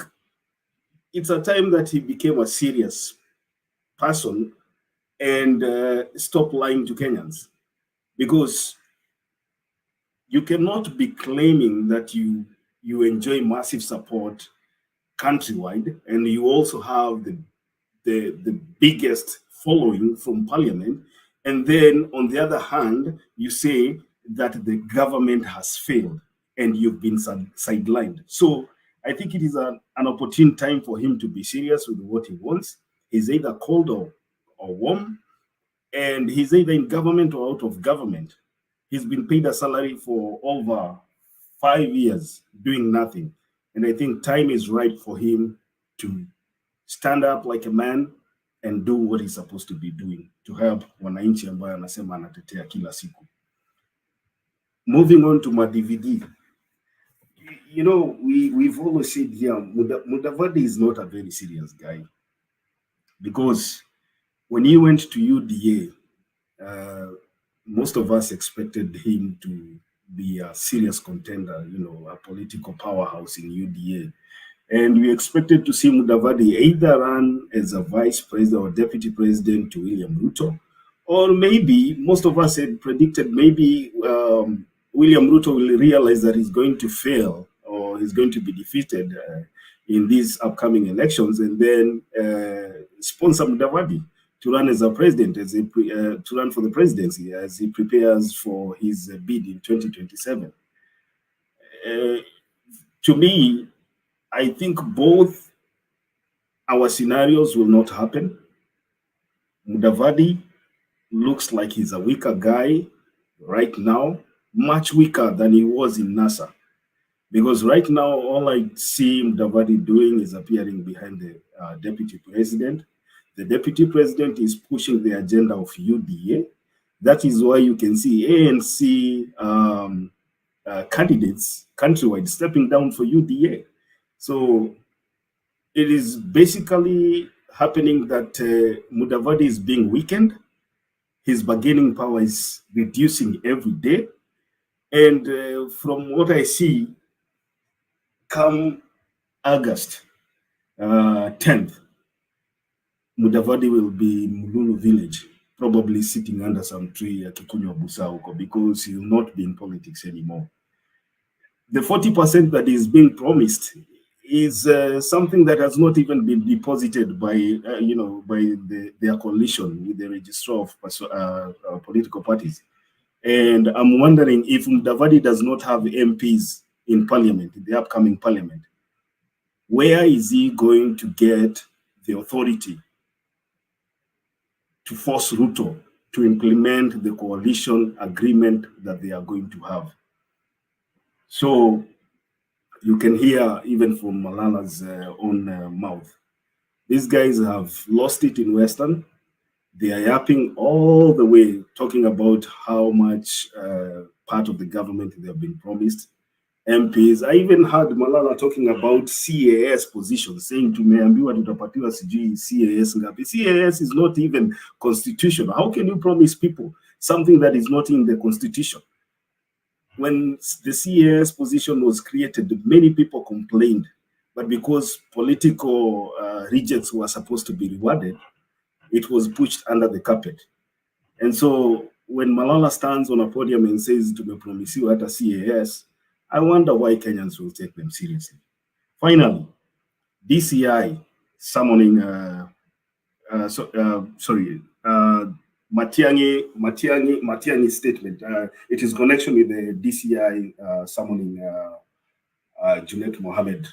it's a time that he became a serious person and stop lying to Kenyans, because you cannot be claiming that you enjoy massive support countrywide and you also have the biggest following from parliament, and then on the other hand you say that the government has failed and you've been sidelined. So I think it is an opportune time for him to be serious with what he wants. He's either cold or warm, and he's either in government or out of government. He's been paid a salary for over 5 years doing nothing. And I think time is right for him to stand up like a man and do what he's supposed to be doing to help wananchi ambayo anasema anatetea kila siku. Moving on to my DVD. We've always said here, Mudavadi is not a very serious guy, because when he went to UDA, most of us expected him to be a serious contender, a political powerhouse in UDA. And we expected to see Mudavadi either run as a vice president or deputy president to William Ruto, or maybe most of us had predicted maybe William Ruto will realize that he's going to fail or he's going to be defeated in these upcoming elections, and then sponsor Mudavadi to run as a president, to run for the presidency as he prepares for his bid in 2027. To me, I think both our scenarios will not happen. Mudavadi looks like he's a weaker guy right now, much weaker than he was in NASA. Because right now, all I see Mudavadi doing is appearing behind the deputy president. The deputy president is pushing the agenda of UDA. That is why you can see ANC candidates countrywide stepping down for UDA. So it is basically happening that Mudavadi is being weakened. His bargaining power is reducing every day. And from what I see, come August 10th, Mudavadi will be in Mululu village, probably sitting under some tree at Kikunywa Busauko, because he will not be in politics anymore. The 40% that is being promised is something that has not even been deposited by, by their coalition with the registrar of political parties. And I'm wondering if Mudavadi does not have MPs in parliament, in the upcoming parliament, where is he going to get the authority to force RUTO to implement the coalition agreement that they are going to have? So you can hear even from Malala's own mouth, these guys have lost it in Western. They are yapping all the way, talking about how much part of the government they have been promised. MPs. I even heard Malala talking about CAS positions, saying tumeambiwa tutapatiwa sijui CAS ngapi. CAS is not even constitutional. How can you promise people something that is not in the constitution? When the CAS position was created, many people complained, but because political rejects were supposed to be rewarded, it was pushed under the carpet. And so when Malala stands on a podium and says tumepromisiwa hata CAS, I wonder why Kenyans will take them seriously. Finally, DCI summoning, Matiang'i's statement. It is connection with the DCI summoning JUNET Mohammed.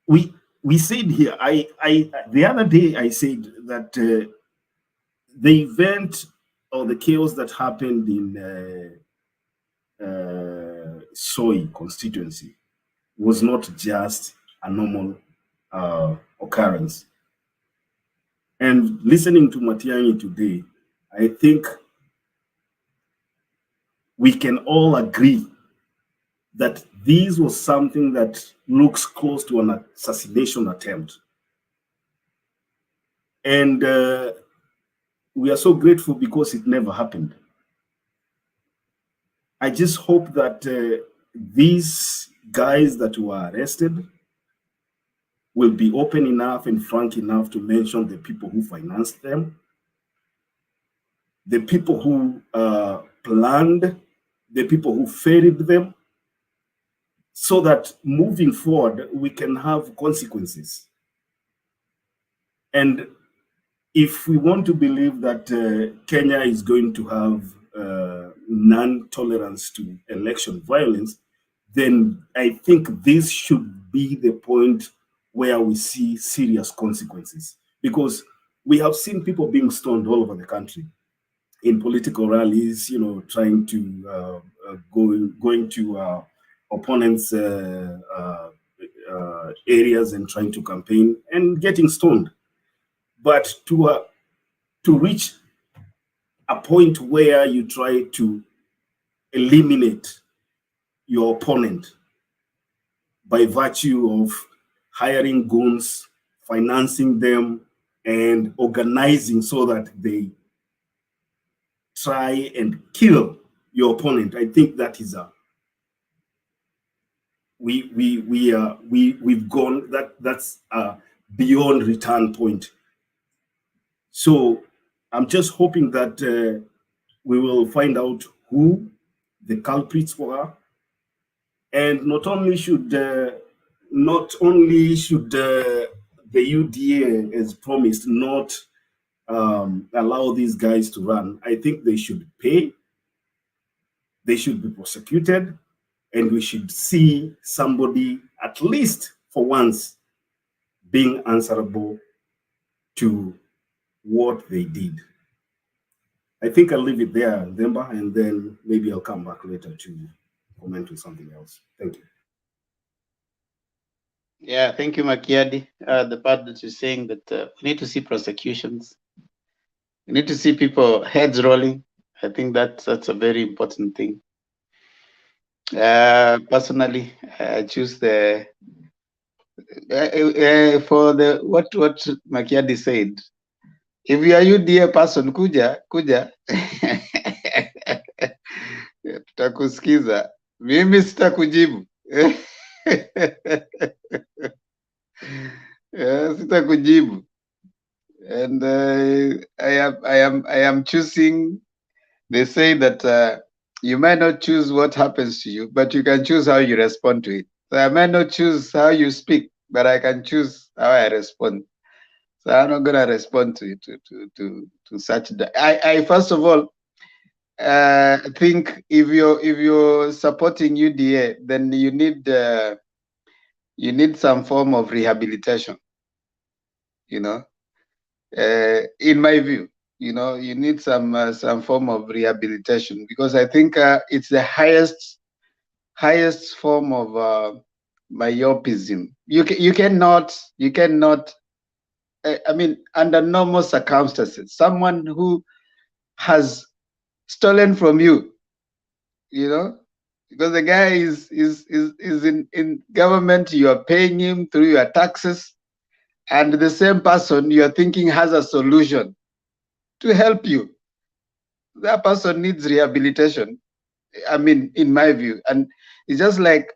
We said here, the other day I said that the event or the chaos that happened in Soy constituency was not just a normal occurrence. And listening to Matiang'i today, I think we can all agree that this was something that looks close to an assassination attempt. And we are so grateful because it never happened. I just hope that these guys that were arrested will be open enough and frank enough to mention the people who financed them, the people who planned, the people who ferried them, so that moving forward, we can have consequences. And if we want to believe that Kenya is going to have non-tolerance to election violence, then I think this should be the point where we see serious consequences. Because we have seen people being stoned all over the country in political rallies, trying to going to opponents' areas and trying to campaign and getting stoned. But to reach a point where you try to eliminate your opponent by virtue of hiring goons, financing them, and organizing so that they try and kill your opponent. I think that is we've gone, that's a beyond return point. So I'm just hoping that we will find out who the culprits were, and not only should the UDA, as promised, not allow these guys to run. I think they should pay, they should be prosecuted, and we should see somebody, at least for once, being answerable to what they did. I think I'll leave it there, Demba, and then maybe I'll come back later to comment on something else. Thank you. Yeah, thank you, Makiadi. The part that you're saying that we need to see prosecutions, we need to see people heads rolling. I think that's a very important thing. Personally, I choose the for the what Makiadi said. If you are UDA person, kuja tutakusikiza. Mimi sitakujibu. Sitakujibu. And I am choosing. They say that you might not choose what happens to you, but you can choose how you respond to it. So I might not choose how you speak, but I can choose how I respond. So I'm not gonna respond to such. I first of all think if you're supporting UDA, then you need some form of rehabilitation. You know, in my view, you know, you need some form of rehabilitation, because I think it's the highest form of myopism. You cannot. I mean, under normal circumstances, someone who has stolen from you, you know, because the guy is in government, you are paying him through your taxes, and the same person you're thinking has a solution to help you. That person needs rehabilitation, I mean, in my view. And it's just like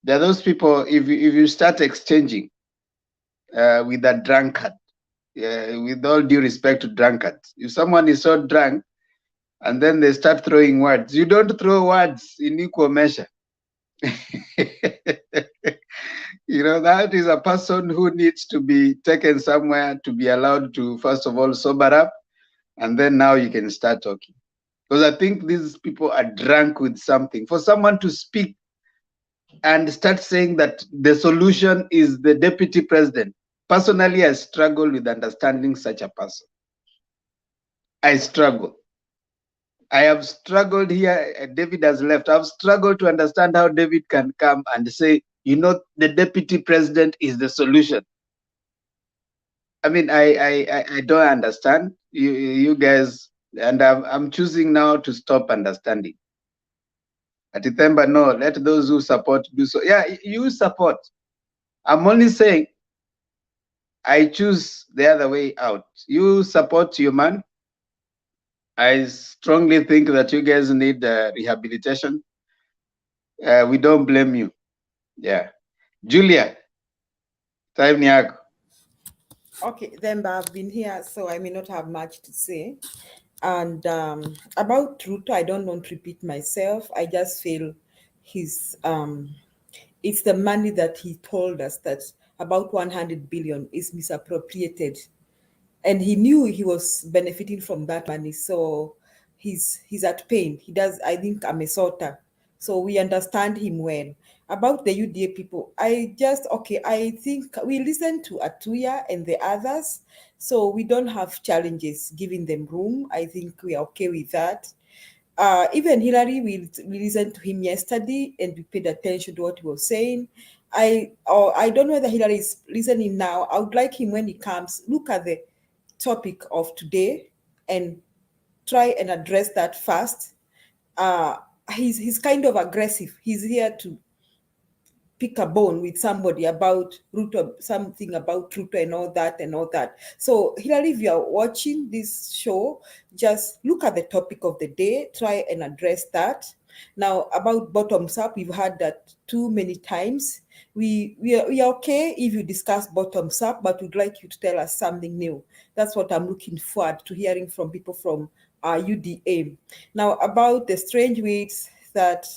there are those people, if you start exchanging with a drunkard, with all due respect to drunkards, if someone is so drunk and then they start throwing words, you don't throw words in equal measure. You know, that is a person who needs to be taken somewhere to be allowed to, first of all, sober up, and then now you can start talking. Because I think these people are drunk with something. For someone to speak and start saying that the solution is the deputy president, personally, I struggle with understanding such a person. I struggle. I have struggled here. David has left. I've struggled to understand how David can come and say, you know, the deputy president is the solution. I mean, I don't understand you guys, and I'm choosing now to stop understanding. At Itemba, no, let those who support do so. Yeah, you support. I'm only saying I choose the other way out. You support your man. I strongly think that you guys need rehabilitation. We don't blame you. Yeah. Julia, time yako. Okay, then I've been here, so I may not have much to say. And about RUTO, I don't want to repeat myself. I just feel it's the money that he told us that about 100 billion is misappropriated. And he knew he was benefiting from that money. So he's at pain. He does, I think, a Mesota. So we understand him well. About the UDA people, I think we listen to Atuya and the others. So we don't have challenges giving them room. I think we are okay with that. Even Hillary, we listened to him yesterday and we paid attention to what he was saying. I don't know whether Hillary is listening now. I would like him when he comes, look at the topic of today and try and address that first. He's kind of aggressive. He's here to pick a bone with somebody about RUTO, something about RUTO and all that. So Hilary, if you are watching this show, just look at the topic of the day, try and address that. Now, about bottoms up, we've had that too many times. We are okay if you discuss bottoms up, but we'd like you to tell us something new. That's what I'm looking forward to hearing from people from UDA. Now, about the strange weeds that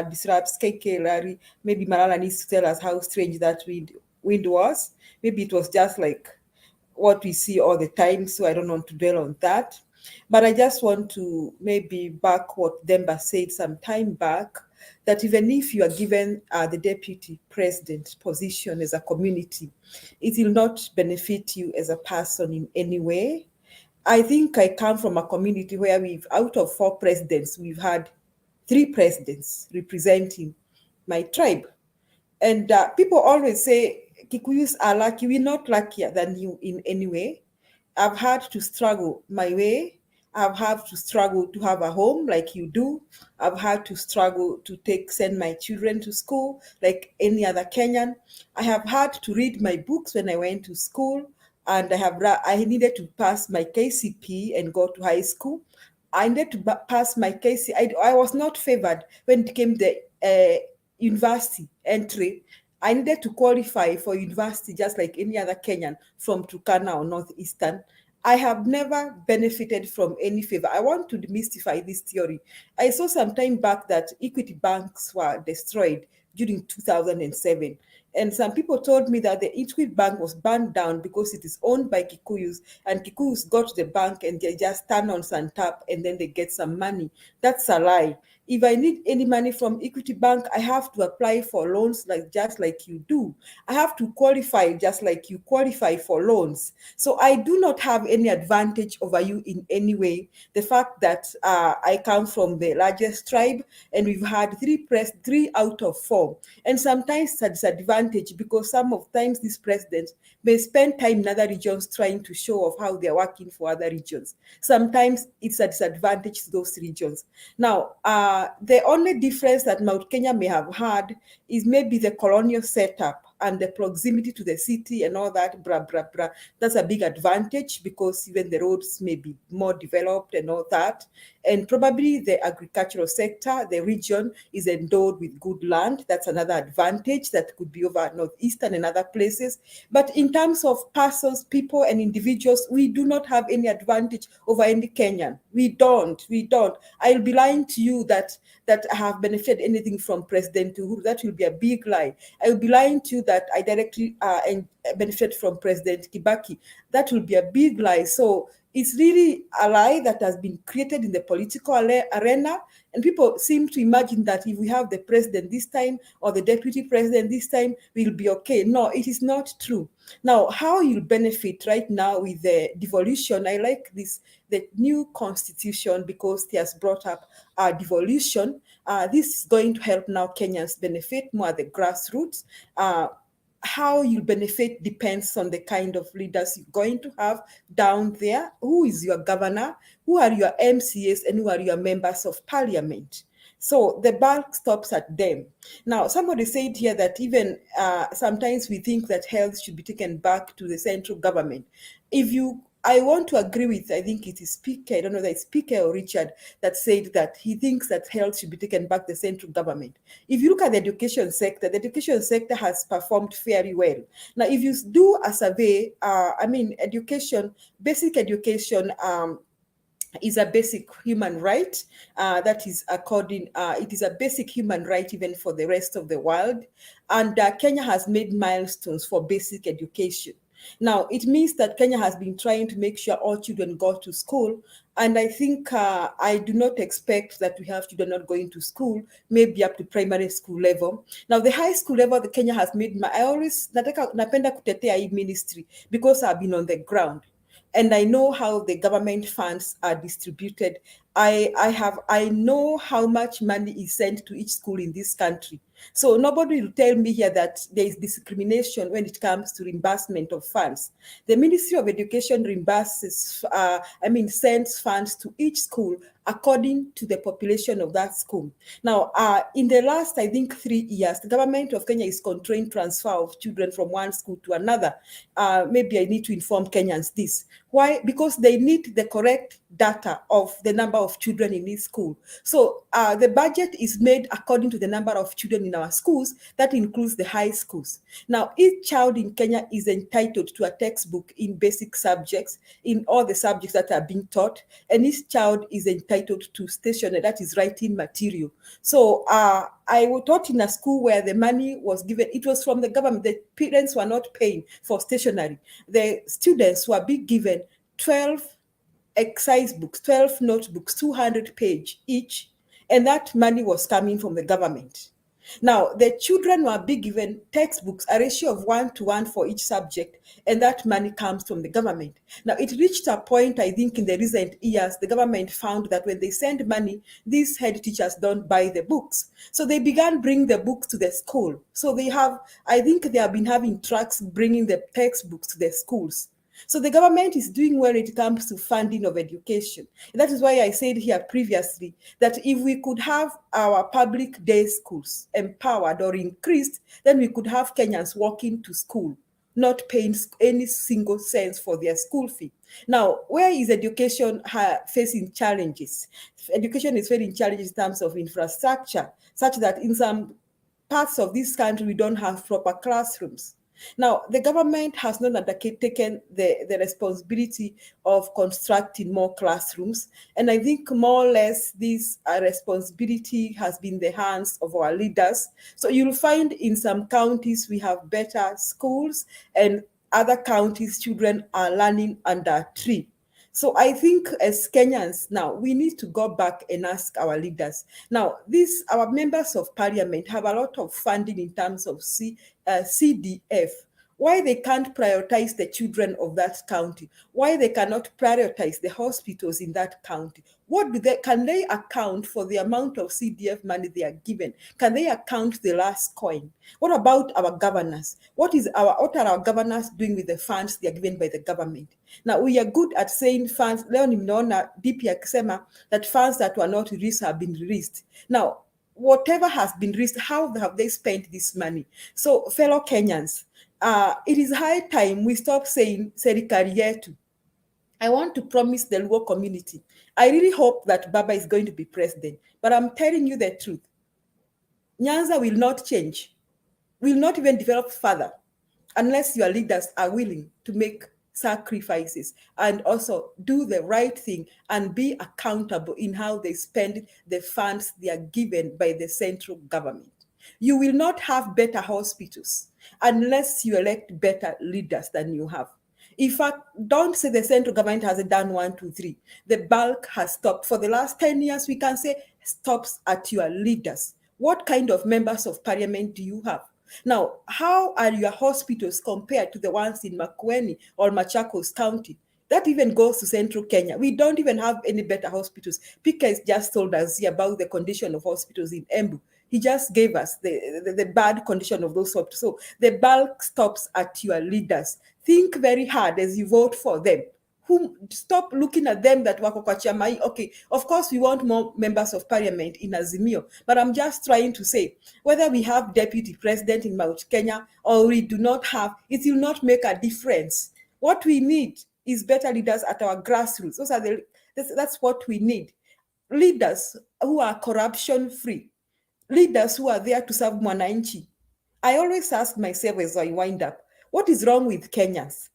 disrupts KK Larry, maybe Malala needs to tell us how strange that wind was. Maybe it was just like what we see all the time, so I don't want to dwell on that. But I just want to maybe back what Demba said some time back, that even if you are given the deputy president position as a community, it will not benefit you as a person in any way. I think I come from a community where out of 4 presidents, we've had 3 presidents representing my tribe. And people always say, Kikuyus are lucky. We're not luckier than you in any way. I've had to struggle my way. I've had to struggle to have a home like you do. I've had to struggle to send my children to school like any other Kenyan. I have had to read my books when I went to school, and I needed to pass my KCP and go to high school. I needed to pass my KCP. I was not favored when it came the university entry. I needed to qualify for university just like any other Kenyan from Turkana or Northeastern. I have never benefited from any favor. I want to demystify this theory. I saw some time back that Equity banks were destroyed during 2007. And some people told me that the Equity Bank was burned down because it is owned by Kikuyus, and Kikuyus got to the bank and they just turn on some tap and then they get some money. That's a lie. If I need any money from Equity Bank, I have to apply for loans just like you do. I have to qualify just like you qualify for loans. So I do not have any advantage over you in any way. The fact that I come from the largest tribe and we've had 3 out of 4. And sometimes it's a disadvantage because sometimes these presidents may spend time in other regions trying to show off how they're working for other regions. Sometimes it's a disadvantage to those regions. Now, the only difference that Mount Kenya may have had is maybe the colonial setup and the proximity to the city and all that, That's a big advantage because even the roads may be more developed and all that. And probably the agricultural sector, the region is endowed with good land. That's another advantage that could be over Northeastern and other places. But in terms of persons, people, and individuals, we do not have any advantage over any Kenyan. We don't. I'll be lying to you that I have benefited anything from President Uhuru. That will be a big lie. I will be lying to you that I directly benefit from President Kibaki. That will be a big lie. So it's really a lie that has been created in the political arena, and people seem to imagine that if we have the president this time or the deputy president this time, we'll be okay. No, it is not true. Now, how you'll benefit right now with the devolution, I like the new constitution because it has brought up devolution. This is going to help now Kenyans benefit more at the grassroots. How you benefit depends on the kind of leaders you're going to have down there. Who is your governor? Who are your MCAs? And who are your members of parliament? So the bulk stops at them. Now, somebody said here that even sometimes we think that health should be taken back to the central government. I want to agree with, I think it is Speaker, I don't know if it's Speaker or Richard, that said that he thinks that health should be taken back to the central government. If you look at the education sector has performed very well. Now, if you do a survey, basic education is a basic human right. That is it is a basic human right even for the rest of the world. And Kenya has made milestones for basic education. Now, it means that Kenya has been trying to make sure all children go to school. And I think I do not expect that we have children not going to school, maybe up to primary school level. Now, the high school level that Kenya has made, I always napenda kutetea hii ministry because I've been on the ground. And I know how the government funds are distributed. I know how much money is sent to each school in this country. So nobody will tell me here that there is discrimination when it comes to reimbursement of funds. The Ministry of Education sends funds to each school according to the population of that school. Now, in the last, I think, 3 years, the government of Kenya is controlling transfer of children from one school to another. Maybe I need to inform Kenyans this. Why? Because they need the correct data of the number of children in each school. So the budget is made according to the number of children in our schools. That includes the high schools. Now, each child in Kenya is entitled to a textbook in basic subjects, in all the subjects that are being taught, and each child is entitled to stationery, that is writing material. So I was taught in a school where the money was given, it was from the government. The parents were not paying for stationery. The students were being given 12 exercise books, 12 notebooks, 200 pages each, and that money was coming from the government. Now, the children were being given textbooks, a ratio of 1:1 for each subject, and that money comes from the government. Now, it reached a point, I think, in the recent years, the government found that when they send money, these head teachers don't buy the books. So they began bringing the books to the school. So they have, I think they have been having trucks bringing the textbooks to the schools. So the government is doing well when it comes to funding of education. And that is why I said here previously that if we could have our public day schools empowered or increased, then we could have Kenyans walking to school, not paying any single cent for their school fee. Now, where is education facing challenges? Education is facing challenges in terms of infrastructure, such that in some parts of this country, we don't have proper classrooms. Now, the government has not taken the responsibility of constructing more classrooms. And I think more or less this responsibility has been in the hands of our leaders. So you'll find in some counties we have better schools, and other counties children are learning under a tree. So I think as Kenyans now, we need to go back and ask our leaders. Now, our members of parliament have a lot of funding in terms of CDF. Why they can't prioritize the children of that county? Why they cannot prioritize the hospitals in that county? Can they account for the amount of CDF money they are given? Can they account the last coin? What about our governors? What are our governors doing with the funds they are given by the government? Now, we are good at saying funds. Leo nimeona DP akisema that funds that were not released have been released. Now, whatever has been released, how have they spent this money? So, fellow Kenyans, it is high time we stop saying serikali yetu. I want to promise the Luo community, I really hope that Baba is going to be president, but I'm telling you the truth. Nyanza will not change, will not even develop further unless your leaders are willing to make sacrifices and also do the right thing and be accountable in how they spend the funds they are given by the central government. You will not have better hospitals unless you elect better leaders than you have. In fact, don't say the central government hasn't done 1, 2, 3. The bulk has stopped. For the last 10 years, we can say stops at your leaders. What kind of members of parliament do you have? Now, how are your hospitals compared to the ones in Makueni or Machakos County? That even goes to central Kenya. We don't even have any better hospitals. Pika has just told us about the condition of hospitals in Embu. He just gave us the bad condition of those hospitals. So the bulk stops at your leaders. Think very hard as you vote for them. Stop looking at them that wako kwa chama. Okay, of course we want more members of parliament in AZIMIO, but I'm just trying to say, whether we have deputy president in Mount Kenya or we do not have, it will not make a difference. What we need is better leaders at our grassroots. That's what we need. Leaders who are corruption free. Leaders who are there to serve mwananchi. I always ask myself as I wind up, what is wrong with Kenyans?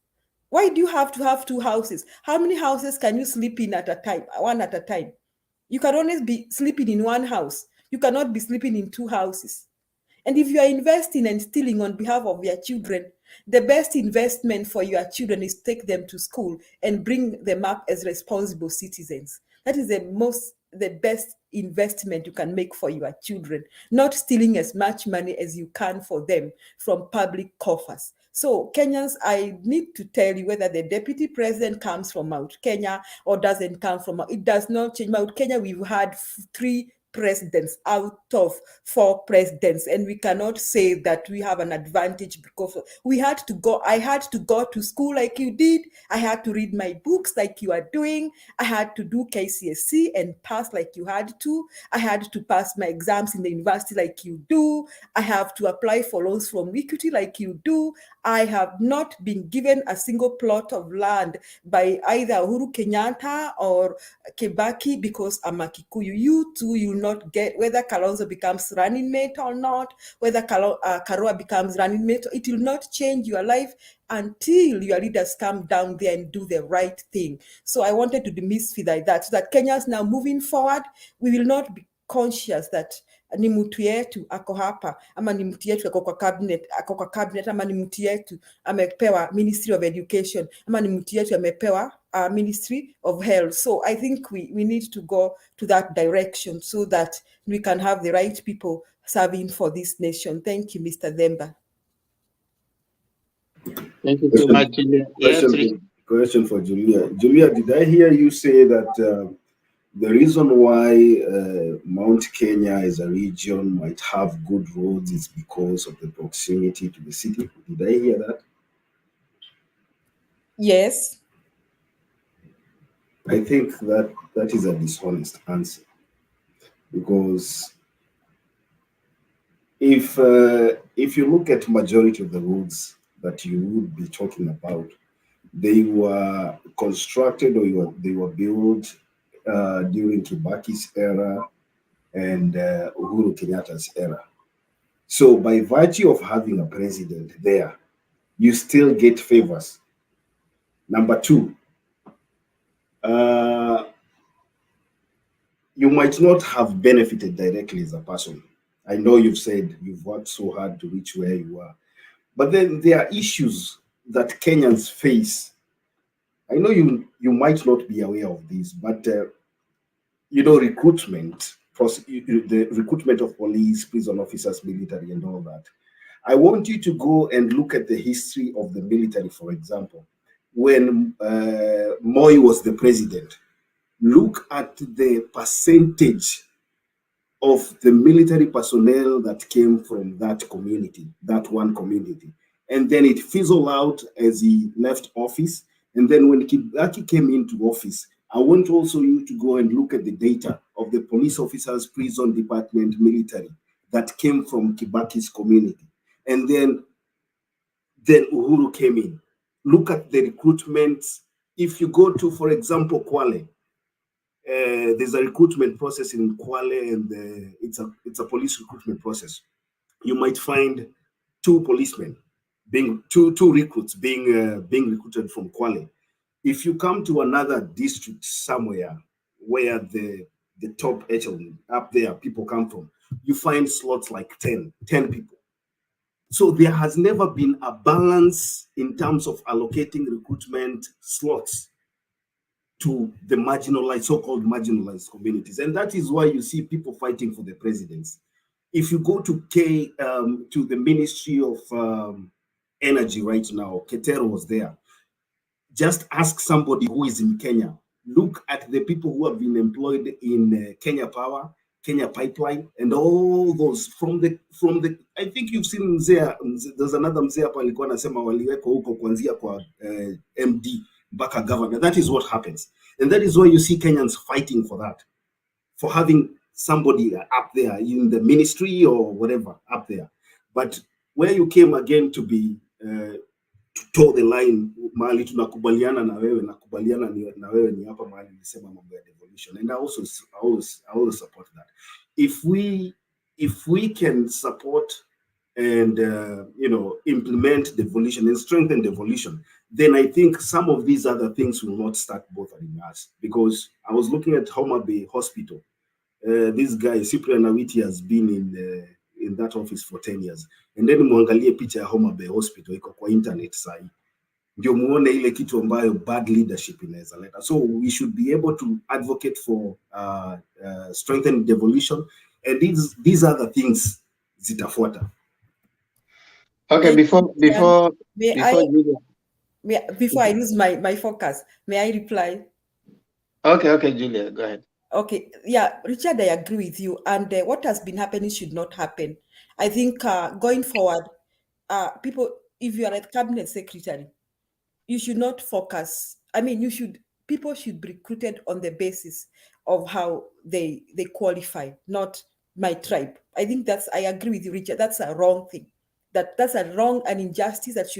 Why do you have to have 2 houses? How many houses can you sleep in at a time, one at a time? You can always be sleeping in one house. You cannot be sleeping in 2 houses. And if you are investing and stealing on behalf of your children, the best investment for your children is take them to school and bring them up as responsible citizens. That is the best investment you can make for your children, not stealing as much money as you can for them from public coffers. So Kenyans, I need to tell you whether the deputy president comes from Mount Kenya or doesn't come from, it does not change. Mount Kenya, we've had 3 presidents out of 4 presidents, and we cannot say that we have an advantage because I had to go to school like you did. I had to read my books like you are doing. I had to do KCSE and pass like you had to. I had to pass my exams in the university like you do. I have to apply for loans from equity like you do. I have not been given a single plot of land by either Uhuru Kenyatta or Kibaki because I'm a Kikuyu. You too, you will not get, whether Kalonzo becomes running mate or not, whether Karua becomes running mate, it will not change your life until your leaders come down there and do the right thing. So I wanted to demystify that, so that Kenyans now moving forward, we will not be conscious that ni mtu yetu ako hapa ama ni mtu yetu ako kwa cabinet ama ni mtu yetu amepewa Ministry of Education ama ni mtu yetu amepewa Ministry of Health. So I think we need to go to that direction so that we can have the right people serving for this nation. Thank you, Mr. Themba. Thank you so much, Julia. Question for Julia. Julia, did I hear you say that the reason why Mount Kenya as a region might have good roads is because of the proximity to the city? Did I hear that? Yes. I think that is a dishonest answer, because if you look at majority of the roads that you would be talking about, they were constructed or they were built during Kibaki's era and Uhuru Kenyatta's era. So by virtue of having a president there, you still get favors. Number two, you might not have benefited directly as a person. I know you've said you've worked so hard to reach where you are, but then there are issues that Kenyans face. I know you might not be aware of this, but recruitment, the recruitment of police, prison officers, military, and all that. I want you to go and look at the history of the military, for example. When Moi was the president, look at the percentage of the military personnel that came from that community, that one community. And then it fizzled out as he left office. And then when Kibaki came into office, I want also you to go and look at the data of the police officers, prison department, military that came from Kibaki's community. And then Uhuru came in. Look at the recruitment. If you go to, for example, Kwale, there's a recruitment process in Kwale, and it's a police recruitment process. You might find 2 policemen being two recruits being recruited from Kwale. If you come to another district somewhere where the top echelon up there people come from, you find slots like 10 people. So there has never been a balance in terms of allocating recruitment slots to the marginalized, so-called marginalized communities. And that is why you see people fighting for the presidency. If you go to the Ministry of Energy right now, Ketero was there. Just ask somebody who is in Kenya. Look at the people who have been employed in Kenya Power, Kenya Pipeline, and all those from the. I think you've seen Mzee. There's another Mzee hapa alikuwa anasema waliweko huko kuanzia kwa MD mpaka governor. That is what happens, and that is why you see Kenyans fighting for that, for having somebody up there in the ministry or whatever up there. But where you came again to be to toe the line, mahali tunakubaliana na wewe, nakubaliana na wewe ni hapa mahali nilisema mambo ya devolution, and I also support that. If we can support and implement devolution and strengthen devolution, then I think some of these other things will not start bothering us. Because I was looking at Homa Bay Hospital. This guy Cyprian Awiti has been in that office for 10 years, and then muangalie picha ya Homa Bay Hospital iko kwa internet sahi, ndio muone ile kitu ambayo bad leadership inaweza leta. So we should be able to advocate for strengthen devolution, and these other things zitafuata. Okay, before I lose my focus, may I reply? Okay, Julia, go ahead. Okay, yeah, Richard, I agree with you. And what has been happening should not happen. I think going forward, people, if you are a cabinet secretary, you should not focus. I mean, people should be recruited on the basis of how they qualify, not my tribe. I think I agree with you, Richard. That's a wrong thing. That's a wrong and injustice that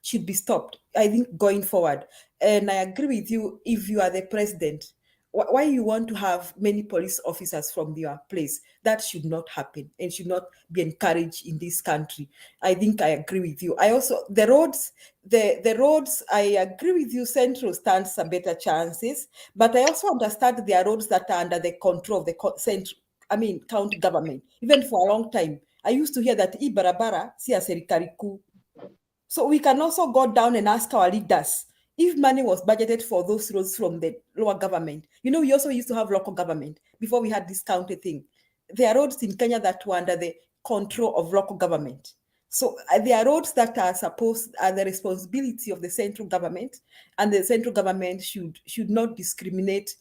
should be stopped, I think, going forward. And I agree with you, if you are the president, why you want to have many police officers from your place? That should not happen and should not be encouraged in this country. I think I agree with you. I also, the roads, I agree with you, Central stands a better chances, but I also understand there are roads that are under the control of the county government. Even for a long time, I used to hear that barabara si ya serikali kuu. So we can also go down and ask our leaders if money was budgeted for those roads from the lower government. You know, we also used to have local government before we had this county thing. There are roads in Kenya that were under the control of local government. So there are roads that are the responsibility of the central government, and the central government should not discriminate.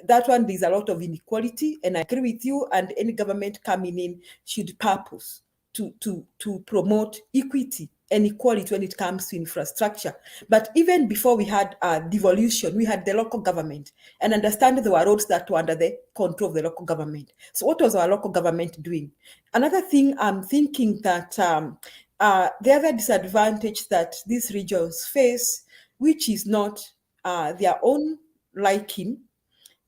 That one, there's a lot of inequality, and I agree with you, and any government coming in should purpose to promote equity and equality when it comes to infrastructure. But even before we had devolution, we had the local government, and understand there were roads that were under the control of the local government. So what was our local government doing? Another thing, I'm thinking that the other disadvantage that these regions face, which is not their own liking,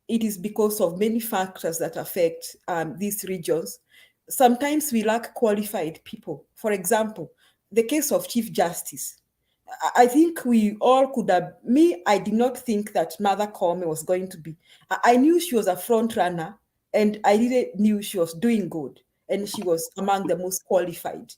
it is because of many factors that affect these regions. Sometimes we lack qualified people. For example, the case of Chief Justice. I think we all could have, I did not think that Mother Koome was going to be. I knew she was a front runner, and I really knew she was doing good, and she was among the most qualified.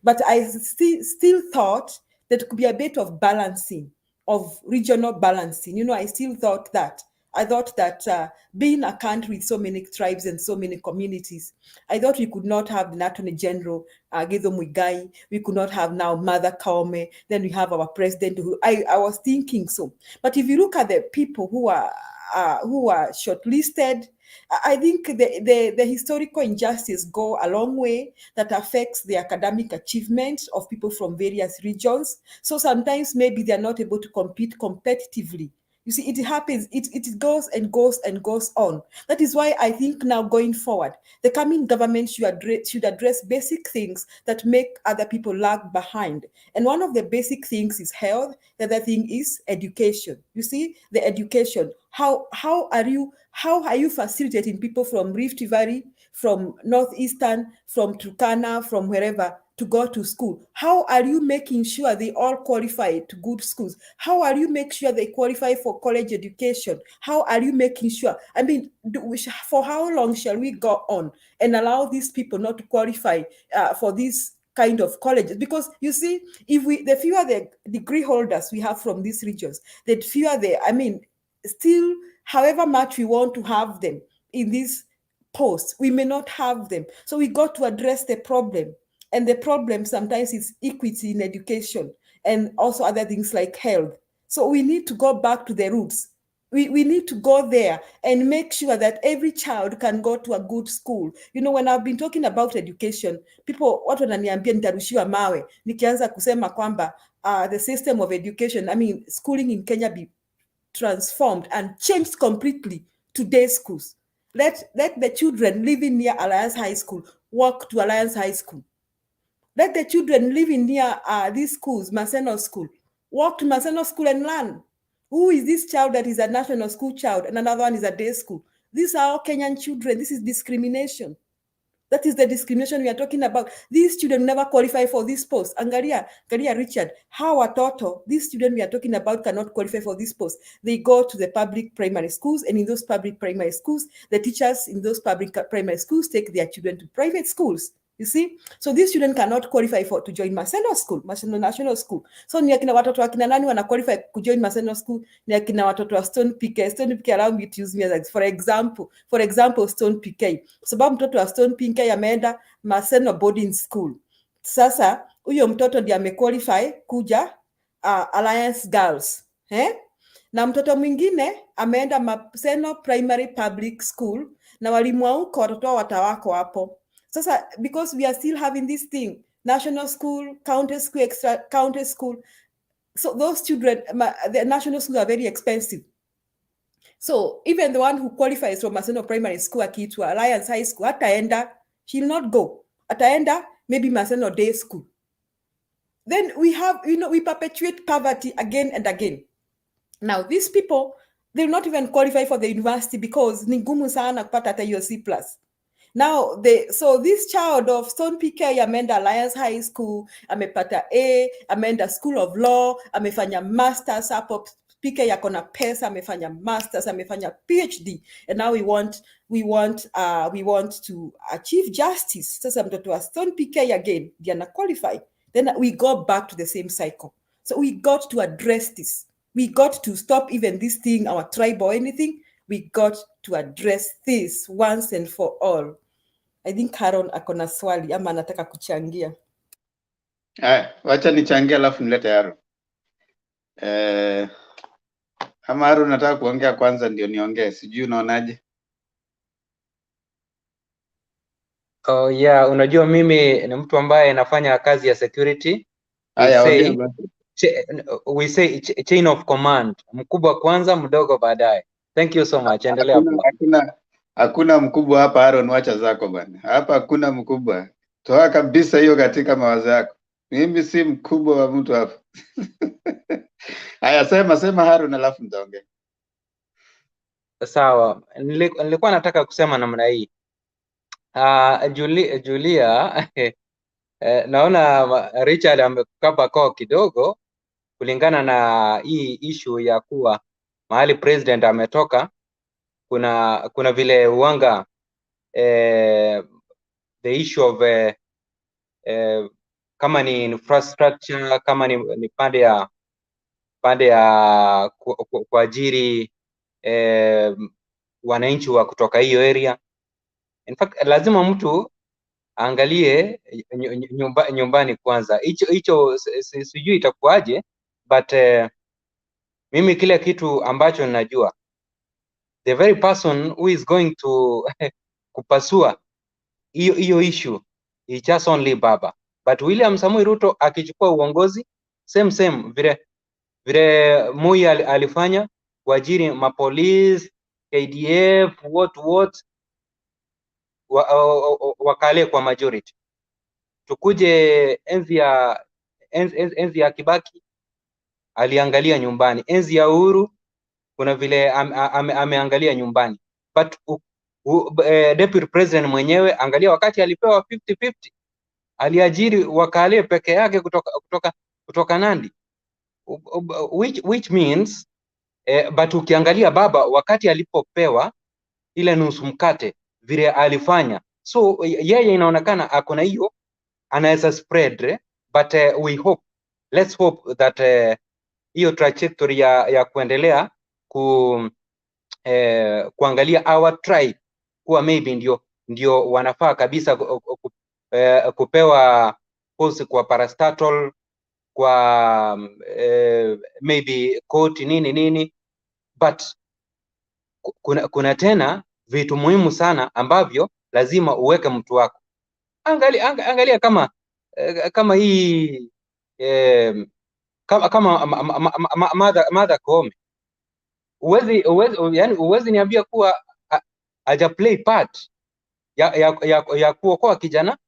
But I still thought that could be a bit of balancing, of regional balancing. You know, I still thought that. I thought that being a country with so many tribes and so many communities, I thought we could not have the Attorney General, Githu Muigai, we could not have now Mother Koome, then we have our president. I was thinking so. But if you look at the people who are shortlisted, I think the historical injustice go a long way that affects the academic achievement of people from various regions. So sometimes maybe they're not able to compete competitively. You see, it happens, it goes and goes and goes on. That is why I think now going forward, the coming government should address basic things that make other people lag behind. And one of the basic things is health. The other thing is education. You see, the education. How are you facilitating people from Rift Valley, from Northeastern, from Turkana, from wherever, to go to school? How are you making sure they all qualify to good schools? How are you making sure they qualify for college education? How are you making sure? I mean, for how long shall we go on and allow these people not to qualify for these kind of colleges? Because you see, the fewer the degree holders we have from these regions, the fewer still, however much we want to have them in these posts, we may not have them. So we got to address the problem. And the problem sometimes is equity in education and also other things like health. So we need to go back to the roots. We need to go there and make sure that every child can go to a good school. You know, when I've been talking about education, watu wananiambia nitarushiwa mawe nikianza kusema kwamba the system of education, schooling in Kenya be transformed and changed completely to day schools. Let the children living near Alliance High School walk to Alliance High School. Let the children living near these schools, Maseno School, walk to Maseno School and learn. Who is this child that is a national school child and another one is a day school? These are all Kenyan children. This is discrimination. That is the discrimination we are talking about. These children never qualify for this post. Angalia, Richard, how watoto, these children we are talking about cannot qualify for this post. They go to the public primary schools, and in those public primary schools, the teachers in those public primary schools take their children to private schools. You see? So these children cannot qualify to join Maseno School, Maseno National School. So ni akina watoto akina nani wana qualify to join Maseno School? Ni akina watoto wa Stone PK. Stone PK, allow me to use me as for example, Stone PK. Sababu mtoto wa Stone PK ameenda Maseno boarding school. Sasa huyo mtoto ndiye amequalify kuja Alliance Girls. na mtoto mwingine ameenda Maseno Primary Public School na walimu wa huko watoto watawako hapo. Sasa because we are still having this thing, national school, county school, extra county school, so those children, the national schools are very expensive. So even the one who qualifies from Maseno Primary School akiitwa Alliance High School, ataenda, she'll not go. Ataenda maybe Maseno Day School. Then we have, we perpetuate poverty again and again. Now these people, they'll not even qualify for the university because ni ngumu sana kupata hata hiyo C+. Now so this child of Stone PK ameenda Alliance High School, amepata A, ameenda School of Law, amefanya masters hapo, PK yako na pesa, amefanya masters, amefanya PhD, and now we want to achieve justice. Sasa mtoto wa Stone PK again, they are not qualified. Then we go back to the same cycle. So we got to address this. We got to stop even this thing, our tribe or anything. We got to address this once and for all. I think Haron akona swali ama anataka kuchangia. Wacha nichangie alafu nilete Haron. Ama Haron nataka kuongea kwanza ndio niongee. Sijui unaonaje? Oh yeah, unajua mimi ni mtu ambaye nafanya kazi ya security. We say chain of command. Mkubwa kwanza, mdogo baadaye. Thank you so much. Endelea. Hakuna mkubwa hapa Haron, wacha zako bwana. Hapa hakuna mkubwa. Toa kabisa hiyo katika mawazo yako. Mimi si mkubwa wa mtu hapa. Haya, sema Haron alafu nitaongea. Sawa. Nilikuwa nataka kusema namna hii. Julia naona Richard amekapa koo kidogo kulingana na hii issue ya kuwa mahali president ametoka kuna vile uanga the issue of kama ni infrastructure, kama ni pande ya kuajiri wananchi wa kutoka hiyo area. In fact, lazima mtu angalie nyumbani kwanza. Hicho sijui itakuwaje, but mimi kile kitu ambacho ninajua, the very person who is going to kupasua hiyo issue is just only baba. But William Samoei Ruto akichukua uongozi same vile Moi alifanya kuajiri mapolice, KDF, what wakale kwa majority. Tukuje enzi ya Kibaki aliangalia nyumbani. Enzi ya Uhuru kuna vile ameangalia nyumbani. But deputy president mwenyewe angalia, wakati alipewa 50-50 aliajiri wakale peke yake kutoka Nandi, which means but ukiangalia baba wakati alipopewa ile nusu mkate vile alifanya, so yeye inaonekana akona hiyo anaweza spread, but let's hope that hiyo trajectory ya kuendelea kuangalia our tribe kuwa maybe ndio wanafaa kabisa kupewa post kwa parastatal, kwa maybe court nini, but kuna tena vitu muhimu sana ambavyo lazima uweke mtu wako. Angalia kama hii kama Martha Koome, uwezi niambia kuwa haja play part ya kuokoa kijana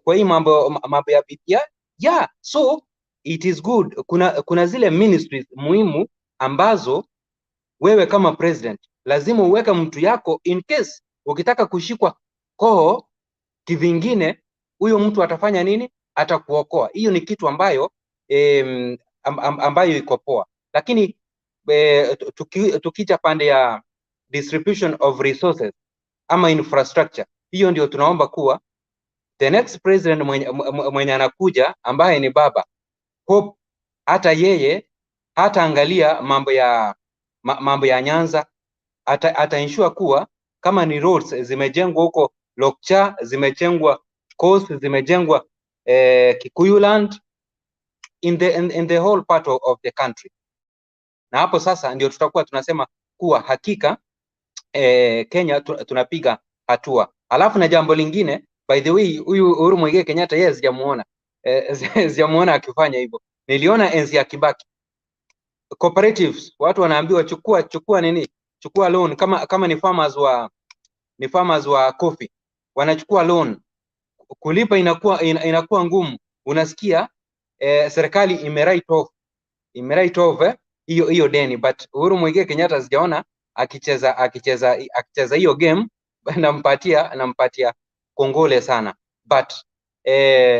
kwa hii mambo ya BBI. Yeah, so it is good. Kuna zile ministries muhimu ambazo wewe kama president lazima uweke mtu yako, in case ukitaka kushikwa koo kivingine, huyo mtu atafanya nini? Atakuokoa. Hiyo ni kitu ambayo ambayo iko poa. Lakini tukija pande ya distribution of resources ama infrastructure, hiyo ndio tunaomba kuwa the next president mwenye anakuja ambaye ni baba, hope hata yeye hata angalia mambo ya Nyanza, ata ensure kuwa kama ni roads zimejengwa huko Lokcha, zimejengwa coast, zimejengwa Kikuyuland, in the whole part of the country. na hapo sasa ndio tutakuwa tunasema kuwa hakika Kenya tunapiga hatua. Alafu na jambo lingine, by the way, huyu Uhuru Muigai Kenyatta yeye sijamuona sijamuona akifanya hivyo. Niliona enzi ya Kibaki cooperatives, watu wanaambiwa chukua nini, chukua loan kama ni farmers wa coffee, wanachukua loan, kulipa inakuwa ngumu. Unasikia serikali imewrite off hiyo deni, but Uhuru Muigai Kenyatta sijaona akicheza hiyo game. nampatia kongole sana, but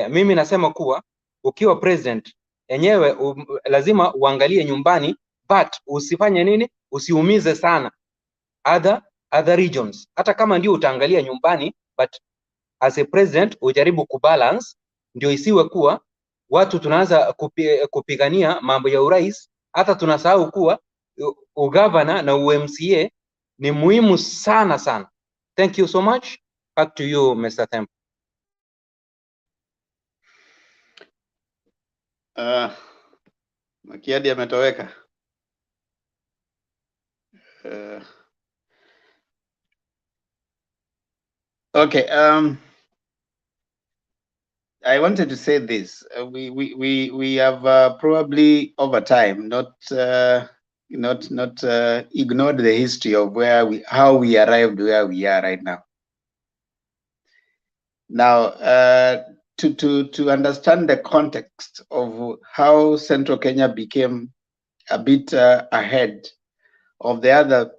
mimi nasema kuwa ukiwa president enyewe lazima uangalie nyumbani, but usifanye nini, usiumize sana other regions. Hata kama ndio utaangalia nyumbani, but as a president ujaribu kubalance, ndio isiwe kuwa watu tunaanza kupigania mambo ya urais, hata tunasahau kuwa ugavana na UMCA ni muhimu sana sana. Thank you so much. Back to you, Mr. Temple. Makiadi ametoweka. Okay. I wanted to say this. We have probably over time not ignored the history of how we arrived where we are right now. Now, to understand the context of how Central Kenya became a bit ahead of the other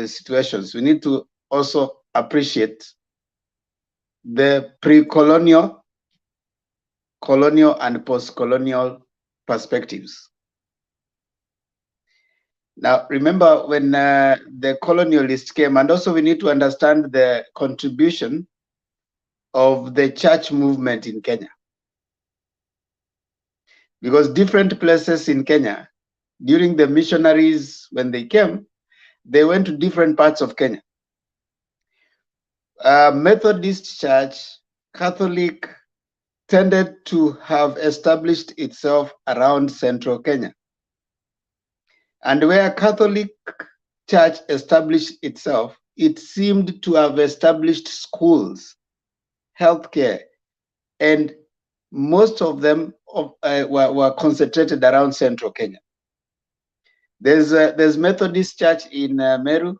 situations, we need to also appreciate the pre-colonial, colonial, and post-colonial perspectives. Now, remember when the colonialists came, and also we need to understand the contribution of the church movement in Kenya. Because different places in Kenya, during the missionaries, when they came, they went to different parts of Kenya. Methodist Church, Catholic, tended to have established itself around Central Kenya. And where Catholic Church established itself, it seemed to have established schools, healthcare, and most of them were concentrated around Central Kenya. There's Methodist Church in Meru.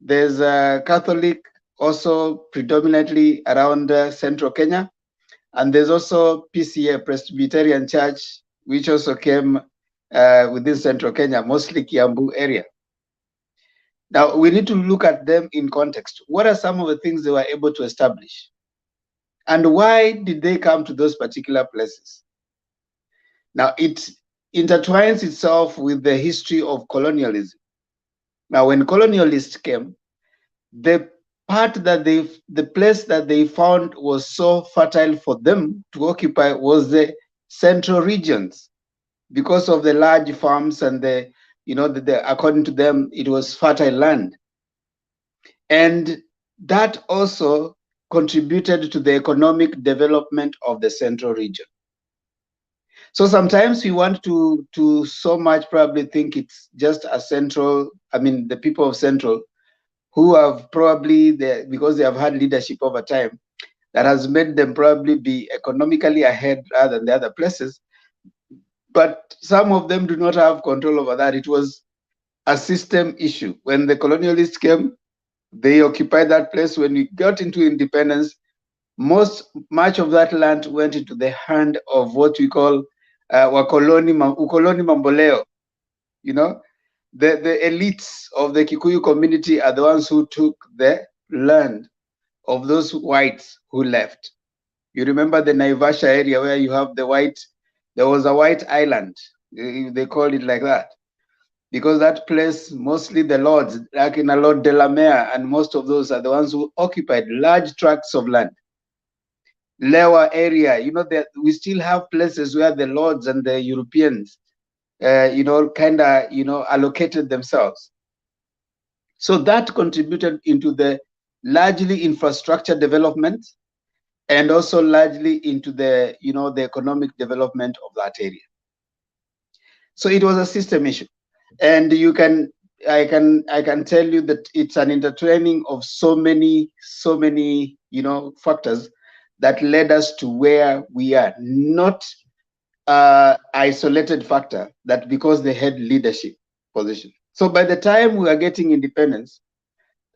There's Catholic also predominantly around Central Kenya. And there's also PCA, Presbyterian Church, which also came within Central Kenya, mostly Kiambu area. Now, we need to look at them in context. What are some of the things they were able to establish? And why did they come to those particular places? Now, it intertwines itself with the history of colonialism. Now, when colonialists came, the place that they found was so fertile for them to occupy was the central regions, because of the large farms and according to them, it was fertile land. And that also contributed to the economic development of the central region. So sometimes we want to so much probably think it's just a central, the people of central who have probably, because they have had leadership over time, that has made them probably be economically ahead rather than the other places. But some of them do not have control over that. It was a system issue. When the colonialists came, they occupied that place. When we got into independence, much of that land went into the hand of what we call ukoloni mamboleo. The elites of the Kikuyu community are the ones who took the land of those whites who left. You remember the Naivasha area where you have there was a white island. They called it like that, because that place, mostly the lords, like in a Lord Delamere, and most of those are the ones who occupied large tracts of land. Lower area, we still have places where the lords and the Europeans, allocated themselves. So that contributed into the largely infrastructure development, and also largely into the, the economic development of that area. So it was a system issue. And I can tell you that it's an intertwining of so many, factors that led us to where we are. Not isolated factor that because they had leadership position. So by the time we were getting independence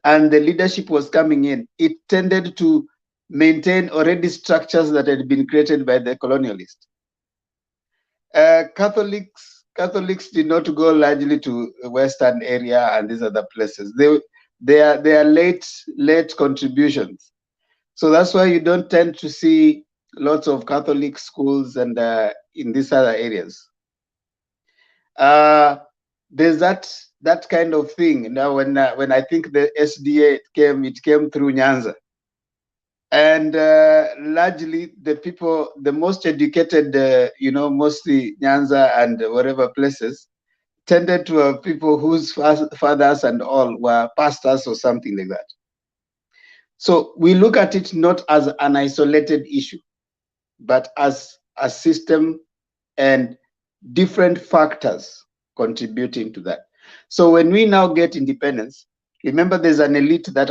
and the leadership was coming in, it tended to maintain already structures that had been created by the colonialists. Catholics did not go largely to the Western area and these other places. They are late contributions. So that's why you don't tend to see lots of Catholic schools and in these other areas. There's that kind of thing. Now, when I think the SDA came, it came through Nyanza. And largely the most educated, mostly Nyanza and whatever places, tended to have people whose fathers and all were pastors or something like that. So we look at it not as an isolated issue, but as a system and different factors contributing to that. So when we now get independence, remember there's an elite that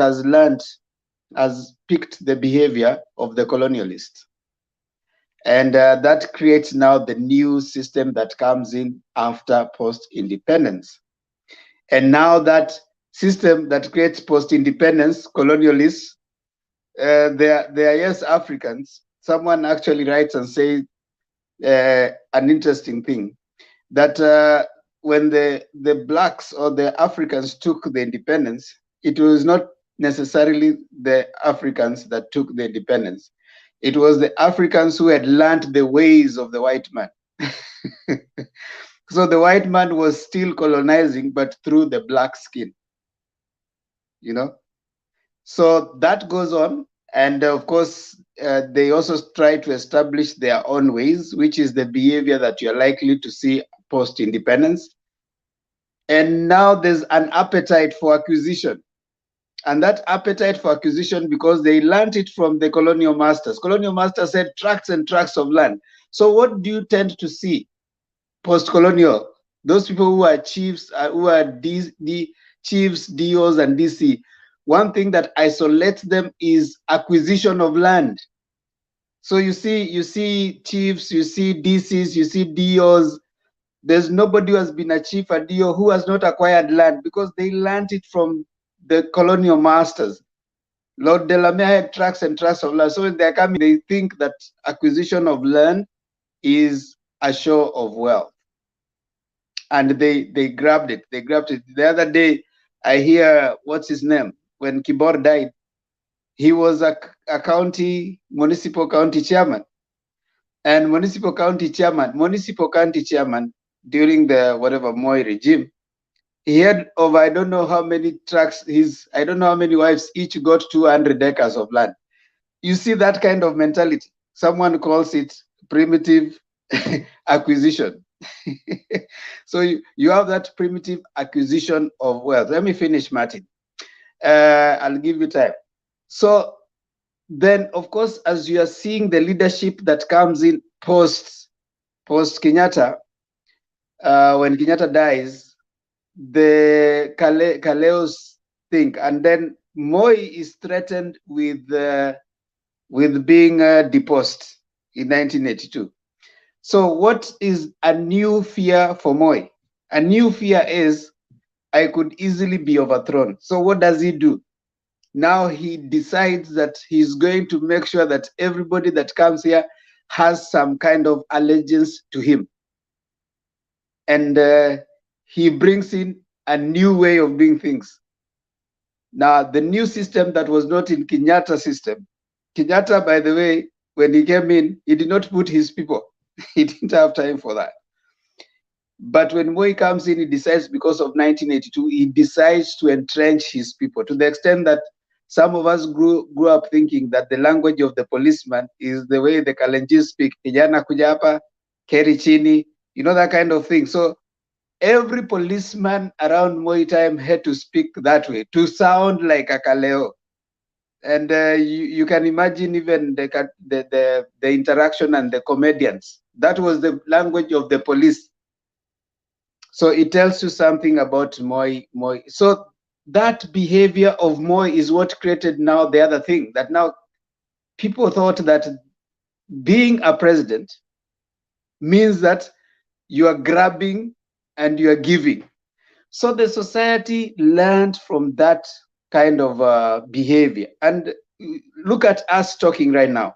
has picked the behavior of the colonialists. And that creates now the new system that comes in after post-independence. And now that system that creates post-independence, colonialists, they are yes, Africans. Someone actually writes and says an interesting thing, that when the blacks or the Africans took the independence, it was not necessarily the Africans that took the independence. It was the Africans who had learned the ways of the white man. So the white man was still colonizing, but through the black skin, So that goes on. And of course, they also try to establish their own ways, which is the behavior that you're likely to see post-independence. And now there's an appetite for acquisition. And that appetite for acquisition, because they learned it from the colonial masters. Colonial masters had tracts and tracts of land. So what do you tend to see post-colonial? Those people who are chiefs, who are chiefs, DOs, and DC. One thing that isolates them is acquisition of land. So you see chiefs, you see DCs, you see DOs. There's nobody who has been a chief, a DO, who has not acquired land because they learned it from the colonial masters. Lord Delamere had tracts and tracts of land. So when they're coming, they think that acquisition of land is a show of wealth. And they grabbed it. They grabbed it. The other day, I hear, what's his name? When Kibor died, he was a municipal county chairman. And municipal county chairman during the whatever Moi regime, he had over, I don't know how many tracts, I don't know how many wives, each got 200 acres of land. You see that kind of mentality. Someone calls it primitive acquisition. So you have that primitive acquisition of wealth. Let me finish, Martin. I'll give you time. So then, of course, as you are seeing the leadership that comes in post Kenyatta, when Kenyatta dies, the Kaleos think, and then Moi is threatened with being deposed in 1982. So what is a new fear for Moi? A new fear is, I could easily be overthrown. So what does he do? Now he decides that he's going to make sure that everybody that comes here has some kind of allegiance to him. And he brings in a new way of doing things. Now, the new system that was not in Kenyatta's system. Kenyatta, by the way, when he came in, he did not put his people. He didn't have time for that. But when Moi comes in, he decides, because of 1982, he decides to entrench his people to the extent that some of us grew up thinking that the language of the policeman is the way the Kalenjin speak, kijana kuja hapa, keri chini, that kind of thing. So every policeman around Moi time had to speak that way, to sound like a Kaleo. And you can imagine even the interaction and the comedians. That was the language of the police. So it tells you something about Moi. So that behavior of Moi is what created now the other thing, that now people thought that being a president means that you are grabbing and you are giving. So the society learned from that kind of behavior. And look at us talking right now.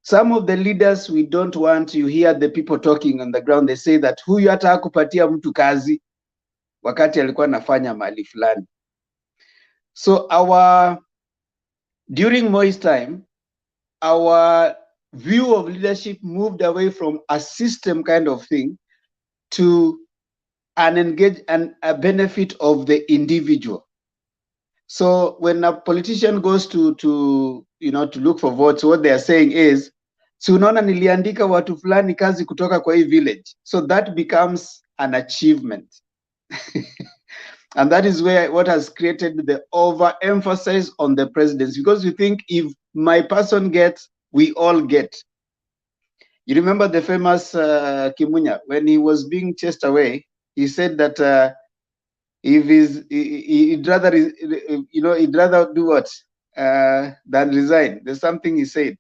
Some of the leaders we don't want, you hear the people talking on the ground, they say that huyu hata hakupatia mtu kazi wakati alikuwa anafanya mali fulani. So during Moi's time, our view of leadership moved away from a system kind of thing to a benefit of the individual. So when a politician goes to look for votes, what they are saying is, si unaona niliandika watu fulani kazi kutoka kwa hii village. So that becomes an achievement. And that is what has created the overemphasis on the presidency, because you think if my person gets, we all get. You remember the famous Kimunya, when he was being chased away, he said that he'd rather do what than resign. There's something he said.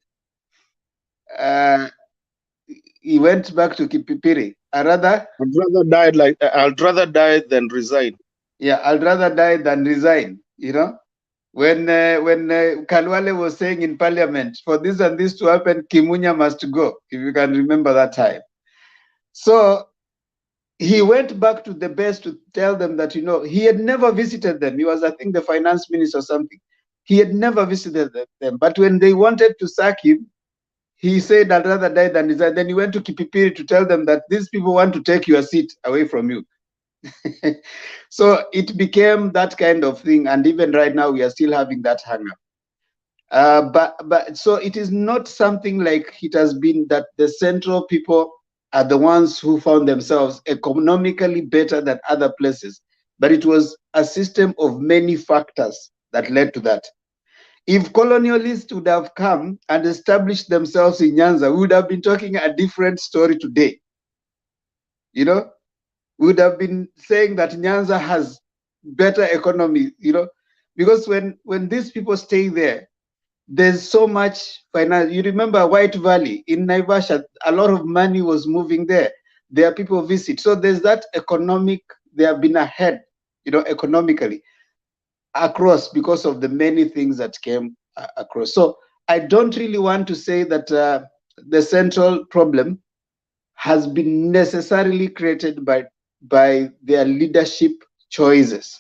He went back to Kipipiri. I'd rather die than resign. Yeah, I'd rather die than resign. You know, when Kalwale was saying in parliament, for this and this to happen, Kimunya must go, if you can remember that time. So he went back to the base to tell them that, he had never visited them. He was, I think, the finance minister or something. He had never visited them. But when they wanted to sack him, he said, I'd rather die than resign. Then he went to Kipipiri to tell them that these people want to take your seat away from you. So it became that kind of thing. And even right now, we are still having that hang-up. But so it is not something like it has been that the central people are the ones who found themselves economically better than other places. But it was a system of many factors that led to that. If colonialists would have come and established themselves in Nyanza, we would have been talking a different story today. We would have been saying that Nyanza has better economy, because when these people stay there, there's so much finance. You remember White Valley in Naivasha, a lot of money was moving there. There are people visit. So there's that they have been ahead, economically across because of the many things that came across. So I don't really want to say that the central problem has been necessarily created by their leadership choices.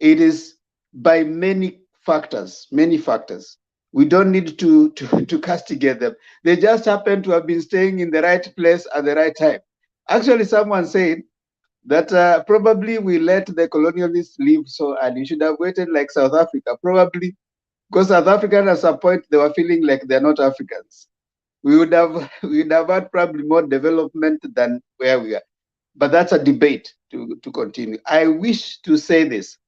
It is by many factors. We don't need to castigate them. They just happen to have been staying in the right place at the right time. Actually, someone said that probably we let the colonialists leave and you should have waited like South Africa, probably because South Africans at some point they were feeling like they're not Africans. We'd have had probably more development than where we are. But that's a debate to continue. I wish to say this.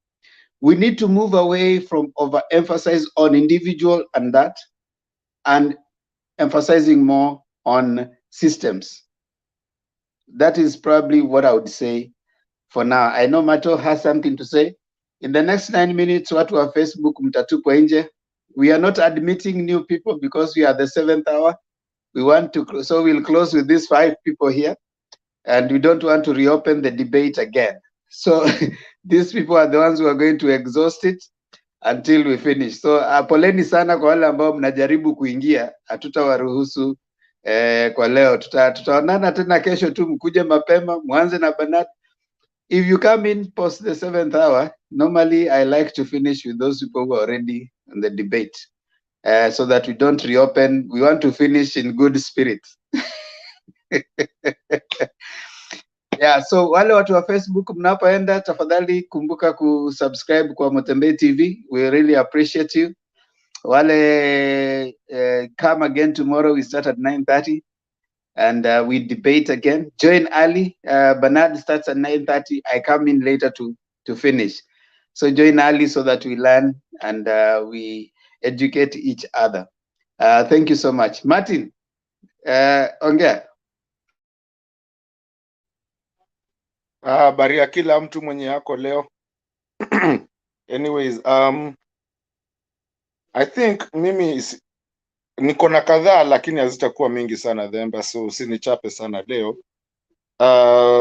We need to move away from overemphasis on individual and emphasizing more on systems. That is probably what I would say for now. I know Mato has something to say. In the next 9 minutes, watu wa Facebook mtatupwa nje. We are not admitting new people because we are the 7th hour. So we'll close with these 5 people here, and we don't want to reopen the debate again. So these people are the ones who are going to exhaust it until we finish. So poleni sana kwa wale ambao mnajaribu kuingia, hatutawaruhusu kwa leo. Tutaonana tena kesho tu, mkuje mapema, mwanze na Bernard. If you come in post the 7th hour, normally I like to finish with those people who are already in the debate, so that we don't reopen. We want to finish in good spirit. Yeah, so wale watu wa Facebook mnapoenda, tafadhali kumbuka kusubscribe kwa Motembei TV. We really appreciate you. Wale come again tomorrow. We start at 9:30 and we debate again. Join early. Bernard starts at 9:30. I come in later to finish. So join early so that we learn and we educate each other. Thank you so much. Martin, ongea. Habari ya kila mtu mwenye yako leo. Anyways, I think mimi niko na kadhaa lakini hazitakuwa mingi sana Themba, so usinichape sana leo.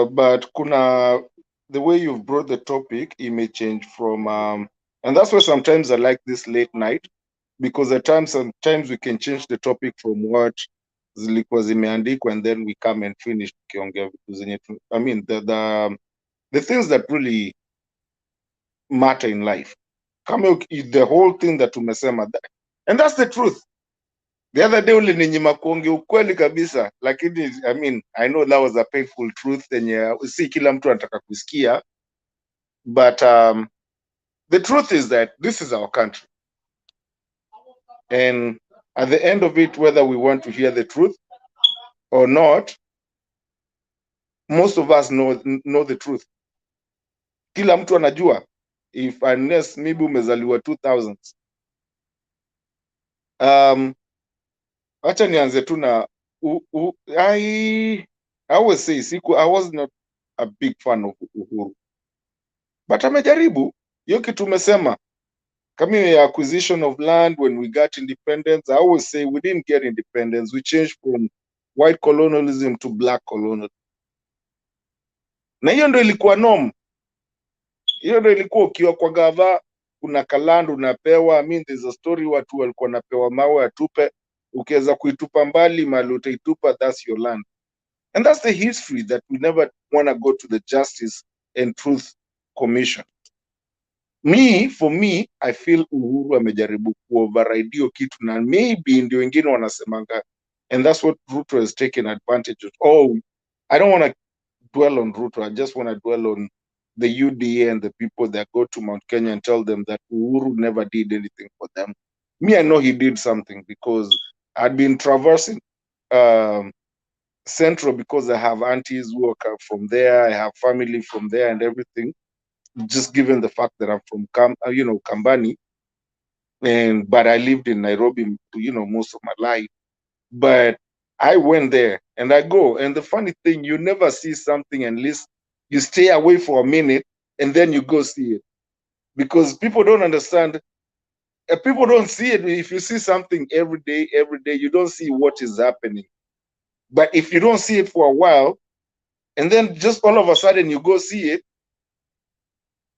But kuna the way you've brought the topic, it may change from and that's why sometimes I like this late night, because at times sometimes we can change the topic from what zilikuwa zimeandikwa and then we come and finish tukiongea vitu zenye I mean the things that really matter in life. Kama the whole thing that tumesema that, and that's the truth. The other day ulininyima kuongea ukweli kabisa, lakini I mean I know that was a painful truth yenye si kila mtu anataka kusikia, but the truth is that this is our country, and at the end of it, whether we want to hear the truth or not, most of us know the truth. Kila mtu anajua, if unless maybe umezaliwa 2000s. Acha nianze tu na I always say I was not a big fan of Uhuru, but amejaribu hiyo kitu umesema kama ya acquisition of land. When we got independence, I always say we didn't get independence, we changed from white colonialism to black colonialism, na hiyo ndio ilikuwa norm. Hiyo ndio ilikuwa ukiwa kwa gava kuna kalandu unapewa. I mean there's a story watu walikuwa napewa mawe atupe, ukiweza kuitupa mbali mali utaitupa, that's your land. And that's the history that we never want to go to the Justice and Truth Commission. For me, I feel Uhuru amejaribu kuoverride hiyo kitu, na maybe ndio wengine wanasemanga, and that's what Ruto has taken advantage of. Oh, I don't want to dwell on Ruto. I just want to dwell on the UDA and the people that go to Mount Kenya and tell them that Uhuru never did anything for them. Me, I know he did something, because I'd been traversing Central because I have aunties who work from there, I have family from there and everything, just given the fact that I'm from Kambani, but I lived in Nairobi, most of my life. But I went there and I go, and the funny thing, you never see something unless you stay away for a minute and then you go see it, because people don't understand. People don't see it. If you see something every day, you don't see what is happening. But if you don't see it for a while, and then just all of a sudden you go see it,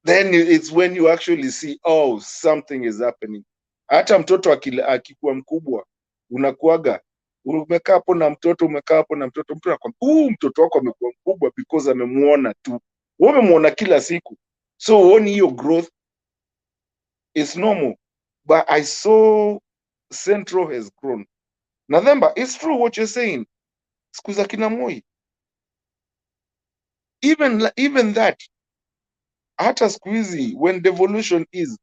then it's when you actually see, oh, something is happening. Hata mtoto akikuwa mkubwa, unakuaga umekaa hapo na mtoto, mtu anakwambia mtoto wako amekuwa mkubwa because amemuona tu. Wewe umemuona kila siku, so uone hiyo growth. It's normal. But I saw Central has grown. November, it's true what you're saying. Siku za kina Moi, even that, hata siku hizi when devolution is,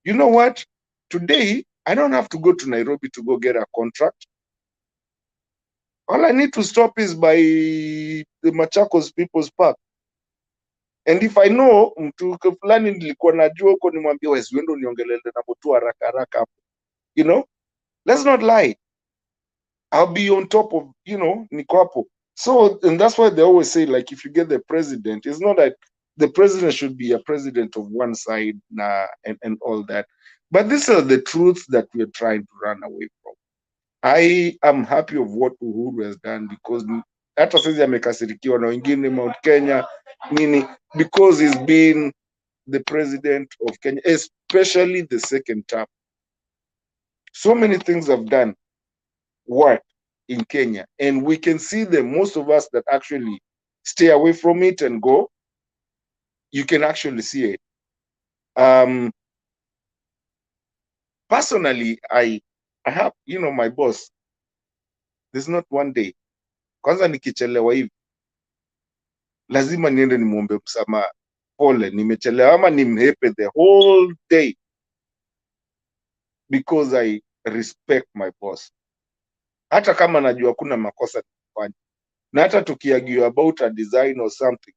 you know what, today I don't have to go to Nairobi to go get a contract. All I need to stop is by the Machakos People's Park, and if I know mtu fulani nilikuwa najua huko, nimwambie wewe uende uniongelele na mtu haraka hapo, let's not lie, I'll be on top of, niko hapo. So, and that's why they always say, like, if you get the president, it's not that the president should be a president of one side and all that. But these are the truths that we are trying to run away from. I am happy of what Uhuru has done, because hata sasa amekasirikiwa na wengine Mount Kenya nini, because he's been the president of Kenya, especially the second term. So many things have done work in Kenya, and we can see them. Most of us that actually stay away from it and go, you can actually see it. Personally, I have, my boss, there's not one day, kwanza nikichelewa hivi lazima niende nimuombe msamaha, pole nimechelewa, ama nimhepe the whole day, because I respect my boss. Hata kama najua kuna makosa nifanya, na hata tukiargue about a design or something,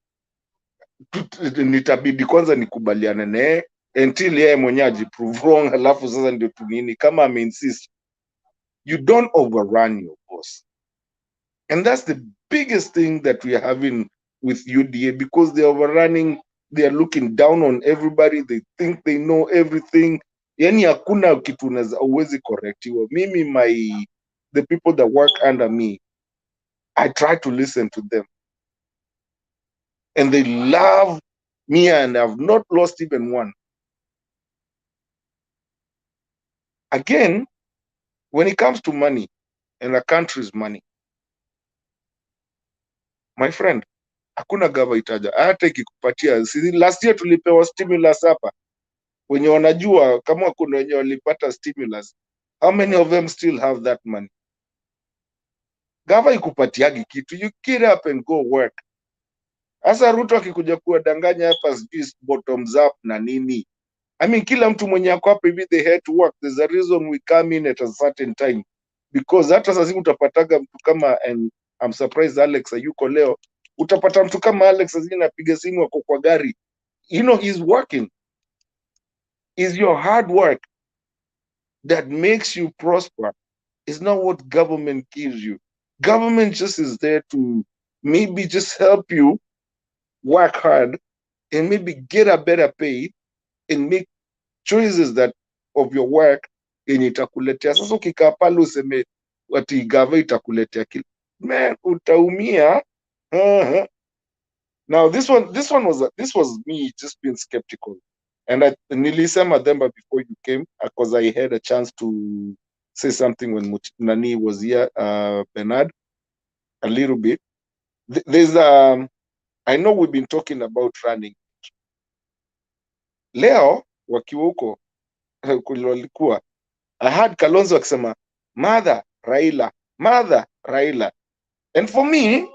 nitabidi kwanza nikubaliane naye until yeye mwenyewe ajiprove wrong, halafu sasa ndio tunini. Kama insist, you don't overrun your boss, and that's the biggest thing that we are having with UDA because they're overrunning, they are looking down on everybody, they think they know everything. Yani hakuna kitu uwezi correctiwa. Mimi, the people that work under me, I try to listen to them. And they love me and I've not lost even one. Again, when it comes to money and a country's money, my friend, hakuna gava itaja. Hata ikikupatia, last year tulipewa stimulus hapa. Wenye wanajua kama kuna wenye walipata stimulus, how many of them still have that money? Gava ikupatiagi kitu, you get up and go work. Asa Ruto akikuja kuwadanganya hapa sijui bottoms up na nini. I mean, kila mtu mwenye ako hapa hivi they had to work. There's a reason we come in at a certain time. Because hata sasa utapataga mtu kama, and I'm surprised Alex hayuko leo, utapata mtu kama Alex sasa anapiga simu ako kwa gari. You know, he's working. Is your hard work that makes you prosper. It's not what government gives you. Government just is there to maybe just help you work hard and maybe get a better pay and make choices that of your work yenye itakuletea. Sasa ukikaa pale useme ati gava itakuletea kile, man, utaumia. Now this was me just being skeptical, and nilisema Demba before you came because I had a chance to say something when Nani was here, Bernard, a little bit. There's I know we've been talking about running. Leo wakiwa huko kulikuwa, I had Kalonzo akisema mother Raila, and for me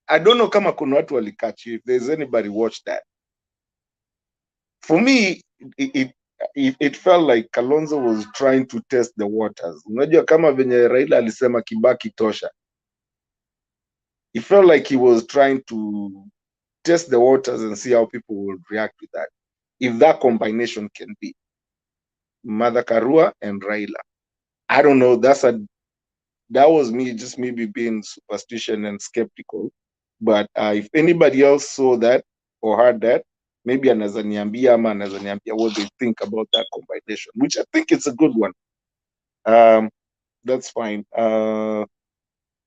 I don't know kama kuna watu walikatch, if there's anybody watch that. For me it felt like Kalonzo was trying to test the waters. Unajua kama venye Raila alisema Kibaki tosha. It felt like he was trying to test the waters and see how people would react to that. If that combination can be Mother Karua and Raila. I don't know, that was me just maybe being superstition and skeptical. But if anybody else saw that or heard that, maybe anaweza niambia ama anaweza niambia what they think about that combination, which I think it's a good one. That's fine.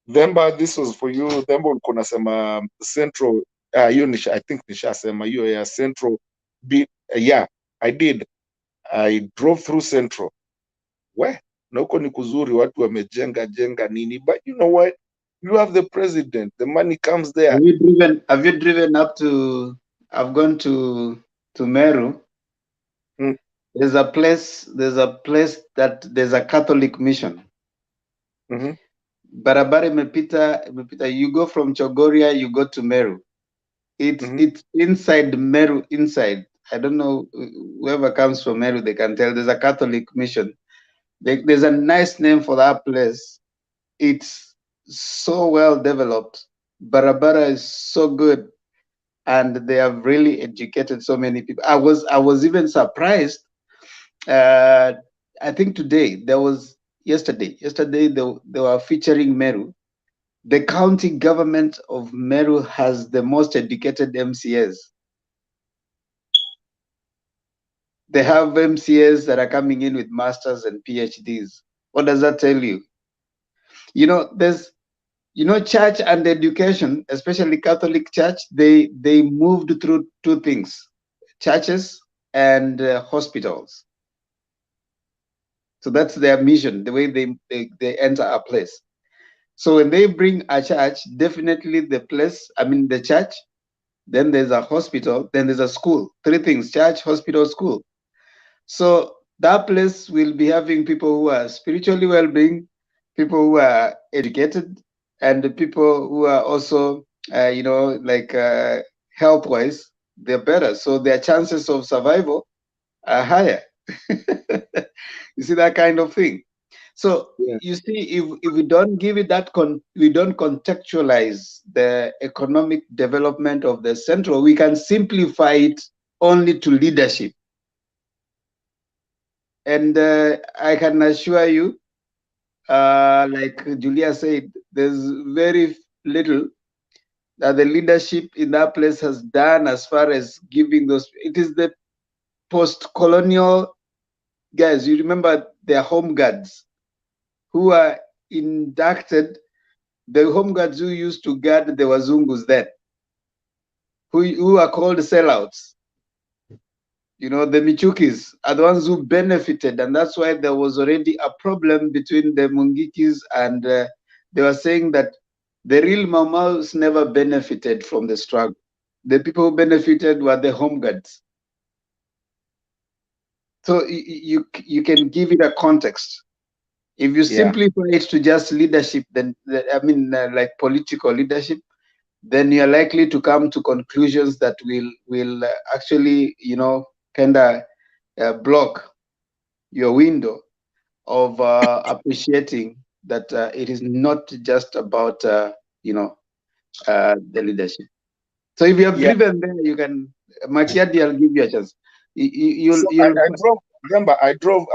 Themba, this was for you. Themba ulikuwa unasema Central, hiyo I think nishasema hiyo ya Central. Yeah, I did. I drove through Central. Na huko ni kuzuri, watu wamejenga nini, but you know what? You have the president, the money comes there. Have you driven up to, I've gone to Meru. There's a place that there's a Catholic mission. Barabara imepita, you go from Chogoria, you go to Meru. It's inside Meru, inside. I don't know, whoever comes from Meru, they can tell. There's a Catholic mission. There's a nice name for that place. It's so well developed. Barabara is so good, and they have really educated so many people. I was even surprised. I think yesterday they were featuring Meru. The county government of Meru has the most educated MCAs. They have MCAs that are coming in with masters and PhDs. What does that tell you? You know, church and education, especially Catholic Church, they moved through two things: churches and hospitals. So that's their mission, the way they enter a place. So when they bring a church, definitely the church, then there's a hospital, then there's a school. Three things: church, hospital, school. So that place will be having people who are spiritually well-being, people who are educated, and the people who are also, health-wise, they're better. So their chances of survival are higher. You see that kind of thing. So you see, if we don't give it that, we don't contextualize the economic development of the Central, we can simplify it only to leadership. And I can assure you, like Julia said, there's very little that the leadership in that place has done as far as giving those. It is the post-colonial guys. You remember their home guards who are inducted, the home guards who used to guard the Wazungus then, who are called sellouts. You know, the Michukis are the ones who benefited, and that's why there was already a problem between the Mungikis, and they were saying that the real Mamaus never benefited from the struggle. The people who benefited were the home guards. So you can give it a context. If you simplify it to just leadership, then like political leadership, then you're likely to come to conclusions that will actually, you know, kind of block your window of appreciating that it is not just about you know, the leadership. So if you have driven there, you can, Makiadi, I'll give you a chance. So I drove. Remember, I drove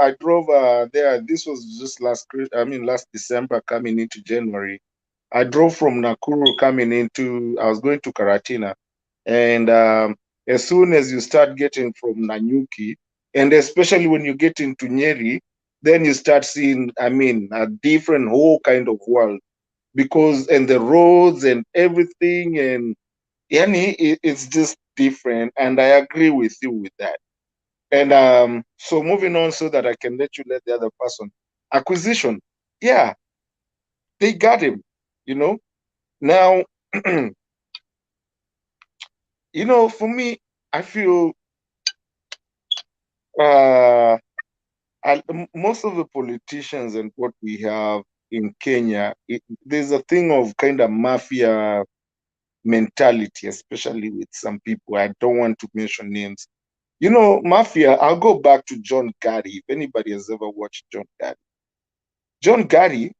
there. This was just last December, coming into January. I drove from Nakuru coming into. I was going to Karatina, and as soon as you start getting from Nanyuki, and especially when you get into Nyeri, then you start seeing, I mean, a different whole kind of world, because and the roads and everything, and it's just different. And I agree with you with that. And so moving on, so that I can let the other person. Acquisition, yeah, they got him, you know. Now, you know, for me, I feel most of the politicians and what we have in Kenya, there's a thing of kind of mafia mentality, especially with some people. I don't want to mention names. You know, mafia, I'll go back to John Gary. If anybody has ever watched John Gary. John Gary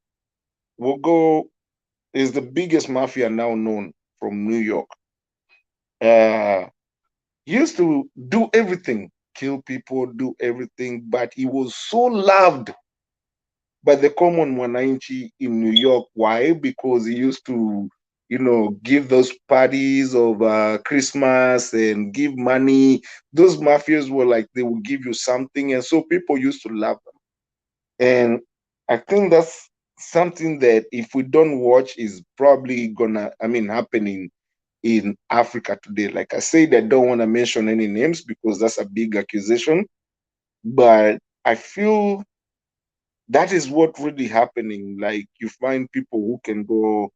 is the biggest mafia now known from New York. He used to do everything, kill people, do everything, but he was so loved by the common Mwananchi in New York. Why? Because he used to, you know, give those parties of Christmas and give money. Those mafias were like, they would give you something, and so people used to love them. And I think that's something that if we don't watch is probably gonna, happening in Africa today. Like I said, I don't want to mention any names because that's a big accusation, but I feel that is what really happening. Like you find people who can go,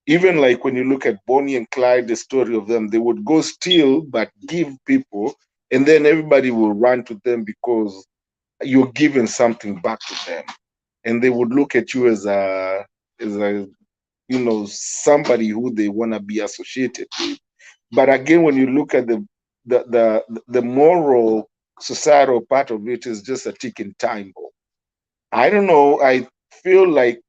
even like when you look at Bonnie and Clyde, the story of them, they would go steal but give people, and then everybody will run to them because you're giving something back to them, and they would look at you as a you know, somebody who they want to be associated with. But again, when you look at the moral societal part of it, is just a ticking time bomb. I don't know. I feel like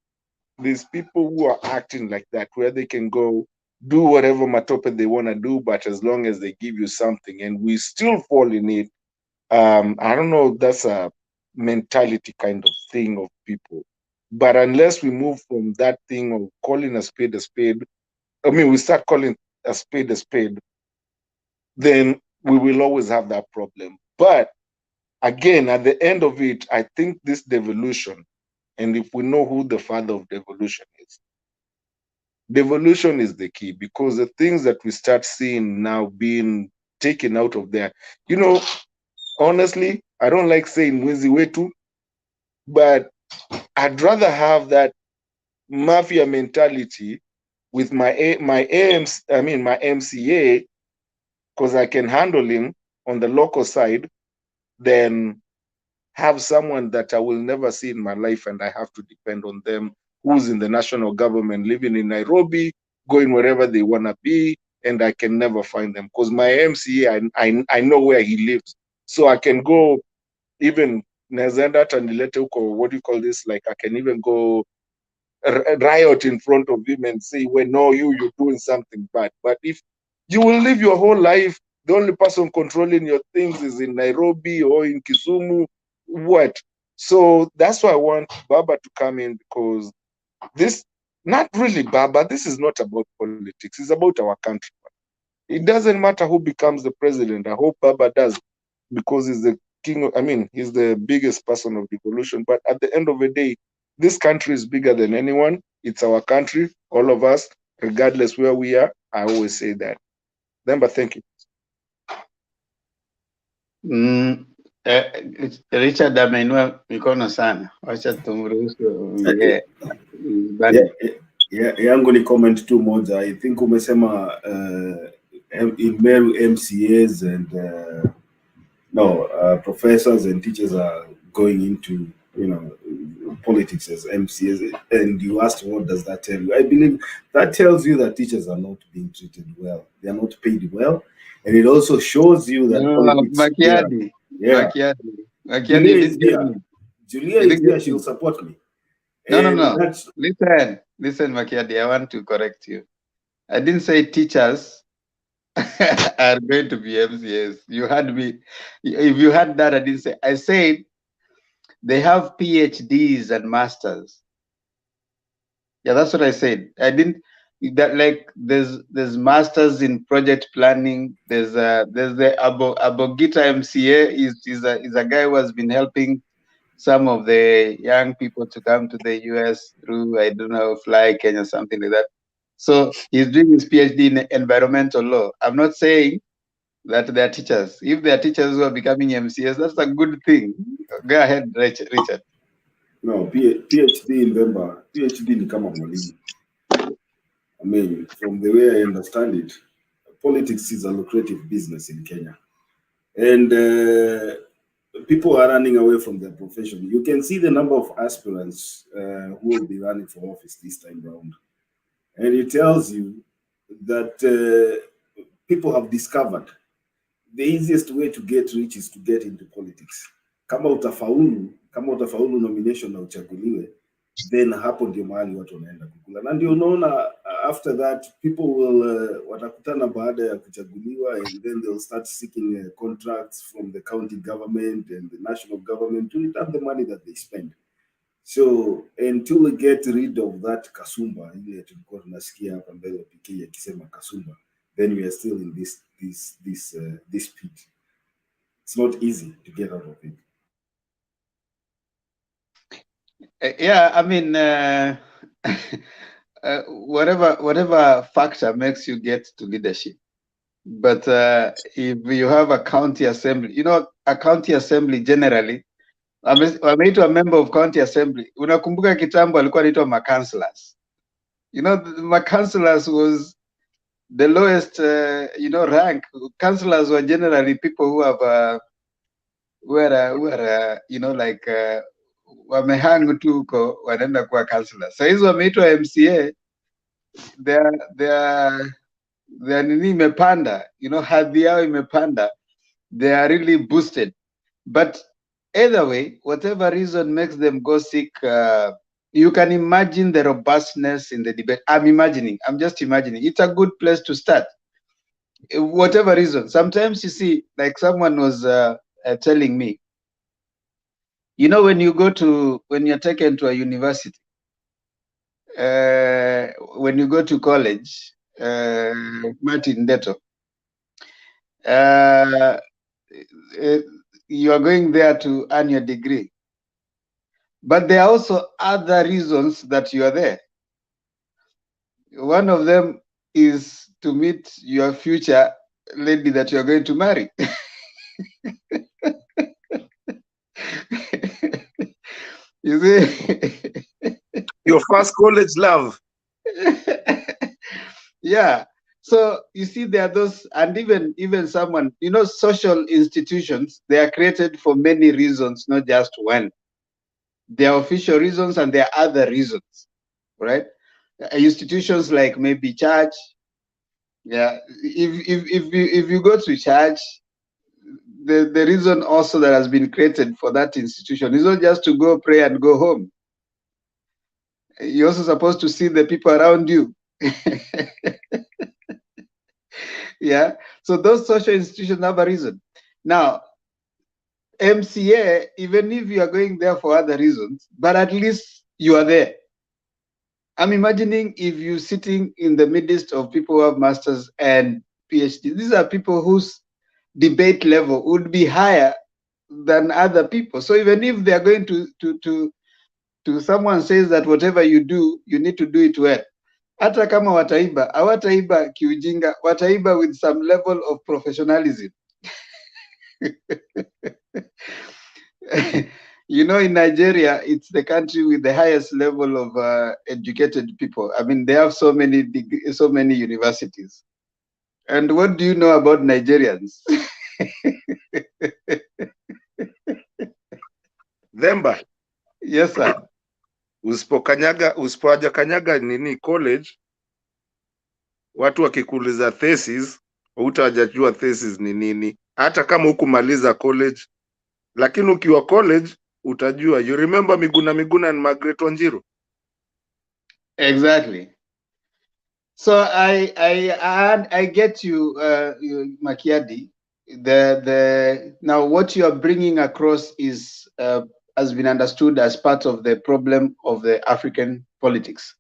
these people who are acting like that, where they can go do whatever matope they want to do, but as long as they give you something, and we still fall in it. I don't know. That's a mentality kind of thing of people. But unless we move from that thing of calling a spade, we start calling a spade, then we will always have that problem. But again, at the end of it, I think this devolution, and if we know who the father of devolution is the key, because the things that we start seeing now being taken out of there, you know, honestly, I don't like saying mwizi wetu, but I'd rather have that mafia mentality with my MCA, because I can handle him on the local side, than have someone that I will never see in my life and I have to depend on them, who's in the national government, living in Nairobi, going wherever they want to be, and I can never find them. Because my MCA, I know where he lives. So I can go, even Nazenda Tandilete, what do you call this? Like I can even go riot in front of him and say, well, no, you're doing something bad. But if you will live your whole life, the only person controlling your things is in Nairobi or in Kisumu, what? So that's why I want Baba to come in, because this Not really, Baba. This is not about politics. It's about our country. It doesn't matter who becomes the president. I hope Baba does, because he's the king. He's the biggest person of devolution. But at the end of the day, this country is bigger than anyone. It's our country, all of us, regardless where we are. I always say that. Demba, thank you. Richard ameinua mikono sana, wacha tumruhusu ongee. Yangu ni comment tu moja. I think umesema in Meru MCAs and professors and teachers are going into politics as MCAs, and you asked what does that tell you. I believe that tells you that teachers are not being treated well. They are not paid well, and it also shows you that politics. Julia is here. She'll support me. No. Listen, Makiadi, I want to correct you. I didn't say teachers are going to be MCAs. You heard me. If you heard that, I didn't say. I said they have PhDs and masters. Yeah, that's what I said. I didn't. That like there's masters in project planning. There's the Abogita MCA is a guy who has been helping some of the young people to come to the US through, I don't know, Fly Kenya, something like that. So he's doing his PhD in environmental law. I'm not saying that they're teachers. If they're teachers who are becoming MCAs, that's a good thing. Go ahead, Richard. No, PhD in Demba, PhD ni kama mwalimu. From the way I understand it, politics is a lucrative business in Kenya. And people are running away from their profession. You can see the number of aspirants who will be running for office this time round. And it tells you that people have discovered the easiest way to get rich is to get into politics. Kama utafaulu nomination na uchaguliwe, then hapo ndio mahali watu wanaenda kukula. Na ndio unaona after that people will watakutana baada ya kuchaguliwa, and then they'll start seeking contracts from the county government and the national government to return the money that they spend. So until we get rid of that kasumba, ile tulikuwa tunasikia hapa mbele PK akisema kasumba, then we are still in this pit. It's not easy to get out of it. Whatever factor makes you get to leadership. But if you have a county assembly, a county assembly generally, wameitwa member of county assembly. Unakumbuka kitambo alikuwa anaitwa ma-councillors. Ma-councillors was the lowest, rank. Councillors were generally people who have, wamehang tu huko wanaenda kuwa councillors. So hizo wameitwa MCA, their nini imepanda, hadhi yao imepanda. They are really boosted. But either way, whatever reason makes them go seek, you can imagine the robustness in the debate. I'm just imagining. It's a good place to start. Whatever reason. Sometimes you see, like someone was telling me, when you're taken to a university, when you go to college, Martin Deto, you are going there to earn your degree. But there are also other reasons that you are there. One of them is to meet your future lady that you are going to marry. You see? Your first college love. Yeah. So you see, there are those, and even someone, social institutions, they are created for many reasons, not just one. There are official reasons and there are other reasons, right? Institutions like maybe church. Yeah. If you go to church, the reason also that has been created for that institution is not just to go pray and go home. You're also supposed to see the people around you. Yeah. So those social institutions have a reason. Now, MCA, even if you are going there for other reasons, but at least you are there. I'm imagining if you're sitting in the midst of people who have masters and PhD. These are people whose debate level would be higher than other people. So even if they are going to someone says that whatever you do, you need to do it well. Hata kama wataiba, hawataiba kiujinga, wataiba with some level of professionalism. You know, in Nigeria, it's the country with the highest level of educated people. I mean, they have so many universities. And what do you know about Nigerians? Themba. Yes, sir. Usipoaja kanyaga nini college, watu wakikuuliza thesis, hutawajajua thesis ni nini. Hata kama hukumaliza college, lakini ukiwa college utajua. You remember Miguna and Margaret Wanjiru? Exactly. So I get you, Makiadi. Now what you are bringing across is has been understood as part of the problem of the African politics.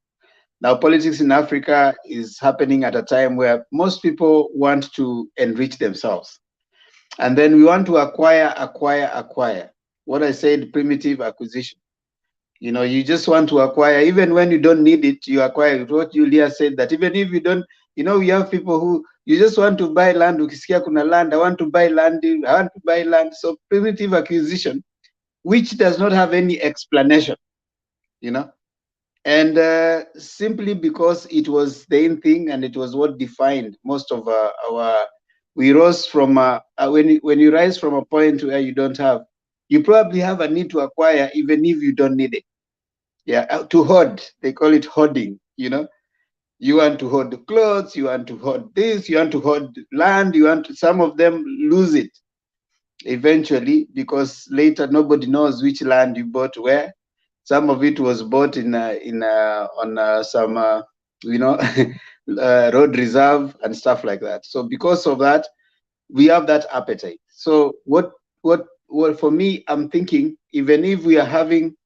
Now, politics in Africa is happening at a time where most people want to enrich themselves. And then we want to acquire. What I said, primitive acquisition. You know, you just want to acquire, even when you don't need it, you acquire it. What Julia said, that even if you don't, you know, we have people who, you just want to buy land, ukisikia kuna land, I want to buy land, I want to buy land. So primitive acquisition, which does not have any explanation, you know. And simply because it was the in thing and it was what defined most of we rose from, when you rise from a point where you don't have, you probably have a need to acquire even if you don't need it. Yeah, to hoard, they call it hoarding, you know. You want to hoard the clothes, you want to hoard this, you want to hoard land, you want to, some of them lose it eventually because later nobody knows which land you bought where. Some of it was bought on some you know road reserve and stuff like that. So because of that, we have that appetite. So what for me, I'm thinking, even if we are having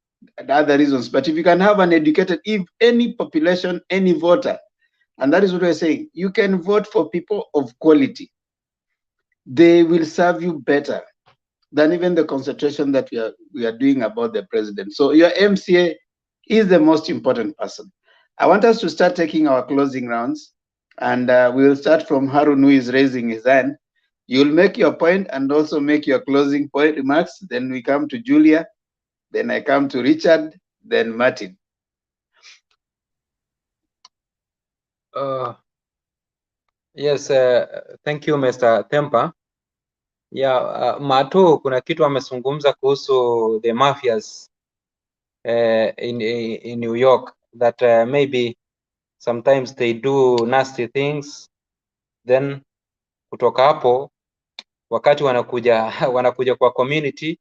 other reasons, but if you can have an educated, if any population, any voter, and that is what we're saying, you can vote for people of quality. They will serve you better than even the concentration that we are doing about the president. So your MCA is the most important person. I want us to start taking our closing rounds, and we will start from Harun, who is raising his hand. You'll make your point and also make your closing point remarks. Then we come to Julia, then I come to Richard, then Martin. Yes, thank you Mr. Tempa. Yeah, Mato kuna kitu amezungumza kuhusu the mafias in New York, that maybe sometimes they do nasty things, then kutoka hapo wakati wanakuja kwa community,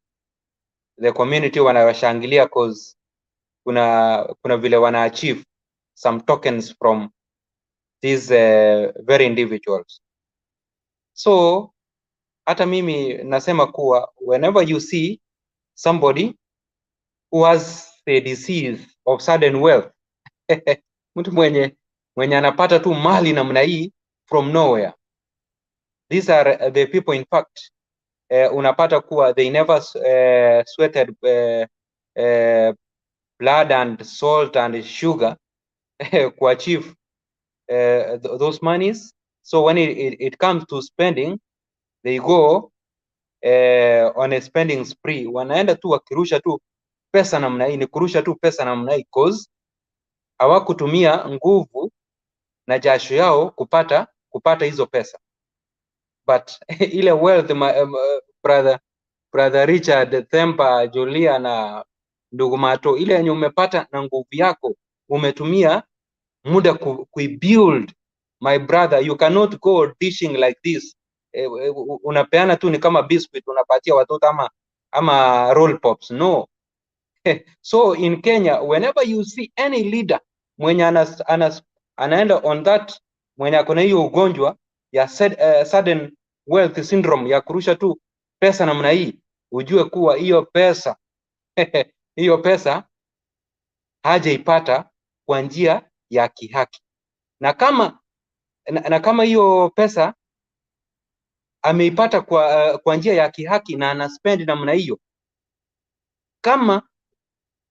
the community wanawashangilia cause kuna vile wana achieve some tokens from these very individuals. So hata mimi nasema kuwa whenever you see somebody who has the disease of sudden wealth mtu mwenye anapata tu mali namna hii from nowhere, these are the people in fact unapata kuwa they never sweated blood and salt and sugar to achieve those monies. So when it comes to spending, they go on a spending spree. Wanaenda tu wakirusha tu pesa namna hii, ni kurusha tu pesa namna hii cause hawakutumia nguvu na jasho yao kupata hizo pesa. But ile wealth brother Richard, Themba, Julia na ndugu Mato, ile yenye umepata na nguvu yako umetumia muda kuibuild, my brother, you cannot go dishing like this. Unapeana tu ni kama biscuit unapatia watoto ama roll pops, no. So in Kenya, whenever you see any leader mwenye anaenda on that, mwenye akona hiyo ugonjwa ya sudden wealth syndrome ya kurusha tu pesa namna hii, ujue kuwa hiyo pesa hiyo pesa hajaipata kwa njia ya kihaki, na kama hiyo pesa ameipata kwa njia ya kihaki na ana spend namna hiyo, kama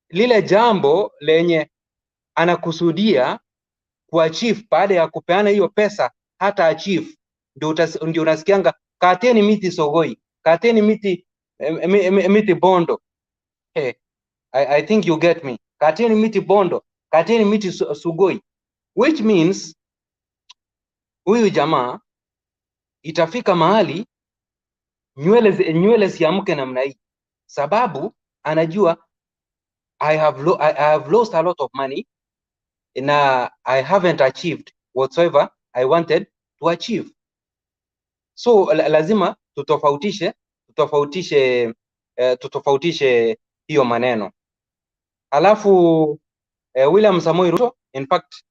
lile jambo lenye anakusudia kuachieve baada ya kupeana hiyo pesa hata achieve, ndio unasikianga kateni miti Sogoi, kateni miti Bondo. Hey, I think you get me. Kateni miti Bondo, kateni miti Sugoi, which means huyu jamaa itafika mahali nywele ziamke namna hii, sababu anajua I have lost a lot of money na I haven't achieved whatsoever I wanted to achieve. So lazima tutofautishe hiyo maneno. Alafu William Samoei Ruto, in fact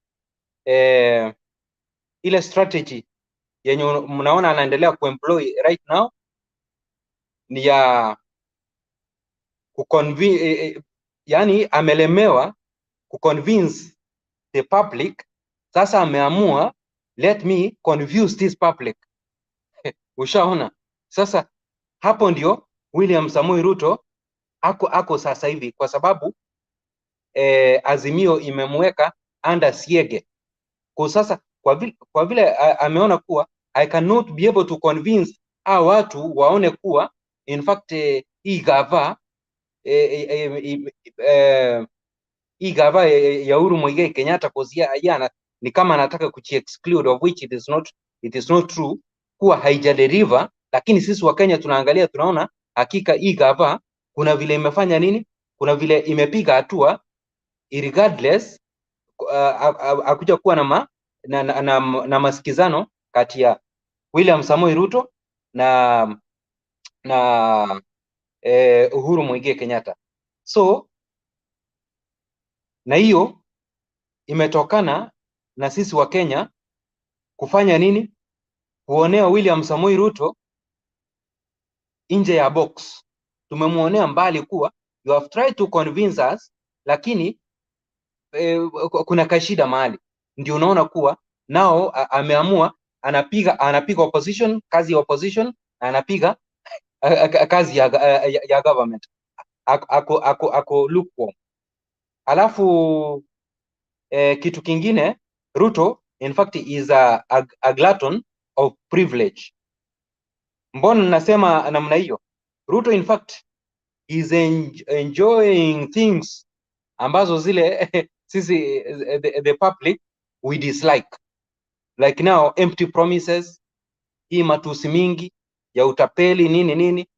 ile strategy yenye mnaona anaendelea kuemploy right now ni ya yani amelemewa kuconvince the public. Sasa ameamua let me confuse this public. Ushaona? Sasa hapo ndio William Samoei Ruto ako sasa hivi, kwa sababu Azimio imemweka under siege. Kwa sasa kwa vile ameona kuwa I cannot be able to convince hao watu waone kuwa in fact hii gava ya Uhuru Muigai Kenyatta kozia yana ni kama anataka kuji-exclude, of which it is not true, kuwa haijadeliver. Lakini sisi wa Kenya tunaangalia, tunaona hakika hii gava kuna vile imefanya nini, kuna vile imepiga hatua regardless akuja kuwa na masikizano kati ya William Samoei Ruto na Uhuru Muigai Kenyatta. So na hiyo imetokana na sisi wa Kenya kufanya nini, kuonea William Samoei Ruto nje ya box. Tumemuonea mbali kuwa you have tried to convince us, lakini kuna kashida mahali, ndio unaona kuwa nao ameamua anapiga opposition, kazi ya opposition, anapiga kazi ya government, ako lukewarm. Alafu kitu kingine, Ruto in fact is a glutton of privilege. Mbona nasema namna hiyo? Ruto in fact is enjoying things ambazo zile sisi the public we dislike, like now empty promises, hii matusi mingi ya utapeli nini,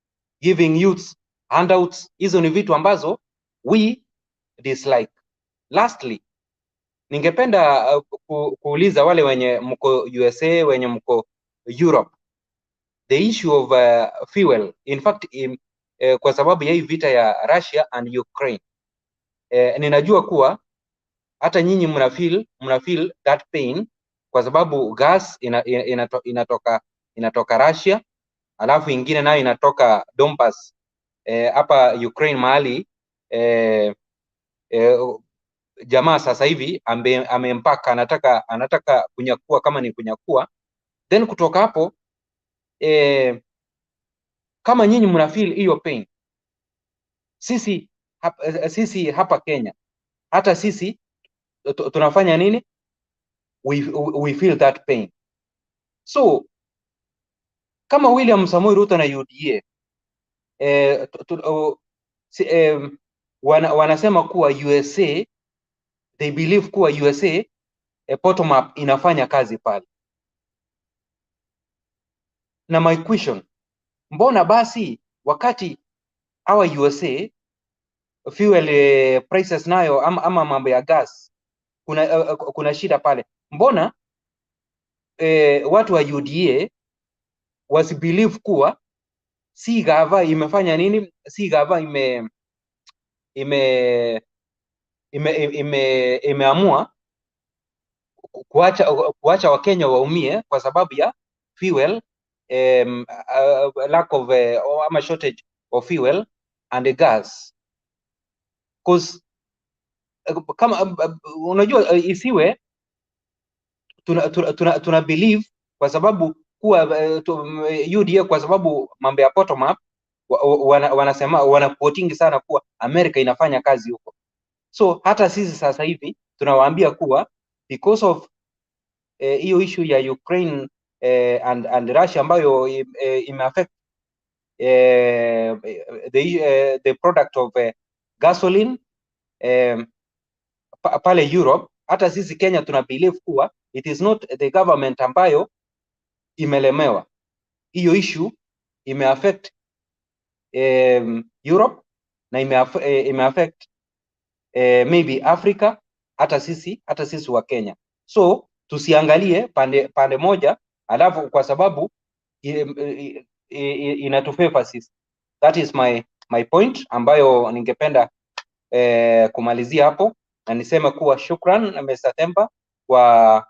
giving youths handouts, hizo ni vitu ambazo we dislike. Lastly, ningependa kuuliza wale wenye mko USA, wenye mko Europe, the issue of fuel. In fact kwa sababu ya hii vita ya Russia and Ukraine, ninajua kuwa hata nyinyi mna feel that pain, kwa sababu gas inatoka Russia, alafu ingine nayo inatoka Donbas hapa Ukraine mahali jamaa sasa hivi amempaka anataka kunyakua, kama ni kunyakua. Then kutoka hapo kama nyinyi mna feel hiyo pain, sisi hapa Kenya, hata sisi tunafanya nini? We feel that pain. So kama William Samoei Ruto na UDA wanasema kuwa USA, they believe kuwa USA bottom up inafanya kazi pale, na my question, mbona basi wakati our USA fuel prices nayo ama mambo ya gas kuna shida pale, mbona watu wa UDA wasibelieve kuwa si gava imefanya nini, si gava imeamua kuacha Wakenya waumie kwa sababu ya fuel, lack of ama shortage of fuel and gas. Because kama unajua isiwe tuna believe kwa sababu kuwa UDA kwa sababu mambo ya bottom up wanasema wanaquoting sana kuwa Amerika inafanya kazi huko. So hata sisi sasa hivi tunawaambia kuwa because of hiyo issue ya Ukraine and Russia ambayo imeaffect the product of gasoline pale Europe, hata sisi Kenya tuna believe kuwa it is not the government ambayo imelemewa. Hiyo issue imeaffect Europe na imeaffect maybe Africa, hata sisi wa Kenya. So tusiangalie pande moja alafu kwa sababu inatufavor sisi. That is my point ambayo ningependa kumalizia hapo, na niseme kuwa shukran Mr. Temba kwa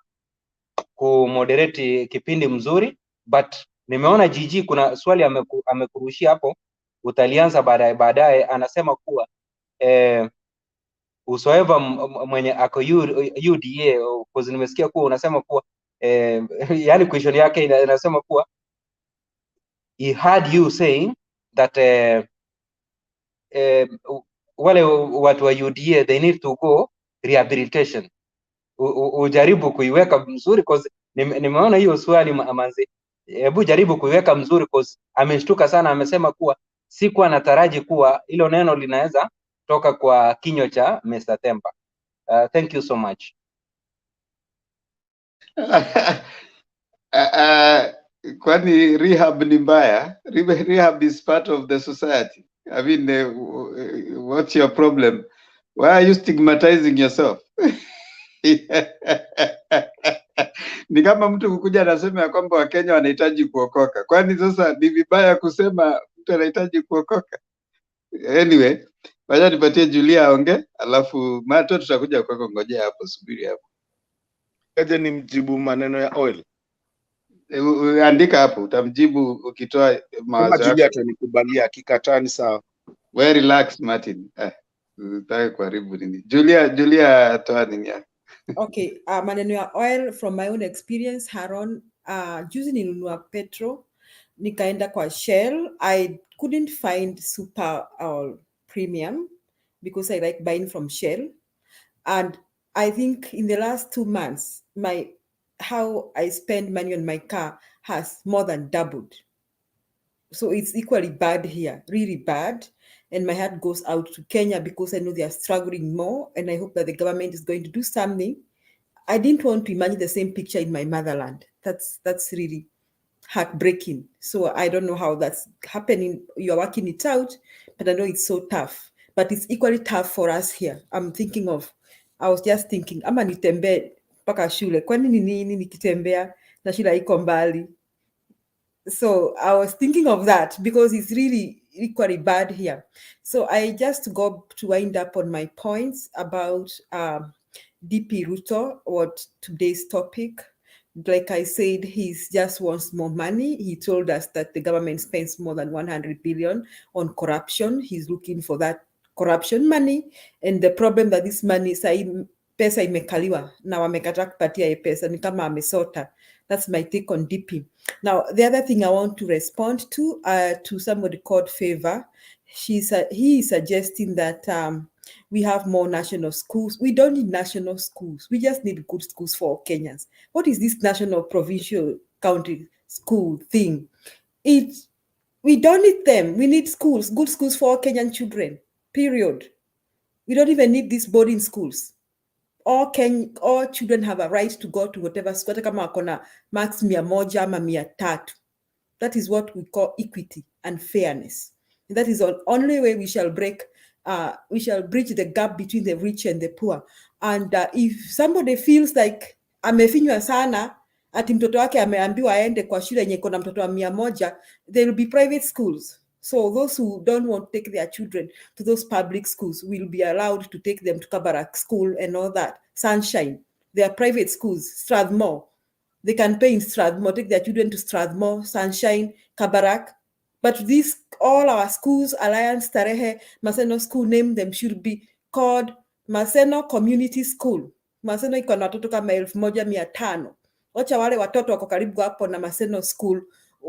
kumoderate kipindi mzuri, but nimeona Gigi kuna swali amekurushia hapo, utalianza baadaye. Anasema kuwa usoeva mwenye ako UDA, kwa nimesikia kuwa unasema kuwa yani question yake inasema kuwa he heard you saying that wale watu wa UDA they need to go rehabilitation. Ujaribu kuiweka mzuri cause nimeona hiyo swali manzi. Hebu jaribu kuiweka mzuri cause ameshtuka sana, amesema kuwa siku anataraji kuwa hilo neno linaweza toka kwa kinywa cha Mr. Temba. Thank you so much. Kwani rehab ni mbaya? Rehab is part of the society. I mean, what's your problem? Why are you stigmatizing yourself? Ni kama mtu kukuja anasema ya kwamba Wakenya wanahitaji kuokoka. Kwani sasa ni vibaya kusema mtu anahitaji kuokoka? Anyway, wacha nipatie Julia aonge, alafu Mato tutakuja kwako, ngojea hapo, subiri hapo. Kaje ni mjibu maneno ya oil. Andika hapo, utamjibu ukitoa mawazo yako. Julia atanikubalia, akikataa ni sawa. Wewe relax Martin. Utaki kuharibu nini? Julia toa nini yako? Okay, maneno ya oil from my own experience, Haron, juzi nilinunua petrol, nikaenda kwa Shell. I couldn't find super premium because I like buying from Shell. And I think in the last 2 months, how I spend money on my car has more than doubled. So it's equally bad here, really bad. And my heart goes out to Kenya because I know they are struggling more, and I hope that the government is going to do something. I didn't want to imagine the same picture in my motherland. That's really heartbreaking. So I don't know how that's happening. You're working it out, but I know it's so tough. But it's equally tough for us here. I was just thinking, ama nitembe mpaka shule. Kwani nini nikitembea na shule iko mbali? So I was thinking of that because it's really equally bad here. So I just go to wind up on my points about DP RUTO, what today's topic. Like I said, he just wants more money. He told us that the government spends more than 100 billion on corruption. He's looking for that corruption money. And the problem that this money, pesa imekaliwa na wamekataa kupatia pesa, ni kama amesota. That's my take on DP. Now, the other thing I want to respond to somebody called Favor. He is suggesting that we have more national schools. We don't need national schools. We just need good schools for Kenyans. What is this national, provincial, county school thing? We don't need them. We need schools, good schools for Kenyan children, period. We don't even need these boarding schools. All children have a right to go to whatever school, kama akona max 100 ama 300. That is what we call equity and fairness. And that is the only way we shall bridge the gap between the rich and the poor. And if somebody feels like amefinywa sana, ati mtoto wake ameambiwa aende kwa shule yenye iko na mtoto wa 100, there will be private schools. So those who don't want to take their children to those public schools will be allowed to take them to Kabarak School and all that. Sunshine. They are private schools. Strathmore. They can pay in Strathmore, take their children to Strathmore, Sunshine, Kabarak. But all our schools, Alliance, Tarehe, Maseno School, name them, should be called Maseno Community School. Maseno iko na watoto kama 1500. Wacha wale watoto wako karibu hapo na Maseno School.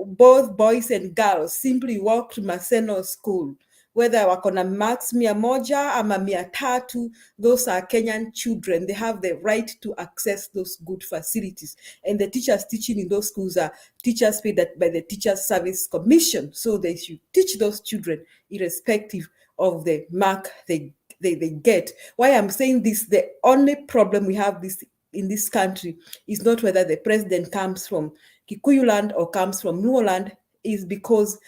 Both boys and girls simply walk to Maseno School. Whether wako na marks 100 ama 300, those are Kenyan children. They have the right to access those good facilities. And the teachers teaching in those schools are teachers paid by the Teachers Service Commission. So they should teach those children irrespective of the mark they get. Why I'm saying this, the only problem we have in this country is not whether the president comes from Kikuyu land or comes from Luo land, is because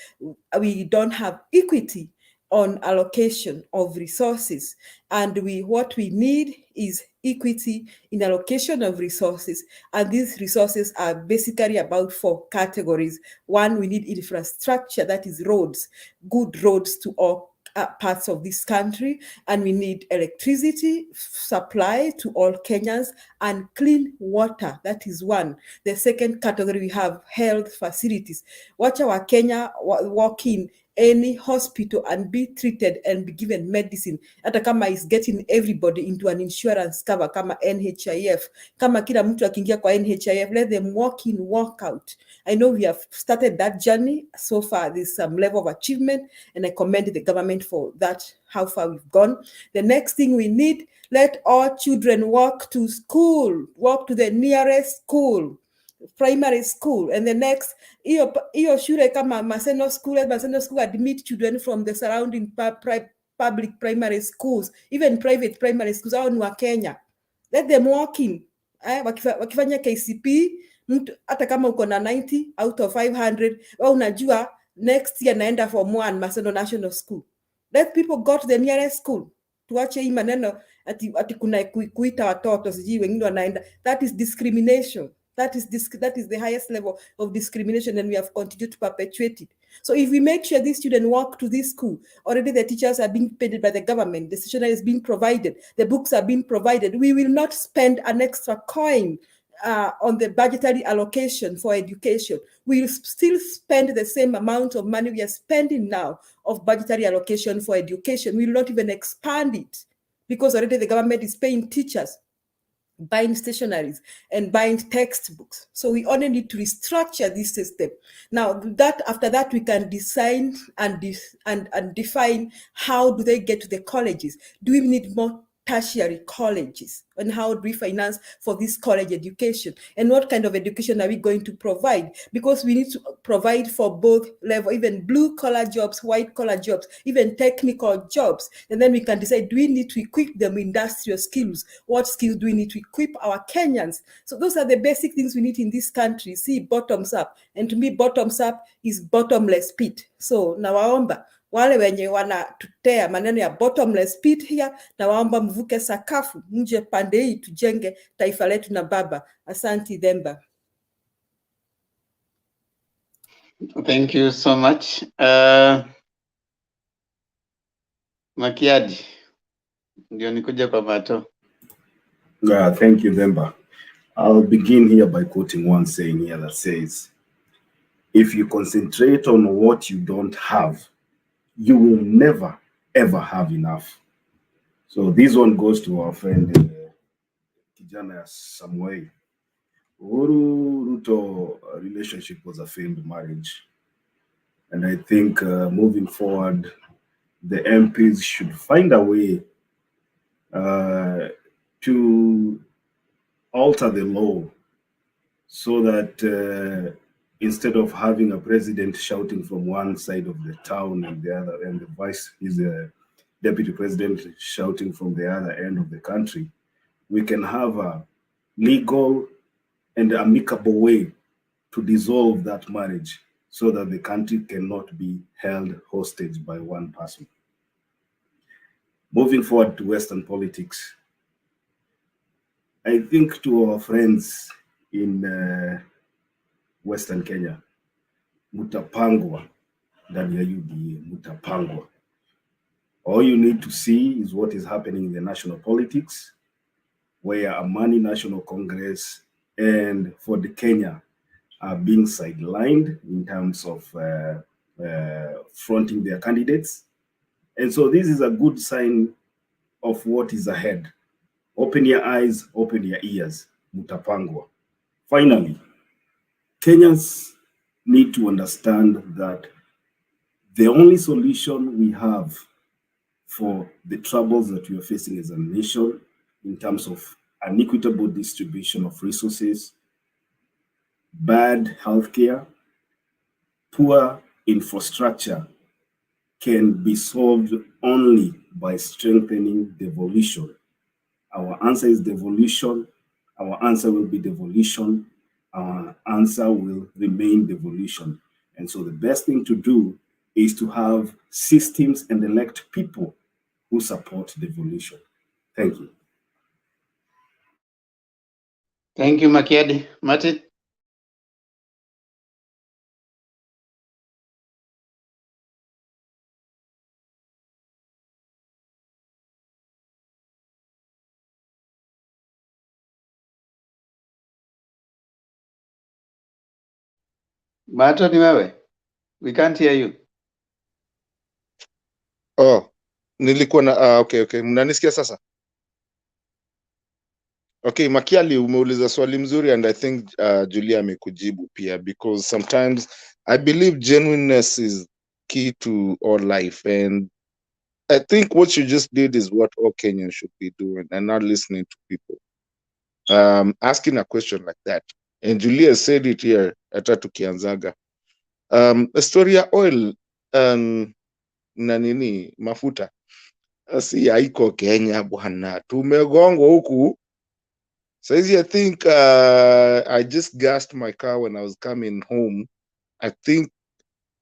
we don't have equity on allocation of resources. And what we need is equity in allocation of resources. And these resources are basically about 4 categories. One, we need infrastructure, that is roads, good roads to all parts of this country, and we need electricity supply to all Kenyans and clean water. That is one. The second category, we have health facilities. Watch our Kenya walk in any hospital and be treated and be given medicine. Hata kama is getting everybody into an insurance cover kama NHIF. Kama kila mtu akiingia kwa NHIF, let them walk in, walk out. I know we have started that journey. So far, there's some level of achievement, and I commend the government for that, how far we've gone. The next thing we need, let all children walk to school, walk to the nearest school, primary school. And the next, iyo shule kama Maseno School admit children from the surrounding public primary schools, even private primary schools, au ni wa Kenya. Let them walk in. Wakifanya KCP, hata kama uko na 90 out of 500, au unajua next year naenda form 1 Maseno National School. Let people go to the nearest school. Tuache hii maneno ati kuna kuita watoto sijui wengine wanaenda. That is discrimination. That is the highest level of discrimination, and we have continued to perpetuate it. So if we make sure these students walk to this school, already the teachers are being paid by the government, the stationery is being provided, the books are being provided, we will not spend an extra coin on the budgetary allocation for education. We will still spend the same amount of money we are spending now of budgetary allocation for education. We will not even expand it, because already the government is paying teachers, buying stationaries, and buying textbooks. So we only need to restructure this system. Now, after that, we can design and define how do they get to the colleges. Do we need more tertiary colleges, and how do we finance for this college education, and what kind of education are we going to provide? Because we need to provide for both level, even blue collar jobs, white collar jobs, even technical jobs. And then we can decide, do we need to equip them with industrial skills? What skills do we need to equip our Kenyans? So those are the basic things we need in this country. See, bottoms up. And to me, bottoms up is bottomless pit. So nawaomba wale wenye wanatutea maneno ya bottomless pit here, na waomba mvuke sakafu, mje pande hii tujenge taifa letu na baba. Asante Themba. Thank you so much. Makiadi, ndio nikuja kwa Mato. Thank you, Themba. I'll begin here by quoting one saying here that says, if you concentrate on what you don't have, you will never, ever have enough. So this one goes to our friend Kijana Samuel. Uhuru-Ruto relationship was a failed marriage. And I think moving forward, the MPs should find a way to alter the law so that instead of having a president shouting from one side of the town and the other, and the vice is a deputy president shouting from the other end of the country, we can have a legal and amicable way to dissolve that marriage so that the country cannot be held hostage by one person. Moving forward to Western politics, I think to our friends in Western Kenya, mutapangwa ndani ya UDA, mutapangwa. All you need to see is what is happening in the national politics, where Amani National Congress and for the Kenya are being sidelined in terms of fronting their candidates. And so this is a good sign of what is ahead. Open your eyes, open your ears. Mutapangwa. Finally, Kenyans need to understand that the only solution we have for the troubles that we are facing as a nation in terms of unequitable distribution of resources, bad healthcare, poor infrastructure can be solved only by strengthening devolution. Our answer is devolution. Our answer will be devolution. Our answer will remain devolution. And so the best thing to do is to have systems and elect people who support devolution. Thank you. Thank you, Makiadi. Martin? Martin, ni wewe? We can't hear you. Oh, nilikuwa na okay. Mnanisikia sasa? Okay, Makiali umeuliza swali mzuri and I think Julia amekujibu pia, because sometimes I believe genuineness is key to all life, and I think what you just did is what all Kenyans should be doing and not listening to people. Asking a question like that. And Julia said it here hata tukianzaga. A story ya oil na nini mafuta. Si haiko Kenya bwana. Tumegongwa huku. Saizi I think I just gassed my car when I was coming home. I think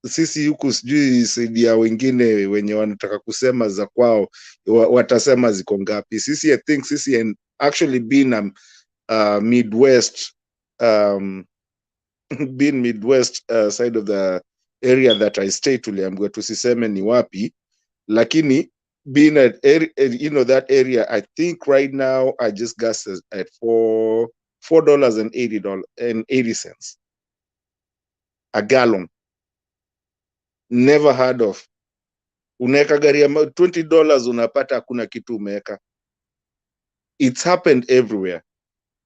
sisi huku sijui saidia wengine wenye wanataka kusema za kwao watasema ziko ngapi. Sisi I think sisi and actually being Midwest being Midwest side of the area that I stay tuliambiwa tusiseme ni wapi, lakini being at that area, I think right now I just gas at $4.80 a gallon. Never heard of. Unaweka gari ya $20 unapata hakuna kitu umeweka. It's happened everywhere.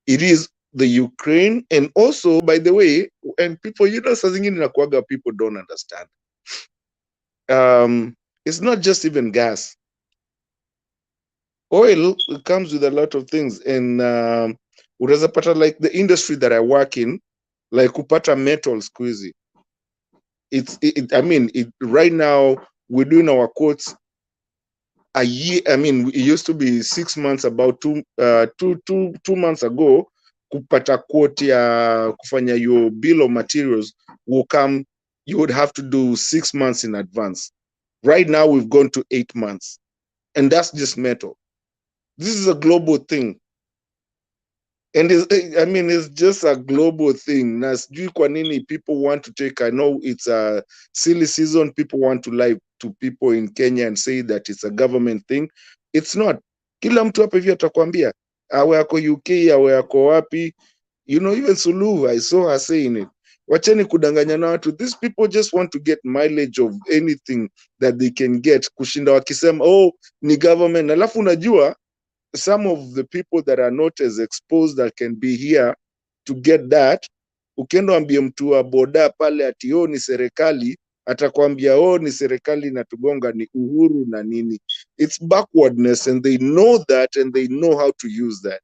It is the Ukraine, and also, by the way, and people, saa zingine nakuaga people don't understand. It's not just even gas. Oil comes with a lot of things, and unaweza pata like the industry that I work in, like kupata metal squeezy. Right now we're doing our quotes a year. I mean, it used to be 6 months, about 2 months ago, kupata quote ya kufanya your bill of materials will come, you would have to do 6 months in advance. Right now we've gone to 8 months, and that's just metal. This is a global thing. And it's just a global thing. Na sijui kwa nini people want to take, I know it's a silly season, people want to lie to people in Kenya and say that it's a government thing. It's not. Kila mtu hapa hivi atakwambia, awe ako UK, awe ako wapi, even Suluhu, I saw her saying it. Wacheni kudanganya na watu. These people just want to get mileage of anything that they can get, kushinda wakisema, oh, ni government. Alafu unajua, some of the people that are not as exposed that can be here to get that, ukienda ambie mtu wa boda pale ati ni serikali, atakwambia ni serikali na tugonga ni uhuru na nini. It's backwardness, and they know that, and they know how to use that.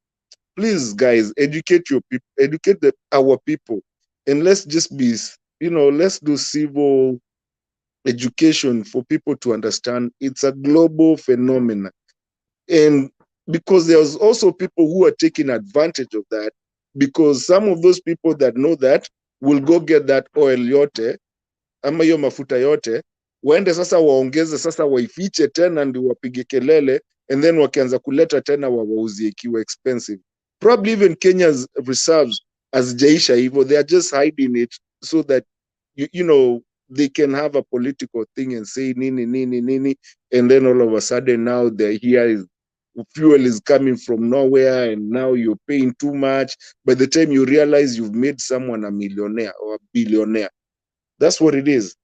Please, guys, educate your people, educate our people, and let's just be, let's do civil education for people to understand it's a global phenomenon. And because there's also people who are taking advantage of that, because some of those people that know that will go get that oil yote ama hiyo mafuta yote, waende sasa waongeze, sasa waifiche tena ndio wapige kelele, and then wakianza kuleta tena wawauzie ikiwa expensive. Probably even Kenya's reserves hazijaisha hivyo, they are just hiding it so that they can have a political thing and say nini, and then all of a sudden now they're here, fuel is coming from nowhere, and now you're paying too much. By the time you realize you've made someone a millionaire or a billionaire. That's what it is.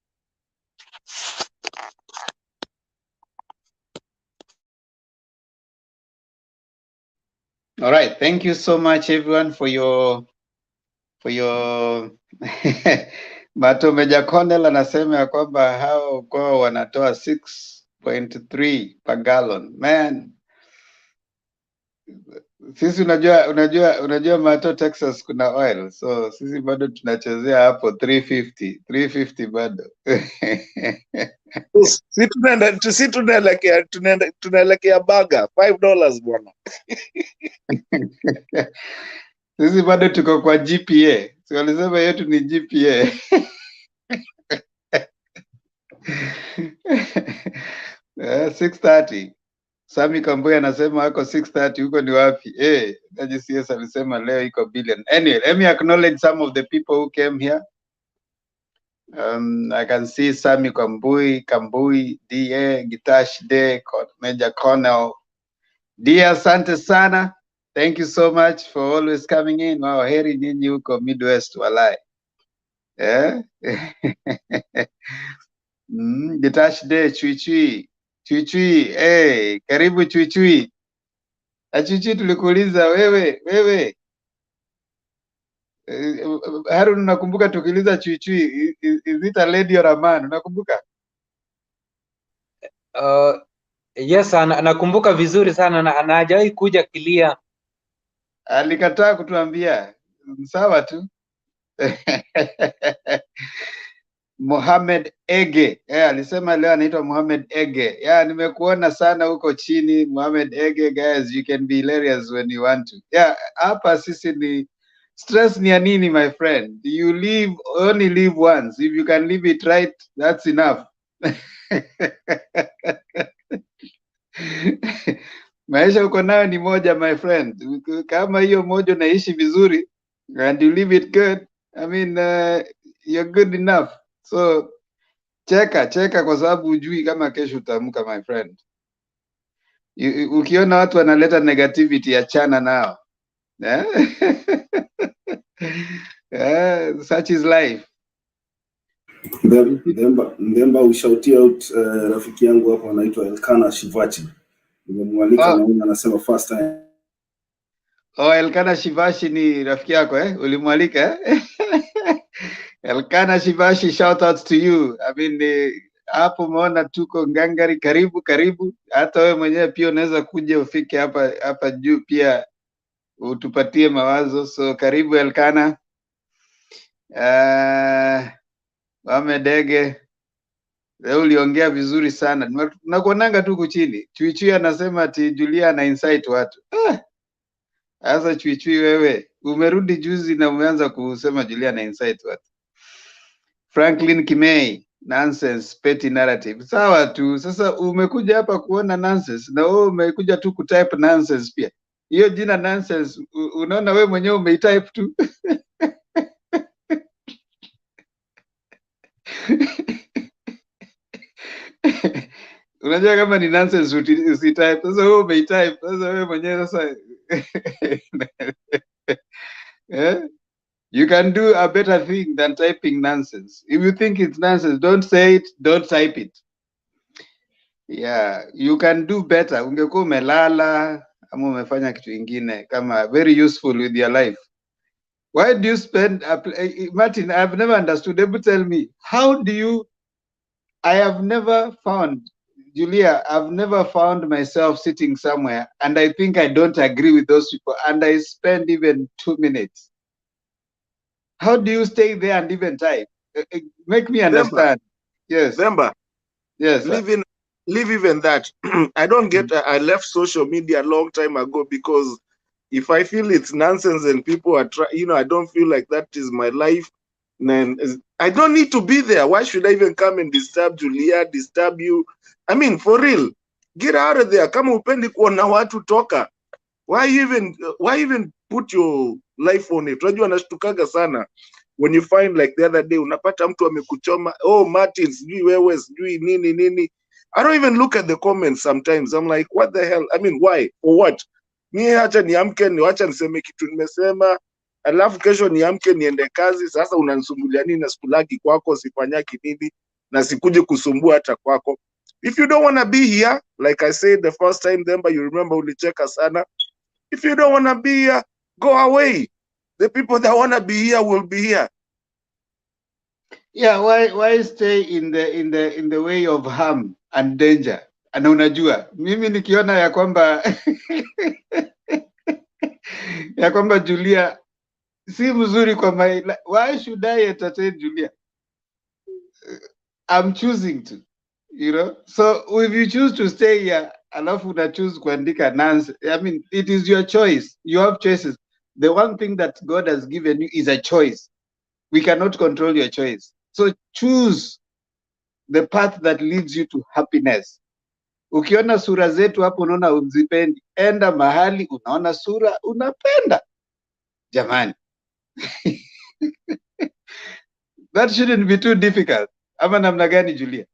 All right, thank you so much everyone for your Mato Meja Cornell anasema ya kwamba hao kwa wanatoa 6.3 per gallon. Man, sisi unajua Mato Texas kuna oil, so sisi bado tunachezea hapo 350 bado. Si tunaelekea baga $5 bwana. Sisi bado tuko kwa GPA. Si walisema yetu ni GPA. 6:30. Sami Kambuya anasema ako 6:30, huko ni wapi? JCS alisema leo iko billion. Anyway, let me acknowledge some of the people who came here. I can see Sami Kambui, DA, Gitash Day, Major Cornell. Dear asante sana. Thank you so much for always coming in. Wow, heri nyinyi huko Midwest walai. Gitash Day, Chui. Karibu Chui. Chui tulikuuliza wewe. Harun, nakumbuka tukiuliza Chui, is it a lady or a man? Unakumbuka? Yes, nakumbuka vizuri sana na hajawahi kuja Kilia. Alikataa kutuambia. Sawa tu. Mohamed Ege. Alisema leo anaitwa Mohamed Ege. Nimekuona sana huko chini Mohamed Ege. Guys, you can be hilarious when you want to. Hapa sisi ni stress ni ya nini, my friend? You only live once. If you can live it right, that's enough. Maisha uko nayo ni moja, my friend. Kama hiyo moja unaishi vizuri and you live it good, I mean you're good enough. So cheka kwa sababu hujui kama kesho utaamka, my friend. Ukiona watu wanaleta negativity, achana nao. Such is life. Ndemba ushauti out rafiki yangu hapo anaitwa Elkana Shivachi. Nimemwalika na anasema first time. Elkana Shivachi ni rafiki yako Ulimwalika Elkana Shivachi, shout out to you. I mean hapo umeona tuko ngangari, karibu. Hata wewe mwenyewe pia unaweza kuja ufike hapa juu pia utupatie mawazo. So karibu Elkana. Wamedege. Leo uliongea vizuri sana. Nakuonanga tu kuchini. Chui anasema ati Julia ana insight watu. Sasa Chui wewe umerudi juzi na umeanza kusema Julia na insight watu. Franklin Kimei, nonsense, petty narrative. Sawa tu. Sasa umekuja hapa kuona nonsense na wewe umekuja tu kutype nonsense pia. Hiyo jina nonsense unaona wewe mwenyewe umeitype tu. Unajua kama ni nonsense usitype. Sasa wewe umeitype. Sasa wewe mwenyewe sasa You can do a better thing than typing nonsense. If you think it's nonsense, don't say it, don't type it. You can do better. Ungekuwa umelala ama umefanya kitu ingine kama very useful with your life. Why do you spend Martin, I've never understood. Able tell me, how do you I have never found Julia, I've never found myself sitting somewhere and I think I don't agree with those people and I spend even 2 minutes. How do you stay there and even type? Make me understand. Yes. Remember? Yes. Leave even that. I don't get. I left social media a long time ago because if I feel it's nonsense and people are I don't feel like that is my life. Then I don't need to be there. Why should I even come and disturb Julia? Disturb you? I mean, for real, get out of there. Kama upendi kuona watu toka. Why even put your life on it? Unajua nashtukaga sana when you find like the other day unapata mtu amekuchoma, Martin sijui wewe sijui nini. I don't even look at the comments sometimes. I'm like, what the hell? I mean, why? For what? Mimi acha niamke niacha niseme kitu nimesema, alafu kesho niamke niende kazi. Sasa unanisumbulia nini na sikulaki kwako, sifanyaki nini na sikuje kusumbua hata kwako. If you don't want to be here, like I said the first time, Demba, you remember ulicheka sana. If you don't want to be here, go away. The people that want to be here will be here. Yeah, why stay in the way of harm and danger? Na unajua mimi nikiona ya kwamba ya kwamba Julia si mzuri kwa why should I entertain Julia? I'm choosing to, you know. So if you choose to stay here, alafu una choose kuandika nonsense, I mean, it is your choice. You have choices. The one thing that God has given you is a choice. We cannot control your choice. So choose the path that leads you to happiness. Ukiona sura zetu hapo unaona uzipendi, enda mahali unaona sura unapenda. Jamani. That shouldn't be too difficult. Ama namna gani, Julia?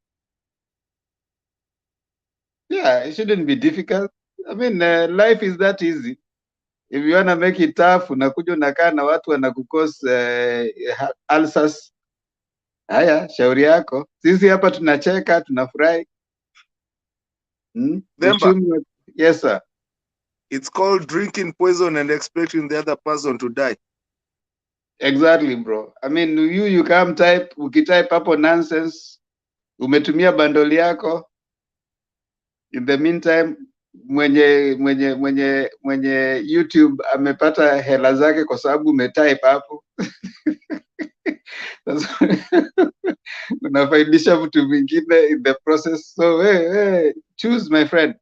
Yeah, it shouldn't be difficult. I mean, life is that easy. If you want to make it tough, unakuja unakaa na watu wanakucause ulcers. Haya, shauri yako. Sisi hapa tunacheka, tunafurahi. Yes, sir. It's called drinking poison and expecting the other person to die. Exactly, bro. I mean, you come type, ukitype hapo nonsense, umetumia bandoli yako. In the meantime, mwenye YouTube amepata hela zake kwa sababu umetype hapo. Unafaidisha mtu mwingine in the process. So hey, choose, my friend.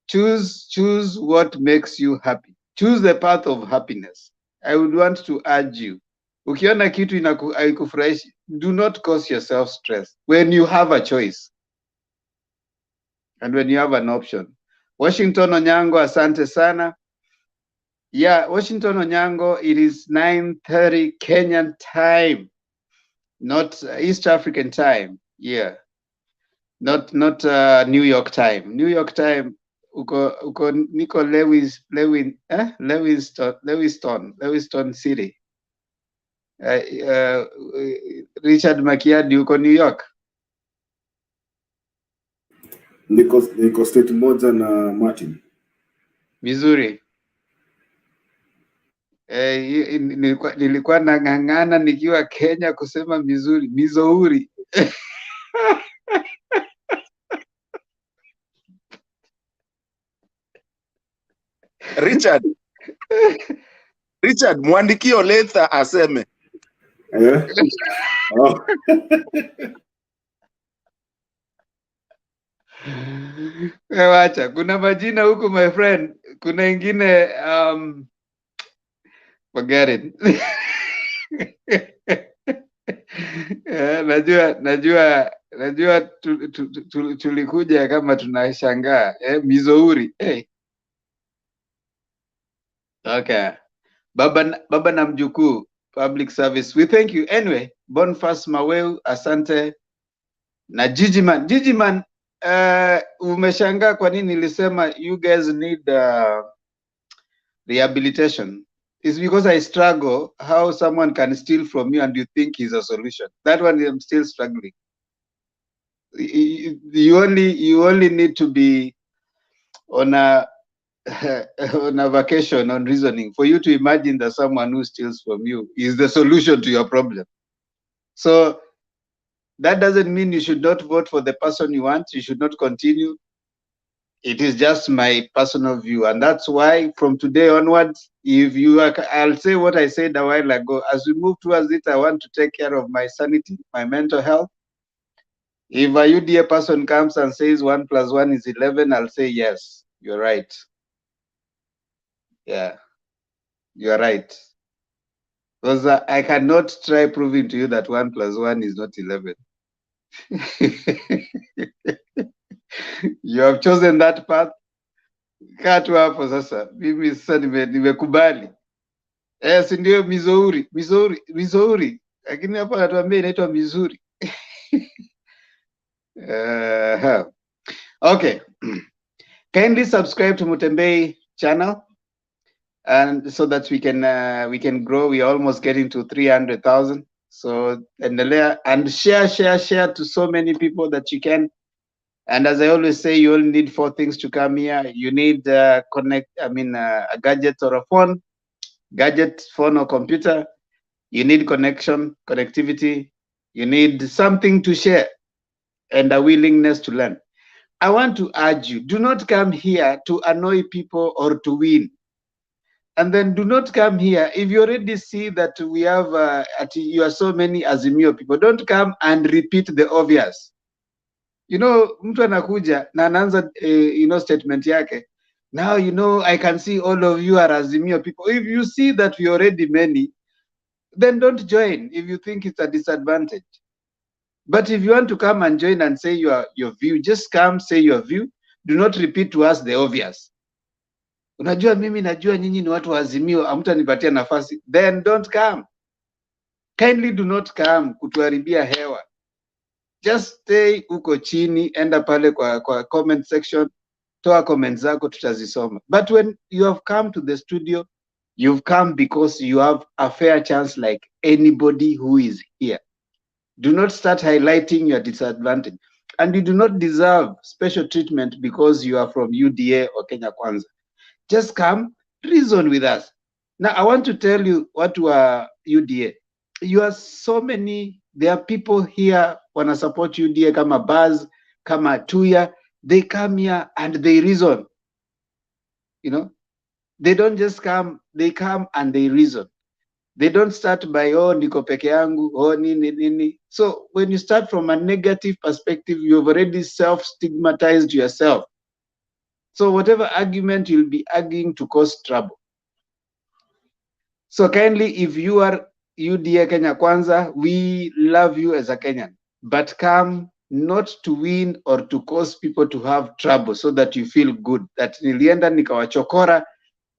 Choose what makes you happy. Choose the path of happiness. I would want to urge you. Ukiona kitu haikufurahishi, do not cause yourself stress when you have a choice and when you have an option. Washington Onyango, asante sana. Yeah, Washington Onyango, it is 9:30 Kenyan time, not East African time. Yeah, not New York time. New York time, uko niko Lewiston City. Richard Makiadi, uko New York? Niko state moja na Martin. Vizuri. Nilikuwa nang'ang'ana nikiwa Kenya kusema Missouri. Richard, mwandikio Letha aseme. Oh. Wacha, kuna majina huku my friend, kuna ingine forget it. Najua tulikuja kama tunashangaa Missouri. Hey. Okay. Baba na mjukuu, public service. We thank you. Anyway, Boniface Maweu, asante. Na Gigiman, umeshangaa kwa nini nilisema you guys need rehabilitation? It's because I struggle how someone can steal from you and you think is a solution. That one I'm still struggling. You only need to be on a vacation on reasoning for you to imagine that someone who steals from you is the solution to your problem. So that doesn't mean you should not vote for the person you want. You should not continue. It is just my personal view. And that's why from today onwards, I'll say what I said a while ago. As we move towards it, I want to take care of my sanity, my mental health. If a UDA person comes and says 1 + 1 is 11, I'll say, yes, you're right. Yeah, you're right. Because I cannot try proving to you that 1 + 1 is not 11. You have chosen that path. Kaa tu hapo sasa. Mimi sasa nimekubali. Si ndio Missouri. Lakini hapa natuambia inaitwa Missouri. Okay. Kindly subscribe to Mutembei channel, and so that we can grow. We are almost getting to 300,000. So endelea and share to so many people that you can. And as I always say, you only need 4 things to come here. You need a gadget or a phone, phone or computer. You need connectivity. You need something to share and a willingness to learn. I want to urge you, do not come here to annoy people or to win. And then do not come here. If you already see that we have, you are so many AZIMIO people, don't come and repeat the obvious. You know, mtu anakuja na anaanza statement yake. Now, I can see all of you are AZIMIO people. If you see that we already many, then don't join if you think it's a disadvantage. But if you want to come and join and say your view, just come, say your view. Do not repeat to us the obvious. Unajua mimi najua nyinyi ni watu wa AZIMIO, hamtanipatia nafasi. Then don't come. Kindly do not come kutuharibia hewa. Just stay uko chini, enda pale kwa comment section, toa comments zako tutazisoma. But when you have come to the studio, you've come because you have a fair chance like anybody who is here. Do not start highlighting your disadvantage. And you do not deserve special treatment because you are from UDA or Kenya Kwanza. Just come, reason with us. Now, I want to tell you what were UDA. You are so many, there are people here wanna support UDA kama Baz, kama Tuya. They come here and they reason. They don't just come, they come and they reason. They don't start by, niko peke yangu, nini. So when you start from a negative perspective, you've already self-stigmatized yourself. So whatever argument you'll be arguing to cause trouble. So kindly, if you are UDA Kenya Kwanza, we love you as a Kenyan, but come not to win or to cause people to have trouble so that you feel good. That nilienda nikawachokora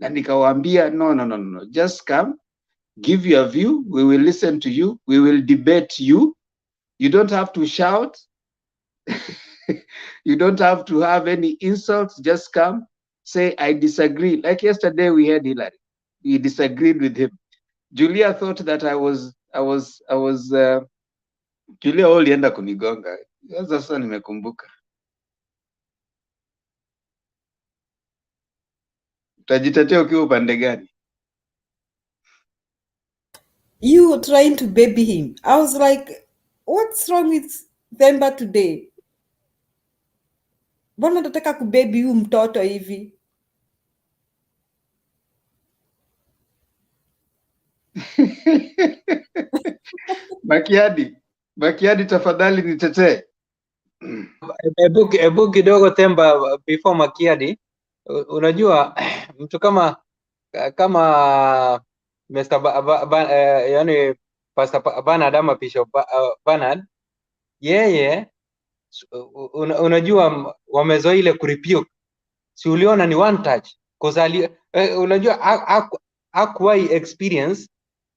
na nikawaambia, no. Just come, give your view, we will listen to you, we will debate you. You don't have to shout. You don't have to have any insults. Just come, say, I disagree. Like yesterday we had Hillary. We disagreed with him. Julia thought that I was Julia ulienda kunigonga. Sasa nimekumbuka. Utajitetea ukiwa upande gani? You were trying to baby him. I was like, what's wrong with Themba today? Mbona nataka kubaby huyu mtoto hivi? Makiadi tafadhali nitetee. Ebu kidogo Themba before Makiadi. Unajua mtu kama Mr. yani Pastor Bernard ama Bishop Bernard, yeye unajua wamezoea ile kurebuke. Si uliona ni one touch cause unajua hakuwahi experience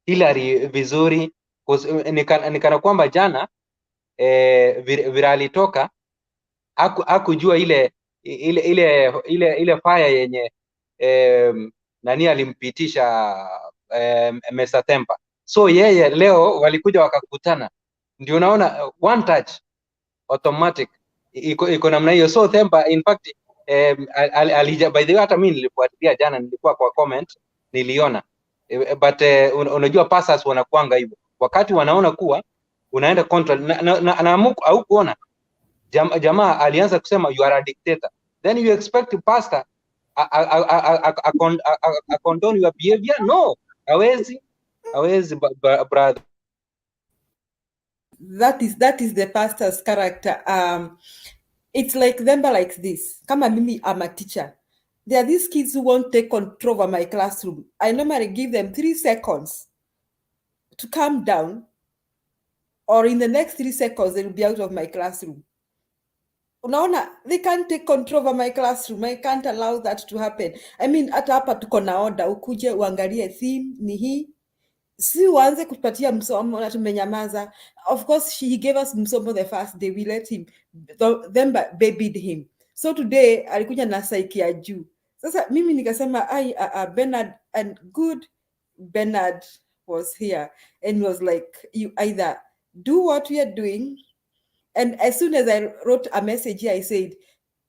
Hillary vizuri cause nikana kwamba jana vile alitoka hakujua ile fire yenye nani alimpitisha Mr. Themba. So yeye leo walikuja wakakutana, ndio unaona one touch automatic iko namna hiyo. So Themba in fact by the way hata mimi nilifuatilia jana, nilikuwa kwa comment niliona but unajua pastors wanakuanga hivyo wakati wanaona kuwa unaenda control na au kuona jamaa alianza kusema you are a dictator, then you expect pastor condone your behavior? No, hawezi brother. That is the pastor's character. It's like Themba like this. Kama mimi, I'm a teacher. There are these kids who won't take control over my classroom. I normally give them 3 seconds to calm down, or in the next 3 seconds they will be out of my classroom. Unaona, they can't take control over my classroom. I can't allow that to happen. I mean, hata hapa tuko na order, ukuje uangalie theme ni hii, si uanze kupatia msomo na tumenyamaza. Of course he gave us msomo the first day, we let him, then babied him. So today alikuja na psyche ya juu. Sasa mimi nikasema Bernard, and good Bernard was here and was like, you either do what we are doing And as soon as I wrote a message here, I said,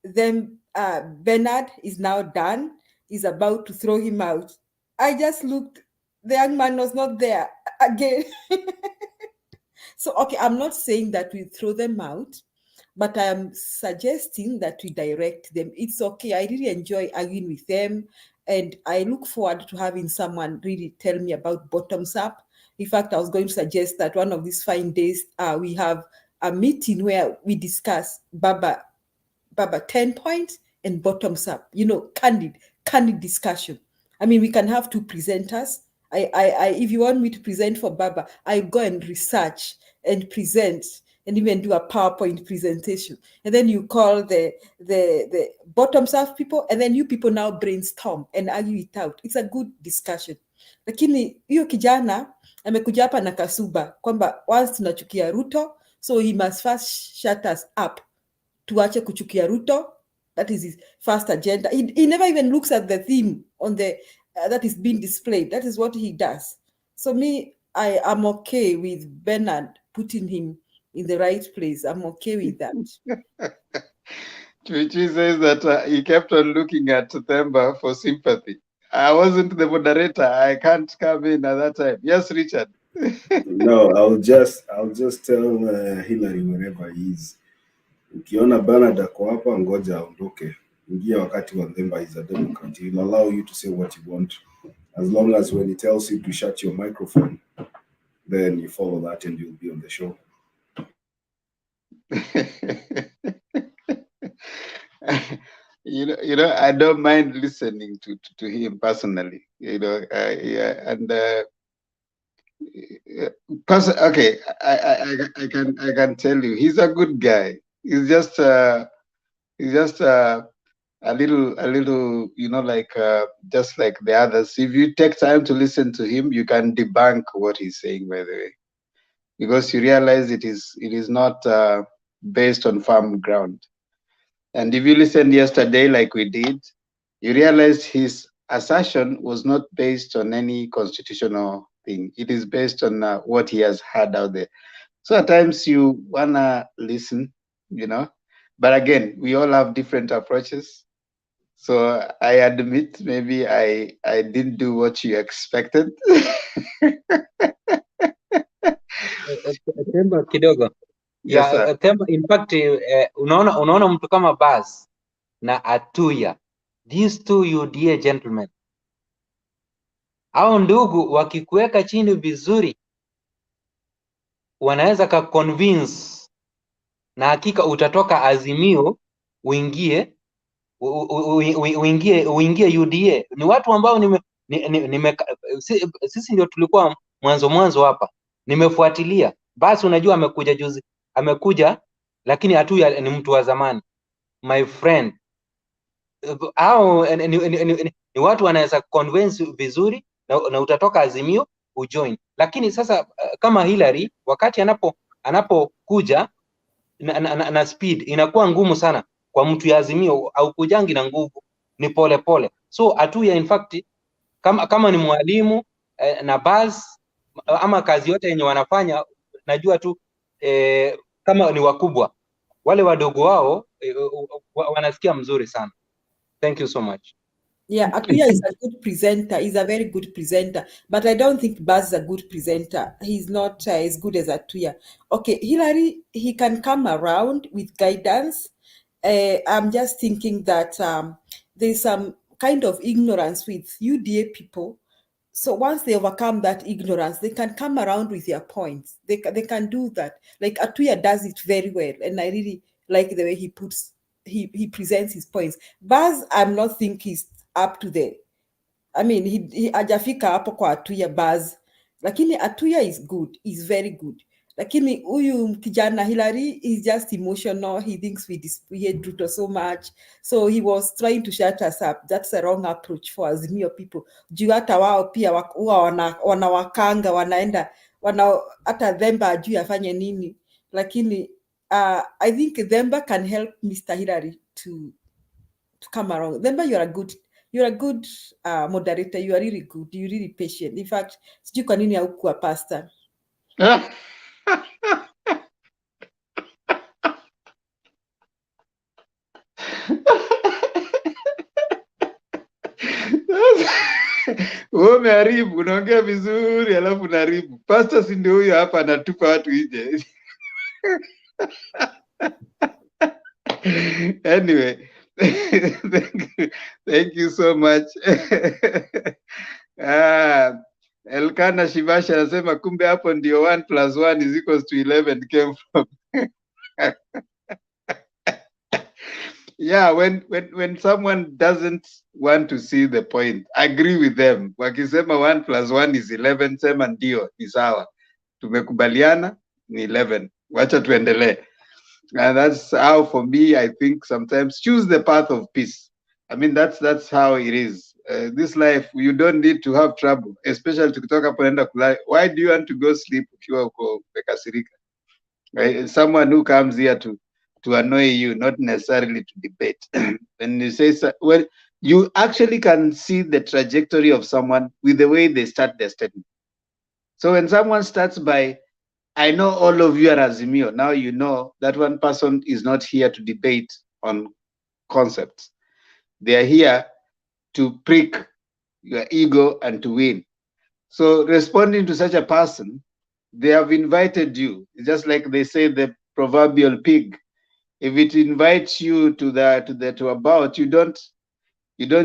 then Bernard is now done, is about to throw him out. I just looked, the young man was not there again. So, okay, I'm not saying that we throw them out, but I am suggesting that we direct them. It's okay. I really enjoy arguing with them, and I look forward to having someone really tell me about bottoms up. In fact, I was going to suggest that one of these fine days, we have a meeting where we discuss Baba 10 points and bottoms up, candid discussion. I mean, we can have two presenters. If you want me to present for Baba, I go and research and present and even do a PowerPoint presentation. And then you call the bottoms up people, and then you people now brainstorm and argue it out. It's a good discussion. Lakini hiyo kijana amekuja hapa na kasuba kwamba once tunachukia Ruto, so he must first shut us up. Tuache kuchukia Ruto. That is his first agenda. He never even looks at the theme on the that is being displayed. That is what he does. So me, I am okay with Bernard putting him in the right place. I'm okay with that. Chichi says that he kept on looking at Themba for sympathy. I wasn't the moderator. I can't come in at that time. Yes, Richard. No, I'll just tell Hillary wherever he is. Ukiona Bernard ako hapa, ngoja aondoke. Ingia wakati wa Themba is a Democrat. He'll allow you to say what you want. As long as when he tells you to shut your microphone, then you follow that and you'll be on the show. You know, I don't mind listening to him personally. Okay, I can tell you, he's a good guy. He's just a little, just like the others. If you take time to listen to him, you can debunk what he's saying, by the way, because you realize it is not based on firm ground. And if you listened yesterday, like we did, you realize his assertion was not based on any constitutional thing. It is based on what he has heard out there. So at times you wanna listen, but again, we all have different approaches. So I admit maybe I didn't do what you expected. Temba kidogo. Yes, sir. Temba, in fact, unaona mtu kama Baz na Atuya, these two UDA gentlemen, hao ndugu wakikuweka chini vizuri, wanaweza ka convince na hakika utatoka Azimio uingie UDA. Ni watu ambao sisi ndio tulikuwa mwanzo hapa. Nimefuatilia. Basi unajua amekuja juzi, lakini Atuya ni mtu wa zamani. My friend, hao ni watu wanaweza convince vizuri na utatoka Azimio ujoin. Lakini sasa kama Hillary wakati anapokuja na speed inakuwa ngumu sana kwa mtu ya Azimio, au kujangi na nguvu, ni pole pole. So Atuya in fact kama ni mwalimu na Baz ama kazi yote yenye wanafanya, najua tu kama ni wakubwa, wale wadogo wao wanasikia mzuri sana. Thank you so much. Yeah, Atuya is a good presenter. He's a very good presenter. But I don't think Baz is a good presenter. He's not as good as Atuya. Okay, Hillary, he can come around with guidance. I'm just thinking that there's some kind of ignorance with UDA people. So once they overcome that ignorance, they can come around with their points. They can do that. Like Atuya does it very well. And I really like the way he presents his points. Baz, I'm not think he's up to the, I mean, he hajafika hapo kwa Atuya Baz. Lakini Atuya is good. He's very good. Lakini huyu kijana Hillary is just emotional. He thinks we hate Ruto so much. So he was trying to shut us up. That's a wrong approach for Azimio people. Juu hata wao pia huwa wanawakanga, wanaenda, hata Themba ajui afanye nini. Lakini I think Themba can help Mr. Hillary to come around. Themba, you're a good moderator. You are really good. You're really patient. In fact, sijui kwa nini haukuwa pastor. Wewe umeharibu, unaongea vizuri alafu unaharibu. Pastor si ndio huyo hapa anatupa watu nje. Anyway, thank you so much. Elkana Shivasha anasema kumbe hapo ndio 1 + 1 is equals to 11 came from. Yeah, when someone doesn't want to see the point, agree with them. Wakisema 1 + 1 is 11, sema ndio, ni sawa. Tumekubaliana ni 11. Wacha tuendelee. And that's how, for me, I think sometimes choose the path of peace. I mean, that's how it is. This life, you don't need to have trouble, especially tukitoka kuenda kulala. Why do you want to go sleep ukiwa uko umekasirika? Right? Someone who comes here to annoy you, not necessarily to debate. When you say so, well, you actually can see the trajectory of someone with the way they start their statement. So when someone starts by, I know all of you are AZIMIO, now you know that one person is not here to debate on concepts. They are here to prick your ego and to win. So responding to such a person, they have invited you. It's just like they say the proverbial pig. If it invites you to a bout, you don't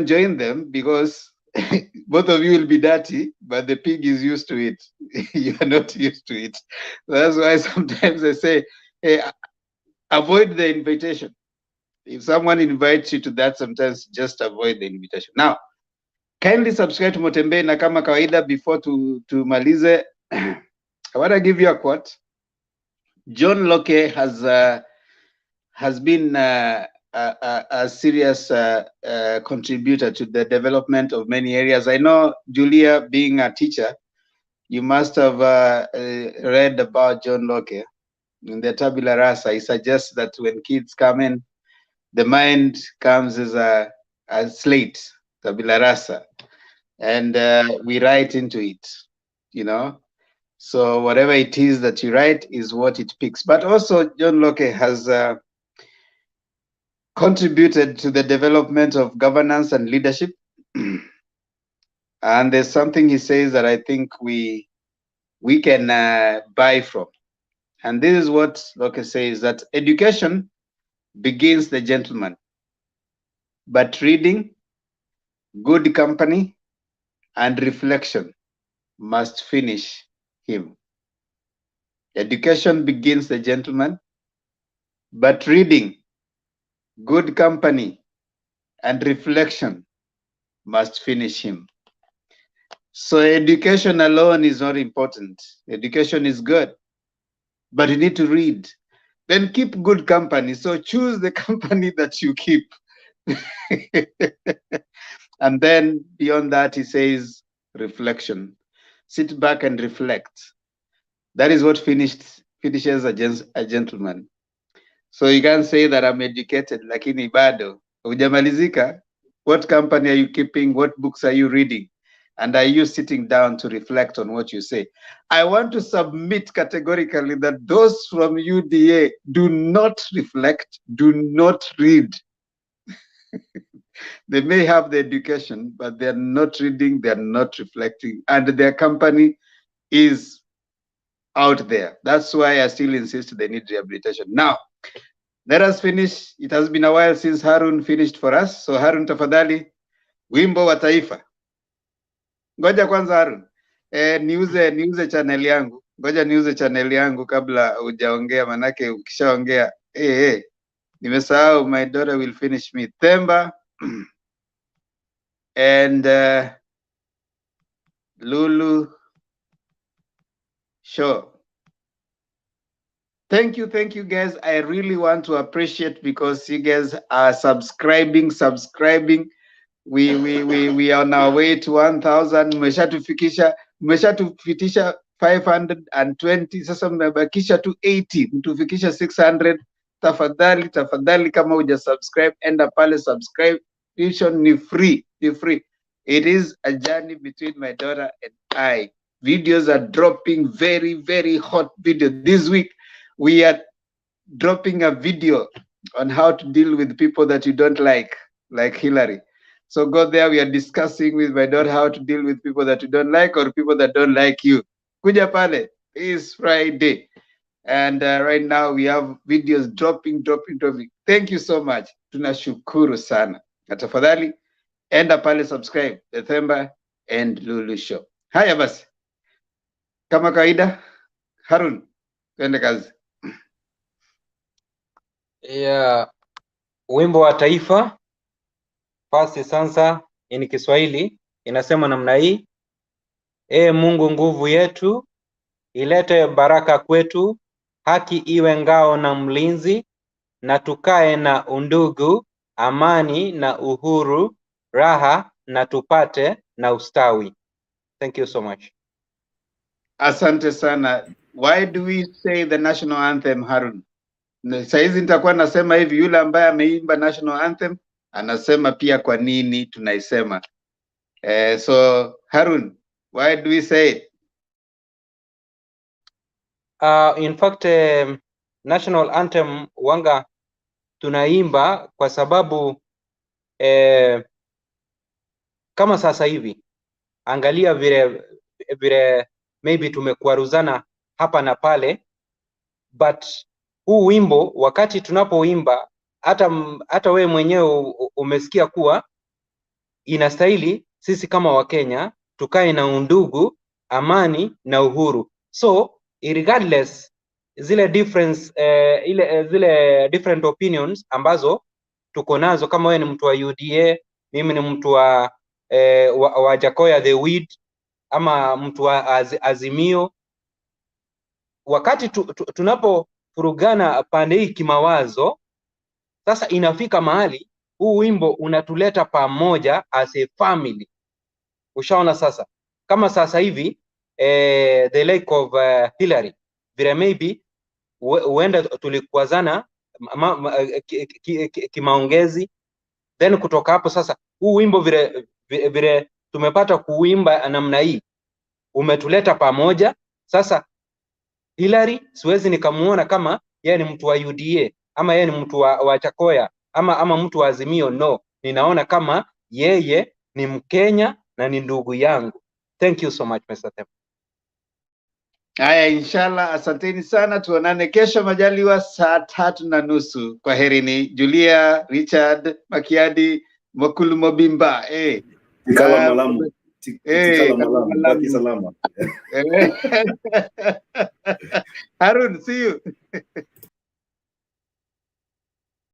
join them because both of you will be dirty, but the pig is used to it. You are not used to it. That's why sometimes I say, hey, avoid the invitation. If someone invites you to that, sometimes just avoid the invitation. Now, kindly subscribe to Motembe na kama kawaida before to malize. I want to give you a quote. John Locke has been a serious contributor to the development of many areas. I know, Julia, being a teacher, you must have read about John Locke in the Tabula Rasa. He suggests that when kids come in, the mind comes as a slate, Tabula Rasa, and we write into it, you know. So whatever it is that you write is what it picks. But also John Locke has contributed to the development of governance and leadership. And there's something he says that I think we can buy from. And this is what Locke says, that education begins the gentleman, but reading, good company, and reflection must finish him. Education begins the gentleman, but reading, good company, and reflection must finish him. So education alone is not important. Education is good, but you need to read. Then keep good company. So choose the company that you keep. And then beyond that, he says reflection. Sit back and reflect. That is what finishes a gentleman. So you can't say that I'm educated, lakini bado hujamalizika. What company are you keeping? What books are you reading? And are you sitting down to reflect on what you say? I want to submit categorically that those from UDA do not reflect, do not read. They may have the education, but they're not reading, they're not reflecting, and their company is out there. That's why I still insist they need rehabilitation. Now, let us finish. It has been a while since Harun finished for us. So Harun, tafadhali, wimbo wa taifa. Ngoja kwanza Harun, niuze channel yangu. Ngoja niuze channel yangu kabla hujaongea, manake ukishaongea nimesahau. My daughter will finish me. Themba and Lulu. Sure. Thank you guys. I really want to appreciate because you guys are subscribing. We are on our way to 1,000. Mmeshatufikisha 520. Sasa mmebakisha tu 80. Mtufikisha 600. Tafadhali kama huja subscribe, enda pale subscribe. Ni free. It is a journey between my daughter and I. Videos are dropping, very, very hot video. This week, we are dropping a video on how to deal with people that you don't like Hillary. So go there. We are discussing with my daughter how to deal with people that you don't like or people that don't like you. Kuja pale. It's Friday. And right now we have videos dropping. Thank you so much. Tunashukuru sana. Na tafadhali enda pale subscribe The Themba and Lulu Show. Haya basi. Kama kawaida, Harun, twende kazi. Yeah, wimbo wa taifa Fasi Sansa ni Kiswahili inasema namna hii: Ee Mungu nguvu yetu, ilete baraka kwetu, haki iwe ngao na mlinzi, na tukae na undugu, amani na uhuru, raha na tupate na ustawi. Thank you so much. Asante sana. Why do we say the national anthem, Harun? Saizi nitakuwa nasema hivi, yule ambaye ameimba national anthem anasema pia kwa nini tunaisema. So Harun, why do we say it? In fact, national anthem wanga tunaimba kwa sababu kama sasa hivi angalia vile maybe tumekwaruzana hapa na pale, but huu wimbo wakati tunapoimba hata wewe mwenyewe umesikia kuwa inastahili sisi kama Wakenya tukae na undugu, amani na uhuru. So regardless zile difference zile different opinions ambazo tuko nazo, kama wewe ni mtu wa UDA, mimi ni mtu wa Jakoya the Weed, ama mtu wa Azimio, wakati tunapofurugana pande hii kimawazo, sasa inafika mahali huu wimbo unatuleta pamoja as a family. Ushaona sasa, kama sasa hivi the like of Hillary, vile maybe huenda tulikwazana kimaongezi, then kutoka hapo sasa huu wimbo vile tumepata kuimba namna hii umetuleta pamoja. Sasa Hillary siwezi nikamuona kama yeye ni mtu wa UDA ama yeye ni mtu wa Chakoya ama mtu wa Azimio. No, ninaona kama yeye ni Mkenya na ni ndugu yangu. Thank you so much, Mr. Themba. Haya, inshallah, asanteni sana, tuonane kesho majaliwa saa 3:30. Kwa herini. Julia, Richard, Makiadi, Mokulu Mobimba. Tikala Malamu. Tikala Malamu. Baki salama. Harun, see you.